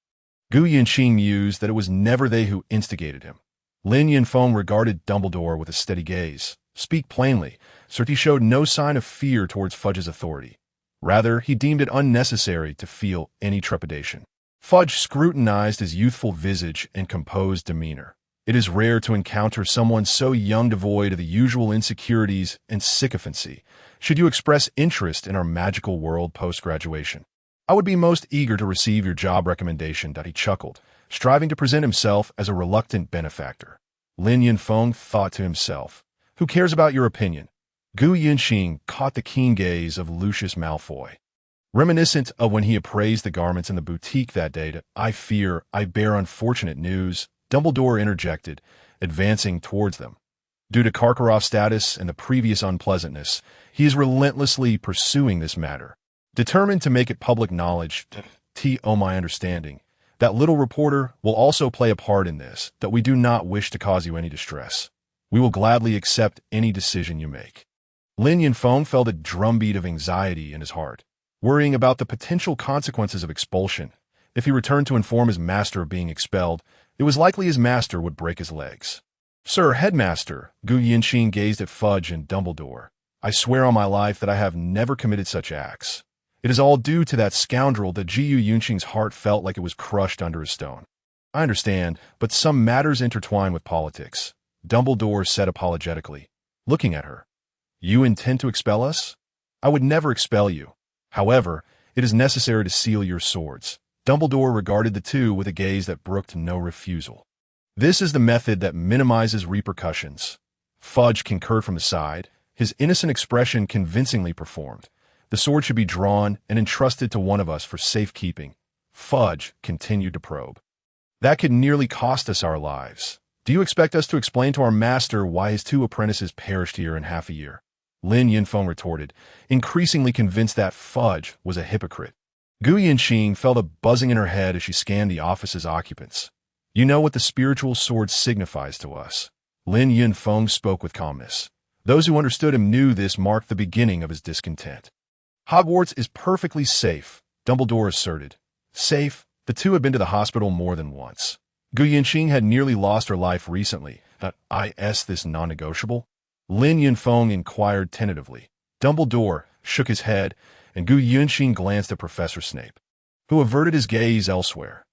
Speaker 1: Gu Yinxing mused that it was never they who instigated him. Lin Yunfeng regarded Dumbledore with a steady gaze. Speak plainly, so he showed no sign of fear towards Fudge's authority. Rather, he deemed it unnecessary to feel any trepidation. Fudge scrutinized his youthful visage and composed demeanor. It is rare to encounter someone so young, devoid of the usual insecurities and sycophancy. Should you express interest in our magical world post-graduation, I would be most eager to receive your job recommendation, he chuckled, striving to present himself as a reluctant benefactor. Lin Yunfeng thought to himself, who cares about your opinion? Gu Yunxing caught the keen gaze of Lucius Malfoy. Reminiscent of when he appraised the garments in the boutique that day, I fear I bear unfortunate news, Dumbledore interjected, advancing towards them. Due to Karkaroff's status and the previous unpleasantness, he is relentlessly pursuing this matter, determined to make it public knowledge. My understanding, that little reporter will also play a part in this, that we do not wish to cause you any distress. We will gladly accept any decision you make. Lin Yunfeng felt a drumbeat of anxiety in his heart, worrying about the potential consequences of expulsion. If he returned to inform his master of being expelled, it was likely his master would break his legs. Sir Headmaster, Gu Yinxin gazed at Fudge and Dumbledore. I swear on my life that I have never committed such acts. It is all due to that scoundrel that Gu Yunxing's heart felt like it was crushed under a stone. I understand, but some matters intertwine with politics, Dumbledore said apologetically, looking at her. You intend to expel us? I would never expel you. However, it is necessary to seal your swords. Dumbledore regarded the two with a gaze that brooked no refusal. This is the method that minimizes repercussions. Fudge concurred from the side, his innocent expression convincingly performed. The sword should be drawn and entrusted to one of us for safekeeping. Fudge continued to probe. That could nearly cost us our lives. Do you expect us to explain to our master why his 2 apprentices perished here in half a year? Lin Yunfeng retorted, increasingly convinced that Fudge was a hypocrite. Gu Yinxing felt a buzzing in her head as she scanned the office's occupants. You know what the spiritual sword signifies to us. Lin Yunfeng spoke with calmness. Those who understood him knew this marked the beginning of his discontent. Hogwarts is perfectly safe, Dumbledore asserted. Safe? The two had been to the hospital more than once. Gu Yinxing had nearly lost her life recently. Is this non-negotiable? Lin Yunfeng inquired tentatively. Dumbledore shook his head, and Gu Yunxing glanced at Professor Snape, who averted his gaze elsewhere.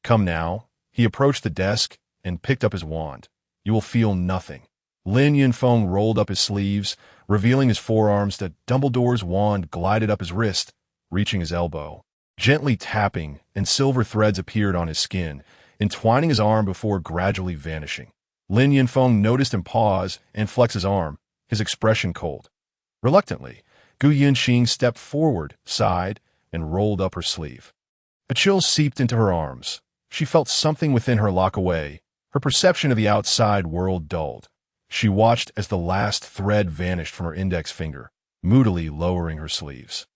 Speaker 1: Come now. He approached the desk and picked up his wand. You will feel nothing. Lin Yunfeng rolled up his sleeves, revealing his forearms. That Dumbledore's wand glided up his wrist, reaching his elbow. Gently tapping, and silver threads appeared on his skin, entwining his arm before gradually vanishing. Lin Yunfeng noticed him pause and flex his arm, his expression cold. Reluctantly, Gu Yinxing stepped forward, sighed, and rolled up her sleeve. A chill seeped into her arms. She felt something within her lock away. Her perception of the outside world dulled. She watched as the last thread vanished from her index finger, moodily lowering her sleeves.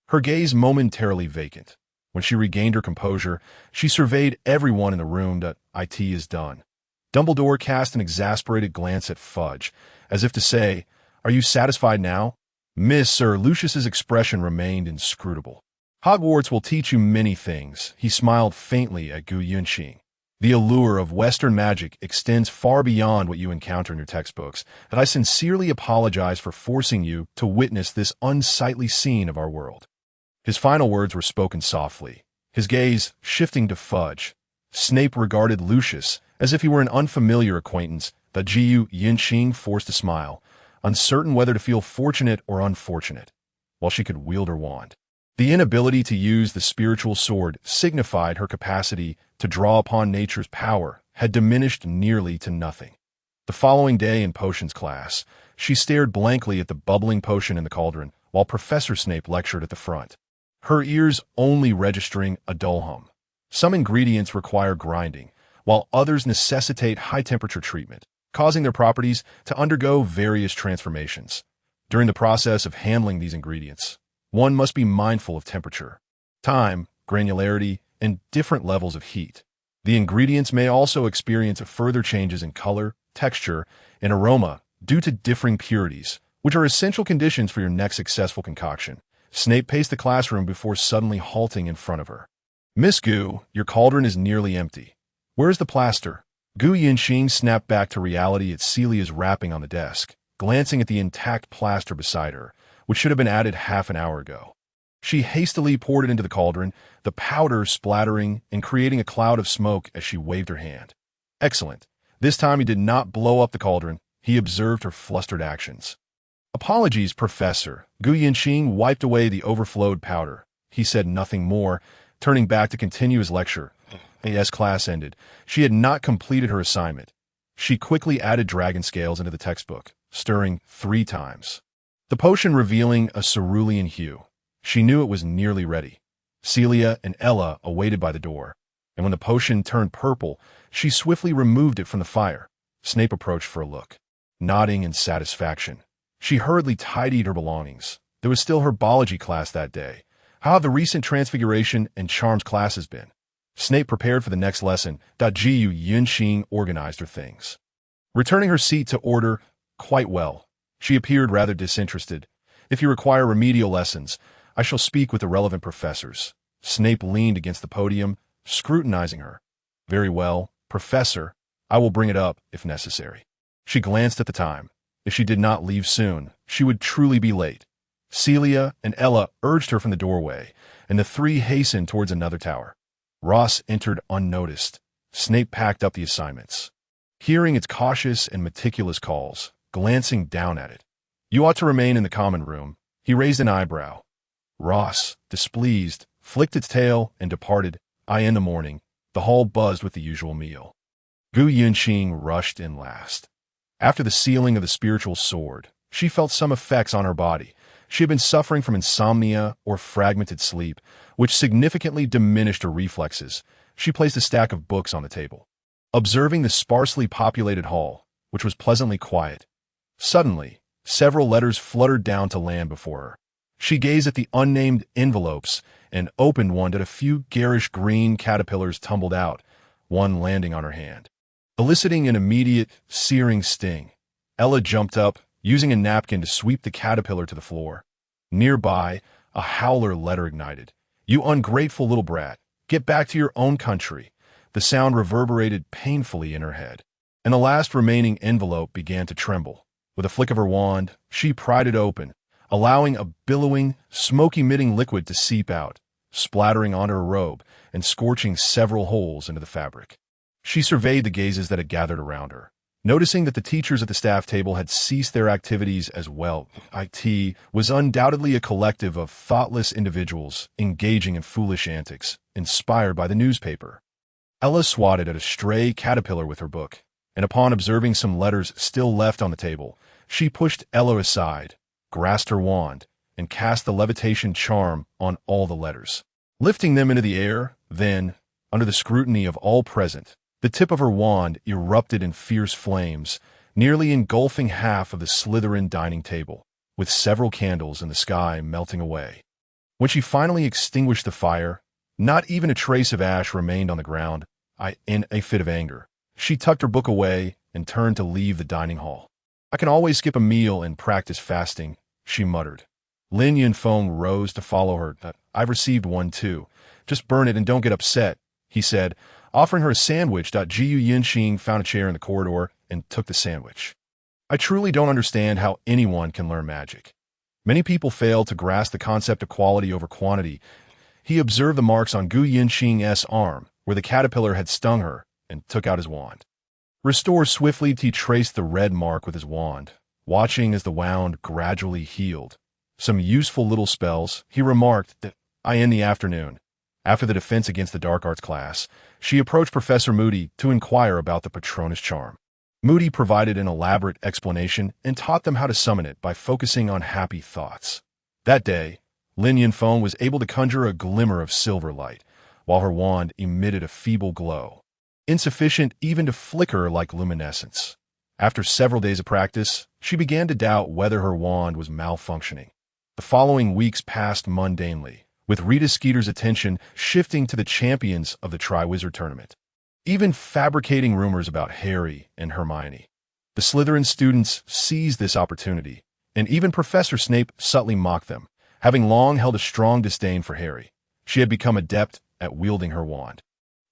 Speaker 1: Her gaze momentarily vacant. When she regained her composure, she surveyed everyone in the room. It is done. Dumbledore cast an exasperated glance at Fudge, as if to say, Are you satisfied now? Miss Sir Lucius's expression remained inscrutable. Hogwarts will teach you many things, he smiled faintly at Gu Yunxing. The allure of Western magic extends far beyond what you encounter in your textbooks, and I sincerely apologize for forcing you to witness this unsightly scene of our world. His final words were spoken softly, his gaze shifting to Fudge. Snape regarded Lucius as if he were an unfamiliar acquaintance. The Gu Yinxing forced a smile, uncertain whether to feel fortunate or unfortunate, while she could wield her wand. The inability to use the spiritual sword signified her capacity to draw upon nature's power had diminished nearly to nothing. The following day in potions class, she stared blankly at the bubbling potion in the cauldron while Professor Snape lectured at the front, her ears only registering a dull hum. Some ingredients require grinding, while others necessitate high-temperature treatment, causing their properties to undergo various transformations. During the process of handling these ingredients, one must be mindful of temperature, time, granularity, and different levels of heat. The ingredients may also experience further changes in color, texture, and aroma due to differing purities, which are essential conditions for your next successful concoction. Snape paced the classroom before suddenly halting in front of her. Miss Gu, your cauldron is nearly empty. Where's the plaster? Gu Yinxing snapped back to reality at Celia's wrapping on the desk, glancing at the intact plaster beside her, which should have been added half an hour ago. She hastily poured it into the cauldron, the powder splattering and creating a cloud of smoke as she waved her hand. Excellent. This time he did not blow up the cauldron. He observed her flustered actions. "Apologies, Professor." Gu Yinxing wiped away the overflowed powder. He said nothing more, turning back to continue his lecture. As class ended, she had not completed her assignment. She quickly added dragon scales into the textbook, stirring 3 times. The potion revealing a cerulean hue. She knew it was nearly ready. Celia and Ella awaited by the door, and when the potion turned purple, she swiftly removed it from the fire. Snape approached for a look, nodding in satisfaction. She hurriedly tidied her belongings. There was still her biology class that day. How have the recent transfiguration and charms classes been? Snape prepared for the next lesson. Gu Yinxing organized her things. Returning her seat to order, quite well. She appeared rather disinterested. "If you require remedial lessons, I shall speak with the relevant professors." Snape leaned against the podium, scrutinizing her. "Very well, Professor. I will bring it up, if necessary." She glanced at the time. If she did not leave soon, she would truly be late. Celia and Ella urged her from the doorway, and the 3 hastened towards another tower. Ross entered unnoticed. Snape packed up the assignments. Hearing its cautious and meticulous calls, glancing down at it. "You ought to remain in the common room." He raised an eyebrow. Ross, displeased, flicked its tail and departed. In the morning, the hall buzzed with the usual meal. Gu Yinxing rushed in last. After the sealing of the spiritual sword, she felt some effects on her body. She had been suffering from insomnia or fragmented sleep, which significantly diminished her reflexes. She placed a stack of books on the table. Observing the sparsely populated hall, which was pleasantly quiet, suddenly, several letters fluttered down to land before her. She gazed at the unnamed envelopes and opened one that a few garish green caterpillars tumbled out, one landing on her hand, eliciting an immediate, searing sting. Ella jumped up, using a napkin to sweep the caterpillar to the floor. Nearby, a howler letter ignited. "You ungrateful little brat, get back to your own country." The sound reverberated painfully in her head, and the last remaining envelope began to tremble. With a flick of her wand, she pried it open, allowing a billowing, smoke-emitting liquid to seep out, splattering onto her robe and scorching several holes into the fabric. She surveyed the gazes that had gathered around her, noticing that the teachers at the staff table had ceased their activities as well. IT was undoubtedly a collective of thoughtless individuals engaging in foolish antics, inspired by the newspaper. Ella swatted at a stray caterpillar with her book, and upon observing some letters still left on the table, she pushed Ella aside, grasped her wand, and cast the levitation charm on all the letters, lifting them into the air. Then, under the scrutiny of all present, the tip of her wand erupted in fierce flames, nearly engulfing half of the Slytherin dining table, with several candles in the sky melting away. When she finally extinguished the fire, not even a trace of ash remained on the ground. In a fit of anger, she tucked her book away and turned to leave the dining hall. "I can always skip a meal and practice fasting," she muttered. Lin Yunfeng rose to follow her. "I've received one too. Just burn it and don't get upset," he said, offering her a sandwich. Gu Yinxing found a chair in the corridor and took the sandwich. "I truly don't understand how anyone can learn magic. Many people fail to grasp the concept of quality over quantity." He observed the marks on Gu Yinxing's arm, where the caterpillar had stung her, and took out his wand. Restore swiftly, he traced the red mark with his wand, watching as the wound gradually healed. "Some useful little spells," he remarked. "That in the afternoon, after the defense against the dark arts class, she approached Professor Moody to inquire about the Patronus charm. Moody provided an elaborate explanation and taught them how to summon it by focusing on happy thoughts. That day, Lin Yunfeng was able to conjure a glimmer of silver light, while her wand emitted a feeble glow, insufficient even to flicker like luminescence. After several days of practice, she began to doubt whether her wand was malfunctioning. The following weeks passed mundanely, with Rita Skeeter's attention shifting to the champions of the Triwizard Tournament, even fabricating rumors about Harry and Hermione. The Slytherin students seized this opportunity, and even Professor Snape subtly mocked them, having long held a strong disdain for Harry. She had become adept at wielding her wand.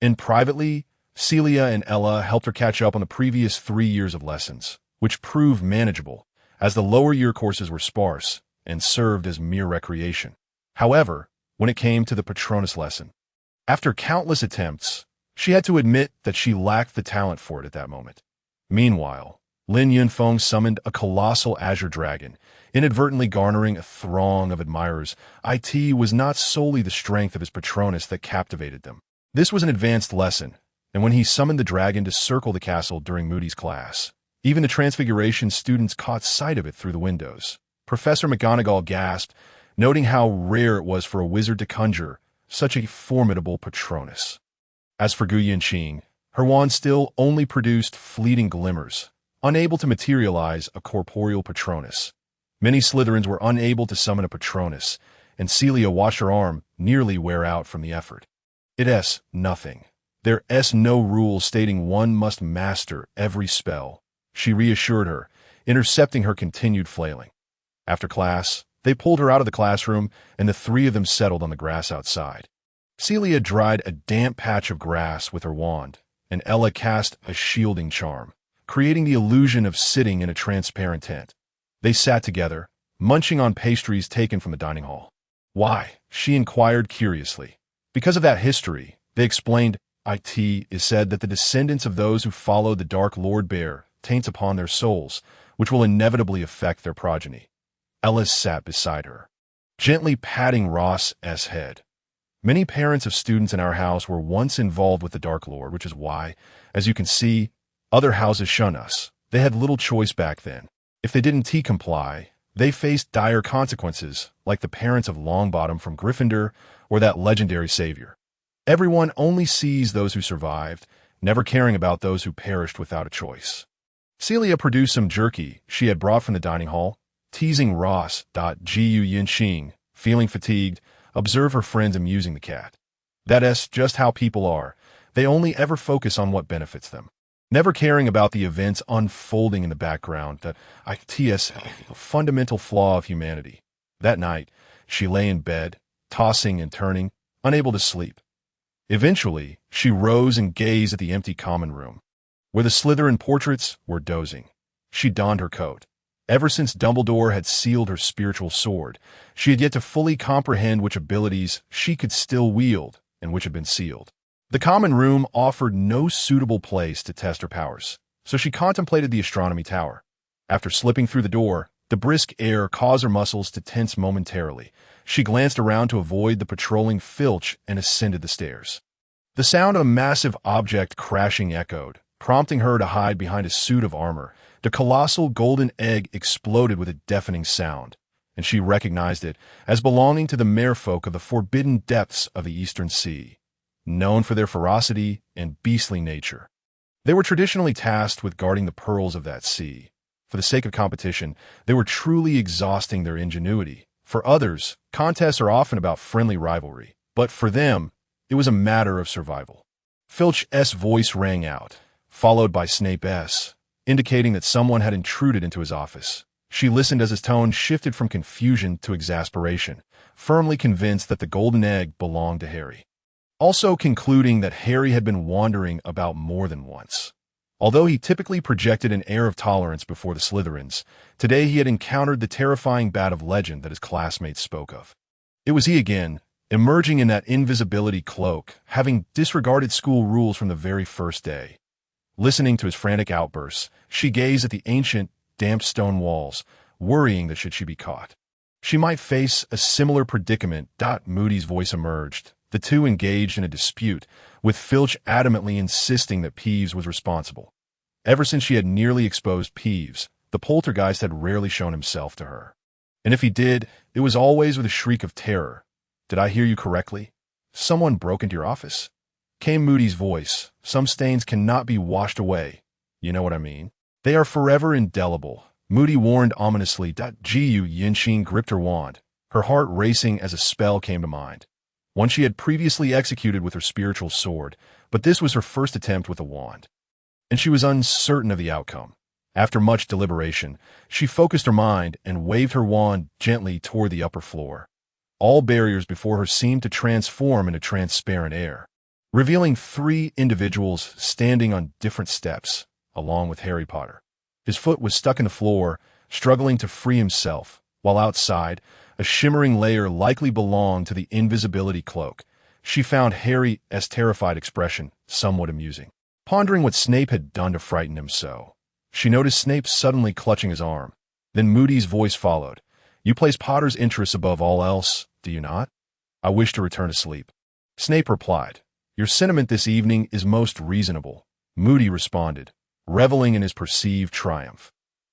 Speaker 1: And privately, Celia and Ella helped her catch up on the previous 3 years of lessons, which proved manageable, as the lower year courses were sparse and served as mere recreation. However, when it came to the Patronus lesson, after countless attempts, she had to admit that she lacked the talent for it at that moment. Meanwhile, Lin Yunfeng summoned a colossal azure dragon, inadvertently garnering a throng of admirers. It was not solely the strength of his Patronus that captivated them. This was an advanced lesson, and when he summoned the dragon to circle the castle during Moody's class, even the Transfiguration students caught sight of it through the windows. Professor McGonagall gasped, noting how rare it was for a wizard to conjure such a formidable Patronus. As for Gu Yinqing, her wand still only produced fleeting glimmers, unable to materialize a corporeal Patronus. Many Slytherins were unable to summon a Patronus, and Celia watched her arm nearly wear out from the effort. It's nothing. There's no rule stating one must master every spell, she reassured her, intercepting her continued flailing. After class, they pulled her out of the classroom, and the three of them settled on the grass outside. Celia dried a damp patch of grass with her wand, and Ella cast a shielding charm, creating the illusion of sitting in a transparent tent. They sat together, munching on pastries taken from the dining hall. Why? She inquired curiously. Because of that history, they explained. It is said that the descendants of those who followed the Dark Lord bear taints upon their souls, which will inevitably affect their progeny. Ellis sat beside her, gently patting Ross's head. Many parents of students in our house were once involved with the Dark Lord, which is why, as you can see, other houses shun us. They had little choice back then. If they didn't comply, they faced dire consequences, like the parents of Longbottom from Gryffindor or that legendary savior. Everyone only sees those who survived, never caring about those who perished without a choice. Celia produced some jerky she had brought from the dining hall, teasing Ross. Gu Yinqing, feeling fatigued, observed her friends amusing the cat. That's just how people are. They only ever focus on what benefits them, never caring about the events unfolding in the background. It's a fundamental flaw of humanity. That night, she lay in bed, tossing and turning, unable to sleep. Eventually, she rose and gazed at the empty common room, where the Slytherin portraits were dozing. She donned her coat. Ever since Dumbledore had sealed her spiritual sword, she had yet to fully comprehend which abilities she could still wield and which had been sealed. The common room offered no suitable place to test her powers, so she contemplated the astronomy tower. After slipping through the door, the brisk air caused her muscles to tense momentarily. She glanced around to avoid the patrolling Filch and ascended the stairs. The sound of a massive object crashing echoed, prompting her to hide behind a suit of armor. The colossal golden egg exploded with a deafening sound, and she recognized it as belonging to the merfolk of the forbidden depths of the Eastern Sea, known for their ferocity and beastly nature. They were traditionally tasked with guarding the pearls of that sea. For the sake of competition, they were truly exhausting their ingenuity. For others, contests are often about friendly rivalry, but for them, it was a matter of survival. Filch's voice rang out, followed by Snape's, indicating that someone had intruded into his office. She listened as his tone shifted from confusion to exasperation, firmly convinced that the golden egg belonged to Harry. Also concluding that Harry had been wandering about more than once. Although he typically projected an air of tolerance before the Slytherins, today he had encountered the terrifying bat of legend that his classmates spoke of. It was he again, emerging in that invisibility cloak, having disregarded school rules from the very first day. Listening to his frantic outbursts, she gazed at the ancient, damp stone walls, worrying that should she be caught, she might face a similar predicament. Moody's voice emerged. The two engaged in a dispute, with Filch adamantly insisting that Peeves was responsible. Ever since she had nearly exposed Peeves, the poltergeist had rarely shown himself to her. And if he did, it was always with a shriek of terror. Did I hear you correctly? Someone broke into your office? Came Moody's voice. Some stains cannot be washed away. You know what I mean? They are forever indelible, Moody warned ominously. Gu Yinqing gripped her wand, her heart racing as a spell came to mind. One she had previously executed with her spiritual sword, but this was her first attempt with a wand. And she was uncertain of the outcome. After much deliberation, she focused her mind and waved her wand gently toward the upper floor. All barriers before her seemed to transform into transparent air, revealing three individuals standing on different steps, along with Harry Potter. His foot was stuck in the floor, struggling to free himself, while outside, a shimmering layer likely belonged to the invisibility cloak. She found Harry's terrified expression somewhat amusing, pondering what Snape had done to frighten him so. She noticed Snape suddenly clutching his arm. Then Moody's voice followed. You place Potter's interests above all else, do you not? I wish to return to sleep. Snape replied, Your sentiment this evening is most reasonable. Moody responded, reveling in his perceived triumph.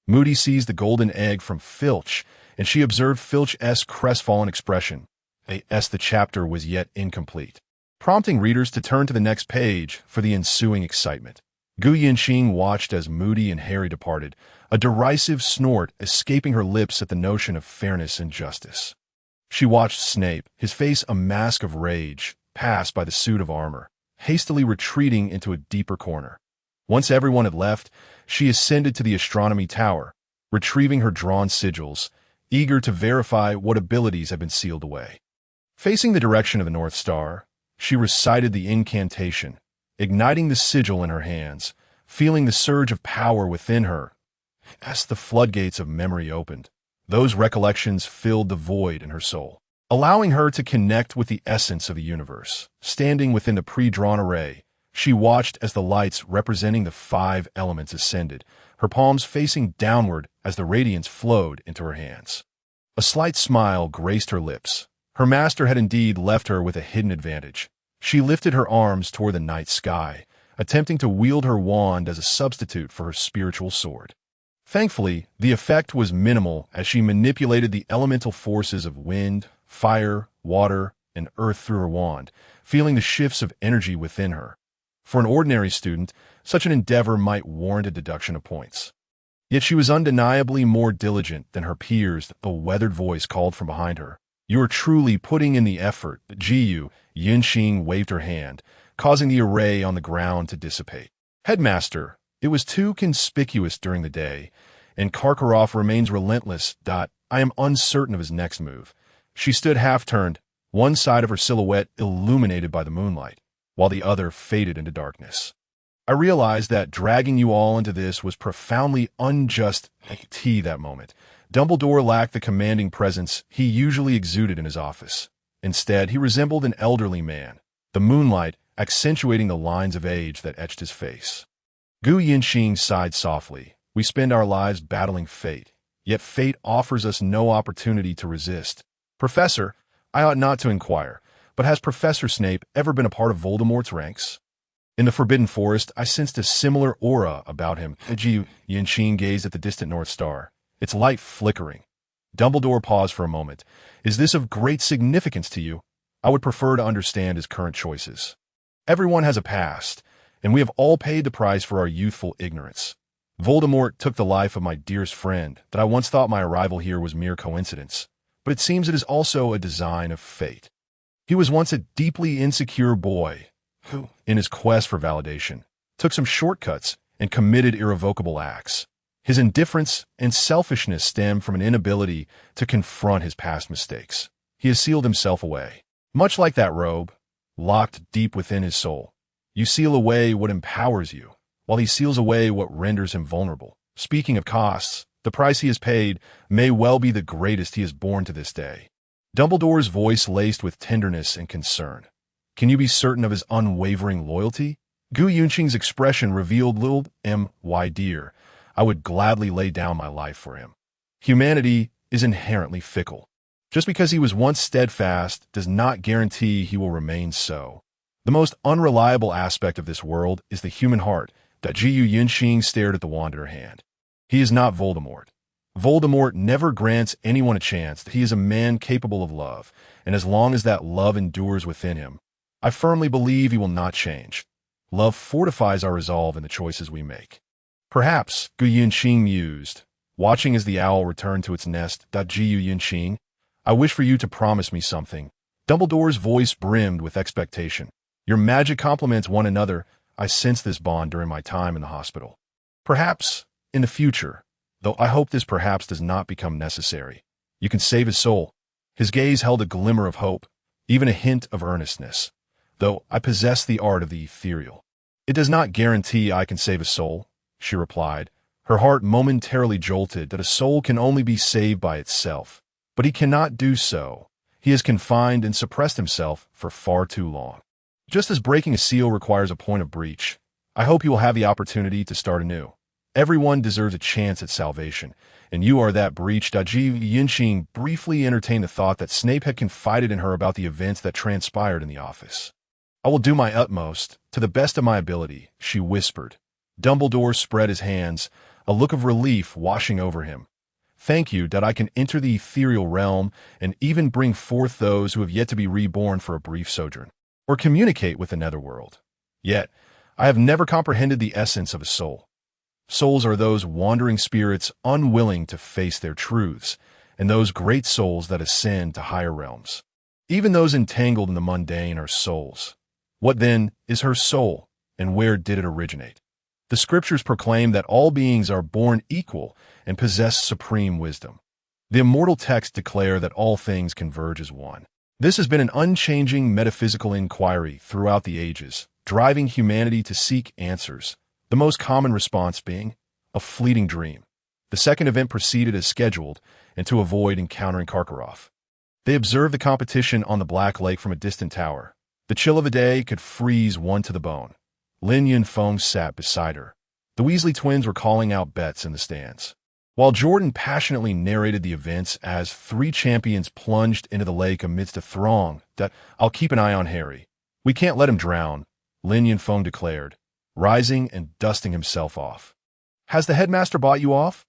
Speaker 1: Moody seized the golden egg from Filch, and she observed Filch's crestfallen expression. The chapter was yet incomplete, prompting readers to turn to the next page for the ensuing excitement. Gu Yinxing watched as Moody and Harry departed, a derisive snort escaping her lips at the notion of fairness and justice. She watched Snape, his face a mask of rage, pass by the suit of armor, hastily retreating into a deeper corner. Once everyone had left, she ascended to the astronomy tower, retrieving her drawn sigils, eager to verify what abilities had been sealed away. Facing the direction of the North Star, she recited the incantation, igniting the sigil in her hands, feeling the surge of power within her. As the floodgates of memory opened, those recollections filled the void in her soul, allowing her to connect with the essence of the universe. Standing within the pre-drawn array, she watched as the lights representing the 5 elements ascended, her palms facing downward as the radiance flowed into her hands. A slight smile graced her lips. Her master had indeed left her with a hidden advantage. She lifted her arms toward the night sky, attempting to wield her wand as a substitute for her spiritual sword. Thankfully, the effect was minimal as she manipulated the elemental forces of wind, fire, water, and earth through her wand, feeling the shifts of energy within her. For an ordinary student, such an endeavor might warrant a deduction of points. Yet she was undeniably more diligent than her peers. A weathered voice called from behind her. You are truly putting in the effort. Gu Yinxing waved her hand, causing the array on the ground to dissipate. Headmaster, it was too conspicuous during the day, and Karkaroff remains relentless. I am uncertain of his next move. She stood half-turned, one side of her silhouette illuminated by the moonlight, while the other faded into darkness. I realized that dragging you all into this was profoundly unjust. That moment, Dumbledore lacked the commanding presence he usually exuded in his office. Instead, he resembled an elderly man, the moonlight accentuating the lines of age that etched his face. Gu Yinxing sighed softly. We spend our lives battling fate, yet fate offers us no opportunity to resist. Professor, I ought not to inquire, but has Professor Snape ever been a part of Voldemort's ranks? In the Forbidden Forest, I sensed a similar aura about him. Gu Yinxing gazed at the distant North Star, its light flickering. Dumbledore paused for a moment. Is this of great significance to you? I would prefer to understand his current choices. Everyone has a past, and we have all paid the price for our youthful ignorance. Voldemort took the life of my dearest friend that I once thought my arrival here was mere coincidence, but it seems it is also a design of fate. He was once a deeply insecure boy who, in his quest for validation, took some shortcuts and committed irrevocable acts. His indifference and selfishness stem from an inability to confront his past mistakes. He has sealed himself away. Much like that robe, locked deep within his soul. You seal away what empowers you, while he seals away what renders him vulnerable. Speaking of costs, the price he has paid may well be the greatest he has borne to this day. Dumbledore's voice laced with tenderness and concern. Can you be certain of his unwavering loyalty? Gu Yunqing's expression revealed little my dear. I would gladly lay down my life for him. Humanity is inherently fickle. Just because he was once steadfast does not guarantee he will remain so. The most unreliable aspect of this world is the human heart. Gu Yunqing stared at the wand in her hand. He is not Voldemort. Voldemort never grants anyone a chance. He is a man capable of love, and as long as that love endures within him, I firmly believe he will not change. Love fortifies our resolve in the choices we make. Perhaps, Gu Yunqing mused, watching as the owl returned to its nest. Gu Yunqing, I wish for you to promise me something. Dumbledore's voice brimmed with expectation. Your magic complements one another. I sensed this bond during my time in the hospital. Perhaps, in the future, though I hope this perhaps does not become necessary, you can save his soul. His gaze held a glimmer of hope, even a hint of earnestness. Though I possess the art of the ethereal. It does not guarantee I can save a soul, she replied, her heart momentarily jolted that a soul can only be saved by itself. But he cannot do so. He has confined and suppressed himself for far too long. Just as breaking a seal requires a point of breach, I hope you will have the opportunity to start anew. Everyone deserves a chance at salvation, and you are that breach. Ji Yunqing briefly entertained the thought that Snape had confided in her about the events that transpired in the office. I will do my utmost, to the best of my ability, she whispered. Dumbledore spread his hands, a look of relief washing over him. Thank you that I can enter the ethereal realm and even bring forth those who have yet to be reborn for a brief sojourn, or communicate with the netherworld. Yet, I have never comprehended the essence of a soul. Souls are those wandering spirits unwilling to face their truths, and those great souls that ascend to higher realms. Even those entangled in the mundane are souls. What then is her soul, and where did it originate? The scriptures proclaim that all beings are born equal and possess supreme wisdom. The immortal texts declare that all things converge as one. This has been an unchanging metaphysical inquiry throughout the ages, driving humanity to seek answers, the most common response being a fleeting dream. The second event proceeded as scheduled, and to avoid encountering Karkaroff. They observed the competition on the Black Lake from a distant tower. The chill of the day could freeze one to the bone. Lin Yunfeng sat beside her. The Weasley twins were calling out bets in the stands, while Jordan passionately narrated the events as three champions plunged into the lake amidst a throng that, "I'll keep an eye on Harry. We can't let him drown," Lin Yunfeng declared, rising and dusting himself off. "Has the headmaster bought you off?"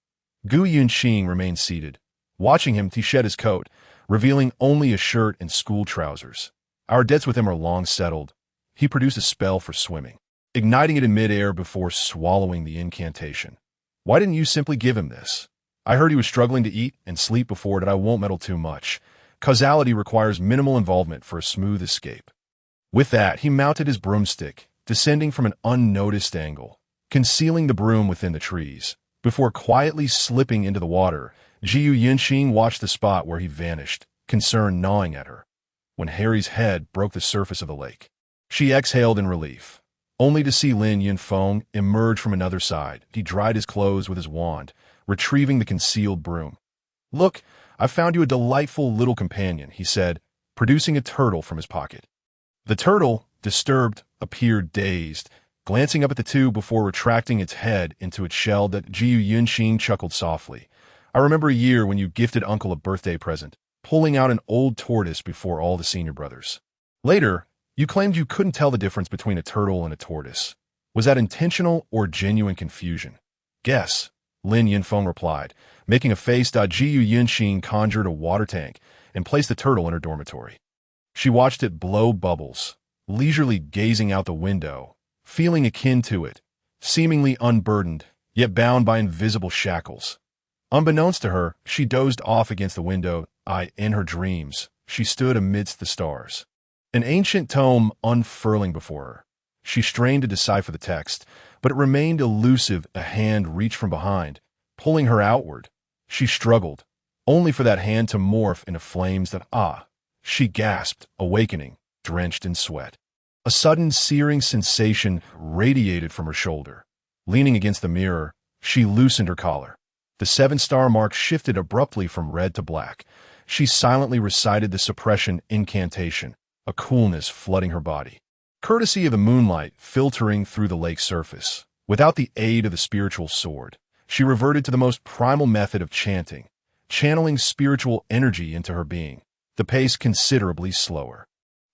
Speaker 1: Gu Yunqing remained seated. Watching him, he shed his coat, revealing only a shirt and school trousers. "Our debts with him are long settled." He produced a spell for swimming, igniting it in midair before swallowing the incantation. "Why didn't you simply give him this? I heard he was struggling to eat and sleep before that. I won't meddle too much. Causality requires minimal involvement for a smooth escape." With that, he mounted his broomstick, descending from an unnoticed angle, concealing the broom within the trees. Before quietly slipping into the water, Jiu Yunqing watched the spot where he vanished, concern gnawing at her. When Harry's head broke the surface of the lake, she exhaled in relief, only to see Lin Yunfeng emerge from another side. He dried his clothes with his wand, retrieving the concealed broom. "Look, I've found you a delightful little companion," he said, producing a turtle from his pocket. The turtle, disturbed, appeared dazed, glancing up at the two before retracting its head into its shell. That Jiu Yunqing chuckled softly. "I remember a year when you gifted Uncle a birthday present, pulling out an old tortoise before all the senior brothers. Later, you claimed you couldn't tell the difference between a turtle and a tortoise. Was that intentional or genuine confusion?" "Guess," Lin Yunfeng replied, making a face. Jiu Yunqing conjured a water tank and placed the turtle in her dormitory. She watched it blow bubbles, leisurely gazing out the window, feeling akin to it, seemingly unburdened, yet bound by invisible shackles. Unbeknownst to her, she dozed off against the window. In her dreams, she stood amidst the stars, an ancient tome unfurling before her. She strained to decipher the text, but it remained elusive. A hand reached from behind, pulling her outward. She struggled, only for that hand to morph into flames that, she gasped, awakening, drenched in sweat. A sudden searing sensation radiated from her shoulder. Leaning against the mirror, she loosened her collar. The 7-star mark shifted abruptly from red to black. She silently recited the suppression incantation, a coolness flooding her body, courtesy of the moonlight filtering through the lake's surface. Without the aid of the spiritual sword, she reverted to the most primal method of chanting, channeling spiritual energy into her being, the pace considerably slower.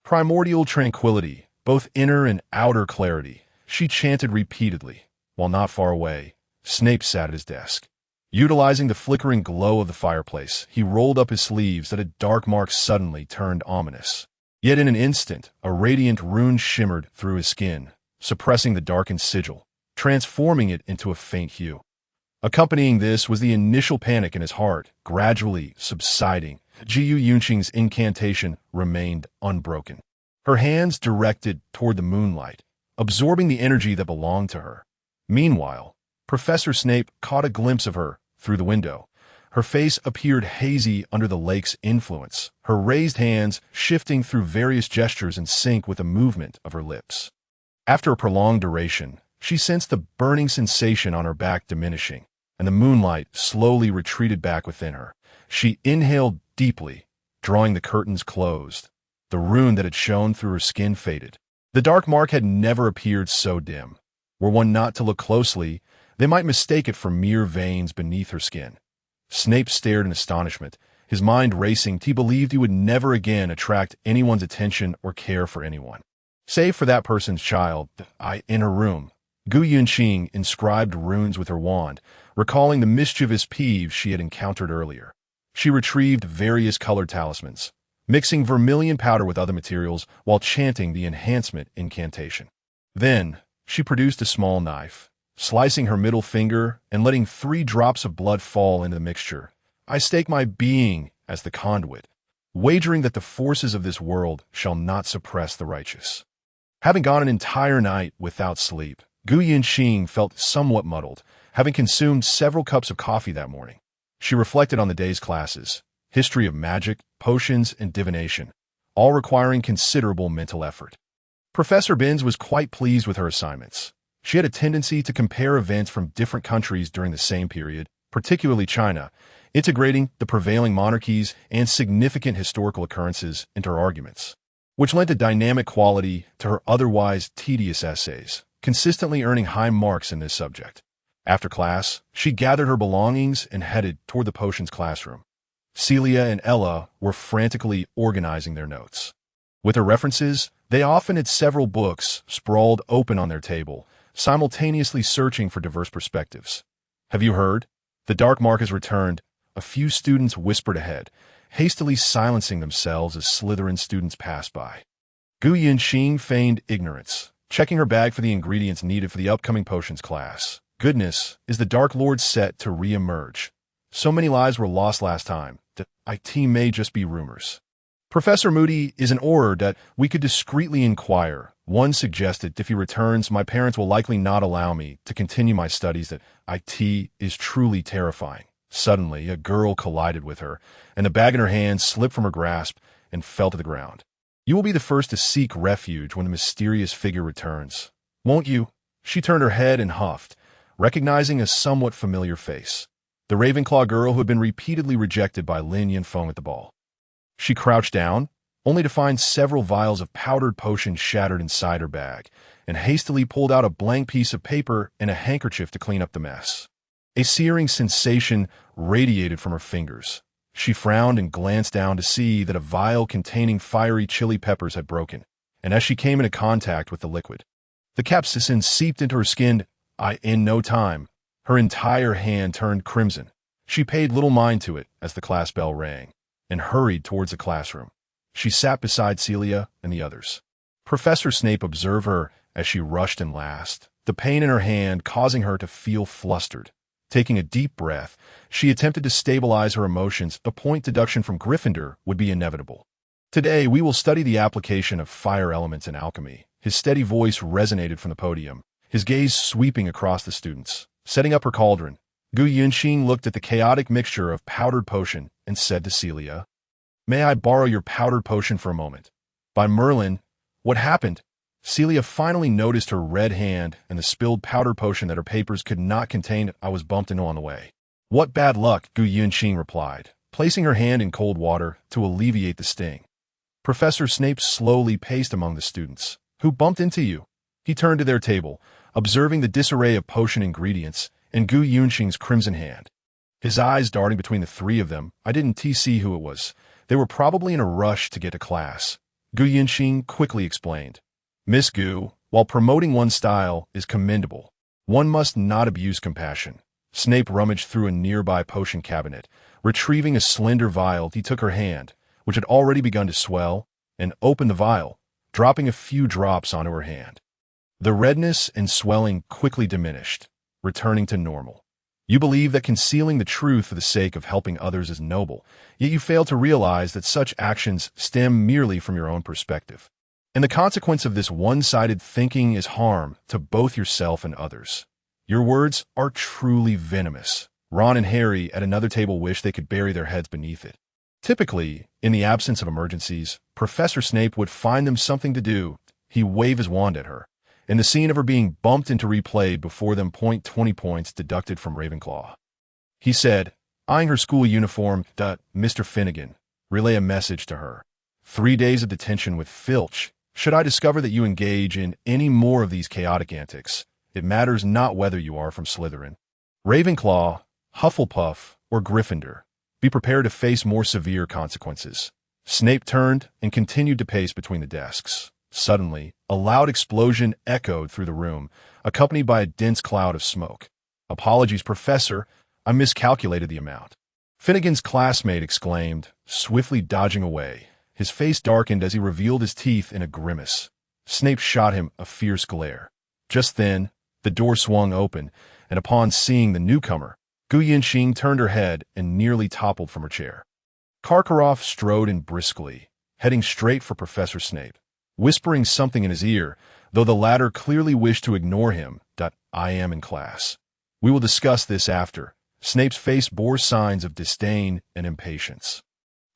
Speaker 1: Primordial tranquility, both inner and outer clarity, she chanted repeatedly. While not far away, Snape sat at his desk. Utilizing the flickering glow of the fireplace, he rolled up his sleeves that a dark mark suddenly turned ominous. Yet in an instant, a radiant rune shimmered through his skin, suppressing the darkened sigil, transforming it into a faint hue. Accompanying this was the initial panic in his heart, gradually subsiding. Jiu Yunqing's incantation remained unbroken, her hands directed toward the moonlight, absorbing the energy that belonged to her. Meanwhile, Professor Snape caught a glimpse of her through the window. Her face appeared hazy under the lake's influence, her raised hands shifting through various gestures in sync with the movement of her lips. After a prolonged duration, she sensed the burning sensation on her back diminishing, and the moonlight slowly retreated back within her. She inhaled deeply, drawing the curtains closed. The rune that had shone through her skin faded. The dark mark had never appeared so dim. Were one not to look closely, They might mistake it for mere veins beneath her skin. Snape stared in astonishment, his mind racing. He believed he would never again attract anyone's attention or care for anyone. Save for that person's child, in her room. Gu Yunqing inscribed runes with her wand, recalling the mischievous peeves she had encountered earlier. She retrieved various colored talismans, mixing vermilion powder with other materials while chanting the enhancement incantation. Then, she produced a small knife, slicing her middle finger and letting 3 drops of blood fall into the mixture. I stake my being as the conduit, wagering that the forces of this world shall not suppress the righteous. Having gone an entire night without sleep, Gu Yunqing felt somewhat muddled, having consumed several cups of coffee that morning. She reflected on the day's classes, history of magic, potions, and divination, all requiring considerable mental effort. Professor Binns was quite pleased with her assignments. She had a tendency to compare events from different countries during the same period, particularly China, integrating the prevailing monarchies and significant historical occurrences into her arguments, which lent a dynamic quality to her otherwise tedious essays, consistently earning high marks in this subject. After class, she gathered her belongings and headed toward the potions classroom. Celia and Ella were frantically organizing their notes. With her references, they often had several books sprawled open on their table, simultaneously searching for diverse perspectives. Have you heard? The dark mark has returned, a few students whispered ahead, hastily silencing themselves as Slytherin students passed by. Gu Yunqing feigned ignorance, checking her bag for the ingredients needed for the upcoming potions class. Goodness, is the Dark Lord set to re-emerge? So many lives were lost last time. The IT may just be rumors. Professor Moody is an auror that we could discreetly inquire. One suggested, if he returns, my parents will likely not allow me to continue my studies. That IT is truly terrifying. Suddenly, a girl collided with her, and the bag in her hand slipped from her grasp and fell to the ground. You will be the first to seek refuge when the mysterious figure returns. Won't you? She turned her head and huffed, recognizing a somewhat familiar face. The Ravenclaw girl who had been repeatedly rejected by Lin Yinfeng at the ball. She crouched down, only to find several vials of powdered potion shattered inside her bag, and hastily pulled out a blank piece of paper and a handkerchief to clean up the mess. A searing sensation radiated from her fingers. She frowned and glanced down to see that a vial containing fiery chili peppers had broken, and as she came into contact with the liquid, the capsaicin seeped into her skin. In no time, her entire hand turned crimson. She paid little mind to it as the class bell rang, and hurried towards the classroom. She sat beside Celia and the others. Professor Snape observed her as she rushed and laughed, the pain in her hand causing her to feel flustered. Taking a deep breath, she attempted to stabilize her emotions. A point deduction from Gryffindor would be inevitable. Today, we will study the application of fire elements in alchemy. His steady voice resonated from the podium, his gaze sweeping across the students. Setting up her cauldron, Gu Yunqing looked at the chaotic mixture of powdered potion and said to Celia, "May I borrow your powdered potion for a moment?" By Merlin, what happened? Celia finally noticed her red hand and the spilled powdered potion that her papers could not contain. I was bumped into on the way. What bad luck, Gu Yunqing replied, placing her hand in cold water to alleviate the sting. Professor Snape slowly paced among the students. Who bumped into you? He turned to their table, observing the disarray of potion ingredients and Gu Yunqing's crimson hand. His eyes darting between the 3 of them. I didn't see who it was. They were probably in a rush to get to class. Gu Yunqing quickly explained. Miss Gu, while promoting one's style is commendable, one must not abuse compassion. Snape rummaged through a nearby potion cabinet. Retrieving a slender vial, he took her hand, which had already begun to swell, and opened the vial, dropping a few drops onto her hand. The redness and swelling quickly diminished, returning to normal. You believe that concealing the truth for the sake of helping others is noble, yet you fail to realize that such actions stem merely from your own perspective. And the consequence of this one-sided thinking is harm to both yourself and others. Your words are truly venomous. Ron and Harry at another table wished they could bury their heads beneath it. Typically, in the absence of emergencies, Professor Snape would find them something to do. He waved his wand at her, and the scene of her being bumped into replayed before them. 20 points deducted from Ravenclaw. He said, eyeing her school uniform, Mr. Finnegan, relay a message to her. 3 days of detention with Filch. Should I discover that you engage in any more of these chaotic antics, It matters not whether you are from Slytherin, Ravenclaw, Hufflepuff, or Gryffindor. Be prepared to face more severe consequences. Snape turned and continued to pace between the desks. Suddenly, a loud explosion echoed through the room, accompanied by a dense cloud of smoke. "Apologies, Professor. I miscalculated the amount." Finnegan's classmate exclaimed, swiftly dodging away. His face darkened as he revealed his teeth in a grimace. Snape shot him a fierce glare. Just then, the door swung open, and upon seeing the newcomer, Gu Yinxing turned her head and nearly toppled from her chair. Karkaroff strode in briskly, heading straight for Professor Snape, whispering something in his ear, though the latter clearly wished to ignore him. "I am in class. We will discuss this after." Snape's face bore signs of disdain and impatience.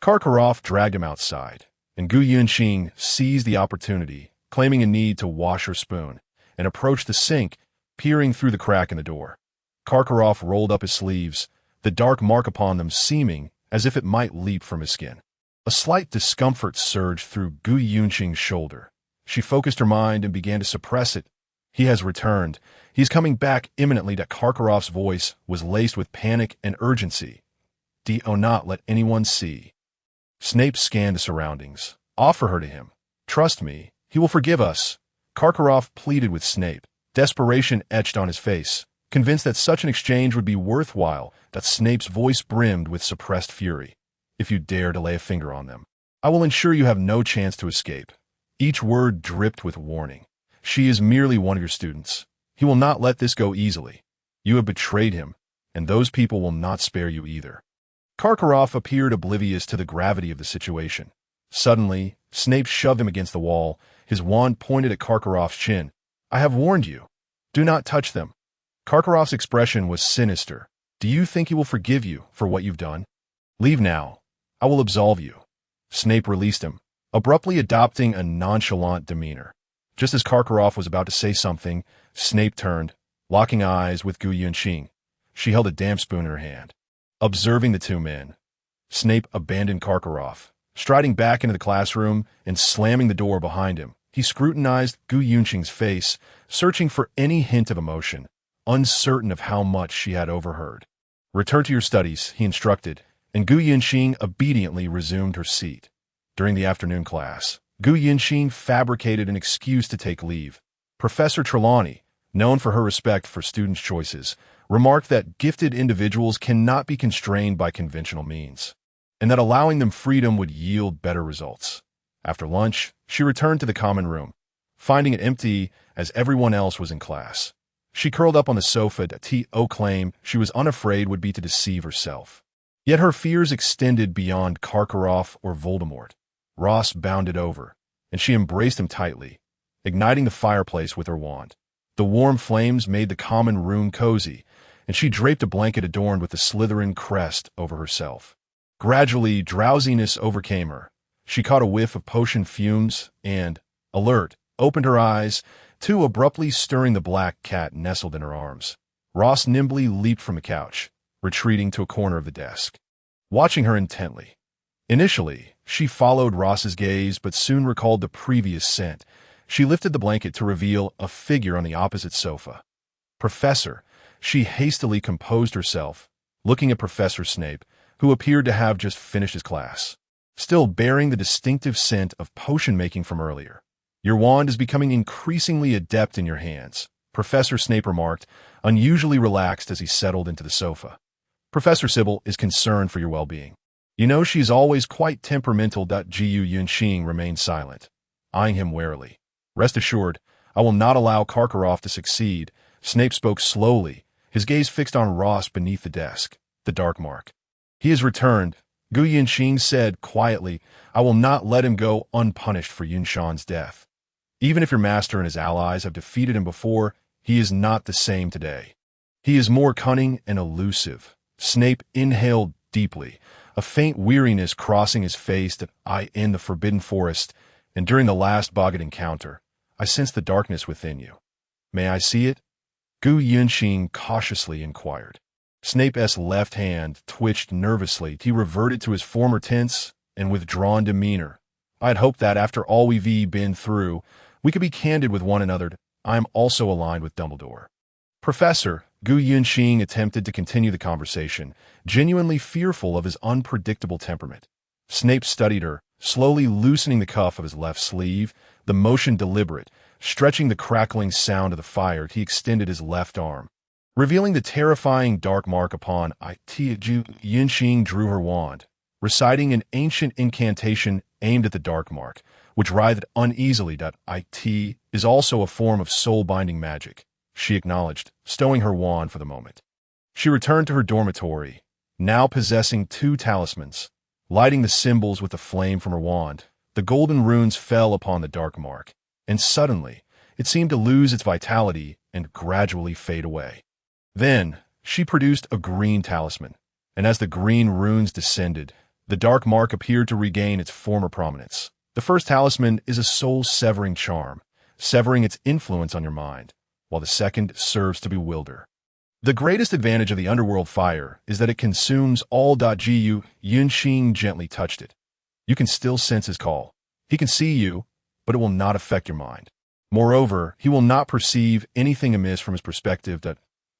Speaker 1: Karkaroff dragged him outside, and Gu Yinxing seized the opportunity, claiming a need to wash her spoon, and approached the sink, peering through the crack in the door. Karkaroff rolled up his sleeves, the dark mark upon them seeming as if it might leap from his skin. A slight discomfort surged through Gu Yinxing's shoulder. She focused her mind and began to suppress it. "He has returned. He's coming back imminently." Karkaroff's voice was laced with panic and urgency. "Do not let anyone see." Snape scanned the surroundings. "Offer her to him. Trust me, he will forgive us." Karkaroff pleaded with Snape, desperation etched on his face, convinced that such an exchange would be worthwhile. That Snape's voice brimmed with suppressed fury. "If you dare to lay a finger on them, I will ensure you have no chance to escape." Each word dripped with warning. "She is merely one of your students. He will not let this go easily. You have betrayed him, and those people will not spare you either." Karkaroff appeared oblivious to the gravity of the situation. Suddenly, Snape shoved him against the wall, his wand pointed at Karkaroff's chin. "I have warned you. Do not touch them." Karkaroff's expression was sinister. "Do you think he will forgive you for what you've done? Leave now. I will absolve you." Snape released him, abruptly adopting a nonchalant demeanor. Just as Karkaroff was about to say something, Snape turned, locking eyes with Gu Yinxing. She held a damp spoon in her hand. Observing the two men, Snape abandoned Karkaroff, striding back into the classroom and slamming the door behind him. He scrutinized Gu Yinxing's face, searching for any hint of emotion, uncertain of how much she had overheard. "Return to your studies," he instructed, and Gu Yinxing obediently resumed her seat. During the afternoon class, Gu Yinxing fabricated an excuse to take leave. Professor Trelawney, known for her respect for students' choices, remarked that gifted individuals cannot be constrained by conventional means, and that allowing them freedom would yield better results. After lunch, she returned to the common room, finding it empty as everyone else was in class. She curled up on the sofa to claim she was unafraid would be to deceive herself. Yet her fears extended beyond Karkaroff or Voldemort. Ross bounded over, and she embraced him tightly, igniting the fireplace with her wand. The warm flames made the common room cozy, and she draped a blanket adorned with the Slytherin crest over herself. Gradually, drowsiness overcame her. She caught a whiff of potion fumes and, alert, opened her eyes, too abruptly stirring the black cat nestled in her arms. Ross nimbly leaped from the couch, retreating to a corner of the desk, watching her intently. Initially, she followed Ross's gaze but soon recalled the previous scent. She lifted the blanket to reveal a figure on the opposite sofa. "Professor," she hastily composed herself, looking at Professor Snape, who appeared to have just finished his class, still bearing the distinctive scent of potion-making from earlier. "Your wand is becoming increasingly adept in your hands," Professor Snape remarked, unusually relaxed as he settled into the sofa. "Professor Sybil is concerned for your well-being. You know she's always quite temperamental." Gu Yinxing remained silent, eyeing him warily. "Rest assured, I will not allow Karkaroff to succeed." Snape spoke slowly, his gaze fixed on Ross beneath the desk, the dark mark. "He has returned," Gu Yinxing said quietly. "I will not let him go unpunished for Yunshan's death. Even if your master and his allies have defeated him before, he is not the same today. He is more cunning and elusive." Snape inhaled deeply, a faint weariness crossing his face. "In the Forbidden Forest, and during the last Boggart encounter, I sensed the darkness within you. May I see it?" Gu Yinxing cautiously inquired. Snape's left hand twitched nervously. He reverted to his former tense and withdrawn demeanor. "I had hoped that after all we've been through, we could be candid with one another. I am also aligned with Dumbledore. Professor, Gu Yunxing attempted to continue the conversation, genuinely fearful of his unpredictable temperament. Snape studied her, slowly loosening the cuff of his left sleeve, the motion deliberate. Stretching the crackling sound of the fire, he extended his left arm, revealing the terrifying dark mark upon it. Yunxing drew her wand, reciting an ancient incantation aimed at the dark mark, which writhed uneasily. It is also a form of soul-binding magic, she acknowledged, stowing her wand for the moment. She returned to her dormitory, now possessing 2 talismans. Lighting the symbols with the flame from her wand, the golden runes fell upon the dark mark, and suddenly it seemed to lose its vitality and gradually fade away. Then she produced a green talisman, and as the green runes descended, the dark mark appeared to regain its former prominence. The first talisman is a soul-severing charm, severing its influence on your mind, while the second serves to bewilder. The greatest advantage of the underworld fire is that it consumes all. Gu Yunxing gently touched it. You can still sense his call. He can see you, but it will not affect your mind. Moreover, he will not perceive anything amiss from his perspective.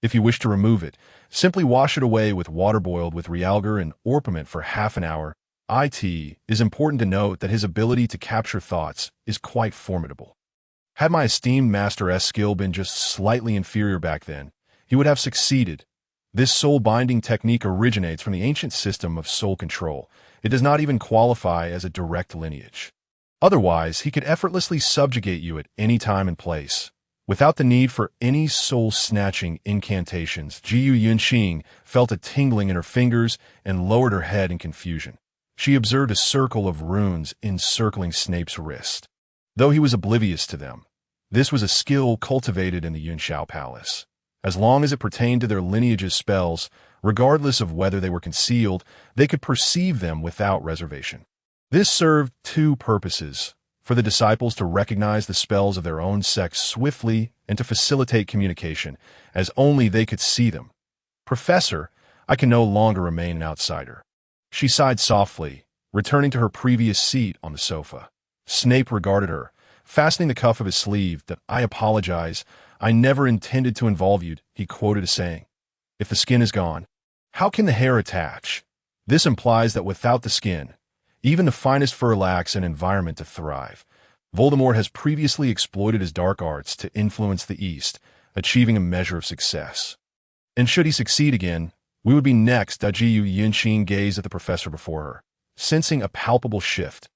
Speaker 1: If you wish to remove it, simply wash it away with water boiled with realgar and orpiment for half an hour. It is important to note that his ability to capture thoughts is quite formidable. Had my esteemed master's skill been just slightly inferior back then, he would have succeeded. This soul-binding technique originates from the ancient system of soul control. It does not even qualify as a direct lineage. Otherwise, he could effortlessly subjugate you at any time and place, without the need for any soul-snatching incantations. Gu Yunxing felt a tingling in her fingers and lowered her head in confusion. She observed a circle of runes encircling Snape's wrist. Though he was oblivious to them, this was a skill cultivated in the Yunxiao Palace. As long as it pertained to their lineage's spells, regardless of whether they were concealed, they could perceive them without reservation. This served 2 purposes: for the disciples to recognize the spells of their own sect swiftly and to facilitate communication, as only they could see them. Professor, I can no longer remain an outsider. She sighed softly, returning to her previous seat on the sofa. Snape regarded her, fastening the cuff of his sleeve. I apologize. I never intended to involve you, he quoted as saying. If the skin is gone, how can the hair attach? This implies that without the skin, even the finest fur lacks an environment to thrive. Voldemort has previously exploited his dark arts to influence the East, achieving a measure of success. And should he succeed again, we would be next. Gu Yunxing gazed at the professor before her, sensing a palpable shift.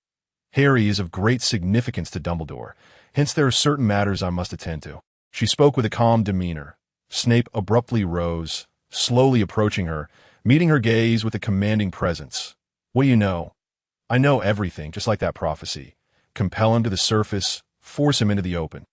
Speaker 1: Harry is of great significance to Dumbledore, hence there are certain matters I must attend to. She spoke with a calm demeanor. Snape abruptly rose, slowly approaching her, meeting her gaze with a commanding presence. What do you know? I know everything, just like that prophecy. Compel him to the surface, force him into the open.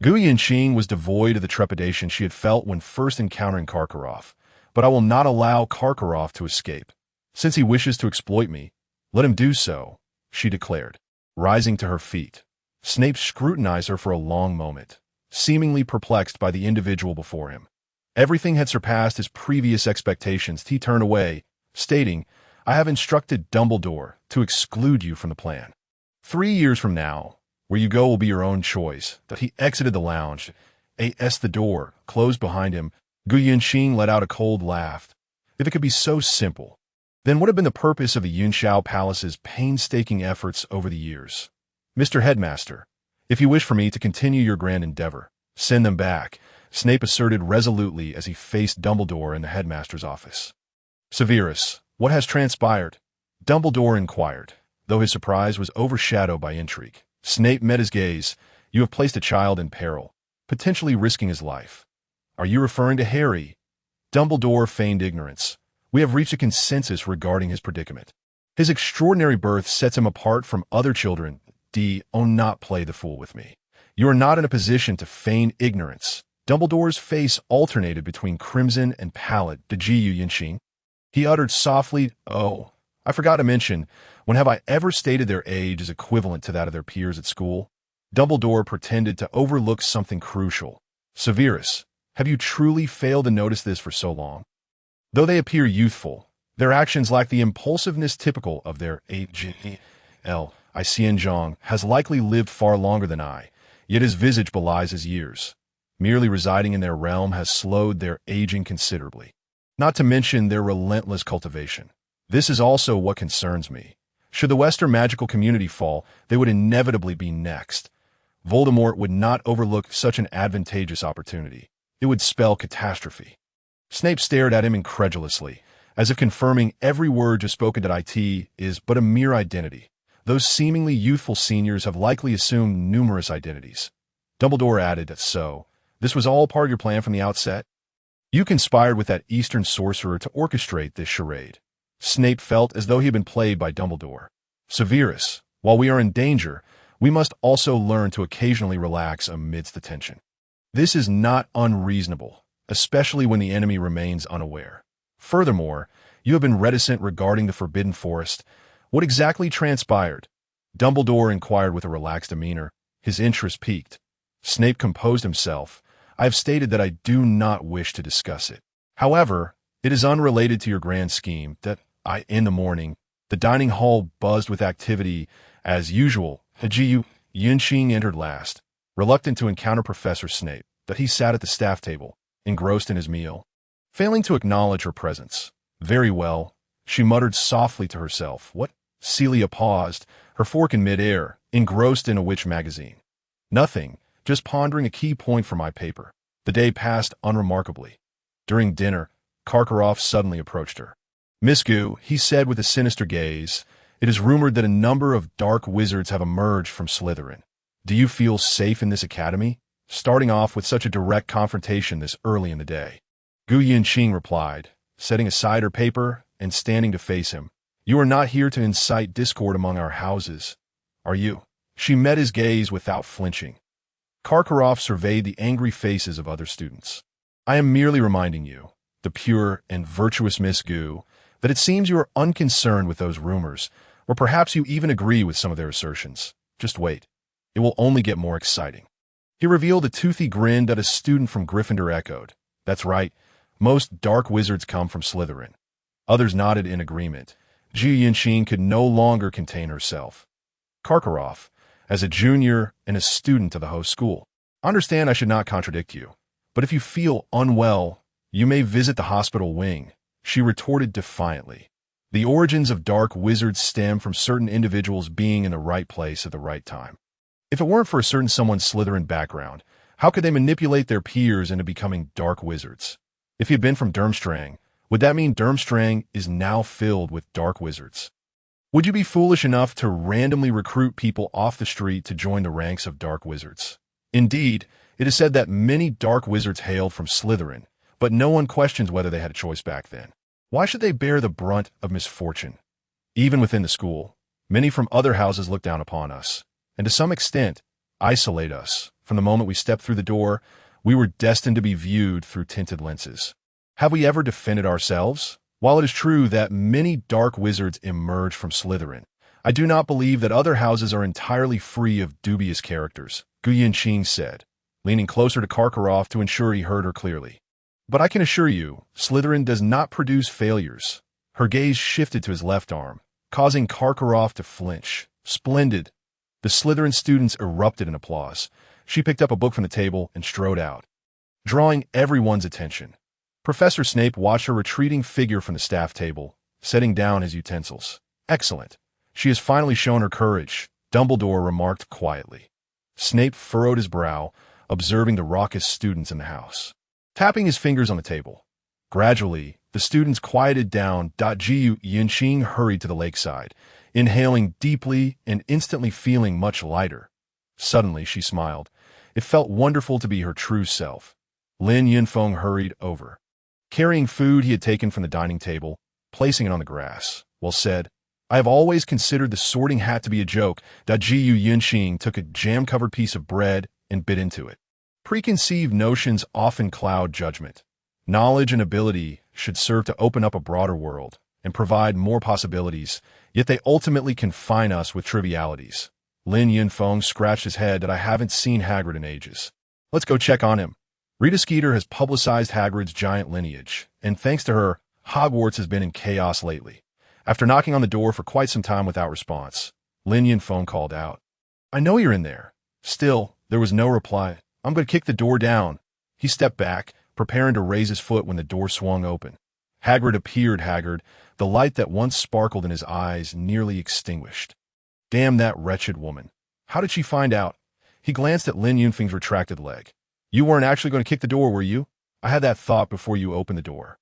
Speaker 1: Gu Yunxing was devoid of the trepidation she had felt when first encountering Karkaroff, but I will not allow Karkaroff to escape. Since he wishes to exploit me, let him do so, she declared, rising to her feet. Snape scrutinized her for a long moment, seemingly perplexed by the individual before him. Everything had surpassed his previous expectations. He turned away, stating, I have instructed Dumbledore to exclude you from the plan. 3 years from now, where you go will be your own choice. That he exited the lounge. As the door closed behind him, Gu Yunxing let out a cold laugh. If it could be so simple, then what had been the purpose of the Yunxiao Palace's painstaking efforts over the years? Mr. Headmaster, if you wish for me to continue your grand endeavor, send them back, Snape asserted resolutely as he faced Dumbledore in the headmaster's office. Severus, what has transpired? Dumbledore inquired, though his surprise was overshadowed by intrigue. Snape met his gaze. You have placed a child in peril, potentially risking his life. Are you referring to Harry? Dumbledore feigned ignorance. We have reached a consensus regarding his predicament. His extraordinary birth sets him apart from other children. Not play the fool with me. You are not in a position to feign ignorance. Dumbledore's face alternated between crimson and pallid. Gu Yunxing? He uttered softly, Oh, I forgot to mention, when have I ever stated their age is equivalent to that of their peers at school? Dumbledore pretended to overlook something crucial. Severus, have you truly failed to notice this for so long? Though they appear youthful, their actions lack the impulsiveness typical of their age. Xianzhong has likely lived far longer than I, yet his visage belies his years. Merely residing in their realm has slowed their aging considerably. Not to mention their relentless cultivation. This is also what concerns me. Should the Western magical community fall, they would inevitably be next. Voldemort would not overlook such an advantageous opportunity. It would spell catastrophe. Snape stared at him incredulously, as if confirming every word just spoken at IT is but a mere identity. Those seemingly youthful seniors have likely assumed numerous identities. Dumbledore added that this was all part of your plan from the outset? You conspired with that Eastern sorcerer to orchestrate this charade. Snape felt as though he had been played by Dumbledore. Severus, while we are in danger, we must also learn to occasionally relax amidst the tension. This is not unreasonable, especially when the enemy remains unaware. Furthermore, you have been reticent regarding the Forbidden Forest. What exactly transpired? Dumbledore inquired with a relaxed demeanor. His interest piqued. Snape composed himself. I have stated that I do not wish to discuss it. However, it is unrelated to your grand scheme that in the morning, the dining hall buzzed with activity. As usual, Yunqing entered last, reluctant to encounter Professor Snape, that he sat at the staff table, engrossed in his meal. Failing to acknowledge her presence. Very well, she muttered softly to herself. What? Celia paused, her fork in mid-air, engrossed in a witch magazine. Nothing, just pondering a key point for my paper. The day passed unremarkably. During dinner, Karkaroff suddenly approached her. Miss Gu, he said with a sinister gaze, it is rumored that a number of dark wizards have emerged from Slytherin. Do you feel safe in this academy? Starting off with such a direct confrontation this early in the day. Gu Yinqing replied, setting aside her paper and standing to face him. You are not here to incite discord among our houses, are you? She met his gaze without flinching. Karkaroff surveyed the angry faces of other students. I am merely reminding you, the pure and virtuous Miss Gu, that it seems you are unconcerned with those rumors, or perhaps you even agree with some of their assertions. Just wait. It will only get more exciting. He revealed a toothy grin that a student from Gryffindor echoed. That's right. Most dark wizards come from Slytherin. Others nodded in agreement. Ji Yinqing could no longer contain herself. Karkaroff, as a junior and a student of the host school. Understand I should not contradict you, but if you feel unwell, you may visit the hospital wing, she retorted defiantly. The origins of dark wizards stem from certain individuals being in the right place at the right time. If it weren't for a certain someone's Slytherin background, how could they manipulate their peers into becoming dark wizards? If he had been from Durmstrang, would that mean Durmstrang is now filled with dark wizards? Would you be foolish enough to randomly recruit people off the street to join the ranks of dark wizards? Indeed, it is said that many dark wizards hailed from Slytherin, but no one questions whether they had a choice back then. Why should they bear the brunt of misfortune? Even within the school, many from other houses look down upon us, and to some extent, isolate us. From the moment we stepped through the door, we were destined to be viewed through tinted lenses. Have we ever defended ourselves? While it is true that many dark wizards emerge from Slytherin, I do not believe that other houses are entirely free of dubious characters, Gu Yinqing said, leaning closer to Karkaroff to ensure he heard her clearly. But I can assure you, Slytherin does not produce failures. Her gaze shifted to his left arm, causing Karkaroff to flinch. Splendid. The Slytherin students erupted in applause. She picked up a book from the table and strode out, drawing everyone's attention. Professor Snape watched her retreating figure from the staff table, setting down his utensils. Excellent. She has finally shown her courage, Dumbledore remarked quietly. Snape furrowed his brow, observing the raucous students in the house. Tapping his fingers on the table. Gradually, the students quieted down. Ji Yinqing hurried to the lakeside, inhaling deeply and instantly feeling much lighter. Suddenly, she smiled. It felt wonderful to be her true self. Lin Yunfeng hurried over, carrying food he had taken from the dining table, placing it on the grass. Well said. I have always considered the sorting hat to be a joke. Ji Yinqing took a jam-covered piece of bread and bit into it. Preconceived notions often cloud judgment. Knowledge and ability should serve to open up a broader world and provide more possibilities, yet they ultimately confine us with trivialities. Lin Yunfeng scratched his head that I haven't seen Hagrid in ages. Let's go check on him. Rita Skeeter has publicized Hagrid's giant lineage, and thanks to her, Hogwarts has been in chaos lately. After knocking on the door for quite some time without response, Lin Yunfeng called out, I know you're in there. Still, there was no reply. I'm going to kick the door down. He stepped back, preparing to raise his foot when the door swung open. Hagrid appeared, haggard, the light that once sparkled in his eyes nearly extinguished. Damn that wretched woman. How did she find out? He glanced at Lin Yunfeng's retracted leg. You weren't actually going to kick the door, were you? I had that thought before you opened the door.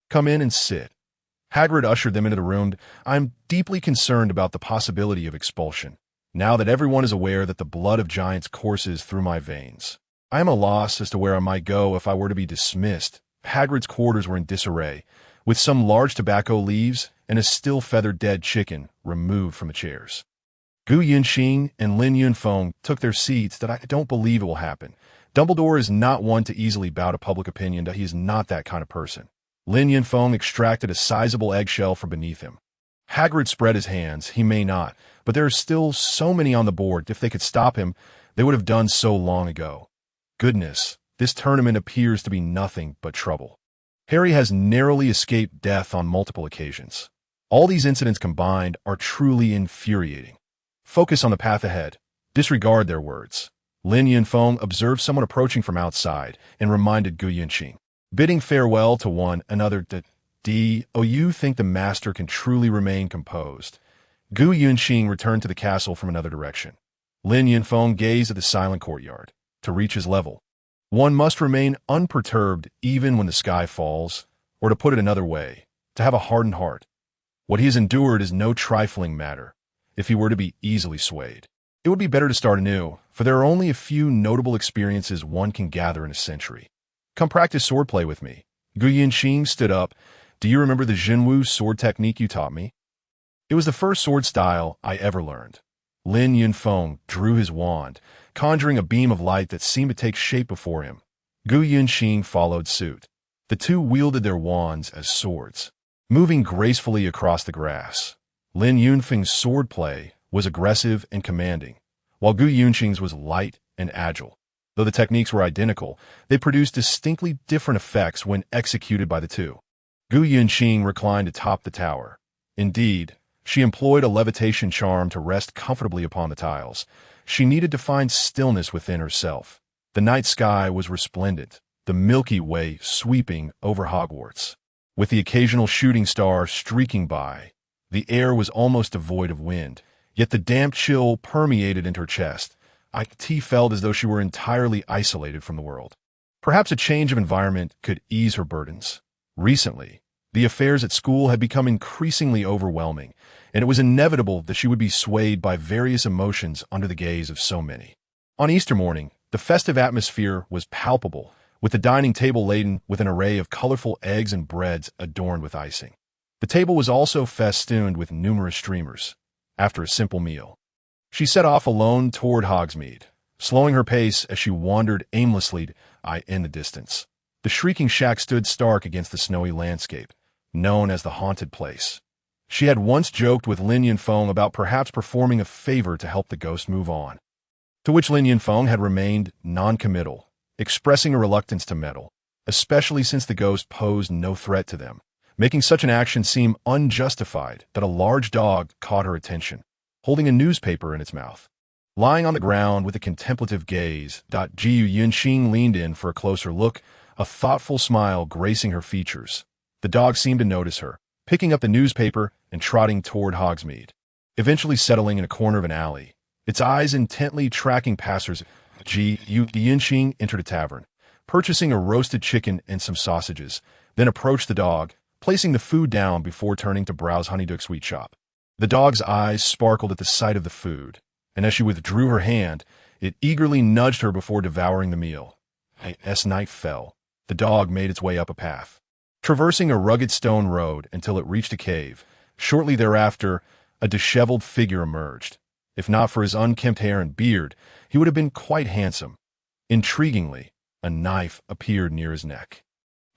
Speaker 1: Come in and sit. Hagrid ushered them into the room. I'm deeply concerned about the possibility of expulsion, now that everyone is aware that the blood of giants courses through my veins. I am at a loss as to where I might go if I were to be dismissed. Hagrid's quarters were in disarray, with some large tobacco leaves and a still feathered dead chicken removed from the chairs. Gu Yunxing and Lin Yunfeng took their seats. That I don't believe it will happen. Dumbledore is not one to easily bow to public opinion. That he is not that kind of person. Lin Yunfeng extracted a sizable eggshell from beneath him. Hagrid spread his hands. He may not, but there are still so many on the board. If they could stop him, they would have done so long ago. Goodness, this tournament appears to be nothing but trouble. Harry has narrowly escaped death on multiple occasions. All these incidents combined are truly infuriating. Focus on the path ahead. Disregard their words. Lin Yunfeng observed someone approaching from outside and reminded Gu Yunxing, bidding farewell to one another. You think the master can truly remain composed? Gu Yunxing returned to the castle from another direction. Lin Yunfeng gazed at the silent courtyard. To reach his level, one must remain unperturbed even when the sky falls, or to put it another way, to have a hardened heart. What he has endured is no trifling matter. If he were to be easily swayed, it would be better to start anew, for there are only a few notable experiences one can gather in a century. Come practice swordplay with me. Gu Yunxing stood up. Do you remember the Jinwu sword technique you taught me? It was the first sword style I ever learned. Lin Yunfeng drew his wand, conjuring a beam of light that seemed to take shape before him. Gu Yunxing followed suit. The two wielded their wands as swords, moving gracefully across the grass. Lin Yunfeng's swordplay was aggressive and commanding, while Gu Yunxing's was light and agile. Though the techniques were identical, they produced distinctly different effects when executed by the two. Gu Yunxing reclined atop the tower. Indeed, she employed a levitation charm to rest comfortably upon the tiles. She needed to find stillness within herself. The night sky was resplendent, the Milky Way sweeping over Hogwarts. With the occasional shooting star streaking by, the air was almost devoid of wind, yet the damp chill permeated into her chest. It felt as though she were entirely isolated from the world. Perhaps a change of environment could ease her burdens. Recently, the affairs at school had become increasingly overwhelming, and it was inevitable that she would be swayed by various emotions under the gaze of so many. On Easter morning, the festive atmosphere was palpable, with the dining table laden with an array of colorful eggs and breads adorned with icing. The table was also festooned with numerous streamers. After a simple meal, she set off alone toward Hogsmeade, slowing her pace as she wandered aimlessly in the distance. The shrieking shack stood stark against the snowy landscape, known as the Haunted Place. She had once joked with Lin Yunfeng about perhaps performing a favor to help the ghost move on, to which Lin Yunfeng had remained non-committal, expressing a reluctance to meddle, especially since the ghost posed no threat to them, making such an action seem unjustified that a large dog caught her attention, holding a newspaper in its mouth. Lying on the ground with a contemplative gaze, Gu Yunxing leaned in for a closer look, a thoughtful smile gracing her features. The dog seemed to notice her, picking up the newspaper and trotting toward Hogsmeade, eventually settling in a corner of an alley, its eyes intently tracking passers. Gu Yunxing entered a tavern, purchasing a roasted chicken and some sausages, then approached the dog, placing the food down before turning to browse Honeyduck Sweet Shop. The dog's eyes sparkled at the sight of the food, and as she withdrew her hand, it eagerly nudged her before devouring the meal. As night fell, the dog made its way up a path, traversing a rugged stone road until it reached a cave. Shortly thereafter, a disheveled figure emerged. If not for his unkempt hair and beard, he would have been quite handsome. Intriguingly, a knife appeared near his neck.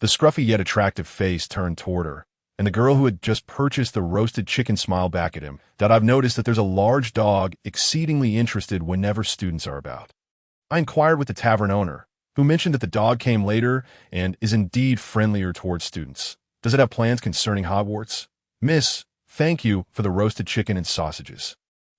Speaker 1: The scruffy yet attractive face turned toward her, and the girl who had just purchased the roasted chicken smiled back at him. I've noticed that there's a large dog exceedingly interested whenever students are about. I inquired with the tavern owner, who mentioned that the dog came later and is indeed friendlier towards students. Does it have plans concerning Hogwarts? Miss, thank you for the roasted chicken and sausages.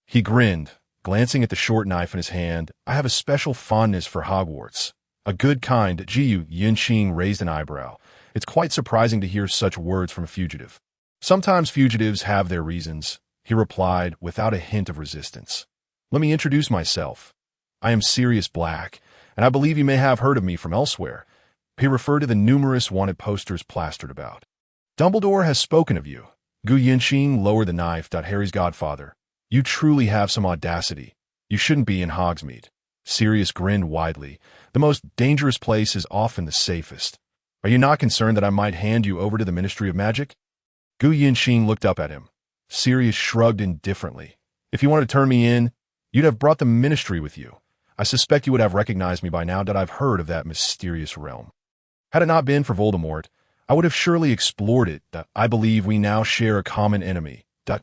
Speaker 1: He grinned, glancing at the short knife in his hand. I have a special fondness for Hogwarts. A good kind Gu Yinqing raised an eyebrow. It's quite surprising to hear such words from a fugitive. Sometimes fugitives have their reasons, he replied without a hint of resistance. Let me introduce myself. I am Sirius Black, and I believe you may have heard of me from elsewhere. He referred to the numerous wanted posters plastered about. Dumbledore has spoken of you. Gu Yinqing lowered the knife. Harry's godfather. You truly have some audacity. You shouldn't be in Hogsmeade. Sirius grinned widely. The most dangerous place is often the safest. Are you not concerned that I might hand you over to the Ministry of Magic? Gu Yinqing looked up at him. Sirius shrugged indifferently. If you want to turn me in, you'd have brought the Ministry with you. I suspect you would have recognized me by now that I've heard of that mysterious realm. Had it not been for Voldemort, I would have surely explored it. I believe we now share a common enemy. Gu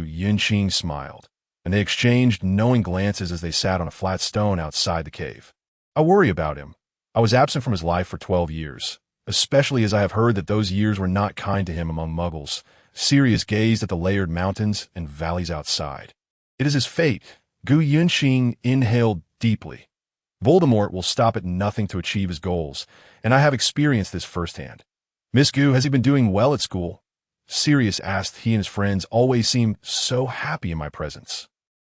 Speaker 1: Yinqing smiled, and they exchanged knowing glances as they sat on a flat stone outside the cave. I worry about him. I was absent from his life for 12 years, especially as I have heard that those years were not kind to him among Muggles. Sirius gazed at the layered mountains and valleys outside. It is his fate. Gu Yinqing inhaled deeply. Voldemort will stop at nothing to achieve his goals, and I have experienced this firsthand. Miss Gu, has he been doing well at school? Sirius asked. He and his friends always seem so happy in my presence.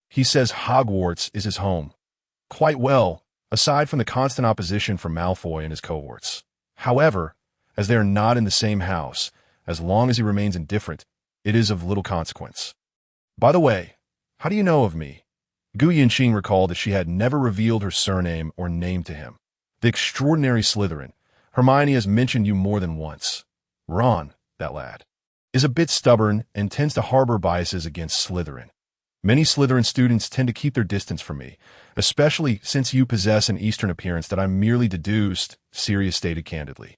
Speaker 1: He says Hogwarts is his home. Quite well, aside from the constant opposition from Malfoy and his cohorts. However, as they are not in the same house, as long as he remains indifferent, it is of little consequence. By the way, how do you know of me? Gu Yinqing recalled that she had never revealed her surname or name to him. The extraordinary Slytherin. Hermione has mentioned you more than once. Ron, that lad, is a bit stubborn and tends to harbor biases against Slytherin. Many Slytherin students tend to keep their distance from me, especially since you possess an Eastern appearance that I merely deduced, Sirius stated candidly.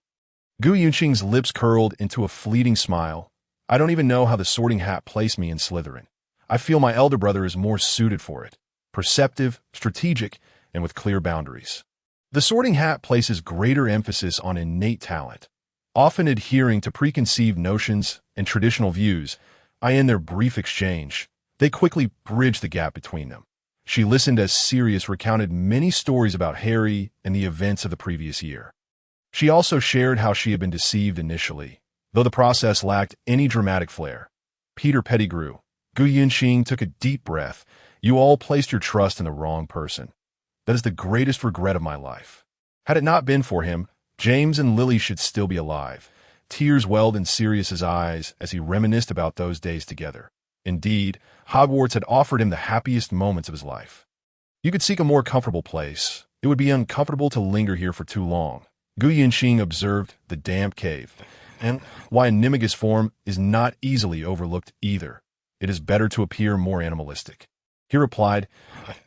Speaker 1: Gu Yinqing's lips curled into a fleeting smile. I don't even know how the Sorting Hat placed me in Slytherin. I feel my elder brother is more suited for it. Perceptive, strategic, and with clear boundaries. The Sorting Hat places greater emphasis on innate talent, often adhering to preconceived notions and traditional views. In their brief exchange, they quickly bridged the gap between them. She listened as Sirius recounted many stories about Harry and the events of the previous year. She also shared how she had been deceived initially, though the process lacked any dramatic flair. Peter Pettigrew. Gu Yinqing took a deep breath. You all placed your trust in the wrong person. That is the greatest regret of my life. Had it not been for him, James and Lily should still be alive. Tears welled in Sirius's eyes as he reminisced about those days together. Indeed, Hogwarts had offered him the happiest moments of his life. You could seek a more comfortable place. It would be uncomfortable to linger here for too long. Gu Yinqing observed the damp cave, and why animagus form is not easily overlooked either. It is better to appear more animalistic. He replied,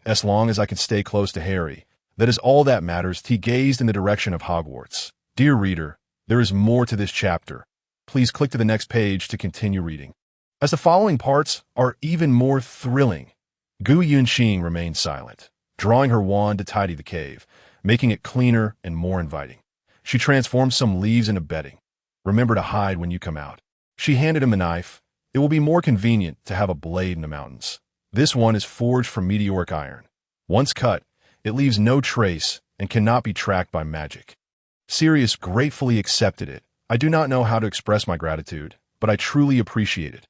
Speaker 1: as long as I can stay close to Harry, that is all that matters. He gazed in the direction of Hogwarts. Dear reader, there is more to this chapter. Please click to the next page to continue reading, as the following parts are even more thrilling. Gu Yinqing remained silent, drawing her wand to tidy the cave, making it cleaner and more inviting. She transformed some leaves into bedding. Remember to hide when you come out. She handed him a knife. It will be more convenient to have a blade in the mountains. This one is forged from meteoric iron. Once cut, it leaves no trace and cannot be tracked by magic. Sirius gratefully accepted it. I do not know how to express my gratitude, but I truly appreciate it.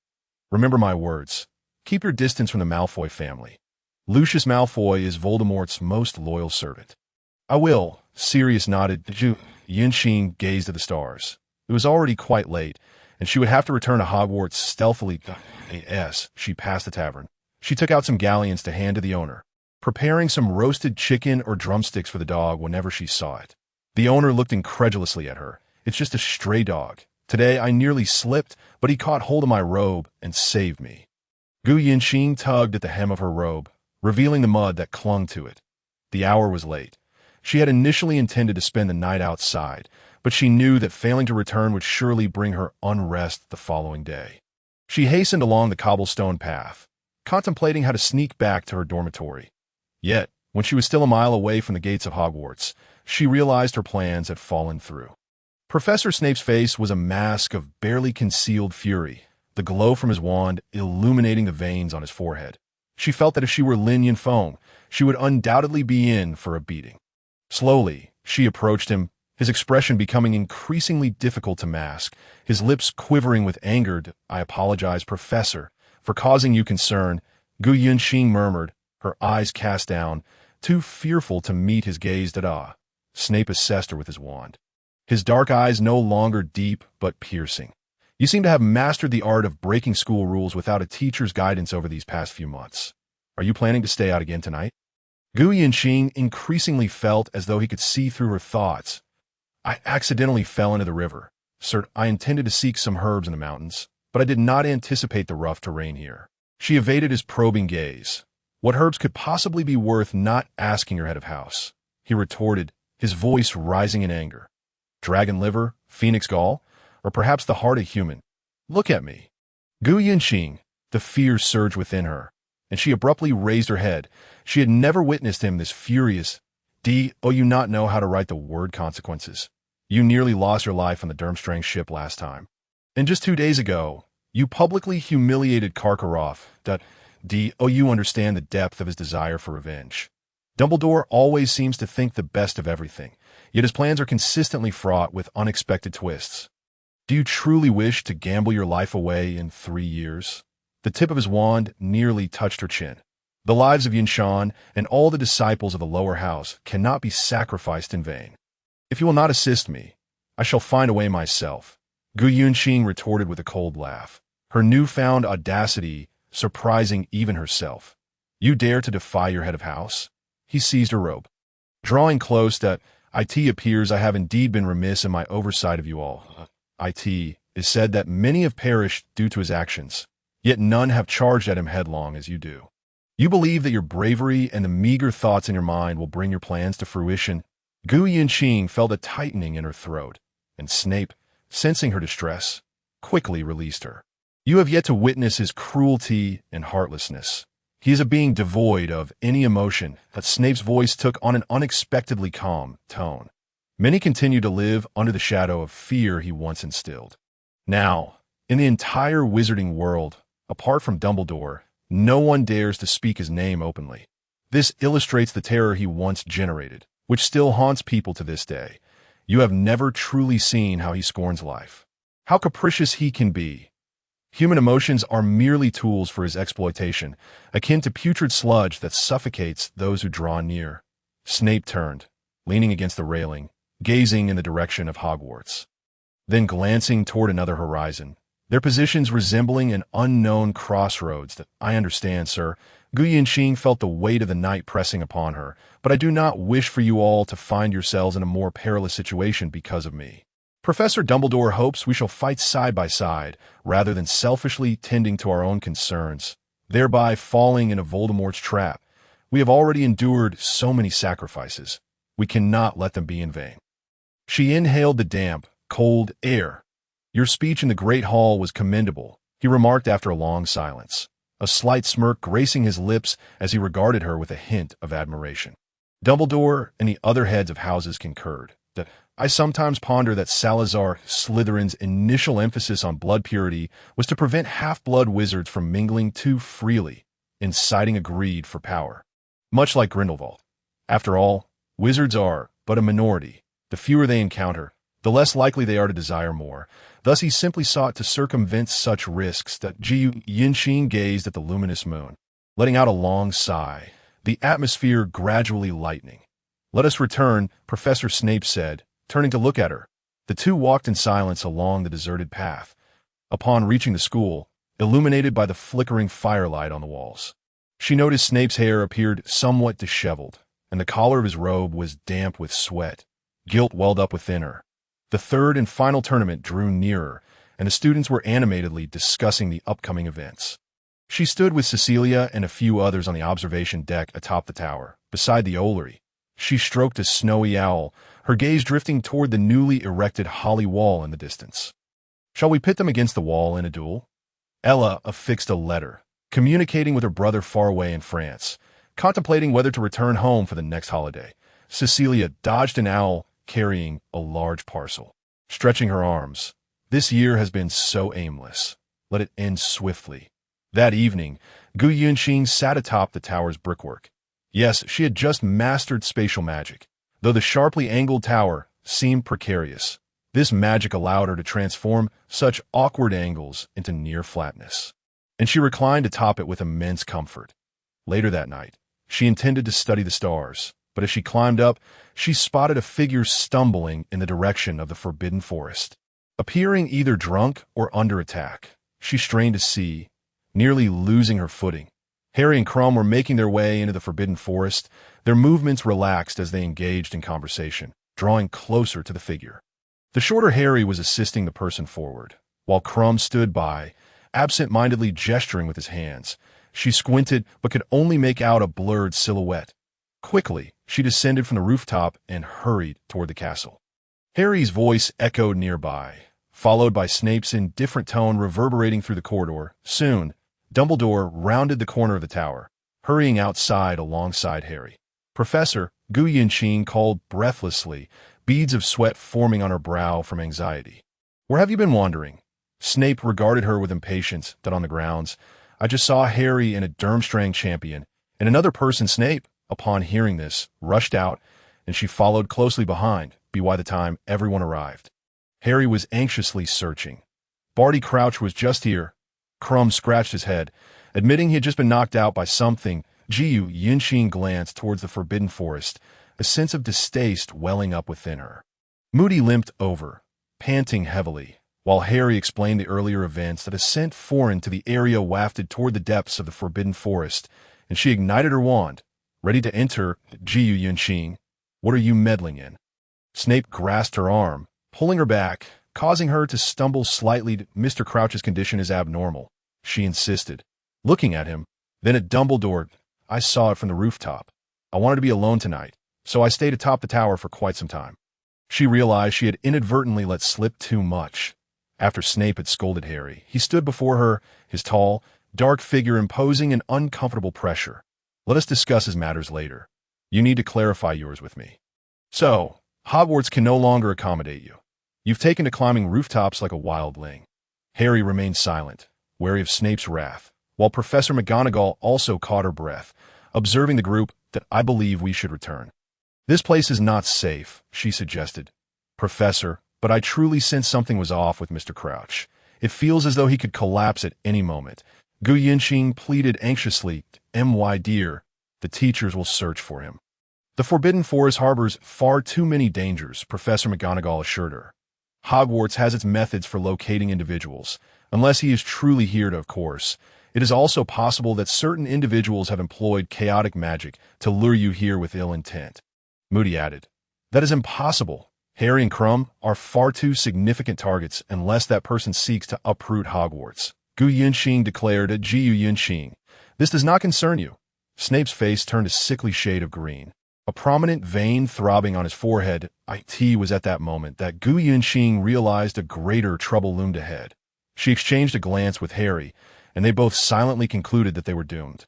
Speaker 1: Remember my words. Keep your distance from the Malfoy family. Lucius Malfoy is Voldemort's most loyal servant. I will, Sirius nodded. Yinqing gazed at the stars. It was already quite late, and she would have to return to Hogwarts stealthily. As she passed the tavern, she took out some galleons to hand to the owner, preparing some roasted chicken or drumsticks for the dog whenever she saw it. The owner looked incredulously at her. It's just a stray dog. Today I nearly slipped, but he caught hold of my robe and saved me. Gu Yinqing tugged at the hem of her robe, revealing the mud that clung to it. The hour was late. She had initially intended to spend the night outside, but she knew that failing to return would surely bring her unrest the following day. She hastened along the cobblestone path, contemplating how to sneak back to her dormitory. Yet, when she was still a mile away from the gates of Hogwarts, she realized her plans had fallen through. Professor Snape's face was a mask of barely concealed fury, the glow from his wand illuminating the veins on his forehead. She felt that if she were Lin Yinfeng, she would undoubtedly be in for a beating. Slowly, She approached him, his expression becoming increasingly difficult to mask, his lips quivering with anger. "I apologize, Professor, for causing you concern," Gu Yunxing murmured, her eyes cast down, too fearful to meet his gaze. Snape assessed her with his wand, his dark eyes no longer deep but piercing. "You seem to have mastered the art of breaking school rules without a teacher's guidance over these past few months. Are you planning to stay out again tonight?" Gu Yunxing increasingly felt as though he could see through her thoughts. "I accidentally fell into the river. Sir, I intended to seek some herbs in the mountains, but I did not anticipate the rough terrain here." She evaded his probing gaze. What herbs could possibly be worth not asking her head of house? He retorted, his voice rising in anger. "Dragon liver, phoenix gall, or perhaps the heart of human? Look at me." Gu Yunxing, the fear surged within her, and she abruptly raised her head. She had never witnessed him this furious. "Do you not know how to write the word consequences? You nearly lost your life on the Durmstrang ship last time. And just 2 days ago, you publicly humiliated Karkaroff. Do you understand the depth of his desire for revenge? Dumbledore always seems to think the best of everything, yet his plans are consistently fraught with unexpected twists. Do you truly wish to gamble your life away in 3 years?" The tip of his wand nearly touched her chin. "The lives of Yinshan and all the disciples of the lower house cannot be sacrificed in vain. If you will not assist me, I shall find a way myself." Gu Yunxing retorted with a cold laugh, her newfound audacity surprising even herself. "You dare to defy your head of house?" He seized her robe. Drawing close, "It appears I have indeed been remiss in my oversight of you all. It is said that many have perished due to his actions, yet none have charged at him headlong as you do. You believe that your bravery and the meager thoughts in your mind will bring your plans to fruition?" Gu Yunxing felt a tightening in her throat, and Snape, sensing her distress, quickly released her. "You have yet to witness his cruelty and heartlessness. He is a being devoid of any emotion." But Snape's voice took on an unexpectedly calm tone. "Many continue to live under the shadow of fear he once instilled. Now, in the entire wizarding world, apart from Dumbledore, no one dares to speak his name openly. This illustrates the terror he once generated, which still haunts people to this day. You have never truly seen how he scorns life, how capricious he can be. Human emotions are merely tools for his exploitation, akin to putrid sludge that suffocates those who draw near." Snape turned, leaning against the railing, gazing in the direction of Hogwarts, then glancing toward another horizon, their positions resembling an unknown crossroads. "I understand, sir." Gu Yunxing felt the weight of the night pressing upon her, "but I do not wish for you all to find yourselves in a more perilous situation because of me. Professor Dumbledore hopes we shall fight side by side, rather than selfishly tending to our own concerns, thereby falling into Voldemort's trap. We have already endured so many sacrifices. We cannot let them be in vain." She inhaled the damp, cold air. "Your speech in the Great Hall was commendable," he remarked after a long silence, a slight smirk gracing his lips as he regarded her with a hint of admiration. Dumbledore and the other heads of houses concurred. "I sometimes ponder that Salazar Slytherin's initial emphasis on blood purity was to prevent half-blood wizards from mingling too freely, inciting a greed for power. Much like Grindelwald. After all, wizards are but a minority. The fewer they encounter, the less likely they are to desire more. Thus he simply sought to circumvent such risks." Gu Yunxing gazed at the luminous moon, letting out a long sigh, the atmosphere gradually lightening. "Let us return," Professor Snape said, turning to look at her. The two walked in silence along the deserted path. Upon reaching the school, illuminated by the flickering firelight on the walls, she noticed Snape's hair appeared somewhat disheveled, and the collar of his robe was damp with sweat. Guilt welled up within her. The third and final tournament drew nearer, and the students were animatedly discussing the upcoming events. She stood with Cecilia and a few others on the observation deck atop the tower, beside the Ollery. She stroked a snowy owl, her gaze drifting toward the newly erected holly wall in the distance. "Shall we pit them against the wall in a duel?" Ella affixed a letter, communicating with her brother far away in France, contemplating whether to return home for the next holiday. Cecilia dodged an owl carrying a large parcel, stretching her arms. "This year has been so aimless. Let it end swiftly." That evening, Gu Yunxing sat atop the tower's brickwork. Yes, she had just mastered spatial magic. Though the sharply angled tower seemed precarious, this magic allowed her to transform such awkward angles into near flatness, and she reclined atop it with immense comfort. Later that night, she intended to study the stars, but as she climbed up, she spotted a figure stumbling in the direction of the forbidden forest. Appearing either drunk or under attack, she strained to see, nearly losing her footing. Harry and Crumb were making their way into the forbidden forest. Their movements relaxed as they engaged in conversation, drawing closer to the figure. The shorter Harry was assisting the person forward, while Crumb stood by, absent-mindedly gesturing with his hands. She squinted but could only make out a blurred silhouette. Quickly, she descended from the rooftop and hurried toward the castle. Harry's voice echoed nearby, followed by Snape's indifferent tone reverberating through the corridor. Soon, Dumbledore rounded the corner of the tower, hurrying outside alongside Harry. Professor Gu Yinqing called breathlessly, beads of sweat forming on her brow from anxiety. "Where have you been wandering?" Snape regarded her with impatience. "That on the grounds. I just saw Harry and a Durmstrang champion, and another person." Snape, upon hearing this, rushed out, and she followed closely behind, by the time everyone arrived. Harry was anxiously searching. "Barty Crouch was just here." Crumb scratched his head, admitting he had just been knocked out by something. Gu Yinqing glanced towards the forbidden forest, a sense of distaste welling up within her. Moody limped over, panting heavily, while Harry explained the earlier events. That a scent foreign to the area wafted toward the depths of the forbidden forest, and she ignited her wand, ready to enter. "Gu Yinqing, what are you meddling in?" Snape grasped her arm, pulling her back, causing her to stumble slightly. "Mr. Crouch's condition is abnormal," she insisted, looking at him, then at Dumbledore. "I saw it from the rooftop. I wanted to be alone tonight, so I stayed atop the tower for quite some time." She realized she had inadvertently let slip too much. After Snape had scolded Harry, he stood before her, his tall, dark figure imposing an uncomfortable pressure. "Let us discuss his matters later. You need to clarify yours with me. So, Hogwarts can no longer accommodate you. You've taken to climbing rooftops like a wildling." Harry remained silent, wary of Snape's wrath, while Professor McGonagall also caught her breath, observing the group. "That I believe we should return." "This place is not safe," she suggested. "Professor, but I truly sense something was off with Mr. Crouch. It feels as though he could collapse at any moment." Gu Yinqing pleaded anxiously. "My dear, the teachers will search for him." "The Forbidden Forest harbors far too many dangers," Professor McGonagall assured her. "Hogwarts has its methods for locating individuals, unless he is truly here to, of course. It is also possible that certain individuals have employed chaotic magic to lure you here with ill intent." Moody added, "That is impossible. Harry and Crumb are far too significant targets unless that person seeks to uproot Hogwarts." Gu Yinqing declared at Gu Yinqing, "This does not concern you." Snape's face turned a sickly shade of green, a prominent vein throbbing on his forehead. It was at that moment that Gu Yinqing realized a greater trouble loomed ahead. She exchanged a glance with Harry, and they both silently concluded that they were doomed.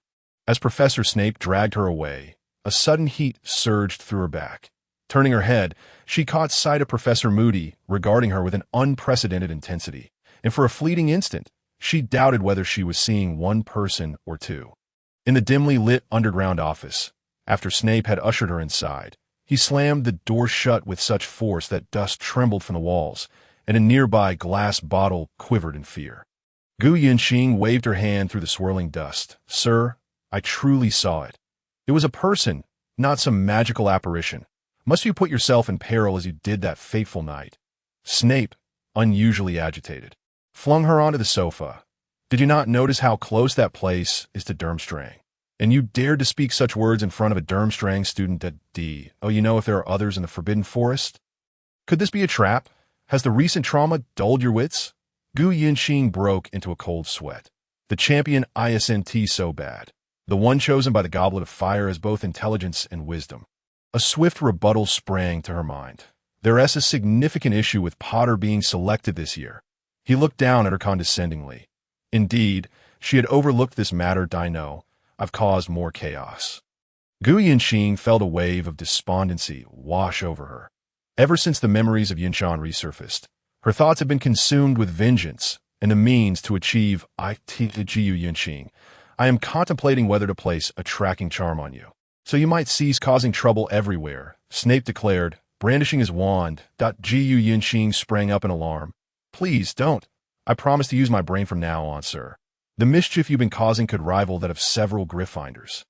Speaker 1: As Professor Snape dragged her away, a sudden heat surged through her back. Turning her head, she caught sight of Professor Moody regarding her with an unprecedented intensity, and for a fleeting instant, she doubted whether she was seeing one person or two. In the dimly lit underground office, after Snape had ushered her inside, he slammed the door shut with such force that dust trembled from the walls, and a nearby glass bottle quivered in fear. Gu Yinqing waved her hand through the swirling dust. "Sir, I truly saw it. It was a person, not some magical apparition. Must you put yourself in peril as you did that fateful night?" Snape, unusually agitated, flung her onto the sofa. "Did you not notice how close that place is to Durmstrang? And you dared to speak such words in front of a Durmstrang student at D. Oh, you know if there are others in the Forbidden Forest? Could this be a trap? Has the recent trauma dulled your wits?" Gu Yinqing broke into a cold sweat. The champion isn't so bad. The one chosen by the Goblet of Fire has both intelligence and wisdom. A swift rebuttal sprang to her mind. There is a significant issue with Potter being selected this year. He looked down at her condescendingly. Indeed, she had overlooked this matter. "I know. I've caused more chaos." Gu Yinqing felt a wave of despondency wash over her. Ever since the memories of Yinshan resurfaced, her thoughts have been consumed with vengeance and the means to achieve. Gu Yinqing, I am contemplating whether to place a tracking charm on you, so you might cease causing trouble everywhere. Snape declared, brandishing his wand. Gu Yunqing sprang up in alarm. Please, don't. I promise to use my brain from now on, sir. The mischief you've been causing could rival that of several Gryffindors.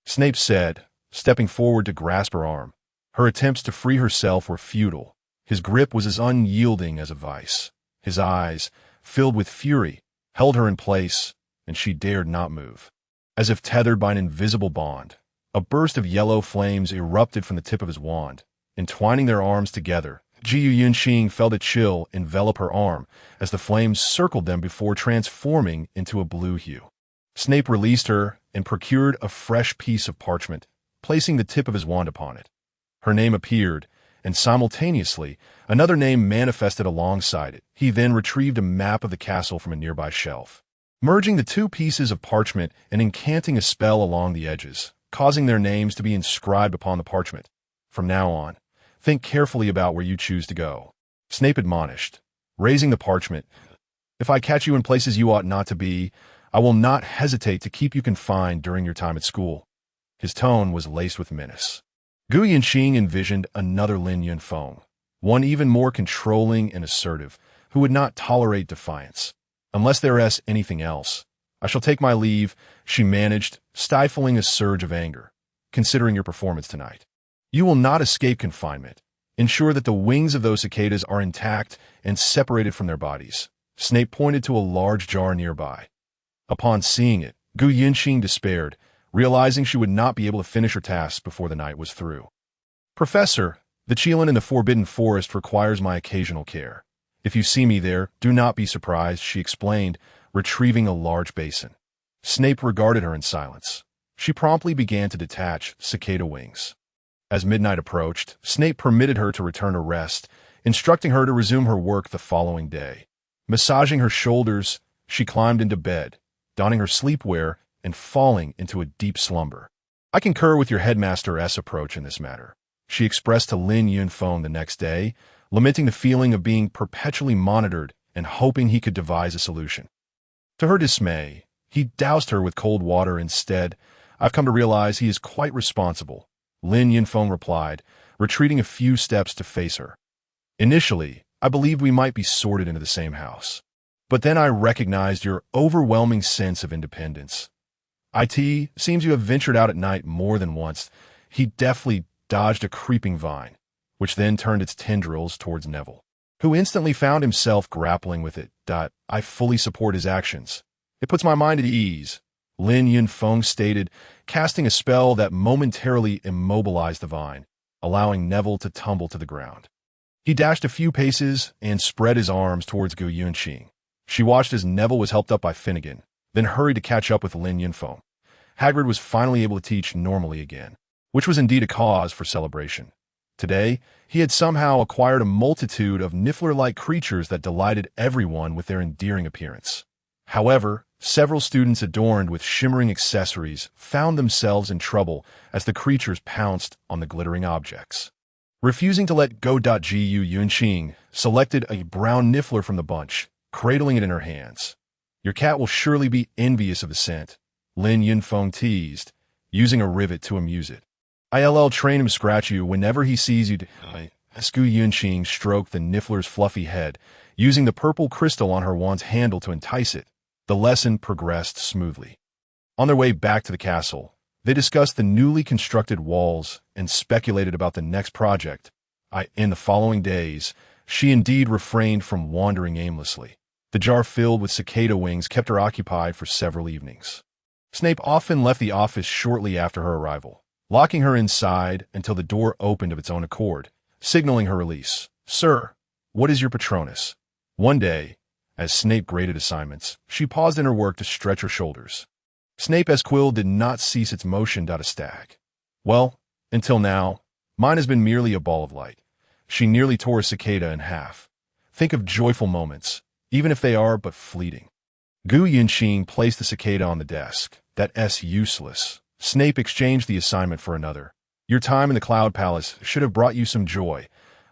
Speaker 1: Snape said, stepping forward to grasp her arm. Her attempts to free herself were futile. His grip was as unyielding as a vice. His eyes, filled with fury, held her in place, and she dared not move. As if tethered by an invisible bond, a burst of yellow flames erupted from the tip of his wand. Entwining their arms together, Gu Yunqing felt a chill envelop her arm as the flames circled them before transforming into a blue hue. Snape released her and procured a fresh piece of parchment, placing the tip of his wand upon it. Her name appeared, and simultaneously, another name manifested alongside it. He then retrieved a map of the castle from a nearby shelf, merging the two pieces of parchment and incanting a spell along the edges, causing their names to be inscribed upon the parchment. From now on, think carefully about where you choose to go, Snape admonished, raising the parchment. If I catch you in places you ought not to be, I will not hesitate to keep you confined during your time at school. His tone was laced with menace. Gu Yunqing envisioned another Lin Yunfeng, one even more controlling and assertive, who would not tolerate defiance. Unless there is anything else, I shall take my leave, she managed, stifling a surge of anger, considering your performance tonight. You will not escape confinement. Ensure that the wings of those cicadas are intact and separated from their bodies. Snape pointed to a large jar nearby. Upon seeing it, Gu Yunqing despaired, realizing she would not be able to finish her tasks before the night was through. Professor, the Qilin in the Forbidden Forest requires my occasional care. If you see me there, do not be surprised, she explained, retrieving a large basin. Snape regarded her in silence. She promptly began to detach cicada wings. As midnight approached, Snape permitted her to return to rest, instructing her to resume her work the following day. Massaging her shoulders, she climbed into bed, donning her sleepwear and falling into a deep slumber. I concur with your headmaster's approach in this matter, she expressed to Lin Yunfeng the next day, lamenting the feeling of being perpetually monitored and hoping he could devise a solution. To her dismay, he doused her with cold water instead. I've come to realize he is quite responsible, Lin Yunfeng replied, retreating a few steps to face her. Initially, I believed we might be sorted into the same house. But then I recognized your overwhelming sense of independence. It seems you have ventured out at night more than once. He deftly dodged a creeping vine, which then turned its tendrils towards Neville, who instantly found himself grappling with it. I fully support his actions. It puts my mind at ease, Lin Yunfeng stated, casting a spell that momentarily immobilized the vine, allowing Neville to tumble to the ground. He dashed a few paces and spread his arms towards Gu Yunqing. She watched as Neville was helped up by Finnegan, then hurried to catch up with Lin Yunfeng. Hagrid was finally able to teach normally again, which was indeed a cause for celebration. Today, he had somehow acquired a multitude of niffler-like creatures that delighted everyone with their endearing appearance. However, several students adorned with shimmering accessories found themselves in trouble as the creatures pounced on the glittering objects. Refusing to let go, Gu Yunqing selected a brown niffler from the bunch, cradling it in her hands. Your cat will surely be envious of the scent, Lin Yunfeng teased, using a rivet to amuse it. I'll train him to scratch you whenever he sees you. Gu Yunqing stroked the niffler's fluffy head, using the purple crystal on her wand's handle to entice it. The lesson progressed smoothly. On their way back to the castle, they discussed the newly constructed walls and speculated about the next project. In the following days, she indeed refrained from wandering aimlessly. The jar filled with cicada wings kept her occupied for several evenings. Snape often left the office shortly after her arrival, locking her inside until the door opened of its own accord, signaling her release. Sir, what is your Patronus? One day, as Snape graded assignments, she paused in her work to stretch her shoulders. Snape's quill did not cease its motion. A stag. Well, until now, mine has been merely a ball of light. She nearly tore a cicada in half. Think of joyful moments, even if they are but fleeting. Gu Yunqing placed the cicada on the desk. That's useless. Snape exchanged the assignment for another. Your time in the Cloud Palace should have brought you some joy.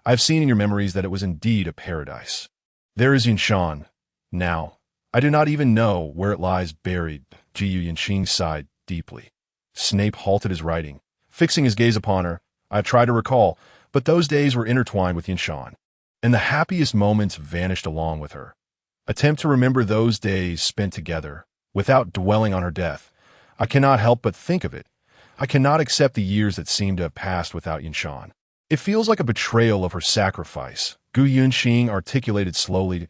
Speaker 1: I've seen in your memories that it was indeed a paradise. There is Yinshan. Now, I do not even know where it lies buried. Gu Yunqing sighed deeply. Snape halted his writing, fixing his gaze upon her. I tried to recall, but those days were intertwined with Yinshan, and the happiest moments vanished along with her. Attempt to remember those days spent together, without dwelling on her death. I cannot help but think of it. I cannot accept the years that seem to have passed without Yinshan. It feels like a betrayal of her sacrifice. Gu Yunxing articulated slowly,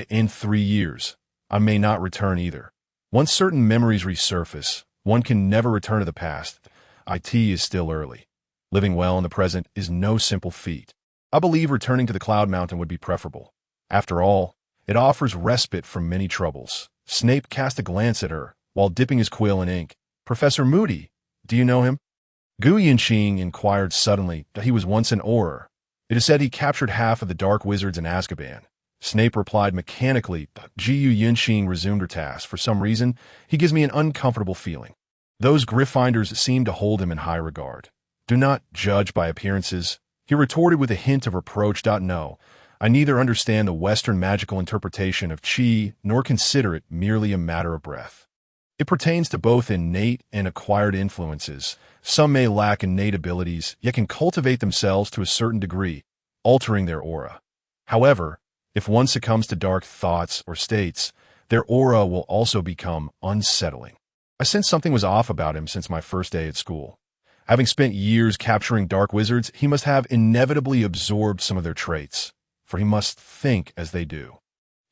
Speaker 1: in 3 years, I may not return either. Once certain memories resurface, one can never return to the past. It is still early. Living well in the present is no simple feat. I believe returning to the Cloud Mountain would be preferable. After all, it offers respite from many troubles. Snape cast a glance at her, while dipping his quill in ink. Professor Moody, do you know him? Gu Yunxing inquired suddenly that he was once an Auror. It is said he captured half of the dark wizards in Azkaban. Snape replied mechanically. Gu Yunxing resumed her task. For some reason, he gives me an uncomfortable feeling. Those Gryffindors seem to hold him in high regard. Do not judge by appearances, he retorted with a hint of reproach. No, I neither understand the Western magical interpretation of qi nor consider it merely a matter of breath. It pertains to both innate and acquired influences. Some may lack innate abilities, yet can cultivate themselves to a certain degree, altering their aura. However, if one succumbs to dark thoughts or states, their aura will also become unsettling. I sensed something was off about him since my first day at school. Having spent years capturing dark wizards, he must have inevitably absorbed some of their traits, for he must think as they do.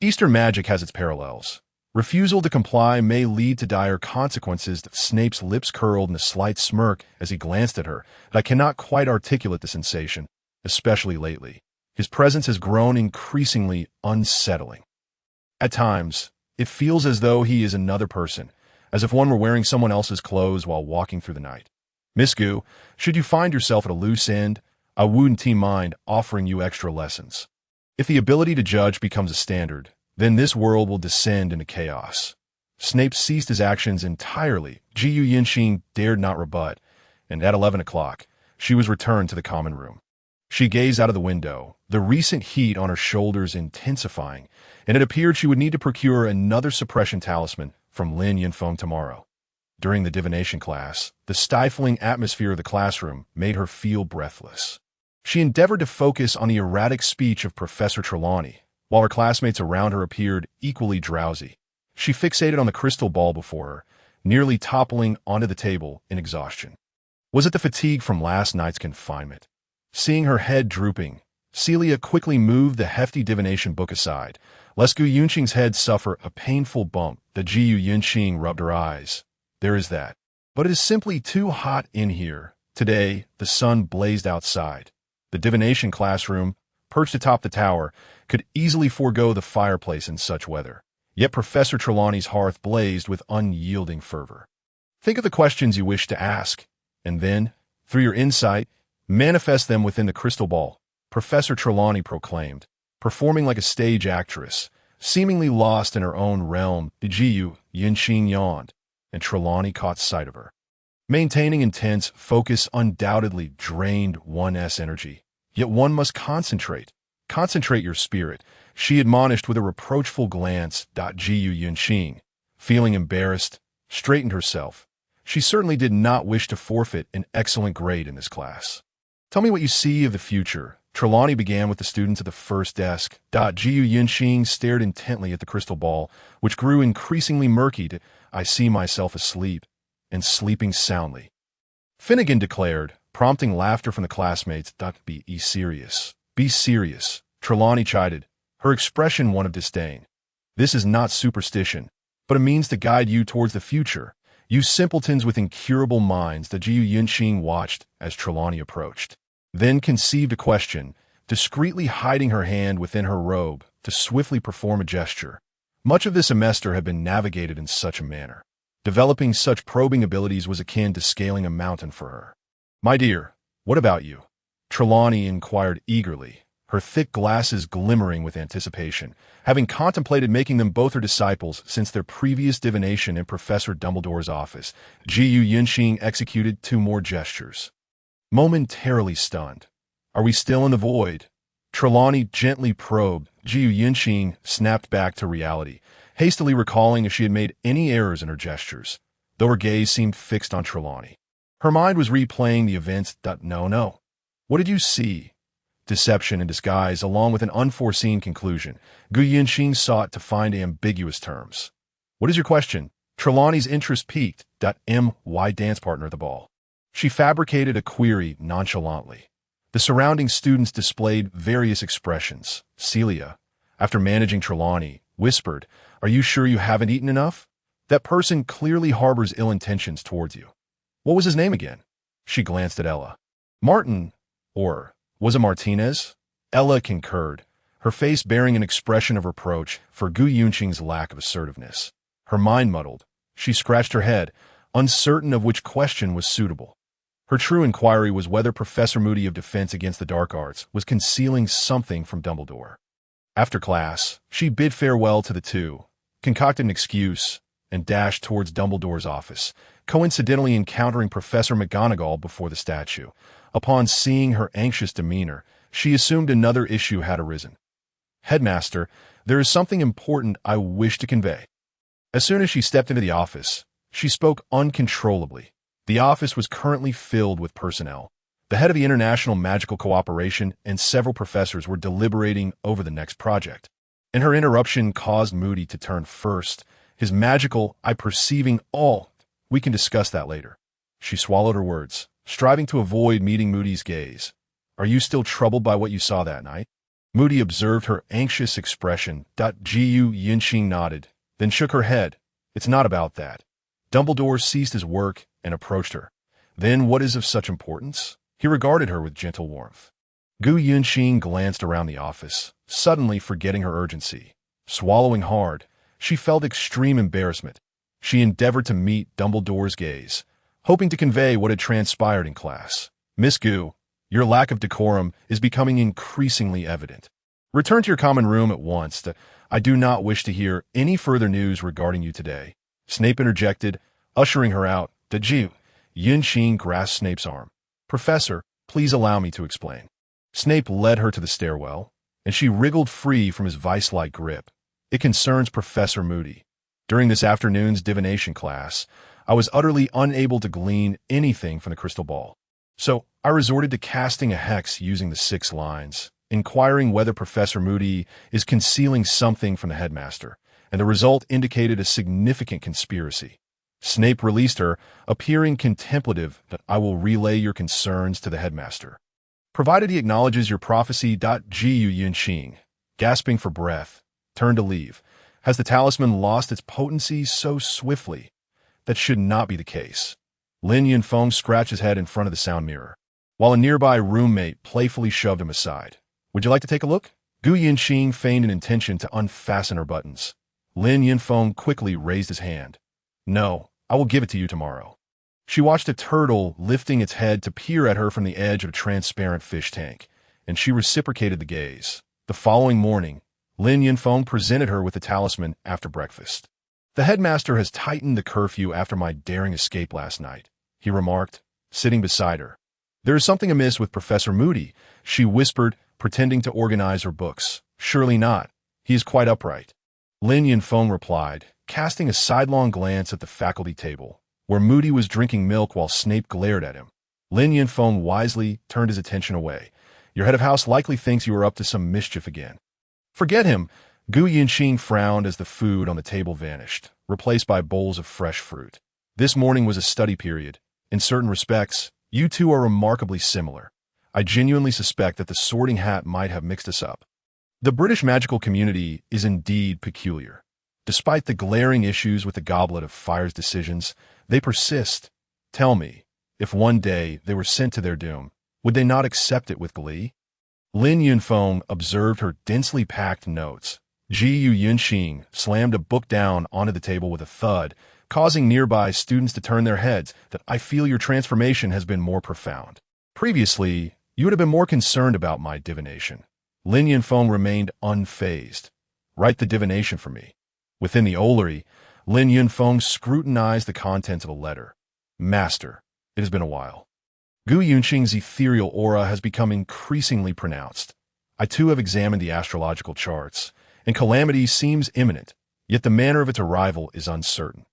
Speaker 1: Eastern magic has its parallels. Refusal to comply may lead to dire consequences. Snape's lips curled in a slight smirk as he glanced at her, but I cannot quite articulate the sensation, especially lately. His presence has grown increasingly unsettling. At times, it feels as though he is another person, as if one were wearing someone else's clothes while walking through the night. Miss Gu, should you find yourself at a loose end, I wouldn't mind offering you extra lessons. If the ability to judge becomes a standard, then this world will descend into chaos. Snape ceased his actions entirely. Gu Yunxing dared not rebut, and at 11 o'clock, she was returned to the common room. She gazed out of the window, the recent heat on her shoulders intensifying, and it appeared she would need to procure another suppression talisman from Lin Yunfeng tomorrow. During the divination class, the stifling atmosphere of the classroom made her feel breathless. She endeavored to focus on the erratic speech of Professor Trelawney, while her classmates around her appeared equally drowsy. She fixated on the crystal ball before her, nearly toppling onto the table in exhaustion. Was it the fatigue from last night's confinement? Seeing her head drooping, Celia quickly moved the hefty divination book aside, lest Gu Yunxing's head suffer a painful bump. The Gu Yunxing rubbed her eyes. There is that. But it is simply too hot in here. Today, the sun blazed outside. The divination classroom, perched atop the tower, could easily forego the fireplace in such weather. Yet Professor Trelawney's hearth blazed with unyielding fervor. Think of the questions you wish to ask, and then, through your insight, manifest them within the crystal ball, Professor Trelawney proclaimed, performing like a stage actress, seemingly lost in her own realm. Gu Yunxing yawned, and Trelawney caught sight of her. Maintaining intense focus undoubtedly drained one's energy, yet one must concentrate. Concentrate your spirit, she admonished with a reproachful glance. Gu Yunxing, feeling embarrassed, straightened herself. She certainly did not wish to forfeit an excellent grade in this class. Tell me what you see of the future. Trelawney began with the students at the first desk. Gu Yunxing stared intently at the crystal ball, which grew increasingly murky. I see myself asleep, and sleeping soundly. Finnegan declared, prompting laughter from the classmates. Be serious. Be serious, Trelawney chided, her expression one of disdain. This is not superstition, but a means to guide you towards the future. You simpletons with incurable minds. The Gu Yunxing watched as Trelawney approached, then conceived a question, discreetly hiding her hand within her robe to swiftly perform a gesture. Much of this semester had been navigated in such a manner. Developing such probing abilities was akin to scaling a mountain for her. My dear, what about you? Trelawney inquired eagerly, her thick glasses glimmering with anticipation, having contemplated making them both her disciples since their previous divination in Professor Dumbledore's office. Gu Yunxing executed 2 more gestures. Momentarily stunned. Are we still in the void? Trelawney gently probed. Gu Yunxing snapped back to reality, hastily recalling if she had made any errors in her gestures, though her gaze seemed fixed on Trelawney. Her mind was replaying the events. No. What did you see? Deception in disguise, along with an unforeseen conclusion. Gu Yinxing sought to find ambiguous terms. What is your question? Trelawney's interest piqued. My dance partner at the ball. She fabricated a query nonchalantly. The surrounding students displayed various expressions. Celia, after managing Trelawney, whispered, "Are you sure you haven't eaten enough? That person clearly harbors ill intentions towards you." What was his name again? She glanced at Ella. Martin, or was it Martinez? Ella concurred, her face bearing an expression of reproach for Gu Yunqing's lack of assertiveness. Her mind muddled. She scratched her head, uncertain of which question was suitable. Her true inquiry was whether Professor Moody of Defense Against the Dark Arts was concealing something from Dumbledore. After class, she bid farewell to the two, concocted an excuse, and dashed towards Dumbledore's office, coincidentally encountering Professor McGonagall before the statue. Upon seeing her anxious demeanor, she assumed another issue had arisen. "Headmaster, there is something important I wish to convey." As soon as she stepped into the office, she spoke uncontrollably. The office was currently filled with personnel. The head of the International Magical Cooperation and several professors were deliberating over the next project. And her interruption caused Moody to turn first, his magical eye perceiving all. "We can discuss that later." She swallowed her words, striving to avoid meeting Moody's gaze. "Are you still troubled by what you saw that night?" Moody observed her anxious expression. Gu Yinxing nodded, then shook her head. "It's not about that." Dumbledore ceased his work and approached her. "Then what is of such importance?" He regarded her with gentle warmth. Gu Yunqing glanced around the office, suddenly forgetting her urgency. Swallowing hard, she felt extreme embarrassment. She endeavored to meet Dumbledore's gaze, hoping to convey what had transpired in class. "Miss Gu, your lack of decorum is becoming increasingly evident. Return to your common room at once. I do not wish to hear any further news regarding you today." Snape interjected, ushering her out. Gu Yunqing grasped Snape's arm. "Professor, please allow me to explain." Snape led her to the stairwell, and she wriggled free from his vice-like grip. "It concerns Professor Moody. During this afternoon's divination class, I was utterly unable to glean anything from the crystal ball. So I resorted to casting a hex using the 6 lines, inquiring whether Professor Moody is concealing something from the headmaster, and the result indicated a significant conspiracy." Snape released her, appearing contemplative. "I will relay your concerns to the headmaster, provided he acknowledges your prophecy." Gu Yunqing, gasping for breath, turned to leave. "Has the talisman lost its potency so swiftly? That should not be the case." Lin Yunfeng scratched his head in front of the sound mirror, while a nearby roommate playfully shoved him aside. "Would you like to take a look?" Gu Yunqing feigned an intention to unfasten her buttons. Lin Yunfeng quickly raised his hand. "No, I will give it to you tomorrow." She watched a turtle lifting its head to peer at her from the edge of a transparent fish tank, and she reciprocated the gaze. The following morning, Lin Yunfeng presented her with the talisman after breakfast. "The headmaster has tightened the curfew after my daring escape last night," he remarked, sitting beside her. "There is something amiss with Professor Moody," she whispered, pretending to organize her books. "Surely not. He is quite upright." Lin Yunfeng replied, casting a sidelong glance at the faculty table, where Moody was drinking milk while Snape glared at him. Lin Yunfeng wisely turned his attention away. "Your head of house likely thinks you are up to some mischief again." "Forget him." Gu Yunqing frowned as the food on the table vanished, replaced by bowls of fresh fruit. "This morning was a study period. In certain respects, you two are remarkably similar. I genuinely suspect that the Sorting Hat might have mixed us up." The British magical community is indeed peculiar. Despite the glaring issues with the Goblet of Fire's decisions, they persist. Tell me, if one day they were sent to their doom, would they not accept it with glee? Lin Yunfeng observed her densely packed notes. Gu Yunqing slammed a book down onto the table with a thud, causing nearby students to turn their heads. "I feel your transformation has been more profound. Previously, you would have been more concerned about my divination." Lin Yunfeng remained unfazed. "Write the divination for me." Within the Ollery, Lin Yunfeng scrutinized the contents of a letter. "Master, it has been a while. Gu Yunqing's ethereal aura has become increasingly pronounced. I too have examined the astrological charts, and calamity seems imminent, yet the manner of its arrival is uncertain.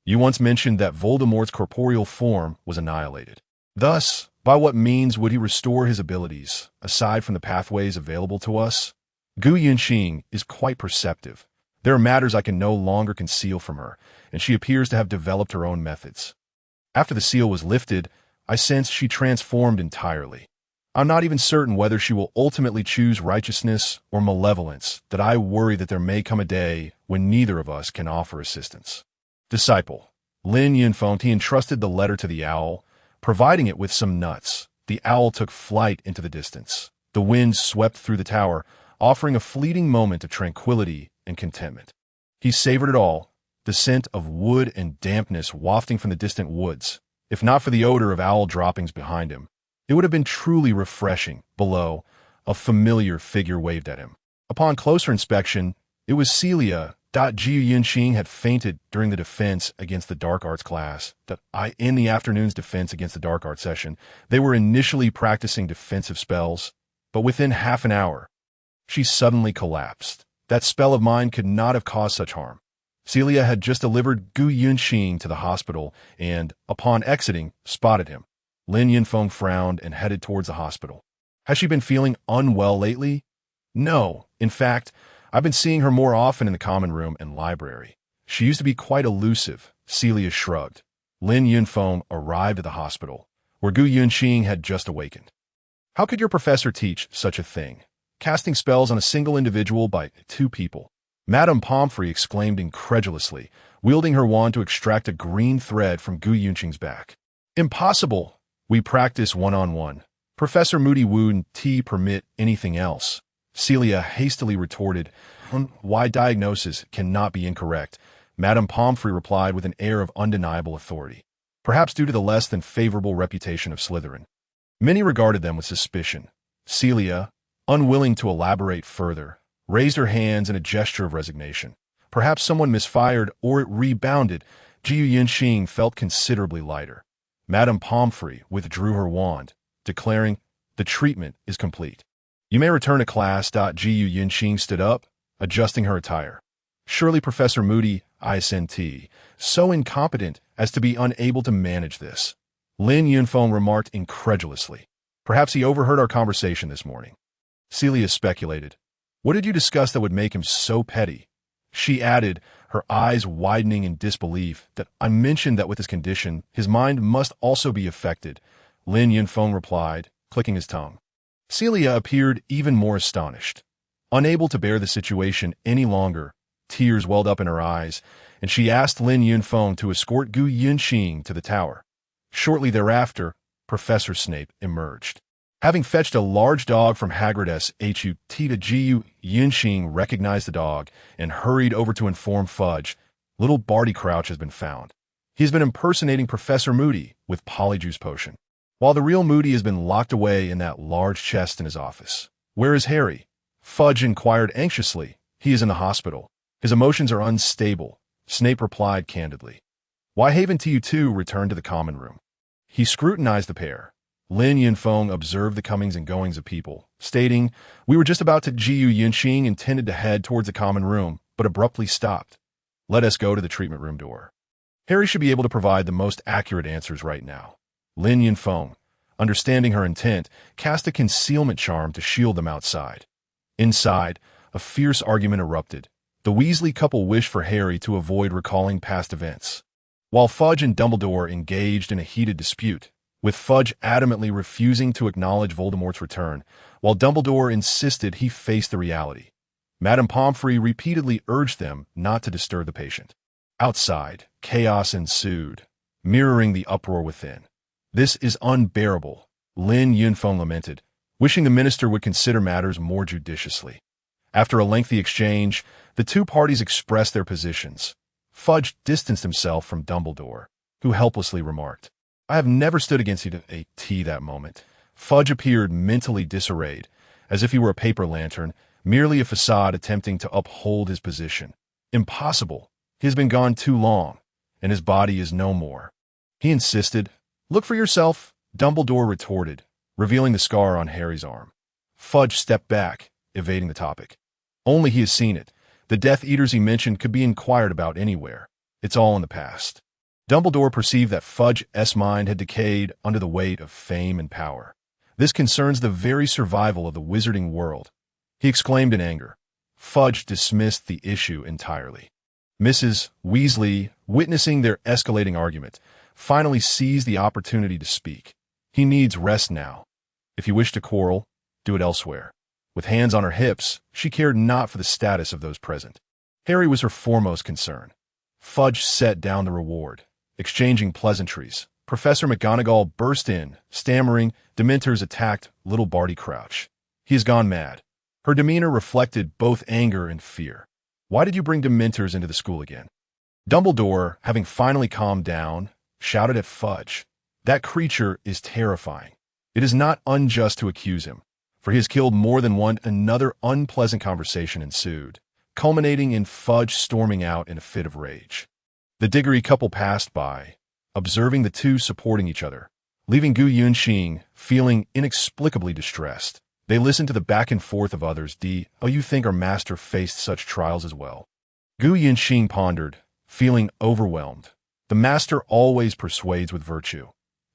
Speaker 1: You once mentioned that Voldemort's corporeal form was annihilated. Thus, By what means would he restore his abilities, aside from the pathways available to us? Gu Yunxing is quite perceptive. There are matters I can no longer conceal from her, and she appears to have developed her own methods. After the seal was lifted, I sense she transformed entirely. I'm not even certain whether she will ultimately choose righteousness or malevolence, that I worry that there may come a day when neither of us can offer assistance. Disciple. Lin Yunfeng, he entrusted the letter to the owl, providing it with some nuts. The owl took flight into the distance. The wind swept through the tower, offering a fleeting moment of tranquility and contentment. He savored it all, the scent of wood and dampness wafting from the distant woods. If not for the odor of owl droppings behind him, it would have been truly refreshing. Below, a familiar figure waved at him. Upon closer inspection, it was Celia. Jiu Yunxing had fainted during the defense against the dark arts class. In the afternoon's defense against the dark arts session, they were initially practicing defensive spells, but within half an hour, she suddenly collapsed. That spell of mine could not have caused such harm. Celia had just delivered Gu Yunxing to the hospital and, upon exiting, spotted him. Lin Yunfeng frowned and headed towards the hospital. Has she been feeling unwell lately? No. In fact, I've been seeing her more often in the common room and library. She used to be quite elusive. Celia shrugged. Lin Yunfeng arrived at the hospital, where Gu Yunxing had just awakened. How could your professor teach such a thing? Casting spells on a single individual by two people. Madame Pomfrey exclaimed incredulously, wielding her wand to extract a green thread from Gu Yunxing's back. Impossible! We practice one-on-one. Professor Moody wouldn't permit anything else. Celia hastily retorted, why diagnosis cannot be incorrect. Madame Pomfrey replied with an air of undeniable authority, perhaps due to the less than favorable reputation of Slytherin. Many regarded them with suspicion. Celia, unwilling to elaborate further, raised her hands in a gesture of resignation. Perhaps someone misfired or it rebounded. Jiu Yunxing felt considerably lighter. Madame Pomfrey withdrew her wand, declaring, the treatment is complete. You may return to class. Jiu Yunxing stood up, adjusting her attire. Surely Professor Moody, ISNT, so incompetent as to be unable to manage this. Lin Yunfeng remarked incredulously. Perhaps he overheard our conversation this morning. Celia speculated. What did you discuss that would make him so petty? She added, her eyes widening in disbelief, that I mentioned that with his condition, his mind must also be affected. Lin Yunfeng replied, clicking his tongue. Celia appeared even more astonished. Unable to bear the situation any longer, tears welled up in her eyes, and she asked Lin Yunfeng to escort Gu Yunxing to the tower. Shortly thereafter, Professor Snape emerged. Having fetched a large dog from Hagrid's HUT, Jiu Yunxing recognized the dog and hurried over to inform Fudge, little Barty Crouch has been found. He has been impersonating Professor Moody with Polyjuice Potion, while the real Moody has been locked away in that large chest in his office. Where is Harry? Fudge inquired anxiously. He is in the hospital. His emotions are unstable. Snape replied candidly. Why haven't you two returned to the common room? He scrutinized the pair. Lin Yunfeng observed the comings and goings of people, stating, we were just about to. Jiu Yunxing intended to head towards the common room, but abruptly stopped. Let us go to the treatment room door. Harry should be able to provide the most accurate answers right now. Lin Yunfeng, understanding her intent, cast a concealment charm to shield them outside. Inside, a fierce argument erupted. The Weasley couple wished for Harry to avoid recalling past events, while Fudge and Dumbledore engaged in a heated dispute, with Fudge adamantly refusing to acknowledge Voldemort's return, while Dumbledore insisted he face the reality. Madame Pomfrey repeatedly urged them not to disturb the patient. Outside, chaos ensued, mirroring the uproar within. This is unbearable, Lin Yunfeng lamented, wishing the minister would consider matters more judiciously. After a lengthy exchange, the two parties expressed their positions. Fudge distanced himself from Dumbledore, who helplessly remarked, I have never stood against you at that moment. Fudge appeared mentally disarrayed, as if he were a paper lantern, merely a facade attempting to uphold his position. Impossible. He has been gone too long, and his body is no more. He insisted. Look for yourself, Dumbledore retorted, revealing the scar on Harry's arm. Fudge stepped back, evading the topic. Only he has seen it. The Death Eaters he mentioned could be inquired about anywhere. It's all in the past. Dumbledore perceived that Fudge's mind had decayed under the weight of fame and power. This concerns the very survival of the wizarding world, he exclaimed in anger. Fudge dismissed the issue entirely. Mrs. Weasley, witnessing their escalating argument, finally seized the opportunity to speak. He needs rest now. If you wish to quarrel, do it elsewhere. With hands on her hips, she cared not for the status of those present. Harry was her foremost concern. Fudge set down the reward. Exchanging pleasantries, Professor McGonagall burst in, stammering. Dementors attacked little Barty Crouch. He has gone mad. Her demeanor reflected both anger and fear. Why did you bring Dementors into the school again? Dumbledore, having finally calmed down, shouted at Fudge. That creature is terrifying. It is not unjust to accuse him, for he has killed more than one. Another unpleasant conversation ensued, culminating in Fudge storming out in a fit of rage. The Diggory couple passed by, observing the two supporting each other, leaving Gu Yunxing feeling inexplicably distressed. They listened to the back and forth of others. Oh, you think our master faced such trials as well? Gu Yunxing pondered, feeling overwhelmed. The master always persuades with virtue.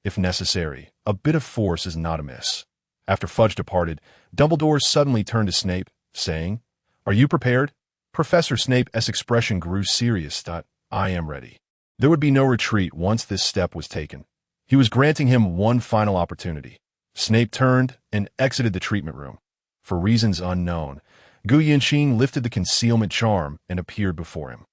Speaker 1: If necessary, a bit of force is not amiss. After Fudge departed, Dumbledore suddenly turned to Snape, saying, Are you prepared? Professor Snape's expression grew serious. I am ready. There would be no retreat once this step was taken. He was granting him one final opportunity. Snape turned and exited the treatment room. For reasons unknown, Gu Yunxing lifted the concealment charm and appeared before him.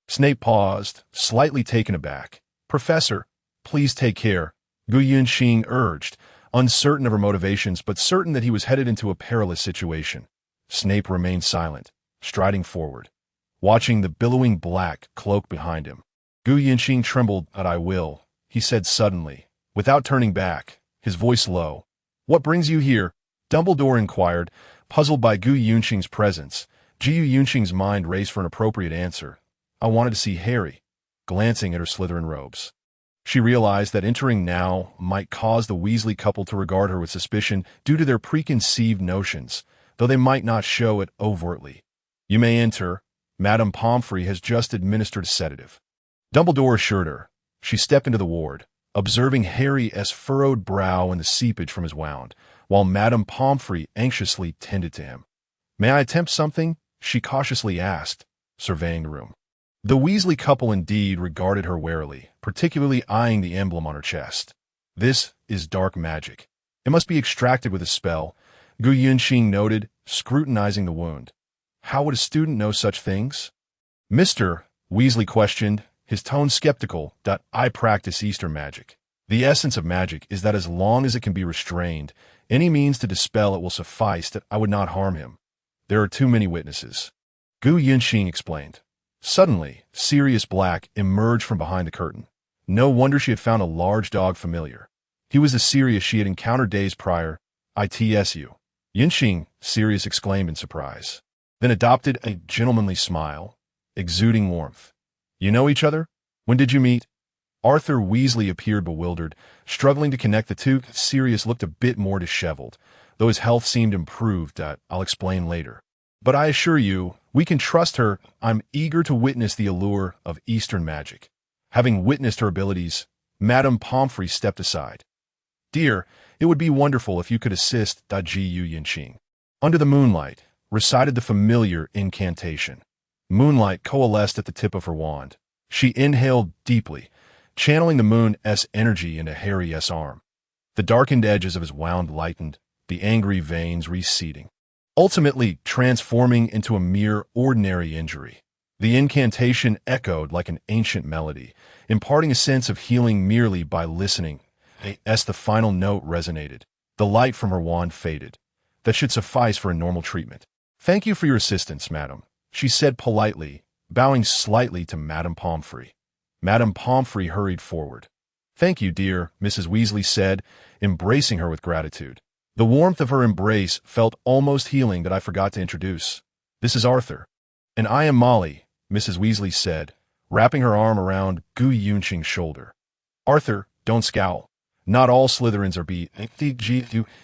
Speaker 1: Snape paused, slightly taken aback. Professor, please take care, Gu Yunxing urged, uncertain of her motivations but certain that he was headed into a perilous situation. Snape remained silent, striding forward, watching the billowing black cloak behind him. Gu Yunxing trembled. I will, he said suddenly, without turning back, his voice low. What brings you here? Dumbledore inquired, puzzled by Gu Yunxing's presence. Gu Yunxing's mind raced for an appropriate answer. I wanted to see Harry, glancing at her Slytherin robes. She realized that entering now might cause the Weasley couple to regard her with suspicion due to their preconceived notions, though they might not show it overtly. You may enter. Madame Pomfrey has just administered a sedative, Dumbledore assured her. She stepped into the ward, observing Harry's furrowed brow and the seepage from his wound, while Madame Pomfrey anxiously tended to him. May I attempt something? She cautiously asked, surveying the room. The Weasley couple indeed regarded her warily, particularly eyeing the emblem on her chest. This is dark magic. It must be extracted with a spell, Gu Yunxing noted, scrutinizing the wound. How would a student know such things? Mr. Weasley questioned, his tone skeptical. I practice Eastern magic. The essence of magic is that as long as it can be restrained, any means to dispel it will suffice. That I would not harm him. There are too many witnesses, Gu Yunxing explained. Suddenly, Sirius Black emerged from behind the curtain. No wonder she had found a large dog familiar. He was the Sirius she had encountered days prior. ITSU. Yunxing, Sirius exclaimed in surprise, then adopted a gentlemanly smile, exuding warmth. You know each other? When did you meet? Arthur Weasley appeared bewildered, struggling to connect the two. Sirius looked a bit more disheveled, though his health seemed improved. I'll explain later. But I assure you, we can trust her. I'm eager to witness the allure of Eastern magic. Having witnessed her abilities, Madame Pomfrey stepped aside. Dear, it would be wonderful if you could assist. Gu Yunxing, under the moonlight, recited the familiar incantation. Moonlight coalesced at the tip of her wand. She inhaled deeply, channeling the moon's energy into Harry's arm. The darkened edges of his wound lightened, the angry veins receding, ultimately transforming into a mere ordinary injury. The incantation echoed like an ancient melody, imparting a sense of healing merely by listening. As the final note resonated, the light from her wand faded. That should suffice for a normal treatment. Thank you for your assistance, madam, she said politely, bowing slightly to Madame Pomfrey. Madame Pomfrey hurried forward. Thank you, dear, Mrs. Weasley said, embracing her with gratitude. The warmth of her embrace felt almost healing. That I forgot to introduce. This is Arthur. And I am Molly, Mrs. Weasley said, wrapping her arm around Gu Yunxing's shoulder. Arthur, don't scowl. Not all Slytherins are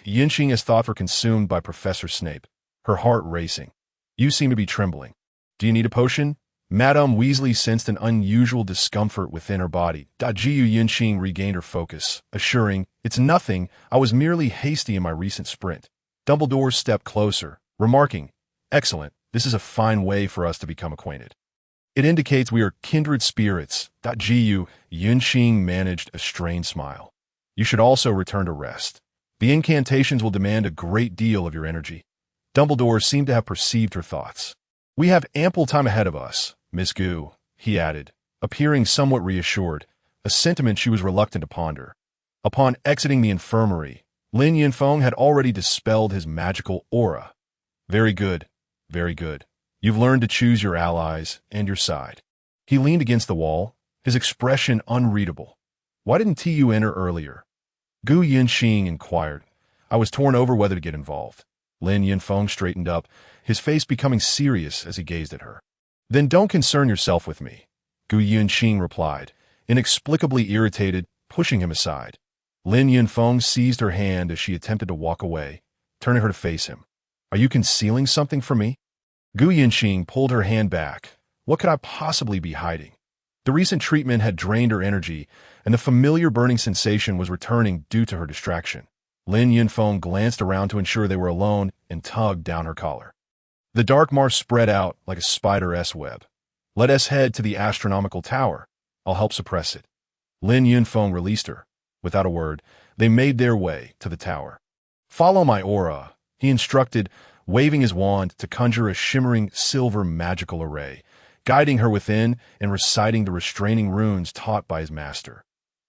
Speaker 1: Yunxing's thoughts were consumed by Professor Snape, her heart racing. You seem to be trembling. Do you need a potion? Madame Weasley sensed an unusual discomfort within her body. Gu Yinxing regained her focus, assuring, "It's nothing, I was merely hasty in my recent sprint." Dumbledore stepped closer, remarking, "Excellent, this is a fine way for us to become acquainted. It indicates we are kindred spirits." Gu Yinxing managed a strained smile. "You should also return to rest. The incantations will demand a great deal of your energy." Dumbledore seemed to have perceived her thoughts. "We have ample time ahead of us, Miss Gu," he added, appearing somewhat reassured, a sentiment she was reluctant to ponder. Upon exiting the infirmary, Lin Yinfeng had already dispelled his magical aura. "Very good, very good. You've learned to choose your allies and your side." He leaned against the wall, his expression unreadable. "Why didn't TU enter earlier?" Gu Yinxing inquired. "I was torn over whether to get involved." Lin Yinfeng straightened up, his face becoming serious as he gazed at her. "Then don't concern yourself with me," Gu Yinxing replied, inexplicably irritated, pushing him aside. Lin Yinfeng seized her hand as she attempted to walk away, turning her to face him. "Are you concealing something from me?" Gu Yinxing pulled her hand back. What could I possibly be hiding? The recent treatment had drained her energy, and the familiar burning sensation was returning due to her distraction. Lin Yinfeng glanced around to ensure they were alone and tugged down her collar. The dark marsh spread out like a spider's web. "Let us head to the astronomical tower. I'll help suppress it." Lin Yinfeng released her. Without a word, they made their way to the tower. "Follow my aura," he instructed, waving his wand to conjure a shimmering silver magical array, guiding her within and reciting the restraining runes taught by his master.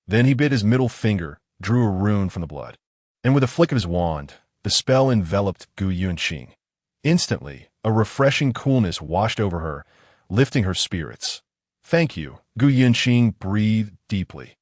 Speaker 1: Then he bit his middle finger, drew a rune from the blood, and with a flick of his wand, the spell enveloped Gu Yunqing. Instantly, a refreshing coolness washed over her, lifting her spirits. "Thank you," Gu Yunqing breathed deeply.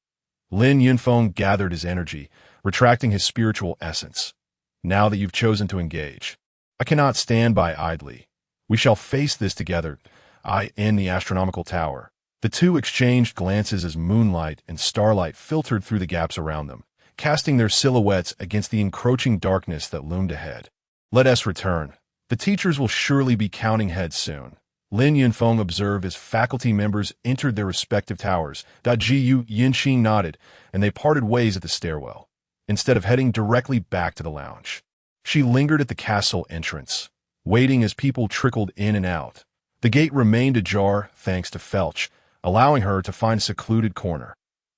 Speaker 1: Lin Yinfeng gathered his energy, retracting his spiritual essence. "Now that you've chosen to engage, I cannot stand by idly. We shall face this together, I in the astronomical tower." The two exchanged glances as moonlight and starlight filtered through the gaps around them, casting their silhouettes against the encroaching darkness that loomed ahead. "Let us return. The teachers will surely be counting heads soon." Lin Yinfeng observed as faculty members entered their respective towers. Gu Yinxing nodded, and they parted ways at the stairwell, instead of heading directly back to the lounge. She lingered at the castle entrance, waiting as people trickled in and out. The gate remained ajar thanks to Felch, allowing her to find a secluded corner.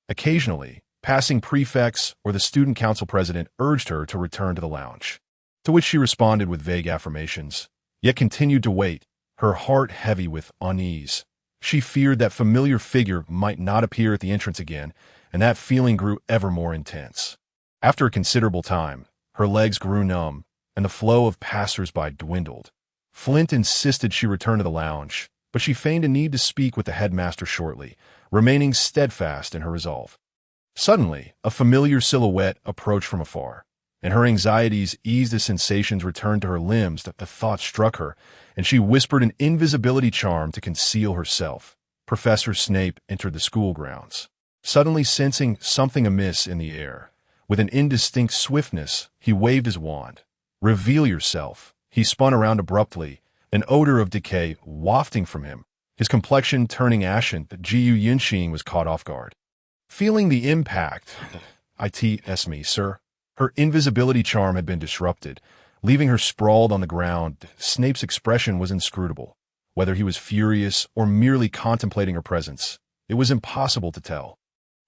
Speaker 1: Occasionally, passing prefects or the student council president urged her to return to the lounge, to which she responded with vague affirmations, yet continued to wait, her heart heavy with unease. She feared that familiar figure might not appear at the entrance again, and that feeling grew ever more intense. After a considerable time, her legs grew numb, and the flow of passers-by dwindled. Flint insisted she return to the lounge, but she feigned a need to speak with the headmaster shortly, remaining steadfast in her resolve. Suddenly, a familiar silhouette approached from afar, and her anxieties eased as sensations returned to her limbs. The thought struck her, and she whispered an invisibility charm to conceal herself. Professor Snape entered the school grounds, suddenly sensing something amiss in the air. With an indistinct swiftness, he waved his wand. "Reveal yourself." He spun around abruptly, an odor of decay wafting from him, his complexion turning ashen. Gu Yinxing was caught off guard. Feeling the impact, "It's me, sir." Her invisibility charm had been disrupted, leaving her sprawled on the ground. Snape's expression was inscrutable. Whether he was furious or merely contemplating her presence, it was impossible to tell.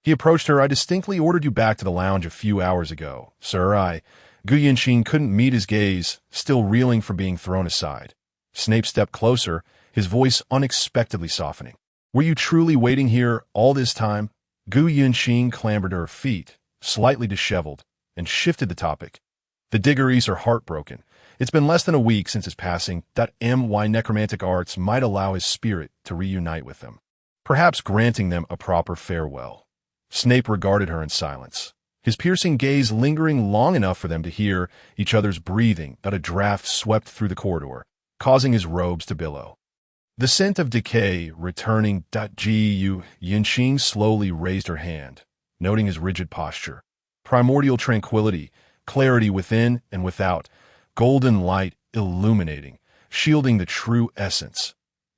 Speaker 1: He approached her. "I distinctly ordered you back to the lounge a few hours ago, sir." Gu Yinxing couldn't meet his gaze, still reeling from being thrown aside. Snape stepped closer, his voice unexpectedly softening. "Were you truly waiting here all this time?" Gu Yinxing clambered to her feet, slightly disheveled, and shifted the topic. "The Diggories are heartbroken. It's been less than a week since his passing. My necromantic arts might allow his spirit to reunite with them, perhaps granting them a proper farewell." Snape regarded her in silence, his piercing gaze lingering long enough for them to hear each other's breathing. A draft swept through the corridor, causing his robes to billow. The scent of decay returning. Gu Yinxing slowly raised her hand, noting his rigid posture. Primordial tranquility, clarity within and without, golden light illuminating, shielding the true essence.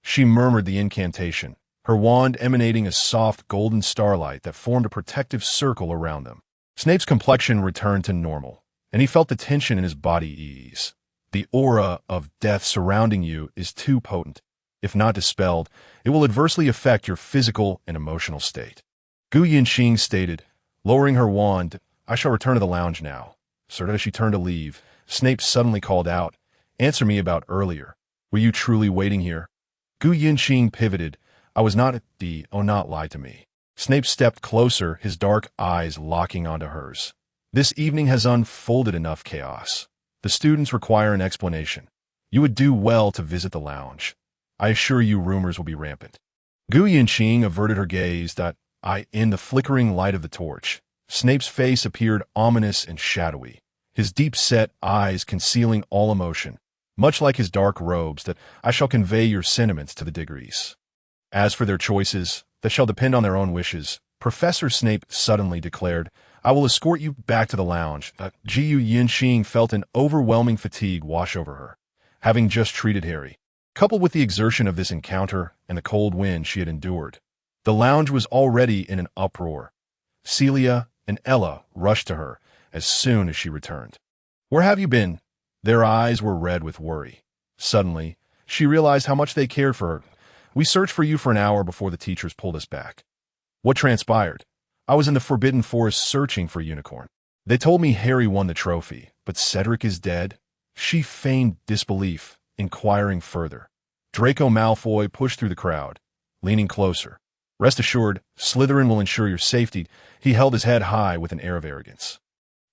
Speaker 1: She murmured the incantation, her wand emanating a soft golden starlight that formed a protective circle around them. Snape's complexion returned to normal, and he felt the tension in his body ease. The aura of death surrounding you is too potent. If not dispelled, it will adversely affect your physical and emotional state. Gu Yinxing stated, lowering her wand, I shall return to the lounge now. Sir, as she turned to leave, Snape suddenly called out, Answer me about earlier. Were you truly waiting here? Gu Yinxing pivoted. I was not not lie to me. Snape stepped closer, his dark eyes locking onto hers. This evening has unfolded enough chaos. The students require an explanation. You would do well to visit the lounge. I assure you rumors will be rampant. Gu Yinxing averted her gaze. In the flickering light of the torch, Snape's face appeared ominous and shadowy, his deep-set eyes concealing all emotion, much like his dark robes. That I shall convey your sentiments to the Diggories. As for their choices, that shall depend on their own wishes. Professor Snape suddenly declared, I will escort you back to the lounge. Gu Yinxing felt an overwhelming fatigue wash over her, having just treated Harry. Coupled with the exertion of this encounter and the cold wind she had endured, the lounge was already in an uproar. Celia and Ella rushed to her as soon as she returned. Where have you been? Their eyes were red with worry. Suddenly, she realized how much they cared for her. We searched for you for an hour before the teachers pulled us back. What transpired? I was in the Forbidden Forest searching for a unicorn. They told me Harry won the trophy, but Cedric is dead. She feigned disbelief, inquiring further. Draco Malfoy pushed through the crowd, leaning closer. Rest assured, Slytherin will ensure your safety. He held his head high with an air of arrogance.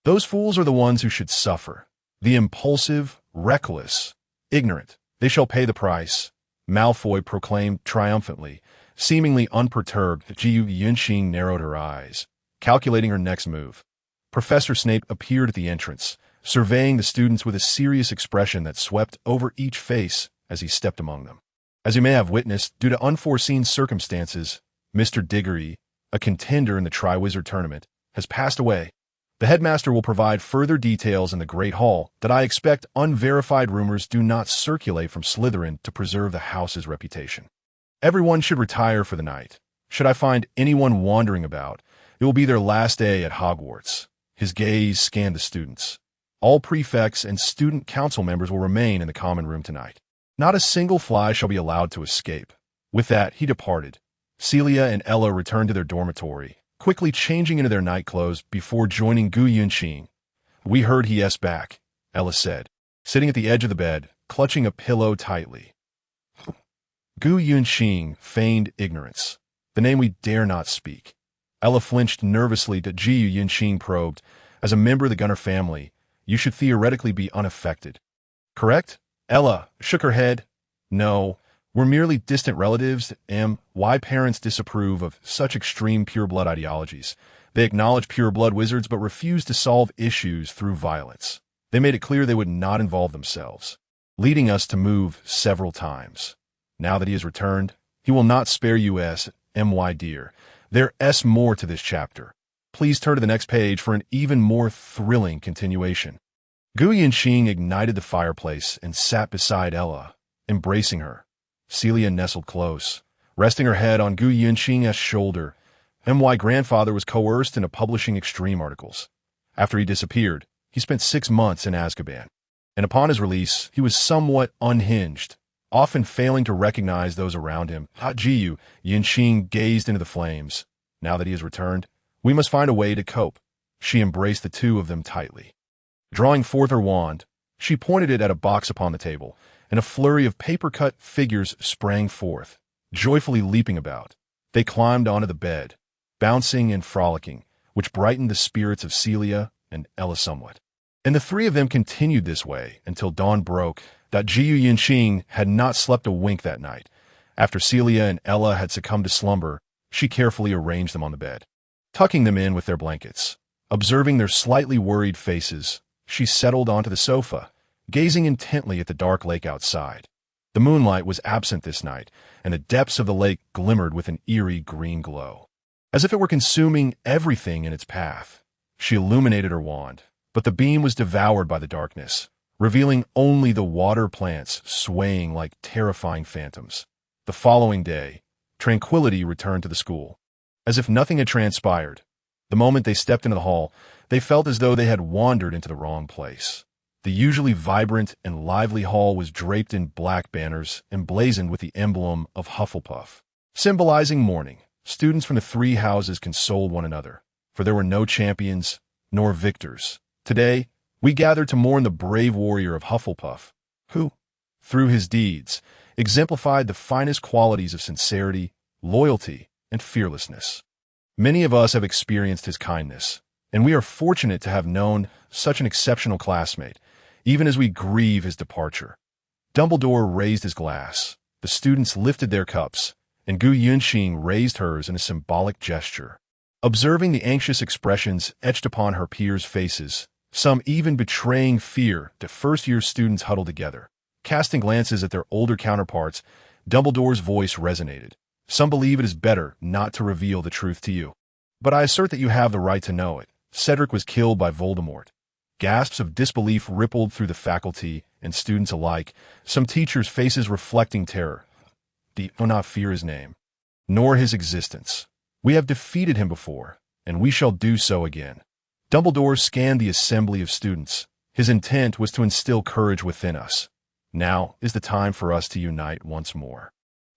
Speaker 1: Those fools are the ones who should suffer. The impulsive, reckless, ignorant. They shall pay the price, Malfoy proclaimed triumphantly. Seemingly unperturbed, Gu Yinxing narrowed her eyes, calculating her next move. Professor Snape appeared at the entrance, surveying the students with a serious expression that swept over each face as he stepped among them. As you may have witnessed, due to unforeseen circumstances, Mr. Diggory, a contender in the Triwizard Tournament, has passed away. The headmaster will provide further details in the Great Hall that I expect unverified rumors do not circulate from Slytherin to preserve the house's reputation. Everyone should retire for the night. Should I find anyone wandering about, it will be their last day at Hogwarts. His gaze scanned the students. All prefects and student council members will remain in the common room tonight. Not a single fly shall be allowed to escape. With that, he departed. Celia and Ella returned to their dormitory, quickly changing into their nightclothes before joining Gu Yinxing. We heard he yes back, Ella said, sitting at the edge of the bed, clutching a pillow tightly. Gu Yinxing feigned ignorance, the name we dare not speak. Ella flinched nervously to Gu Yinxing probed, as a member of the Gunner family, you should theoretically be unaffected. Correct? Ella shook her head. No, we're merely distant relatives. Why parents disapprove of such extreme pureblood ideologies. They acknowledge pureblood wizards but refuse to solve issues through violence. They made it clear they would not involve themselves, leading us to move several times. Now that he has returned, he will not spare you my dear. There's more to this chapter. Please turn to the next page for an even more thrilling continuation. Gu Yinxing ignited the fireplace and sat beside Ella, embracing her. Celia nestled close, resting her head on Gu Yinxing's shoulder. My grandfather was coerced into publishing extreme articles. After he disappeared, he spent 6 months in Azkaban, and upon his release, he was somewhat unhinged, often failing to recognize those around him. Gu Yinxing gazed into the flames. Now that he has returned, we must find a way to cope. She embraced the two of them tightly. Drawing forth her wand, she pointed it at a box upon the table, and a flurry of paper-cut figures sprang forth, joyfully leaping about. They climbed onto the bed, bouncing and frolicking, which brightened the spirits of Celia and Ella somewhat. And the three of them continued this way until dawn broke. Gu Yinxing had not slept a wink that night. After Celia and Ella had succumbed to slumber, she carefully arranged them on the bed, tucking them in with their blankets. Observing their slightly worried faces, she settled onto the sofa, gazing intently at the dark lake outside. The moonlight was absent this night, and the depths of the lake glimmered with an eerie green glow, as if it were consuming everything in its path. She illuminated her wand, but the beam was devoured by the darkness, revealing only the water plants swaying like terrifying phantoms. The following day, tranquility returned to the school. As if nothing had transpired, the moment they stepped into the hall, they felt as though they had wandered into the wrong place. The usually vibrant and lively hall was draped in black banners emblazoned with the emblem of Hufflepuff. Symbolizing mourning, students from the three houses consoled one another, for there were no champions nor victors. Today, we gather to mourn the brave warrior of Hufflepuff, who, through his deeds, exemplified the finest qualities of sincerity, loyalty, and fearlessness. Many of us have experienced his kindness, and we are fortunate to have known such an exceptional classmate, even as we grieve his departure. Dumbledore raised his glass, the students lifted their cups, and Gu Yunxing raised hers in a symbolic gesture. Observing the anxious expressions etched upon her peers' faces, some even betraying fear, the first-year students huddled together. Casting glances at their older counterparts, Dumbledore's voice resonated. Some believe it is better not to reveal the truth to you. But I assert that you have the right to know it. Cedric was killed by Voldemort. Gasps of disbelief rippled through the faculty and students alike, some teachers' faces reflecting terror. They do not fear his name, nor his existence. We have defeated him before, and we shall do so again. Dumbledore scanned the assembly of students. His intent was to instill courage within us. Now is the time for us to unite once more.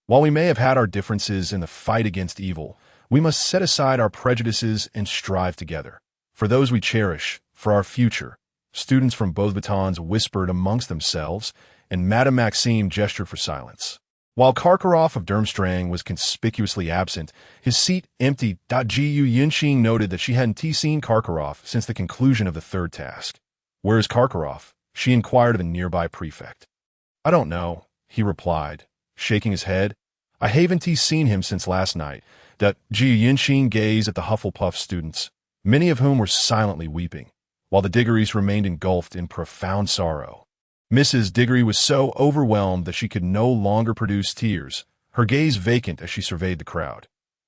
Speaker 1: While we may have had our differences in the fight against evil, we must set aside our prejudices and strive together. For those we cherish, for our future. Students from both batons whispered amongst themselves, and Madame Maxime gestured for silence. While Karkaroff of Durmstrang was conspicuously absent, his seat empty. Gu Yunxing noted that she hadn't seen Karkaroff since the conclusion of the third task. "Where is Karkaroff?" she inquired of a nearby prefect. "I don't know," he replied, shaking his head. "I haven't seen him since last night." Gu Yunxing gazed at the Hufflepuff students, many of whom were silently weeping, while the Diggories remained engulfed in profound sorrow. Mrs. Diggory was so overwhelmed that she could no longer produce tears, her gaze vacant as she surveyed the crowd.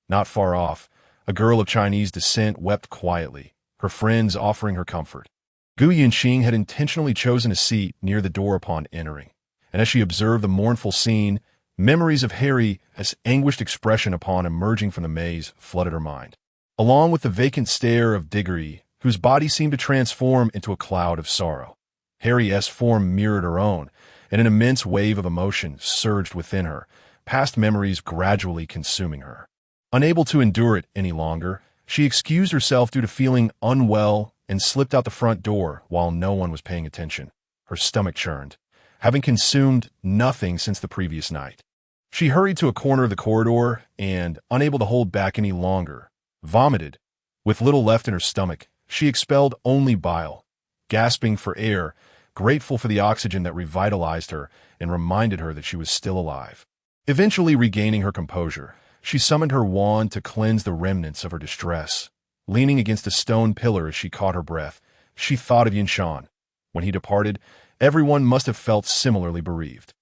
Speaker 1: Not far off, a girl of Chinese descent wept quietly, her friends offering her comfort. Gu Yunxing had intentionally chosen a seat near the door upon entering, and as she observed the mournful scene, memories of Harry's anguished expression upon emerging from the maze flooded her mind, along with the vacant stare of Diggory, whose body seemed to transform into a cloud of sorrow. Harry's form mirrored her own, and an immense wave of emotion surged within her, past memories gradually consuming her. Unable to endure it any longer, she excused herself due to feeling unwell and slipped out the front door while no one was paying attention. Her stomach churned, having consumed nothing since the previous night. She hurried to a corner of the corridor and, unable to hold back any longer, vomited. With little left in her stomach, she expelled only bile. Gasping for air, grateful for the oxygen that revitalized her and reminded her that she was still alive. Eventually regaining her composure, she summoned her wand to cleanse the remnants of her distress. Leaning against a stone pillar as she caught her breath, she thought of Yinshan. When he departed, everyone must have felt similarly bereaved.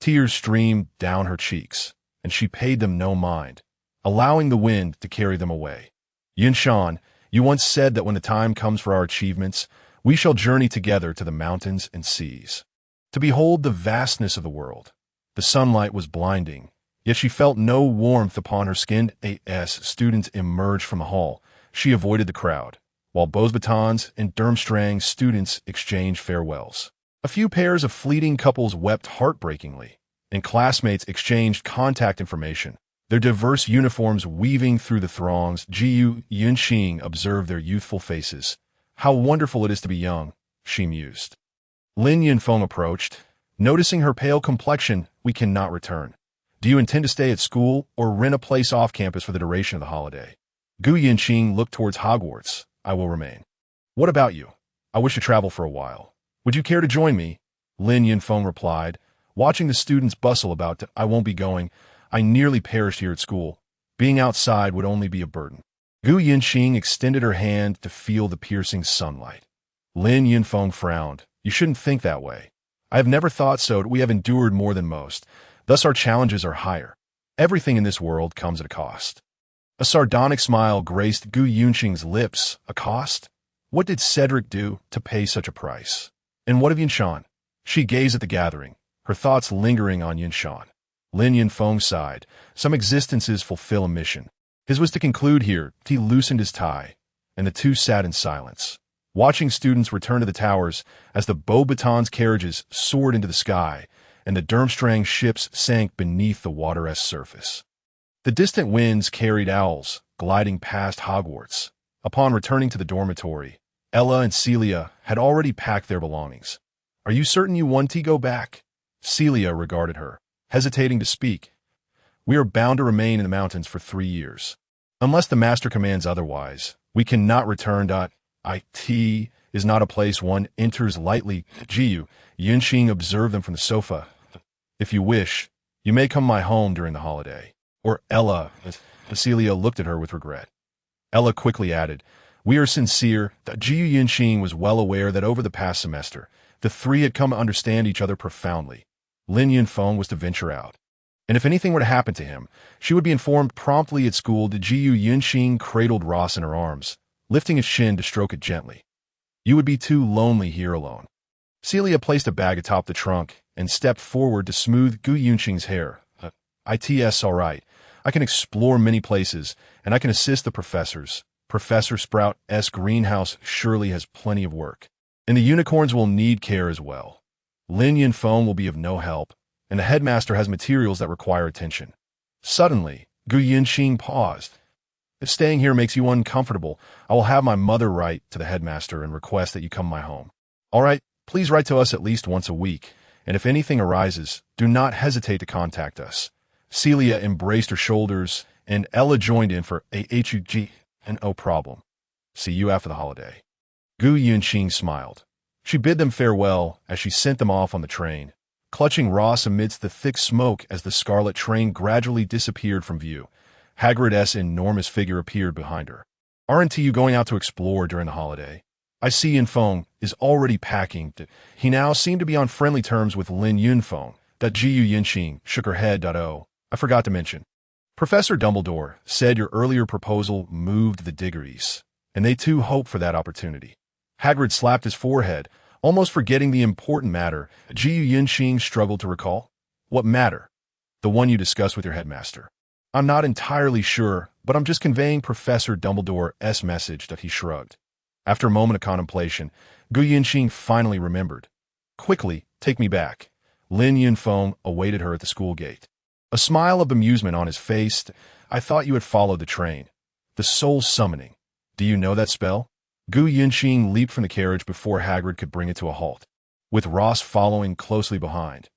Speaker 1: Tears streamed down her cheeks, and she paid them no mind, allowing the wind to carry them away. "Yinshan, you once said that when the time comes for our achievements, we shall journey together to the mountains and seas, to behold the vastness of the world." The sunlight was blinding, yet she felt no warmth upon her skin. As students emerged from the hall, she avoided the crowd, while Beauxbatons and Durmstrang students exchanged farewells. A few pairs of fleeting couples wept heartbreakingly, and classmates exchanged contact information, their diverse uniforms weaving through the throngs. Gu Yunxing observed their youthful faces. "How wonderful it is to be young," she mused. Lin Yunfeng approached. Noticing her pale complexion, "We cannot return. Do you intend to stay at school or rent a place off campus for the duration of the holiday?" Gu Yunxing looked towards Hogwarts. "I will remain." "What about you?" "I wish to travel for a while. Would you care to join me?" Lin Yunfeng replied, watching the students bustle about. "I won't be going. I nearly perished here at school. Being outside would only be a burden." Gu Yunxing extended her hand to feel the piercing sunlight. Lin Yunfeng frowned. "You shouldn't think that way. I have never thought so. We have endured more than most. Thus our challenges are higher. Everything in this world comes at a cost." A sardonic smile graced Gu Yunxing's lips. A cost? What did Cedric do to pay such a price? And what of Yinshan? She gazed at the gathering, her thoughts lingering on Yinshan. Lin Yunfeng sighed. Some existences fulfill a mission. His was to conclude here. He loosened his tie, and the two sat in silence, watching students return to the towers as the Beauxbatons carriages soared into the sky and the Durmstrang ships sank beneath the water-esque surface. The distant winds carried owls, gliding past Hogwarts. Upon returning to the dormitory, Ella and Celia had already packed their belongings. "Are you certain you want to go back?" Celia regarded her, hesitating to speak. "We are bound to remain in the mountains for 3 years. Unless the master commands otherwise, we cannot return. It is not a place one enters lightly." Yunxing observed them from the sofa. "If you wish, you may come my home during the holiday." Or Ella. Celia looked at her with regret. Ella quickly added, "We are sincere." Jiu Yunxing was well aware that over the past semester, the three had come to understand each other profoundly. Lin Yunfeng was to venture out, and if anything were to happen to him, she would be informed promptly at school. Jiu Yunxing cradled Ross in her arms, lifting his chin to stroke it gently. "You would be too lonely here alone." Celia placed a bag atop the trunk and stepped forward to smooth Gu Yunxing's hair. "It's all right. I can explore many places, and I can assist the professors. Professor Sprout's greenhouse surely has plenty of work, and the unicorns will need care as well. Lin Yunfeng will be of no help, and the headmaster has materials that require attention." Suddenly, Gu Yunxing paused. "If staying here makes you uncomfortable, I will have my mother write to the headmaster and request that you come to my home. All right, please write to us at least once a week, and if anything arises, do not hesitate to contact us." Celia embraced her shoulders, and Ella joined in for a hug. "No problem. See you after the holiday." Gu Yunxing smiled. She bid them farewell as she sent them off on the train, clutching Ross amidst the thick smoke as the scarlet train gradually disappeared from view. Hagrid's enormous figure appeared behind her. "Aren't you going out to explore during the holiday? I see Yunfeng is already packing." He now seemed to be on friendly terms with Lin Yunfeng. Jiu Yunxing shook her head. "Oh, I forgot to mention. Professor Dumbledore said your earlier proposal moved the Diggories, and they too hope for that opportunity." Hagrid slapped his forehead, almost forgetting the important matter. Jiu Yunxing struggled to recall. "What matter?" "The one you discussed with your headmaster." "I'm not entirely sure, but I'm just conveying Professor Dumbledore's message." He shrugged. After a moment of contemplation, Gu Yunxing finally remembered. "Quickly, take me back." Lin Yunfeng awaited her at the school gate, a smile of amusement on his face. "I thought you had followed the train. The soul summoning. Do you know that spell?" Gu Yunxing leaped from the carriage before Hagrid could bring it to a halt, with Ross following closely behind.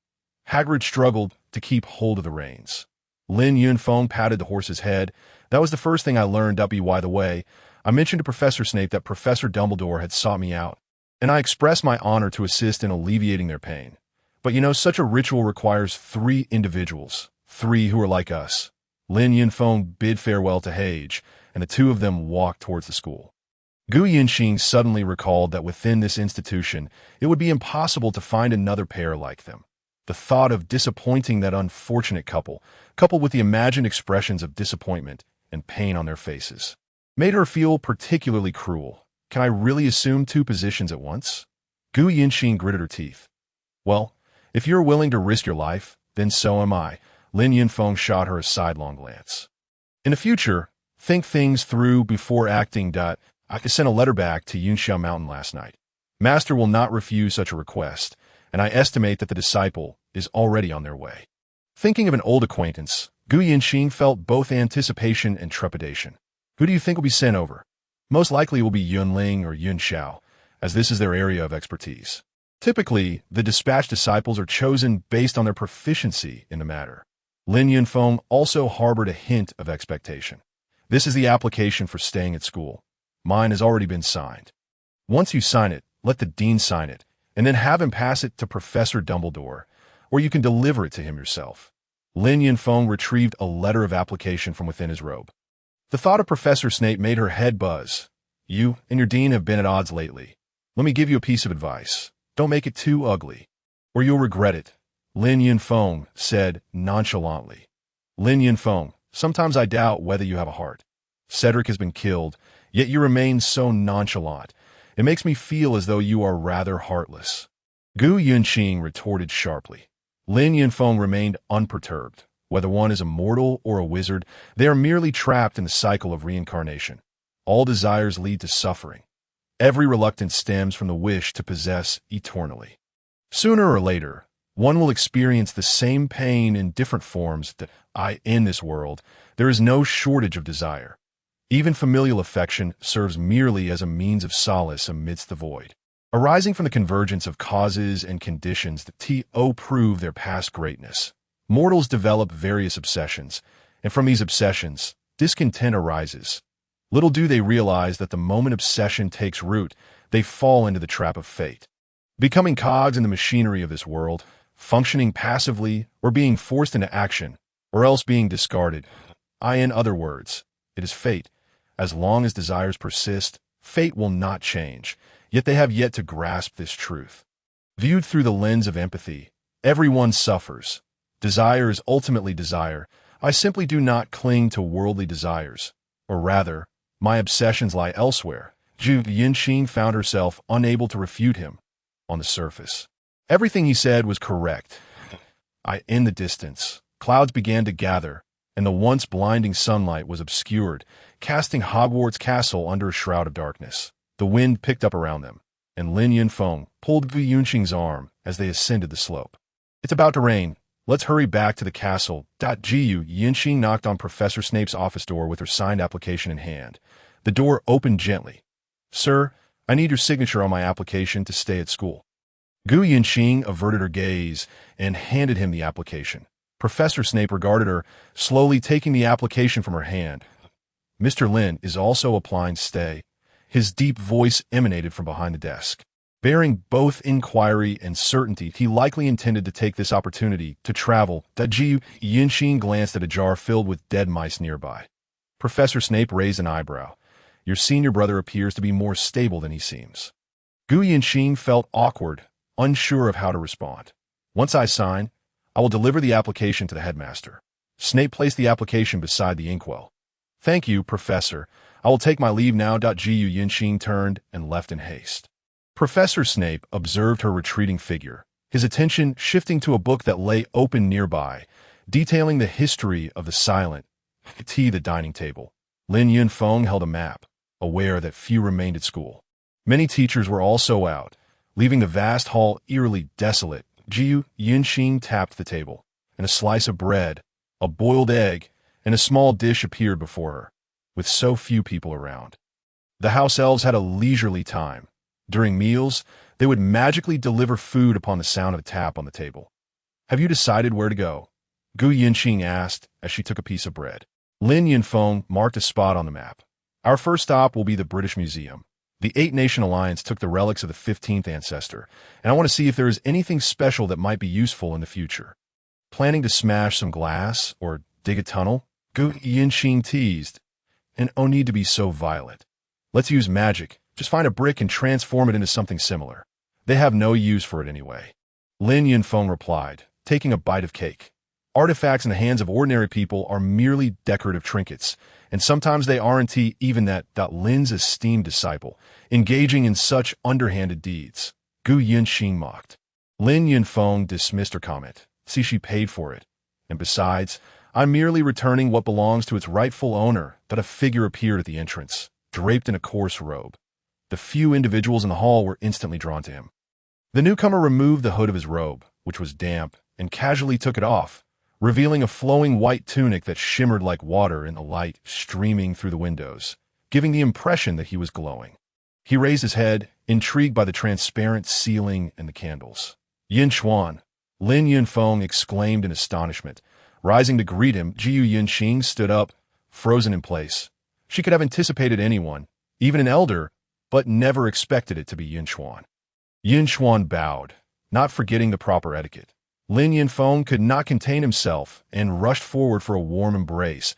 Speaker 1: Hagrid struggled to keep hold of the reins. Lin Yunfeng patted the horse's head. "That was the first thing I learned. By the way, I mentioned to Professor Snape that Professor Dumbledore had sought me out, and I expressed my honor to assist in alleviating their pain. But such a ritual requires 3 individuals, 3 who are like us." Lin Yunfeng bid farewell to Hage, and the two of them walked towards the school. Gu Yunxing suddenly recalled that within this institution, it would be impossible to find another pair like them. The thought of disappointing that unfortunate couple, coupled with the imagined expressions of disappointment and pain on their faces, made her feel particularly cruel. "Can I really assume 2 positions at once?" Gu Yunxing gritted her teeth. "Well, if you're willing to risk your life, then so am I." Lin Yunfeng shot her a sidelong glance. "In the future, think things through before acting. I sent a letter back to Yunxia Mountain last night. Master will not refuse such a request, and I estimate that the disciple is already on their way." Thinking of an old acquaintance, Gu Yunxing felt both anticipation and trepidation. "Who do you think will be sent over?" "Most likely it will be Yunling or Yunxiao, as this is their area of expertise. Typically, the dispatched disciples are chosen based on their proficiency in the matter." Lin Yunfeng also harbored a hint of expectation. "This is the application for staying at school. Mine has already been signed. Once you sign it, let the dean sign it, and then have him pass it to Professor Dumbledore, or you can deliver it to him yourself." Lin Yunfeng retrieved a letter of application from within his robe. The thought of Professor Snape made her head buzz. "You and your dean have been at odds lately. Let me give you a piece of advice. Don't make it too ugly, or you'll regret it." Lin Yunfeng said nonchalantly. "Lin Yunfeng, sometimes I doubt whether you have a heart. Cedric has been killed, yet you remain so nonchalant. It makes me feel as though you are rather heartless." Gu Yunxing retorted sharply. Lin Yunfeng remained unperturbed. Whether one is a mortal or a wizard, they are merely trapped in the cycle of reincarnation. All desires lead to suffering. Every reluctance stems from the wish to possess eternally. Sooner or later, one will experience the same pain in different forms that in this world, there is no shortage of desire. Even familial affection serves merely as a means of solace amidst the void. Arising from the convergence of causes and conditions that prove their past greatness, mortals develop various obsessions, and from these obsessions, discontent arises. Little do they realize that the moment obsession takes root, they fall into the trap of fate. Becoming cogs in the machinery of this world, functioning passively or being forced into action, or else being discarded. In other words, it is fate. As long as desires persist, fate will not change, yet they have yet to grasp this truth. Viewed through the lens of empathy, everyone suffers. Desire is ultimately desire. I simply do not cling to worldly desires, or rather, my obsessions lie elsewhere. Zhu Yinxing found herself unable to refute him. On the surface, everything he said was correct. In the distance, clouds began to gather, and the once blinding sunlight was obscured, casting Hogwarts Castle under a shroud of darkness. The wind picked up around them, and Lin Yunfeng pulled Gu Yunxing's arm as they ascended the slope. It's about to rain. Let's hurry back to the castle. Gu Yunxing knocked on Professor Snape's office door with her signed application in hand. The door opened gently. Sir, I need your signature on my application to stay at school. Gu Yunxing averted her gaze and handed him the application. Professor Snape regarded her, slowly taking the application from her hand. Mr. Lin is also applying to stay. His deep voice emanated from behind the desk. Bearing both inquiry and certainty, he likely intended to take this opportunity to travel. Gu Yunxing glanced at a jar filled with dead mice nearby. Professor Snape raised an eyebrow. Your senior brother appears to be more stable than he seems. Gu Yunxing felt awkward, unsure of how to respond. Once I sign, I will deliver the application to the headmaster. Snape placed the application beside the inkwell. Thank you, Professor. I will take my leave now. Gu Yunxing turned and left in haste. Professor Snape observed her retreating figure, his attention shifting to a book that lay open nearby, detailing the history of the silent the dining table. Lin Yunfeng held a map, aware that few remained at school. Many teachers were also out, leaving the vast hall eerily desolate. Gu Yunxing tapped the table, and a slice of bread, a boiled egg, and a small dish appeared before her, with so few people around. The house elves had a leisurely time. During meals, they would magically deliver food upon the sound of a tap on the table. Have you decided where to go? Gu Yunxing asked as she took a piece of bread. Lin Yunfeng marked a spot on the map. Our first stop will be the British Museum. The Eight-Nation Alliance took the relics of the 15th ancestor, and I want to see if there is anything special that might be useful in the future. Planning to smash some glass or dig a tunnel? Gu Yunxing teased. And oh, need to be so violent. Let's use magic. Just find a brick and transform it into something similar. They have no use for it anyway. Lin Yunfeng replied, taking a bite of cake. Artifacts in the hands of ordinary people are merely decorative trinkets, and sometimes they aren't even that. Lin's esteemed disciple, engaging in such underhanded deeds. Gu Yunxing mocked. Lin Yunfeng dismissed her comment. See, she paid for it. And besides, I'm merely returning what belongs to its rightful owner. A figure appeared at the entrance, draped in a coarse robe. The few individuals in the hall were instantly drawn to him. The newcomer removed the hood of his robe, which was damp, and casually took it off, revealing a flowing white tunic that shimmered like water in the light streaming through the windows, giving the impression that he was glowing. He raised his head, intrigued by the transparent ceiling and the candles. Yin Xuan, Lin Yunfeng exclaimed in astonishment. Rising to greet him, Gu Yunxing stood up, frozen in place. She could have anticipated anyone, even an elder, but never expected it to be Yin Xuan. Yin Xuan bowed, not forgetting the proper etiquette. Lin Yunfeng could not contain himself and rushed forward for a warm embrace.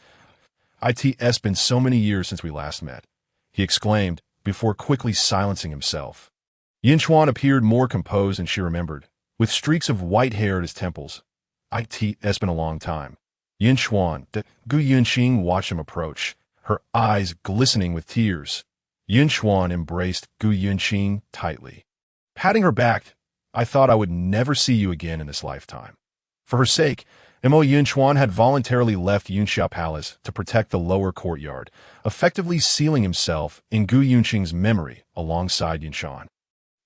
Speaker 1: It's been so many years since we last met, he exclaimed, before quickly silencing himself. Yin Xuan appeared more composed than she remembered, with streaks of white hair at his temples. It's been a long time. Yin Xuan, Gu Yunxing watched him approach, her eyes glistening with tears. Yin Xuan embraced Gu Yunxing tightly. Patting her back, I thought I would never see you again in this lifetime. For her sake, Mo Yunchuan had voluntarily left Yunxia Palace to protect the lower courtyard, effectively sealing himself in Gu Yunqing's memory alongside Yunshan.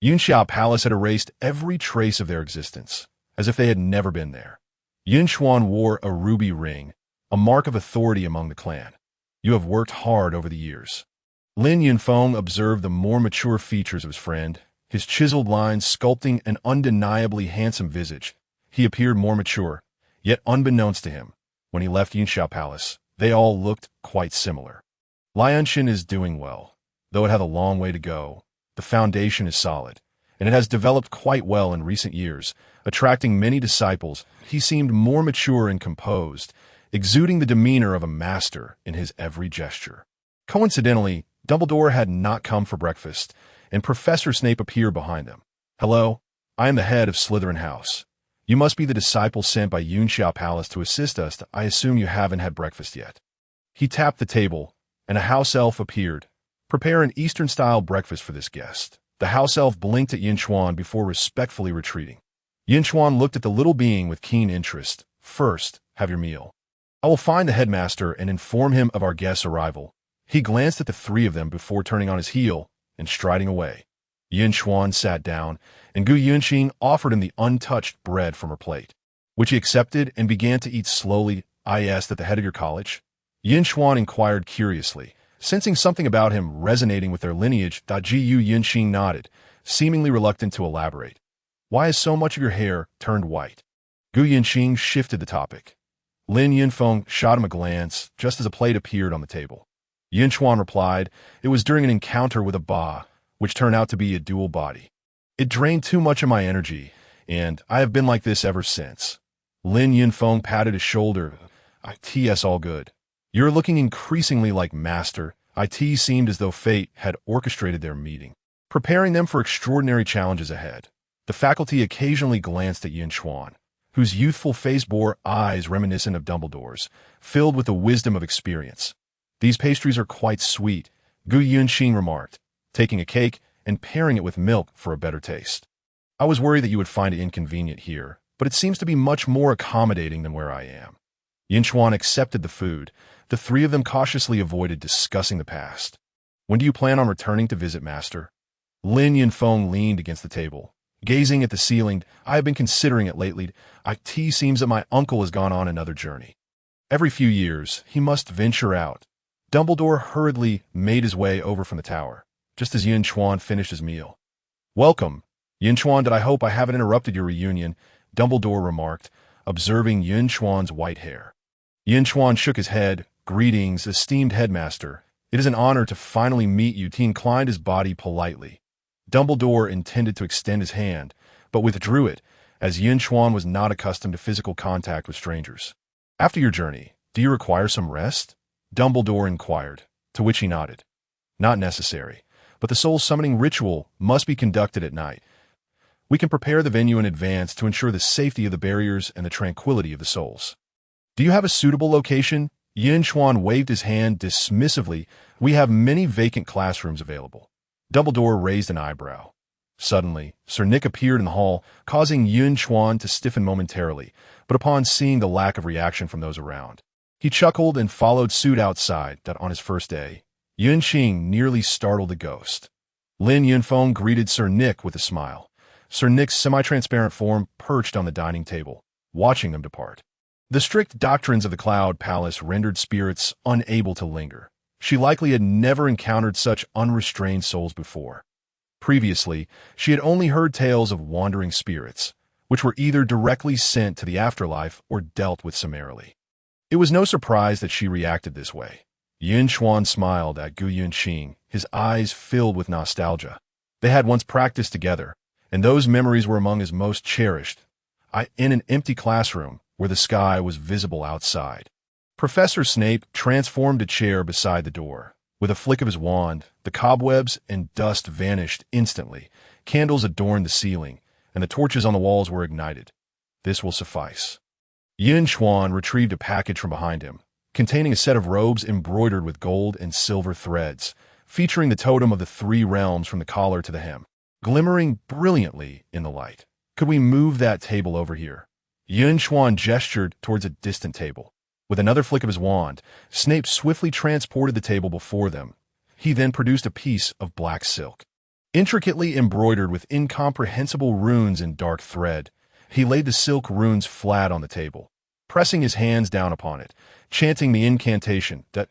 Speaker 1: Yunxia Palace had erased every trace of their existence, as if they had never been there. Yunchuan wore a ruby ring, a mark of authority among the clan. You have worked hard over the years. Lin Yunfeng observed the more mature features of his friend, his chiseled lines sculpting an undeniably handsome visage. He appeared more mature, yet unbeknownst to him, when he left Yunxia Palace, they all looked quite similar. Lianshan is doing well, though it had a long way to go. The foundation is solid, and it has developed quite well in recent years, attracting many disciples. He seemed more mature and composed, exuding the demeanor of a master in his every gesture. Coincidentally, Dumbledore had not come for breakfast, and Professor Snape appeared behind them. "Hello, I am the head of Slytherin House. You must be the disciple sent by Yunxia Palace to assist us. I assume you haven't had breakfast yet." He tapped the table, and a house elf appeared. "Prepare an Eastern-style breakfast for this guest." The house elf blinked at Yunchuan before respectfully retreating. Yunchuan looked at the little being with keen interest. "First, have your meal. I will find the headmaster and inform him of our guest's arrival." He glanced at the three of them before turning on his heel and striding away. Yunchuan sat down, and Gu Yunqing offered him the untouched bread from her plate, which he accepted and began to eat slowly. "I asked at the head of your college?" Yunchuan inquired curiously, sensing something about him resonating with their lineage. Gu Yunqing nodded, seemingly reluctant to elaborate. "Why has so much of your hair turned white?" Gu Yunqing shifted the topic. Lin Yunfeng shot him a glance just as a plate appeared on the table. Yunchuan replied, "It was during an encounter with a Ba, which turned out to be a dual body. It drained too much of my energy, and I have been like this ever since." Lin Yunfeng patted his shoulder. "It's all good. You're looking increasingly like Master." It seemed as though fate had orchestrated their meeting, preparing them for extraordinary challenges ahead. The faculty occasionally glanced at Yunchuan, whose youthful face bore eyes reminiscent of Dumbledore's, filled with the wisdom of experience. "These pastries are quite sweet," Gu Yunqing remarked, taking a cake and pairing it with milk for a better taste. "I was worried that you would find it inconvenient here, but it seems to be much more accommodating than where I am." Yunchuan accepted the food. The three of them cautiously avoided discussing the past. "When do you plan on returning to visit Master?" Lin Yunfeng leaned against the table, gazing at the ceiling. "I have been considering it lately. It seems that my uncle has gone on another journey. Every few years, he must venture out." Dumbledore hurriedly made his way over from the tower, just as Yunchuan finished his meal. "Welcome, Yunchuan. I hope I haven't interrupted your reunion," Dumbledore remarked, observing Yunchuan's white hair. Yunchuan shook his head. "Greetings, esteemed headmaster. It is an honor to finally meet you." He inclined his body politely. Dumbledore intended to extend his hand, but withdrew it, as Yunchuan was not accustomed to physical contact with strangers. "After your journey, do you require some rest?" Dumbledore inquired, to which he nodded. "Not necessary, but the soul summoning ritual must be conducted at night. We can prepare the venue in advance to ensure the safety of the barriers and the tranquility of the souls." "Do you have a suitable location?" Yunchuan waved his hand dismissively. "We have many vacant classrooms available." Dumbledore raised an eyebrow. Suddenly, Sir Nick appeared in the hall, causing Yunchuan to stiffen momentarily, but upon seeing the lack of reaction from those around, he chuckled and followed suit outside. That on his first day, Yunqing nearly startled the ghost. Lin Yunfeng greeted Sir Nick with a smile. Sir Nick's semi-transparent form perched on the dining table, watching them depart. The strict doctrines of the Cloud Palace rendered spirits unable to linger. She likely had never encountered such unrestrained souls before. Previously, she had only heard tales of wandering spirits, which were either directly sent to the afterlife or dealt with summarily. It was no surprise that she reacted this way. Yunchuan smiled at Gu Yunqing, his eyes filled with nostalgia. They had once practiced together, and those memories were among his most cherished. In an empty classroom, where the sky was visible outside, Professor Snape transformed a chair beside the door. With a flick of his wand, the cobwebs and dust vanished instantly. Candles adorned the ceiling, and the torches on the walls were ignited. "This will suffice." Yunchuan retrieved a package from behind him, containing a set of robes embroidered with gold and silver threads, featuring the totem of the three realms from the collar to the hem, glimmering brilliantly in the light. "Could we move that table over here?" Yun Xuan gestured towards a distant table. With another flick of his wand, Snape swiftly transported the table before them. He then produced a piece of black silk. Intricately embroidered with incomprehensible runes in dark thread, he laid the silk runes flat on the table, pressing his hands down upon it, chanting the incantation that,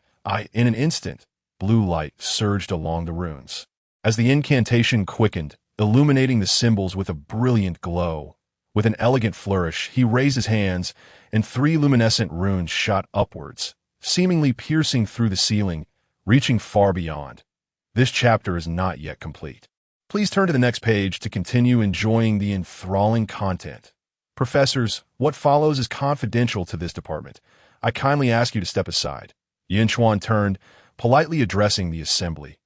Speaker 1: in an instant, blue light surged along the runes. As the incantation quickened, illuminating the symbols with a brilliant glow, with an elegant flourish, he raised his hands, and 3 luminescent runes shot upwards, seemingly piercing through the ceiling, reaching far beyond. This chapter is not yet complete. Please turn to the next page to continue enjoying the enthralling content. Professors, what follows is confidential to this department. I kindly ask you to step aside. Yun Xuan turned, politely addressing the assembly.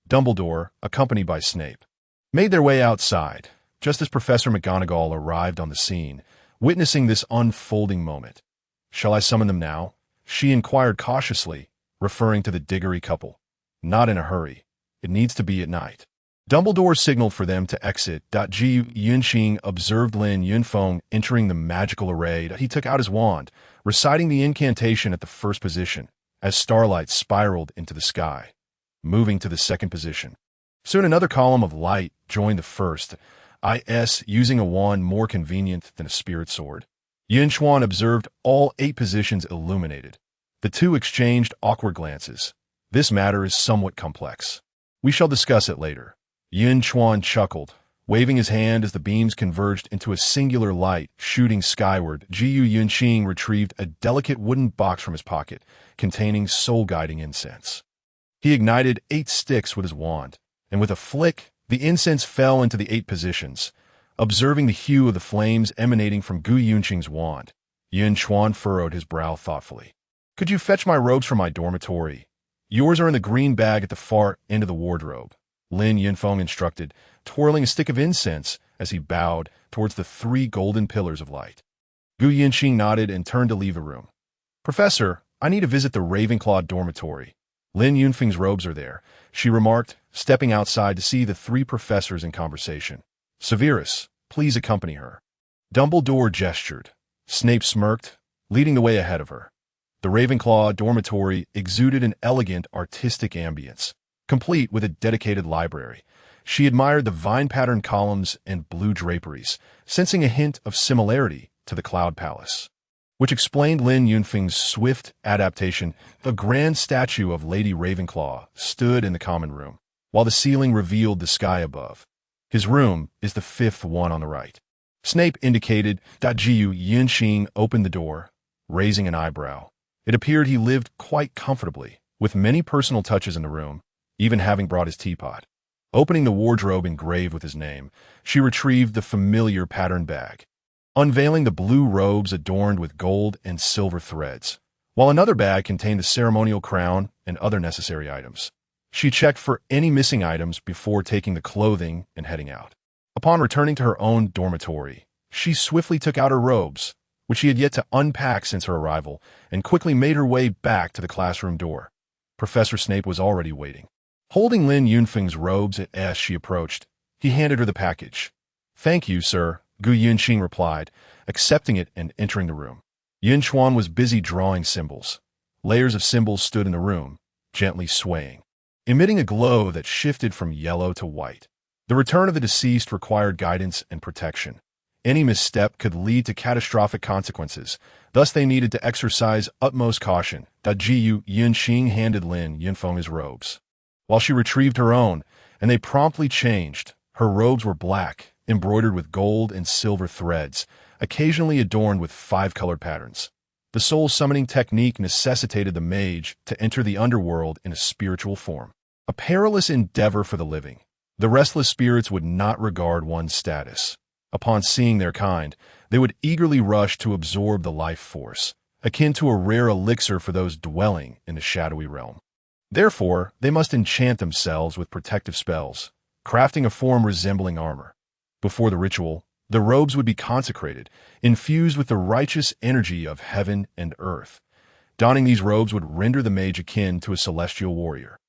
Speaker 1: Dumbledore, accompanied by Snape, made their way outside, just as Professor McGonagall arrived on the scene, witnessing this unfolding moment. "Shall I summon them now?" she inquired cautiously, referring to the Diggory couple. "Not in a hurry. It needs to be at night." Dumbledore signaled for them to exit. Gu Yunxing observed Lin Yunfeng entering the magical array. He took out his wand, reciting the incantation at the first position, as starlight spiraled into the sky, moving to the second position. Soon another column of light joined the first, using a wand more convenient than a spirit sword. Yun Xuan observed all 8 positions illuminated. The 2 exchanged awkward glances. "This matter is somewhat complex. We shall discuss it later." Yun Xuan chuckled, waving his hand as the beams converged into a singular light shooting skyward. Gu Yunxing retrieved a delicate wooden box from his pocket, containing soul-guiding incense. He ignited 8 sticks with his wand, and with a flick, the incense fell into the 8 positions. Observing the hue of the flames emanating from Gu Yunxing's wand, Yun Xuan furrowed his brow thoughtfully. "Could you fetch my robes from my dormitory? Yours are in the green bag at the far end of the wardrobe," Lin Yunfeng instructed, twirling a stick of incense as he bowed towards the 3 golden pillars of light. Gu Yunxing nodded and turned to leave the room. "Professor, I need to visit the Ravenclaw dormitory. Lin Yunfeng's robes are there," she remarked, stepping outside to see the 3 professors in conversation. "Severus, please accompany her." Dumbledore gestured. Snape smirked, leading the way ahead of her. The Ravenclaw dormitory exuded an elegant, artistic ambience, complete with a dedicated library. She admired the vine-patterned columns and blue draperies, sensing a hint of similarity to the Cloud Palace, which explained Lin Yunfeng's swift adaptation. A grand statue of Lady Ravenclaw stood in the common room, while the ceiling revealed the sky above. "His room is the 5th one on the right." Snape indicated. Gu Yunxing opened the door, raising an eyebrow. It appeared he lived quite comfortably, with many personal touches in the room, even having brought his teapot. Opening the wardrobe engraved with his name, she retrieved the familiar pattern bag, unveiling the blue robes adorned with gold and silver threads, while another bag contained the ceremonial crown and other necessary items. She checked for any missing items before taking the clothing and heading out. Upon returning to her own dormitory, she swiftly took out her robes, which she had yet to unpack since her arrival, and quickly made her way back to the classroom door. Professor Snape was already waiting. Holding Lin Yunfeng's robes as she approached, he handed her the package. "Thank you, sir," Gu Yunxing replied, accepting it and entering the room. Yun Xuan was busy drawing symbols. Layers of symbols stood in the room, gently swaying, emitting a glow that shifted from yellow to white. The return of the deceased required guidance and protection. Any misstep could lead to catastrophic consequences, thus they needed to exercise utmost caution. Gu Yunxing handed Lin Yunfeng his robes, while she retrieved her own, and they promptly changed. Her robes were black, embroidered with gold and silver threads, occasionally adorned with 5-colored patterns. The soul-summoning technique necessitated the mage to enter the underworld in a spiritual form, a perilous endeavor for the living. The restless spirits would not regard one's status. Upon seeing their kind, they would eagerly rush to absorb the life force, akin to a rare elixir for those dwelling in the shadowy realm. Therefore, they must enchant themselves with protective spells, crafting a form resembling armor. Before the ritual, the robes would be consecrated, infused with the righteous energy of heaven and earth. Donning these robes would render the mage akin to a celestial warrior,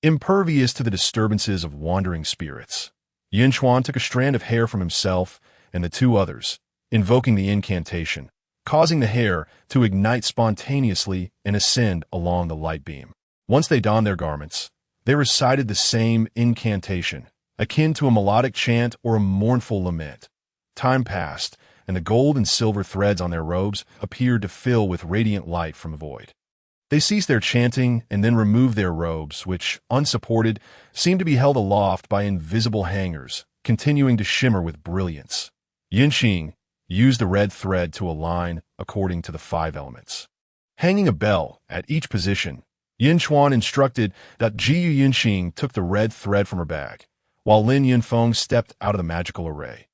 Speaker 1: impervious to the disturbances of wandering spirits. Yun Xuan took a strand of hair from himself and the 2 others, invoking the incantation. causing the hair to ignite spontaneously and ascend along the light beam. Once they donned their garments, they recited the same incantation, akin to a melodic chant or a mournful lament. Time passed, and the gold and silver threads on their robes appeared to fill with radiant light from the void. They ceased their chanting and then removed their robes, which, unsupported, seemed to be held aloft by invisible hangers, continuing to shimmer with brilliance. Yinxing used the red thread to align according to the 5 elements. Hanging a bell at each position, Yin Chuan instructed that Jiyu Yinxing took the red thread from her bag, while Lin Yunfeng stepped out of the magical array.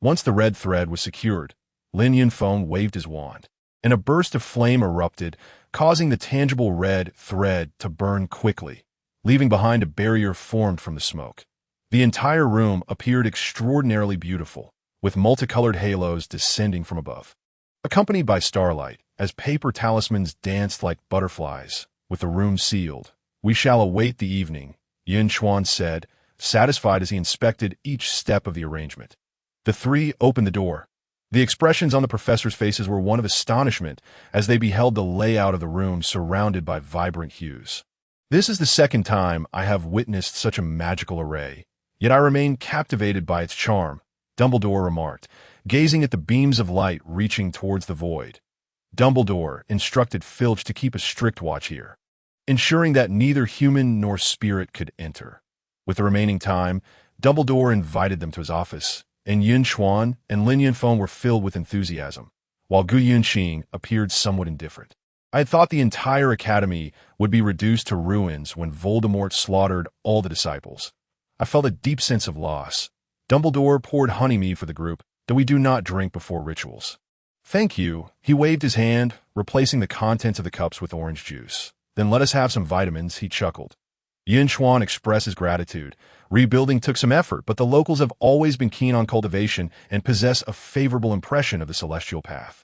Speaker 1: Once the red thread was secured, Lin Yunfeng waved his wand, and a burst of flame erupted, causing the tangible red thread to burn quickly, leaving behind a barrier formed from the smoke. The entire room appeared extraordinarily beautiful, with multicolored halos descending from above. Accompanied by starlight, as paper talismans danced like butterflies, with the room sealed. "We shall await the evening," Yin Chuan said, satisfied as he inspected each step of the arrangement. The 3 opened the door. The expressions on the professors' faces were one of astonishment as they beheld the layout of the room surrounded by vibrant hues. "This is the second time I have witnessed such a magical array, yet I remain captivated by its charm," Dumbledore remarked, gazing at the beams of light reaching towards the void. Dumbledore instructed Filch to keep a strict watch here, ensuring that neither human nor spirit could enter. With the remaining time, Dumbledore invited them to his office, and Yin Chuan and Lin Yunfeng were filled with enthusiasm, while Gu Yunxing appeared somewhat indifferent. I had thought the entire academy would be reduced to ruins when Voldemort slaughtered all the disciples. I felt a deep sense of loss. Dumbledore poured honeymead for the group, though we do not drink before rituals. "Thank you." He waved his hand, replacing the contents of the cups with orange juice. "Then let us have some vitamins," he chuckled. Yin Chuan expressed his gratitude. Rebuilding took some effort, but the locals have always been keen on cultivation and possess a favorable impression of the celestial path.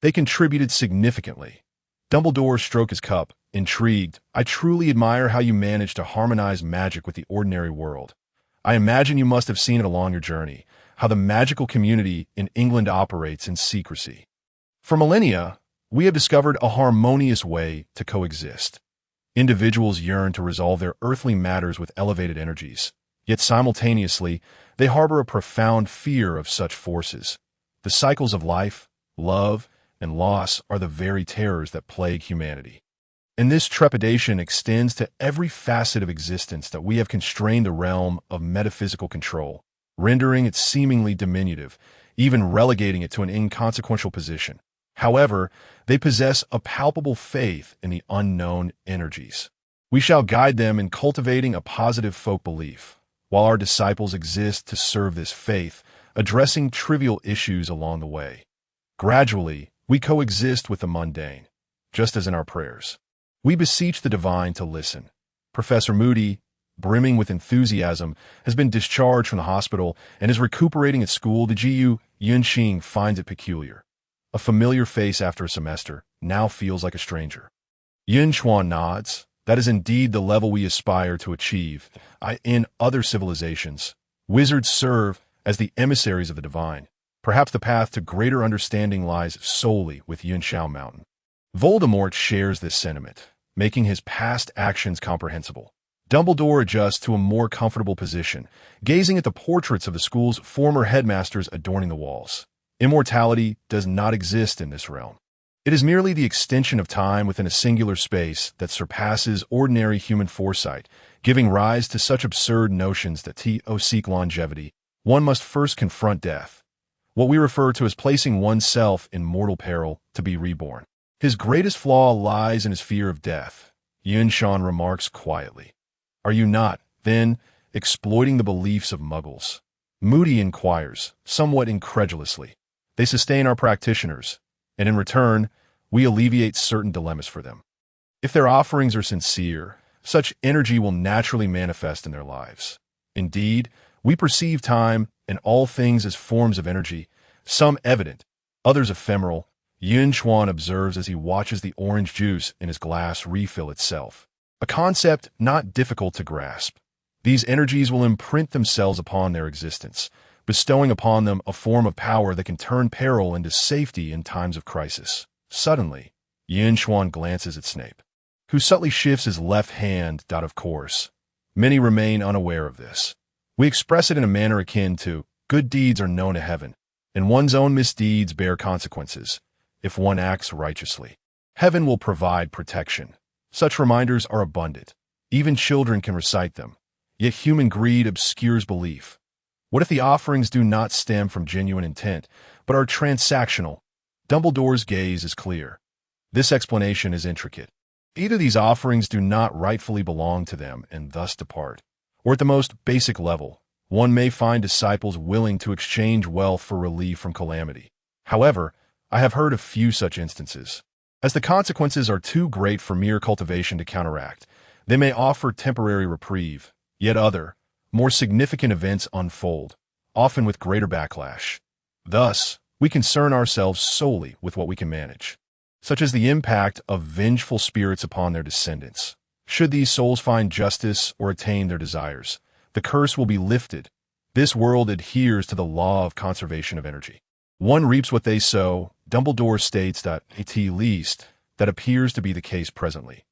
Speaker 1: They contributed significantly. Dumbledore stroked his cup, intrigued. "I truly admire how you manage to harmonize magic with the ordinary world. I imagine you must have seen it along your journey, how the magical community in England operates in secrecy. For millennia, we have discovered a harmonious way to coexist. Individuals yearn to resolve their earthly matters with elevated energies, yet simultaneously, they harbor a profound fear of such forces. The cycles of life, love, and loss are the very terrors that plague humanity. And this trepidation extends to every facet of existence that we have constrained the realm of metaphysical control, rendering it seemingly diminutive, even relegating it to an inconsequential position. However, they possess a palpable faith in the unknown energies. We shall guide them in cultivating a positive folk belief, while our disciples exist to serve this faith, addressing trivial issues along the way. Gradually, we coexist with the mundane, just as in our prayers. We beseech the divine to listen. Professor Moody, brimming with enthusiasm, has been discharged from the hospital and is recuperating at school. The Jiyu Yunxing finds it peculiar. A familiar face after a semester now feels like a stranger. Yin Chuan nods. That is indeed the level we aspire to achieve. In other civilizations, wizards serve as the emissaries of the divine. Perhaps the path to greater understanding lies solely with Yunshao Mountain. Voldemort shares this sentiment, making his past actions comprehensible. Dumbledore adjusts to a more comfortable position, gazing at the portraits of the school's former headmasters adorning the walls. Immortality does not exist in this realm. It is merely the extension of time within a singular space that surpasses ordinary human foresight, giving rise to such absurd notions that to seek longevity, one must first confront death, what we refer to as placing oneself in mortal peril to be reborn. His greatest flaw lies in his fear of death, Yun Shan remarks quietly. Are you not, then, exploiting the beliefs of muggles? Moody inquires, somewhat incredulously. They sustain our practitioners, and in return, we alleviate certain dilemmas for them. If their offerings are sincere, such energy will naturally manifest in their lives. Indeed, we perceive time and all things as forms of energy, some evident, others ephemeral, Yun Chuan observes as he watches the orange juice in his glass refill itself. A concept not difficult to grasp. These energies will imprint themselves upon their existence, bestowing upon them a form of power that can turn peril into safety in times of crisis. Suddenly, Yuan glances at Snape, who subtly shifts his left hand. Of course, many remain unaware of this. We express it in a manner akin to, good deeds are known to heaven, and one's own misdeeds bear consequences. If one acts righteously, heaven will provide protection. Such reminders are abundant. Even children can recite them. Yet human greed obscures belief. What if the offerings do not stem from genuine intent, but are transactional? Dumbledore's gaze is clear. This explanation is intricate. Either these offerings do not rightfully belong to them and thus depart, or at the most basic level, one may find disciples willing to exchange wealth for relief from calamity. However, I have heard of few such instances. As the consequences are too great for mere cultivation to counteract, they may offer temporary reprieve, yet other, more significant events unfold, often with greater backlash. Thus, we concern ourselves solely with what we can manage, such as the impact of vengeful spirits upon their descendants. Should these souls find justice or attain their desires, the curse will be lifted. This world adheres to the law of conservation of energy. One reaps what they sow. Dumbledore states that, at least, that appears to be the case presently.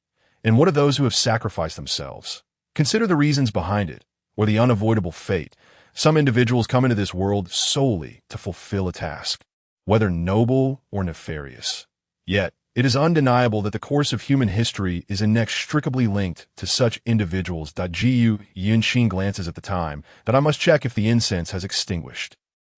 Speaker 1: And what of those who have sacrificed themselves? Consider the reasons behind it, or the unavoidable fate. Some individuals come into this world solely to fulfill a task, whether noble or nefarious. Yet, it is undeniable that the course of human history is inextricably linked to such individuals. Yuan glances at the time that I must check if the incense has extinguished.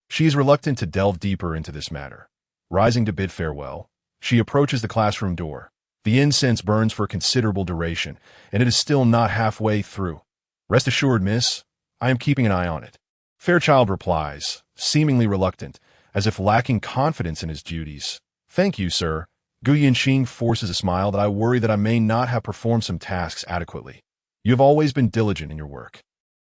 Speaker 1: She is reluctant to delve deeper into this matter. Rising to bid farewell, she approaches the classroom door. The incense burns for a considerable duration, and it is still not halfway through. Rest assured, miss, I am keeping an eye on it. Fairchild replies, seemingly reluctant, as if lacking confidence in his duties. Thank you, sir. Yuan forces a smile that I worry that I may not have performed some tasks adequately. You have always been diligent in your work.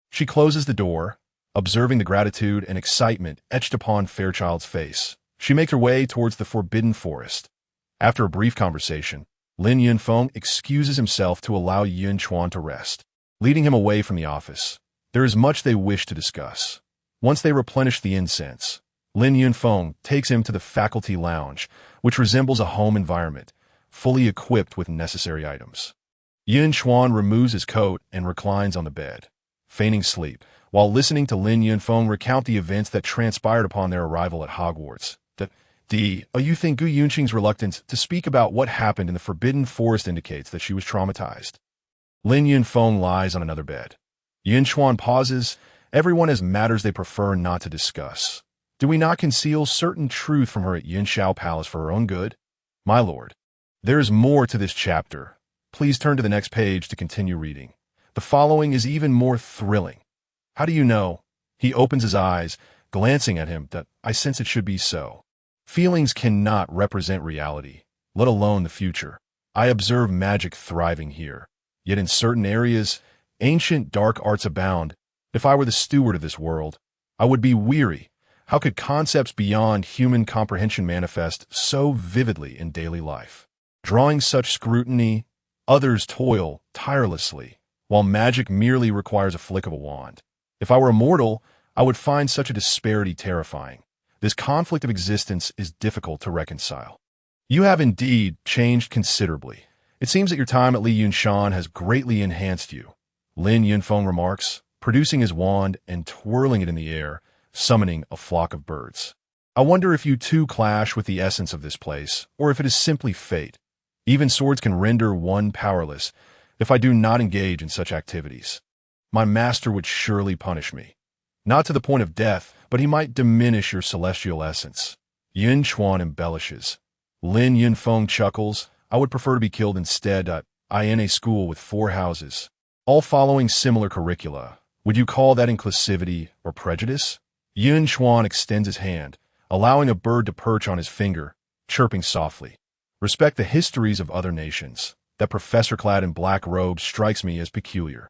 Speaker 1: She closes the door, observing the gratitude and excitement etched upon Fairchild's face. She makes her way towards the forbidden forest. After a brief conversation, Lin Yunfeng excuses himself to allow Yuan to rest, leading him away from the office. There is much they wish to discuss. Once they replenish the incense, Lin Yunfeng takes him to the faculty lounge, which resembles a home environment, fully equipped with necessary items. Yuan removes his coat and reclines on the bed, feigning sleep, while listening to Lin Yunfeng recount the events that transpired upon their arrival at Hogwarts. You think Gu Yunqing's reluctance to speak about what happened in the Forbidden Forest indicates that she was traumatized. Lin Yunfeng lies on another bed. Yuan pauses. Everyone has matters they prefer not to discuss. Do we not conceal certain truth from her at Yunshao Palace for her own good? My lord, there is more to this chapter. Please turn to the next page to continue reading. The following is even more thrilling. How do you know? He opens his eyes, glancing at him, that I sense it should be so. Feelings cannot represent reality, let alone the future. I observe magic thriving here. Yet in certain areas, ancient dark arts abound. If I were the steward of this world, I would be weary. How could concepts beyond human comprehension manifest so vividly in daily life? Drawing such scrutiny, others toil tirelessly, while magic merely requires a flick of a wand. If I were immortal, I would find such a disparity terrifying. This conflict of existence is difficult to reconcile. You have indeed changed considerably. It seems that your time at Li Yunshan has greatly enhanced you. Lin Yunfeng remarks, producing his wand and twirling it in the air, summoning a flock of birds. I wonder if you too clash with the essence of this place, or if it is simply fate. Even swords can render one powerless if I do not engage in such activities. My master would surely punish me. Not to the point of death, but he might diminish your celestial essence. Yuan embellishes. Lin Yunfeng chuckles. I would prefer to be killed instead. I in a school with 4 houses, all following similar curricula. Would you call that inclusivity or prejudice? Yuan extends his hand, allowing a bird to perch on his finger, chirping softly. Respect the histories of other nations. That professor clad in black robes strikes me as peculiar.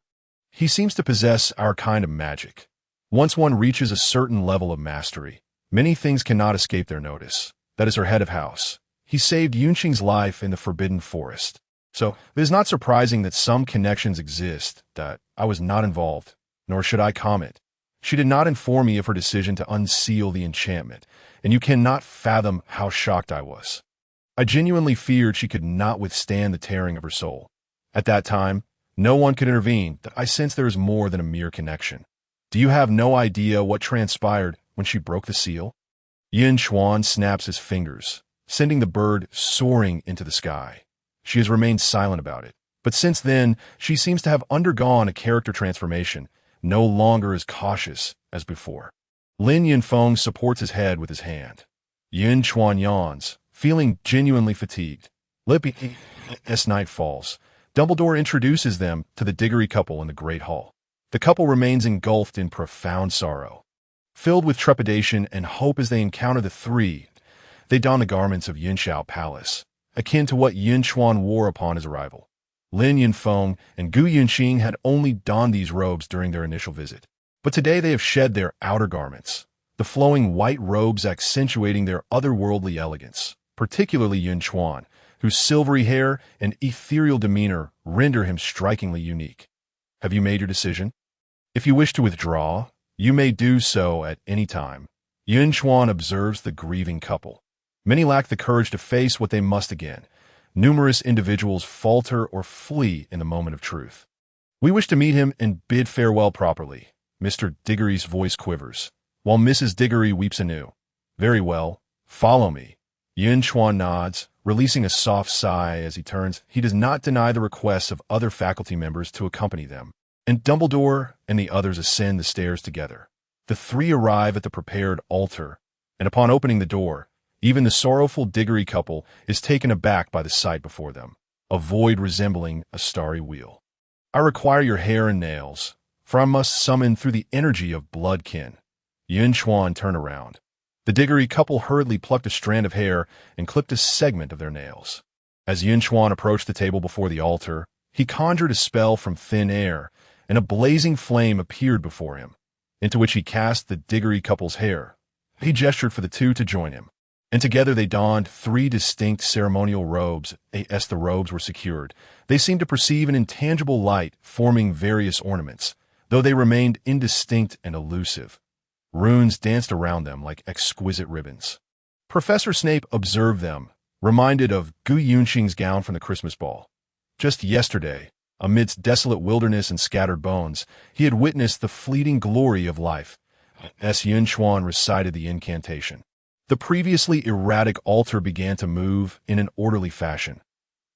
Speaker 1: He seems to possess our kind of magic. Once one reaches a certain level of mastery, many things cannot escape their notice. That is her head of house. He saved Yunqing's life in the Forbidden Forest. So, it is not surprising that some connections exist that I was not involved, nor should I comment. She did not inform me of her decision to unseal the enchantment, and you cannot fathom how shocked I was. I genuinely feared she could not withstand the tearing of her soul. At that time, no one could intervene. I sense there is more than a mere connection. Do you have no idea what transpired when she broke the seal? Yin Chuan snaps his fingers, sending the bird soaring into the sky. She has remained silent about it, but since then, she seems to have undergone a character transformation, no longer as cautious as before. Lin Yunfeng supports his head with his hand. Yin Chuan yawns, feeling genuinely fatigued. As night falls, Dumbledore introduces them to the Diggory couple in the Great Hall. The couple remains engulfed in profound sorrow. Filled with trepidation and hope as they encounter the three, they don the garments of Yinshao Palace, akin to what Yin Chuan wore upon his arrival. Lin Yunfeng and Gu Yunqing had only donned these robes during their initial visit, but today they have shed their outer garments, the flowing white robes accentuating their otherworldly elegance, particularly Yin Chuan, whose silvery hair and ethereal demeanor render him strikingly unique. Have you made your decision? If you wish to withdraw, you may do so at any time. Yin Chuan observes the grieving couple. Many lack the courage to face what they must again. Numerous individuals falter or flee in the moment of truth. We wish to meet him and bid farewell properly. Mr. Diggory's voice quivers, while Mrs. Diggory weeps anew. Very well, follow me. Yin Chuan nods, releasing a soft sigh as he turns. He does not deny the requests of other faculty members to accompany them, and Dumbledore and the others ascend the stairs together. The three arrive at the prepared altar, and upon opening the door, even the sorrowful Diggory couple is taken aback by the sight before them, a void resembling a starry wheel. I require your hair and nails, for I must summon through the energy of bloodkin. Yin Chuan turned around. The Diggory couple hurriedly plucked a strand of hair and clipped a segment of their nails. As Yin Chuan approached the table before the altar, he conjured a spell from thin air, and a blazing flame appeared before him, into which he cast the Diggory couple's hair. He gestured for the two to join him, and together they donned three distinct ceremonial robes. As the robes were secured, they seemed to perceive an intangible light forming various ornaments, though they remained indistinct and elusive. Runes danced around them like exquisite ribbons. Professor Snape observed them, reminded of Gu Yunqing's gown from the Christmas ball. Just yesterday, amidst desolate wilderness and scattered bones, he had witnessed the fleeting glory of life. As Yin Chuan recited the incantation, the previously erratic altar began to move in an orderly fashion.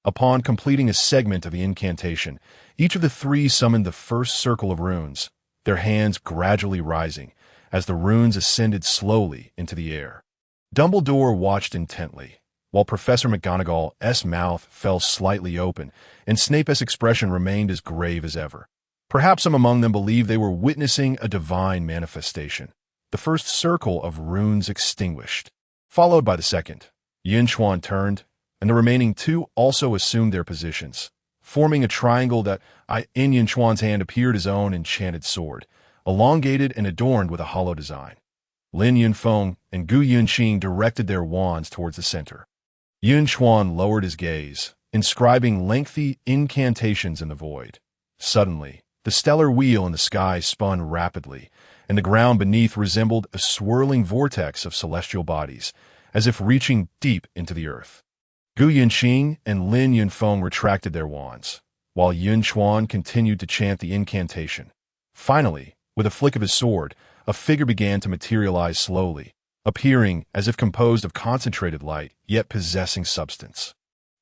Speaker 1: Upon completing a segment of the incantation, each of the three summoned the first circle of runes, their hands gradually rising as the runes ascended slowly into the air. Dumbledore watched intently, while Professor McGonagall's mouth fell slightly open and Snape's expression remained as grave as ever. Perhaps some among them believed they were witnessing a divine manifestation. The first circle of runes extinguished, followed by the second. Yin Chuan turned, and the remaining two also assumed their positions, forming a triangle that in Yin Chuan's hand appeared his own enchanted sword, elongated and adorned with a hollow design. Lin Yunfeng and Gu Yunqing directed their wands towards the center. Yin Chuan lowered his gaze, inscribing lengthy incantations in the void. Suddenly, the stellar wheel in the sky spun rapidly, and the ground beneath resembled a swirling vortex of celestial bodies, as if reaching deep into the earth. Gu Yunqing and Lin Yunfeng retracted their wands, while Yin Chuan continued to chant the incantation. Finally, with a flick of his sword, a figure began to materialize slowly, appearing as if composed of concentrated light, yet possessing substance.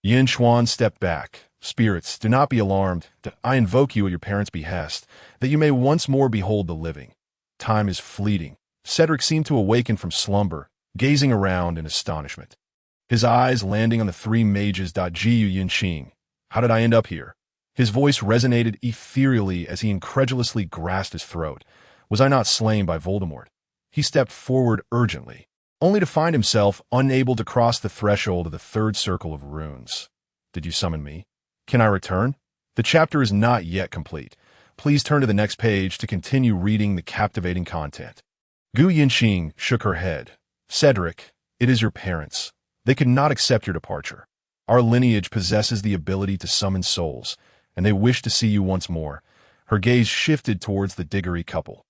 Speaker 1: Yin Chuan stepped back. Spirits, do not be alarmed. I invoke you at your parents' behest, that you may once more behold the living. Time is fleeting. Cedric seemed to awaken from slumber, gazing around in astonishment. His eyes landing on the three mages. Gu Yunqing. How did I end up here? His voice resonated ethereally as he incredulously grasped his throat. Was I not slain by Voldemort? He stepped forward urgently, only to find himself unable to cross the threshold of the third circle of runes. Did you summon me? Can I return? The chapter is not yet complete. Please turn to the next page to continue reading the captivating content. Gu Yunqing shook her head. Cedric, it is your parents. They could not accept your departure. Our lineage possesses the ability to summon souls, and they wish to see you once more. Her gaze shifted towards the Diggory couple.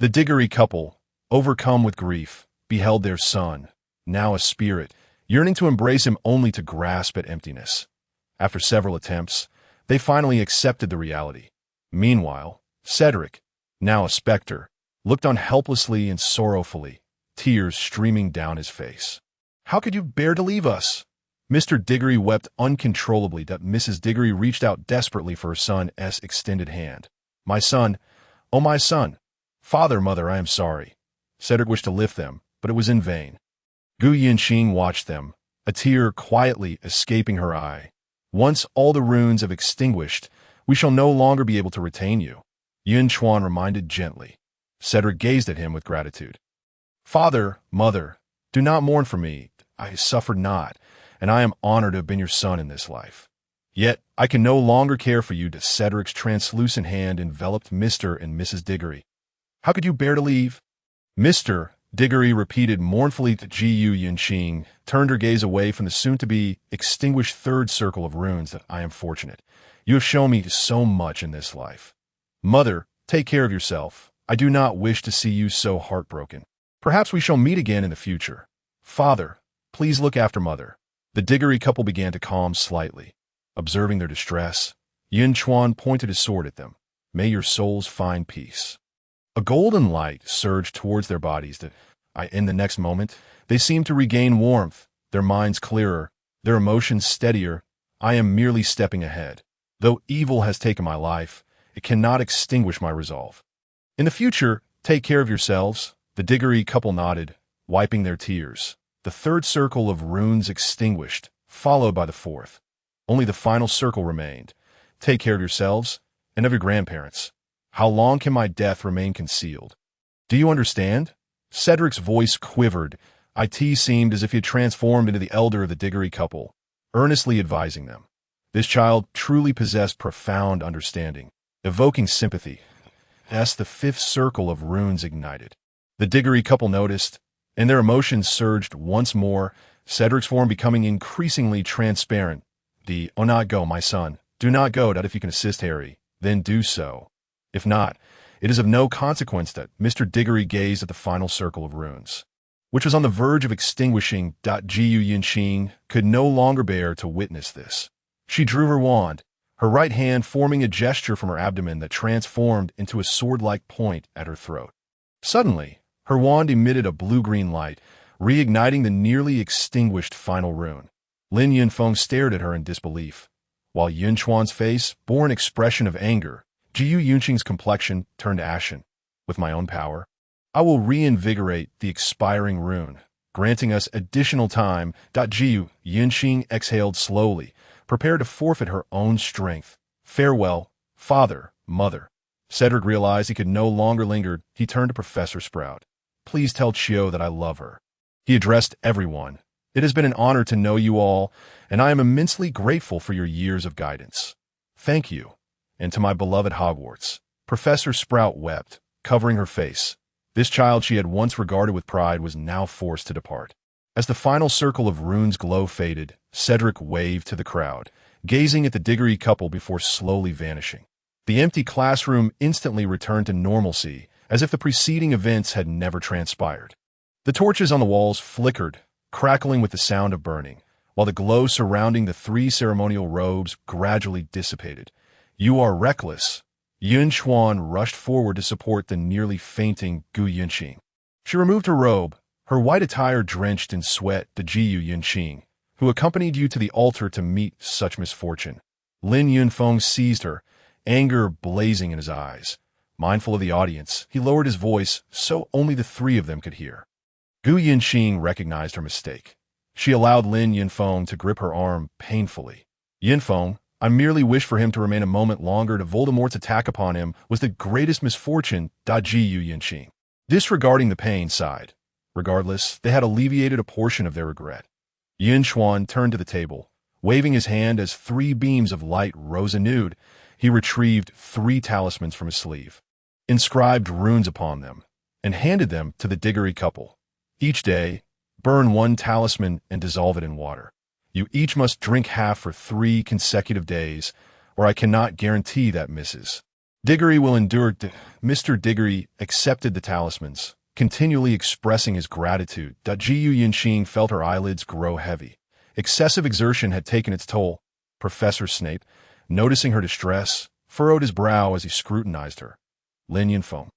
Speaker 1: The Diggory couple, overcome with grief, beheld their son, now a spirit, yearning to embrace him only to grasp at emptiness. After several attempts, they finally accepted the reality. Meanwhile, Cedric, now a specter, looked on helplessly and sorrowfully, tears streaming down his face. "How could you bear to leave us?" Mr. Diggory wept uncontrollably that Mrs. Diggory reached out desperately for her son's extended hand. "My son, oh my son! Father, mother, I am sorry." Cedric wished to lift them, but it was in vain. Gu Yinxing watched them, a tear quietly escaping her eye. "Once all the runes have extinguished, we shall no longer be able to retain you," Yun Chuan reminded gently. Cedric gazed at him with gratitude. "Father, mother, do not mourn for me. I suffered not, and I am honored to have been your son in this life. Yet I can no longer care for you." Cedric's translucent hand enveloped Mr. and Mrs. Diggory. "How could you bear to leave?" Mr. Diggory repeated mournfully to Gu Yinxing, turned her gaze away from the soon-to-be extinguished third circle of runes. "That I am fortunate. You have shown me so much in this life. Mother, take care of yourself. I do not wish to see you so heartbroken. Perhaps we shall meet again in the future. Father, please look after mother." The Diggory couple began to calm slightly. Observing their distress, Yun Chuan pointed his sword at them. "May your souls find peace." A golden light surged towards their bodies. In the next moment, they seemed to regain warmth, their minds clearer, their emotions steadier. "I am merely stepping ahead. Though evil has taken my life, it cannot extinguish my resolve. In the future, take care of yourselves." The Diggory couple nodded, wiping their tears. The third circle of runes extinguished, followed by the fourth. Only the final circle remained. "Take care of yourselves and of your grandparents. How long can my death remain concealed? Do you understand?" Cedric's voice quivered. It seemed as if he had transformed into the elder of the Diggory couple, earnestly advising them. This child truly possessed profound understanding, evoking sympathy. As the fifth circle of runes ignited, the Diggory couple noticed, and their emotions surged once more, Cedric's form becoming increasingly transparent. "Oh, not go, my son. Do not go. That if you can assist Harry, then do so. If not, it is of no consequence." That Mr. Diggory gazed at the final circle of runes, which was on the verge of extinguishing. Gu Yinxing could no longer bear to witness this. She drew her wand, her right hand forming a gesture from her abdomen that transformed into a sword-like point at her throat. Suddenly, her wand emitted a blue-green light, reigniting the nearly extinguished final rune. Lin Yunfeng stared at her in disbelief, while Yun Chuan's face bore an expression of anger. Gu Yunxing's complexion turned ashen. "With my own power, I will reinvigorate the expiring rune, granting us additional time." Gu Yunxing exhaled slowly, prepared to forfeit her own strength. "Farewell, father, mother." Cedric realized he could no longer linger. He turned to Professor Sprout. "Please tell Chio that I love her." He addressed everyone. "It has been an honor to know you all, and I am immensely grateful for your years of guidance. Thank you. And to my beloved Hogwarts." Professor Sprout wept, covering her face. This child she had once regarded with pride was now forced to depart. As the final circle of runes glow faded, Cedric waved to the crowd, gazing at the Diggory couple before slowly vanishing. The empty classroom instantly returned to normalcy, as if the preceding events had never transpired. The torches on the walls flickered, crackling with the sound of burning, while the glow surrounding the three ceremonial robes gradually dissipated. "You are reckless." Yun Chuan rushed forward to support the nearly fainting Gu Yinxing. She removed her robe, her white attire drenched in sweat. "To Gu Yinxing, who accompanied you to the altar to meet such misfortune." Lin Yunfeng seized her, anger blazing in his eyes. Mindful of the audience, he lowered his voice so only the three of them could hear. Gu Yinxing recognized her mistake. She allowed Lin Yunfeng to grip her arm painfully. "Yunfeng, I merely wish for him to remain a moment longer. To Voldemort's attack upon him was the greatest misfortune." Gu Yinxing, disregarding the pain, sighed. Regardless, they had alleviated a portion of their regret. Yun Chuan turned to the table, waving his hand as three beams of light rose anew. He retrieved 3 talismans from his sleeve, inscribed runes upon them, and handed them to the Diggory couple. "Each day, burn 1 talisman and dissolve it in water. You each must drink half for 3 consecutive days, or I cannot guarantee that misses." Diggory will endure. Mr. Diggory accepted the talismans, continually expressing his gratitude. Gu Yinxing felt her eyelids grow heavy. Excessive exertion had taken its toll. Professor Snape, noticing her distress, furrowed his brow as he scrutinized her. Lin Yunfeng,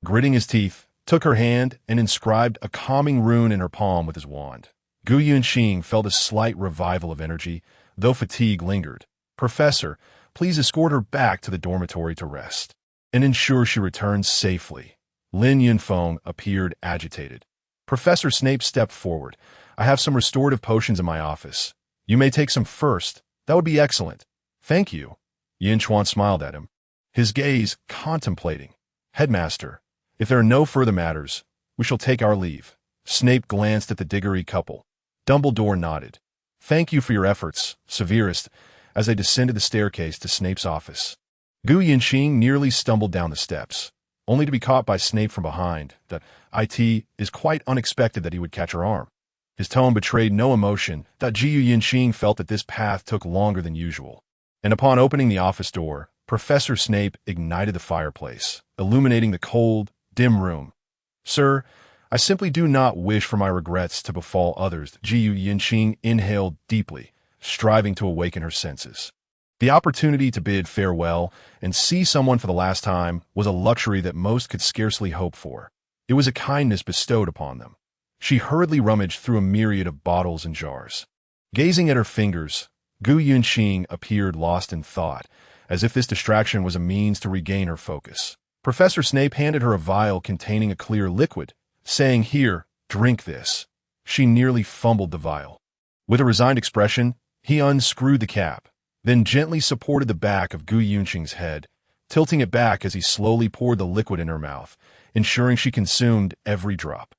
Speaker 1: gritting his teeth, took her hand and inscribed a calming rune in her palm with his wand. Gu Yunxing felt a slight revival of energy, though fatigue lingered. Professor, please escort her back to the dormitory to rest, and ensure she returns safely. Lin Yunfeng appeared agitated. Professor Snape stepped forward. I have some restorative potions in my office. You may take some first. That would be excellent. Thank you. Yin Chuan smiled at him, his gaze contemplating. Headmaster, if there are no further matters, we shall take our leave. Snape glanced at the Diggory couple. Dumbledore nodded. Thank you for your efforts, Severus, as they descended the staircase to Snape's office. Gu Yinxing nearly stumbled down the steps, only to be caught by Snape from behind. It is quite unexpected that he would catch her arm. His tone betrayed no emotion. Gu Yinxing felt that this path took longer than usual. And upon opening the office door, Professor Snape ignited the fireplace, illuminating the cold, dim room. Sir, I simply do not wish for my regrets to befall others. Gu Yinxing inhaled deeply, striving to awaken her senses. The opportunity to bid farewell and see someone for the last time was a luxury that most could scarcely hope for. It was a kindness bestowed upon them. She hurriedly rummaged through a myriad of bottles and jars. Gazing at her fingers, Gu Yunxing appeared lost in thought, as if this distraction was a means to regain her focus. Professor Snape handed her a vial containing a clear liquid, saying, Here, drink this. She nearly fumbled the vial. With a resigned expression, he unscrewed the cap, then gently supported the back of Gu Yunxing's head, tilting it back as he slowly poured the liquid in her mouth, ensuring she consumed every drop.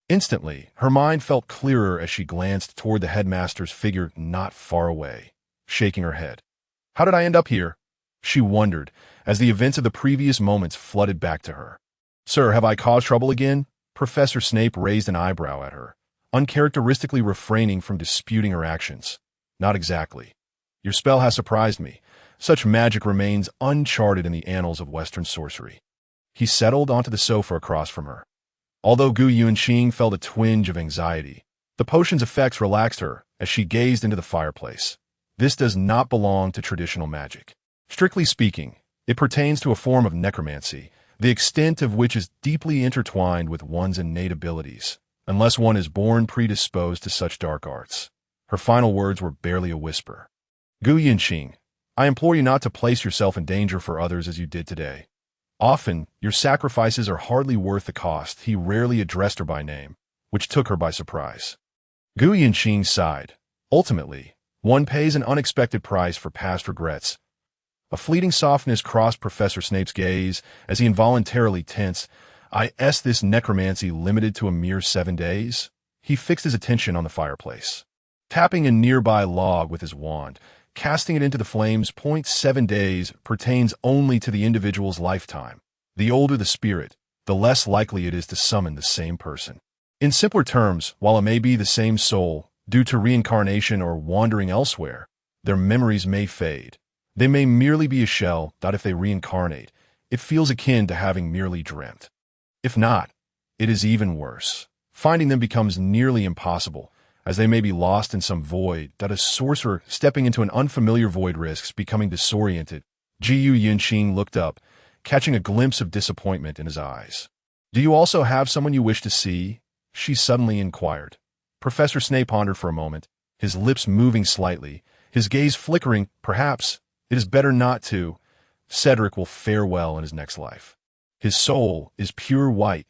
Speaker 1: Instantly, her mind felt clearer as she glanced toward the headmaster's figure not far away, shaking her head. How did I end up here? She wondered, as the events of the previous moments flooded back to her. Sir, have I caused trouble again? Professor Snape raised an eyebrow at her, uncharacteristically refraining from disputing her actions. Not exactly. Your spell has surprised me. Such magic remains uncharted in the annals of Western sorcery. He settled onto the sofa across from her. Although Gu Yunxing felt a twinge of anxiety, the potion's effects relaxed her as she gazed into the fireplace. This does not belong to traditional magic. Strictly speaking, it pertains to a form of necromancy, the extent of which is deeply intertwined with one's innate abilities, unless one is born predisposed to such dark arts. Her final words were barely a whisper. Gu Yinxing, I implore you not to place yourself in danger for others as you did today. Often, your sacrifices are hardly worth the cost. He rarely addressed her by name, which took her by surprise. Gu Yinxing sighed. Ultimately, one pays an unexpected price for past regrets. A fleeting softness crossed Professor Snape's gaze as he involuntarily tensed. Is this necromancy limited to a mere 7 days? He fixed his attention on the fireplace, tapping a nearby log with his wand, casting it into the flames. 7 days pertains only to the individual's lifetime. The older the spirit, the less likely it is to summon the same person. In simpler terms, while it may be the same soul, due to reincarnation or wandering elsewhere, their memories may fade. They may merely be a shell that if they reincarnate, it feels akin to having merely dreamt. If not, it is even worse. Finding them becomes nearly impossible, as they may be lost in some void that a sorcerer stepping into an unfamiliar void risks becoming disoriented. Gu Yinxing looked up, catching a glimpse of disappointment in his eyes. Do you also have someone you wish to see? She suddenly inquired. Professor Snape pondered for a moment, his lips moving slightly, his gaze flickering. Perhaps it is better not to. Cedric will fare well in his next life. His soul is pure white.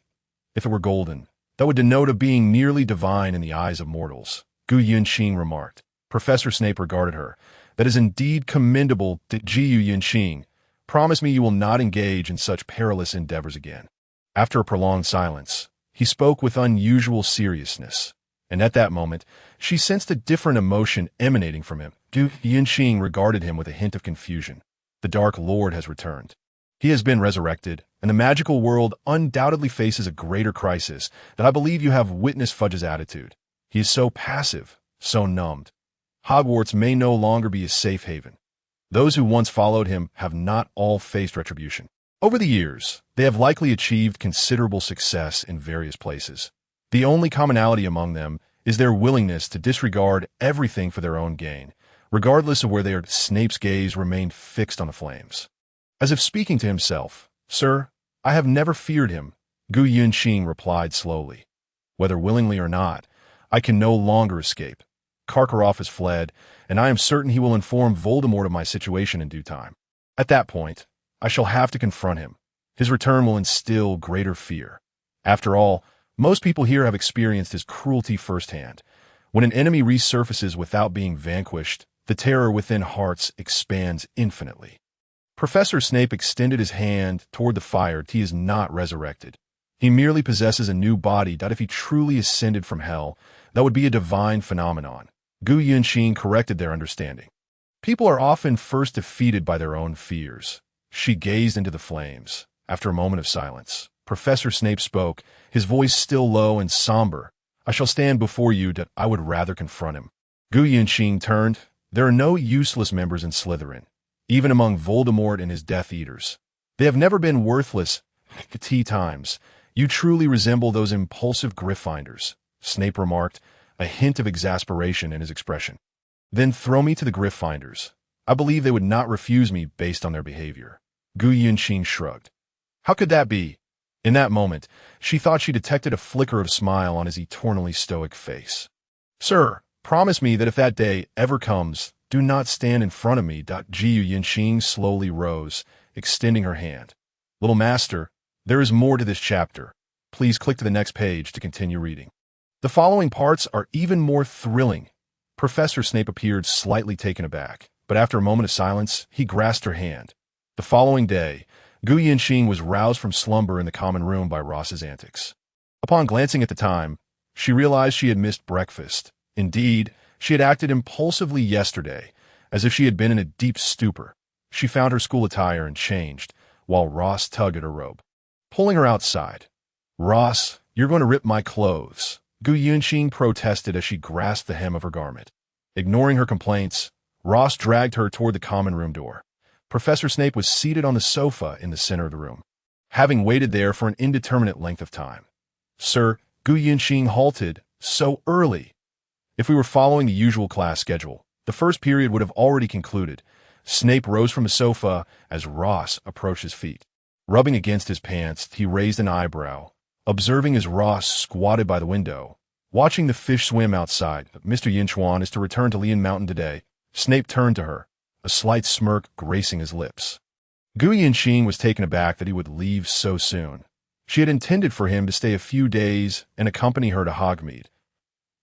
Speaker 1: If it were golden, that would denote a being nearly divine in the eyes of mortals, Gu Yinxing remarked. Professor Snape regarded her. That is indeed commendable. Gu Yinxing, promise me you will not engage in such perilous endeavors again. After a prolonged silence, he spoke with unusual seriousness, and at that moment, she sensed a different emotion emanating from him. Gu Yinxing regarded him with a hint of confusion. The Dark Lord has returned. He has been resurrected, and the magical world undoubtedly faces a greater crisis that I believe you have witnessed Fudge's attitude. He is so passive, so numbed. Hogwarts may no longer be a safe haven. Those who once followed him have not all faced retribution. Over the years, they have likely achieved considerable success in various places. The only commonality among them is their willingness to disregard everything for their own gain, regardless of where they are. Snape's gaze remained fixed on the flames. As if speaking to himself, "Sir, I have never feared him," Gu Yunqing replied slowly. "Whether willingly or not, I can no longer escape. Karkaroff has fled, and I am certain he will inform Voldemort of my situation in due time. At that point, I shall have to confront him. His return will instill greater fear. After all, most people here have experienced his cruelty firsthand. When an enemy resurfaces without being vanquished, the terror within hearts expands infinitely." Professor Snape extended his hand toward the fire. He is not resurrected. He merely possesses a new body. If he truly ascended from hell, that would be a divine phenomenon. Gu Yunqing corrected their understanding. People are often first defeated by their own fears. She gazed into the flames. After a moment of silence, Professor Snape spoke, his voice still low and somber. "I shall stand before you. I would rather confront him." Gu Yunqing turned. "There are no useless members in Slytherin, even among Voldemort and his Death Eaters. They have never been worthless at tea times. You truly resemble those impulsive Gryffindors," Snape remarked, a hint of exasperation in his expression. "Then throw me to the Gryffindors. I believe they would not refuse me based on their behavior." Gu Yunqing shrugged. How could that be? In that moment, she thought she detected a flicker of smile on his eternally stoic face. "Sir, promise me that if that day ever comes, do not stand in front of me." Gu Yunqing slowly rose, extending her hand. "Little master, there is more to this chapter. Please click to the next page to continue reading." The following parts are even more thrilling. Professor Snape appeared slightly taken aback, but after a moment of silence, he grasped her hand. The following day, Gu Yunqing was roused from slumber in the common room by Ross's antics. Upon glancing at the time, she realized she had missed breakfast. Indeed, she had acted impulsively yesterday, as if she had been in a deep stupor. She found her school attire and changed, while Ross tugged at her robe, pulling her outside. "Ross, you're going to rip my clothes," Gu Yunqing protested as she grasped the hem of her garment. Ignoring her complaints, Ross dragged her toward the common room door. Professor Snape was seated on the sofa in the center of the room, having waited there for an indeterminate length of time. "Sir," Gu Yunqing halted, "so early." If we were following the usual class schedule, the first period would have already concluded. Snape rose from the sofa as Ross approached his feet. Rubbing against his pants, he raised an eyebrow, observing as Ross squatted by the window, watching the fish swim outside. "Mr. Yinchuan is to return to Lian Mountain today." Snape turned to her, a slight smirk gracing his lips. Gu Yunqing was taken aback that he would leave so soon. She had intended for him to stay a few days and accompany her to Hogsmeade.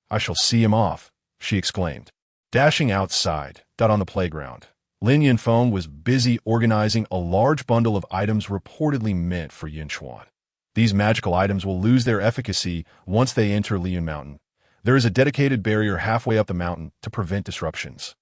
Speaker 1: "I shall see him off," she exclaimed, dashing outside. On the playground, Lin Yinfeng was busy organizing a large bundle of items reportedly meant for Yinchuan. These magical items will lose their efficacy once they enter Lian Mountain. There is a dedicated barrier halfway up the mountain to prevent disruptions.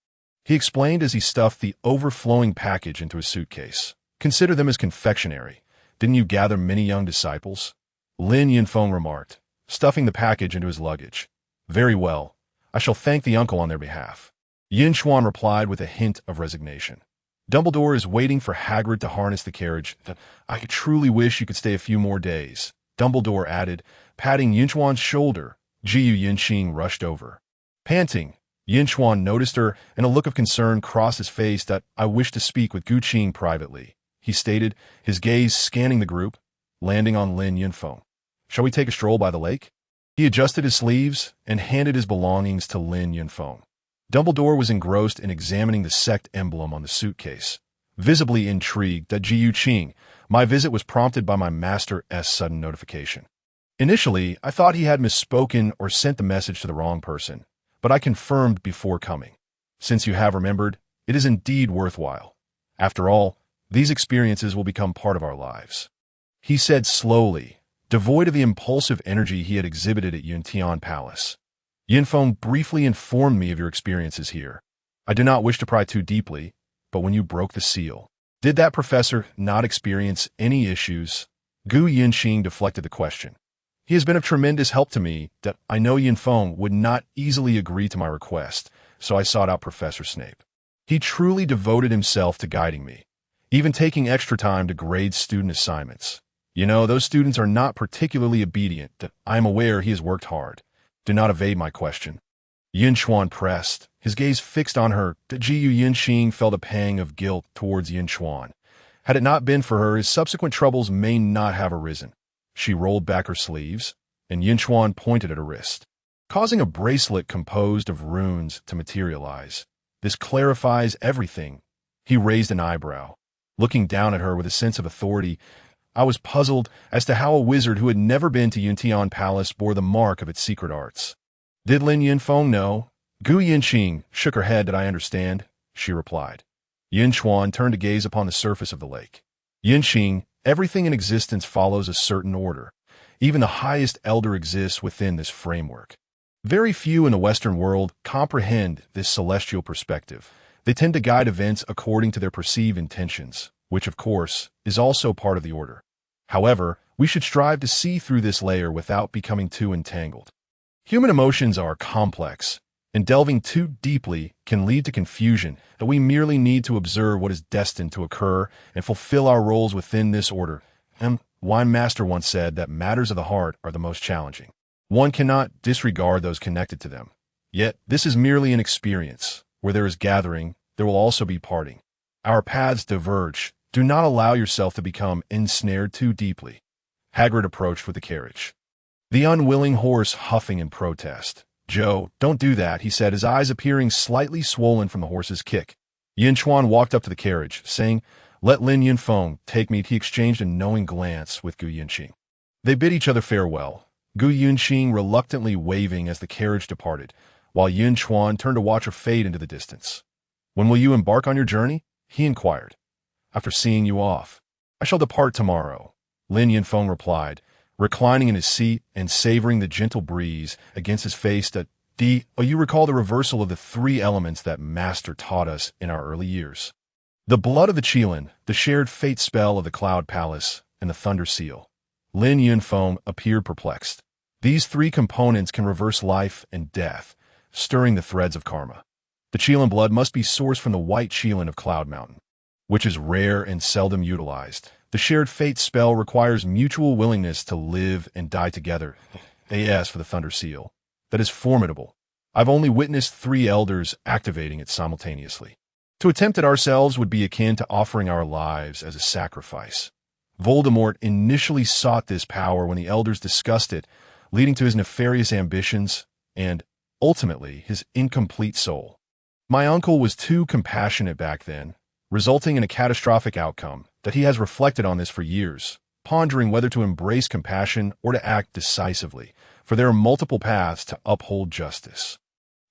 Speaker 1: He explained as he stuffed the overflowing package into his suitcase. "Consider them as confectionery. Didn't you gather many young disciples?" Lin Yinfeng remarked, stuffing the package into his luggage. "Very well. I shall thank the uncle on their behalf." Yinchuan replied with a hint of resignation. "Dumbledore is waiting for Hagrid to harness the carriage. I truly wish you could stay a few more days," Dumbledore added, patting Yinchuan's shoulder. Gu Yunqing rushed over. Panting, Yinchuan noticed her, and a look of concern crossed his face. "I wish to speak with Gu Qing privately," he stated, his gaze scanning the group, landing on Lin Yinfeng. "Shall we take a stroll by the lake?" He adjusted his sleeves and handed his belongings to Lin Yinfeng. Dumbledore was engrossed in examining the sect emblem on the suitcase. Visibly intrigued, Gu Yunqing, "My visit was prompted by my master's sudden notification. Initially, I thought he had misspoken or sent the message to the wrong person, but I confirmed before coming. Since you have remembered, it is indeed worthwhile. After all, these experiences will become part of our lives," he said slowly, devoid of the impulsive energy he had exhibited at Yuntian Palace. "Yinfeng briefly informed me of your experiences here. I do not wish to pry too deeply, but when you broke the seal, did that professor not experience any issues?" Gu Yunqing deflected the question. "He has been of tremendous help to me. I know Yinfeng would not easily agree to my request, so I sought out Professor Snape. He truly devoted himself to guiding me. even taking extra time to grade student assignments. You know, those students are not particularly obedient. I am aware he has worked hard. Do not evade my question. Yin Xuan pressed, his gaze fixed on her. Jiu Yinxing felt a pang of guilt towards Yin Xuan. Had it not been for her, his subsequent troubles may not have arisen. She rolled back her sleeves, and Yin Xuan pointed at her wrist, causing a bracelet composed of runes to materialize. This clarifies everything. He raised an eyebrow, looking down at her with a sense of authority. I was puzzled as to how a wizard who had never been to Yuntian Palace bore the mark of its secret arts. Did Lin Yunfeng know? Gu Yinxing shook her head. Did I understand? She replied. Yin Xuan turned to gaze upon the surface of the lake. Yinxing, everything in existence follows a certain order. Even the highest elder exists within this framework. Very few in the Western world comprehend this celestial perspective. They tend to guide events according to their perceived intentions, which, of course, is also part of the order. However, we should strive to see through this layer without becoming too entangled. Human emotions are complex, and delving too deeply can lead to confusion, that we merely need to observe what is destined to occur and fulfill our roles within this order. Wine Master once said that matters of the heart are the most challenging. One cannot disregard those connected to them. Yet, this is merely an experience. Where there is gathering, there will also be parting. Our paths diverge. Do not allow yourself to become ensnared too deeply. Hagrid approached with the carriage, the unwilling horse huffing in protest. Joe, don't do that, he said, his eyes appearing slightly swollen from the horse's kick. Yin Xuan walked up to the carriage, saying, Let Lin Yunfeng take me. He exchanged a knowing glance with Gu Yinxing. They bid each other farewell, Gu Yinxing reluctantly waving as the carriage departed, while Yin Xuan turned to watch her fade into the distance. When will you embark on your journey? He inquired. After seeing you off. I shall depart tomorrow, Lin Yunfeng replied, reclining in his seat and savoring the gentle breeze against his face. You recall the reversal of the three elements that Master taught us in our early years. The blood of the Qilin, the shared fate spell of the Cloud Palace, and the Thunder Seal. Lin Yunfeng appeared perplexed. These three components can reverse life and death, stirring the threads of karma. The Qilin blood must be sourced from the white Qilin of Cloud Mountain, which is rare and seldom utilized. The shared fate spell requires mutual willingness to live and die together. As for the Thunder Seal, that is formidable. I've only witnessed 3 elders activating it simultaneously. To attempt it ourselves would be akin to offering our lives as a sacrifice. Voldemort initially sought this power when the elders discussed it, leading to his nefarious ambitions and, ultimately, his incomplete soul. My uncle was too compassionate back then, resulting in a catastrophic outcome that he has reflected on this for years, pondering whether to embrace compassion or to act decisively, for there are multiple paths to uphold justice.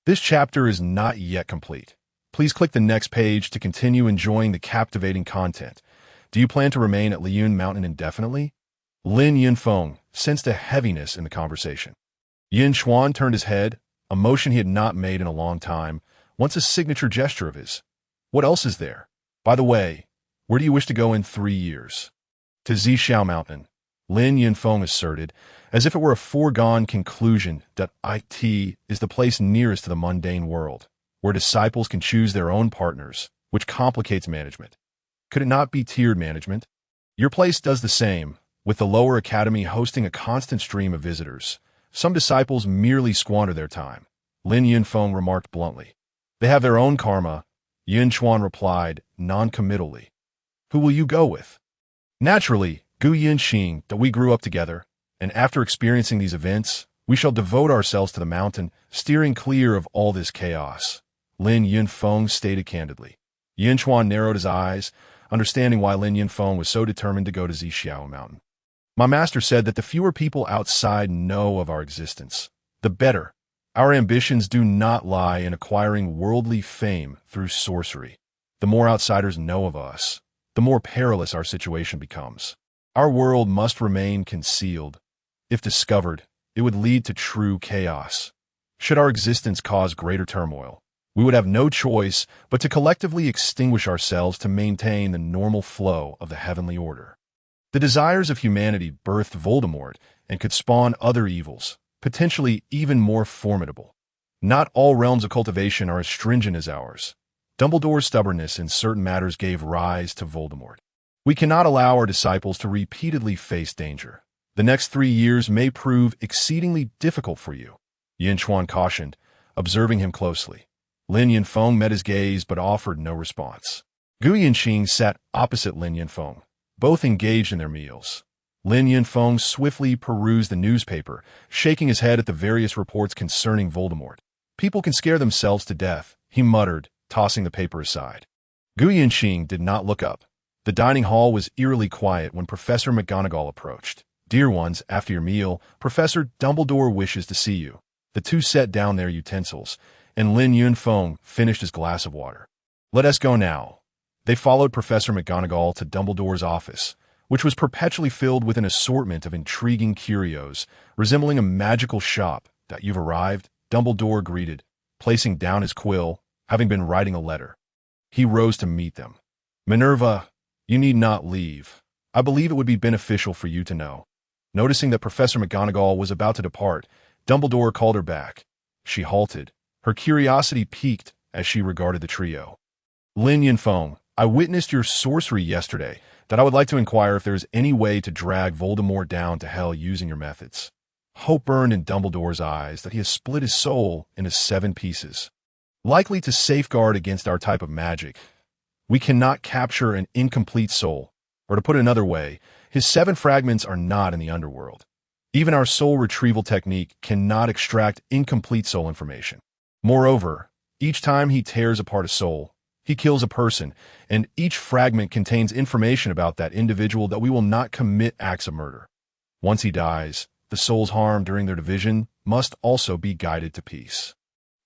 Speaker 1: This chapter is not yet complete. Please click the next page to continue enjoying the captivating content. Do you plan to remain at Liyun Mountain indefinitely? Lin Yunfeng sensed a heaviness in the conversation. Yin Xuan turned his head, a motion he had not made in a long time, once a signature gesture of his. What else is there? By the way, where do you wish to go in 3 years? To Zhixiao Mountain, Lin Yunfeng asserted, as if it were a foregone conclusion that it is the place nearest to the mundane world, where disciples can choose their own partners, which complicates management. Could it not be tiered management? Your place does the same, with the lower academy hosting a constant stream of visitors. Some disciples merely squander their time, Lin Yunfeng remarked bluntly. They have their own karma, Yin Xuan replied, non-committally. Who will you go with? Naturally, Gu Yinxing, that we grew up together, and after experiencing these events, we shall devote ourselves to the mountain, steering clear of all this chaos, Lin Yunfeng stated candidly. Yin Xuan narrowed his eyes, understanding why Lin Yunfeng was so determined to go to Zhixiao Mountain. My master said that the fewer people outside know of our existence, the better. Our ambitions do not lie in acquiring worldly fame through sorcery. The more outsiders know of us, the more perilous our situation becomes. Our world must remain concealed. If discovered, it would lead to true chaos. Should our existence cause greater turmoil, we would have no choice but to collectively extinguish ourselves to maintain the normal flow of the heavenly order. The desires of humanity birthed Voldemort and could spawn other evils, potentially even more formidable. Not all realms of cultivation are as stringent as ours. Dumbledore's stubbornness in certain matters gave rise to Voldemort. We cannot allow our disciples to repeatedly face danger. The next 3 years may prove exceedingly difficult for you, Yin Chuan cautioned, observing him closely. Lin Yunfeng met his gaze but offered no response. Gu Yinxing sat opposite Lin Yunfeng, both engaged in their meals. Lin Yunfeng swiftly perused the newspaper, shaking his head at the various reports concerning Voldemort. People can scare themselves to death, he muttered, tossing the paper aside. Gu Yinxing did not look up. The dining hall was eerily quiet when Professor McGonagall approached. Dear ones, after your meal, Professor Dumbledore wishes to see you. The two set down their utensils, and Lin Yunfeng finished his glass of water. Let us go now. They followed Professor McGonagall to Dumbledore's office, which was perpetually filled with an assortment of intriguing curios, resembling a magical shop. That you've arrived, Dumbledore greeted, placing down his quill, having been writing a letter. He rose to meet them. Minerva, you need not leave. I believe it would be beneficial for you to know. Noticing that Professor McGonagall was about to depart, Dumbledore called her back. She halted, her curiosity piqued as she regarded the trio. Lin Yunfeng, I witnessed your sorcery yesterday, that I would like to inquire if there is any way to drag Voldemort down to hell using your methods. Hope burned in Dumbledore's eyes that he has split his soul into 7 pieces. Likely to safeguard against our type of magic. We cannot capture an incomplete soul, or to put it another way, his 7 fragments are not in the underworld. Even our soul retrieval technique cannot extract incomplete soul information. Moreover, each time he tears apart a soul, he kills a person, and each fragment contains information about that individual that we will not commit acts of murder. Once he dies, the souls harmed during their division must also be guided to peace.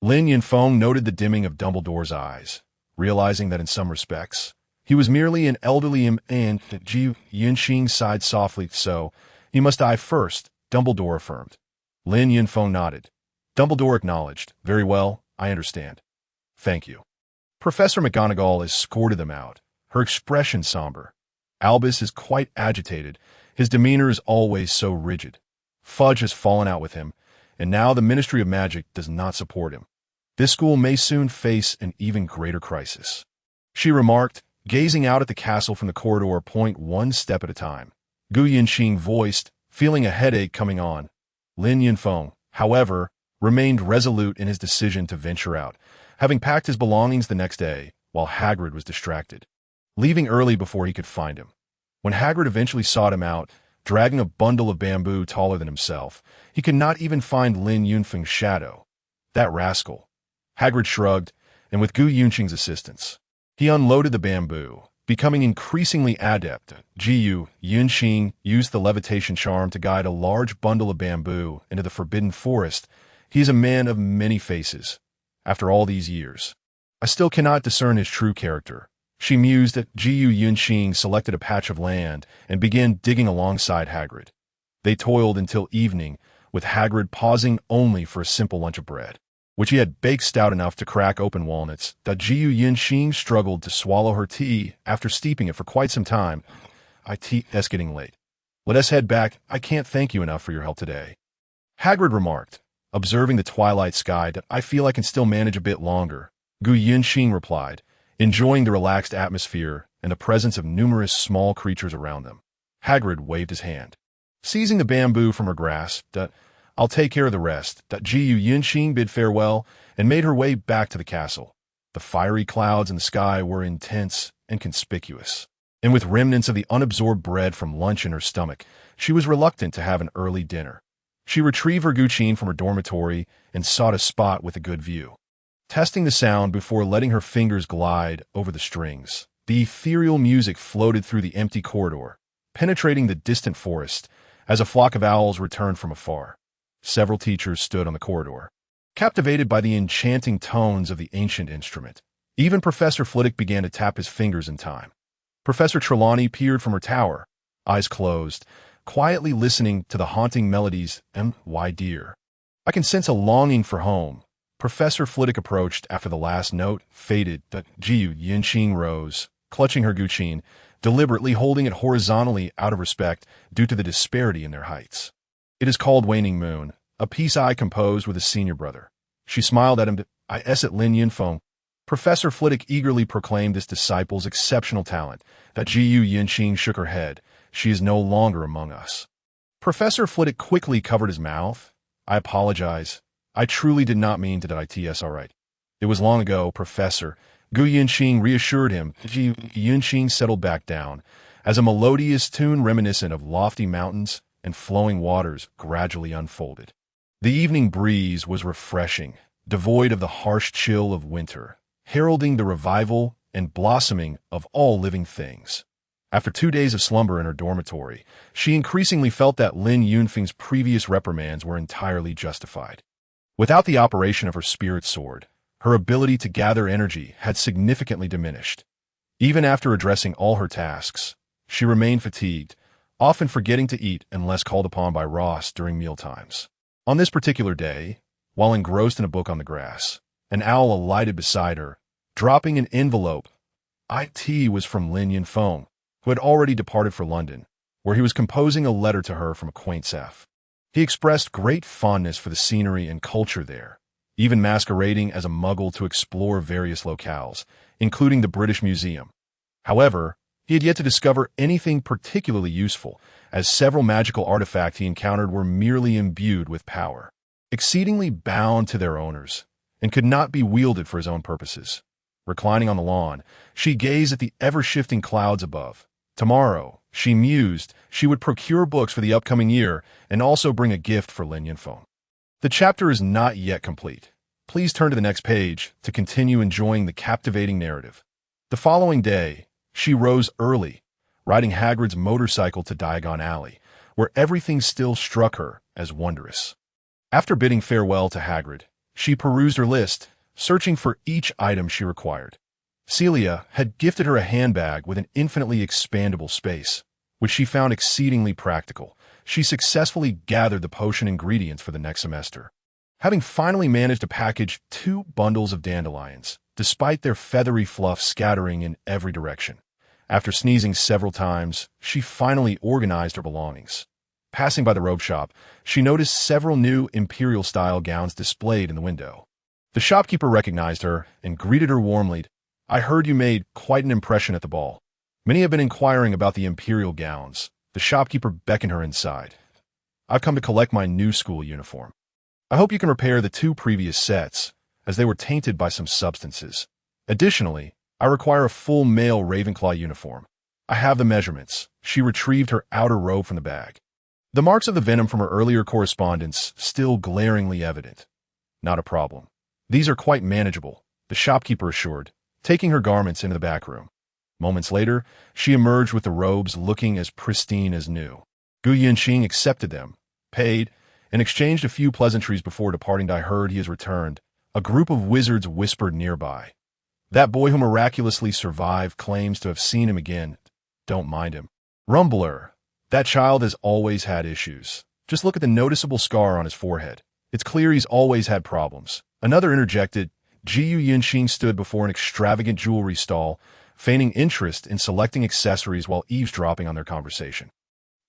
Speaker 1: Lin Yunfeng noted the dimming of Dumbledore's eyes, realizing that in some respects, he was merely an elderly and Gu Yinxing sighed softly. So, he must die first, Dumbledore affirmed. Lin Yunfeng nodded. Dumbledore acknowledged. Very well, I understand. Thank you. Professor McGonagall escorted them out, her expression somber. Albus is quite agitated. His demeanor is always so rigid. Fudge has fallen out with him, and now the Ministry of Magic does not support him. This school may soon face an even greater crisis. She remarked, gazing out at the castle from the corridor point one step at a time. Gu Yinxing voiced, feeling a headache coming on. Lin Yunfeng, however, remained resolute in his decision to venture out, having packed his belongings the next day, while Hagrid was distracted, leaving early before he could find him. When Hagrid eventually sought him out, dragging a bundle of bamboo taller than himself, he could not even find Lin Yunfeng's shadow. That rascal. Hagrid shrugged, and with Gu Yunxing's assistance, he unloaded the bamboo, becoming increasingly adept. Gu Yunxing used the levitation charm to guide a large bundle of bamboo into the forbidden forest. He is a man of many faces. After all these years, I still cannot discern his true character. She mused that Gu Yunxing selected a patch of land and began digging alongside Hagrid. They toiled until evening, with Hagrid pausing only for a simple lunch of bread, which he had baked stout enough to crack open walnuts. Gu Yunxing struggled to swallow her tea after steeping it for quite some time. It's getting late. Let us head back. I can't thank you enough for your help today. Hagrid remarked, observing the twilight sky, that I feel I can still manage a bit longer. Gu Yunxing replied, enjoying the relaxed atmosphere and the presence of numerous small creatures around them. Hagrid waved his hand. Seizing the bamboo from her grasp, I'll take care of the rest. Gu Yunxing bid farewell and made her way back to the castle. The fiery clouds in the sky were intense and conspicuous, and with remnants of the unabsorbed bread from lunch in her stomach, she was reluctant to have an early dinner. She retrieved her guqin from her dormitory and sought a spot with a good view, testing the sound before letting her fingers glide over the strings. The ethereal music floated through the empty corridor, penetrating the distant forest as a flock of owls returned from afar. Several teachers stood on the corridor, captivated by the enchanting tones of the ancient instrument. Even Professor Flitwick began to tap his fingers in time. Professor Trelawney peered from her tower, eyes closed, quietly listening to the haunting melodies. Why, dear, I can sense a longing for home. Professor Flitwick approached after the last note faded. Gu Yunxing rose, clutching her guqin, deliberately holding it horizontally out of respect due to the disparity in their heights. It is called Waning Moon, a piece I composed with a senior brother. She smiled at him. I at Lin Yunfeng. Professor Flitwick eagerly proclaimed this disciple's exceptional talent. That Gu Yinxing shook her head. She is no longer among us. Professor Flitwick quickly covered his mouth. I apologize. I truly did not mean to its all right. It was long ago, Professor. Gu Yinxing reassured him. Gu Yinxing settled back down, as a melodious tune reminiscent of lofty mountains and flowing waters gradually unfolded. The evening breeze was refreshing, devoid of the harsh chill of winter, heralding the revival and blossoming of all living things. After 2 days of slumber in her dormitory, she increasingly felt that Lin Yunfeng's previous reprimands were entirely justified. Without the operation of her spirit sword, her ability to gather energy had significantly diminished. Even after addressing all her tasks, she remained fatigued, often forgetting to eat unless called upon by Ross during mealtimes. On this particular day, while engrossed in a book on the grass, an owl alighted beside her, dropping an envelope. It was from Lin Yunfeng, who had already departed for London, where he was composing a letter to her from a quaint Seth. He expressed great fondness for the scenery and culture there, even masquerading as a muggle to explore various locales, including the British Museum. However, he had yet to discover anything particularly useful, as several magical artifacts he encountered were merely imbued with power, exceedingly bound to their owners, and could not be wielded for his own purposes. Reclining on the lawn, she gazed at the ever-shifting clouds above. Tomorrow, she mused, she would procure books for the upcoming year and also bring a gift for Lin Yunfeng. The chapter is not yet complete. Please turn to the next page to continue enjoying the captivating narrative. The following day, she rose early, riding Hagrid's motorcycle to Diagon Alley, where everything still struck her as wondrous. After bidding farewell to Hagrid, she perused her list, searching for each item she required. Celia had gifted her a handbag with an infinitely expandable space, which she found exceedingly practical. She successfully gathered the potion ingredients for the next semester. Having finally managed to package 2 bundles of dandelions, despite their feathery fluff scattering in every direction. After sneezing several times, she finally organized her belongings. Passing by the robe shop, she noticed several new imperial-style gowns displayed in the window. The shopkeeper recognized her and greeted her warmly. I heard you made quite an impression at the ball. Many have been inquiring about the imperial gowns. The shopkeeper beckoned her inside. I've come to collect my new school uniform. I hope you can repair the 2 previous sets, as they were tainted by some substances. Additionally, I require a full male Ravenclaw uniform. I have the measurements. She retrieved her outer robe from the bag. The marks of the venom from her earlier correspondence still glaringly evident. Not a problem. These are quite manageable, the shopkeeper assured, taking her garments into the back room. Moments later, she emerged with the robes looking as pristine as new. Gu Yinxing accepted them, paid, and exchanged a few pleasantries before departing. I heard he has returned. A group of wizards whispered nearby. That boy who miraculously survived claims to have seen him again. Don't mind him. Rumbler. That child has always had issues. Just look at the noticeable scar on his forehead. It's clear he's always had problems. Another interjected. Gu Yinxing stood before an extravagant jewelry stall, feigning interest in selecting accessories while eavesdropping on their conversation.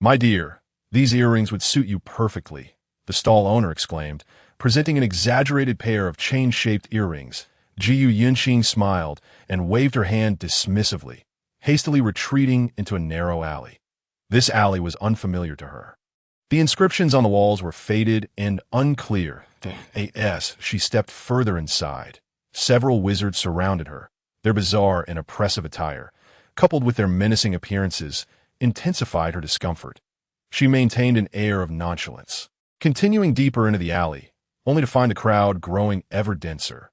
Speaker 1: My dear, these earrings would suit you perfectly, the stall owner exclaimed, presenting an exaggerated pair of chain-shaped earrings. Gu Yinxing smiled and waved her hand dismissively, hastily retreating into a narrow alley. This alley was unfamiliar to her. The inscriptions on the walls were faded and unclear. She stepped further inside. Several wizards surrounded her. Their bizarre and oppressive attire, coupled with their menacing appearances, intensified her discomfort. She maintained an air of nonchalance, continuing deeper into the alley, only to find the crowd growing ever denser.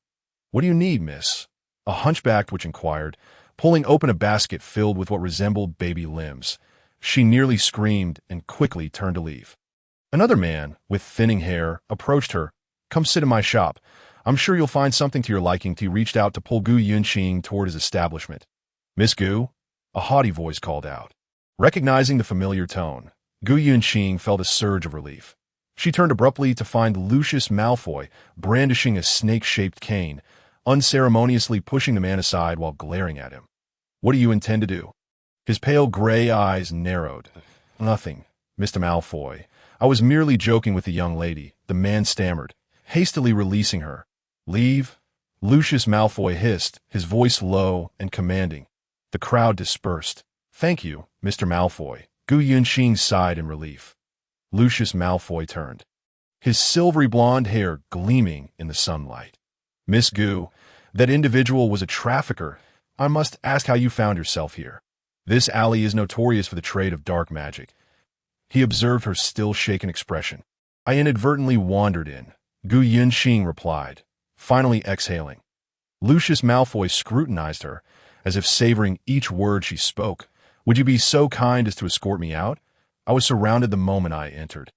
Speaker 1: What do you need, miss? A hunchbacked witch inquired, pulling open a basket filled with what resembled baby limbs. She nearly screamed and quickly turned to leave. Another man, with thinning hair, approached her. Come sit in my shop. I'm sure you'll find something to your liking. He reached out to pull Gu Yinxing toward his establishment. Miss Gu? A haughty voice called out. Recognizing the familiar tone, Gu Yinxing felt a surge of relief. She turned abruptly to find Lucius Malfoy brandishing a snake-shaped cane, unceremoniously pushing the man aside while glaring at him. What do you intend to do? His pale gray eyes narrowed. Nothing, Mr. Malfoy. I was merely joking with the young lady, the man stammered, hastily releasing her. Leave? Lucius Malfoy hissed, his voice low and commanding. The crowd dispersed. "Thank you, Mr. Malfoy." Gu Yuanxing sighed in relief. Lucius Malfoy turned, his silvery blonde hair gleaming in the sunlight. "Miss Gu, that individual was a trafficker. I must ask how you found yourself here. This alley is notorious for the trade of dark magic." He observed her still shaken expression. "I inadvertently wandered in," Gu Yuanxing replied, finally exhaling. Lucius Malfoy scrutinized her, as if savoring each word she spoke. "Would you be so kind as to escort me out? I was surrounded the moment I entered."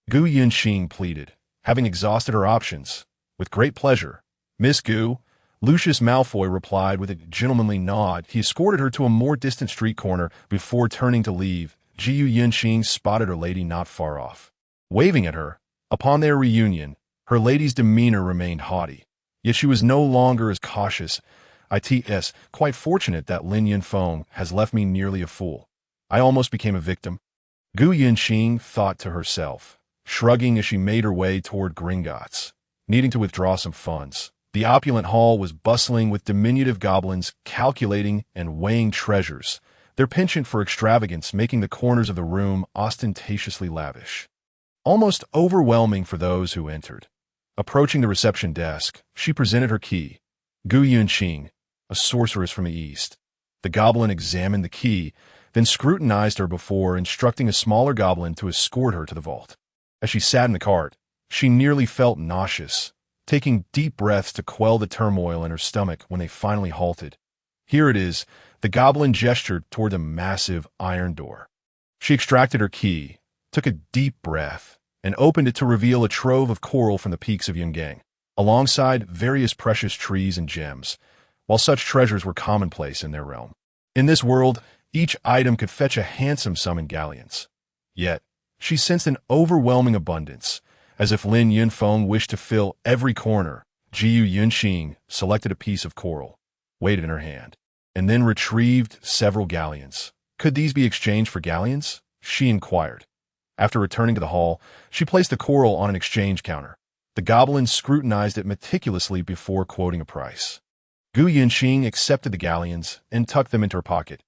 Speaker 1: Gu Yuanxing pleaded, having exhausted her options. "With great pleasure, Miss Gu." Lucius Malfoy replied with a gentlemanly nod. He escorted her to a more distant street corner before turning to leave. Gu Yuanxing spotted her lady not far off, waving at her. Upon their reunion, her lady's demeanor remained haughty, yet she was no longer as cautious. "It's quite fortunate that Lin Yunfeng has left me nearly a fool. I almost became a victim." Gu Yuanxing thought to herself, shrugging as she made her way toward Gringotts, needing to withdraw some funds. The opulent hall was bustling with diminutive goblins calculating and weighing treasures, their penchant for extravagance making the corners of the room ostentatiously lavish, almost overwhelming for those who entered. Approaching the reception desk, she presented her key. Gu Yuanxing, a sorceress from the east. The goblin examined the key, then scrutinized her before instructing a smaller goblin to escort her to the vault. As she sat in the cart, she nearly felt nauseous, taking deep breaths to quell the turmoil in her stomach when they finally halted. "Here it is." The goblin gestured toward the massive iron door. She extracted her key, took a deep breath, and opened it to reveal a trove of coral from the peaks of Yungang, alongside various precious trees and gems, while such treasures were commonplace in their realm. In this world, each item could fetch a handsome sum in galleons. Yet, she sensed an overwhelming abundance, as if Lin Yunfeng wished to fill every corner. Gu Yuanxing selected a piece of coral, weighed it in her hand, and then retrieved several galleons. Could these be exchanged for galleons? She inquired. After returning to the hall, she placed the coral on an exchange counter. The goblin scrutinized it meticulously before quoting a price. Gu Yuanxing accepted the galleons and tucked them into her pocket.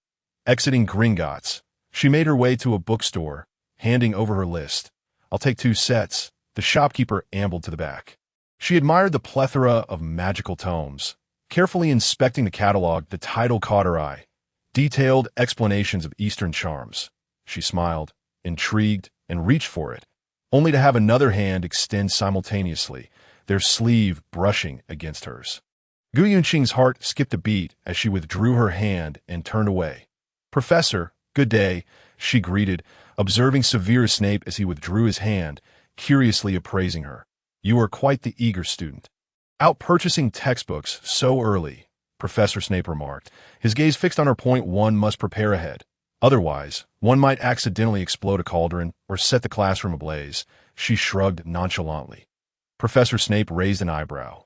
Speaker 1: Exiting Gringotts, she made her way to a bookstore, handing over her list. "I'll take 2 sets." The shopkeeper ambled to the back. She admired the plethora of magical tomes. Carefully inspecting the catalog, the title caught her eye. Detailed explanations of Eastern charms. She smiled, intrigued, and reached for it, only to have another hand extend simultaneously, their sleeve brushing against hers. Gu Yuanxing's heart skipped a beat as she withdrew her hand and turned away. "Professor, good day," she greeted, observing Severus Snape as he withdrew his hand, curiously appraising her. "You are quite the eager student. Out purchasing textbooks so early," Professor Snape remarked, his gaze fixed on her point. "One must prepare ahead. Otherwise, one might accidentally explode a cauldron or set the classroom ablaze." She shrugged nonchalantly. Professor Snape raised an eyebrow,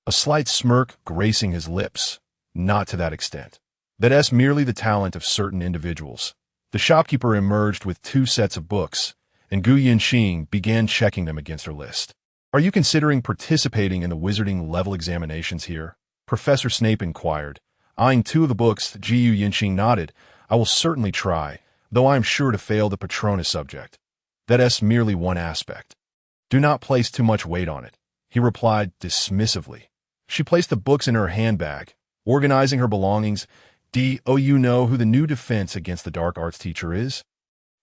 Speaker 1: a slight smirk gracing his lips. "Not to that extent. That's merely the talent of certain individuals." The shopkeeper emerged with 2 sets of books, and Gu Yuanxing began checking them against her list. "Are you considering participating in the wizarding level examinations here?" Professor Snape inquired. Eyeing 2 of the books, Gu Yuanxing nodded. "I will certainly try, though I am sure to fail the Patronus subject. That's merely one aspect. Do not place too much weight on it," he replied dismissively. She placed the books in her handbag, organizing her belongings. "Do you know who the new defense against the dark arts teacher is?"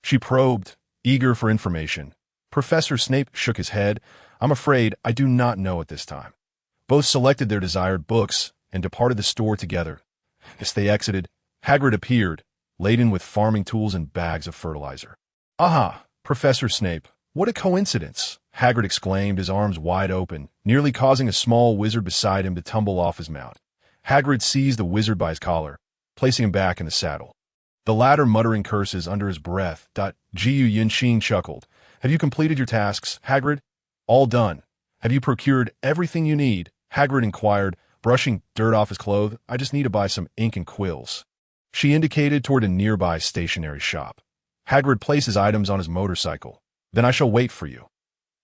Speaker 1: She probed, eager for information. Professor Snape shook his head. "I'm afraid I do not know at this time." Both selected their desired books and departed the store together. As they exited, Hagrid appeared, laden with farming tools and bags of fertilizer. "Aha, Professor Snape, what a coincidence!" Hagrid exclaimed, his arms wide open, nearly causing a small wizard beside him to tumble off his mount. Hagrid seized the wizard by his collar, placing him back in the saddle, the latter muttering curses under his breath. Gu Yuanxing chuckled. "Have you completed your tasks, Hagrid?" "All done." "Have you procured everything you need?" Hagrid inquired, brushing dirt off his clothes. "I just need to buy some ink and quills." She indicated toward a nearby stationery shop. Hagrid placed his items on his motorcycle. "Then I shall wait for you."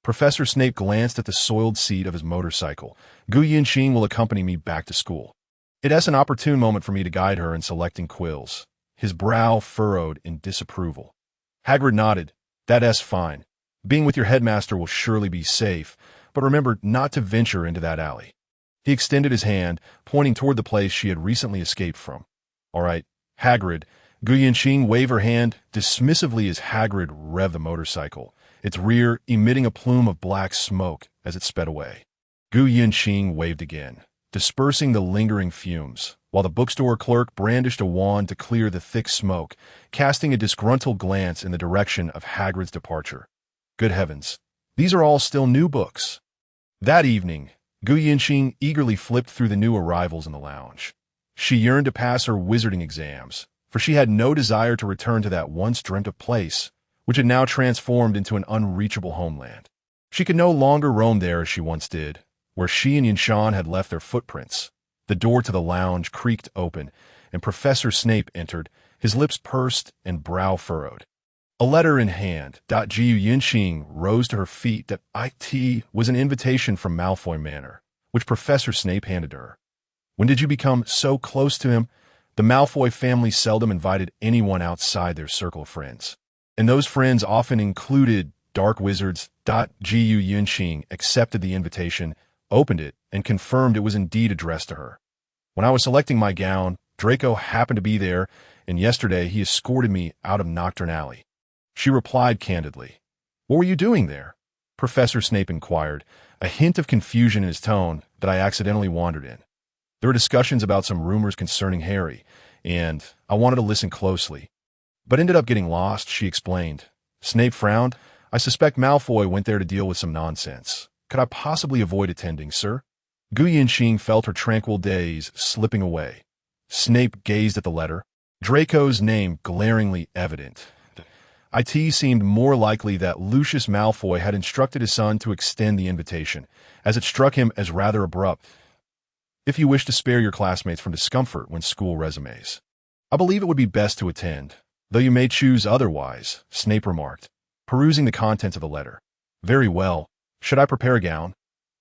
Speaker 1: Professor Snape glanced at the soiled seat of his motorcycle. Gu Yinxing will accompany me back to school. It's an opportune moment for me to guide her in selecting quills. His brow furrowed in disapproval. Hagrid nodded. That's fine. Being with your headmaster will surely be safe, but remember not to venture into that alley. He extended his hand, pointing toward the place she had recently escaped from. All right, Hagrid. Gu Yinxing waved her hand dismissively as Hagrid revved the motorcycle, its rear emitting a plume of black smoke as it sped away. Gu Yinxing waved again, dispersing the lingering fumes, while the bookstore clerk brandished a wand to clear the thick smoke, casting a disgruntled glance in the direction of Hagrid's departure. Good heavens, these are all still new books. That evening, Gu Yinxing eagerly flipped through the new arrivals in the lounge. She yearned to pass her wizarding exams, for she had no desire to return to that once dreamt-of place, which had now transformed into an unreachable homeland. She could no longer roam there as she once did, where she and Yinshan had left their footprints. The door to the lounge creaked open, and Professor Snape entered, his lips pursed and brow furrowed. A letter in hand, Gu Yinxing rose to her feet. It was an invitation from Malfoy Manor, which Professor Snape handed to her. When did you become so close to him? The Malfoy family seldom invited anyone outside their circle of friends, and those friends often included dark wizards. Gu Yinxing accepted the invitation, opened it, and confirmed it was indeed addressed to her. When I was selecting my gown, Draco happened to be there, and yesterday he escorted me out of Nocturne Alley. She replied candidly. What were you doing there? Professor Snape inquired, a hint of confusion in his tone that I accidentally wandered in. There were discussions about some rumors concerning Harry, and I wanted to listen closely, but ended up getting lost, she explained. Snape frowned. I suspect Malfoy went there to deal with some nonsense. Could I possibly avoid attending, sir? Gu Yinxing felt her tranquil days slipping away. Snape gazed at the letter, Draco's name glaringly evident. It seemed more likely that Lucius Malfoy had instructed his son to extend the invitation, as it struck him as rather abrupt. If you wish to spare your classmates from discomfort when school resumes, I believe it would be best to attend, though you may choose otherwise, Snape remarked, perusing the contents of the letter. Very well. Should I prepare a gown?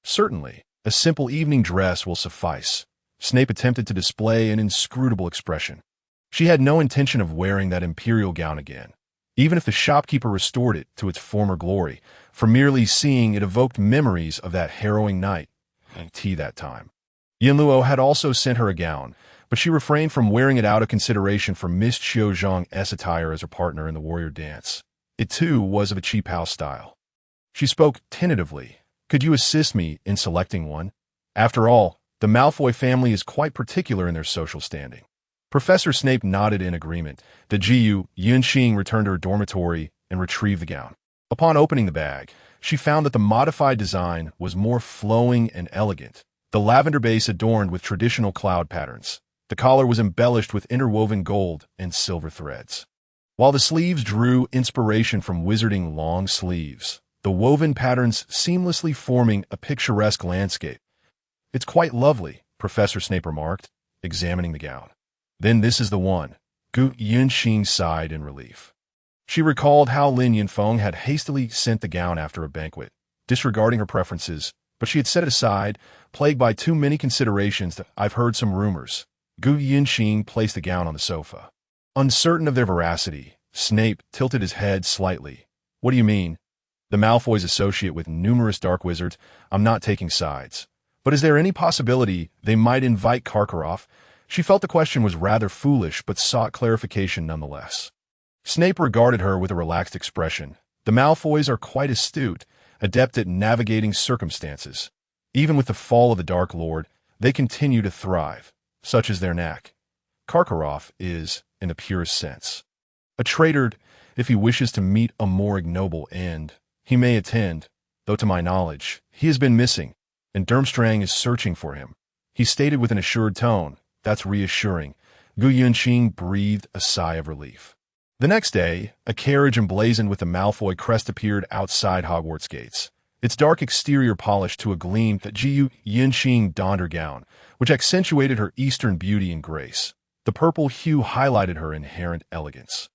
Speaker 1: Certainly. A simple evening dress will suffice. Snape attempted to display an inscrutable expression. She had no intention of wearing that imperial gown again, even if the shopkeeper restored it to its former glory, for merely seeing it evoked memories of that harrowing night and tea that time. Yinluo had also sent her a gown, but she refrained from wearing it out of consideration for Miss Qiuzhang's attire as her partner in the warrior dance. It too was of a cheap house style. She spoke tentatively. Could you assist me in selecting one? After all, the Malfoy family is quite particular in their social standing. Professor Snape nodded in agreement. The Gu Yinxing returned to her dormitory and retrieved the gown. Upon opening the bag, she found that the modified design was more flowing and elegant, the lavender base adorned with traditional cloud patterns. The collar was embellished with interwoven gold and silver threads, while the sleeves drew inspiration from wizarding long sleeves, the woven patterns seamlessly forming a picturesque landscape. It's quite lovely, Professor Snape remarked, examining the gown. Then this is the one. Gu Yinxing sighed in relief. She recalled how Lin Yinfeng had hastily sent the gown after a banquet, disregarding her preferences, but she had set it aside, plagued by too many considerations. That I've heard some rumors. Gu Yinxing placed the gown on the sofa. Uncertain of their veracity, Snape tilted his head slightly. What do you mean? The Malfoys associate with numerous dark wizards. I'm not taking sides. But is there any possibility they might invite Karkaroff? She felt the question was rather foolish, but sought clarification nonetheless. Snape regarded her with a relaxed expression. The Malfoys are quite astute, adept at navigating circumstances. Even with the fall of the Dark Lord, they continue to thrive. Such is their knack. Karkaroff is, in the purest sense, a traitor. If he wishes to meet a more ignoble end, he may attend, though to my knowledge, he has been missing, and Durmstrang is searching for him. He stated with an assured tone. That's reassuring. Gu Yinxing breathed a sigh of relief. The next day, a carriage emblazoned with the Malfoy crest appeared outside Hogwarts gates, its dark exterior polished to a gleam. That Gu Yinxing donned her gown, which accentuated her eastern beauty and grace. The purple hue highlighted her inherent elegance,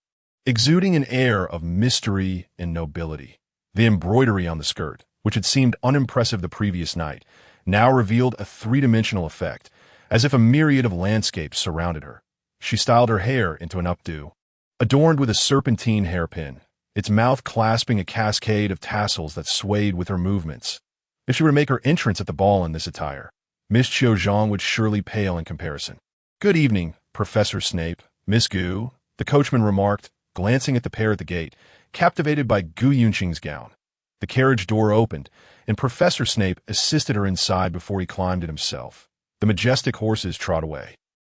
Speaker 1: exuding an air of mystery and nobility. The embroidery on the skirt, which had seemed unimpressive the previous night, now revealed a three-dimensional effect, as if a myriad of landscapes surrounded her. She styled her hair into an updo, adorned with a serpentine hairpin, its mouth clasping a cascade of tassels that swayed with her movements. If she were to make her entrance at the ball in this attire, Miss Cho-Jean would surely pale in comparison. "Good evening, Professor Snape, Miss Gu," the coachman remarked, glancing at the pair at the gate, captivated by Gu Yunqing's gown. The carriage door opened, and Professor Snape assisted her inside before he climbed it himself. The majestic horses trot away.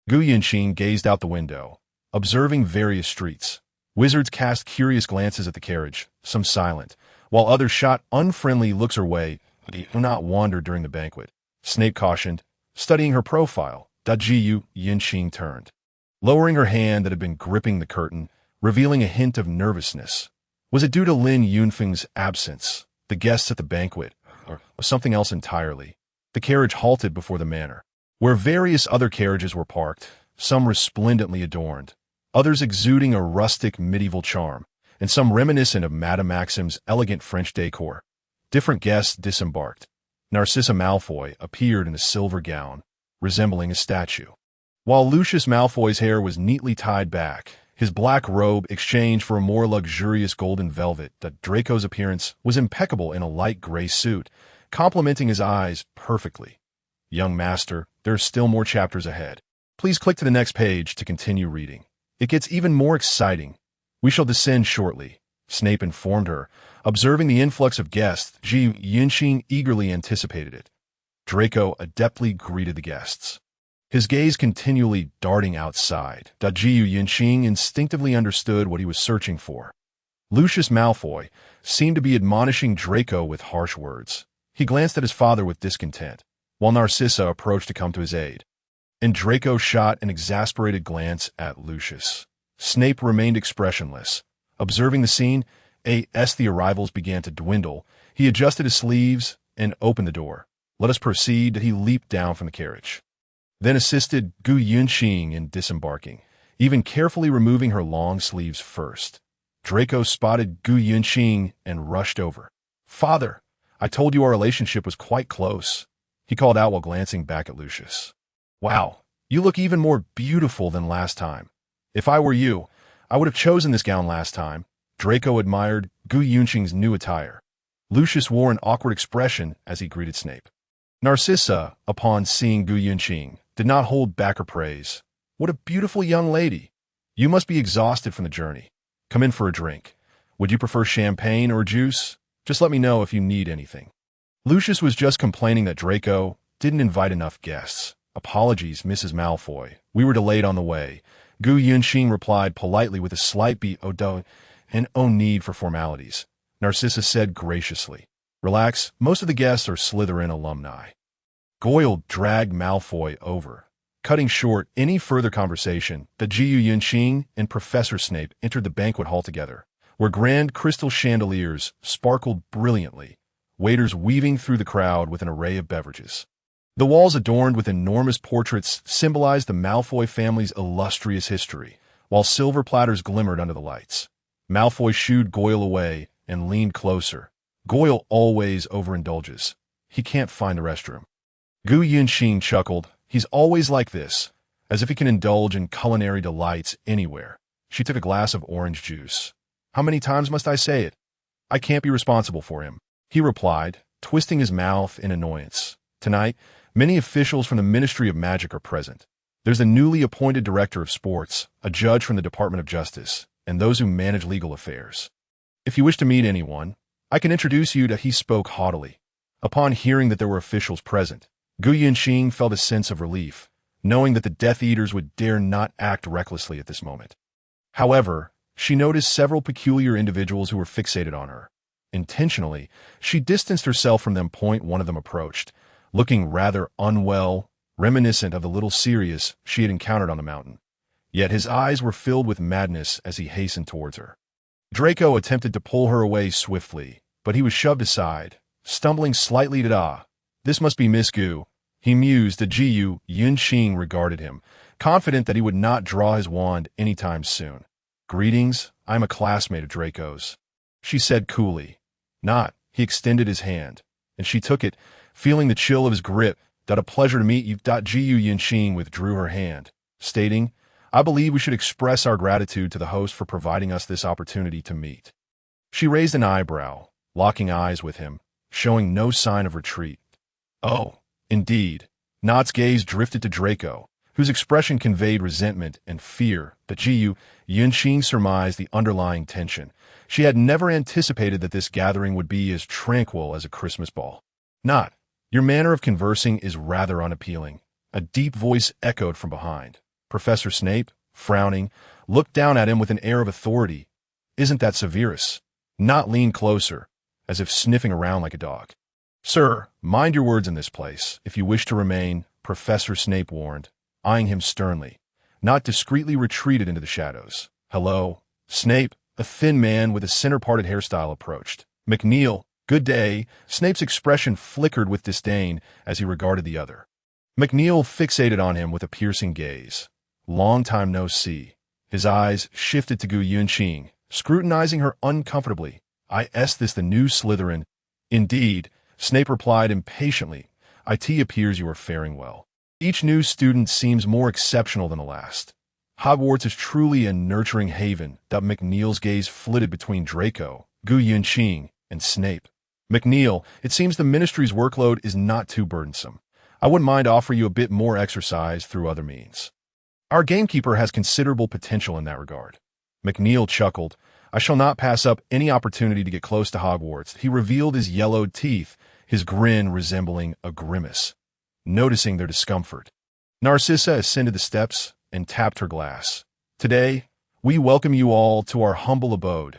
Speaker 1: Gu Yunqing gazed out the window, observing various streets. Wizards cast curious glances at the carriage, some silent, while others shot unfriendly looks her way. They do not wander during the banquet, Snape cautioned, studying her profile. Gu Yunqing turned, lowering her hand that had been gripping the curtain, revealing a hint of nervousness. Was it due to Lin Yunfeng's absence, the guests at the banquet, or something else entirely? The carriage halted before the manor, where various other carriages were parked, some resplendently adorned, others exuding a rustic medieval charm, and some reminiscent of Madame Maxim's elegant French decor. Different guests disembarked. Narcissa Malfoy appeared in a silver gown, resembling a statue, while Lucius Malfoy's hair was neatly tied back, his black robe exchanged for a more luxurious golden velvet. That Draco's appearance was impeccable in a light gray suit, complementing his eyes perfectly. Young master, there are still more chapters ahead. Please click to the next page to continue reading. It gets even more exciting. We shall descend shortly, Snape informed her, observing the influx of guests. Gu Yunqing eagerly anticipated it. Draco adeptly greeted the guests, his gaze continually darting outside. Gu Yunqing instinctively understood what he was searching for. Lucius Malfoy seemed to be admonishing Draco with harsh words. He glanced at his father with discontent, while Narcissa approached to come to his aid. And Draco shot an exasperated glance at Lucius. Snape remained expressionless. Observing the scene, as the arrivals began to dwindle, he adjusted his sleeves and opened the door. "Let us proceed." He leaped down from the carriage, then assisted Gu Yunqing in disembarking, even carefully removing her long sleeves first. Draco spotted Gu Yunqing and rushed over. "Father, I told you our relationship was quite close," he called out while glancing back at Lucius. "Wow, you look even more beautiful than last time. If I were you, I would have chosen this gown last time." Draco admired Gu Yunqing's new attire. Lucius wore an awkward expression as he greeted Snape. Narcissa, upon seeing Gu Yunqing, did not hold back her praise. "What a beautiful young lady. You must be exhausted from the journey. Come in for a drink. Would you prefer champagne or juice? Just let me know if you need anything." Lucius was just complaining that Draco didn't invite enough guests. "Apologies, Mrs. Malfoy. We were delayed on the way." Gu Yunqing replied politely with a slight odo and no need for formalities. Narcissa said graciously, "Relax, most of the guests are Slytherin alumni." Goyle dragged Malfoy over, cutting short any further conversation. Gu Yunqing and Professor Snape entered the banquet hall together, where grand crystal chandeliers sparkled brilliantly, waiters weaving through the crowd with an array of beverages. The walls adorned with enormous portraits symbolized the Malfoy family's illustrious history, while silver platters glimmered under the lights. Malfoy shooed Goyle away and leaned closer. Goyle always overindulges. He can't find the restroom. Gu Yunqing chuckled. He's always like this, as if he can indulge in culinary delights anywhere. She took a glass of orange juice. "How many times must I say it? I can't be responsible for him," he replied, twisting his mouth in annoyance. "Tonight, many officials from the Ministry of Magic are present. There's the newly appointed Director of Sports, a judge from the Department of Justice, and those who manage legal affairs. If you wish to meet anyone, I can introduce you to." He spoke haughtily. Upon hearing that there were officials present, Gu Yunqing felt a sense of relief, knowing that the Death Eaters would dare not act recklessly at this moment. However, she noticed several peculiar individuals who were fixated on her. Intentionally, she distanced herself from them. One of them approached, looking rather unwell, reminiscent of the little Sirius she had encountered on the mountain. Yet his eyes were filled with madness as he hastened towards her. Draco attempted to pull her away swiftly, but he was shoved aside, stumbling slightly. "This must be Miss Gu," he mused. Gu Yunqing regarded him, confident that he would not draw his wand anytime soon. "Greetings, I'm a classmate of Draco's," she said coolly. "Not," he extended his hand, and she took it, feeling the chill of his grip. "A pleasure to meet you." Gu Yuanxing withdrew her hand, stating, "I believe we should express our gratitude to the host for providing us this opportunity to meet." She raised an eyebrow, locking eyes with him, showing no sign of retreat. "Oh, indeed." Not's gaze drifted to Draco, whose expression conveyed resentment and fear. But Yuanxing surmised the underlying tension. She had never anticipated that this gathering would be as tranquil as a Christmas ball. "Not. Your manner of conversing is rather unappealing." A deep voice echoed from behind. Professor Snape, frowning, looked down at him with an air of authority. "Isn't that Severus?" Not leaned closer, as if sniffing around like a dog. "Sir, mind your words in this place, if you wish to remain," Professor Snape warned, eyeing him sternly. Not discreetly retreated into the shadows. "Hello." Snape, a thin man with a center-parted hairstyle, approached. "McNeil, good day." Snape's expression flickered with disdain as he regarded the other. McNeil fixated on him with a piercing gaze. "Long time no see." His eyes shifted to Gu Yuanxing, scrutinizing her uncomfortably. "Is this the new Slytherin?" "Indeed," Snape replied impatiently. "It appears you are faring well. Each new student seems more exceptional than the last. Hogwarts is truly a nurturing haven." McNeil's gaze flitted between Draco, Gu Yuanxing, and Snape. "McNeil, it seems the Ministry's workload is not too burdensome. I wouldn't mind offering you a bit more exercise through other means. Our gamekeeper has considerable potential in that regard." McNeil chuckled. "I shall not pass up any opportunity to get close to Hogwarts." He revealed his yellowed teeth, his grin resembling a grimace. Noticing their discomfort, Narcissa ascended the steps and tapped her glass. "Today, we welcome you all to our humble abode.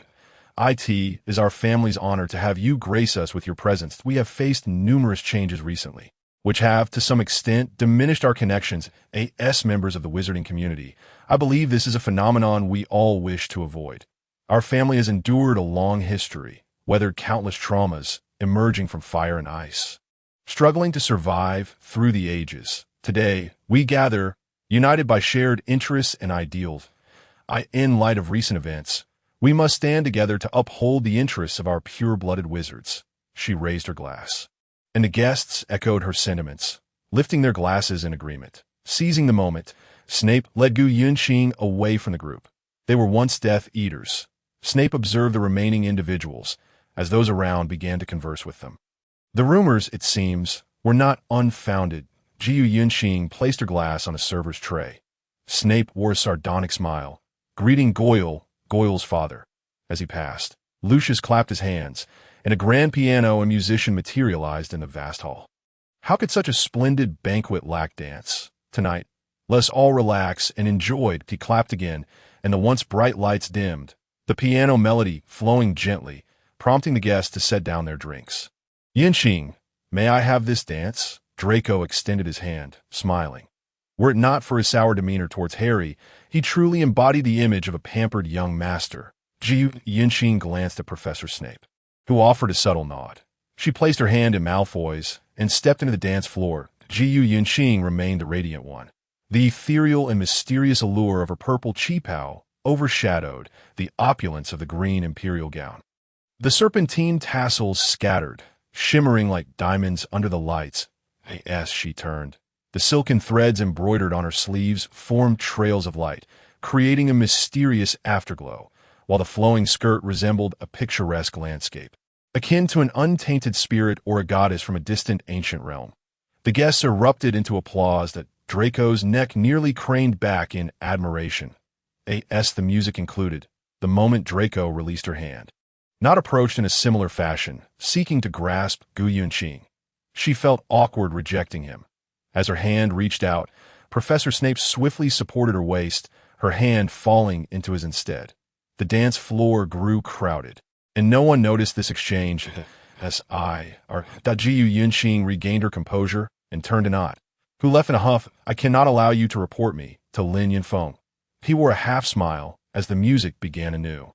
Speaker 1: It is our family's honor to have you grace us with your presence. We have faced numerous changes recently, which have, to some extent, diminished our connections as members of the wizarding community. I believe this is a phenomenon we all wish to avoid. Our family has endured a long history, weathered countless traumas, emerging from fire and ice, struggling to survive through the ages. Today, we gather, united by shared interests and ideals. In light of recent events, we must stand together to uphold the interests of our pure-blooded wizards." She raised her glass, and the guests echoed her sentiments, lifting their glasses in agreement. Seizing the moment, Snape led Gu Yuanxing away from the group. They were once Death Eaters. Snape observed the remaining individuals as those around began to converse with them. The rumors, it seems, were not unfounded. Gu Yuanxing placed her glass on a server's tray. Snape wore a sardonic smile, greeting Goyle's father. As he passed, Lucius clapped his hands, and a grand piano and musician materialized in the vast hall. How could such a splendid banquet lack dance? "Tonight, let us all relax and enjoy." He clapped again, and the once bright lights dimmed, the piano melody flowing gently, prompting the guests to set down their drinks. "Yuanxing, may I have this dance?" Draco extended his hand, smiling. Were it not for his sour demeanor towards Harry, he truly embodied the image of a pampered young master. Gu Yuanxing glanced at Professor Snape, who offered a subtle nod. She placed her hand in Malfoy's and stepped into the dance floor. Gu Yuanxing remained the radiant one. The ethereal and mysterious allure of her purple cheapao overshadowed the opulence of the green imperial gown. The serpentine tassels scattered, shimmering like diamonds under the lights, as she turned. The silken threads embroidered on her sleeves formed trails of light, creating a mysterious afterglow, while the flowing skirt resembled a picturesque landscape, akin to an untainted spirit or a goddess from a distant ancient realm. The guests erupted into applause that Draco's neck nearly craned back in admiration. As the music concluded, the moment Draco released her hand, Not approached in a similar fashion, seeking to grasp Gu Yuanxing. She felt awkward rejecting him. As her hand reached out, Professor Snape swiftly supported her waist, her hand falling into his instead. The dance floor grew crowded, and no one noticed this exchange. Gu Yuanxing regained her composure and turned to Nott, who left in a huff. "I cannot allow you to report me to Lin Yunfeng." He wore a half-smile as the music began anew.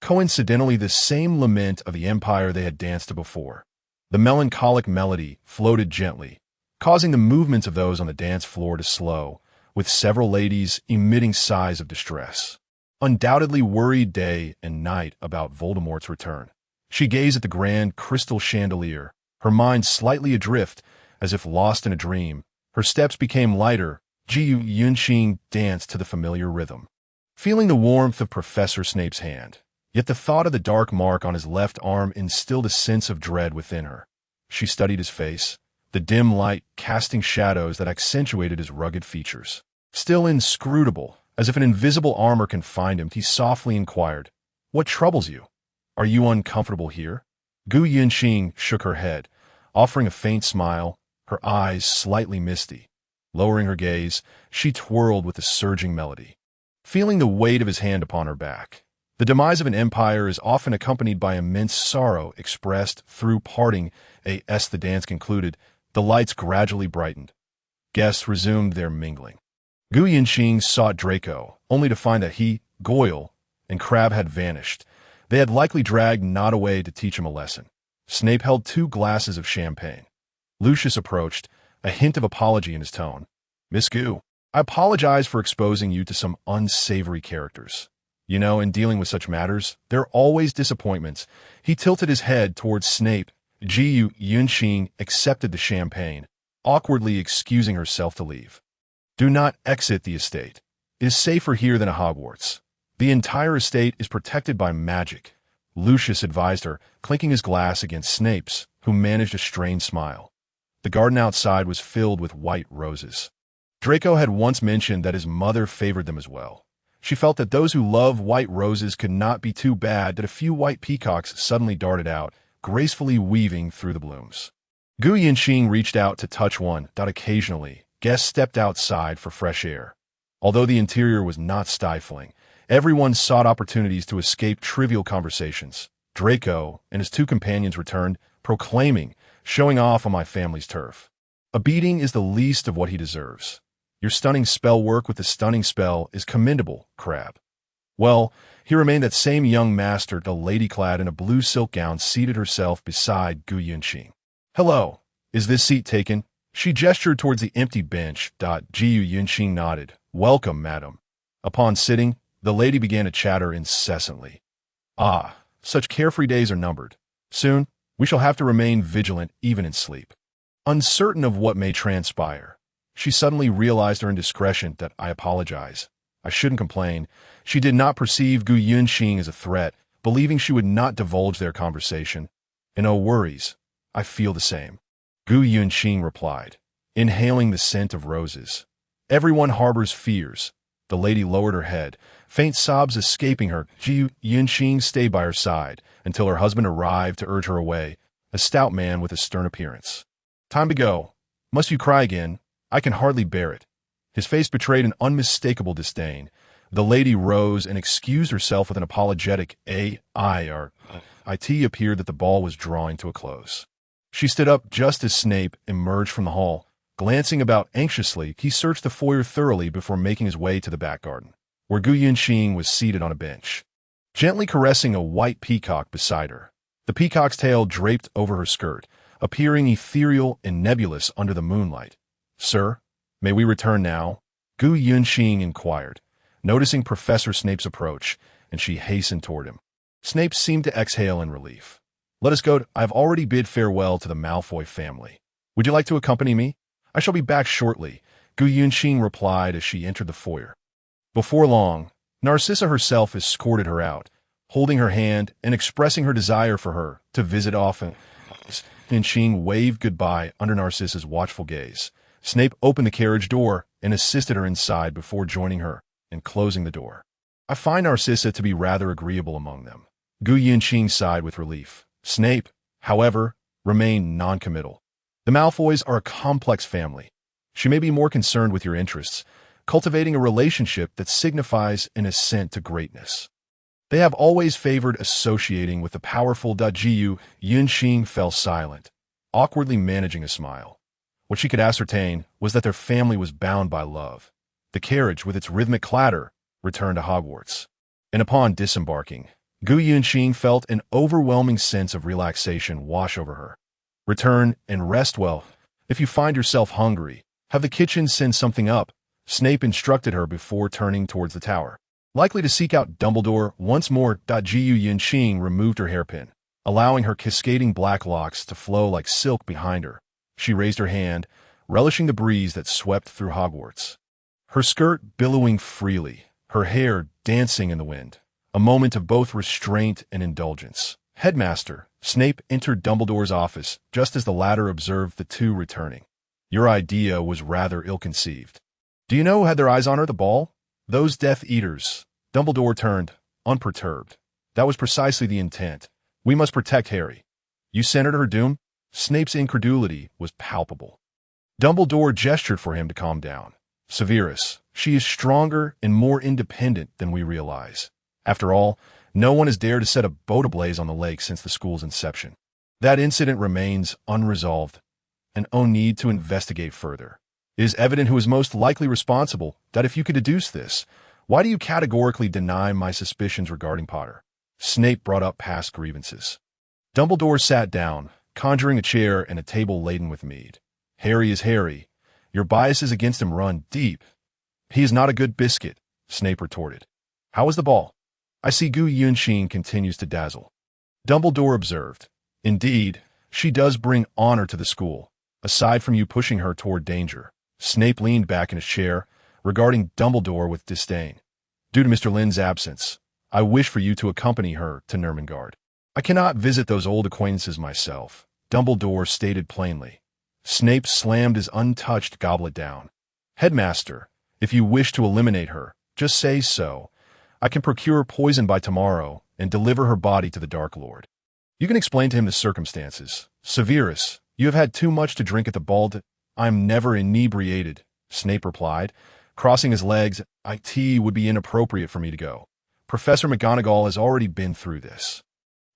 Speaker 1: Coincidentally, the same lament of the empire they had danced to before. The melancholic melody floated gently, causing the movements of those on the dance floor to slow, with several ladies emitting sighs of distress, undoubtedly worried day and night about Voldemort's return. She gazed at the grand crystal chandelier, her mind slightly adrift, as if lost in a dream. Her steps became lighter. Ji Yunqing danced to the familiar rhythm, feeling the warmth of Professor Snape's hand. Yet the thought of the dark mark on his left arm instilled a sense of dread within her. She studied his face, the dim light casting shadows that accentuated his rugged features. Still inscrutable, as if an invisible armor confined him, he softly inquired, "What troubles you? Are you uncomfortable here?" Gu Yunqing shook her head, offering a faint smile, her eyes slightly misty. Lowering her gaze, she twirled with a surging melody, feeling the weight of his hand upon her back. The demise of an empire is often accompanied by immense sorrow expressed through parting. As the dance concluded, the lights gradually brightened. Guests resumed their mingling. Gu Yunqing sought Draco, only to find that he, Goyle, and Crabbe had vanished. They had likely dragged Nod away to teach him a lesson. Snape held 2 glasses of champagne. Lucius approached, a hint of apology in his tone. "Miss Gu, I apologize for exposing you to some unsavory characters. You know, in dealing with such matters, there are always disappointments." He tilted his head towards Snape. Ji Yunqing accepted the champagne, awkwardly excusing herself to leave. "Do not exit the estate. It is safer here than at Hogwarts. The entire estate is protected by magic," Lucius advised her, clinking his glass against Snape's, who managed a strained smile. The garden outside was filled with white roses. Draco had once mentioned that his mother favored them as well. She felt that those who love white roses could not be too bad that a few white peacocks suddenly darted out, gracefully weaving through the blooms. Gu Yunqing reached out to touch one. Occasionally, guests stepped outside for fresh air. Although the interior was not stifling, everyone sought opportunities to escape trivial conversations. Draco and his 2 companions returned, proclaiming, "Showing off on my family's turf. A beating is the least of what he deserves. Your stunning spell work with the stunning spell is commendable, Crabbe." Well, he remained that same young master. The lady clad in a blue silk gown seated herself beside Gu Yunqing. "Hello, is this seat taken?" She gestured towards the empty bench. Ji Yunqing nodded. "Welcome, madam." Upon sitting, the lady began to chatter incessantly. "Ah, such carefree days are numbered. Soon, we shall have to remain vigilant even in sleep." Uncertain of what may transpire, she suddenly realized her indiscretion. "I apologize. I shouldn't complain." She did not perceive Gu Yunqing as a threat, believing she would not divulge their conversation. "No worries. I feel the same," Gu Yunqing replied, inhaling the scent of roses. "Everyone harbors fears." The lady lowered her head, faint sobs escaping her. Ji Yunqing stayed by her side until her husband arrived to urge her away, a stout man with a stern appearance. "Time to go. Must you cry again? I can hardly bear it." His face betrayed an unmistakable disdain. The lady rose and excused herself with an apologetic it appeared that the ball was drawing to a close. She stood up just as Snape emerged from the hall. Glancing about anxiously, he searched the foyer thoroughly before making his way to the back garden, where Gu Yunqing was seated on a bench, gently caressing a white peacock beside her. The peacock's tail draped over her skirt, appearing ethereal and nebulous under the moonlight. "Sir, may we return now?" Gu Yunqing inquired, noticing Professor Snape's approach, and she hastened toward him. Snape seemed to exhale in relief. "Let us go. I have already bid farewell to the Malfoy family. Would you like to accompany me?" "I shall be back shortly," Gu Yunqing replied as she entered the foyer. Before long, Narcissa herself escorted her out, holding her hand and expressing her desire for her to visit often. Yunqing waved goodbye under Narcissa's watchful gaze. Snape opened the carriage door and assisted her inside before joining her and closing the door. "I find Narcissa to be rather agreeable among them." Gu Yunqing sighed with relief. Snape, however, remained noncommittal. "The Malfoys are a complex family. She may be more concerned with your interests, cultivating a relationship that signifies an ascent to greatness. They have always favored associating with the powerful." Ji Yunqing fell silent, awkwardly managing a smile. What she could ascertain was that their family was bound by love. The carriage, with its rhythmic clatter, returned to Hogwarts. And upon disembarking, Gu Yunqing felt an overwhelming sense of relaxation wash over her. "Return and rest well. If you find yourself hungry, have the kitchen send something up," Snape instructed her before turning towards the tower. Likely to seek out Dumbledore once more. Ji Yunqing removed her hairpin, allowing her cascading black locks to flow like silk behind her. She raised her hand, relishing the breeze that swept through Hogwarts. Her skirt billowing freely, her hair dancing in the wind. A moment of both restraint and indulgence. Headmaster, Snape entered Dumbledore's office just as the latter observed the two returning. Your idea was rather ill-conceived. Do you know who had their eyes on her at the ball? Those Death Eaters. Dumbledore turned, unperturbed. That was precisely the intent. We must protect Harry. You centered her doom? Snape's incredulity was palpable. Dumbledore gestured for him to calm down. Severus, she is stronger and more independent than we realize. After all, no one has dared to set a boat ablaze on the lake since the school's inception. That incident remains unresolved, and no need to investigate further. It is evident who is most likely responsible, that if you could deduce this, why do you categorically deny my suspicions regarding Potter? Snape brought up past grievances. Dumbledore sat down, conjuring a chair and a table laden with mead. Harry is Harry. Your biases against him run deep. He is not a good biscuit, Snape retorted. How was the ball? I see Gu Yunshin continues to dazzle. Dumbledore observed. Indeed, she does bring honor to the school, aside from you pushing her toward danger. Snape leaned back in his chair, regarding Dumbledore with disdain. Due to Mr. Lynn's absence, I wish for you to accompany her to Nurmengard. I cannot visit those old acquaintances myself, Dumbledore stated plainly. Snape slammed his untouched goblet down. Headmaster, if you wish to eliminate her, just say so. I can procure poison by tomorrow and deliver her body to the Dark Lord. You can explain to him the circumstances. Severus, you have had too much to drink at the ball. I'm never inebriated, Snape replied, crossing his legs. It would be inappropriate for me to go. Professor McGonagall has already been through this.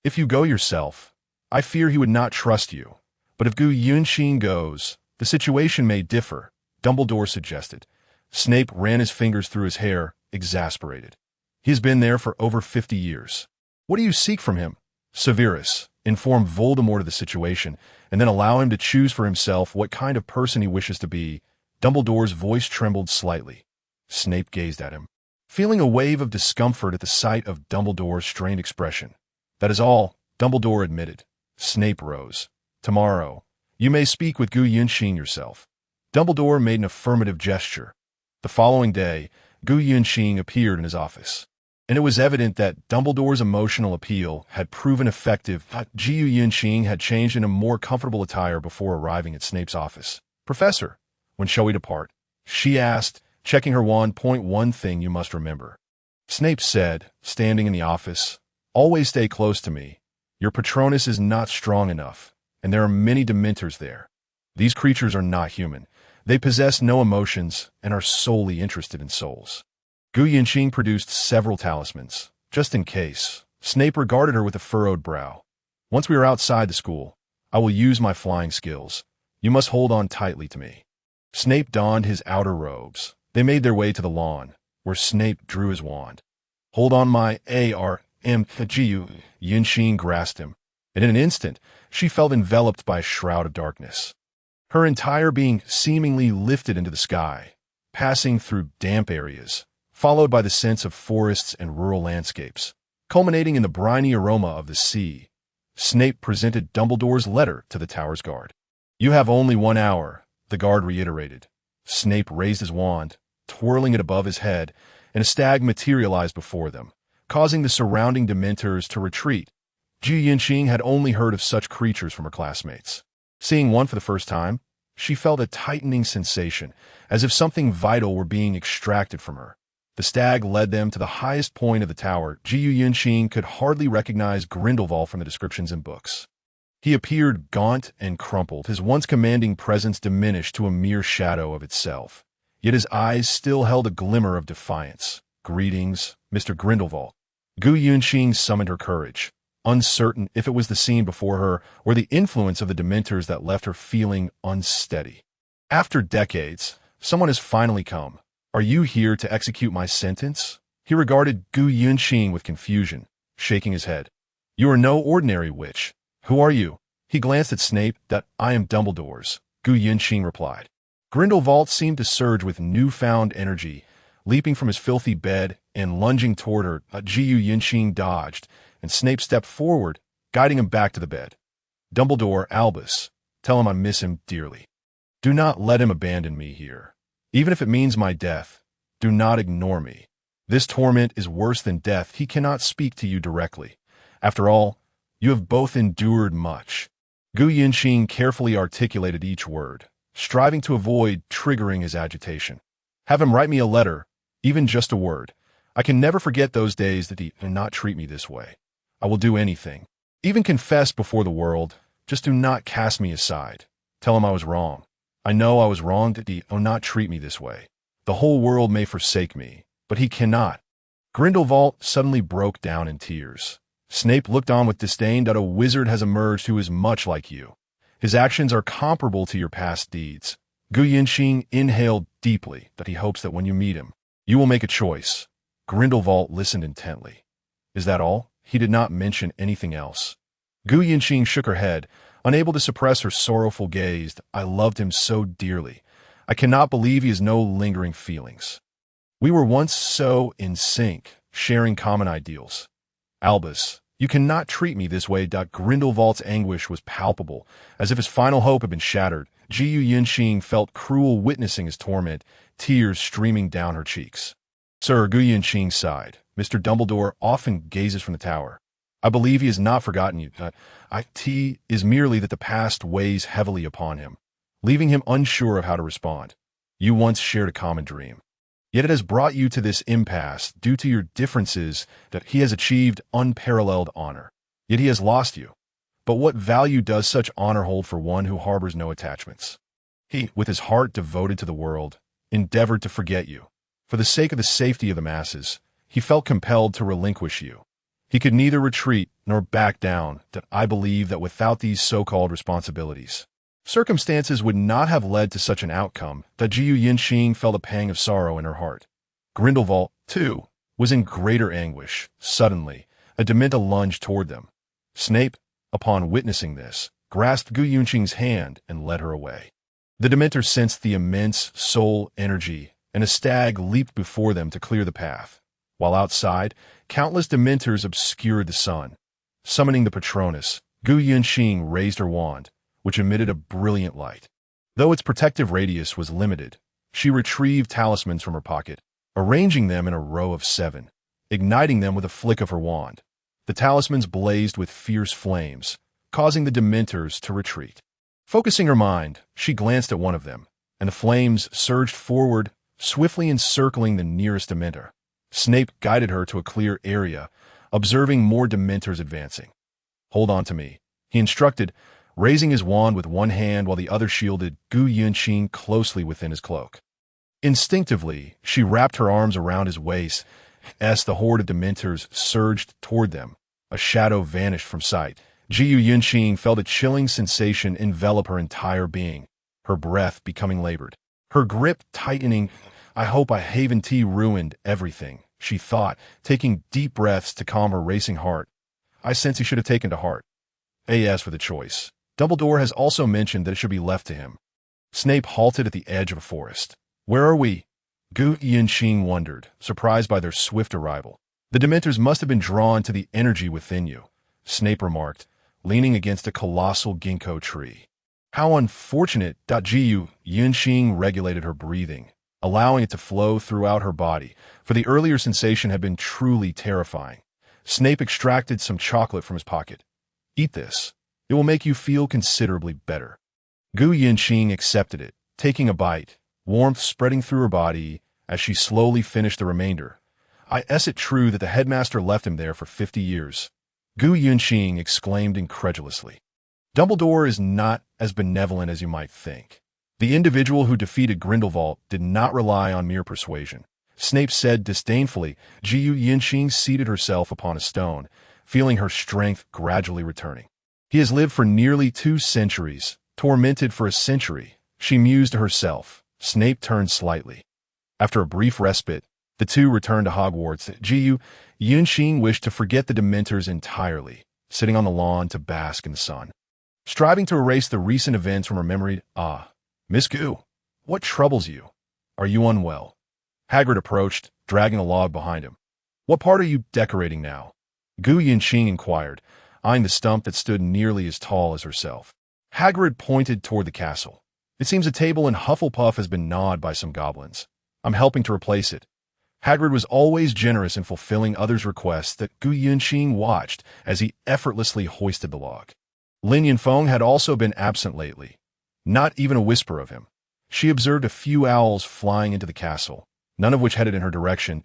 Speaker 1: If you go yourself, I fear he would not trust you. But if Gu Yunshin goes, the situation may differ, Dumbledore suggested. Snape ran his fingers through his hair, exasperated. He has been there for over 50 years. What do you seek from him? Severus, inform Voldemort of the situation, and then allow him to choose for himself what kind of person he wishes to be. Dumbledore's voice trembled slightly. Snape gazed at him, feeling a wave of discomfort at the sight of Dumbledore's strained expression. That is all, Dumbledore admitted. Snape rose. Tomorrow, you may speak with Gu Yunshin yourself. Dumbledore made an affirmative gesture. The following day, Gu Yunshin appeared in his office, and it was evident that Dumbledore's emotional appeal had proven effective. Gu Yunshin had changed into more comfortable attire before arriving at Snape's office. Professor, when shall we depart? She asked, checking her wand. One thing you must remember. Snape said, standing in the office, always stay close to me. Your Patronus is not strong enough, and there are many Dementors there. These creatures are not human. They possess no emotions and are solely interested in souls. Gu Yunshin produced several talismans, just in case. Snape regarded her with a furrowed brow. Once we are outside the school, I will use my flying skills. You must hold on tightly to me. Snape donned his outer robes. They made their way to the lawn, where Snape drew his wand. Hold on my Gu Yunshin grasped him, and in an instant, she felt enveloped by a shroud of darkness. Her entire being seemingly lifted into the sky, passing through damp areas, followed by the scents of forests and rural landscapes, culminating in the briny aroma of the sea. Snape presented Dumbledore's letter to the tower's guard. You have only 1 hour, the guard reiterated. Snape raised his wand, twirling it above his head, and a stag materialized before them, causing the surrounding Dementors to retreat. Gu Yunshin had only heard of such creatures from her classmates. Seeing one for the first time, she felt a tightening sensation, as if something vital were being extracted from her. The stag led them to the highest point of the tower. Gu Yunshin could hardly recognize Grindelwald from the descriptions in books. He appeared gaunt and crumpled, his once commanding presence diminished to a mere shadow of itself. Yet his eyes still held a glimmer of defiance. Greetings, Mr. Grindelwald. Gu Yunshin summoned her courage, uncertain if it was the scene before her or the influence of the Dementors that left her feeling unsteady. After decades, someone has finally come. Are you here to execute my sentence? He regarded Gu Yunshin with confusion, shaking his head. You are no ordinary witch. Who are you? He glanced at Snape. That I am Dumbledore's, Gu Yunshin replied. Grindelwald seemed to surge with newfound energy, leaping from his filthy bed and lunging toward her. Gu Yunshin dodged, and Snape stepped forward, guiding him back to the bed. Dumbledore, Albus, tell him I miss him dearly. Do not let him abandon me here. Even if it means my death, do not ignore me. This torment is worse than death. He cannot speak to you directly. After all, you have both endured much. Gu Yinxing carefully articulated each word, striving to avoid triggering his agitation. Have him write me a letter, even just a word. I can never forget those days that he did not treat me this way. I will do anything, even confess before the world. Just do not cast me aside. Tell him I was wrong. I know I was wrong that he will not treat me this way. The whole world may forsake me, but he cannot. Grindelwald suddenly broke down in tears. Snape looked on with disdain. That a wizard has emerged who is much like you. His actions are comparable to your past deeds. Gu Yinxing inhaled deeply that he hopes that when you meet him, you will make a choice. Grindelwald listened intently. Is that all? He did not mention anything else. Gu Yinxing shook her head, unable to suppress her sorrowful gaze. I loved him so dearly. I cannot believe he has no lingering feelings. We were once so in sync, sharing common ideals. Albus, you cannot treat me this way. Grindelwald's anguish was palpable, as if his final hope had been shattered. Gu Yinxing felt cruel witnessing his torment, tears streaming down her cheeks. Sir, Gu Yinxing sighed. Mr. Dumbledore often gazes from the tower. I believe he has not forgotten you. It is merely that the past weighs heavily upon him, leaving him unsure of how to respond. You once shared a common dream. Yet it has brought you to this impasse due to your differences that he has achieved unparalleled honor. Yet he has lost you. But what value does such honor hold for one who harbors no attachments? He, with his heart devoted to the world, endeavored to forget you. For the sake of the safety of the masses, he felt compelled to relinquish you. He could neither retreat nor back down. That I believe that without these so-called responsibilities, circumstances would not have led to such an outcome. That Gu Yinxing felt a pang of sorrow in her heart. Grindelwald, too, was in greater anguish. Suddenly, a Dementor lunged toward them. Snape, upon witnessing this, grasped Gu Yinxing's hand and led her away. The Dementor sensed the immense soul energy, and a stag leaped before them to clear the path. While outside, countless Dementors obscured the sun. Summoning the Patronus, Gu Yinxing raised her wand, which emitted a brilliant light. Though its protective radius was limited, she retrieved talismans from her pocket, arranging them in a row of 7, igniting them with a flick of her wand. The talismans blazed with fierce flames, causing the Dementors to retreat. Focusing her mind, she glanced at one of them, and the flames surged forward, swiftly encircling the nearest Dementor. Snape guided her to a clear area, observing more Dementors advancing. Hold on to me, he instructed, raising his wand with one hand while the other shielded Gu Yinxing closely within his cloak. Instinctively, she wrapped her arms around his waist as the horde of Dementors surged toward them. A shadow vanished from sight. Gu Yinxing felt a chilling sensation envelop her entire being, her breath becoming labored, her grip tightening. I hope I haven't ruined everything, she thought, taking deep breaths to calm her racing heart. I sense he should have taken to heart. As for the choice, Dumbledore has also mentioned that it should be left to him. Snape halted at the edge of a forest. Where are we? Gu Yinxing wondered, surprised by their swift arrival. The Dementors must have been drawn to the energy within you, Snape remarked, leaning against a colossal ginkgo tree. How unfortunate. Gu Yinxing regulated her breathing, allowing it to flow throughout her body, for the earlier sensation had been truly terrifying. Snape extracted some chocolate from his pocket. Eat this. It will make you feel considerably better. Gu Yinxing accepted it, taking a bite, warmth spreading through her body as she slowly finished the remainder. Is it true that the headmaster left him there for 50 years? Gu Yinxing exclaimed incredulously. Dumbledore is not as benevolent as you might think. The individual who defeated Grindelwald did not rely on mere persuasion. Snape said disdainfully. Gu Yinxing seated herself upon a stone, feeling her strength gradually returning. He has lived for nearly 2 centuries, tormented for a century, she mused to herself. Snape turned slightly. After a brief respite, the two returned to Hogwarts. Gu Yinxing wished to forget the Dementors entirely, sitting on the lawn to bask in the sun. Striving to erase the recent events from her memory, Miss Gu, what troubles you? Are you unwell? Hagrid approached, dragging a log behind him. What part are you decorating now? Gu Yinxing inquired. eyeing the stump that stood nearly as tall as herself. Hagrid pointed toward the castle. It seems a table in Hufflepuff has been gnawed by some goblins. I'm helping to replace it. Hagrid was always generous in fulfilling others' requests that Gu Yunqing watched as he effortlessly hoisted the log. Lin Yunfeng had also been absent lately. Not even a whisper of him. She observed a few owls flying into the castle, none of which headed in her direction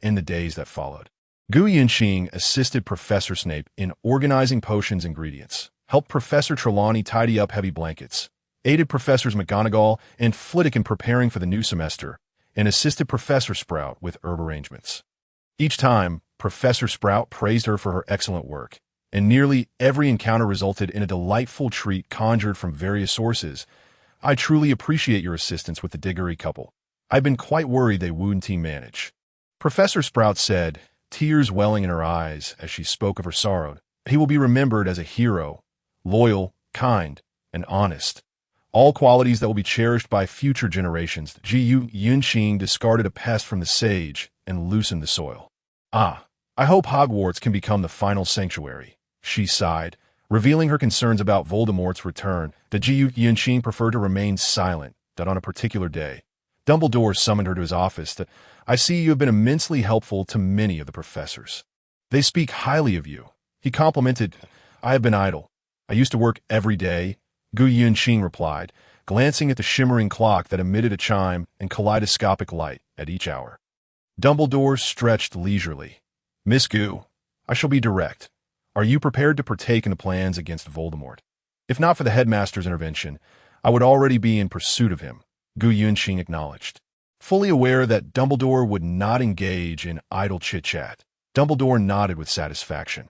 Speaker 1: in the days that followed. Gu Yunqing assisted Professor Snape in organizing potions ingredients, helped Professor Trelawney tidy up heavy blankets, aided Professors McGonagall and Flitwick in preparing for the new semester, and assisted Professor Sprout with herb arrangements. Each time, Professor Sprout praised her for her excellent work, and nearly every encounter resulted in a delightful treat conjured from various sources. I truly appreciate your assistance with the Diggory couple. I've been quite worried they wouldn't manage. Professor Sprout said, tears welling in her eyes as she spoke of her sorrow. He will be remembered as a hero, loyal, kind, and honest. All qualities that will be cherished by future generations. Gu Yunqing discarded a pest from the sage and loosened the soil. I hope Hogwarts can become the final sanctuary, she sighed, revealing her concerns about Voldemort's return. That Gu Yunqing preferred to remain silent, that on a particular day, Dumbledore summoned her to his office. That I see you have been immensely helpful to many of the professors. They speak highly of you. He complimented, I have been idle. I used to work every day. Gu Yunqing replied, glancing at the shimmering clock that emitted a chime and kaleidoscopic light at each hour. Dumbledore stretched leisurely. Miss Gu, I shall be direct. Are you prepared to partake in the plans against Voldemort? If not for the headmaster's intervention, I would already be in pursuit of him, Gu Yunqing acknowledged. Fully aware that Dumbledore would not engage in idle chit-chat, Dumbledore nodded with satisfaction.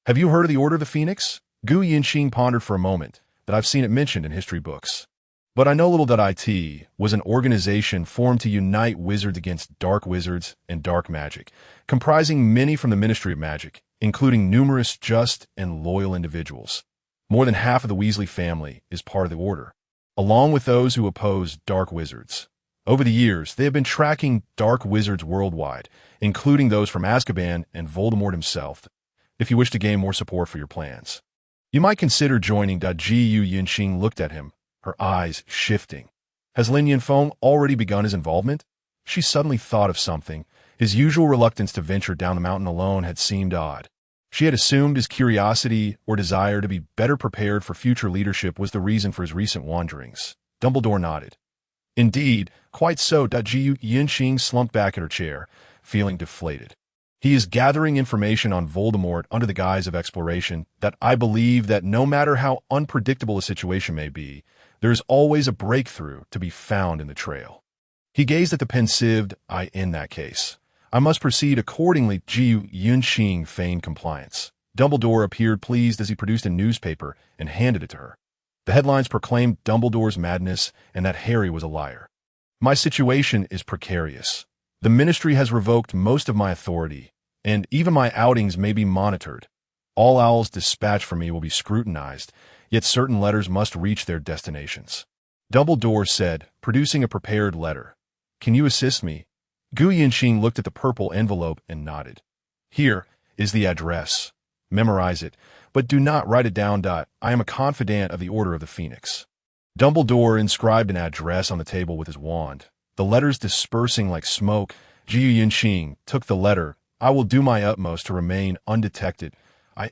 Speaker 1: Have you heard of the Order of the Phoenix? Gu Yunqing pondered for a moment. That I've seen it mentioned in history books. But I know little that it was an organization formed to unite wizards against dark wizards and dark magic, comprising many from the Ministry of Magic, including numerous just and loyal individuals. More than half of the Weasley family is part of the order, along with those who oppose dark wizards. Over the years, they have been tracking dark wizards worldwide, including those from Azkaban and Voldemort himself, if you wish to gain more support for your plans. You might consider joining. Gu Yunqing looked at him, her eyes shifting. Has Lin Yunfeng already begun his involvement? She suddenly thought of something. His usual reluctance to venture down the mountain alone had seemed odd. She had assumed his curiosity or desire to be better prepared for future leadership was the reason for his recent wanderings. Dumbledore nodded. Indeed, quite so. Gu Yunqing slumped back in her chair, feeling deflated. He is gathering information on Voldemort under the guise of exploration. That I believe that no matter how unpredictable a situation may be, there is always a breakthrough to be found in the trail. He gazed at the pensived in that case. I must proceed accordingly. Gu Yunqing feigned compliance. Dumbledore appeared pleased as he produced a newspaper and handed it to her. The headlines proclaimed Dumbledore's madness and that Harry was a liar. My situation is precarious. The Ministry has revoked most of my authority, and even my outings may be monitored. All owls dispatched for me will be scrutinized, yet certain letters must reach their destinations. Dumbledore said, producing a prepared letter. Can you assist me? Gu Yunqing looked at the purple envelope and nodded. Here is the address. Memorize it, but do not write it down. I am a confidant of the Order of the Phoenix. Dumbledore inscribed an address on the table with his wand. The letters dispersing like smoke. Gu Yunqing took the letter. I will do my utmost to remain undetected.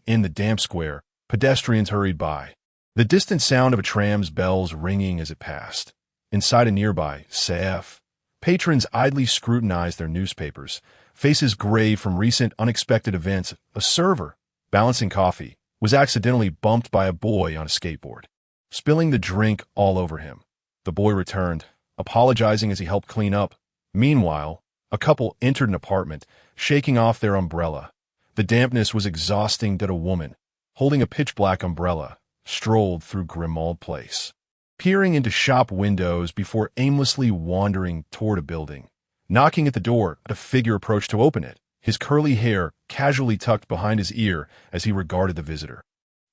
Speaker 1: In the damp square, pedestrians hurried by. The distant sound of a tram's bells ringing as it passed. Inside a nearby CF, patrons idly scrutinized their newspapers, faces grave from recent unexpected events. A server, balancing coffee, was accidentally bumped by a boy on a skateboard, spilling the drink all over him. The boy returned, apologizing as he helped clean up. Meanwhile, a couple entered an apartment, shaking off their umbrella. The dampness was exhausting. That a woman, holding a pitch-black umbrella, strolled through Grimmauld Place, peering into shop windows before aimlessly wandering toward a building. Knocking at the door, a figure approached to open it, his curly hair casually tucked behind his ear as he regarded the visitor.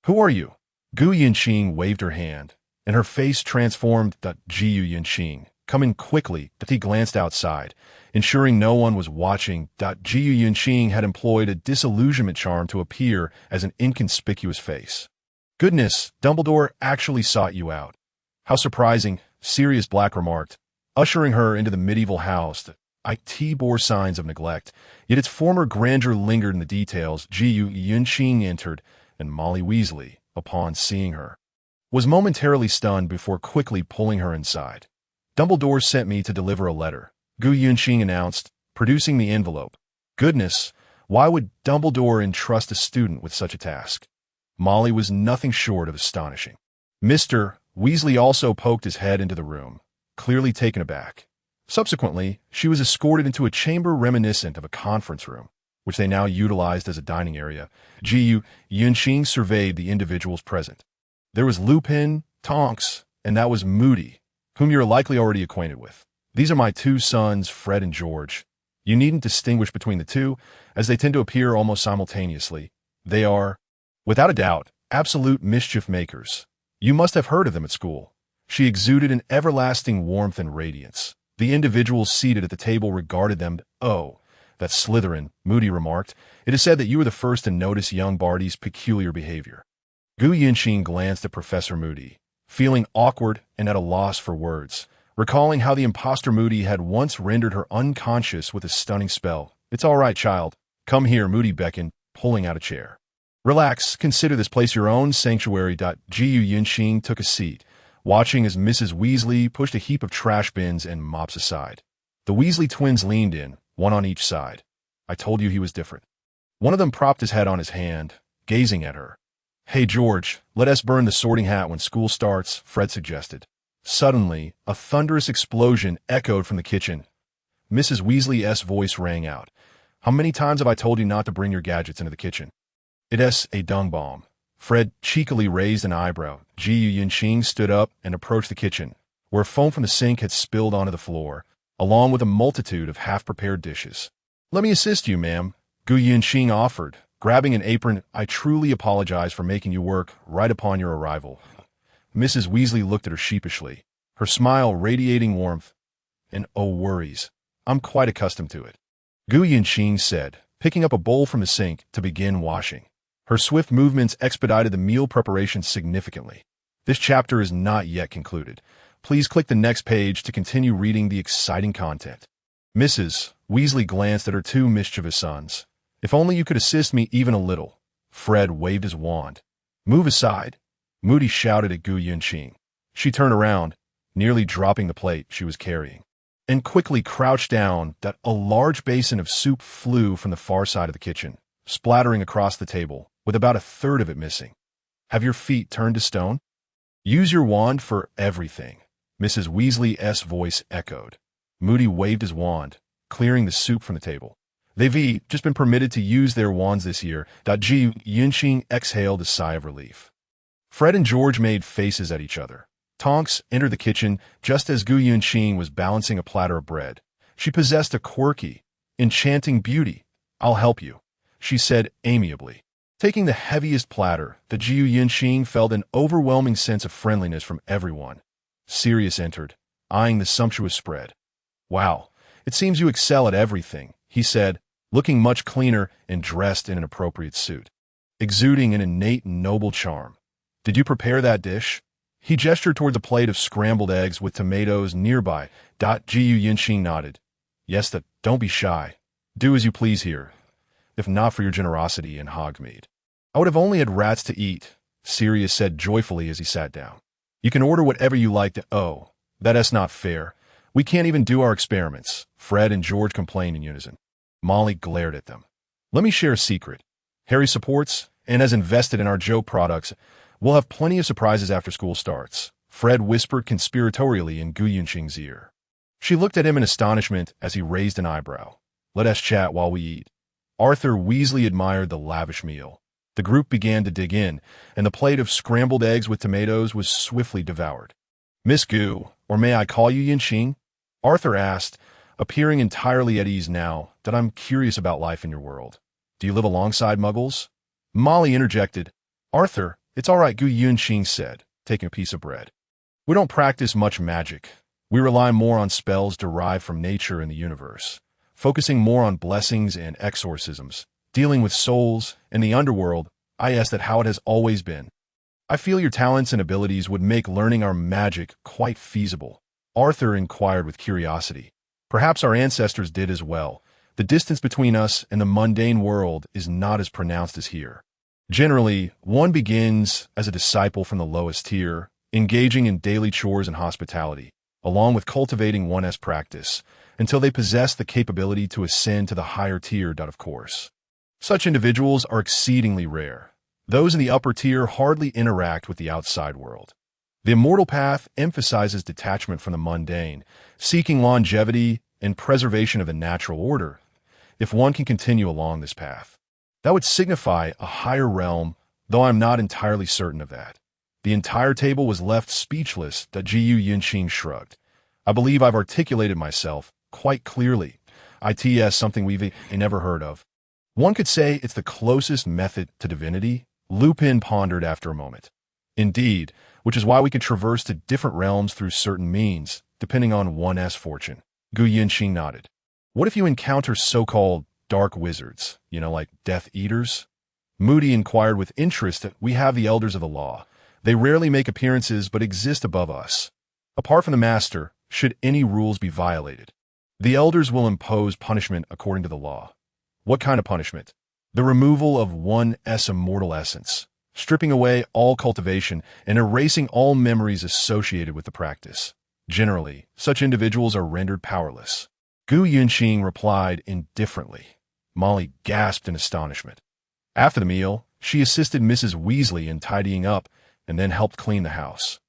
Speaker 1: Who are you? Gu Yunqing waved her hand, and her face transformed. Gu Yunqing, Come in quickly. He glanced outside, ensuring no one was watching. Jiu Yunqing had employed a disillusionment charm to appear as an inconspicuous face. Goodness, Dumbledore actually sought you out. How surprising, Sirius Black remarked, ushering her into the medieval house. It bore signs of neglect, yet its former grandeur lingered in the details. Jiu Yunqing entered, and Molly Weasley, upon seeing her, was momentarily stunned before quickly pulling her inside. Dumbledore sent me to deliver a letter, Gu Yunqing announced, producing the envelope. Goodness, why would Dumbledore entrust a student with such a task? Molly was nothing short of astonishing. Mr. Weasley also poked his head into the room, clearly taken aback. Subsequently, she was escorted into a chamber reminiscent of a conference room, which they now utilized as a dining area. Jiu Yunqing surveyed the individuals present. There was Lupin, Tonks, and that was Moody, whom you're likely already acquainted with. These are my two sons, Fred and George. You needn't distinguish between the two, as they tend to appear almost simultaneously. They are, without a doubt, absolute mischief makers. You must have heard of them at school. She exuded an everlasting warmth and radiance. The individuals seated at the table regarded them. Oh, that's Slytherin, Moody remarked. It is said that you were the first to notice young Barty's peculiar behavior. Gu Yunqing glanced at Professor Moody, feeling awkward and at a loss for words, recalling how the imposter Moody had once rendered her unconscious with a stunning spell. It's all right, child. Come here, Moody beckoned, pulling out a chair. Relax, consider this place your own sanctuary. Jiu Yunqing took a seat, watching as Mrs. Weasley pushed a heap of trash bins and mops aside. The Weasley twins leaned in, one on each side. I told you he was different. One of them propped his head on his hand, gazing at her. Hey, George, let us burn the sorting hat when school starts, Fred suggested. Suddenly, a thunderous explosion echoed from the kitchen. Mrs. Weasley's voice rang out. How many times have I told you not to bring your gadgets into the kitchen? It's a dung bomb. Fred cheekily raised an eyebrow. Jiu Yunqing stood up and approached the kitchen, where foam from the sink had spilled onto the floor, along with a multitude of half-prepared dishes. Let me assist you, ma'am, Gu Yunqing offered, grabbing an apron. I truly apologize for making you work right upon your arrival. Mrs. Weasley looked at her sheepishly, her smile radiating warmth. And oh, worries. I'm quite accustomed to it, Gu Yunqing said, picking up a bowl from the sink to begin washing. Her swift movements expedited the meal preparation significantly. This chapter is not yet concluded. Please click the next page to continue reading the exciting content. Mrs. Weasley glanced at her two mischievous sons. If only you could assist me even a little. Fred waved his wand. Move aside, Moody shouted at Gu Yunqing. She turned around, nearly dropping the plate she was carrying, and quickly crouched down. A large basin of soup flew from the far side of the kitchen, splattering across the table, with about a third of it missing. Have your feet turned to stone? Use your wand for everything, Mrs. Weasley's voice echoed. Moody waved his wand, clearing the soup from the table. They've just been permitted to use their wands this year. Jiu Yunqing exhaled a sigh of relief. Fred and George made faces at each other. Tonks entered the kitchen just as Gu Yunqing was balancing a platter of bread. She possessed a quirky, enchanting beauty. I'll help you, she said amiably. Taking the heaviest platter, the Jiu Yunqing felt an overwhelming sense of friendliness from everyone. Sirius entered, eyeing the sumptuous spread. Wow, it seems you excel at everything, he said, looking much cleaner and dressed in an appropriate suit, exuding an innate noble charm. Did you prepare that dish? He gestured towards a plate of scrambled eggs with tomatoes nearby. Jiu Yunqing nodded. Yes, don't be shy. Do as you please here. If not for your generosity in Hogsmeade, I would have only had rats to eat, Sirius said joyfully as he sat down. You can order whatever you like to— Oh, that's not fair. We can't even do our experiments, Fred and George complained in unison. Molly glared at them. Let me share a secret. Harry supports and has invested in our joke products. We'll have plenty of surprises after school starts, Fred whispered conspiratorially in Gu Yunqing's ear. She looked at him in astonishment as he raised an eyebrow. Let us chat while we eat. Arthur Weasley admired the lavish meal. The group began to dig in, and the plate of scrambled eggs with tomatoes was swiftly devoured. Miss Gu, or may I call you Yunqing? Arthur asked, appearing entirely at ease now that I'm curious about life in your world. Do you live alongside muggles? Molly interjected. Arthur, it's all right, Gu Yunqing said, taking a piece of bread. We don't practice much magic. We rely more on spells derived from nature and the universe, focusing more on blessings and exorcisms, dealing with souls and the underworld. I ask that how it has always been. I feel your talents and abilities would make learning our magic quite feasible. Arthur inquired with curiosity. Perhaps our ancestors did as well. The distance between us and the mundane world is not as pronounced as here. Generally, one begins as a disciple from the lowest tier, engaging in daily chores and hospitality, along with cultivating one's practice, until they possess the capability to ascend to the higher tier. Of course, such individuals are exceedingly rare. Those in the upper tier hardly interact with the outside world. The immortal path emphasizes detachment from the mundane, seeking longevity and preservation of the natural order. If one can continue along this path, that would signify a higher realm, though I'm not entirely certain of that. The entire table was left speechless. Gu Yunqing shrugged. I believe I've articulated myself quite clearly. It's something we've never heard of. One could say it's the closest method to divinity. Lupin pondered after a moment. Indeed, which is why we can traverse to different realms through certain means, depending on one's fortune. Gu Yunqing nodded. What if you encounter so-called dark wizards, like Death Eaters? Moody inquired with interest. That we have the elders of the law. They rarely make appearances but exist above us. Apart from the master, should any rules be violated, the elders will impose punishment according to the law. What kind of punishment? The removal of one's immortal essence, stripping away all cultivation and erasing all memories associated with the practice. Generally, such individuals are rendered powerless. Gu Yunqing replied indifferently. Molly gasped in astonishment. After the meal, she assisted Mrs. Weasley in tidying up and then helped clean the house.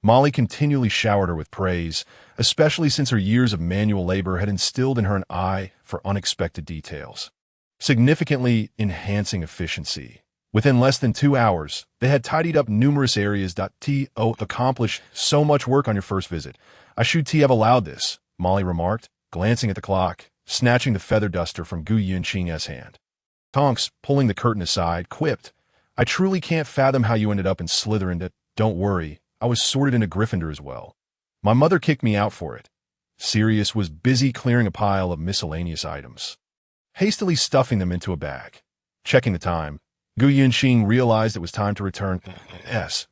Speaker 1: Molly continually showered her with praise, especially since her years of manual labor had instilled in her an eye for unexpected details, significantly enhancing efficiency. Within less than 2 hours, they had tidied up numerous areas. To accomplish so much work on your first visit, I should have allowed this, Molly remarked, glancing at the clock, snatching the feather duster from Gu Yunqing's hand. Tonks, pulling the curtain aside, quipped, I truly can't fathom how you ended up in Slytherin. Don't worry, I was sorted into Gryffindor as well. My mother kicked me out for it. Sirius was busy clearing a pile of miscellaneous items, hastily stuffing them into a bag. Checking the time, Gu Yunqing realized it was time to return.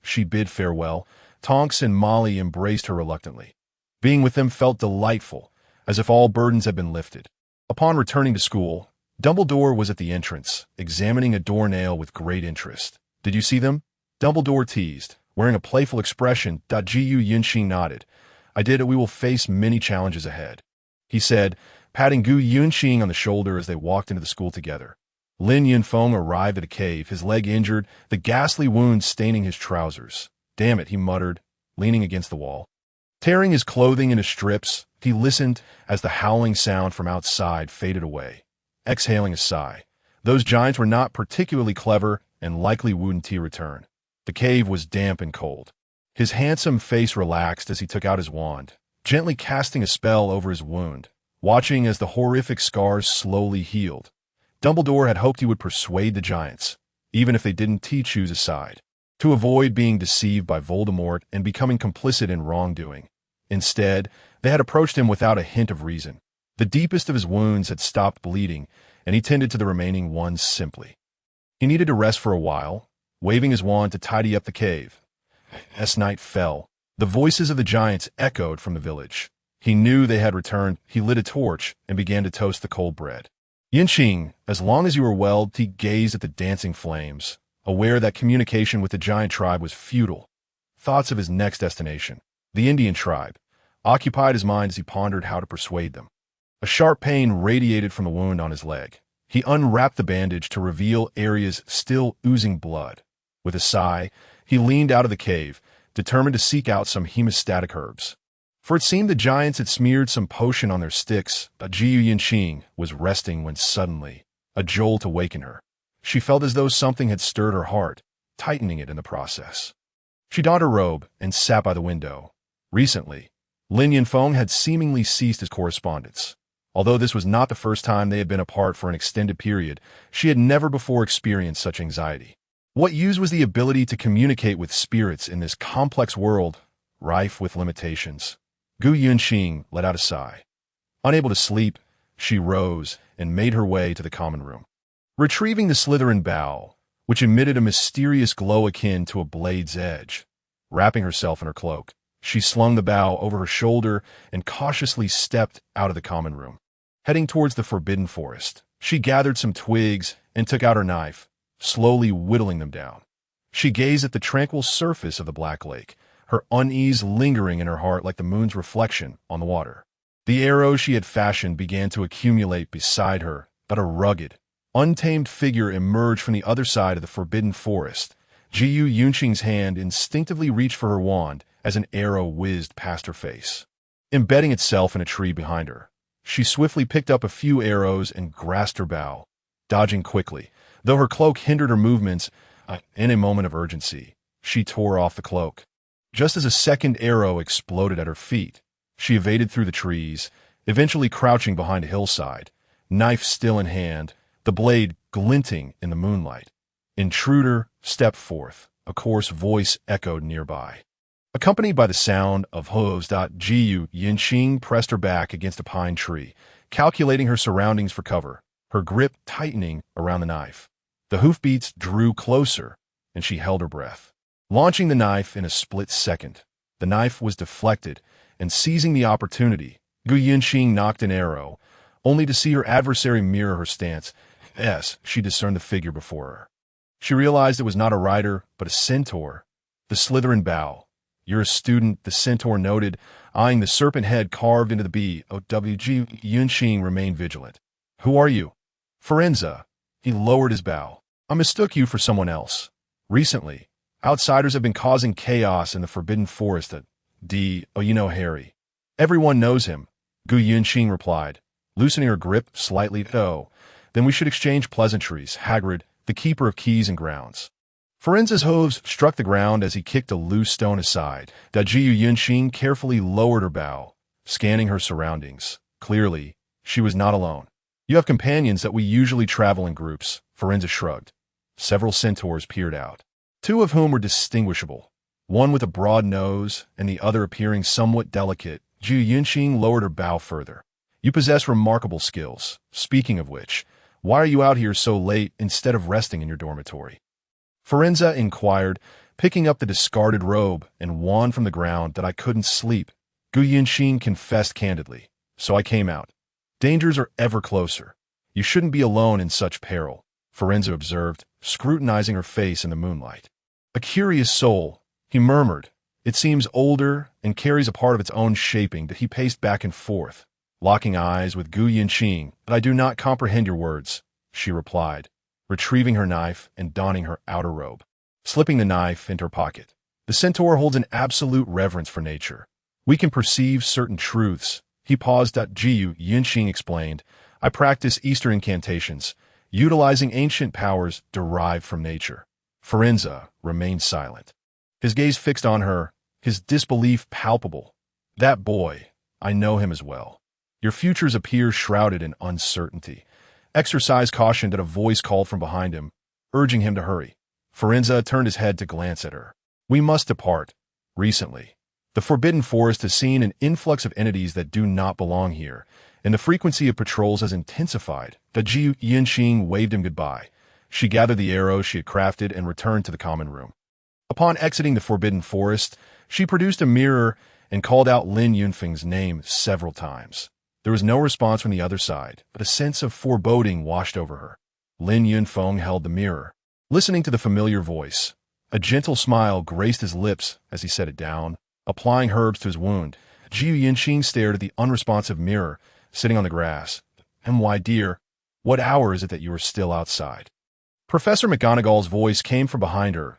Speaker 1: She bid farewell. Tonks and Molly embraced her reluctantly. Being with them felt delightful, as if all burdens had been lifted. Upon returning to school, Dumbledore was at the entrance, examining a doornail with great interest. Did you see them? Dumbledore teased, wearing a playful expression. Gu Yunqing nodded. I did. We will face many challenges ahead, he said, patting Gu Yunqing on the shoulder as they walked into the school together. Lin Yunfeng arrived at a cave, his leg injured, the ghastly wound staining his trousers. Damn it, he muttered, leaning against the wall. Tearing his clothing into strips, he listened as the howling sound from outside faded away. Exhaling a sigh, those giants were not particularly clever and likely wouldn't return. The cave was damp and cold. His handsome face relaxed as he took out his wand, gently casting a spell over his wound, watching as the horrific scars slowly healed. Dumbledore had hoped he would persuade the giants, even if they didn't choose a side, to avoid being deceived by Voldemort and becoming complicit in wrongdoing. Instead, they had approached him without a hint of reason. The deepest of his wounds had stopped bleeding, and he tended to the remaining ones simply. He needed to rest for a while, waving his wand to tidy up the cave. As night fell, the voices of the giants echoed from the village. He knew they had returned. He lit a torch and began to toast the cold bread. Yunqing, as long as you were well, he gazed at the dancing flames, aware that communication with the giant tribe was futile. Thoughts of his next destination, the Indian tribe, occupied his mind as he pondered how to persuade them. A sharp pain radiated from the wound on his leg. He unwrapped the bandage to reveal areas still oozing blood. With a sigh, he leaned out of the cave, determined to seek out some hemostatic herbs. For it seemed the giants had smeared some potion on their sticks. Gu Yunqing was resting when suddenly a jolt awakened her. She felt as though something had stirred her heart, tightening it in the process. She donned her robe and sat by the window. Recently, Lin Yunfeng had seemingly ceased his correspondence. Although this was not the first time they had been apart for an extended period, she had never before experienced such anxiety. What use was the ability to communicate with spirits in this complex world, rife with limitations? Gu Yunqing let out a sigh. Unable to sleep, she rose and made her way to the common room. Retrieving the Slytherin bow, which emitted a mysterious glow akin to a blade's edge, wrapping herself in her cloak, she slung the bow over her shoulder and cautiously stepped out of the common room. Heading towards the forbidden forest, she gathered some twigs and took out her knife, slowly whittling them down. She gazed at the tranquil surface of the Black Lake, her unease lingering in her heart like the moon's reflection on the water. The arrows she had fashioned began to accumulate beside her, but a rugged, untamed figure emerged from the other side of the forbidden forest. Gu Yunqing's hand instinctively reached for her wand as an arrow whizzed past her face. Embedding itself in a tree behind her, she swiftly picked up a few arrows and grasped her bow, dodging quickly. Though her cloak hindered her movements, in a moment of urgency, she tore off the cloak. Just as a second arrow exploded at her feet, she evaded through the trees, eventually crouching behind a hillside, knife still in hand, the blade glinting in the moonlight. "Intruder, step forth," a coarse voice echoed nearby. Accompanied by the sound of hooves, Gu Yunqing pressed her back against a pine tree, calculating her surroundings for cover, her grip tightening around the knife. The hoofbeats drew closer, and she held her breath. Launching the knife in a split second, the knife was deflected, and seizing the opportunity, Gu Yunqing knocked an arrow, only to see her adversary mirror her stance. As she discerned the figure before her, she realized it was not a rider, but a centaur. The Slytherin bow. "You're a student," the centaur noted, eyeing the serpent head carved into the bow. Gu Yunqing remained vigilant. "Who are you?" "Forenza." He lowered his bow. "I mistook you for someone else. Recently, outsiders have been causing chaos in the Forbidden Forest at you know Harry." "Everyone knows him," Gu Yunqing replied, loosening her grip slightly. "Oh, then we should exchange pleasantries. Hagrid, the keeper of keys and grounds." Forenza's hooves struck the ground as he kicked a loose stone aside. Gu Yunqing carefully lowered her bow, scanning her surroundings. Clearly, she was not alone. "You have companions that we usually travel in groups," Forenza shrugged. Several centaurs peered out, two of whom were distinguishable, one with a broad nose and the other appearing somewhat delicate. Gu Yunqing lowered her bow further. "You possess remarkable skills. Speaking of which, why are you out here so late instead of resting in your dormitory?" Forenza inquired, picking up the discarded robe and wand from the ground. "I couldn't sleep." Gu Yunqing confessed candidly. "So I came out. Dangers are ever closer. You shouldn't be alone in such peril," Forenza observed, scrutinizing her face in the moonlight. "A curious soul," he murmured. "It seems older and carries a part of its own shaping." He paced back and forth, locking eyes with Gu Yunqing. "I do not comprehend your words," she replied, retrieving her knife and donning her outer robe. Slipping the knife into her pocket, "The centaur holds an absolute reverence for nature. We can perceive certain truths." He paused. Gu Yunqing explained, "I practice Eastern incantations, utilizing ancient powers derived from nature." Forenza remained silent, his gaze fixed on her, his disbelief palpable. "That boy, I know him as well. Your futures appear shrouded in uncertainty. Exercise caution." A voice called from behind him, urging him to hurry. Forenza turned his head to glance at her. "We must depart." Recently, the Forbidden Forest has seen an influx of entities that do not belong here, and the frequency of patrols has intensified. Gu Yunqing waved him goodbye. She gathered the arrows she had crafted and returned to the common room. Upon exiting the Forbidden Forest, she produced a mirror and called out Lin Yunfeng's name several times. There was no response from the other side, but a sense of foreboding washed over her. Lin Yunfeng held the mirror, listening to the familiar voice. A gentle smile graced his lips as he set it down, applying herbs to his wound. Gu Yunqing stared at the unresponsive mirror, sitting on the grass. "And why, dear, what hour is it that you are still outside?" Professor McGonagall's voice came from behind her.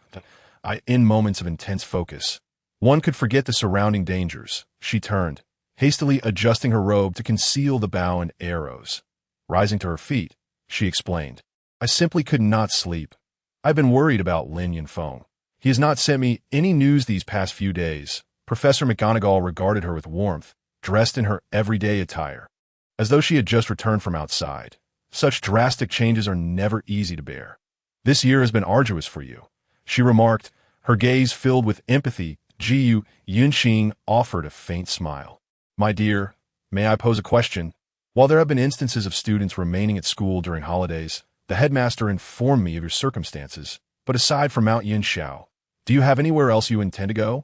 Speaker 1: In moments of intense focus, one could forget the surrounding dangers. She turned, hastily adjusting her robe to conceal the bow and arrows. Rising to her feet, she explained, "I simply could not sleep. I've been worried about Lin Yunfeng. He has not sent me any news these past few days." Professor McGonagall regarded her with warmth, dressed in her everyday attire, as though she had just returned from outside. "Such drastic changes are never easy to bear. This year has been arduous for you," she remarked, her gaze filled with empathy. Gu Yunqing offered a faint smile. My dear, may I pose a question? While there have been instances of students remaining at school during holidays, the headmaster informed me of your circumstances. But aside from Mount Yinshao, do you have anywhere else you intend to go?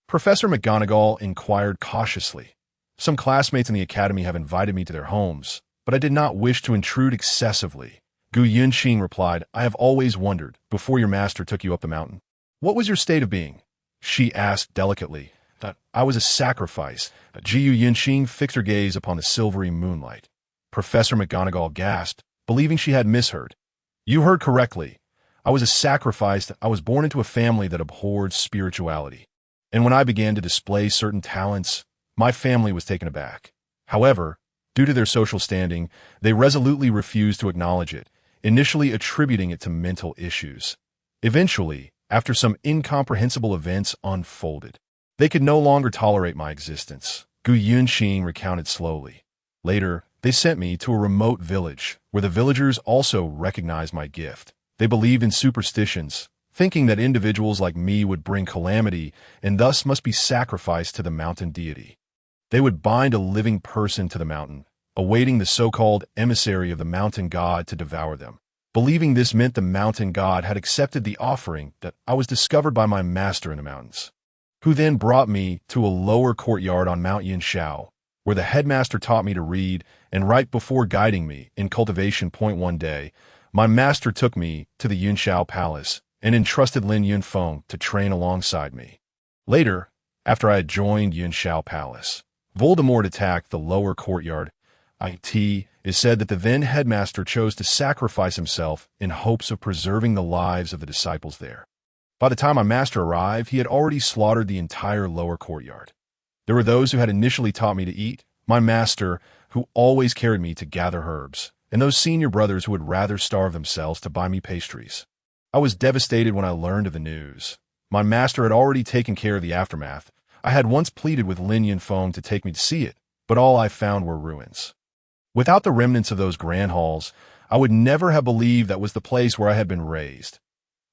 Speaker 1: Professor McGonagall inquired cautiously. Some classmates in the academy have invited me to their homes, but I did not wish to intrude excessively. Gu Yunxing replied, I have always wondered, before your master took you up the mountain, what was your state of being? She asked delicately. That I was a sacrifice. Jiu Yunxing fixed her gaze upon the silvery moonlight. Professor McGonagall gasped, believing she had misheard. You heard correctly. I was a sacrifice. I was born into a family that abhorred spirituality. And when I began to display certain talents, my family was taken aback. However, due to their social standing, they resolutely refused to acknowledge it, initially attributing it to mental issues. Eventually, after some incomprehensible events unfolded, they could no longer tolerate my existence. Gu Yunxing recounted slowly. Later, they sent me to a remote village, where the villagers also recognized my gift. They believed in superstitions, thinking that individuals like me would bring calamity and thus must be sacrificed to the mountain deity. They would bind a living person to the mountain, awaiting the so-called emissary of the mountain god to devour them. Believing this meant the mountain god had accepted the offering, that I was discovered by my master in the mountains, who then brought me to a lower courtyard on Mount Yinshao, where the headmaster taught me to read, and right before guiding me in cultivation point one day, my master took me to the Yunshao Palace and entrusted Lin Yunfeng to train alongside me. Later, after I had joined Yunshao Palace, Voldemort attacked the lower courtyard. It is said that the then headmaster chose to sacrifice himself in hopes of preserving the lives of the disciples there. By the time my master arrived, he had already slaughtered the entire lower courtyard. There were those who had initially taught me to eat, my master, who always carried me to gather herbs, and those senior brothers who would rather starve themselves to buy me pastries. I was devastated when I learned of the news. My master had already taken care of the aftermath. I had once pleaded with Lin Yunfeng to take me to see it, but all I found were ruins. Without the remnants of those grand halls, I would never have believed that was the place where I had been raised.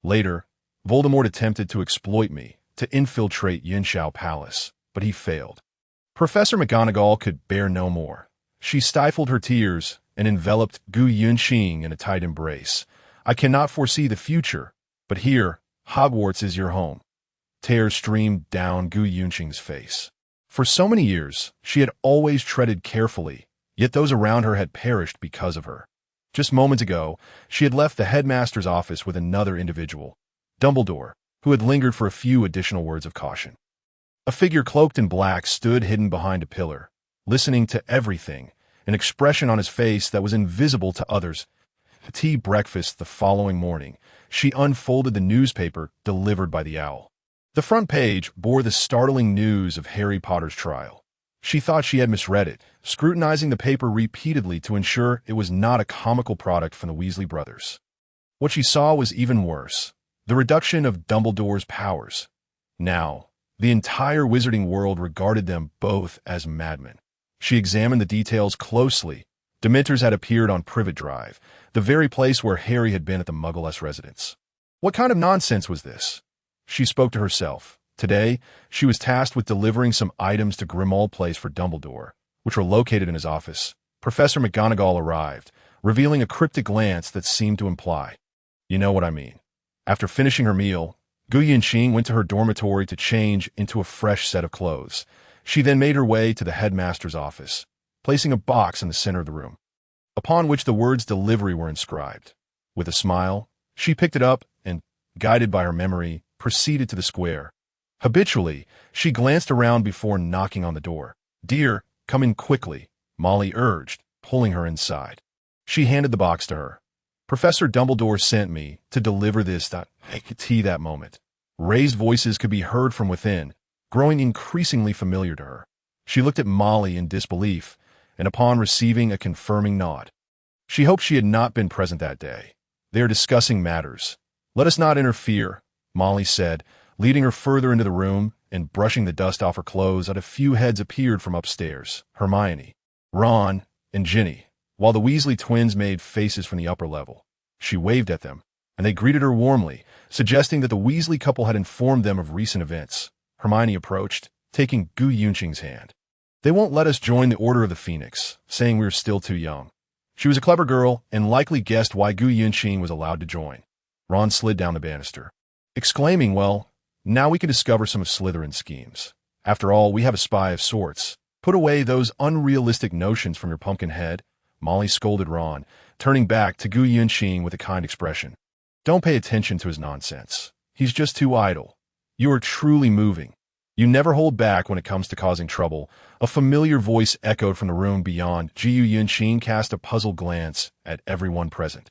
Speaker 1: Later, Voldemort attempted to exploit me, to infiltrate Yunshao Palace, but he failed. Professor McGonagall could bear no more. She stifled her tears and enveloped Gu Yunxing in a tight embrace. I cannot foresee the future, but here, Hogwarts is your home. Tears streamed down Gu Yunxing's face. For so many years, she had always treaded carefully, yet those around her had perished because of her. Just moments ago, she had left the headmaster's office with another individual, Dumbledore, who had lingered for a few additional words of caution. A figure cloaked in black stood hidden behind a pillar, listening to everything, an expression on his face that was invisible to others. At tea breakfast the following morning, she unfolded the newspaper delivered by the owl. The front page bore the startling news of Harry Potter's trial. She thought she had misread it, scrutinizing the paper repeatedly to ensure it was not a comical product from the Weasley brothers. What she saw was even worse: the reduction of Dumbledore's powers. Now, the entire wizarding world regarded them both as madmen. She examined the details closely. Dementors had appeared on Privet Drive, the very place where Harry had been at the Muggle-esque residence. What kind of nonsense was this? She spoke to herself. Today, she was tasked with delivering some items to Grimmauld Place for Dumbledore, which were located in his office. Professor McGonagall arrived, revealing a cryptic glance that seemed to imply, "You know what I mean." After finishing her meal, Gu Yunxing went to her dormitory to change into a fresh set of clothes. She then made her way to the headmaster's office, placing a box in the center of the room, upon which the words delivery were inscribed. With a smile, she picked it up and, guided by her memory, proceeded to the square. Habitually, she glanced around before knocking on the door. "Dear, come in quickly," Molly urged, pulling her inside. She handed the box to her. "Professor Dumbledore sent me to deliver this." Tea that moment. Raised voices could be heard from within, growing increasingly familiar to her. She looked at Molly in disbelief, and upon receiving a confirming nod, she hoped she had not been present that day. "They are discussing matters. Let us not interfere," Molly said, leading her further into the room and brushing the dust off her clothes. That a few heads appeared from upstairs: Hermione, Ron, and Ginny, while the Weasley twins made faces from the upper level. She waved at them, and they greeted her warmly, suggesting that the Weasley couple had informed them of recent events. Hermione approached, taking Gu Yunxing's hand. They won't let us join the Order of the Phoenix, saying we are still too young. She was a clever girl and likely guessed why Gu Yunqing was allowed to join. Ron slid down the banister, exclaiming, well, now we can discover some of Slytherin's schemes. After all, we have a spy of sorts. Put away those unrealistic notions from your pumpkin head, Molly scolded Ron, turning back to Gu Yunqing with a kind expression. Don't pay attention to his nonsense. He's just too idle. You are truly moving. You never hold back when it comes to causing trouble. A familiar voice echoed from the room beyond. Gu Yunqing cast a puzzled glance at everyone present.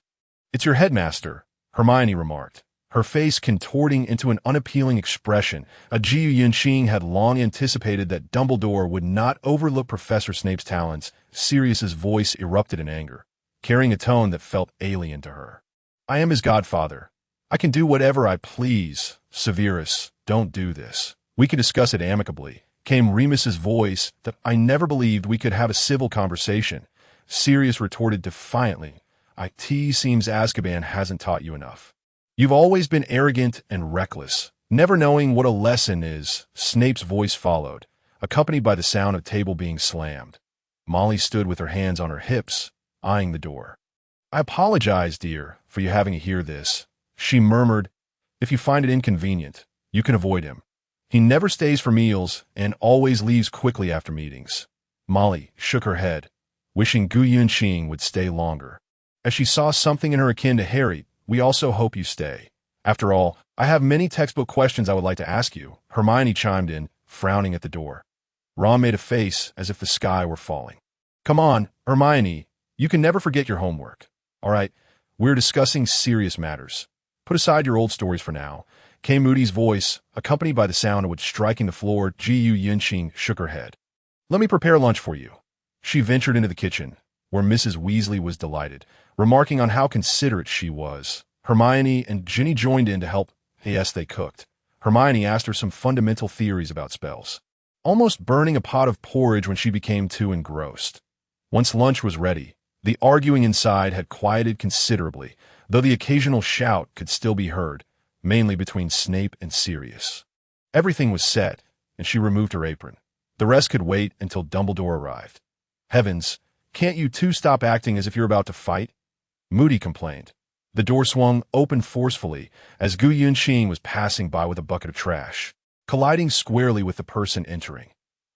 Speaker 1: It's your headmaster, Hermione remarked, her face contorting into an unappealing expression. Gu Yunqing had long anticipated that Dumbledore would not overlook Professor Snape's talents. Sirius's voice erupted in anger, carrying a tone that felt alien to her. I am his godfather. I can do whatever I please. Severus, don't do this. We can discuss it amicably, came Remus's voice. That I never believed we could have a civil conversation. Sirius retorted defiantly. It seems Azkaban hasn't taught you enough. You've always been arrogant and reckless, never knowing what a lesson is. Snape's voice followed, accompanied by the sound of table being slammed. Molly stood with her hands on her hips, eyeing the door. I apologize, dear, for you having to hear this, she murmured. If you find it inconvenient, you can avoid him. He never stays for meals and always leaves quickly after meetings. Molly shook her head, wishing Gu Yunqing would stay longer. As she saw something in her akin to Harry, we also hope you stay. After all, I have many textbook questions I would like to ask you, Hermione chimed in, frowning at the door. Ron made a face as if the sky were falling. Come on, Hermione, you can never forget your homework. All right, we're discussing serious matters. Put aside your old stories for now. Came Moody's voice, accompanied by the sound of wood striking the floor. Gu Yunqing shook her head. Let me prepare lunch for you. She ventured into the kitchen, where Mrs. Weasley was delighted, remarking on how considerate she was. Hermione and Ginny joined in to help. Yes, they cooked. Hermione asked her some fundamental theories about spells, almost burning a pot of porridge when she became too engrossed. Once lunch was ready, the arguing inside had quieted considerably, though the occasional shout could still be heard, mainly between Snape and Sirius. Everything was set, and she removed her apron. The rest could wait until Dumbledore arrived. Heavens, can't you two stop acting as if you're about to fight? Moody complained. The door swung open forcefully as Gu Yunqing was passing by with a bucket of trash, colliding squarely with the person entering.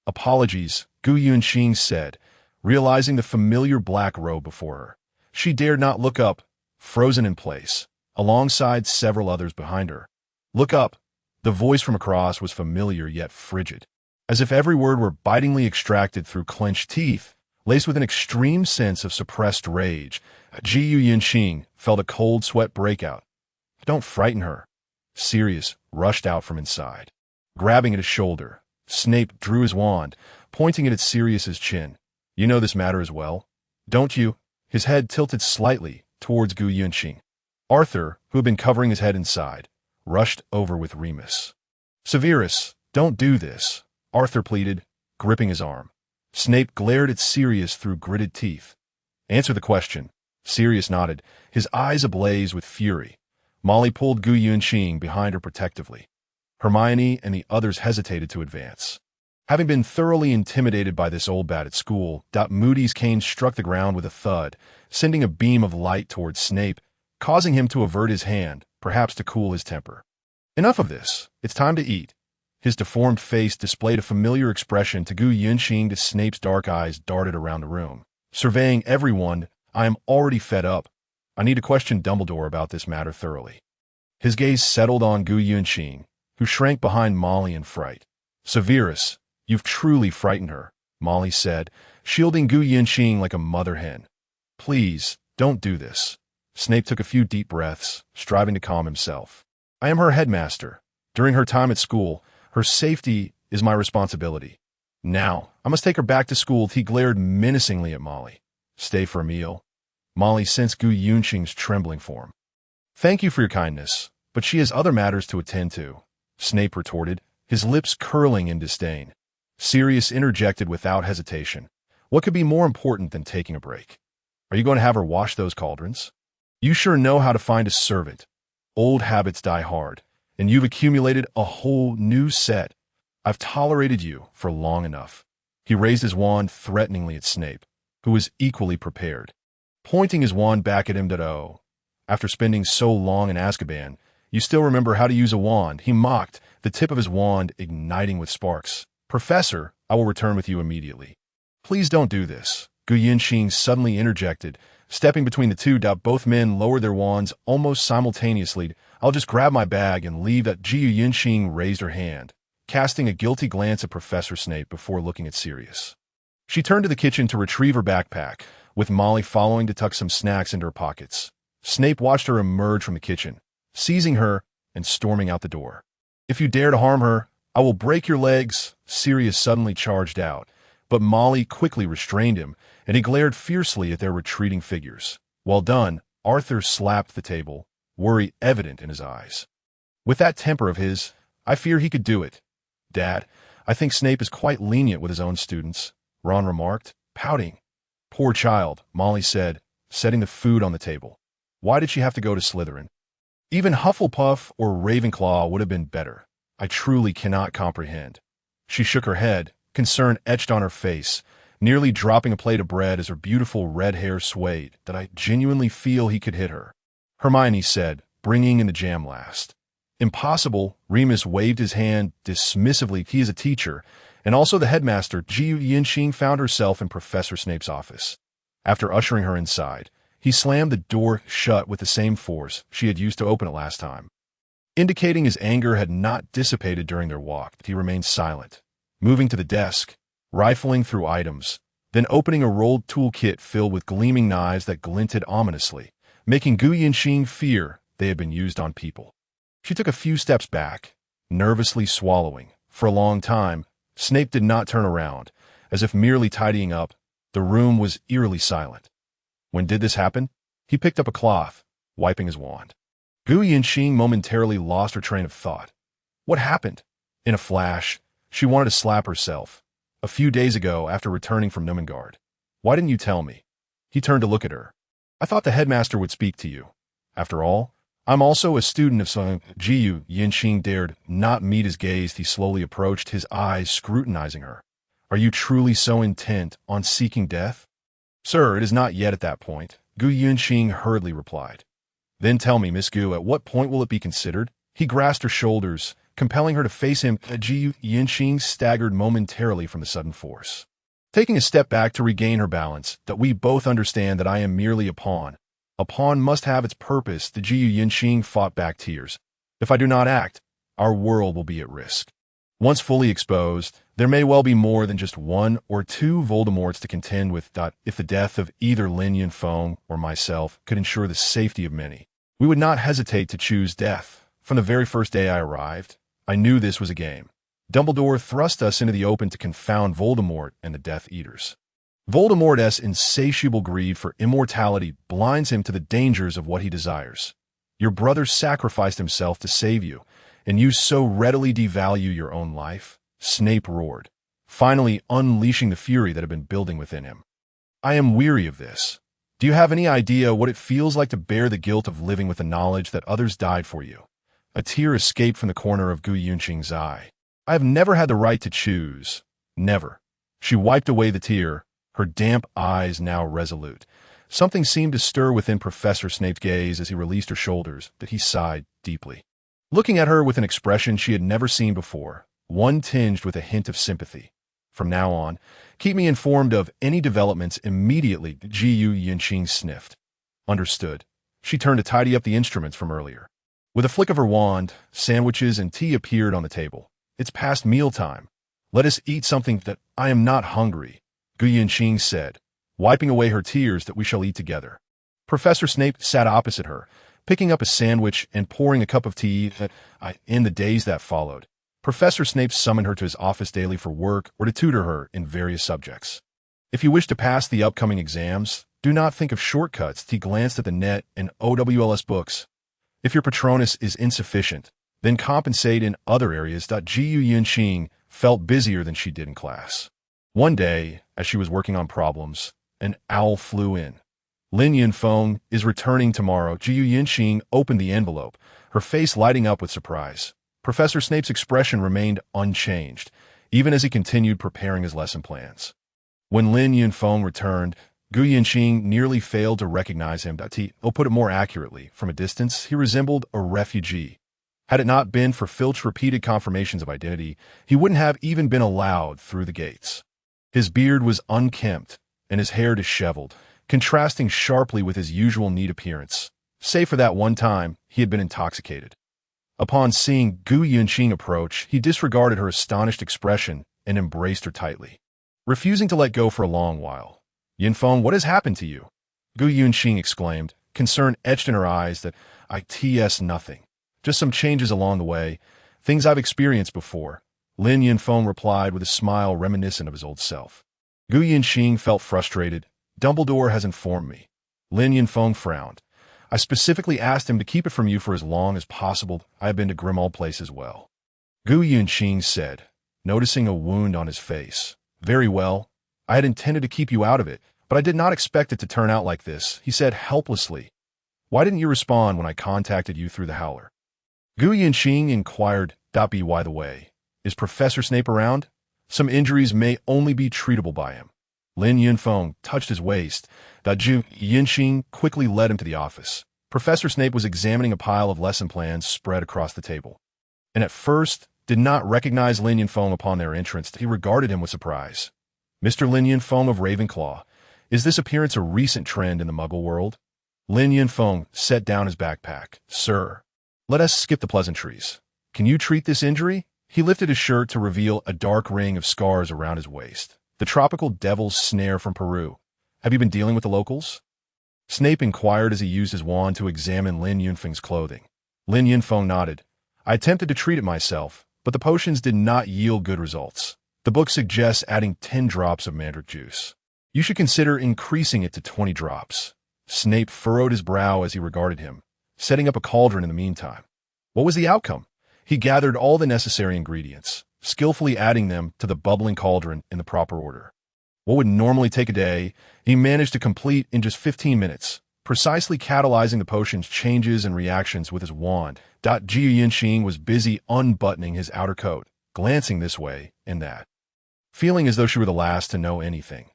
Speaker 1: Apologies, Gu Yunqing said, realizing the familiar black robe before her. She dared not look up, frozen in place, alongside several others behind her. Look up. The voice from across was familiar yet frigid, as if every word were bitingly extracted through clenched teeth, laced with an extreme sense of suppressed rage. Gu Yunqing felt a cold sweat break out. Don't frighten her. Sirius rushed out from inside. Grabbing at his shoulder, Snape drew his wand, pointing it at Sirius's chin. You know this matter as well, don't you? His head tilted slightly towards Gu Yunqing. Arthur, who had been covering his head inside, rushed over with Remus. Severus, don't do this, Arthur pleaded, gripping his arm. Snape glared at Sirius through gritted teeth. Answer the question. Sirius nodded, his eyes ablaze with fury. Molly pulled Gu Yunqing behind her protectively. Hermione and the others hesitated to advance. Having been thoroughly intimidated by this old bat at school, Moody's cane struck the ground with a thud, sending a beam of light towards Snape, causing him to avert his hand, perhaps to cool his temper. Enough of this. It's time to eat. His deformed face displayed a familiar expression to Gu Yunqing. To Snape's dark eyes darted around the room, surveying everyone. I am already fed up. I need to question Dumbledore about this matter thoroughly. His gaze settled on Gu Yunqing, who shrank behind Molly in fright. Severus, you've truly frightened her, Molly said, shielding Gu Yunqing like a mother hen. Please, don't do this. Snape took a few deep breaths, striving to calm himself. I am her headmaster. During her time at school, her safety is my responsibility. Now, I must take her back to school. He glared menacingly at Molly. Stay for a meal. Molly sensed Gu Yunqing's trembling form. Thank you for your kindness, but she has other matters to attend to, Snape retorted, his lips curling in disdain. Sirius interjected without hesitation. What could be more important than taking a break? Are you going to have her wash those cauldrons? You sure know how to find a servant. Old habits die hard, and you've accumulated a whole new set. I've tolerated you for long enough. He raised his wand threateningly at Snape, who was equally prepared. Pointing his wand back at him, "Oh, after spending so long in Azkaban, you still remember how to use a wand," he mocked, the tip of his wand igniting with sparks. "Professor, I will return with you immediately." "Please don't do this," Gu Yinxing suddenly interjected, stepping between the two. Both men lowered their wands almost simultaneously. "I'll just grab my bag and leave." That Gu Yinxing raised her hand, casting a guilty glance at Professor Snape before looking at Sirius. She turned to the kitchen to retrieve her backpack, with Molly following to tuck some snacks into her pockets. Snape watched her emerge from the kitchen, seizing her and storming out the door. "If you dare to harm her, I will break your legs," Sirius suddenly charged out, but Molly quickly restrained him, and he glared fiercely at their retreating figures. "Well done," Arthur slapped the table, worry evident in his eyes. "With that temper of his, I fear he could do it." "Dad, I think Snape is quite lenient with his own students," Ron remarked, pouting. "Poor child," Molly said, setting the food on the table. "Why did she have to go to Slytherin? Even Hufflepuff or Ravenclaw would have been better. I truly cannot comprehend." She shook her head, concern etched on her face, nearly dropping a plate of bread as her beautiful red hair swayed. "That I genuinely feel he could hit her," Hermione said, bringing in the jam last. "Impossible," Remus waved his hand dismissively. "He is a teacher, and also the headmaster." Gu Yinxing found herself in Professor Snape's office. After ushering her inside, he slammed the door shut with the same force she had used to open it last time. Indicating his anger had not dissipated during their walk, he remained silent, moving to the desk, rifling through items, then opening a rolled toolkit filled with gleaming knives that glinted ominously, making Gu Yinxing fear they had been used on people. She took a few steps back, nervously swallowing. For a long time, Snape did not turn around, as if merely tidying up. The room was eerily silent. When did this happen? He picked up a cloth, wiping his wand. Gu Yinxing momentarily lost her train of thought. What happened? In a flash, she wanted to slap herself. A few days ago, after returning from Numengard. "Why didn't you tell me?" He turned to look at her. "I thought the headmaster would speak to you. After all, I'm also a student of some." Gu Yinxing dared not meet his gaze. He slowly approached, his eyes scrutinizing her. "Are you truly so intent on seeking death?" "Sir, it is not yet at that point," Gu Yinxing hurriedly replied. "Then tell me, Miss Gu, at what point will it be considered?" He grasped her shoulders, compelling her to face him. Gu Yinxing staggered momentarily from the sudden force. Taking a step back to regain her balance, "That we both understand that I am merely a pawn. A pawn must have its purpose." The Gu Yinxing fought back tears. "If I do not act, our world will be at risk. Once fully exposed, there may well be more than just one or two Voldemorts to contend with. If the death of either Lin Yunfeng or myself could ensure the safety of many, we would not hesitate to choose death. From the very first day I arrived, I knew this was a game. Dumbledore thrust us into the open to confound Voldemort and the Death Eaters. Voldemort's insatiable greed for immortality blinds him to the dangers of what he desires. Your brother sacrificed himself to save you, and you so readily devalue your own life?" Snape roared, finally unleashing the fury that had been building within him. "I am weary of this. Do you have any idea what it feels like to bear the guilt of living with the knowledge that others died for you?" A tear escaped from the corner of Gu Yinxing's eye. "I have never had the right to choose. Never." She wiped away the tear, her damp eyes now resolute. Something seemed to stir within Professor Snape's gaze as he released her shoulders, that he sighed deeply, looking at her with an expression she had never seen before, one tinged with a hint of sympathy. "From now on, keep me informed of any developments immediately." Gu Yinxing sniffed. "Understood." She turned to tidy up the instruments from earlier. With a flick of her wand, sandwiches and tea appeared on the table. "It's past mealtime. Let us eat something." "That I am not hungry," Gu Yinxing said, wiping away her tears. "That we shall eat together." Professor Snape sat opposite her, picking up a sandwich and pouring a cup of tea. In the days that followed, Professor Snape summoned her to his office daily for work or to tutor her in various subjects. "If you wish to pass the upcoming exams, do not think of shortcuts." He glanced at the net and OWLS books. "If your Patronus is insufficient, then compensate in other areas." Gu Yinxing felt busier than she did in class. One day, as she was working on problems, an owl flew in. "Lin Yunfeng is returning tomorrow." Gu Yinxing opened the envelope, her face lighting up with surprise. Professor Snape's expression remained unchanged. even as he continued preparing his lesson plans. When Lin Yunfeng returned, Gu Yinqing nearly failed to recognize him. Put it more accurately, from a distance, he resembled a refugee. Had it not been for Filch's repeated confirmations of identity, he wouldn't have even been allowed through the gates. His beard was unkempt, and his hair disheveled, contrasting sharply with his usual neat appearance. Save for that one time, he had been intoxicated. Upon seeing Gu Yunqing approach, he disregarded her astonished expression and embraced her tightly, refusing to let go for a long while. "Yunfeng, what has happened to you?" Gu Yunqing exclaimed, concern etched in her eyes. That "It's nothing. Just some changes along the way, things I've experienced before," Lin Yunfeng replied with a smile reminiscent of his old self. Gu Yunqing felt frustrated. "Dumbledore has informed me." Lin Yunfeng frowned. "I specifically asked him to keep it from you for as long as possible. I have been to Grimmauld Place as well." Gu Yunqing said, noticing a wound on his face. "Very well. I had intended to keep you out of it, but I did not expect it to turn out like this," he said helplessly. "Why didn't you respond when I contacted you through the howler?" Gu Yunqing inquired. By the way, is Professor Snape around? Some injuries may only be treatable by him." Lin Yunfeng touched his waist. Gu Yunqing quickly led him to the office. Professor Snape was examining a pile of lesson plans spread across the table, and at first did not recognize Lin Yunfeng upon their entrance. He regarded him with surprise. "Mr. Lin Yunfeng of Ravenclaw, is this appearance a recent trend in the Muggle world?" Lin Yunfeng set down his backpack. "Sir, let us skip the pleasantries. Can you treat this injury?" He lifted his shirt to reveal a dark ring of scars around his waist. "The tropical devil's snare from Peru. Have you been dealing with the locals?" Snape inquired as he used his wand to examine Lin Yunfeng's clothing. Lin Yunfeng nodded. "I attempted to treat it myself, but the potions did not yield good results. The book suggests adding 10 drops of mandrake juice. You should consider increasing it to 20 drops. Snape furrowed his brow as he regarded him, setting up a cauldron in the meantime. What was the outcome? He gathered all the necessary ingredients, skillfully adding them to the bubbling cauldron in the proper order. What would normally take a day, he managed to complete in just 15 minutes, precisely catalyzing the potion's changes and reactions with his wand. Ji Yunqing was busy unbuttoning his outer coat, glancing this way and that, feeling as though she were the last to know anything.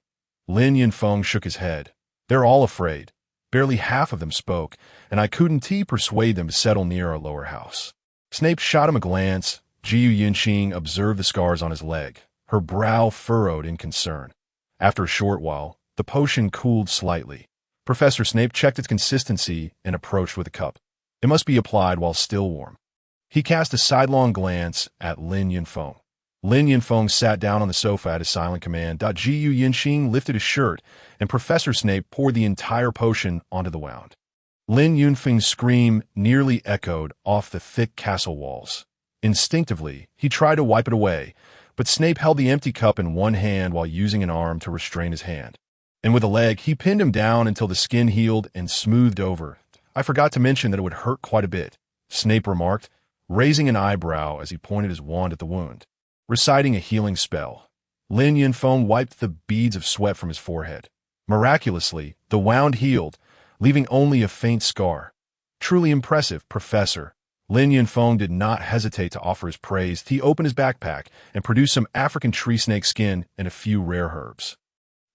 Speaker 1: Lin Yunfeng shook his head. "They're all afraid. Barely half of them spoke, and I couldn't persuade them to settle near our lower house." Snape shot him a glance. Ji Yunqing observed the scars on his leg, her brow furrowed in concern. After a short while, the potion cooled slightly. Professor Snape checked its consistency and approached with a cup. "It must be applied while still warm." He cast a sidelong glance at Lin Yunfeng. Lin Yunfeng sat down on the sofa at his silent command. Ji Yunqing lifted his shirt, and Professor Snape poured the entire potion onto the wound. Lin Yunfeng's scream nearly echoed off the thick castle walls. Instinctively, he tried to wipe it away, but Snape held the empty cup in one hand while using an arm to restrain his hand. And with a leg, he pinned him down until the skin healed and smoothed over. "I forgot to mention that it would hurt quite a bit," Snape remarked, raising an eyebrow as he pointed his wand at the wound. Reciting a healing spell, Lin Yunfeng wiped the beads of sweat from his forehead. Miraculously, the wound healed, leaving only a faint scar. "Truly impressive, Professor." Lin Yunfeng did not hesitate to offer his praise. He opened his backpack and produced some African tree snake skin and a few rare herbs.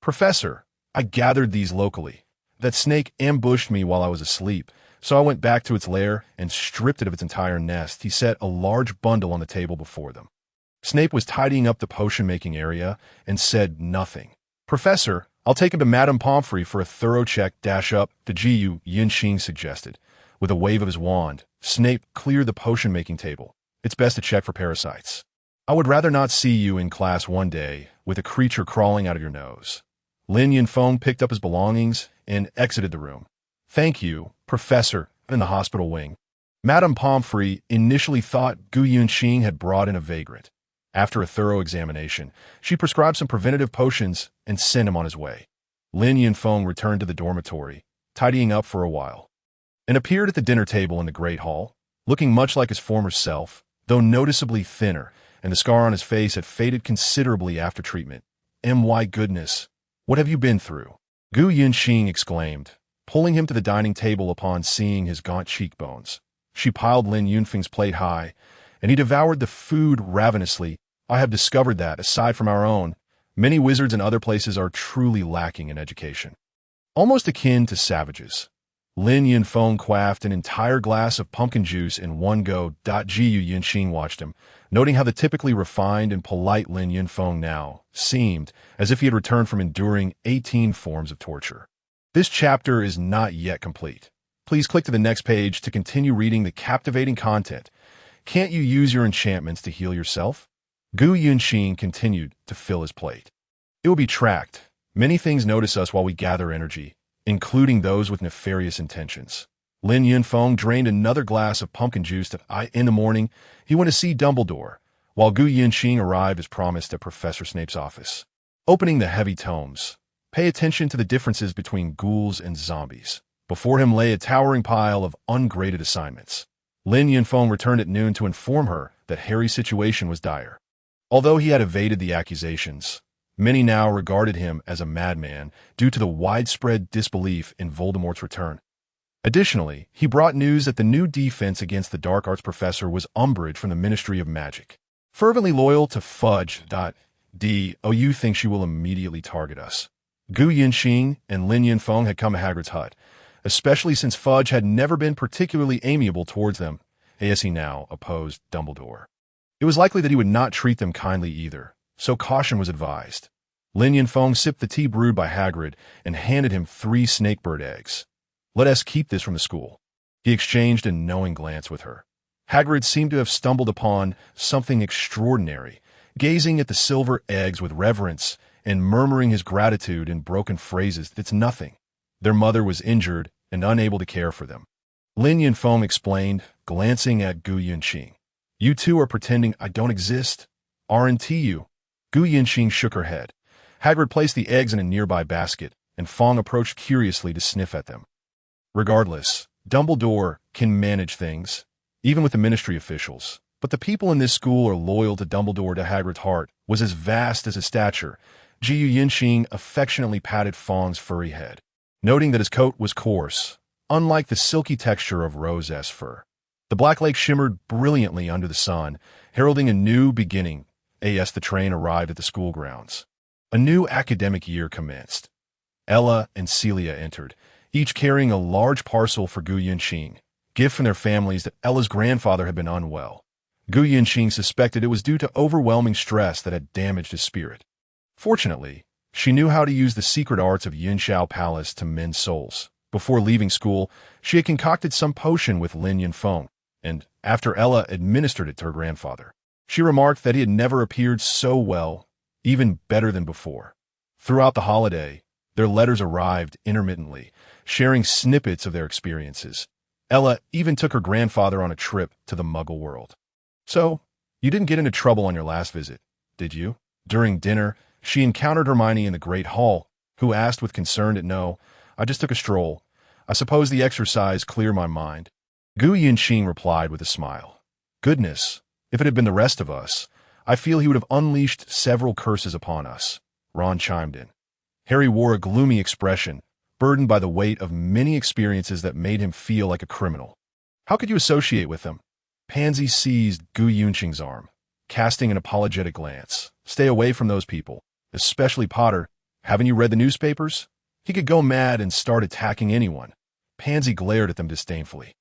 Speaker 1: "Professor, I gathered these locally. That snake ambushed me while I was asleep, so I went back to its lair and stripped it of its entire nest." He set a large bundle on the table before them. Snape was tidying up the potion-making area and said nothing. "Professor, I'll take him to Madame Pomfrey for a thorough check. Up, to Ji Yunqing suggested. With a wave of his wand, Snape cleared the potion-making table. "It's best to check for parasites. I would rather not see you in class one day with a creature crawling out of your nose." Lin Yunfeng picked up his belongings and exited the room. "Thank you, Professor," in the hospital wing. Madame Pomfrey initially thought Gu Yunqing had brought in a vagrant. After a thorough examination, she prescribed some preventative potions and sent him on his way. Lin Yunfeng returned to the dormitory, tidying up for a while, and appeared at the dinner table in the Great Hall, looking much like his former self, though noticeably thinner, and the scar on his face had faded considerably after treatment. "My goodness, what have you been through?" Gu Yunqing exclaimed, pulling him to the dining table upon seeing his gaunt cheekbones. She piled Lin Yunfeng's plate high, and he devoured the food ravenously. I have discovered that, aside from our own, many wizards in other places are truly lacking in education. Almost akin to savages. Lin Yunfeng quaffed an entire glass of pumpkin juice in one go. Gu Yunxing watched him, noting how the typically refined and polite Lin Yunfeng now seemed as if he had returned from enduring 18 forms of torture. This chapter is not yet complete. Please click to the next page to continue reading the captivating content. Can't you use your enchantments to heal yourself? Gu Yunxing continued to fill his plate. It will be tracked. Many things notice us while we gather energy, including those with nefarious intentions. Lin Yunfeng drained another glass of pumpkin juice in the morning. He went to see Dumbledore, while Gu Yunxing arrived as promised at Professor Snape's office. Opening the heavy tomes, pay attention to the differences between ghouls and zombies. Before him lay a towering pile of ungraded assignments. Lin Yunfeng returned at noon to inform her that Harry's situation was dire. Although he had evaded the accusations, many now regarded him as a madman due to the widespread disbelief in Voldemort's return. Additionally, he brought news that the new defense against the dark arts professor was Umbridge from the Ministry of Magic. Fervently loyal to Fudge. You think she will immediately target us. Gu Yunxing and Lin Yunfeng had come to Hagrid's hut, especially since Fudge had never been particularly amiable towards them, as he now opposed Dumbledore. It was likely that he would not treat them kindly either, so caution was advised. Lin Yunfeng sipped the tea brewed by Hagrid and handed him 3 snakebird eggs. Let us keep this from the school. He exchanged a knowing glance with her. Hagrid seemed to have stumbled upon something extraordinary, gazing at the silver eggs with reverence and murmuring his gratitude in broken phrases. It's nothing. Their mother was injured and unable to care for them. Lin Yunfeng explained, glancing at Gu Yunxing. You two are pretending I don't exist, aren't you? Gu Yunxing shook her head. Hagrid placed the eggs in a nearby basket, and Fong approached curiously to sniff at them. Regardless, Dumbledore can manage things, even with the ministry officials. But the people in this school are loyal to Dumbledore. To Hagrid's heart was as vast as his stature. Gu Yunxing affectionately patted Fong's furry head, noting that his coat was coarse, unlike the silky texture of Rose's fur. The Black Lake shimmered brilliantly under the sun, heralding a new beginning. As the train arrived at the school grounds, a new academic year commenced. Ella and Celia entered, each carrying a large parcel for Gu Yunxing, gift from their families that Ella's grandfather had been unwell. Gu Yunxing suspected it was due to overwhelming stress that had damaged his spirit. Fortunately, she knew how to use the secret arts of Yunshao Palace to mend souls. Before leaving school, she had concocted some potion with Lin Yunfeng, and after Ella administered it to her grandfather, she remarked that he had never appeared so well, even better than before. Throughout the holiday, their letters arrived intermittently, sharing snippets of their experiences. Ella even took her grandfather on a trip to the Muggle world. So, you didn't get into trouble on your last visit, did you? During dinner, she encountered Hermione in the Great Hall, who asked with concern that no, I just took a stroll. I suppose the exercise cleared my mind. Gu Yunxing replied with a smile. Goodness, if it had been the rest of us, I feel he would have unleashed several curses upon us. Ron chimed in. Harry wore a gloomy expression, burdened by the weight of many experiences that made him feel like a criminal. How could you associate with him? Pansy seized Gu Yunxing's arm, casting an apologetic glance. Stay away from those people, especially Potter. Haven't you read the newspapers? He could go mad and start attacking anyone. Pansy glared at them disdainfully.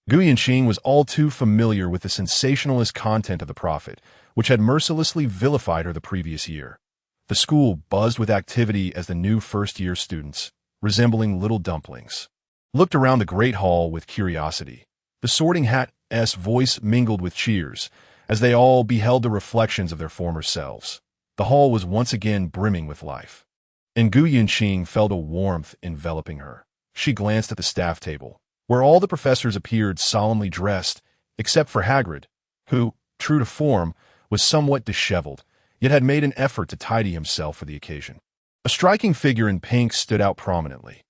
Speaker 1: Gu Yunxing was all too familiar with the sensationalist content of the prophet, which had mercilessly vilified her the previous year. The school buzzed with activity as the new first-year students, resembling little dumplings, looked around the great hall with curiosity. The Sorting Hat's voice mingled with cheers, as they all beheld the reflections of their former selves. The hall was once again brimming with life. And Gu Yunxing felt a warmth enveloping her. She glanced at the staff table, where all the professors appeared solemnly dressed, except for Hagrid, who, true to form, was somewhat disheveled, yet had made an effort to tidy himself for the occasion. A striking figure in pink stood out prominently.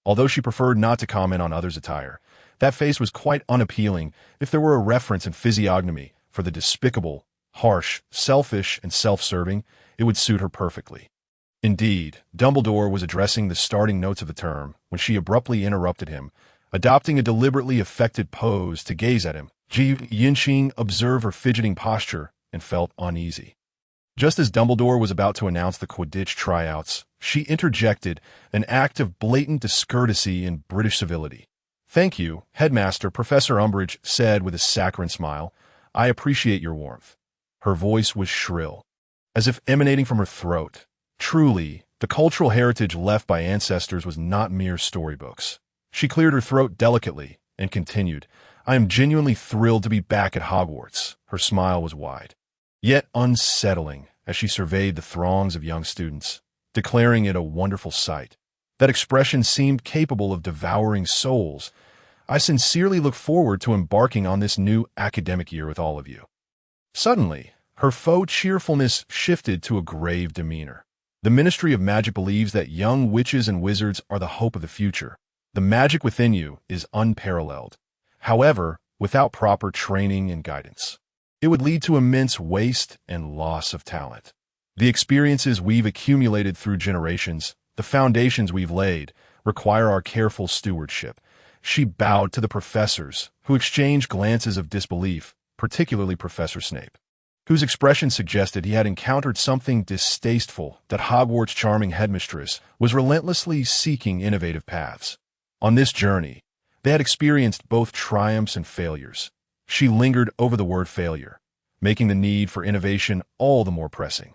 Speaker 1: Although she preferred not to comment on others' attire, that face was quite unappealing if there were a reference in physiognomy for the despicable, harsh, selfish, and self-serving. It would suit her perfectly. Indeed, Dumbledore was addressing the starting notes of the term when she abruptly interrupted him, adopting a deliberately affected pose to gaze at him. Gu Yunxing observed her fidgeting posture and felt uneasy. Just as Dumbledore was about to announce the Quidditch tryouts, she interjected, an act of blatant discourtesy and British civility. "Thank you, Headmaster," Professor Umbridge said with a saccharine smile. "I appreciate your warmth." Her voice was shrill, as if emanating from her throat. Truly, the cultural heritage left by ancestors was not mere storybooks. She cleared her throat delicately and continued, "I am genuinely thrilled to be back at Hogwarts." Her smile was wide, yet unsettling, as she surveyed the throngs of young students, declaring it a wonderful sight. That expression seemed capable of devouring souls. "I sincerely look forward to embarking on this new academic year with all of you." Suddenly, her faux cheerfulness shifted to a grave demeanor. "The Ministry of Magic believes that young witches and wizards are the hope of the future. The magic within you is unparalleled. However, without proper training and guidance, it would lead to immense waste and loss of talent. The experiences we've accumulated through generations, the foundations we've laid, require our careful stewardship." She bowed to the professors, who exchanged glances of disbelief, particularly Professor Snape, whose expression suggested he had encountered something distasteful. That Hogwarts' charming headmistress was relentlessly seeking innovative paths. On this journey, they had experienced both triumphs and failures. She lingered over the word failure, making the need for innovation all the more pressing.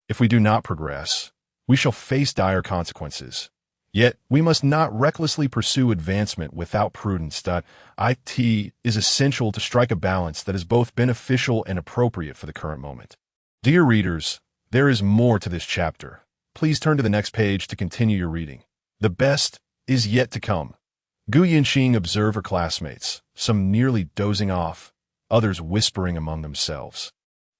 Speaker 1: "If we do not progress, we shall face dire consequences. Yet, we must not recklessly pursue advancement without prudence. It is essential to strike a balance that is both beneficial and appropriate for the current moment." Dear readers, there is more to this chapter. Please turn to the next page to continue your reading. The best is yet to come. Gu Yinxing observed her classmates, some nearly dozing off, others whispering among themselves.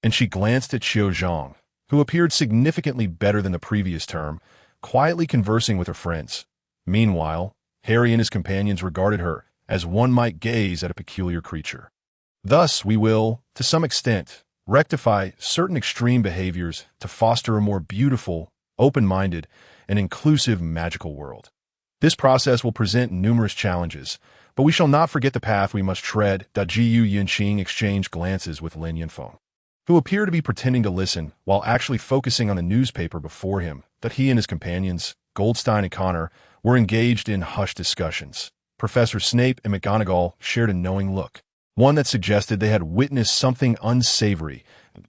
Speaker 1: And she glanced at Xiao Zhang, who appeared significantly better than the previous term, quietly conversing with her friends. Meanwhile, Harry and his companions regarded her as one might gaze at a peculiar creature. Thus, we will, to some extent, rectify certain extreme behaviors to foster a more beautiful, open-minded, and inclusive magical world. This process will present numerous challenges, but we shall not forget the path we must tread. Gu Yinxing exchanged glances with Lin Yunfeng, who appeared to be pretending to listen while actually focusing on the newspaper before him. That he and his companions, Goldstein and Connor, were engaged in hushed discussions. Professor Snape and McGonagall shared a knowing look, one that suggested they had witnessed something unsavory.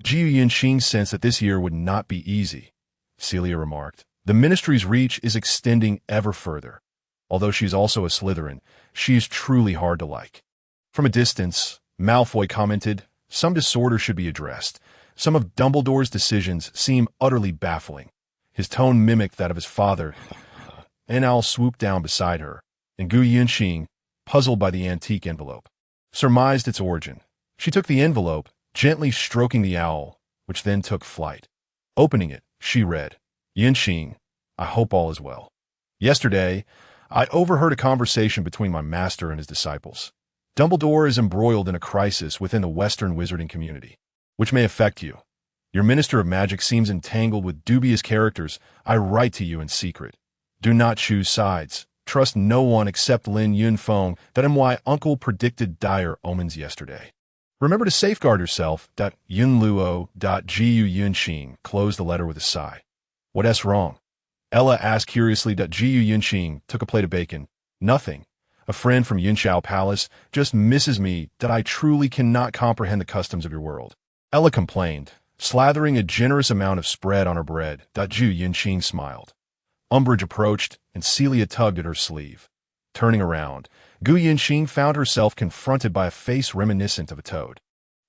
Speaker 1: Gu Yinxing sensed that this year would not be easy. Celia remarked, "The Ministry's reach is extending ever further. Although she's also a Slytherin, she is truly hard to like." From a distance, Malfoy commented, "Some disorder should be addressed. Some of Dumbledore's decisions seem utterly baffling." His tone mimicked that of his father. An owl swooped down beside her, and Gu Yinxing, puzzled by the antique envelope, surmised its origin. She took the envelope, gently stroking the owl, which then took flight. Opening it, she read, "Yinxing, I hope all is well. Yesterday, I overheard a conversation between my master and his disciples. Dumbledore is embroiled in a crisis within the Western wizarding community, which may affect you. Your Minister of Magic seems entangled with dubious characters. I write to you in secret. Do not choose sides. Trust no one except Lin Yunfeng. That am why Uncle predicted dire omens yesterday. Remember to safeguard yourself." Yunluo. Gu Yinxing closed the letter with a sigh. "What's wrong?" Ella asked curiously. Gu Yinxing took a plate of bacon. "Nothing. A friend from Yunxiao Palace just misses me. I truly cannot comprehend the customs of your world," Ella complained, slathering a generous amount of spread on her bread. Gu Yinxing smiled. Umbridge approached, and Celia tugged at her sleeve. Turning around, Gu Yinxing found herself confronted by a face reminiscent of a toad,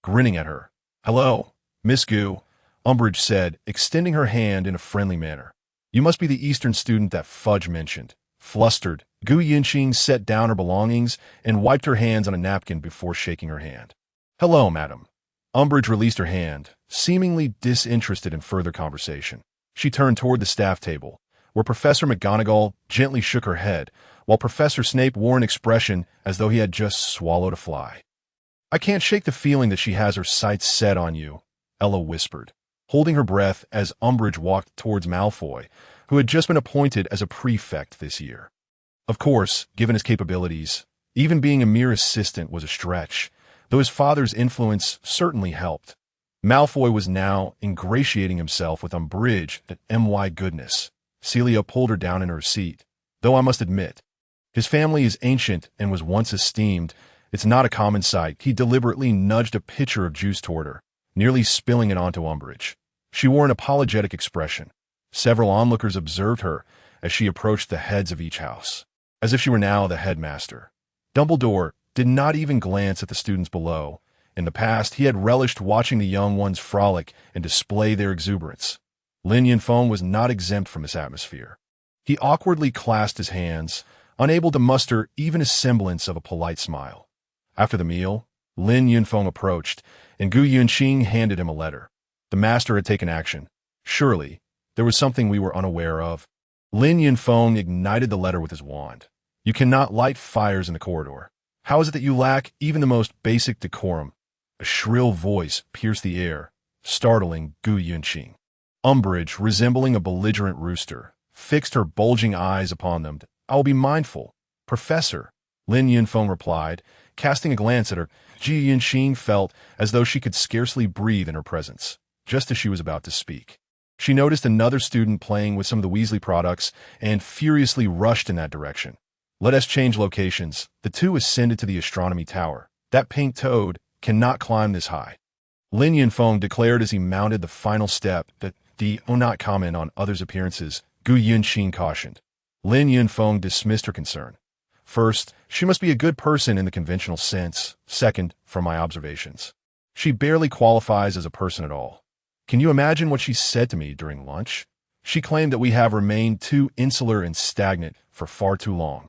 Speaker 1: grinning at her. "Hello, Miss Gu," Umbridge said, extending her hand in a friendly manner. "You must be the Eastern student that Fudge mentioned." Flustered, Gu Yinxing set down her belongings and wiped her hands on a napkin before shaking her hand. "Hello, madam." Umbridge released her hand, seemingly disinterested in further conversation. She turned toward the staff table, where Professor McGonagall gently shook her head, while Professor Snape wore an expression as though he had just swallowed a fly. "I can't shake the feeling that she has her sights set on you," Ella whispered, holding her breath as Umbridge walked towards Malfoy, who had just been appointed as a prefect this year. Of course, given his capabilities, even being a mere assistant was a stretch, though his father's influence certainly helped. Malfoy was now ingratiating himself with Umbridge and my goodness. Celia pulled her down in her seat. Though I must admit, his family is ancient and was once esteemed. It's not a common sight. He deliberately nudged a pitcher of juice toward her, nearly spilling it onto Umbridge. She wore an apologetic expression. Several onlookers observed her as she approached the heads of each house, as if she were now the headmaster. Dumbledore did not even glance at the students below. In the past, he had relished watching the young ones frolic and display their exuberance. Lin Yunfeng was not exempt from this atmosphere. He awkwardly clasped his hands, unable to muster even a semblance of a polite smile. After the meal, Lin Yunfeng approached, and Gu Yunqing handed him a letter. The master had taken action. Surely, there was something we were unaware of. Lin Yunfeng ignited the letter with his wand. You cannot light fires in the corridor. How is it that you lack even the most basic decorum? A shrill voice pierced the air, startling Gu Yunqing. Umbridge, resembling a belligerent rooster, fixed her bulging eyes upon them. I will be mindful. Professor, Lin Yunfeng replied, casting a glance at her. Gu Yunqing felt as though she could scarcely breathe in her presence, just as she was about to speak. She noticed another student playing with some of the Weasley products and furiously rushed in that direction. Let us change locations. The two ascended to the astronomy tower. That pink toad cannot climb this high. Lin Yunfeng declared as he mounted the final step that do not comment on others' appearances. Gu Yunqing cautioned. Lin Yunfeng dismissed her concern. First, she must be a good person in the conventional sense. Second, from my observations, she barely qualifies as a person at all. Can you imagine what she said to me during lunch? She claimed that we have remained too insular and stagnant for far too long,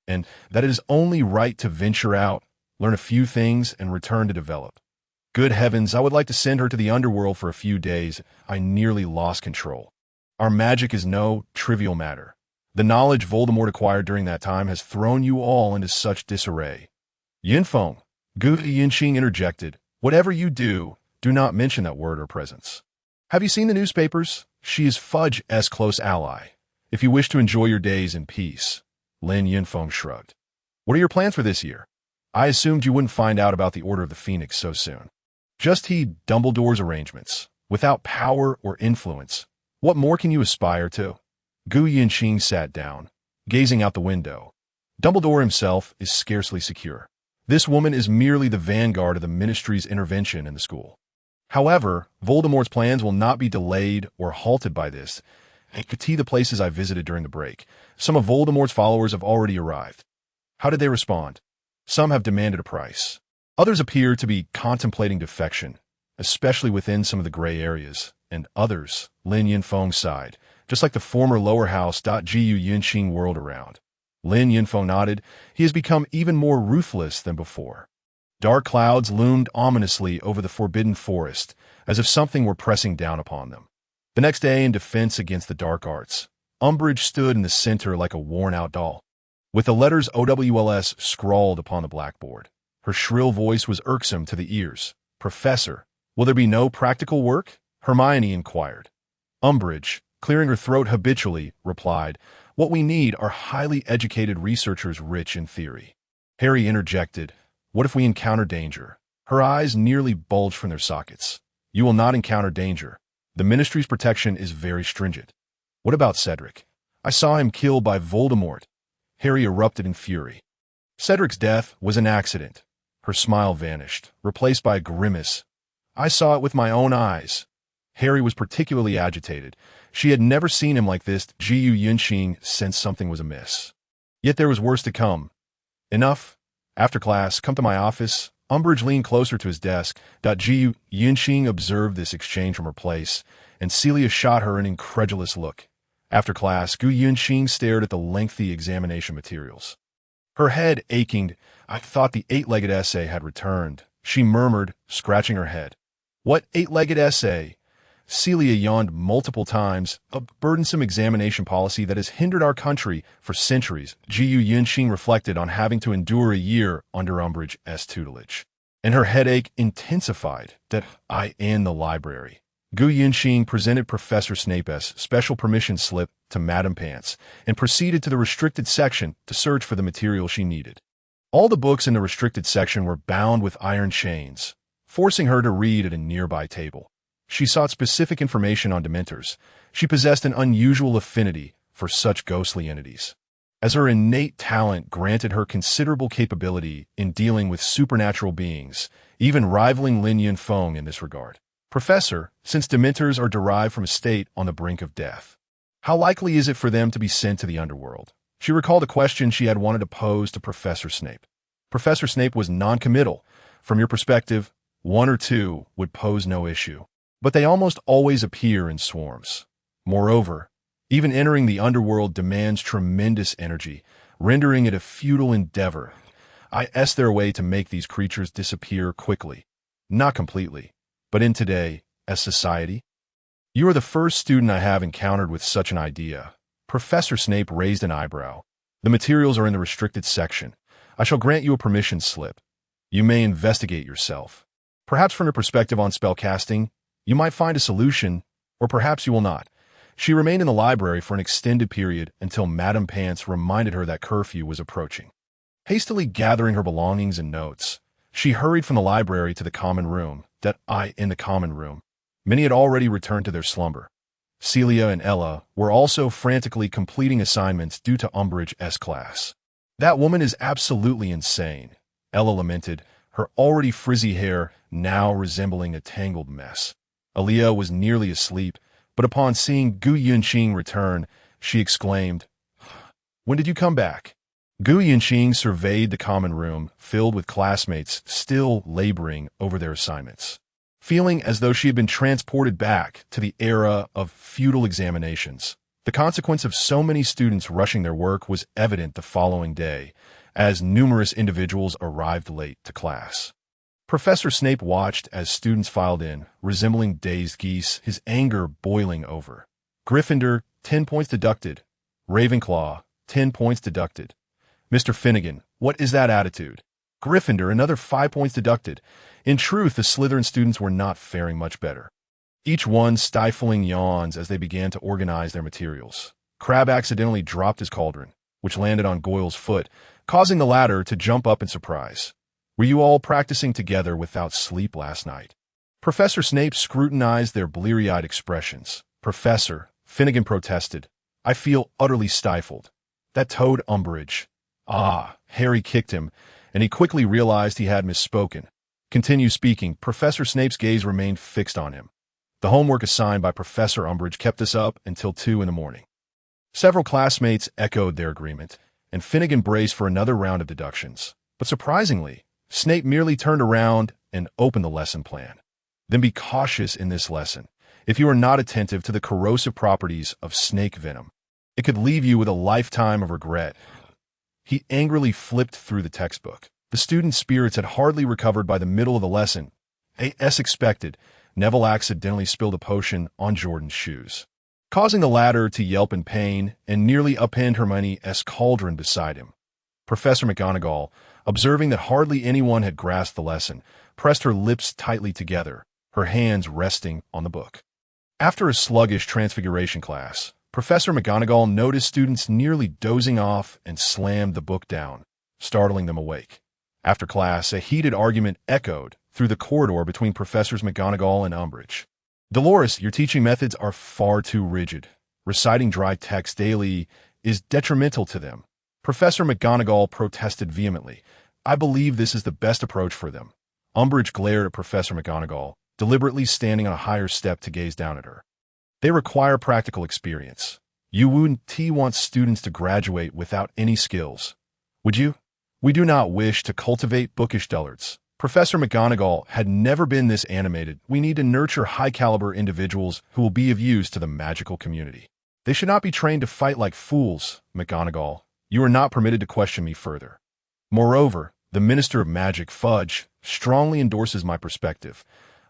Speaker 1: and that it is only right to venture out, learn a few things, and return to develop. Good heavens, I would like to send her to the underworld for a few days. I nearly lost control. Our magic is no trivial matter. The knowledge Voldemort acquired during that time has thrown you all into such disarray. Yunfeng, Gu Yunqing interjected. Whatever you do not mention that word or presence. Have you seen the newspapers? She is Fudge's close ally. If you wish to enjoy your days in peace. Lin Yunfeng shrugged. What are your plans for this year? I assumed you wouldn't find out about the Order of the Phoenix so soon. Just heed Dumbledore's arrangements. Without power or influence, what more can you aspire to? Gu Yunqing sat down, gazing out the window. Dumbledore himself is scarcely secure. This woman is merely the vanguard of the Ministry's intervention in the school. However, Voldemort's plans will not be delayed or halted by this. And to the places I visited during the break, some of Voldemort's followers have already arrived. How did they respond? Some have demanded a price. Others appear to be contemplating defection, especially within some of the gray areas, and others, Lin Yunfeng sighed, just like the former lower house. Gu Yunqing whirled around. Lin Yunfeng nodded. He has become even more ruthless than before. Dark clouds loomed ominously over the forbidden forest, as if something were pressing down upon them. The next day, in defense against the dark arts, Umbridge stood in the center like a worn-out doll, with the letters OWLS scrawled upon the blackboard. Her shrill voice was irksome to the ears. Professor, will there be no practical work? Hermione inquired. Umbridge, clearing her throat habitually, replied, What we need are highly educated researchers rich in theory. Harry interjected, What if we encounter danger? Her eyes nearly bulged from their sockets. You will not encounter danger. The Ministry's protection is very stringent. What about Cedric? I saw him killed by Voldemort. Harry erupted in fury. Cedric's death was an accident. Her smile vanished, replaced by a grimace. I saw it with my own eyes. Harry was particularly agitated. She had never seen him like this. Gu Yunqing sensed something was amiss. Yet there was worse to come. Enough. After class, come to my office. Umbridge leaned closer to his desk. Gu Yunqing observed this exchange from her place, and Celia shot her an incredulous look. After class, Gu Yunqing stared at the lengthy examination materials. Her head aching. I thought the 8-legged essay had returned, she murmured, scratching her head. What 8-legged essay? Celia yawned multiple times. A burdensome examination policy that has hindered our country for centuries. Gu Yunqing reflected on having to endure a year under Umbridge's tutelage, and her headache intensified. That I in the library. Gu Yunqing presented Professor Snape's special permission slip to Madame Pants and proceeded to the restricted section to search for the material she needed. All the books in the restricted section were bound with iron chains. forcing her to read at a nearby table. She sought specific information on Dementors. She possessed an unusual affinity for such ghostly entities, as her innate talent granted her considerable capability in dealing with supernatural beings, even rivaling Lin Yunfeng in this regard. Professor, since Dementors are derived from a state on the brink of death, how likely is it for them to be sent to the underworld? She recalled a question she had wanted to pose to Professor Snape. Professor Snape was non-committal. From your perspective, one or two would pose no issue, but they almost always appear in swarms. Moreover, even entering the underworld demands tremendous energy, rendering it a futile endeavor. Is there a way to make these creatures disappear quickly? Not completely, but in today, as society? You are the first student I have encountered with such an idea. Professor Snape raised an eyebrow. The materials are in the restricted section. I shall grant you a permission slip. You may investigate yourself. Perhaps from your perspective on spellcasting, you might find a solution, or perhaps you will not. She remained in the library for an extended period until Madame Pants reminded her that curfew was approaching. Hastily gathering her belongings and notes, she hurried from the library to the common room. In the common room, many had already returned to their slumber. Celia and Ella were also frantically completing assignments due to Umbridge's class. That woman is absolutely insane, Ella lamented, her already frizzy hair now resembling a tangled mess. Aaliyah was nearly asleep, but upon seeing Gu Yunqing return, she exclaimed, "When did you come back?" Gu Yunqing surveyed the common room, filled with classmates still laboring over their assignments, feeling as though she had been transported back to the era of futile examinations. The consequence of so many students rushing their work was evident the following day, as numerous individuals arrived late to class. Professor Snape watched as students filed in, resembling dazed geese, his anger boiling over. Gryffindor, 10 points deducted. Ravenclaw, 10 points deducted. Mr. Finnegan, what is that attitude? Gryffindor, another 5 points deducted. In truth, the Slytherin students were not faring much better, each one stifling yawns as they began to organize their materials. Crabbe accidentally dropped his cauldron, which landed on Goyle's foot, causing the latter to jump up in surprise. Were you all practicing together without sleep last night? Professor Snape scrutinized their bleary-eyed expressions. Professor, Finnegan protested, I feel utterly stifled. That toad Umbridge. Harry kicked him, and he quickly realized he had misspoken. Continue speaking. Professor Snape's gaze remained fixed on him. The homework assigned by Professor Umbridge kept us up until 2 in the morning. Several classmates echoed their agreement, and Finnegan braced for another round of deductions. But surprisingly, Snape merely turned around and opened the lesson plan. Then be cautious in this lesson. If you are not attentive to the corrosive properties of snake venom, it could leave you with a lifetime of regret. He angrily flipped through the textbook. The students' spirits had hardly recovered by the middle of the lesson. As expected, Neville accidentally spilled a potion on Jordan's shoes, causing the latter to yelp in pain and nearly upend Hermione's cauldron beside him. Professor McGonagall, observing that hardly anyone had grasped the lesson, pressed her lips tightly together, her hands resting on the book. After a sluggish transfiguration class, Professor McGonagall noticed students nearly dozing off and slammed the book down, startling them awake. After class, a heated argument echoed through the corridor between Professors McGonagall and Umbridge. Dolores, your teaching methods are far too rigid. Reciting dry text daily is detrimental to them. Professor McGonagall protested vehemently. I believe this is the best approach for them. Umbridge glared at Professor McGonagall, deliberately standing on a higher step to gaze down at her. They require practical experience. You wouldn't want students to graduate without any skills, would you? We do not wish to cultivate bookish dullards. Professor McGonagall had never been this animated. We need to nurture high-caliber individuals who will be of use to the magical community. They should not be trained to fight like fools, McGonagall. You are not permitted to question me further. Moreover, the Minister of Magic, Fudge, strongly endorses my perspective.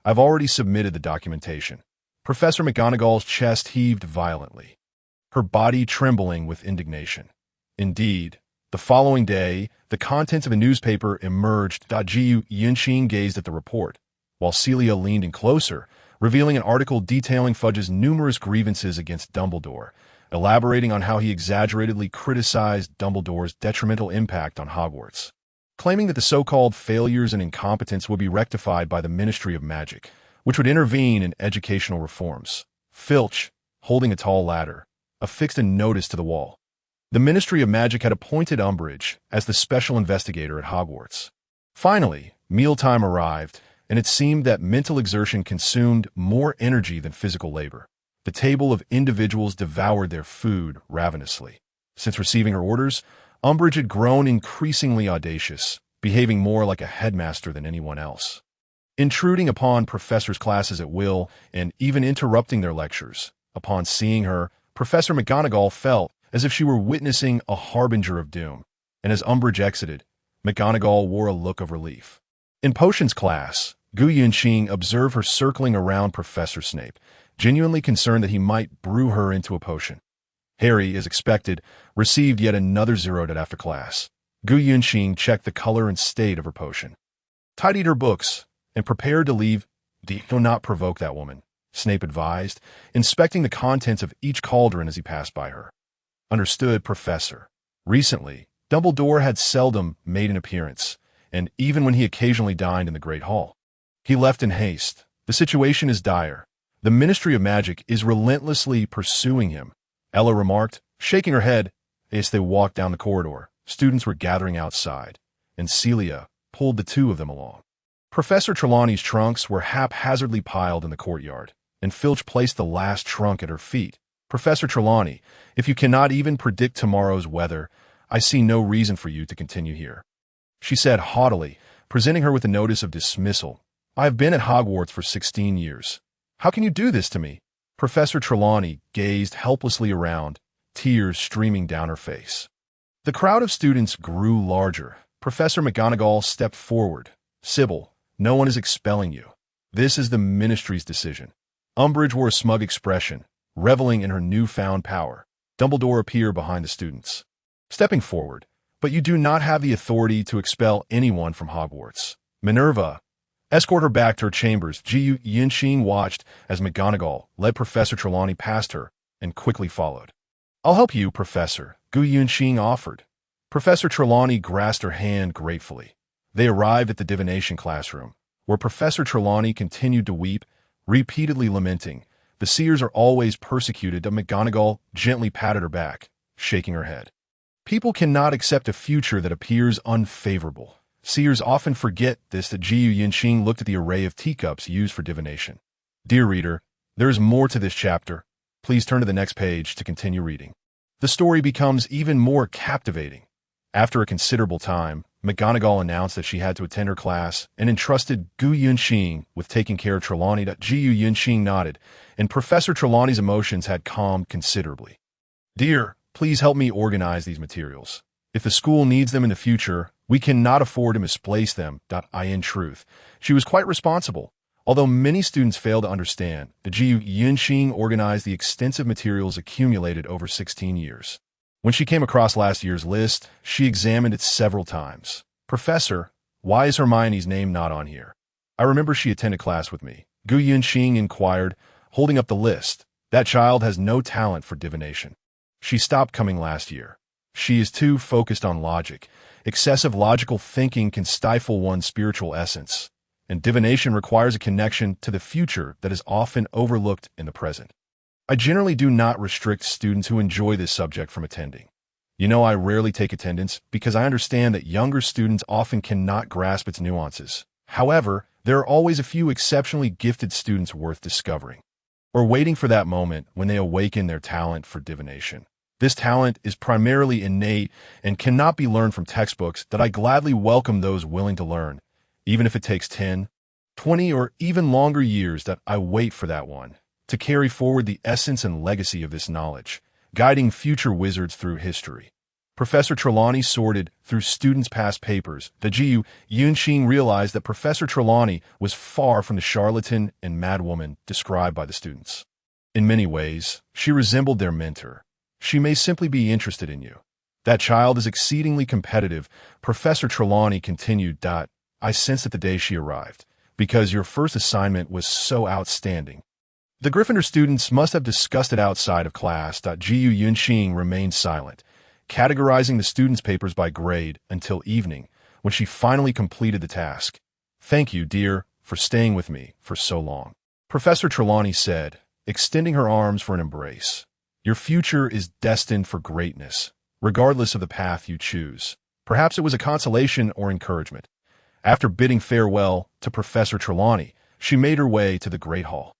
Speaker 1: I've already submitted the documentation. Professor McGonagall's chest heaved violently, her body trembling with indignation. Indeed, the following day, the contents of a newspaper emerged. Gu Yunqing gazed at the report, while Celia leaned in closer, revealing an article detailing Fudge's numerous grievances against Dumbledore, elaborating on how he exaggeratedly criticized Dumbledore's detrimental impact on Hogwarts. claiming that the so-called failures and incompetence would be rectified by the Ministry of Magic, which would intervene in educational reforms. Filch, holding a tall ladder, affixed a notice to the wall. The Ministry of Magic had appointed Umbridge as the special investigator at Hogwarts. Finally, mealtime arrived, and it seemed that mental exertion consumed more energy than physical labor. The table of individuals devoured their food ravenously. Since receiving her orders, Umbridge had grown increasingly audacious, behaving more like a headmaster than anyone else. Intruding upon professors' classes at will and even interrupting their lectures. Upon seeing her, Professor McGonagall felt as if she were witnessing a harbinger of doom, and as Umbridge exited, McGonagall wore a look of relief. In potions class, Gu Yunqing observed her circling around Professor Snape, genuinely concerned that he might brew her into a potion. Harry, as expected, received yet another 0 after class. Gu Yunqing checked the color and state of her potion, tidied her books, and prepared to leave. Do not provoke that woman, Snape advised, inspecting the contents of each cauldron as he passed by her. Understood, Professor. Recently, Dumbledore had seldom made an appearance, and even when he occasionally dined in the Great Hall, he left in haste. The situation is dire. The Ministry of Magic is relentlessly pursuing him, Ella remarked, shaking her head. As they walked down the corridor, students were gathering outside, and Celia pulled the two of them along. Professor Trelawney's trunks were haphazardly piled in the courtyard, and Filch placed the last trunk at her feet. Professor Trelawney, if you cannot even predict tomorrow's weather, I see no reason for you to continue here, she said haughtily, presenting her with a notice of dismissal. I have been at Hogwarts for 16 years. How can you do this to me? Professor Trelawney gazed helplessly around, tears streaming down her face. The crowd of students grew larger. Professor McGonagall stepped forward. Sybil, no one is expelling you. This is the Ministry's decision. Umbridge wore a smug expression, reveling in her newfound power. Dumbledore appeared behind the students, stepping forward. But you do not have the authority to expel anyone from Hogwarts. Minerva, escort her back to her chambers. Gu Yunqing watched as McGonagall led Professor Trelawney past her and quickly followed. I'll help you, Professor, Gu Yunqing offered. Professor Trelawney grasped her hand gratefully. They arrived at the divination classroom, where Professor Trelawney continued to weep, repeatedly lamenting, "The seers are always persecuted." McGonagall gently patted her back, shaking her head. People cannot accept a future that appears unfavorable. Seers often forget this. That Gu Yunqing looked at the array of teacups used for divination. Dear reader, there is more to this chapter. Please turn to the next page to continue reading. The story becomes even more captivating. After a considerable time, McGonagall announced that she had to attend her class and entrusted Gu Yunqing with taking care of Trelawney. Gu Yunqing nodded, and Professor Trelawney's emotions had calmed considerably. Dear, please help me organize these materials. If the school needs them in the future, we cannot afford to misplace them. In truth, she was quite responsible. Although many students fail to understand, the Gu Yunqing organized the extensive materials accumulated over 16 years. When she came across last year's list, she examined it several times. Professor, why is Hermione's name not on here? I remember she attended class with me, Gu Yunqing inquired, holding up the list. That child has no talent for divination. She stopped coming last year. She is too focused on logic. Excessive logical thinking can stifle one's spiritual essence, and divination requires a connection to the future that is often overlooked in the present. I generally do not restrict students who enjoy this subject from attending. You know, I rarely take attendance because I understand that younger students often cannot grasp its nuances. However, there are always a few exceptionally gifted students worth discovering, or waiting for that moment when they awaken their talent for divination. This talent is primarily innate and cannot be learned from textbooks. That I gladly welcome those willing to learn, even if it takes 10, 20, or even longer years. That I wait for that one to carry forward the essence and legacy of this knowledge, guiding future wizards through history. Professor Trelawney sorted through students' past papers. The Gu Yunqing realized that Professor Trelawney was far from the charlatan and madwoman described by the students. In many ways, she resembled their mentor. She may simply be interested in you. That child is exceedingly competitive, Professor Trelawney continued. I sensed it the day she arrived, because your first assignment was so outstanding. The Gryffindor students must have discussed it outside of class. Gu Yunqing remained silent, categorizing the students' papers by grade until evening, when she finally completed the task. "Thank you, dear, for staying with me for so long," Professor Trelawney said, extending her arms for an embrace. "Your future is destined for greatness, regardless of the path you choose." Perhaps it was a consolation or encouragement. After bidding farewell to Professor Trelawney, she made her way to the Great Hall.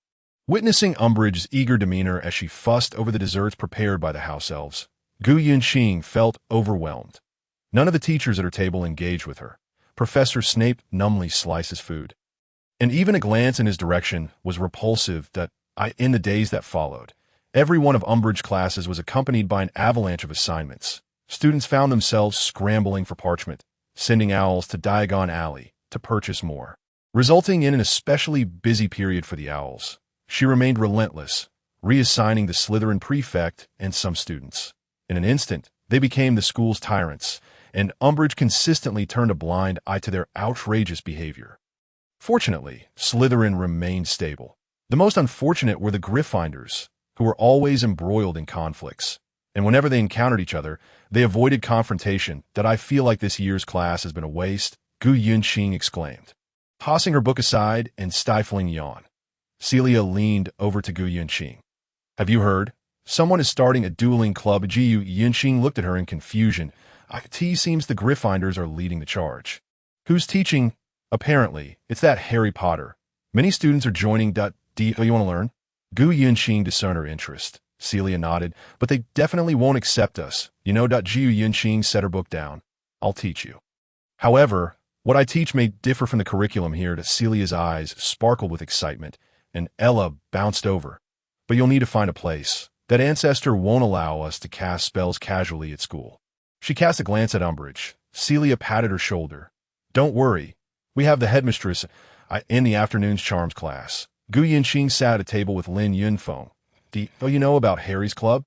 Speaker 1: Witnessing Umbridge's eager demeanor as she fussed over the desserts prepared by the house elves, Gu Yunqing felt overwhelmed. None of the teachers at her table engaged with her. Professor Snape numbly sliced his food, and even a glance in his direction was repulsive. In the days that followed, every one of Umbridge's classes was accompanied by an avalanche of assignments. Students found themselves scrambling for parchment, sending owls to Diagon Alley to purchase more, resulting in an especially busy period for the owls. She remained relentless, reassigning the Slytherin prefect and some students. In an instant, they became the school's tyrants, and Umbridge consistently turned a blind eye to their outrageous behavior. Fortunately, Slytherin remained stable. The most unfortunate were the Gryffindors, who were always embroiled in conflicts, and whenever they encountered each other, they avoided confrontation. "I feel like this year's class has been a waste," Gu Yunqing exclaimed, tossing her book aside and stifling a yawn. Celia leaned over to Gu Yunqing. "Have you heard? Someone is starting a dueling club." Gu Yunqing looked at her in confusion. "It seems the Gryffindors are leading the charge." "Who's teaching?" "Apparently, it's that Harry Potter. Many students are joining. Do you want to learn?" Gu Yunqing discerned her interest. Celia nodded. "But they definitely won't accept us. You know. Gu Yunqing set her book down. "I'll teach you. However, what I teach may differ from the curriculum here." Celia's eyes sparkled with excitement, and Ella bounced over. "But you'll need to find a place. That ancestor won't allow us to cast spells casually at school." She cast a glance at Umbridge. Celia patted her shoulder. "Don't worry. We have the headmistress in the afternoon's charms class." Gu Yunqing sat at a table with Lin Yunfeng. "Do you know about Harry's club?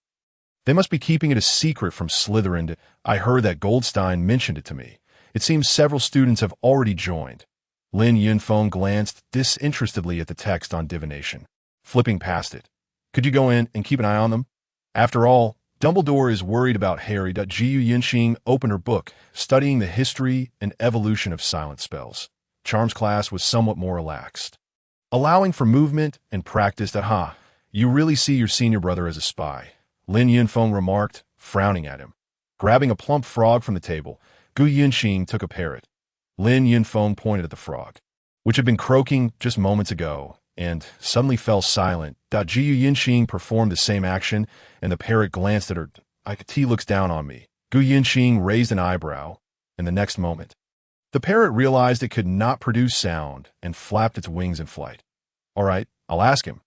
Speaker 1: They must be keeping it a secret from Slytherin. I heard that Goldstein mentioned it to me. It seems several students have already joined." Lin Yunfeng glanced disinterestedly at the text on divination, flipping past it. "Could you go in and keep an eye on them? After all, Dumbledore is worried about Harry." Gu Yunqing opened her book, studying the history and evolution of silent spells. Charms class was somewhat more relaxed, allowing for movement and practice. "You really see your senior brother as a spy," Lin Yunfeng remarked, frowning at him. Grabbing a plump frog from the table, Gu Yunqing took a parrot. Lin Yunfeng pointed at the frog, which had been croaking just moments ago, and suddenly fell silent. Gu Yunqing performed the same action, and the parrot glanced at her. "He looks down on me." Gu Yunqing raised an eyebrow, and the next moment, the parrot realized it could not produce sound and flapped its wings in flight. "All right, I'll ask him."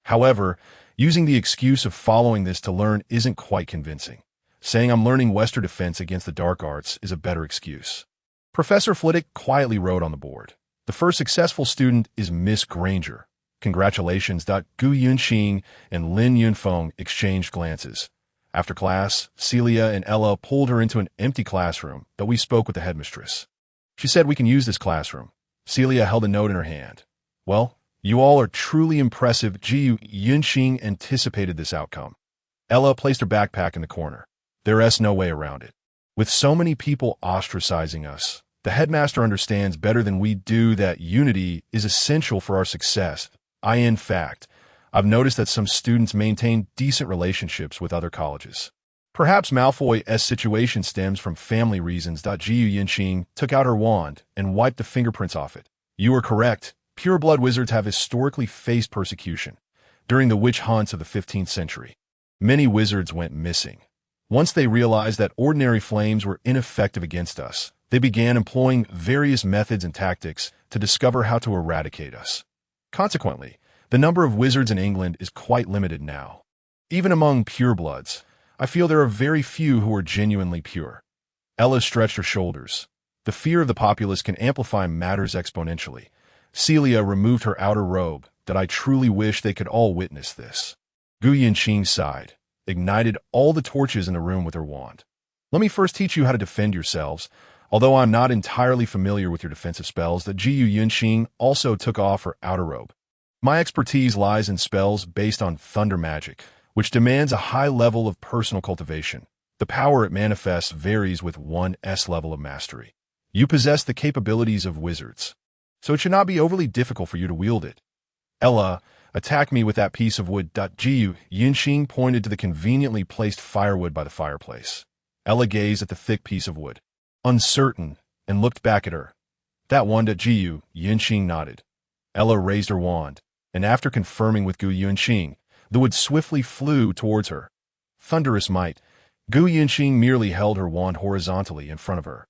Speaker 1: However, using the excuse of following this to learn isn't quite convincing. Saying I'm learning Western defense against the dark arts is a better excuse. Professor Flitwick quietly wrote on the board. "The first successful student is Miss Granger. Congratulations." Gu Yunqing and Lin Yunfeng exchanged glances. After class, Celia and Ella pulled her into an empty classroom, but we spoke with the headmistress. She said we can use this classroom. Celia held a note in her hand. "Well, you all are truly impressive." Gu Yunqing anticipated this outcome. Ella placed her backpack in the corner. "There's no way around it. With so many people ostracizing us, the headmaster understands better than we do that unity is essential for our success. In fact, I've noticed that some students maintain decent relationships with other colleges. Perhaps Malfoy's situation stems from family reasons." Gu Yunqing took out her wand and wiped the fingerprints off it. "You are correct. Pure-blood wizards have historically faced persecution. During the witch hunts of the 15th century, many wizards went missing. Once they realized that ordinary flames were ineffective against us, they began employing various methods and tactics to discover how to eradicate us. Consequently, the number of wizards in England is quite limited now. Even among purebloods, I feel there are very few who are genuinely pure." Ella stretched her shoulders. "The fear of the populace can amplify matters exponentially." Celia removed her outer robe. "I truly wish they could all witness this." Gu Yunqing sighed, ignited all the torches in the room with her wand. "Let me first teach you how to defend yourselves. Although I'm not entirely familiar with your defensive spells." Gu Yunqing also took off her outer robe. "My expertise lies in spells based on thunder magic, which demands a high level of personal cultivation. The power it manifests varies with one's level of mastery. You possess the capabilities of wizards, so it should not be overly difficult for you to wield it. Ella, attack me with that piece of wood. Gu Yinxing pointed to the conveniently placed firewood by the fireplace. Ella gazed at the thick piece of wood, uncertain, and looked back at her. That one. Gu Yinxing nodded. Ella raised her wand, and after confirming with Gu Yinxing, the wood swiftly flew towards her. Thunderous might. Gu Yinxing merely held her wand horizontally in front of her,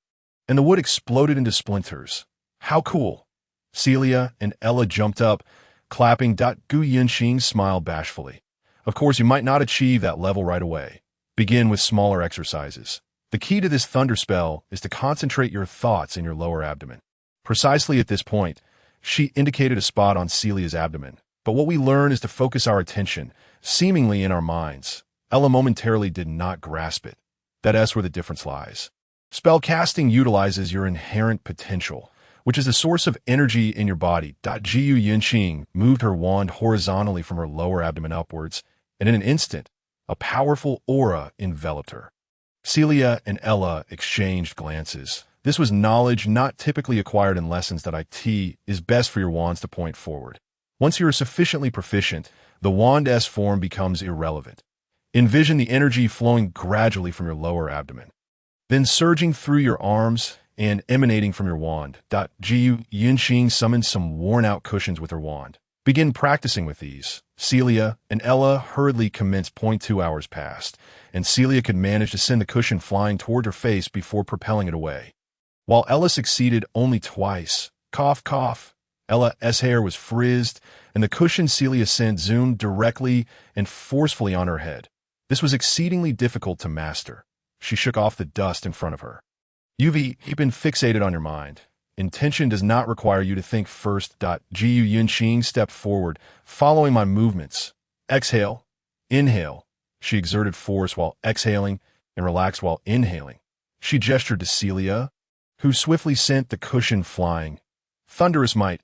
Speaker 1: and the wood exploded into splinters. How cool! Celia and Ella jumped up, clapping. Gu Yinxing smiled bashfully. Of course, you might not achieve that level right away. Begin with smaller exercises. The key to this thunder spell is to concentrate your thoughts in your lower abdomen. Precisely at this point, she indicated a spot on Celia's abdomen. But what we learn is to focus our attention, seemingly in our minds. Ella momentarily did not grasp it. That's where the difference lies. Spellcasting utilizes your inherent potential, which is the source of energy in your body. Gu Yinxing moved her wand horizontally from her lower abdomen upwards, and in an instant, a powerful aura enveloped her. Celia and Ella exchanged glances. This was knowledge not typically acquired in lessons. It is best for your wands to point forward. Once you are sufficiently proficient, the wand's form becomes irrelevant. Envision the energy flowing gradually from your lower abdomen, then surging through your arms and emanating from your wand. Gu Yinxing summoned some worn-out cushions with her wand. Begin practicing with these. Celia and Ella hurriedly commenced. 2 hours passed, and Celia could manage to send the cushion flying toward her face before propelling it away, while Ella succeeded only twice. Cough, cough. Ella's hair was frizzed, and the cushion Celia sent zoomed directly and forcefully on her head. This was exceedingly difficult to master. She shook off the dust in front of her. You've been fixated on your mind. Intention does not require you to think first. Gu Yinxing stepped forward, following my movements. Exhale. Inhale. She exerted force while exhaling and relaxed while inhaling. She gestured to Celia, who swiftly sent the cushion flying. Thunderous might.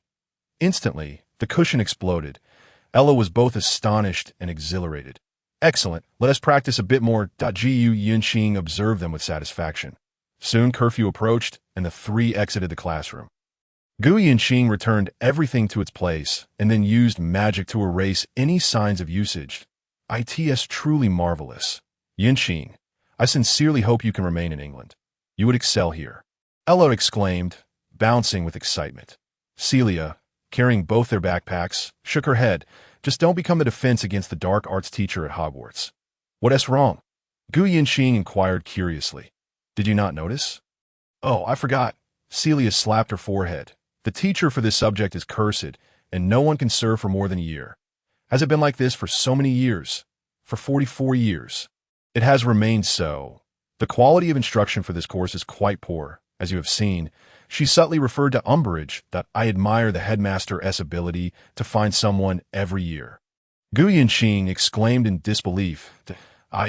Speaker 1: Instantly, the cushion exploded. Ella was both astonished and exhilarated. Excellent. Let us practice a bit more. Gu Yinxing observed them with satisfaction. Soon curfew approached, and the three exited the classroom. Gu Yinxing returned everything to its place, and then used magic to erase any signs of usage. It's truly marvelous. Yinxing, I sincerely hope you can remain in England. You would excel here. Ella exclaimed, bouncing with excitement. Celia, carrying both their backpacks, shook her head. Just don't become the defense against the dark arts teacher at Hogwarts. What's wrong? Gu Yinxing inquired curiously. Did you not notice? Oh, I forgot. Celia slapped her forehead. The teacher for this subject is cursed, and no one can serve for more than a year. Has it been like this for so many years? For 44 years. It has remained so. The quality of instruction for this course is quite poor, as you have seen. She subtly referred to Umbridge that I admire the headmaster's ability to find someone every year. Gu Yinxing exclaimed in disbelief.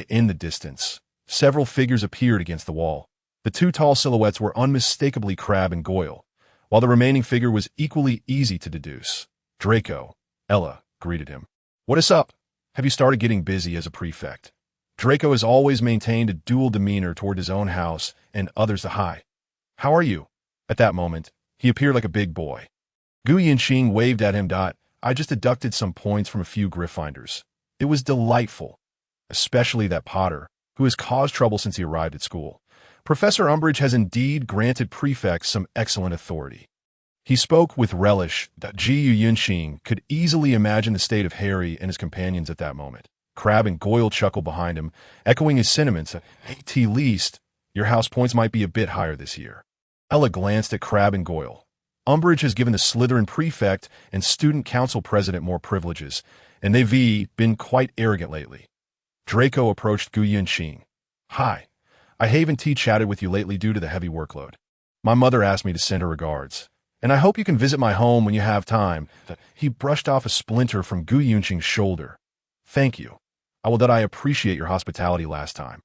Speaker 1: In the distance, several figures appeared against the wall. The two tall silhouettes were unmistakably Crabbe and Goyle, while the remaining figure was equally easy to deduce. Draco. Ella greeted him. What is up? Have you started getting busy as a prefect? Draco has always maintained a dual demeanor toward his own house and others. Hi. How are you? At that moment, he appeared like a big boy. Gu Yinxing waved at him. I just deducted some points from a few Gryffindors. It was delightful. Especially that Potter, who has caused trouble since he arrived at school. Professor Umbridge has indeed granted prefects some excellent authority. He spoke with relish. Gu Yinxing could easily imagine the state of Harry and his companions at that moment. Crabbe and Goyle chuckled behind him, echoing his sentiments. At least, your house points might be a bit higher this year. Ella glanced at Crabbe and Goyle. Umbridge has given the Slytherin prefect and student council president more privileges, and they've been quite arrogant lately. Draco approached Gu Yinxing. Hi. I haven't chatted with you lately due to the heavy workload. My mother asked me to send her regards, and I hope you can visit my home when you have time. He brushed off a splinter from Gu Yinxing's shoulder. Thank you. I appreciate your hospitality last time.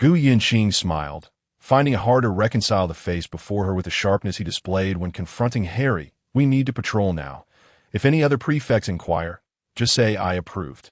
Speaker 1: Gu Yinxing smiled, finding it hard to reconcile the face before her with the sharpness he displayed when confronting Harry. We need to patrol now. If any other prefects inquire, just say I approved.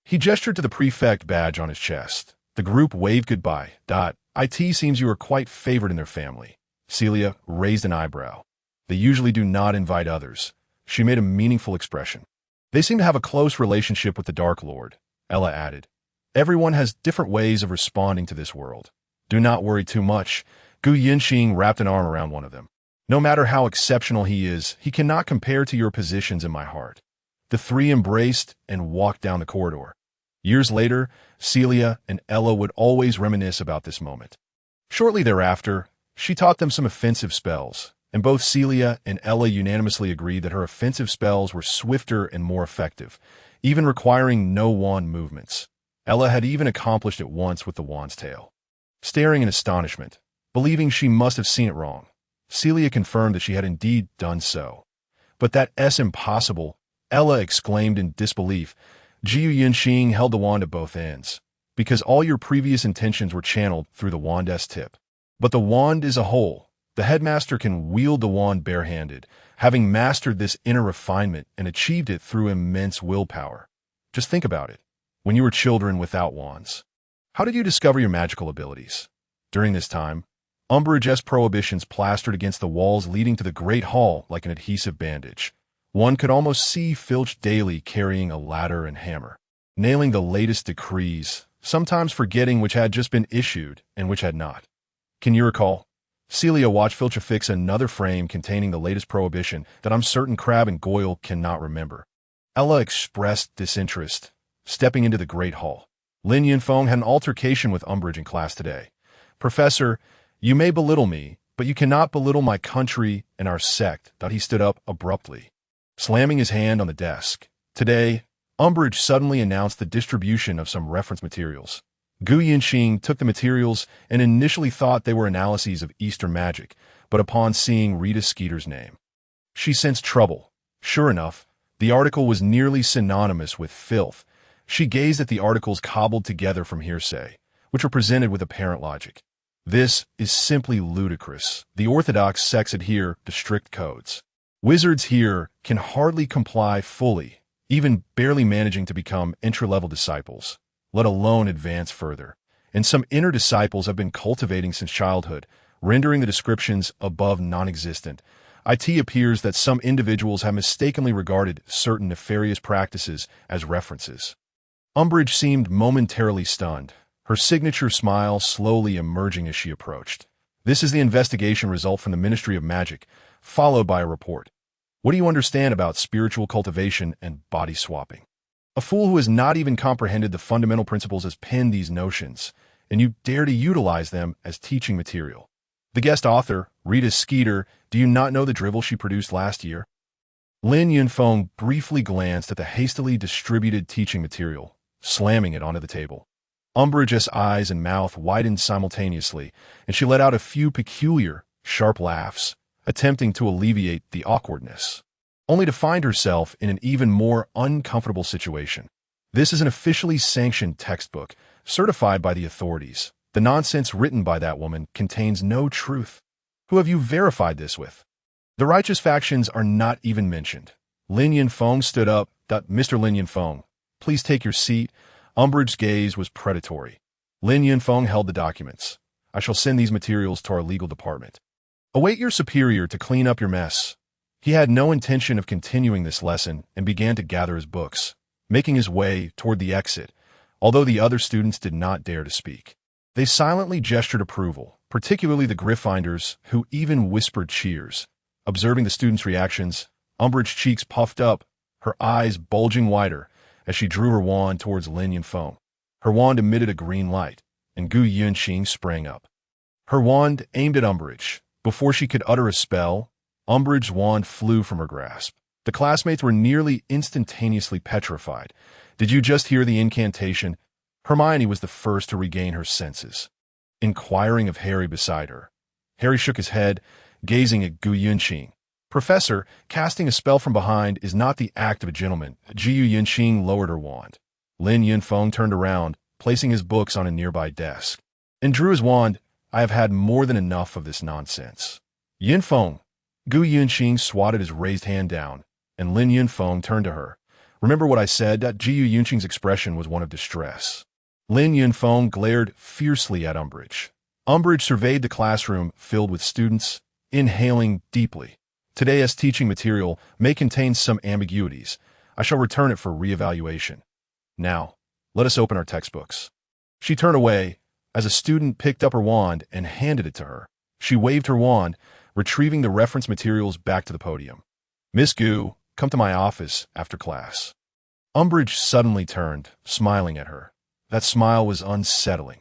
Speaker 1: He gestured to the prefect badge on his chest. The group waved goodbye. It seems you are quite favored in their family. Celia raised an eyebrow. They usually do not invite others. She made a meaningful expression. They seem to have a close relationship with the Dark Lord, Ella added. Everyone has different ways of responding to this world. Do not worry too much. Gu Yinxing wrapped an arm around one of them. No matter how exceptional he is, he cannot compare to your positions in my heart. The three embraced and walked down the corridor. Years later, Celia and Ella would always reminisce about this moment. Shortly thereafter, she taught them some offensive spells, and both Celia and Ella unanimously agreed that her offensive spells were swifter and more effective, even requiring no wand movements. Ella had even accomplished it once with the wand's tail. Staring in astonishment, believing she must have seen it wrong, Celia confirmed that she had indeed done so. But that's impossible, Ella exclaimed in disbelief. Jiu Yinxing held the wand at both ends, because all your previous intentions were channeled through the wand's tip. But the wand is a whole. The headmaster can wield the wand barehanded, having mastered this inner refinement and achieved it through immense willpower. Just think about it. When you were children without wands, how did you discover your magical abilities? During this time, Umbridge's prohibitions plastered against the walls leading to the Great Hall like an adhesive bandage. One could almost see Filch daily carrying a ladder and hammer, nailing the latest decrees, sometimes forgetting which had just been issued and which had not. Can you recall? Celia watched Filch affix another frame containing the latest prohibition that I'm certain Crabbe and Goyle cannot remember. Ella expressed disinterest, stepping into the Great Hall. Lin Yunfeng had an altercation with Umbridge in class today. Professor, you may belittle me, but you cannot belittle my country and our sect. He stood up abruptly, slamming his hand on the desk. Today, Umbridge suddenly announced the distribution of some reference materials. Gu Yinxing took the materials and initially thought they were analyses of Eastern magic, but upon seeing Rita Skeeter's name, she sensed trouble. Sure enough, the article was nearly synonymous with filth. She gazed at the articles cobbled together from hearsay, which were presented with apparent logic. This is simply ludicrous. The orthodox sects adhere to strict codes. Wizards here can hardly comply fully, even barely managing to become entry-level disciples, let alone advance further. And some inner disciples have been cultivating since childhood, rendering the descriptions above non-existent. It appears that some individuals have mistakenly regarded certain nefarious practices as references. Umbridge seemed momentarily stunned, her signature smile slowly emerging as she approached. This is the investigation result from the Ministry of Magic, followed by a report. What do you understand about spiritual cultivation and body swapping? A fool who has not even comprehended the fundamental principles has penned these notions, and you dare to utilize them as teaching material. The guest author, Rita Skeeter, do you not know the drivel she produced last year? Lin Yunfeng briefly glanced at the hastily distributed teaching material, slamming it onto the table. Umbridge's eyes and mouth widened simultaneously, and she let out a few peculiar, sharp laughs, attempting to alleviate the awkwardness, only to find herself in an even more uncomfortable situation. This is an officially sanctioned textbook, certified by the authorities. The nonsense written by that woman contains no truth. Who have you verified this with? The righteous factions are not even mentioned. Lin Yunfeng stood up. Mr. Lin Yunfeng, please take your seat. Umbridge's gaze was predatory. Lin Yunfeng held the documents. I shall send these materials to our legal department. Await your superior to clean up your mess. He had no intention of continuing this lesson and began to gather his books, making his way toward the exit, although the other students did not dare to speak. They silently gestured approval, particularly the Gryffindors, who even whispered cheers. Observing the students' reactions, Umbridge's cheeks puffed up, her eyes bulging wider, as she drew her wand towards Lin Yunfeng. Her wand emitted a green light, and Gu Yunxing sprang up. Her wand aimed at Umbridge. Before she could utter a spell, Umbridge's wand flew from her grasp. The classmates were nearly instantaneously petrified. Did you just hear the incantation? Hermione was the first to regain her senses, inquiring of Harry beside her. Harry shook his head, gazing at Gu Yunxing. Professor, casting a spell from behind is not the act of a gentleman. Gu Yunxing lowered her wand. Lin Yunfeng turned around, placing his books on a nearby desk, and drew his wand. I have had more than enough of this nonsense. Yunfeng. Gu Yunxing swatted his raised hand down, and Lin Yunfeng turned to her. Remember what I said? Gu Yunxing's expression was one of distress. Lin Yunfeng glared fiercely at Umbridge. Umbridge surveyed the classroom filled with students, inhaling deeply. Today's teaching material may contain some ambiguities. I shall return it for re-evaluation. Now, let us open our textbooks. She turned away as a student picked up her wand and handed it to her. She waved her wand, retrieving the reference materials back to the podium. Miss Gu, come to my office after class. Umbridge suddenly turned, smiling at her. That smile was unsettling.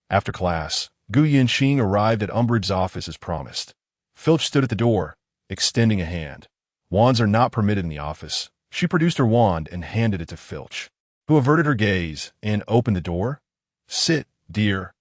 Speaker 1: After class, Gu Yinxing arrived at Umbridge's office as promised. Filch stood at the door, extending a hand. Wands are not permitted in the office. She produced her wand and handed it to Filch, who averted her gaze and opened the door. Sit, dear.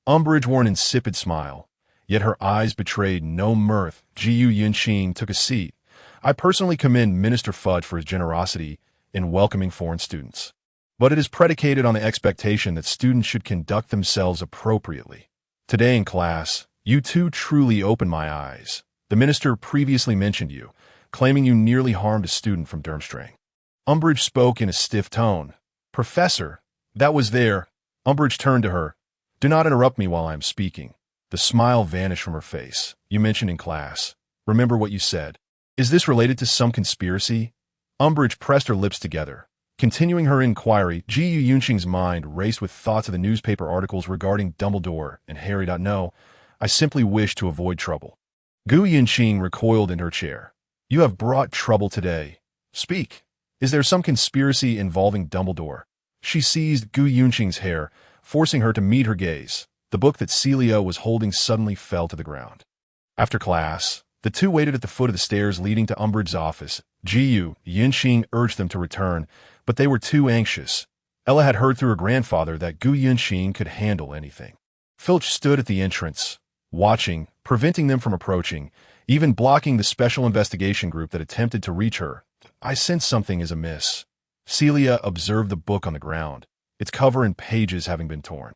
Speaker 1: Umbridge wore an insipid smile, yet her eyes betrayed no mirth. Gu Yinxing took a seat. I personally commend Minister Fudge for his generosity in welcoming foreign students. But it is predicated on the expectation that students should conduct themselves appropriately. Today in class, you two truly opened my eyes. The minister previously mentioned you, claiming you nearly harmed a student from Durmstrang. Umbridge spoke in a stiff tone. Professor, that was there. Umbridge turned to her. Do not interrupt me while I am speaking. The smile vanished from her face. You mentioned in class. Remember what you said. Is this related to some conspiracy? Umbridge pressed her lips together. Continuing her inquiry, Gu Yunqing's mind raced with thoughts of the newspaper articles regarding Dumbledore and Harry. No, I simply wish to avoid trouble. Gu Yunqing recoiled in her chair. You have brought trouble today. Speak. Is there some conspiracy involving Dumbledore? She seized Gu Yunqing's hair, forcing her to meet her gaze. The book that Celia was holding suddenly fell to the ground. After class, the two waited at the foot of the stairs leading to Umbridge's office. Gu Yunqing urged them to return, but they were too anxious. Ella had heard through her grandfather that Gu Yunqing could handle anything. Filch stood at the entrance, watching, preventing them from approaching, even blocking the special investigation group that attempted to reach her. I sense something is amiss. Celia observed the book on the ground, its cover and pages having been torn.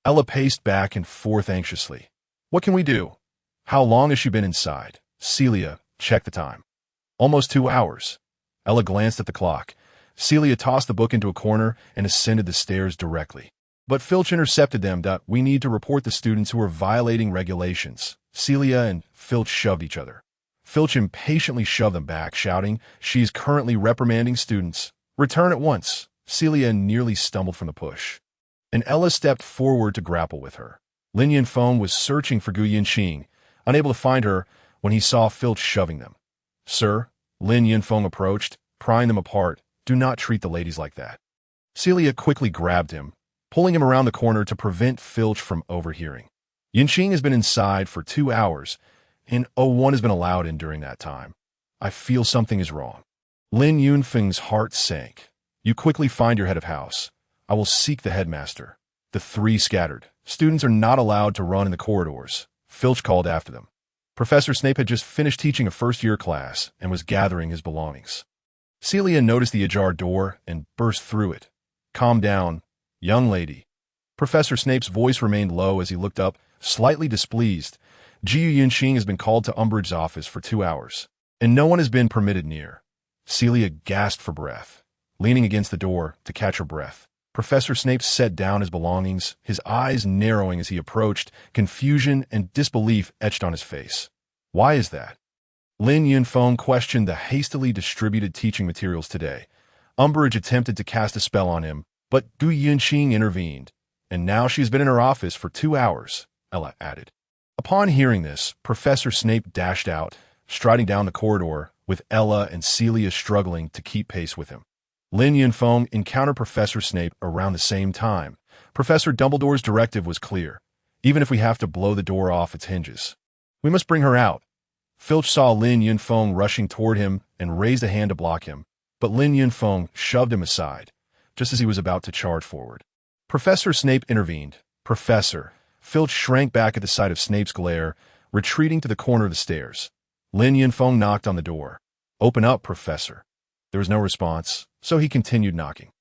Speaker 1: Ella paced back and forth anxiously. What can we do? How long has she been inside? Celia checked the time. Almost 2 hours. Ella glanced at the clock. Celia tossed the book into a corner and ascended the stairs directly. But Filch intercepted them. We need to report the students who are violating regulations. Celia and Filch shoved each other. Filch impatiently shoved them back, shouting, She is currently reprimanding students. Return at once. Celia nearly stumbled from the push, and Ella stepped forward to grapple with her. Lin Yunfeng was searching for Gu Yinxing, unable to find her when he saw Filch shoving them. Sir, Lin Yunfeng approached, prying them apart. Do not treat the ladies like that. Celia quickly grabbed him, pulling him around the corner to prevent Filch from overhearing. Yinxing has been inside for 2 hours, and one has been allowed in during that time. I feel something is wrong. Lin Yunfeng's heart sank. You quickly find your head of house. I will seek the headmaster. The three scattered. Students are not allowed to run in the corridors. Filch called after them. Professor Snape had just finished teaching a first-year class and was gathering his belongings. Celia noticed the ajar door and burst through it. Calm down, young lady. Professor Snape's voice remained low as he looked up, slightly displeased. Gu Yunxing has been called to Umbridge's office for 2 hours, and no one has been permitted near. Celia gasped for breath, leaning against the door to catch her breath. Professor Snape set down his belongings, his eyes narrowing as he approached, confusion and disbelief etched on his face. Why is that? Lin Yunfeng questioned the hastily distributed teaching materials today. Umbridge attempted to cast a spell on him, but Gu Yunxing intervened. And now she has been in her office for 2 hours, Ella added. Upon hearing this, Professor Snape dashed out, striding down the corridor, with Ella and Celia struggling to keep pace with him. Lin Yunfeng encountered Professor Snape around the same time. Professor Dumbledore's directive was clear. Even if we have to blow the door off its hinges, we must bring her out. Filch saw Lin Yunfeng rushing toward him and raised a hand to block him, but Lin Yunfeng shoved him aside, just as he was about to charge forward. Professor Snape intervened. Professor. Filch shrank back at the sight of Snape's glare, retreating to the corner of the stairs. Lin Yunfeng knocked on the door. Open up, Professor. There was no response, so he continued knocking.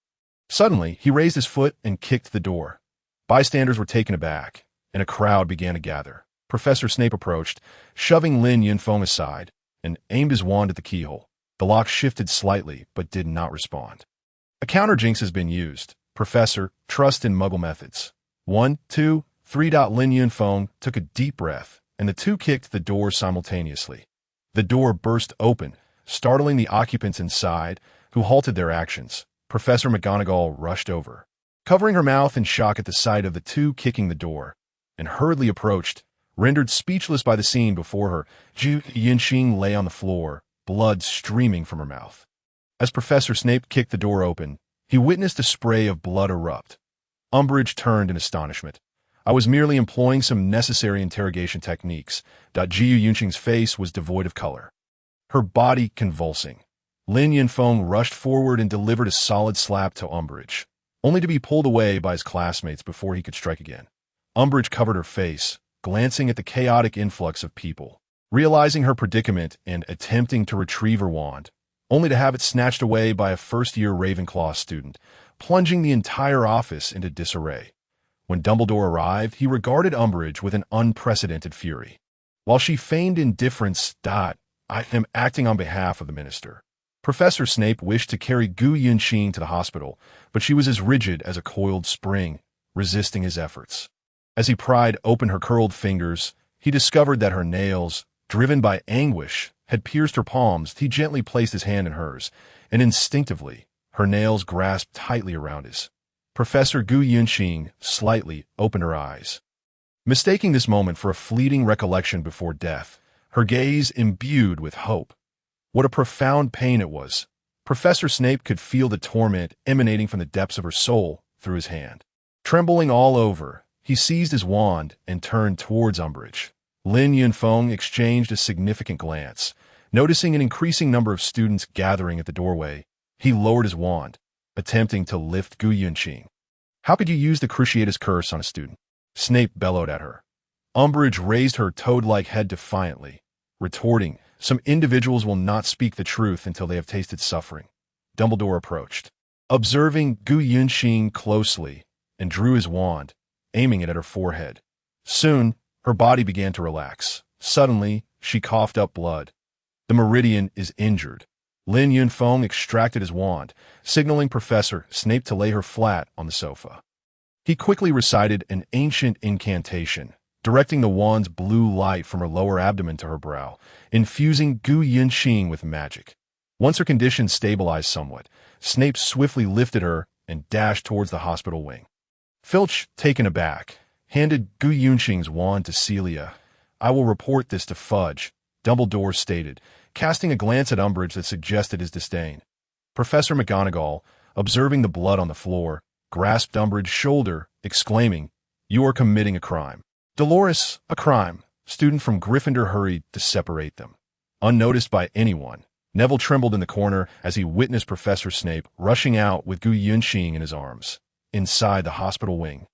Speaker 1: Suddenly, he raised his foot and kicked the door. Bystanders were taken aback, and a crowd began to gather. Professor Snape approached, shoving Lin Yunfeng aside, and aimed his wand at the keyhole. The lock shifted slightly, but did not respond. A counter jinx has been used. Professor, trust in Muggle methods. 1, 2, Lin Yunfeng took a deep breath, and the two kicked the door simultaneously. The door burst open, startling the occupants inside, who halted their actions. Professor McGonagall rushed over, covering her mouth in shock at the sight of the two kicking the door, and hurriedly approached. Rendered speechless by the scene before her, Zhu Yinxing lay on the floor, blood streaming from her mouth. As Professor Snape kicked the door open, he witnessed a spray of blood erupt. Umbridge turned in astonishment. "I was merely employing some necessary interrogation techniques." Zhu Yinxing's face was devoid of color, her body convulsing. Lin Yunfeng rushed forward and delivered a solid slap to Umbridge, only to be pulled away by his classmates before he could strike again. Umbridge covered her face, glancing at the chaotic influx of people, realizing her predicament and attempting to retrieve her wand, only to have it snatched away by a first-year Ravenclaw student, plunging the entire office into disarray. When Dumbledore arrived, he regarded Umbridge with an unprecedented fury. While she feigned indifference, "I am acting on behalf of the minister." Professor Snape wished to carry Gu Yunxing to the hospital, but she was as rigid as a coiled spring, resisting his efforts. As he pried open her curled fingers, he discovered that her nails, driven by anguish, had pierced her palms. He gently placed his hand in hers, and instinctively, her nails grasped tightly around his. Professor Gu Yunxing slightly opened her eyes, mistaking this moment for a fleeting recollection before death, her gaze imbued with hope. What a profound pain it was. Professor Snape could feel the torment emanating from the depths of her soul through his hand. Trembling all over, he seized his wand and turned towards Umbridge. Lin Yunfeng exchanged a significant glance. Noticing an increasing number of students gathering at the doorway, he lowered his wand, attempting to lift Gu Yunxing. "How could you use the Cruciatus Curse on a student?" Snape bellowed at her. Umbridge raised her toad-like head defiantly, retorting, "Some individuals will not speak the truth until they have tasted suffering." Dumbledore approached, observing Gu Yunxing closely, and drew his wand, aiming it at her forehead. Soon, her body began to relax. Suddenly, she coughed up blood. "The meridian is injured." Lin Yunfeng extracted his wand, signaling Professor Snape to lay her flat on the sofa. He quickly recited an ancient incantation, directing the wand's blue light from her lower abdomen to her brow, infusing Gu Yunxing with magic. Once her condition stabilized somewhat, Snape swiftly lifted her and dashed towards the hospital wing. Filch, taken aback, handed Gu Yunxing's wand to Celia. "I will report this to Fudge," Dumbledore stated, casting a glance at Umbridge that suggested his disdain. Professor McGonagall, observing the blood on the floor, grasped Umbridge's shoulder, exclaiming, "You are committing a crime." "Dolores, a crime." Student from Gryffindor hurried to separate them. Unnoticed by anyone, Neville trembled in the corner as he witnessed Professor Snape rushing out with Gu Yunxing in his arms. Inside the hospital wing,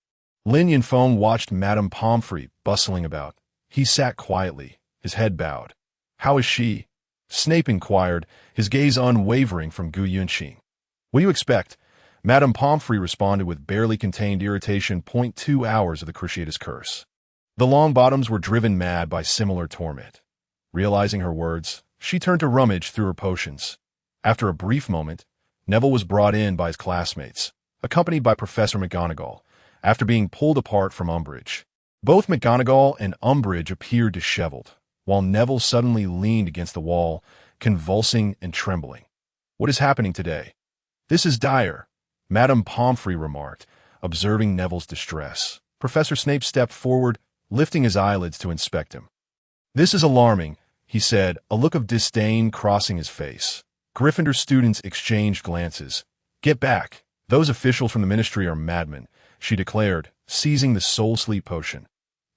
Speaker 1: Lin Yunfeng watched Madame Pomfrey bustling about. He sat quietly, his head bowed. "How is she?" Snape inquired, his gaze unwavering from Gu Yunxing. "What do you expect?" Madame Pomfrey responded with barely contained irritation. 2 hours of the Cruciatus Curse. The Longbottoms were driven mad by similar torment. Realizing her words, she turned to rummage through her potions. After a brief moment, Neville was brought in by his classmates, accompanied by Professor McGonagall, after being pulled apart from Umbridge. Both McGonagall and Umbridge appeared disheveled, while Neville suddenly leaned against the wall, convulsing and trembling. "What is happening today?" "This is dire," Madame Pomfrey remarked, observing Neville's distress. Professor Snape stepped forward, lifting his eyelids to inspect him. "This is alarming," he said, a look of disdain crossing his face. Gryffindor students exchanged glances. "Get back. Those officials from the ministry are madmen," she declared, seizing the soul sleep potion.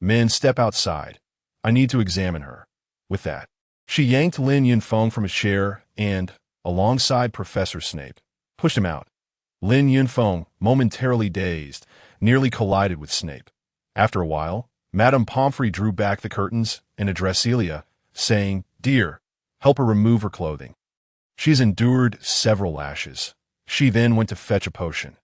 Speaker 1: "Men, step outside. I need to examine her." With that, she yanked Lin Yunfeng from his chair and, alongside Professor Snape, pushed him out. Lin Yunfeng, momentarily dazed, nearly collided with Snape. After a while, Madame Pomfrey drew back the curtains and addressed Celia, saying, "Dear, help her remove her clothing. She has endured several lashes." She then went to fetch a potion.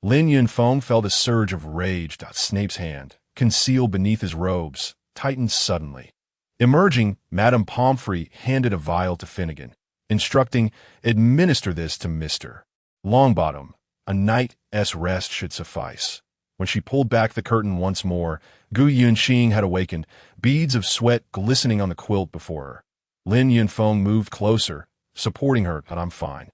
Speaker 1: Lin Yunfeng felt a surge of rage. Snape's hand, concealed beneath his robes, tightened suddenly. Emerging, Madame Pomfrey handed a vial to Finnegan, instructing, "Administer this to Mr. Longbottom. A night's rest should suffice." When she pulled back the curtain once more, Gu Yunqing had awakened, beads of sweat glistening on the quilt before her. Lin Yunfeng moved closer, supporting her, but I'm fine.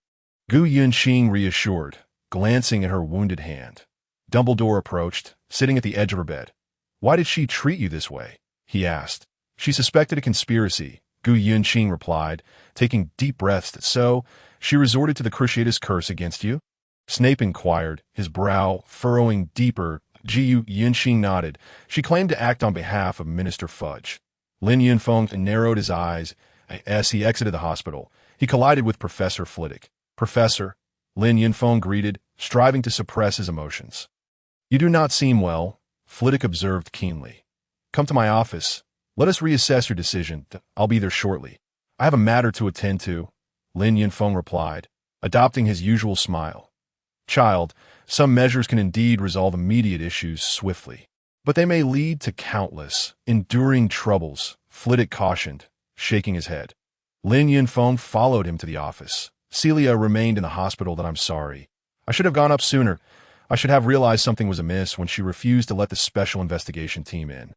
Speaker 1: Gu Yunqing reassured, glancing at her wounded hand. Dumbledore approached, sitting at the edge of her bed. Why did she treat you this way? He asked. She suspected a conspiracy, Gu Yunqing replied, taking deep breaths. So, she resorted to the Cruciatus curse against you? Snape inquired, his brow furrowing deeper. Gu Yunqing nodded. She claimed to act on behalf of Minister Fudge. Lin Yunfeng narrowed his eyes as he exited the hospital. He collided with Professor Flitwick. Professor, Lin Yunfeng greeted, striving to suppress his emotions. You do not seem well, Flitwick observed keenly. Come to my office. Let us reassess your decision. I'll be there shortly. I have a matter to attend to, Lin Yunfeng replied, adopting his usual smile. Child, some measures can indeed resolve immediate issues swiftly, but they may lead to countless, enduring troubles, Flitwick cautioned, shaking his head. Lin Yunfeng followed him to the office. Celia remained in the hospital. That I'm sorry. I should have gone up sooner. I should have realized something was amiss when she refused to let the special investigation team in.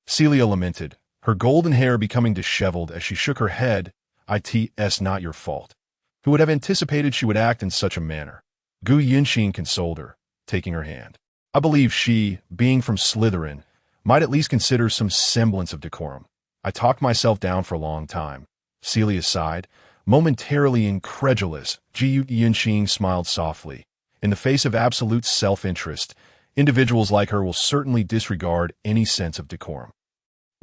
Speaker 1: Celia lamented, her golden hair becoming disheveled as she shook her head. It's not your fault. Who would have anticipated she would act in such a manner? Gu Yunqing consoled her, taking her hand. I believe she, being from Slytherin, might at least consider some semblance of decorum. I talked myself down for a long time. Celia sighed, momentarily incredulous. Gu Yunqing smiled softly. In the face of absolute self-interest, individuals like her will certainly disregard any sense of decorum.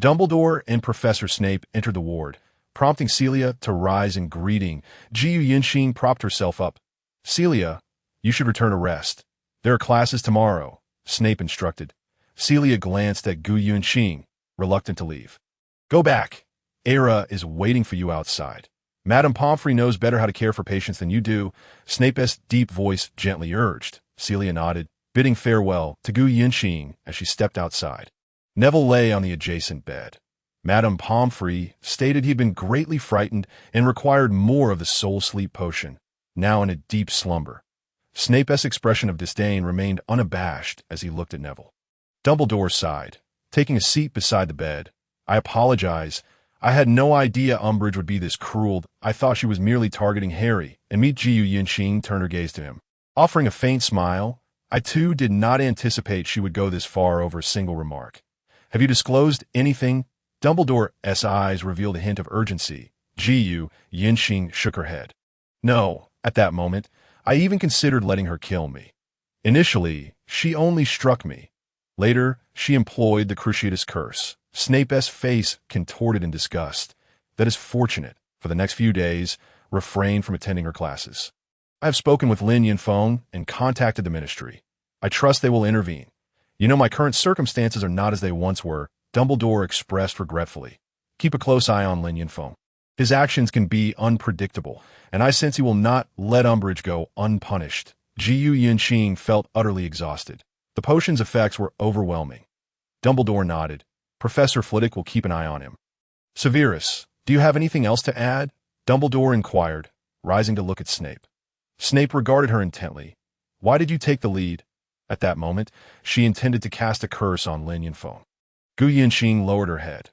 Speaker 1: Dumbledore and Professor Snape entered the ward, prompting Celia to rise in greeting. Gu Yunqing propped herself up. Celia, you should return to rest. There are classes tomorrow, Snape instructed. Celia glanced at Gu Yunqing, reluctant to leave. Go back. Era is waiting for you outside. Madame Pomfrey knows better how to care for patients than you do, Snape's deep voice gently urged. Celia nodded, bidding farewell to Gu Yunqing as she stepped outside. Neville lay on the adjacent bed. Madame Pomfrey stated he'd been greatly frightened and required more of the soul sleep potion, now in a deep slumber. Snape's expression of disdain remained unabashed as he looked at Neville. Dumbledore sighed, taking a seat beside the bed. I apologize. I had no idea Umbridge would be this cruel. I thought she was merely targeting Harry. And Gu Yunqing turned her gaze to him. Offering a faint smile, I too did not anticipate she would go this far over a single remark. Have you disclosed anything? Dumbledore's eyes revealed a hint of urgency. Gu Yunqing shook her head. No, at that moment, I even considered letting her kill me. Initially, she only struck me. Later, she employed the Cruciatus curse. Snape's face contorted in disgust. That is fortunate. For the next few days, refrain from attending her classes. I have spoken with Lin Yunfeng and contacted the ministry. I trust they will intervene. You know, my current circumstances are not as they once were, Dumbledore expressed regretfully. Keep a close eye on Lin Yunfeng. His actions can be unpredictable, and I sense he will not let Umbridge go unpunished. Gu Yunqing felt utterly exhausted. The potion's effects were overwhelming. Dumbledore nodded. Professor Flitwick will keep an eye on him. Severus, do you have anything else to add? Dumbledore inquired, rising to look at Snape. Snape regarded her intently. Why did you take the lead? At that moment, she intended to cast a curse on Lin Yunfeng. Gu Yunqing lowered her head.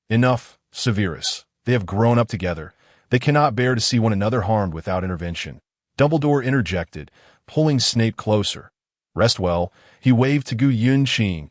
Speaker 1: Enough, Severus. They have grown up together. They cannot bear to see one another harmed without intervention. Dumbledore interjected, pulling Snape closer. Rest well. He waved to Gu Yunqing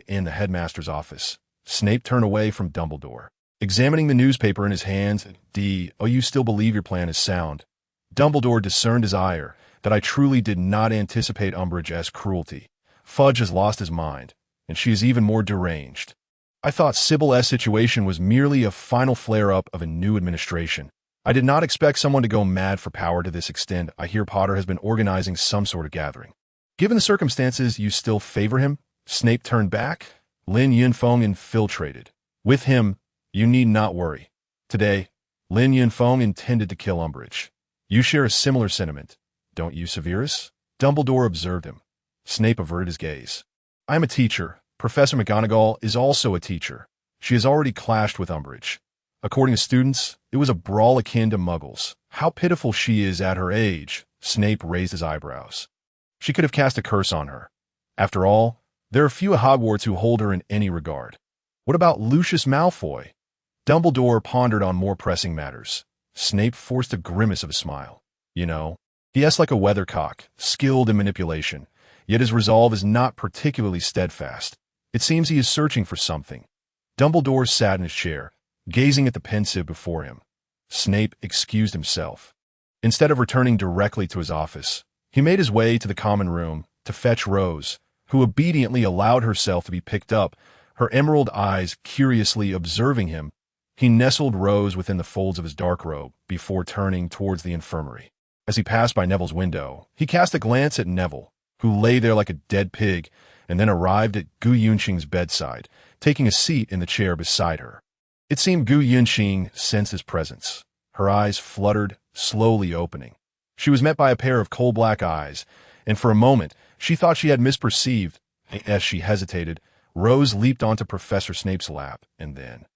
Speaker 1: in the headmaster's office. Snape turned away from Dumbledore. Examining the newspaper in his hands, you still believe your plan is sound. Dumbledore discerned his ire, that I truly did not anticipate Umbridge's cruelty. Fudge has lost his mind, and she is even more deranged. I thought Sybil's situation was merely a final flare-up of a new administration. I did not expect someone to go mad for power to this extent. I hear Potter has been organizing some sort of gathering. Given the circumstances, you still favor him? Snape turned back. Lin Yunfeng infiltrated. With him, you need not worry. Today, Lin Yunfeng intended to kill Umbridge. You share a similar sentiment, don't you, Severus? Dumbledore observed him. Snape averted his gaze. I am a teacher. Professor McGonagall is also a teacher. She has already clashed with Umbridge. According to students, it was a brawl akin to Muggles. How pitiful she is at her age. Snape raised his eyebrows. She could have cast a curse on her. After all, There are few at Hogwarts who hold her in any regard. What about Lucius Malfoy? Dumbledore pondered on more pressing matters. Snape forced a grimace of a smile. You know, he is like a weathercock, skilled in manipulation, yet his resolve is not particularly steadfast. It seems he is searching for something. Dumbledore sat in his chair, gazing at the pensive before him. Snape excused himself. Instead of returning directly to his office, he made his way to the common room to fetch Rose, who obediently allowed herself to be picked up, her emerald eyes curiously observing him. He nestled Rose within the folds of his dark robe before turning towards the infirmary. As he passed by Neville's window, he cast a glance at Neville, who lay there like a dead pig, and then arrived at Gu Yunqing's bedside, taking a seat in the chair beside her. It seemed Gu Yunqing sensed his presence. Her eyes fluttered, slowly opening. She was met by a pair of coal-black eyes, and for a moment she thought she had misperceived. As she hesitated, Rose leaped onto Professor Snape's lap, and then,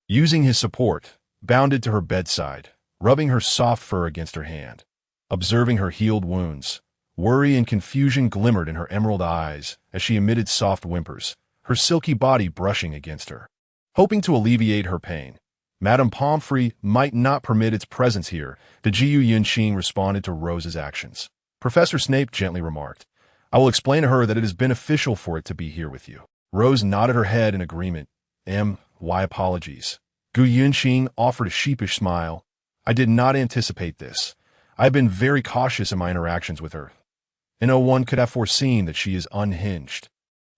Speaker 1: using his support, bounded to her bedside, rubbing her soft fur against her hand. Observing her healed wounds, worry and confusion glimmered in her emerald eyes as she emitted soft whimpers, her silky body brushing against her. Hoping to alleviate her pain, Madame Pomfrey might not permit its presence here, the Gu Yunqing responded to Rose's actions. Professor Snape gently remarked, "I will explain to her that it is beneficial for it to be here with you." Rose nodded her head in agreement. Why apologies? Gu Yunqing offered a sheepish smile. "I did not anticipate this. I have been very cautious in my interactions with her, and no one could have foreseen that she is unhinged."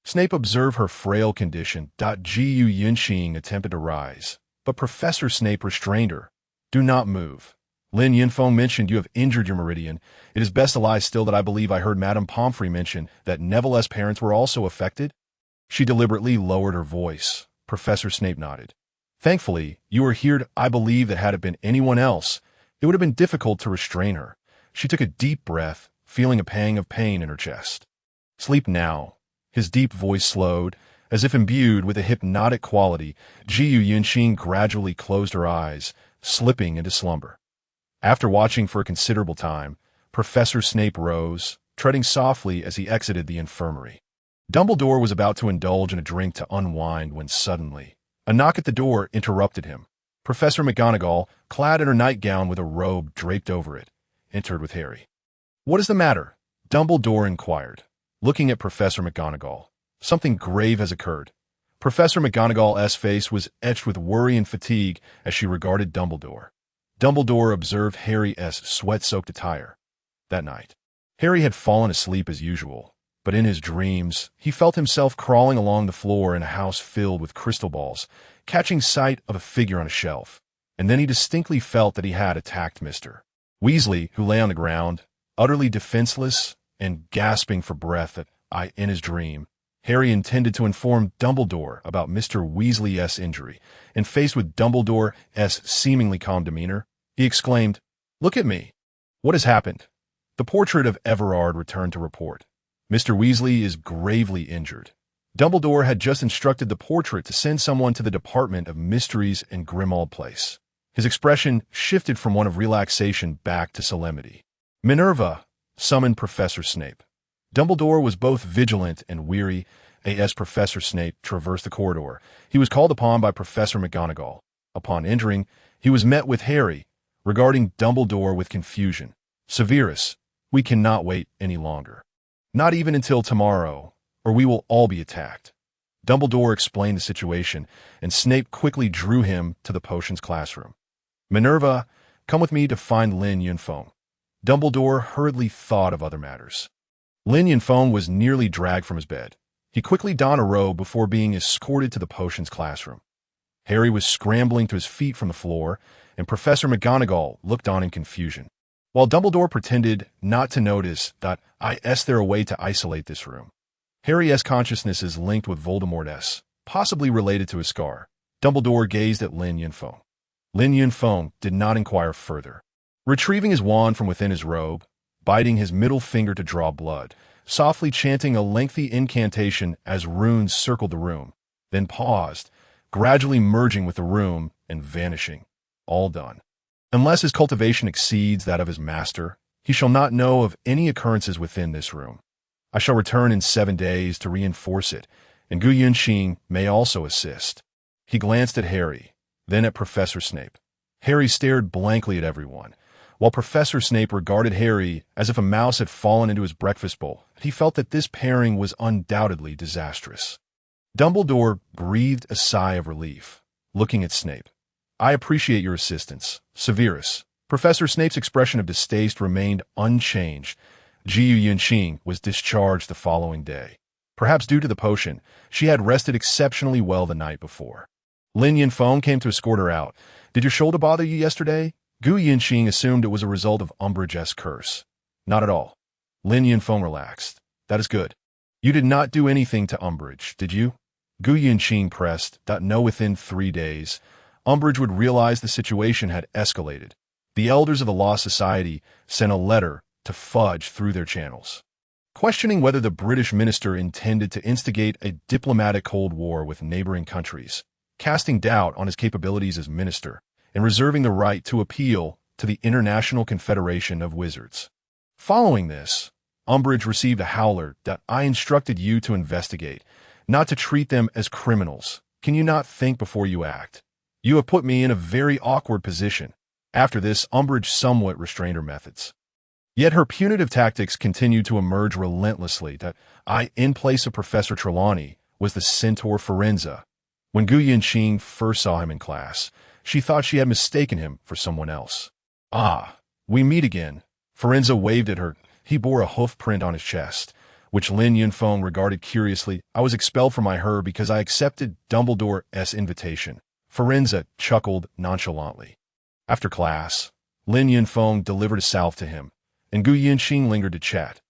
Speaker 1: Snape observed her frail condition. Gu Yunqing attempted to rise, but Professor Snape restrained her. "Do not move. Lin Yunfeng mentioned you have injured your meridian. It is best to lie still that I believe I heard Madame Pomfrey mention that Neville's parents were also affected." She deliberately lowered her voice. Professor Snape nodded. "Thankfully, you are here. I believe that had it been anyone else, it would have been difficult to restrain her." She took a deep breath, feeling a pang of pain in her chest. "Sleep now." His deep voice slowed, as if imbued with a hypnotic quality. Gu Yunqing gradually closed her eyes, slipping into slumber. After watching for a considerable time, Professor Snape rose, treading softly as he exited the infirmary. Dumbledore was about to indulge in a drink to unwind when suddenly, a knock at the door interrupted him. Professor McGonagall, clad in her nightgown with a robe draped over it, entered with Harry. "What is the matter?" Dumbledore inquired, looking at Professor McGonagall. "Something grave has occurred." Professor McGonagall's face was etched with worry and fatigue as she regarded Dumbledore. Dumbledore observed Harry's sweat-soaked attire. That night, Harry had fallen asleep as usual, but in his dreams, he felt himself crawling along the floor in a house filled with crystal balls, catching sight of a figure on a shelf, and then he distinctly felt that he had attacked Mr. Weasley, who lay on the ground, utterly defenseless and gasping for breath. In his dream, Harry intended to inform Dumbledore about Mr. Weasley's injury, and faced with Dumbledore's seemingly calm demeanor, he exclaimed, "Look at me! What has happened?" The portrait of Everard returned to report. "Mr. Weasley is gravely injured." Dumbledore had just instructed the portrait to send someone to the Department of Mysteries in Grimmauld Place. His expression shifted from one of relaxation back to solemnity. "Minerva!" summoned Professor Snape. Dumbledore was both vigilant and weary. As Professor Snape traversed the corridor, he was called upon by Professor McGonagall. Upon entering, he was met with Harry, regarding Dumbledore with confusion. "Severus, we cannot wait any longer. Not even until tomorrow, or we will all be attacked." Dumbledore explained the situation, and Snape quickly drew him to the potions classroom. "Minerva, come with me to find Lin Yunfeng." Dumbledore hurriedly thought of other matters. Lin Yunfeng was nearly dragged from his bed. He quickly donned a robe before being escorted to the potions classroom. Harry was scrambling to his feet from the floor, and Professor McGonagall looked on in confusion. While Dumbledore pretended not to notice that is there a way to isolate this room. Harry's consciousness is linked with Voldemort's, possibly related to his scar. Dumbledore gazed at Lin Yunfeng. Lin Yunfeng did not inquire further. Retrieving his wand from within his robe, biting his middle finger to draw blood, softly chanting a lengthy incantation as runes circled the room, then paused, gradually merging with the room and vanishing. All done. Unless his cultivation exceeds that of his master, he shall not know of any occurrences within this room. I shall return in 7 days to reinforce it, and Gu Yunxing may also assist. He glanced at Harry, then at Professor Snape. Harry stared blankly at everyone, while Professor Snape regarded Harry as if a mouse had fallen into his breakfast bowl. He felt that this pairing was undoubtedly disastrous. Dumbledore breathed a sigh of relief, looking at Snape. I appreciate your assistance, Severus. Professor Snape's expression of distaste remained unchanged. Gu Yunxing was discharged the following day. Perhaps due to the potion, she had rested exceptionally well the night before. Lin Yunfeng came to escort her out. Did your shoulder bother you yesterday? Gu Yunxing assumed it was a result of Umbridge's curse. Not at all. Lin Yunfeng relaxed. That is good. You did not do anything to Umbridge, did you? Gu Yunxing pressed. No, within 3 days, Umbridge would realize the situation had escalated. The elders of the Law Society sent a letter to fudge through their channels, questioning whether the British minister intended to instigate a diplomatic Cold War with neighboring countries, casting doubt on his capabilities as minister, and reserving the right to appeal to the International Confederation of Wizards. Following this, Umbridge received a howler that I instructed you to investigate, not to treat them as criminals. Can you not think before you act? You have put me in a very awkward position. After this, Umbridge somewhat restrained her methods. Yet her punitive tactics continued to emerge relentlessly. That I, in place of Professor Trelawney, was the centaur Forenza. When Gu Yunxing first saw him in class, she thought she had mistaken him for someone else. Ah, we meet again. Forenza waved at her. He bore a hoof print on his chest, which Lin Yunfeng regarded curiously. I was expelled from my her because I accepted Dumbledore's invitation. Forenza chuckled nonchalantly. After class, Lin Yunfeng delivered a salve to him, and Gu Yunxing lingered to chat.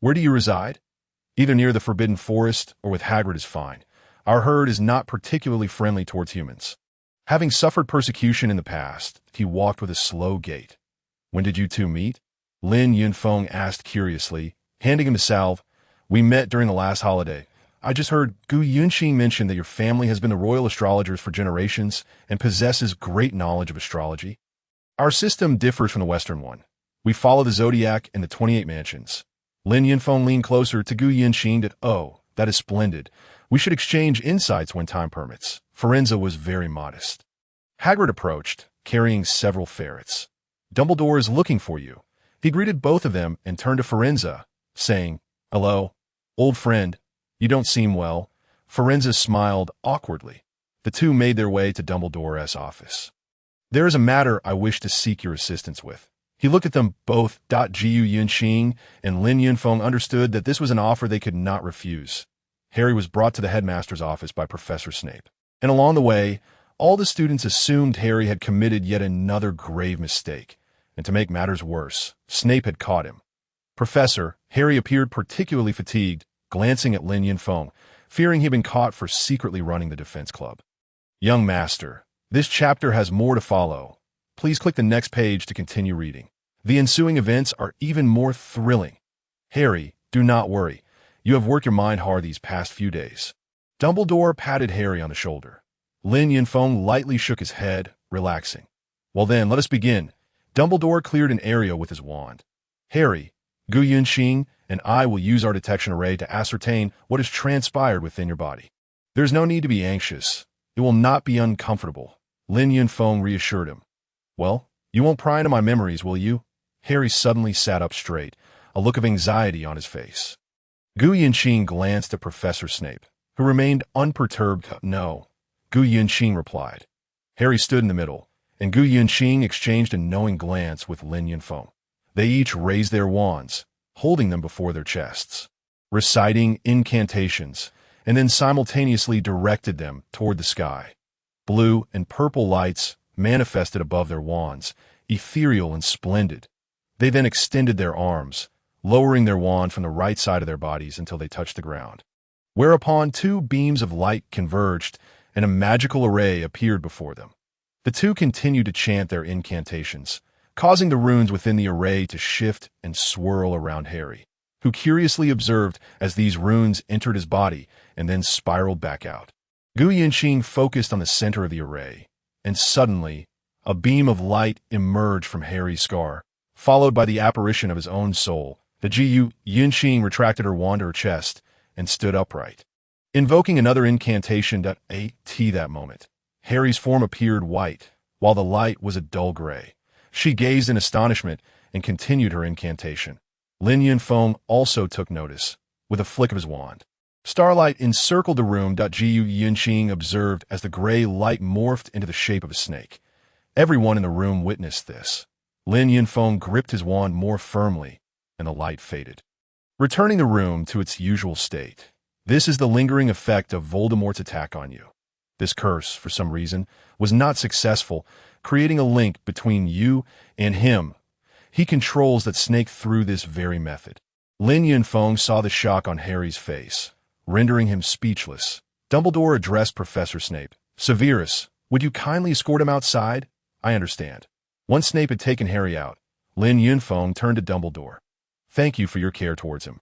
Speaker 1: Where do you reside? Either near the Forbidden Forest or with Hagrid is fine. Our herd is not particularly friendly towards humans. Having suffered persecution in the past, he walked with a slow gait. When did you two meet? Lin Yunfeng asked curiously, handing him a salve. We met during the last holiday. I just heard Gu Yunxing mention that your family has been the royal astrologers for generations and possesses great knowledge of astrology. Our system differs from the Western one. We follow the zodiac and the 28 mansions. Lin Yunfeng leaned closer to Gu Yunxing. Oh, that is splendid. We should exchange insights when time permits. Forenza was very modest. Hagrid approached, carrying several ferrets. Dumbledore is looking for you. He greeted both of them and turned to Forenza, saying, Hello, old friend. You don't seem well. Forenza smiled awkwardly. The two made their way to Dumbledore's office. There is a matter I wish to seek your assistance with. He looked at them both. Gu Yunxing and Lin Yunfeng understood that this was an offer they could not refuse. Harry was brought to the headmaster's office by Professor Snape, and along the way, all the students assumed Harry had committed yet another grave mistake, and to make matters worse, Snape had caught him. Professor, Harry appeared particularly fatigued, glancing at Lin Yunfeng, fearing he'd been caught for secretly running the defense club. Young master, this chapter has more to follow. Please click the next page to continue reading. The ensuing events are even more thrilling. Harry, do not worry. You have worked your mind hard these past few days. Dumbledore patted Harry on the shoulder. Lin Yunfeng lightly shook his head, relaxing. Well then, let us begin. Dumbledore cleared an area with his wand. Harry, Gu Yunxing, and I will use our detection array to ascertain what has transpired within your body. There is no need to be anxious. It will not be uncomfortable. Lin Yunfeng reassured him. Well, you won't pry into my memories, will you? Harry suddenly sat up straight, a look of anxiety on his face. Gu Yunxing glanced at Professor Snape, who remained unperturbed. No, Gu Yunxing replied. Harry stood in the middle, and Gu Yunxing exchanged a knowing glance with Lin Yunfeng. They each raised their wands, holding them before their chests, reciting incantations, and then simultaneously directed them toward the sky. Blue and purple lights manifested above their wands, ethereal and splendid. They then extended their arms, lowering their wand from the right side of their bodies until they touched the ground. Whereupon 2 beams of light converged, and a magical array appeared before them. The two continued to chant their incantations, causing the runes within the array to shift and swirl around Harry, who curiously observed as these runes entered his body and then spiraled back out. Gu Yunxing focused on the center of the array, and suddenly, a beam of light emerged from Harry's scar, followed by the apparition of his own soul. The Gu Yunqing retracted her wand to her chest and stood upright, invoking another incantation. At that moment, Harry's form appeared white, while the light was a dull gray. She gazed in astonishment and continued her incantation. Lin Yunfeng also took notice, with a flick of his wand. Starlight encircled the room. Gu Yunqing observed as the gray light morphed into the shape of a snake. Everyone in the room witnessed this. Lin Yunfeng gripped his wand more firmly, and the light faded, returning the room to its usual state. This is the lingering effect of Voldemort's attack on you. This curse, for some reason, was not successful, creating a link between you and him. He controls that snake through this very method. Lin Yunfeng saw the shock on Harry's face, rendering him speechless. Dumbledore addressed Professor Snape. Severus, would you kindly escort him outside? I understand. Once Snape had taken Harry out, Lin Yunfeng turned to Dumbledore. Thank you for your care towards him.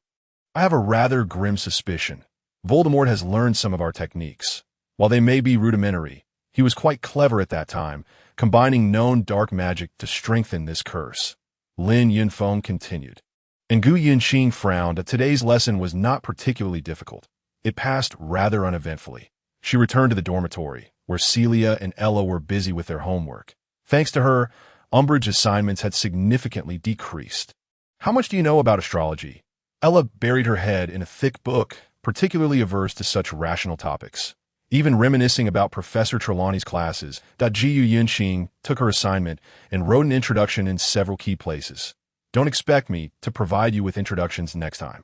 Speaker 1: I have a rather grim suspicion. Voldemort has learned some of our techniques. While they may be rudimentary, he was quite clever at that time, combining known dark magic to strengthen this curse. Lin Yunfeng continued. And Gu Yunqing frowned. Today's lesson was not particularly difficult. It passed rather uneventfully. She returned to the dormitory, where Celia and Ella were busy with their homework. Thanks to her, Umbridge assignments had significantly decreased. How much do you know about astrology? Ella buried her head in a thick book, particularly averse to such rational topics. Even reminiscing about Professor Trelawney's classes, Gu Yunqing took her assignment and wrote an introduction in several key places. Don't expect me to provide you with introductions next time.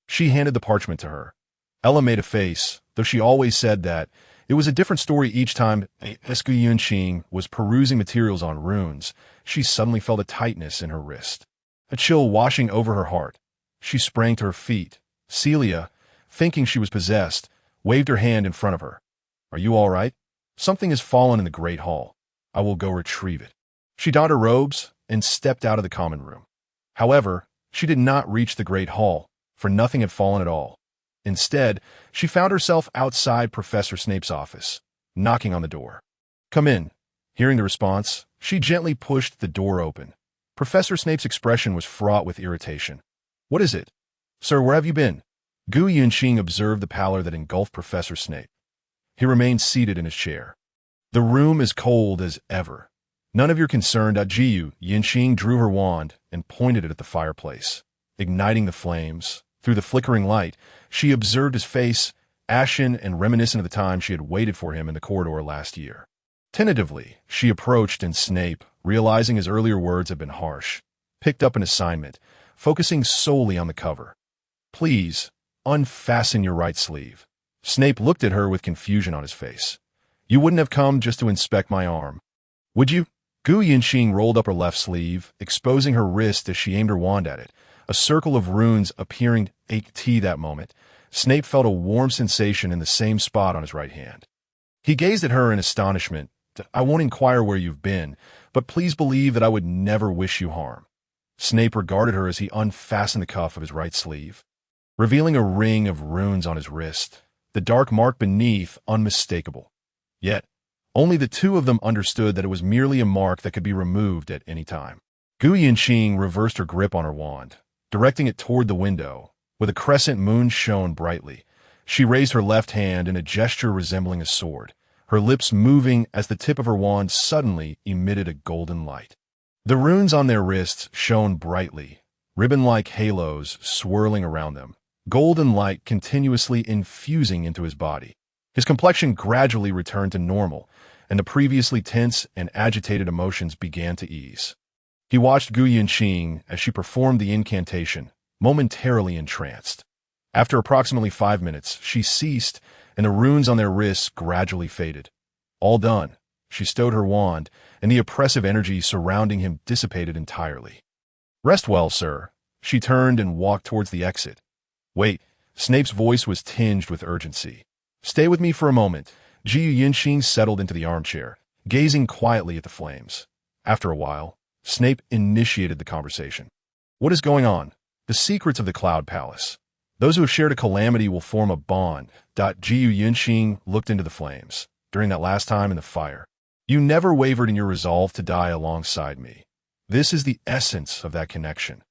Speaker 1: She handed the parchment to her. Ella made a face, though she always said that it was a different story each time. As Gu Yunqing was perusing materials on runes, she suddenly felt a tightness in her wrist, a chill washing over her heart. She sprang to her feet. Celia, thinking she was possessed, waved her hand in front of her. Are you all right? Something has fallen in the great hall. I will go retrieve it. She donned her robes and stepped out of the common room. However, she did not reach the great hall, for nothing had fallen at all. Instead, she found herself outside Professor Snape's office, knocking on the door. Come in. Hearing the response, she gently pushed the door open. Professor Snape's expression was fraught with irritation. What is it? Sir, where have you been? Gu Yunqing observed the pallor that engulfed Professor Snape. He remained seated in his chair. The room is cold as ever. None of your concern. Gu Yunqing drew her wand and pointed it at the fireplace, igniting the flames. Through the flickering light, she observed his face, ashen and reminiscent of the time she had waited for him in the corridor last year. Tentatively, she approached, and Snape, realizing his earlier words had been harsh, picked up an assignment, focusing solely on the cover. Please, unfasten your right sleeve. Snape looked at her with confusion on his face. You wouldn't have come just to inspect my arm, would you? Gu Yunqing rolled up her left sleeve, exposing her wrist as she aimed her wand at it, a circle of runes appearing at that moment. Snape felt a warm sensation in the same spot on his right hand. He gazed at her in astonishment. I won't inquire where you've been, but please believe that I would never wish you harm. Snape regarded her as he unfastened the cuff of his right sleeve, revealing a ring of runes on his wrist, the dark mark beneath unmistakable. Yet, only the two of them understood that it was merely a mark that could be removed at any time. Gu Yunqing reversed her grip on her wand, directing it toward the window, where the crescent moon shone brightly. She raised her left hand in a gesture resembling a sword, her lips moving as the tip of her wand suddenly emitted a golden light. The runes on their wrists shone brightly, ribbon-like halos swirling around them, golden light continuously infusing into his body. His complexion gradually returned to normal, and the previously tense and agitated emotions began to ease. He watched Gu Yunqing as she performed the incantation, momentarily entranced. After approximately 5 minutes, she ceased, and the runes on their wrists gradually faded. All done, she stowed her wand, and the oppressive energy surrounding him dissipated entirely. Rest well, sir. She turned and walked towards the exit. Wait, Snape's voice was tinged with urgency. Stay with me for a moment. Gu Yunqing settled into the armchair, gazing quietly at the flames. After a while, Snape initiated the conversation. What is going on? The secrets of the Cloud Palace. Those who have shared a calamity will form a bond. Gu Yunqing looked into the flames. During that last time in the fire, you never wavered in your resolve to die alongside me. This is the essence of that connection.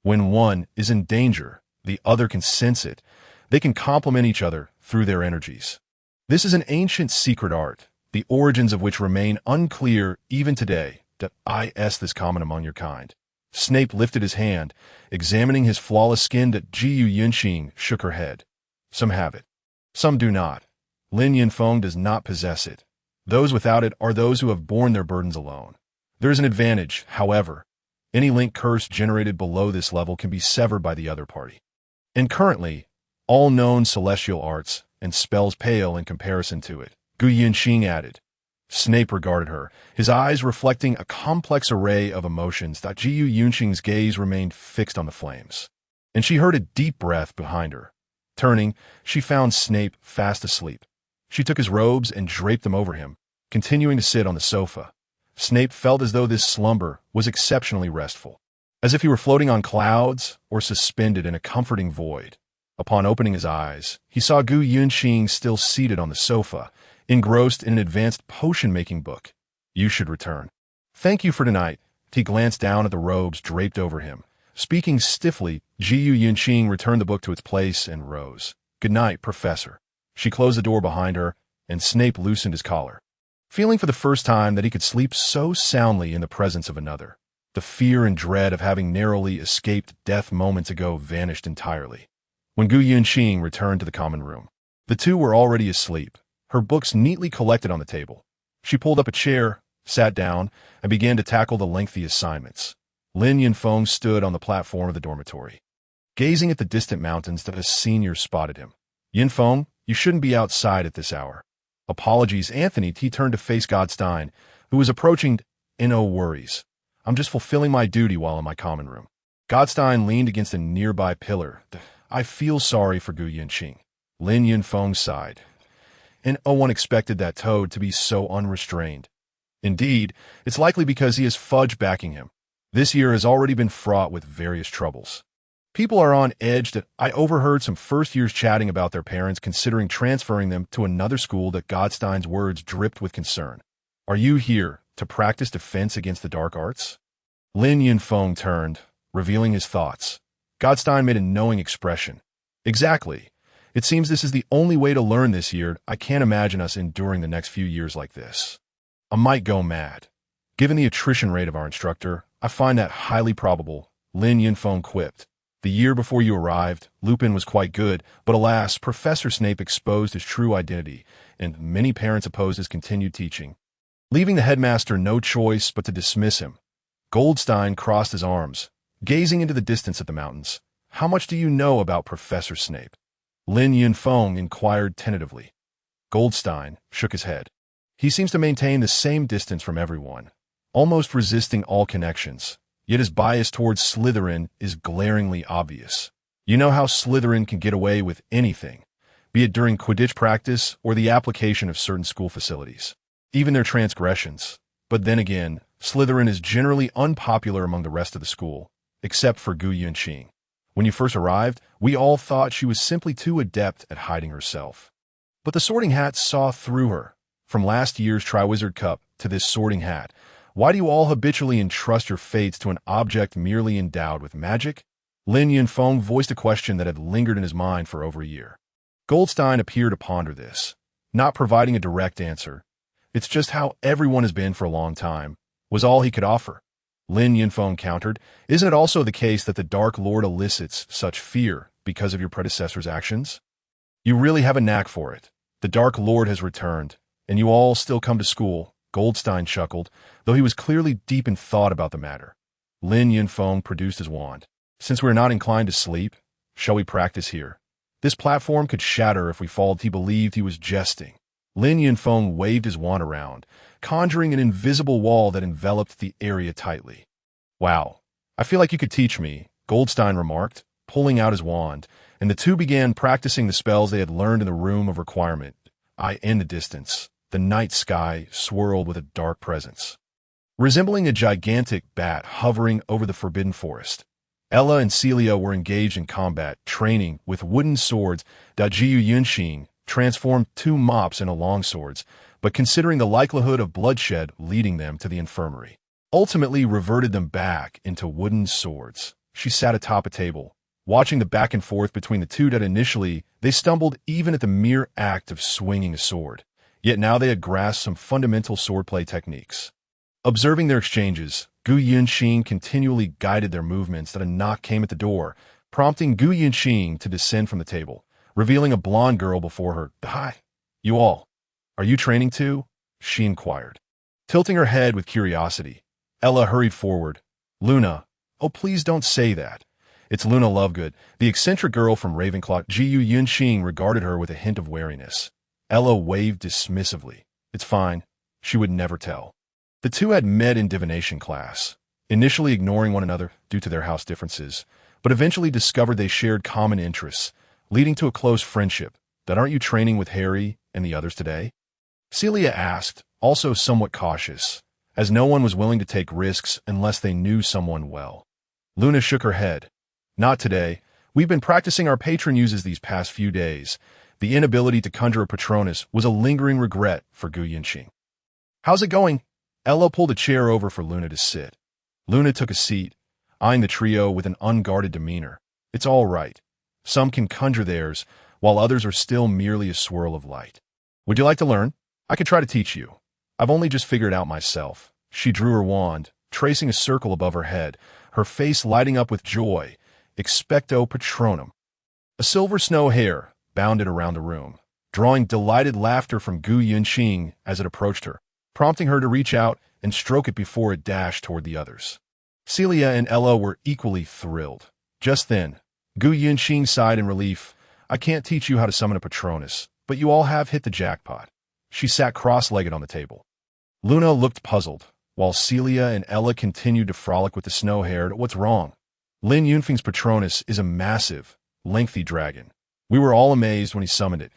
Speaker 1: When one is in danger, the other can sense it. They can complement each other through their energies. This is an ancient secret art, the origins of which remain unclear even today. Daoist is common among your kind. Snape lifted his hand, examining his flawless skin. Jiu Yunqing shook her head. Some have it. Some do not. Lin Yunfeng does not possess it. Those without it are those who have borne their burdens alone. There is an advantage, however. Any link curse generated below this level can be severed by the other party. And currently, all known celestial arts and spells pale in comparison to it, Gu Yunqing added. Snape regarded her, his eyes reflecting a complex array of emotions. Jiu Yunqing's gaze remained fixed on the flames, and she heard a deep breath behind her. Turning, she found Snape fast asleep. She took his robes and draped them over him, continuing to sit on the sofa. Snape felt as though this slumber was exceptionally restful, as if he were floating on clouds or suspended in a comforting void. Upon opening his eyes, he saw Gu Yunqing still seated on the sofa, engrossed in an advanced potion-making book. You should return. Thank you for tonight. He glanced down at the robes draped over him. Speaking stiffly, Jiu Yunqing returned the book to its place and rose. Good night, Professor. She closed the door behind her, and Snape loosened his collar, feeling for the first time that he could sleep so soundly in the presence of another. The fear and dread of having narrowly escaped death moments ago vanished entirely. When Gu Yunqing returned to the common room, the two were already asleep, her books neatly collected on the table. She pulled up a chair, sat down, and began to tackle the lengthy assignments. Lin Yunfeng stood on the platform of the dormitory, gazing at the distant mountains that a senior spotted him. Yunfeng, you shouldn't be outside at this hour. Apologies, Anthony. He turned to face Godstein, who was approaching. No worries. I'm just fulfilling my duty while in my common room. Godstein leaned against a nearby pillar. I feel sorry for Gu Yunqing. Lin Yunfeng sighed. And no one expected that toad to be so unrestrained. Indeed, it's likely because he has fudge backing him. This year has already been fraught with various troubles. People are on edge. I overheard some first-years chatting about their parents considering transferring them to another school. Godstein's words dripped with concern. Are you here to practice defense against the dark arts? Lin Yunfeng turned, revealing his thoughts. Godstein made a knowing expression. Exactly. It seems this is the only way to learn this year. I can't imagine us enduring the next few years like this. I might go mad. Given the attrition rate of our instructor, I find that highly probable, Lin Yunfeng quipped. The year before you arrived, Lupin was quite good, but alas, Professor Snape exposed his true identity, and many parents opposed his continued teaching, leaving the headmaster no choice but to dismiss him. Goldstein crossed his arms, gazing into the distance at the mountains. How much do you know about Professor Snape? Lin Yunfeng inquired tentatively. Goldstein shook his head. He seems to maintain the same distance from everyone, almost resisting all connections, yet his bias towards Slytherin is glaringly obvious. You know how Slytherin can get away with anything, be it during Quidditch practice or the application of certain school facilities, even their transgressions. But then again, Slytherin is generally unpopular among the rest of the school, except for Gu Yunqing. When you first arrived, we all thought she was simply too adept at hiding herself. But the Sorting Hat saw through her. From last year's Triwizard Cup to this Sorting Hat, why do you all habitually entrust your fates to an object merely endowed with magic? Lin Yunfeng voiced a question that had lingered in his mind for over a year. Goldstein appeared to ponder this, not providing a direct answer. It's just how everyone has been for a long time, was all he could offer. Lin Yunfeng countered, isn't it also the case that the Dark Lord elicits such fear because of your predecessor's actions? You really have a knack for it. The Dark Lord has returned, and you all still come to school. Goldstein chuckled, though he was clearly deep in thought about the matter. Lin Yunfeng produced his wand. Since we are not inclined to sleep, shall we practice here? This platform could shatter if we fall. He believed he was jesting. Lin Yunfeng waved his wand around, conjuring an invisible wall that enveloped the area tightly. Wow, I feel like you could teach me, Goldstein remarked, pulling out his wand, and the two began practicing the spells they had learned in the room of requirement. In the distance, the night sky swirled with a dark presence, resembling a gigantic bat hovering over the forbidden forest. Ella and Celia were engaged in combat, training with wooden swords. Jiu Yunqing transformed two mops into longswords, but considering the likelihood of bloodshed leading them to the infirmary, ultimately reverted them back into wooden swords. She sat atop a table, watching the back and forth between the two that initially they stumbled even at the mere act of swinging a sword. Yet now they had grasped some fundamental swordplay techniques. Observing their exchanges, Gu Yunxing continually guided their movements that a knock came at the door, prompting Gu Yunxing to descend from the table, revealing a blonde girl before her. "Hi, you all. Are you training too?" she inquired. Tilting her head with curiosity, Ella hurried forward. "Luna, oh please don't say that. It's Luna Lovegood, the eccentric girl from Ravenclaw." Gu Yunxing regarded her with a hint of wariness. Ella waved dismissively. "It's fine. She would never tell." The two had met in divination class, initially ignoring one another due to their house differences, but eventually discovered they shared common interests, leading to a close friendship. "That aren't you training with Harry and the others today?" Celia asked, also somewhat cautious, as no one was willing to take risks unless they knew someone well. Luna shook her head. "Not today. We've been practicing our patron uses these past few days." The inability to conjure a Patronus was a lingering regret for Gu Yunxing. "How's it going?" Ella pulled a chair over for Luna to sit. Luna took a seat, eyeing the trio with an unguarded demeanor. "It's all right. Some can conjure theirs, while others are still merely a swirl of light. Would you like to learn? I could try to teach you. I've only just figured it out myself." She drew her wand, tracing a circle above her head, her face lighting up with joy. "Expecto Patronum." A silver snow hare bounded around the room, drawing delighted laughter from Gu Yunxing as it approached her, prompting her to reach out and stroke it before it dashed toward the others. Celia and Ella were equally thrilled. Just then, Gu Yunxing sighed in relief. "I can't teach you how to summon a Patronus, but you all have hit the jackpot." She sat cross-legged on the table. Luna looked puzzled, while Celia and Ella continued to frolic with the snow hare. "What's wrong?" "Lin Yunfeng's Patronus is a massive, lengthy dragon. We were all amazed when he summoned it.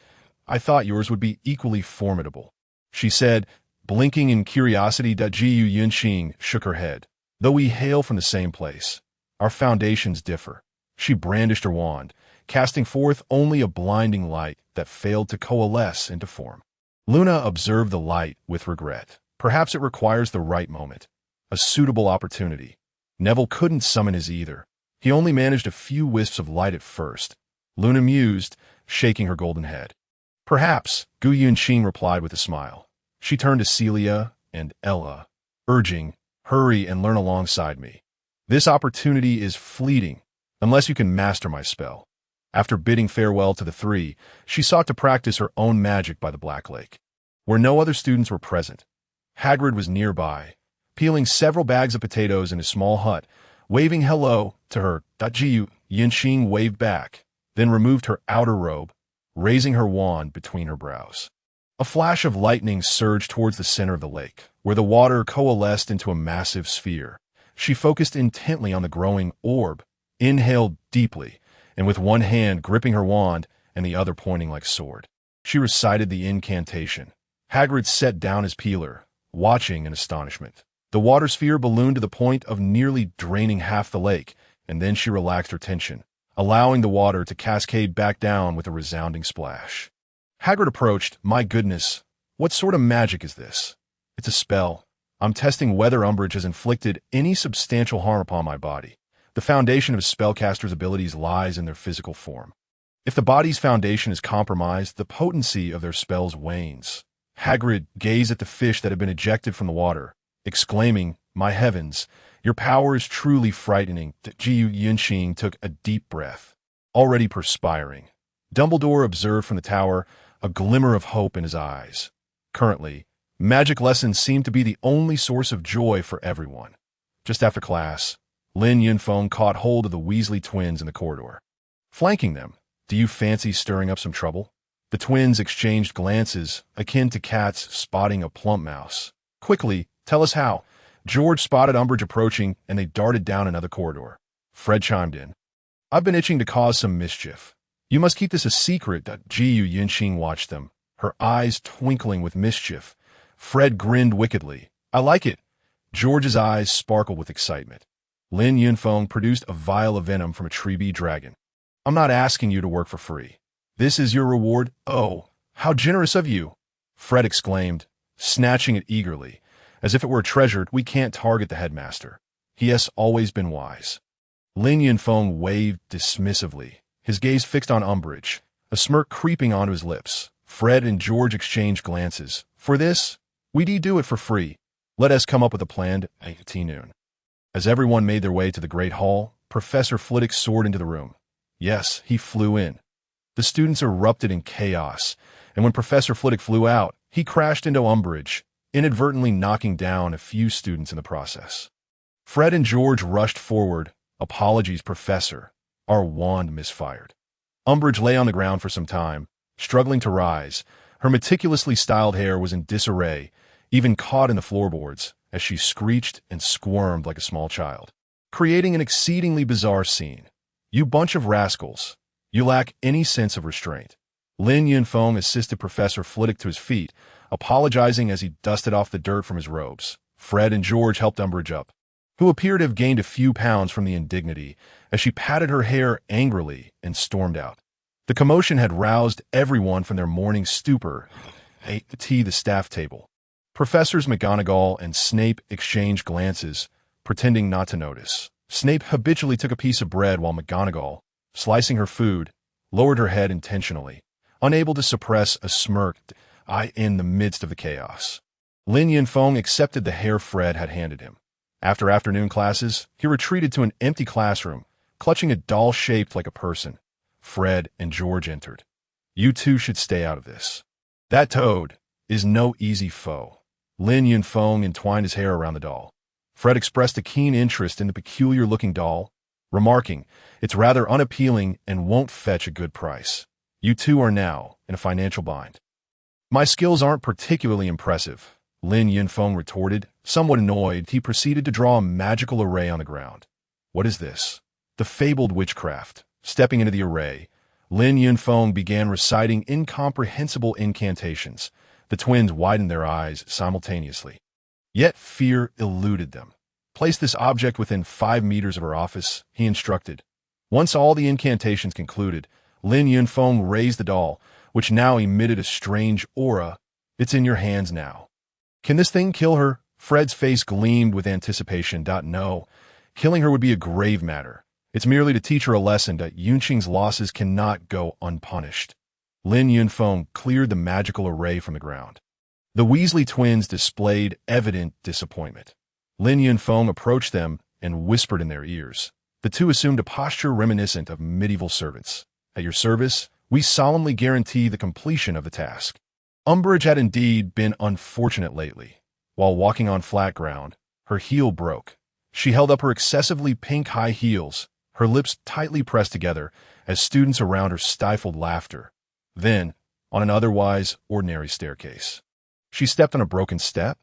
Speaker 1: I thought yours would be equally formidable," she said, blinking in curiosity. Gu Yunxing shook her head. "Though we hail from the same place, our foundations differ." She brandished her wand, casting forth only a blinding light that failed to coalesce into form. Luna observed the light with regret. Perhaps it requires the right moment, a suitable opportunity. Neville couldn't summon his either. He only managed a few wisps of light at first. Luna mused, shaking her golden head. "Perhaps," Gu Yunxing replied with a smile. She turned to Celia and Ella, urging, "Hurry and learn alongside me. This opportunity is fleeting, unless you can master my spell." After bidding farewell to the three, she sought to practice her own magic by the Black Lake, where no other students were present. Hagrid was nearby, peeling several bags of potatoes in his small hut, waving hello to her. Gu Yunxing waved back, then removed her outer robe, raising her wand between her brows. A flash of lightning surged towards the center of the lake, where the water coalesced into a massive sphere. She focused intently on the growing orb, inhaled deeply, and with one hand gripping her wand and the other pointing like sword, she recited the incantation. Hagrid set down his peeler, watching in astonishment. The water sphere ballooned to the point of nearly draining half the lake, and then she relaxed her tension, allowing the water to cascade back down with a resounding splash. Hagrid approached. "My goodness, what sort of magic is this?" "It's a spell. I'm testing whether Umbridge has inflicted any substantial harm upon my body. The foundation of a spellcaster's abilities lies in their physical form. If the body's foundation is compromised, the potency of their spells wanes." Hagrid gazed at the fish that had been ejected from the water, exclaiming, "My heavens, your power is truly frightening." Gu Yunxing took a deep breath, already perspiring. Dumbledore observed from the tower, a glimmer of hope in his eyes. Currently, magic lessons seemed to be the only source of joy for everyone. Just after class, Lin Yunfeng caught hold of the Weasley twins in the corridor. Flanking them, "Do you fancy stirring up some trouble?" The twins exchanged glances, akin to cats spotting a plump mouse. "Quickly, tell us how." George spotted Umbridge approaching, and they darted down another corridor. Fred chimed in. "I've been itching to cause some mischief. You must keep this a secret." Gu Yunxing watched them, her eyes twinkling with mischief. Fred grinned wickedly. "I like it." George's eyes sparkled with excitement. Lin Yunfeng produced a vial of venom from a tree-bee dragon. "I'm not asking you to work for free. This is your reward." "Oh, how generous of you!" Fred exclaimed, snatching it eagerly. "As if it were treasured, we can't target the headmaster. He has always been wise." Lin Yunfeng waved dismissively, his gaze fixed on Umbridge, a smirk creeping onto his lips. Fred and George exchanged glances. For this, we do it for free. Let us come up with a plan at noon. As everyone made their way to the Great Hall, Professor Flitwick soared into the room. Yes, he flew in. The students erupted in chaos, and when Professor Flitwick flew out, he crashed into Umbridge, inadvertently knocking down a few students in the process. Fred and George rushed forward. Apologies, Professor. Our wand misfired. Umbridge lay on the ground for some time, struggling to rise. Her meticulously styled hair was in disarray, even caught in the floorboards, as she screeched and squirmed like a small child, creating an exceedingly bizarre scene. You bunch of rascals. You lack any sense of restraint. Lin Yunfeng assisted Professor Flitwick to his feet, apologizing as he dusted off the dirt from his robes. Fred and George helped Umbridge up, who appeared to have gained a few pounds from the indignity, as she patted her hair angrily and stormed out. The commotion had roused everyone from their morning stupor. Ate the staff table. Professors McGonagall and Snape exchanged glances, pretending not to notice. Snape habitually took a piece of bread while McGonagall, slicing her food, lowered her head intentionally, unable to suppress a smirk in the midst of the chaos. Lin Yunfeng accepted the hair Fred had handed him. After afternoon classes, he retreated to an empty classroom, clutching a doll shaped like a person. Fred and George entered. You two should stay out of this. That toad is no easy foe. Lin Yunfeng entwined his hair around the doll. Fred expressed a keen interest in the peculiar-looking doll, remarking, it's rather unappealing and won't fetch a good price. You two are now in a financial bind. My skills aren't particularly impressive, Lin Yunfeng retorted. Somewhat annoyed, he proceeded to draw a magical array on the ground. What is this? The fabled witchcraft. Stepping into the array, Lin Yunfeng began reciting incomprehensible incantations. The twins widened their eyes simultaneously. Yet fear eluded them. Place this object within 5 meters of her office, he instructed. Once all the incantations concluded, Lin Yunfeng raised the doll, which now emitted a strange aura. It's in your hands now. Can this thing kill her? Fred's face gleamed with anticipation. No, killing her would be a grave matter. It's merely to teach her a lesson that Yunqing's losses cannot go unpunished. Lin Yunfeng cleared the magical array from the ground. The Weasley twins displayed evident disappointment. Lin Yunfeng approached them and whispered in their ears. The two assumed a posture reminiscent of medieval servants. At your service, we solemnly guarantee the completion of the task. Umbridge had indeed been unfortunate lately. While walking on flat ground, her heel broke. She held up her excessively pink high heels, her lips tightly pressed together as students around her stifled laughter. Then, on an otherwise ordinary staircase, she stepped on a broken step.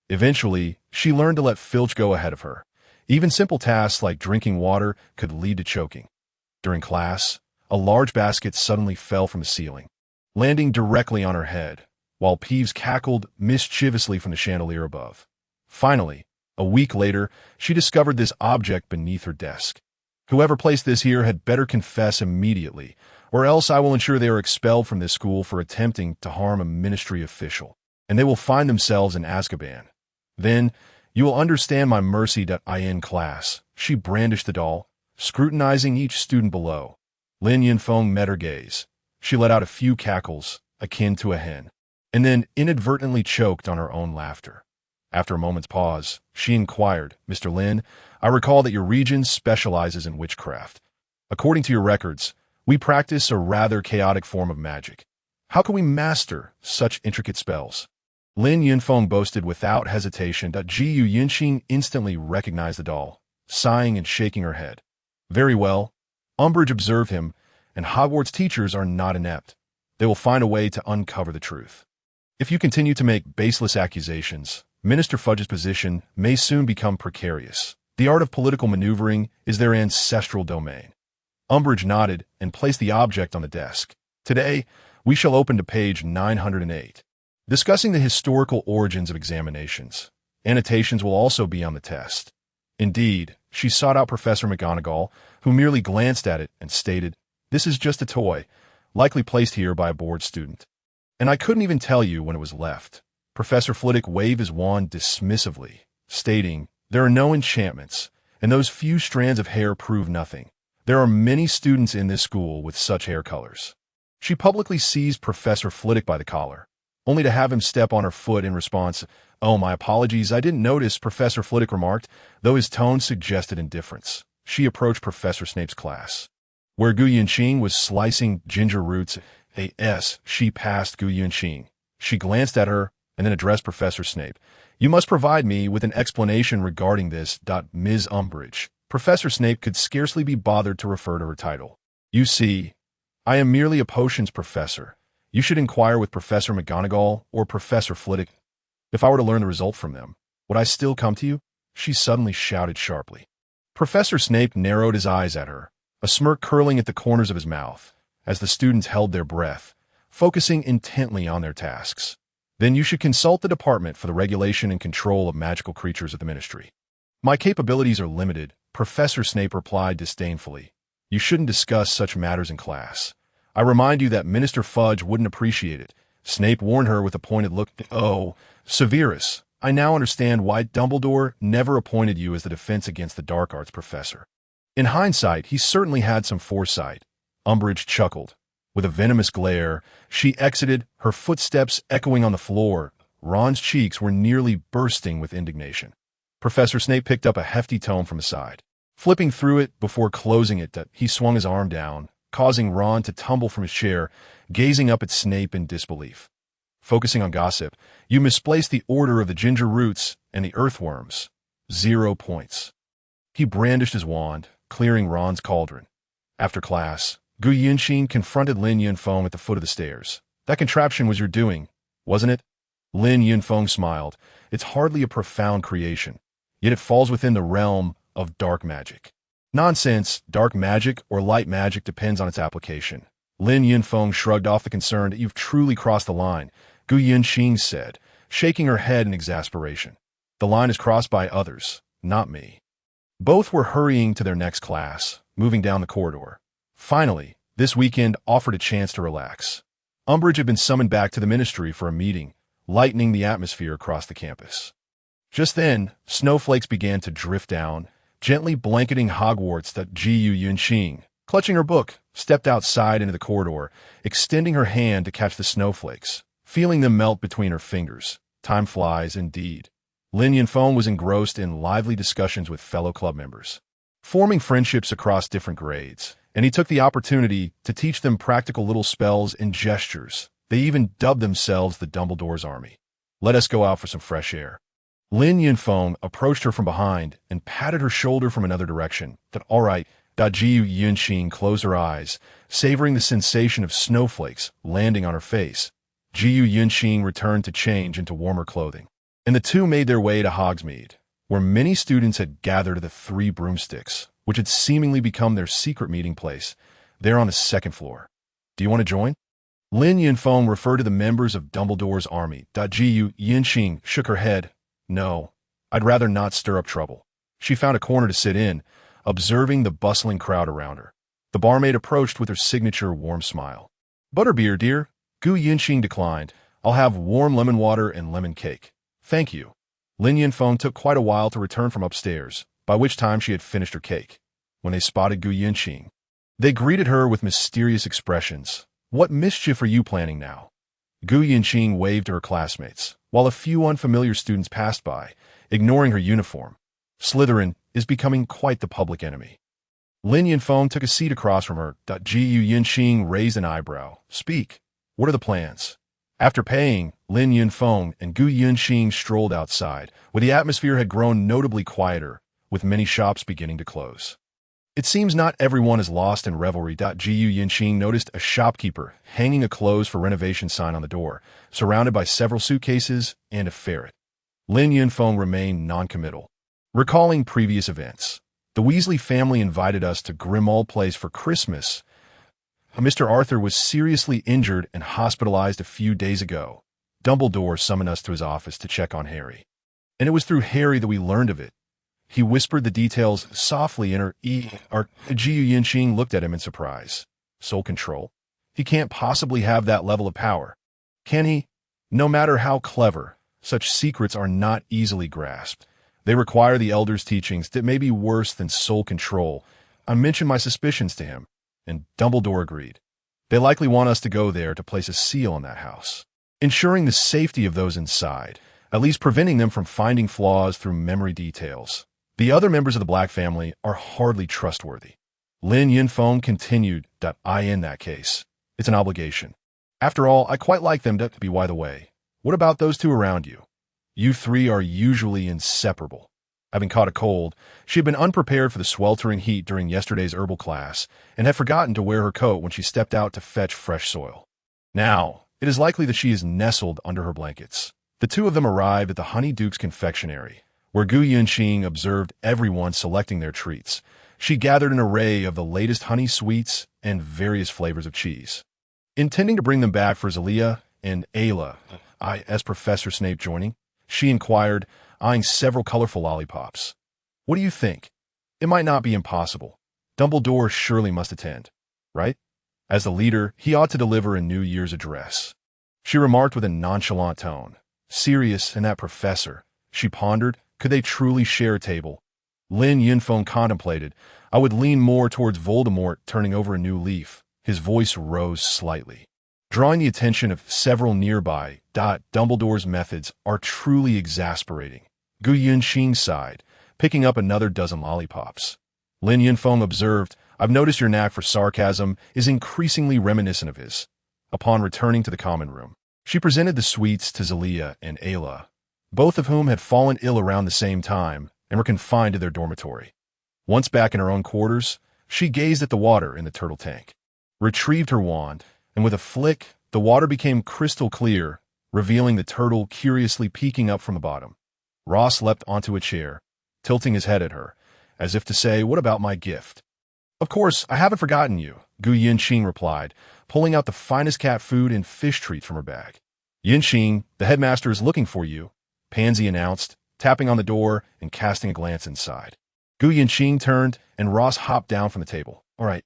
Speaker 1: Eventually, she learned to let Filch go ahead of her. Even simple tasks like drinking water could lead to choking. During class, a large basket suddenly fell from the ceiling, landing directly on her head, while Peeves cackled mischievously from the chandelier above. Finally, a week later, she discovered this object beneath her desk. Whoever placed this here had better confess immediately, or else I will ensure they are expelled from this school for attempting to harm a ministry official, and they will find themselves in Azkaban. Then, you will understand my mercy that I end class. She brandished the doll, scrutinizing each student below. Lin Yunfeng met her gaze. She let out a few cackles, akin to a hen, and then inadvertently choked on her own laughter. After a moment's pause, she inquired, Mr. Lin, I recall that your region specializes in witchcraft. According to your records, we practice a rather chaotic form of magic. How can we master such intricate spells? Lin Yunfeng boasted without hesitation that Jiu Yunqing instantly recognized the doll, sighing and shaking her head. Very well. Umbridge observed him, and Hogwarts teachers are not inept. They will find a way to uncover the truth. If you continue to make baseless accusations, Minister Fudge's position may soon become precarious. The art of political maneuvering is their ancestral domain. Umbridge nodded and placed the object on the desk. Today, we shall open to page 908. Discussing the historical origins of examinations. Annotations will also be on the test. Indeed, she sought out Professor McGonagall, who merely glanced at it and stated, This is just a toy, likely placed here by a bored student. And I couldn't even tell you when it was left. Professor Flitwick waved his wand dismissively, stating, There are no enchantments, and those few strands of hair prove nothing. There are many students in this school with such hair colors. She publicly seized Professor Flitwick by the collar, only to have him step on her foot in response. "Oh, my apologies, I didn't notice," Professor Flitwick remarked, though his tone suggested indifference. She approached Professor Snape's class, where Gu Yuanqing was slicing ginger roots. She passed Gu Yuanqing. She glanced at her and then addressed Professor Snape. "You must provide me with an explanation regarding this. Ms. Umbridge." Professor Snape could scarcely be bothered to refer to her title. "You see, I am merely a potions professor. You should inquire with Professor McGonagall or Professor Flitwick. If I were to learn the result from them, would I still come to you?" she suddenly shouted sharply. Professor Snape narrowed his eyes at her, a smirk curling at the corners of his mouth, as the students held their breath, focusing intently on their tasks. "Then you should consult the Department for the Regulation and Control of Magical Creatures of the Ministry." "My capabilities are limited," Professor Snape replied disdainfully. "You shouldn't discuss such matters in class. I remind you that Minister Fudge wouldn't appreciate it." Snape warned her with a pointed look. "Oh, Severus, I now understand why Dumbledore never appointed you as the defense against the dark arts professor. In hindsight, he certainly had some foresight." Umbridge chuckled. With a venomous glare, she exited, her footsteps echoing on the floor. Ron's cheeks were nearly bursting with indignation. Professor Snape picked up a hefty tome from his side. Flipping through it before closing it, he swung his arm down, causing Ron to tumble from his chair, gazing up at Snape in disbelief. "Focusing on gossip, you misplaced the order of the ginger roots and the earthworms. 0 points." He brandished his wand, clearing Ron's cauldron. After class, Gu Yuanqing confronted Lin Yunfeng at the foot of the stairs. "That contraption was your doing, wasn't it?" Lin Yunfeng smiled. "It's hardly a profound creation, yet it falls within the realm of dark magic." "Nonsense. Dark magic or light magic depends on its application." Lin Yunfeng shrugged off the concern. "You've truly crossed the line," Gu Yuanqing said, shaking her head in exasperation. "The line is crossed by others, not me." Both were hurrying to their next class, moving down the corridor. Finally, this weekend offered a chance to relax. Umbridge had been summoned back to the ministry for a meeting, lightening the atmosphere across the campus. Just then, snowflakes began to drift down, gently blanketing Hogwarts. Gu Yuanqing, clutching her book, stepped outside into the corridor, extending her hand to catch the snowflakes, feeling them melt between her fingers. Time flies indeed. Lin Yunfeng was engrossed in lively discussions with fellow club members, forming friendships across different grades, and he took the opportunity to teach them practical little spells and gestures. They even dubbed themselves the Dumbledore's Army. "Let us go out for some fresh air." Lin Yunfeng approached her from behind and patted her shoulder from another direction. "All right." Gu Yuanqing closed her eyes, savoring the sensation of snowflakes landing on her face. Gu Yuanqing returned to change into warmer clothing, and the two made their way to Hogsmeade, where many students had gathered at the Three Broomsticks, which had seemingly become their secret meeting place. They're on the second floor. "Do you want to join?" Lin Yunfeng referred to the members of Dumbledore's army. Gu Yuanqing shook her head. "No, I'd rather not stir up trouble." She found a corner to sit in, observing the bustling crowd around her. The barmaid approached with her signature warm smile. "Butterbeer, dear." Gu Yuanqing declined. "I'll have warm lemon water and lemon cake." "Thank you." Lin Yunfeng took quite a while to return from upstairs, by which time she had finished her cake. When they spotted Gu Yuanqing, they greeted her with mysterious expressions. "What mischief are you planning now?" Gu Yuanqing waved to her classmates, while a few unfamiliar students passed by, ignoring her uniform. "Slytherin is becoming quite the public enemy." Lin Yunfeng took a seat across from her. Gu Yuanqing raised an eyebrow. "Speak. What are the plans?" After paying, Lin Yunfeng and Gu Yuanqing strolled outside, where the atmosphere had grown notably quieter, with many shops beginning to close. It seems not everyone is lost in revelry. Gu Yuanqing noticed a shopkeeper hanging a closed for renovation sign on the door, surrounded by several suitcases and a ferret. Lin Yunfeng remained noncommittal. Recalling previous events, the Weasley family invited us to Grimmauld Place for Christmas. Mr. Arthur was seriously injured and hospitalized a few days ago. Dumbledore summoned us to his office to check on Harry. And it was through Harry that we learned of it. He whispered the details softly in her ear. Gu Yuanqing looked at him in surprise. Soul control? He can't possibly have that level of power. Can he? No matter how clever, such secrets are not easily grasped. They require the elders' teachings that may be worse than soul control. I mentioned my suspicions to him, and Dumbledore agreed. They likely want us to go there to place a seal on that house, ensuring the safety of those inside, at least preventing them from finding flaws through memory details. The other members of the Black family are hardly trustworthy. Lin Yinfeng continued, in that case. It's an obligation. After all, I quite like them to be by the way. What about those two around you? You three are usually inseparable. Having caught a cold, she had been unprepared for the sweltering heat during yesterday's herbal class and had forgotten to wear her coat when she stepped out to fetch fresh soil. Now, it is likely that she is nestled under her blankets. The two of them arrived at the Honeyduke's confectionery, where Gu Yunxing observed everyone selecting their treats. She gathered an array of the latest honey sweets and various flavors of cheese. Intending to bring them back for Zelia and Ayla, as Professor Snape joining, she inquired, eyeing several colorful lollipops. What do you think? It might not be impossible. Dumbledore surely must attend, right? As the leader, he ought to deliver a New Year's address. She remarked with a nonchalant tone. Sirius and that professor, she pondered, could they truly share a table? Lin Yinfeng contemplated. I would lean more towards Voldemort turning over a new leaf. His voice rose slightly, drawing the attention of several nearby. Dumbledore's methods are truly exasperating. Gu Yunxing sighed, picking up another dozen lollipops. Lin Yinfeng observed, I've noticed your knack for sarcasm is increasingly reminiscent of his. Upon returning to the common room, she presented the sweets to Zelia and Ayla, both of whom had fallen ill around the same time and were confined to their dormitory. Once back in her own quarters, she gazed at the water in the turtle tank, retrieved her wand, and with a flick, the water became crystal clear, revealing the turtle curiously peeking up from the bottom. Ross leapt onto a chair, tilting his head at her, as if to say, what about my gift? Of course, I haven't forgotten you, Gu Yinxing replied, pulling out the finest cat food and fish treats from her bag. Yinxing, the headmaster is looking for you, Pansy announced, tapping on the door and casting a glance inside. Gu Yinxing turned, and Ross hopped down from the table. All right,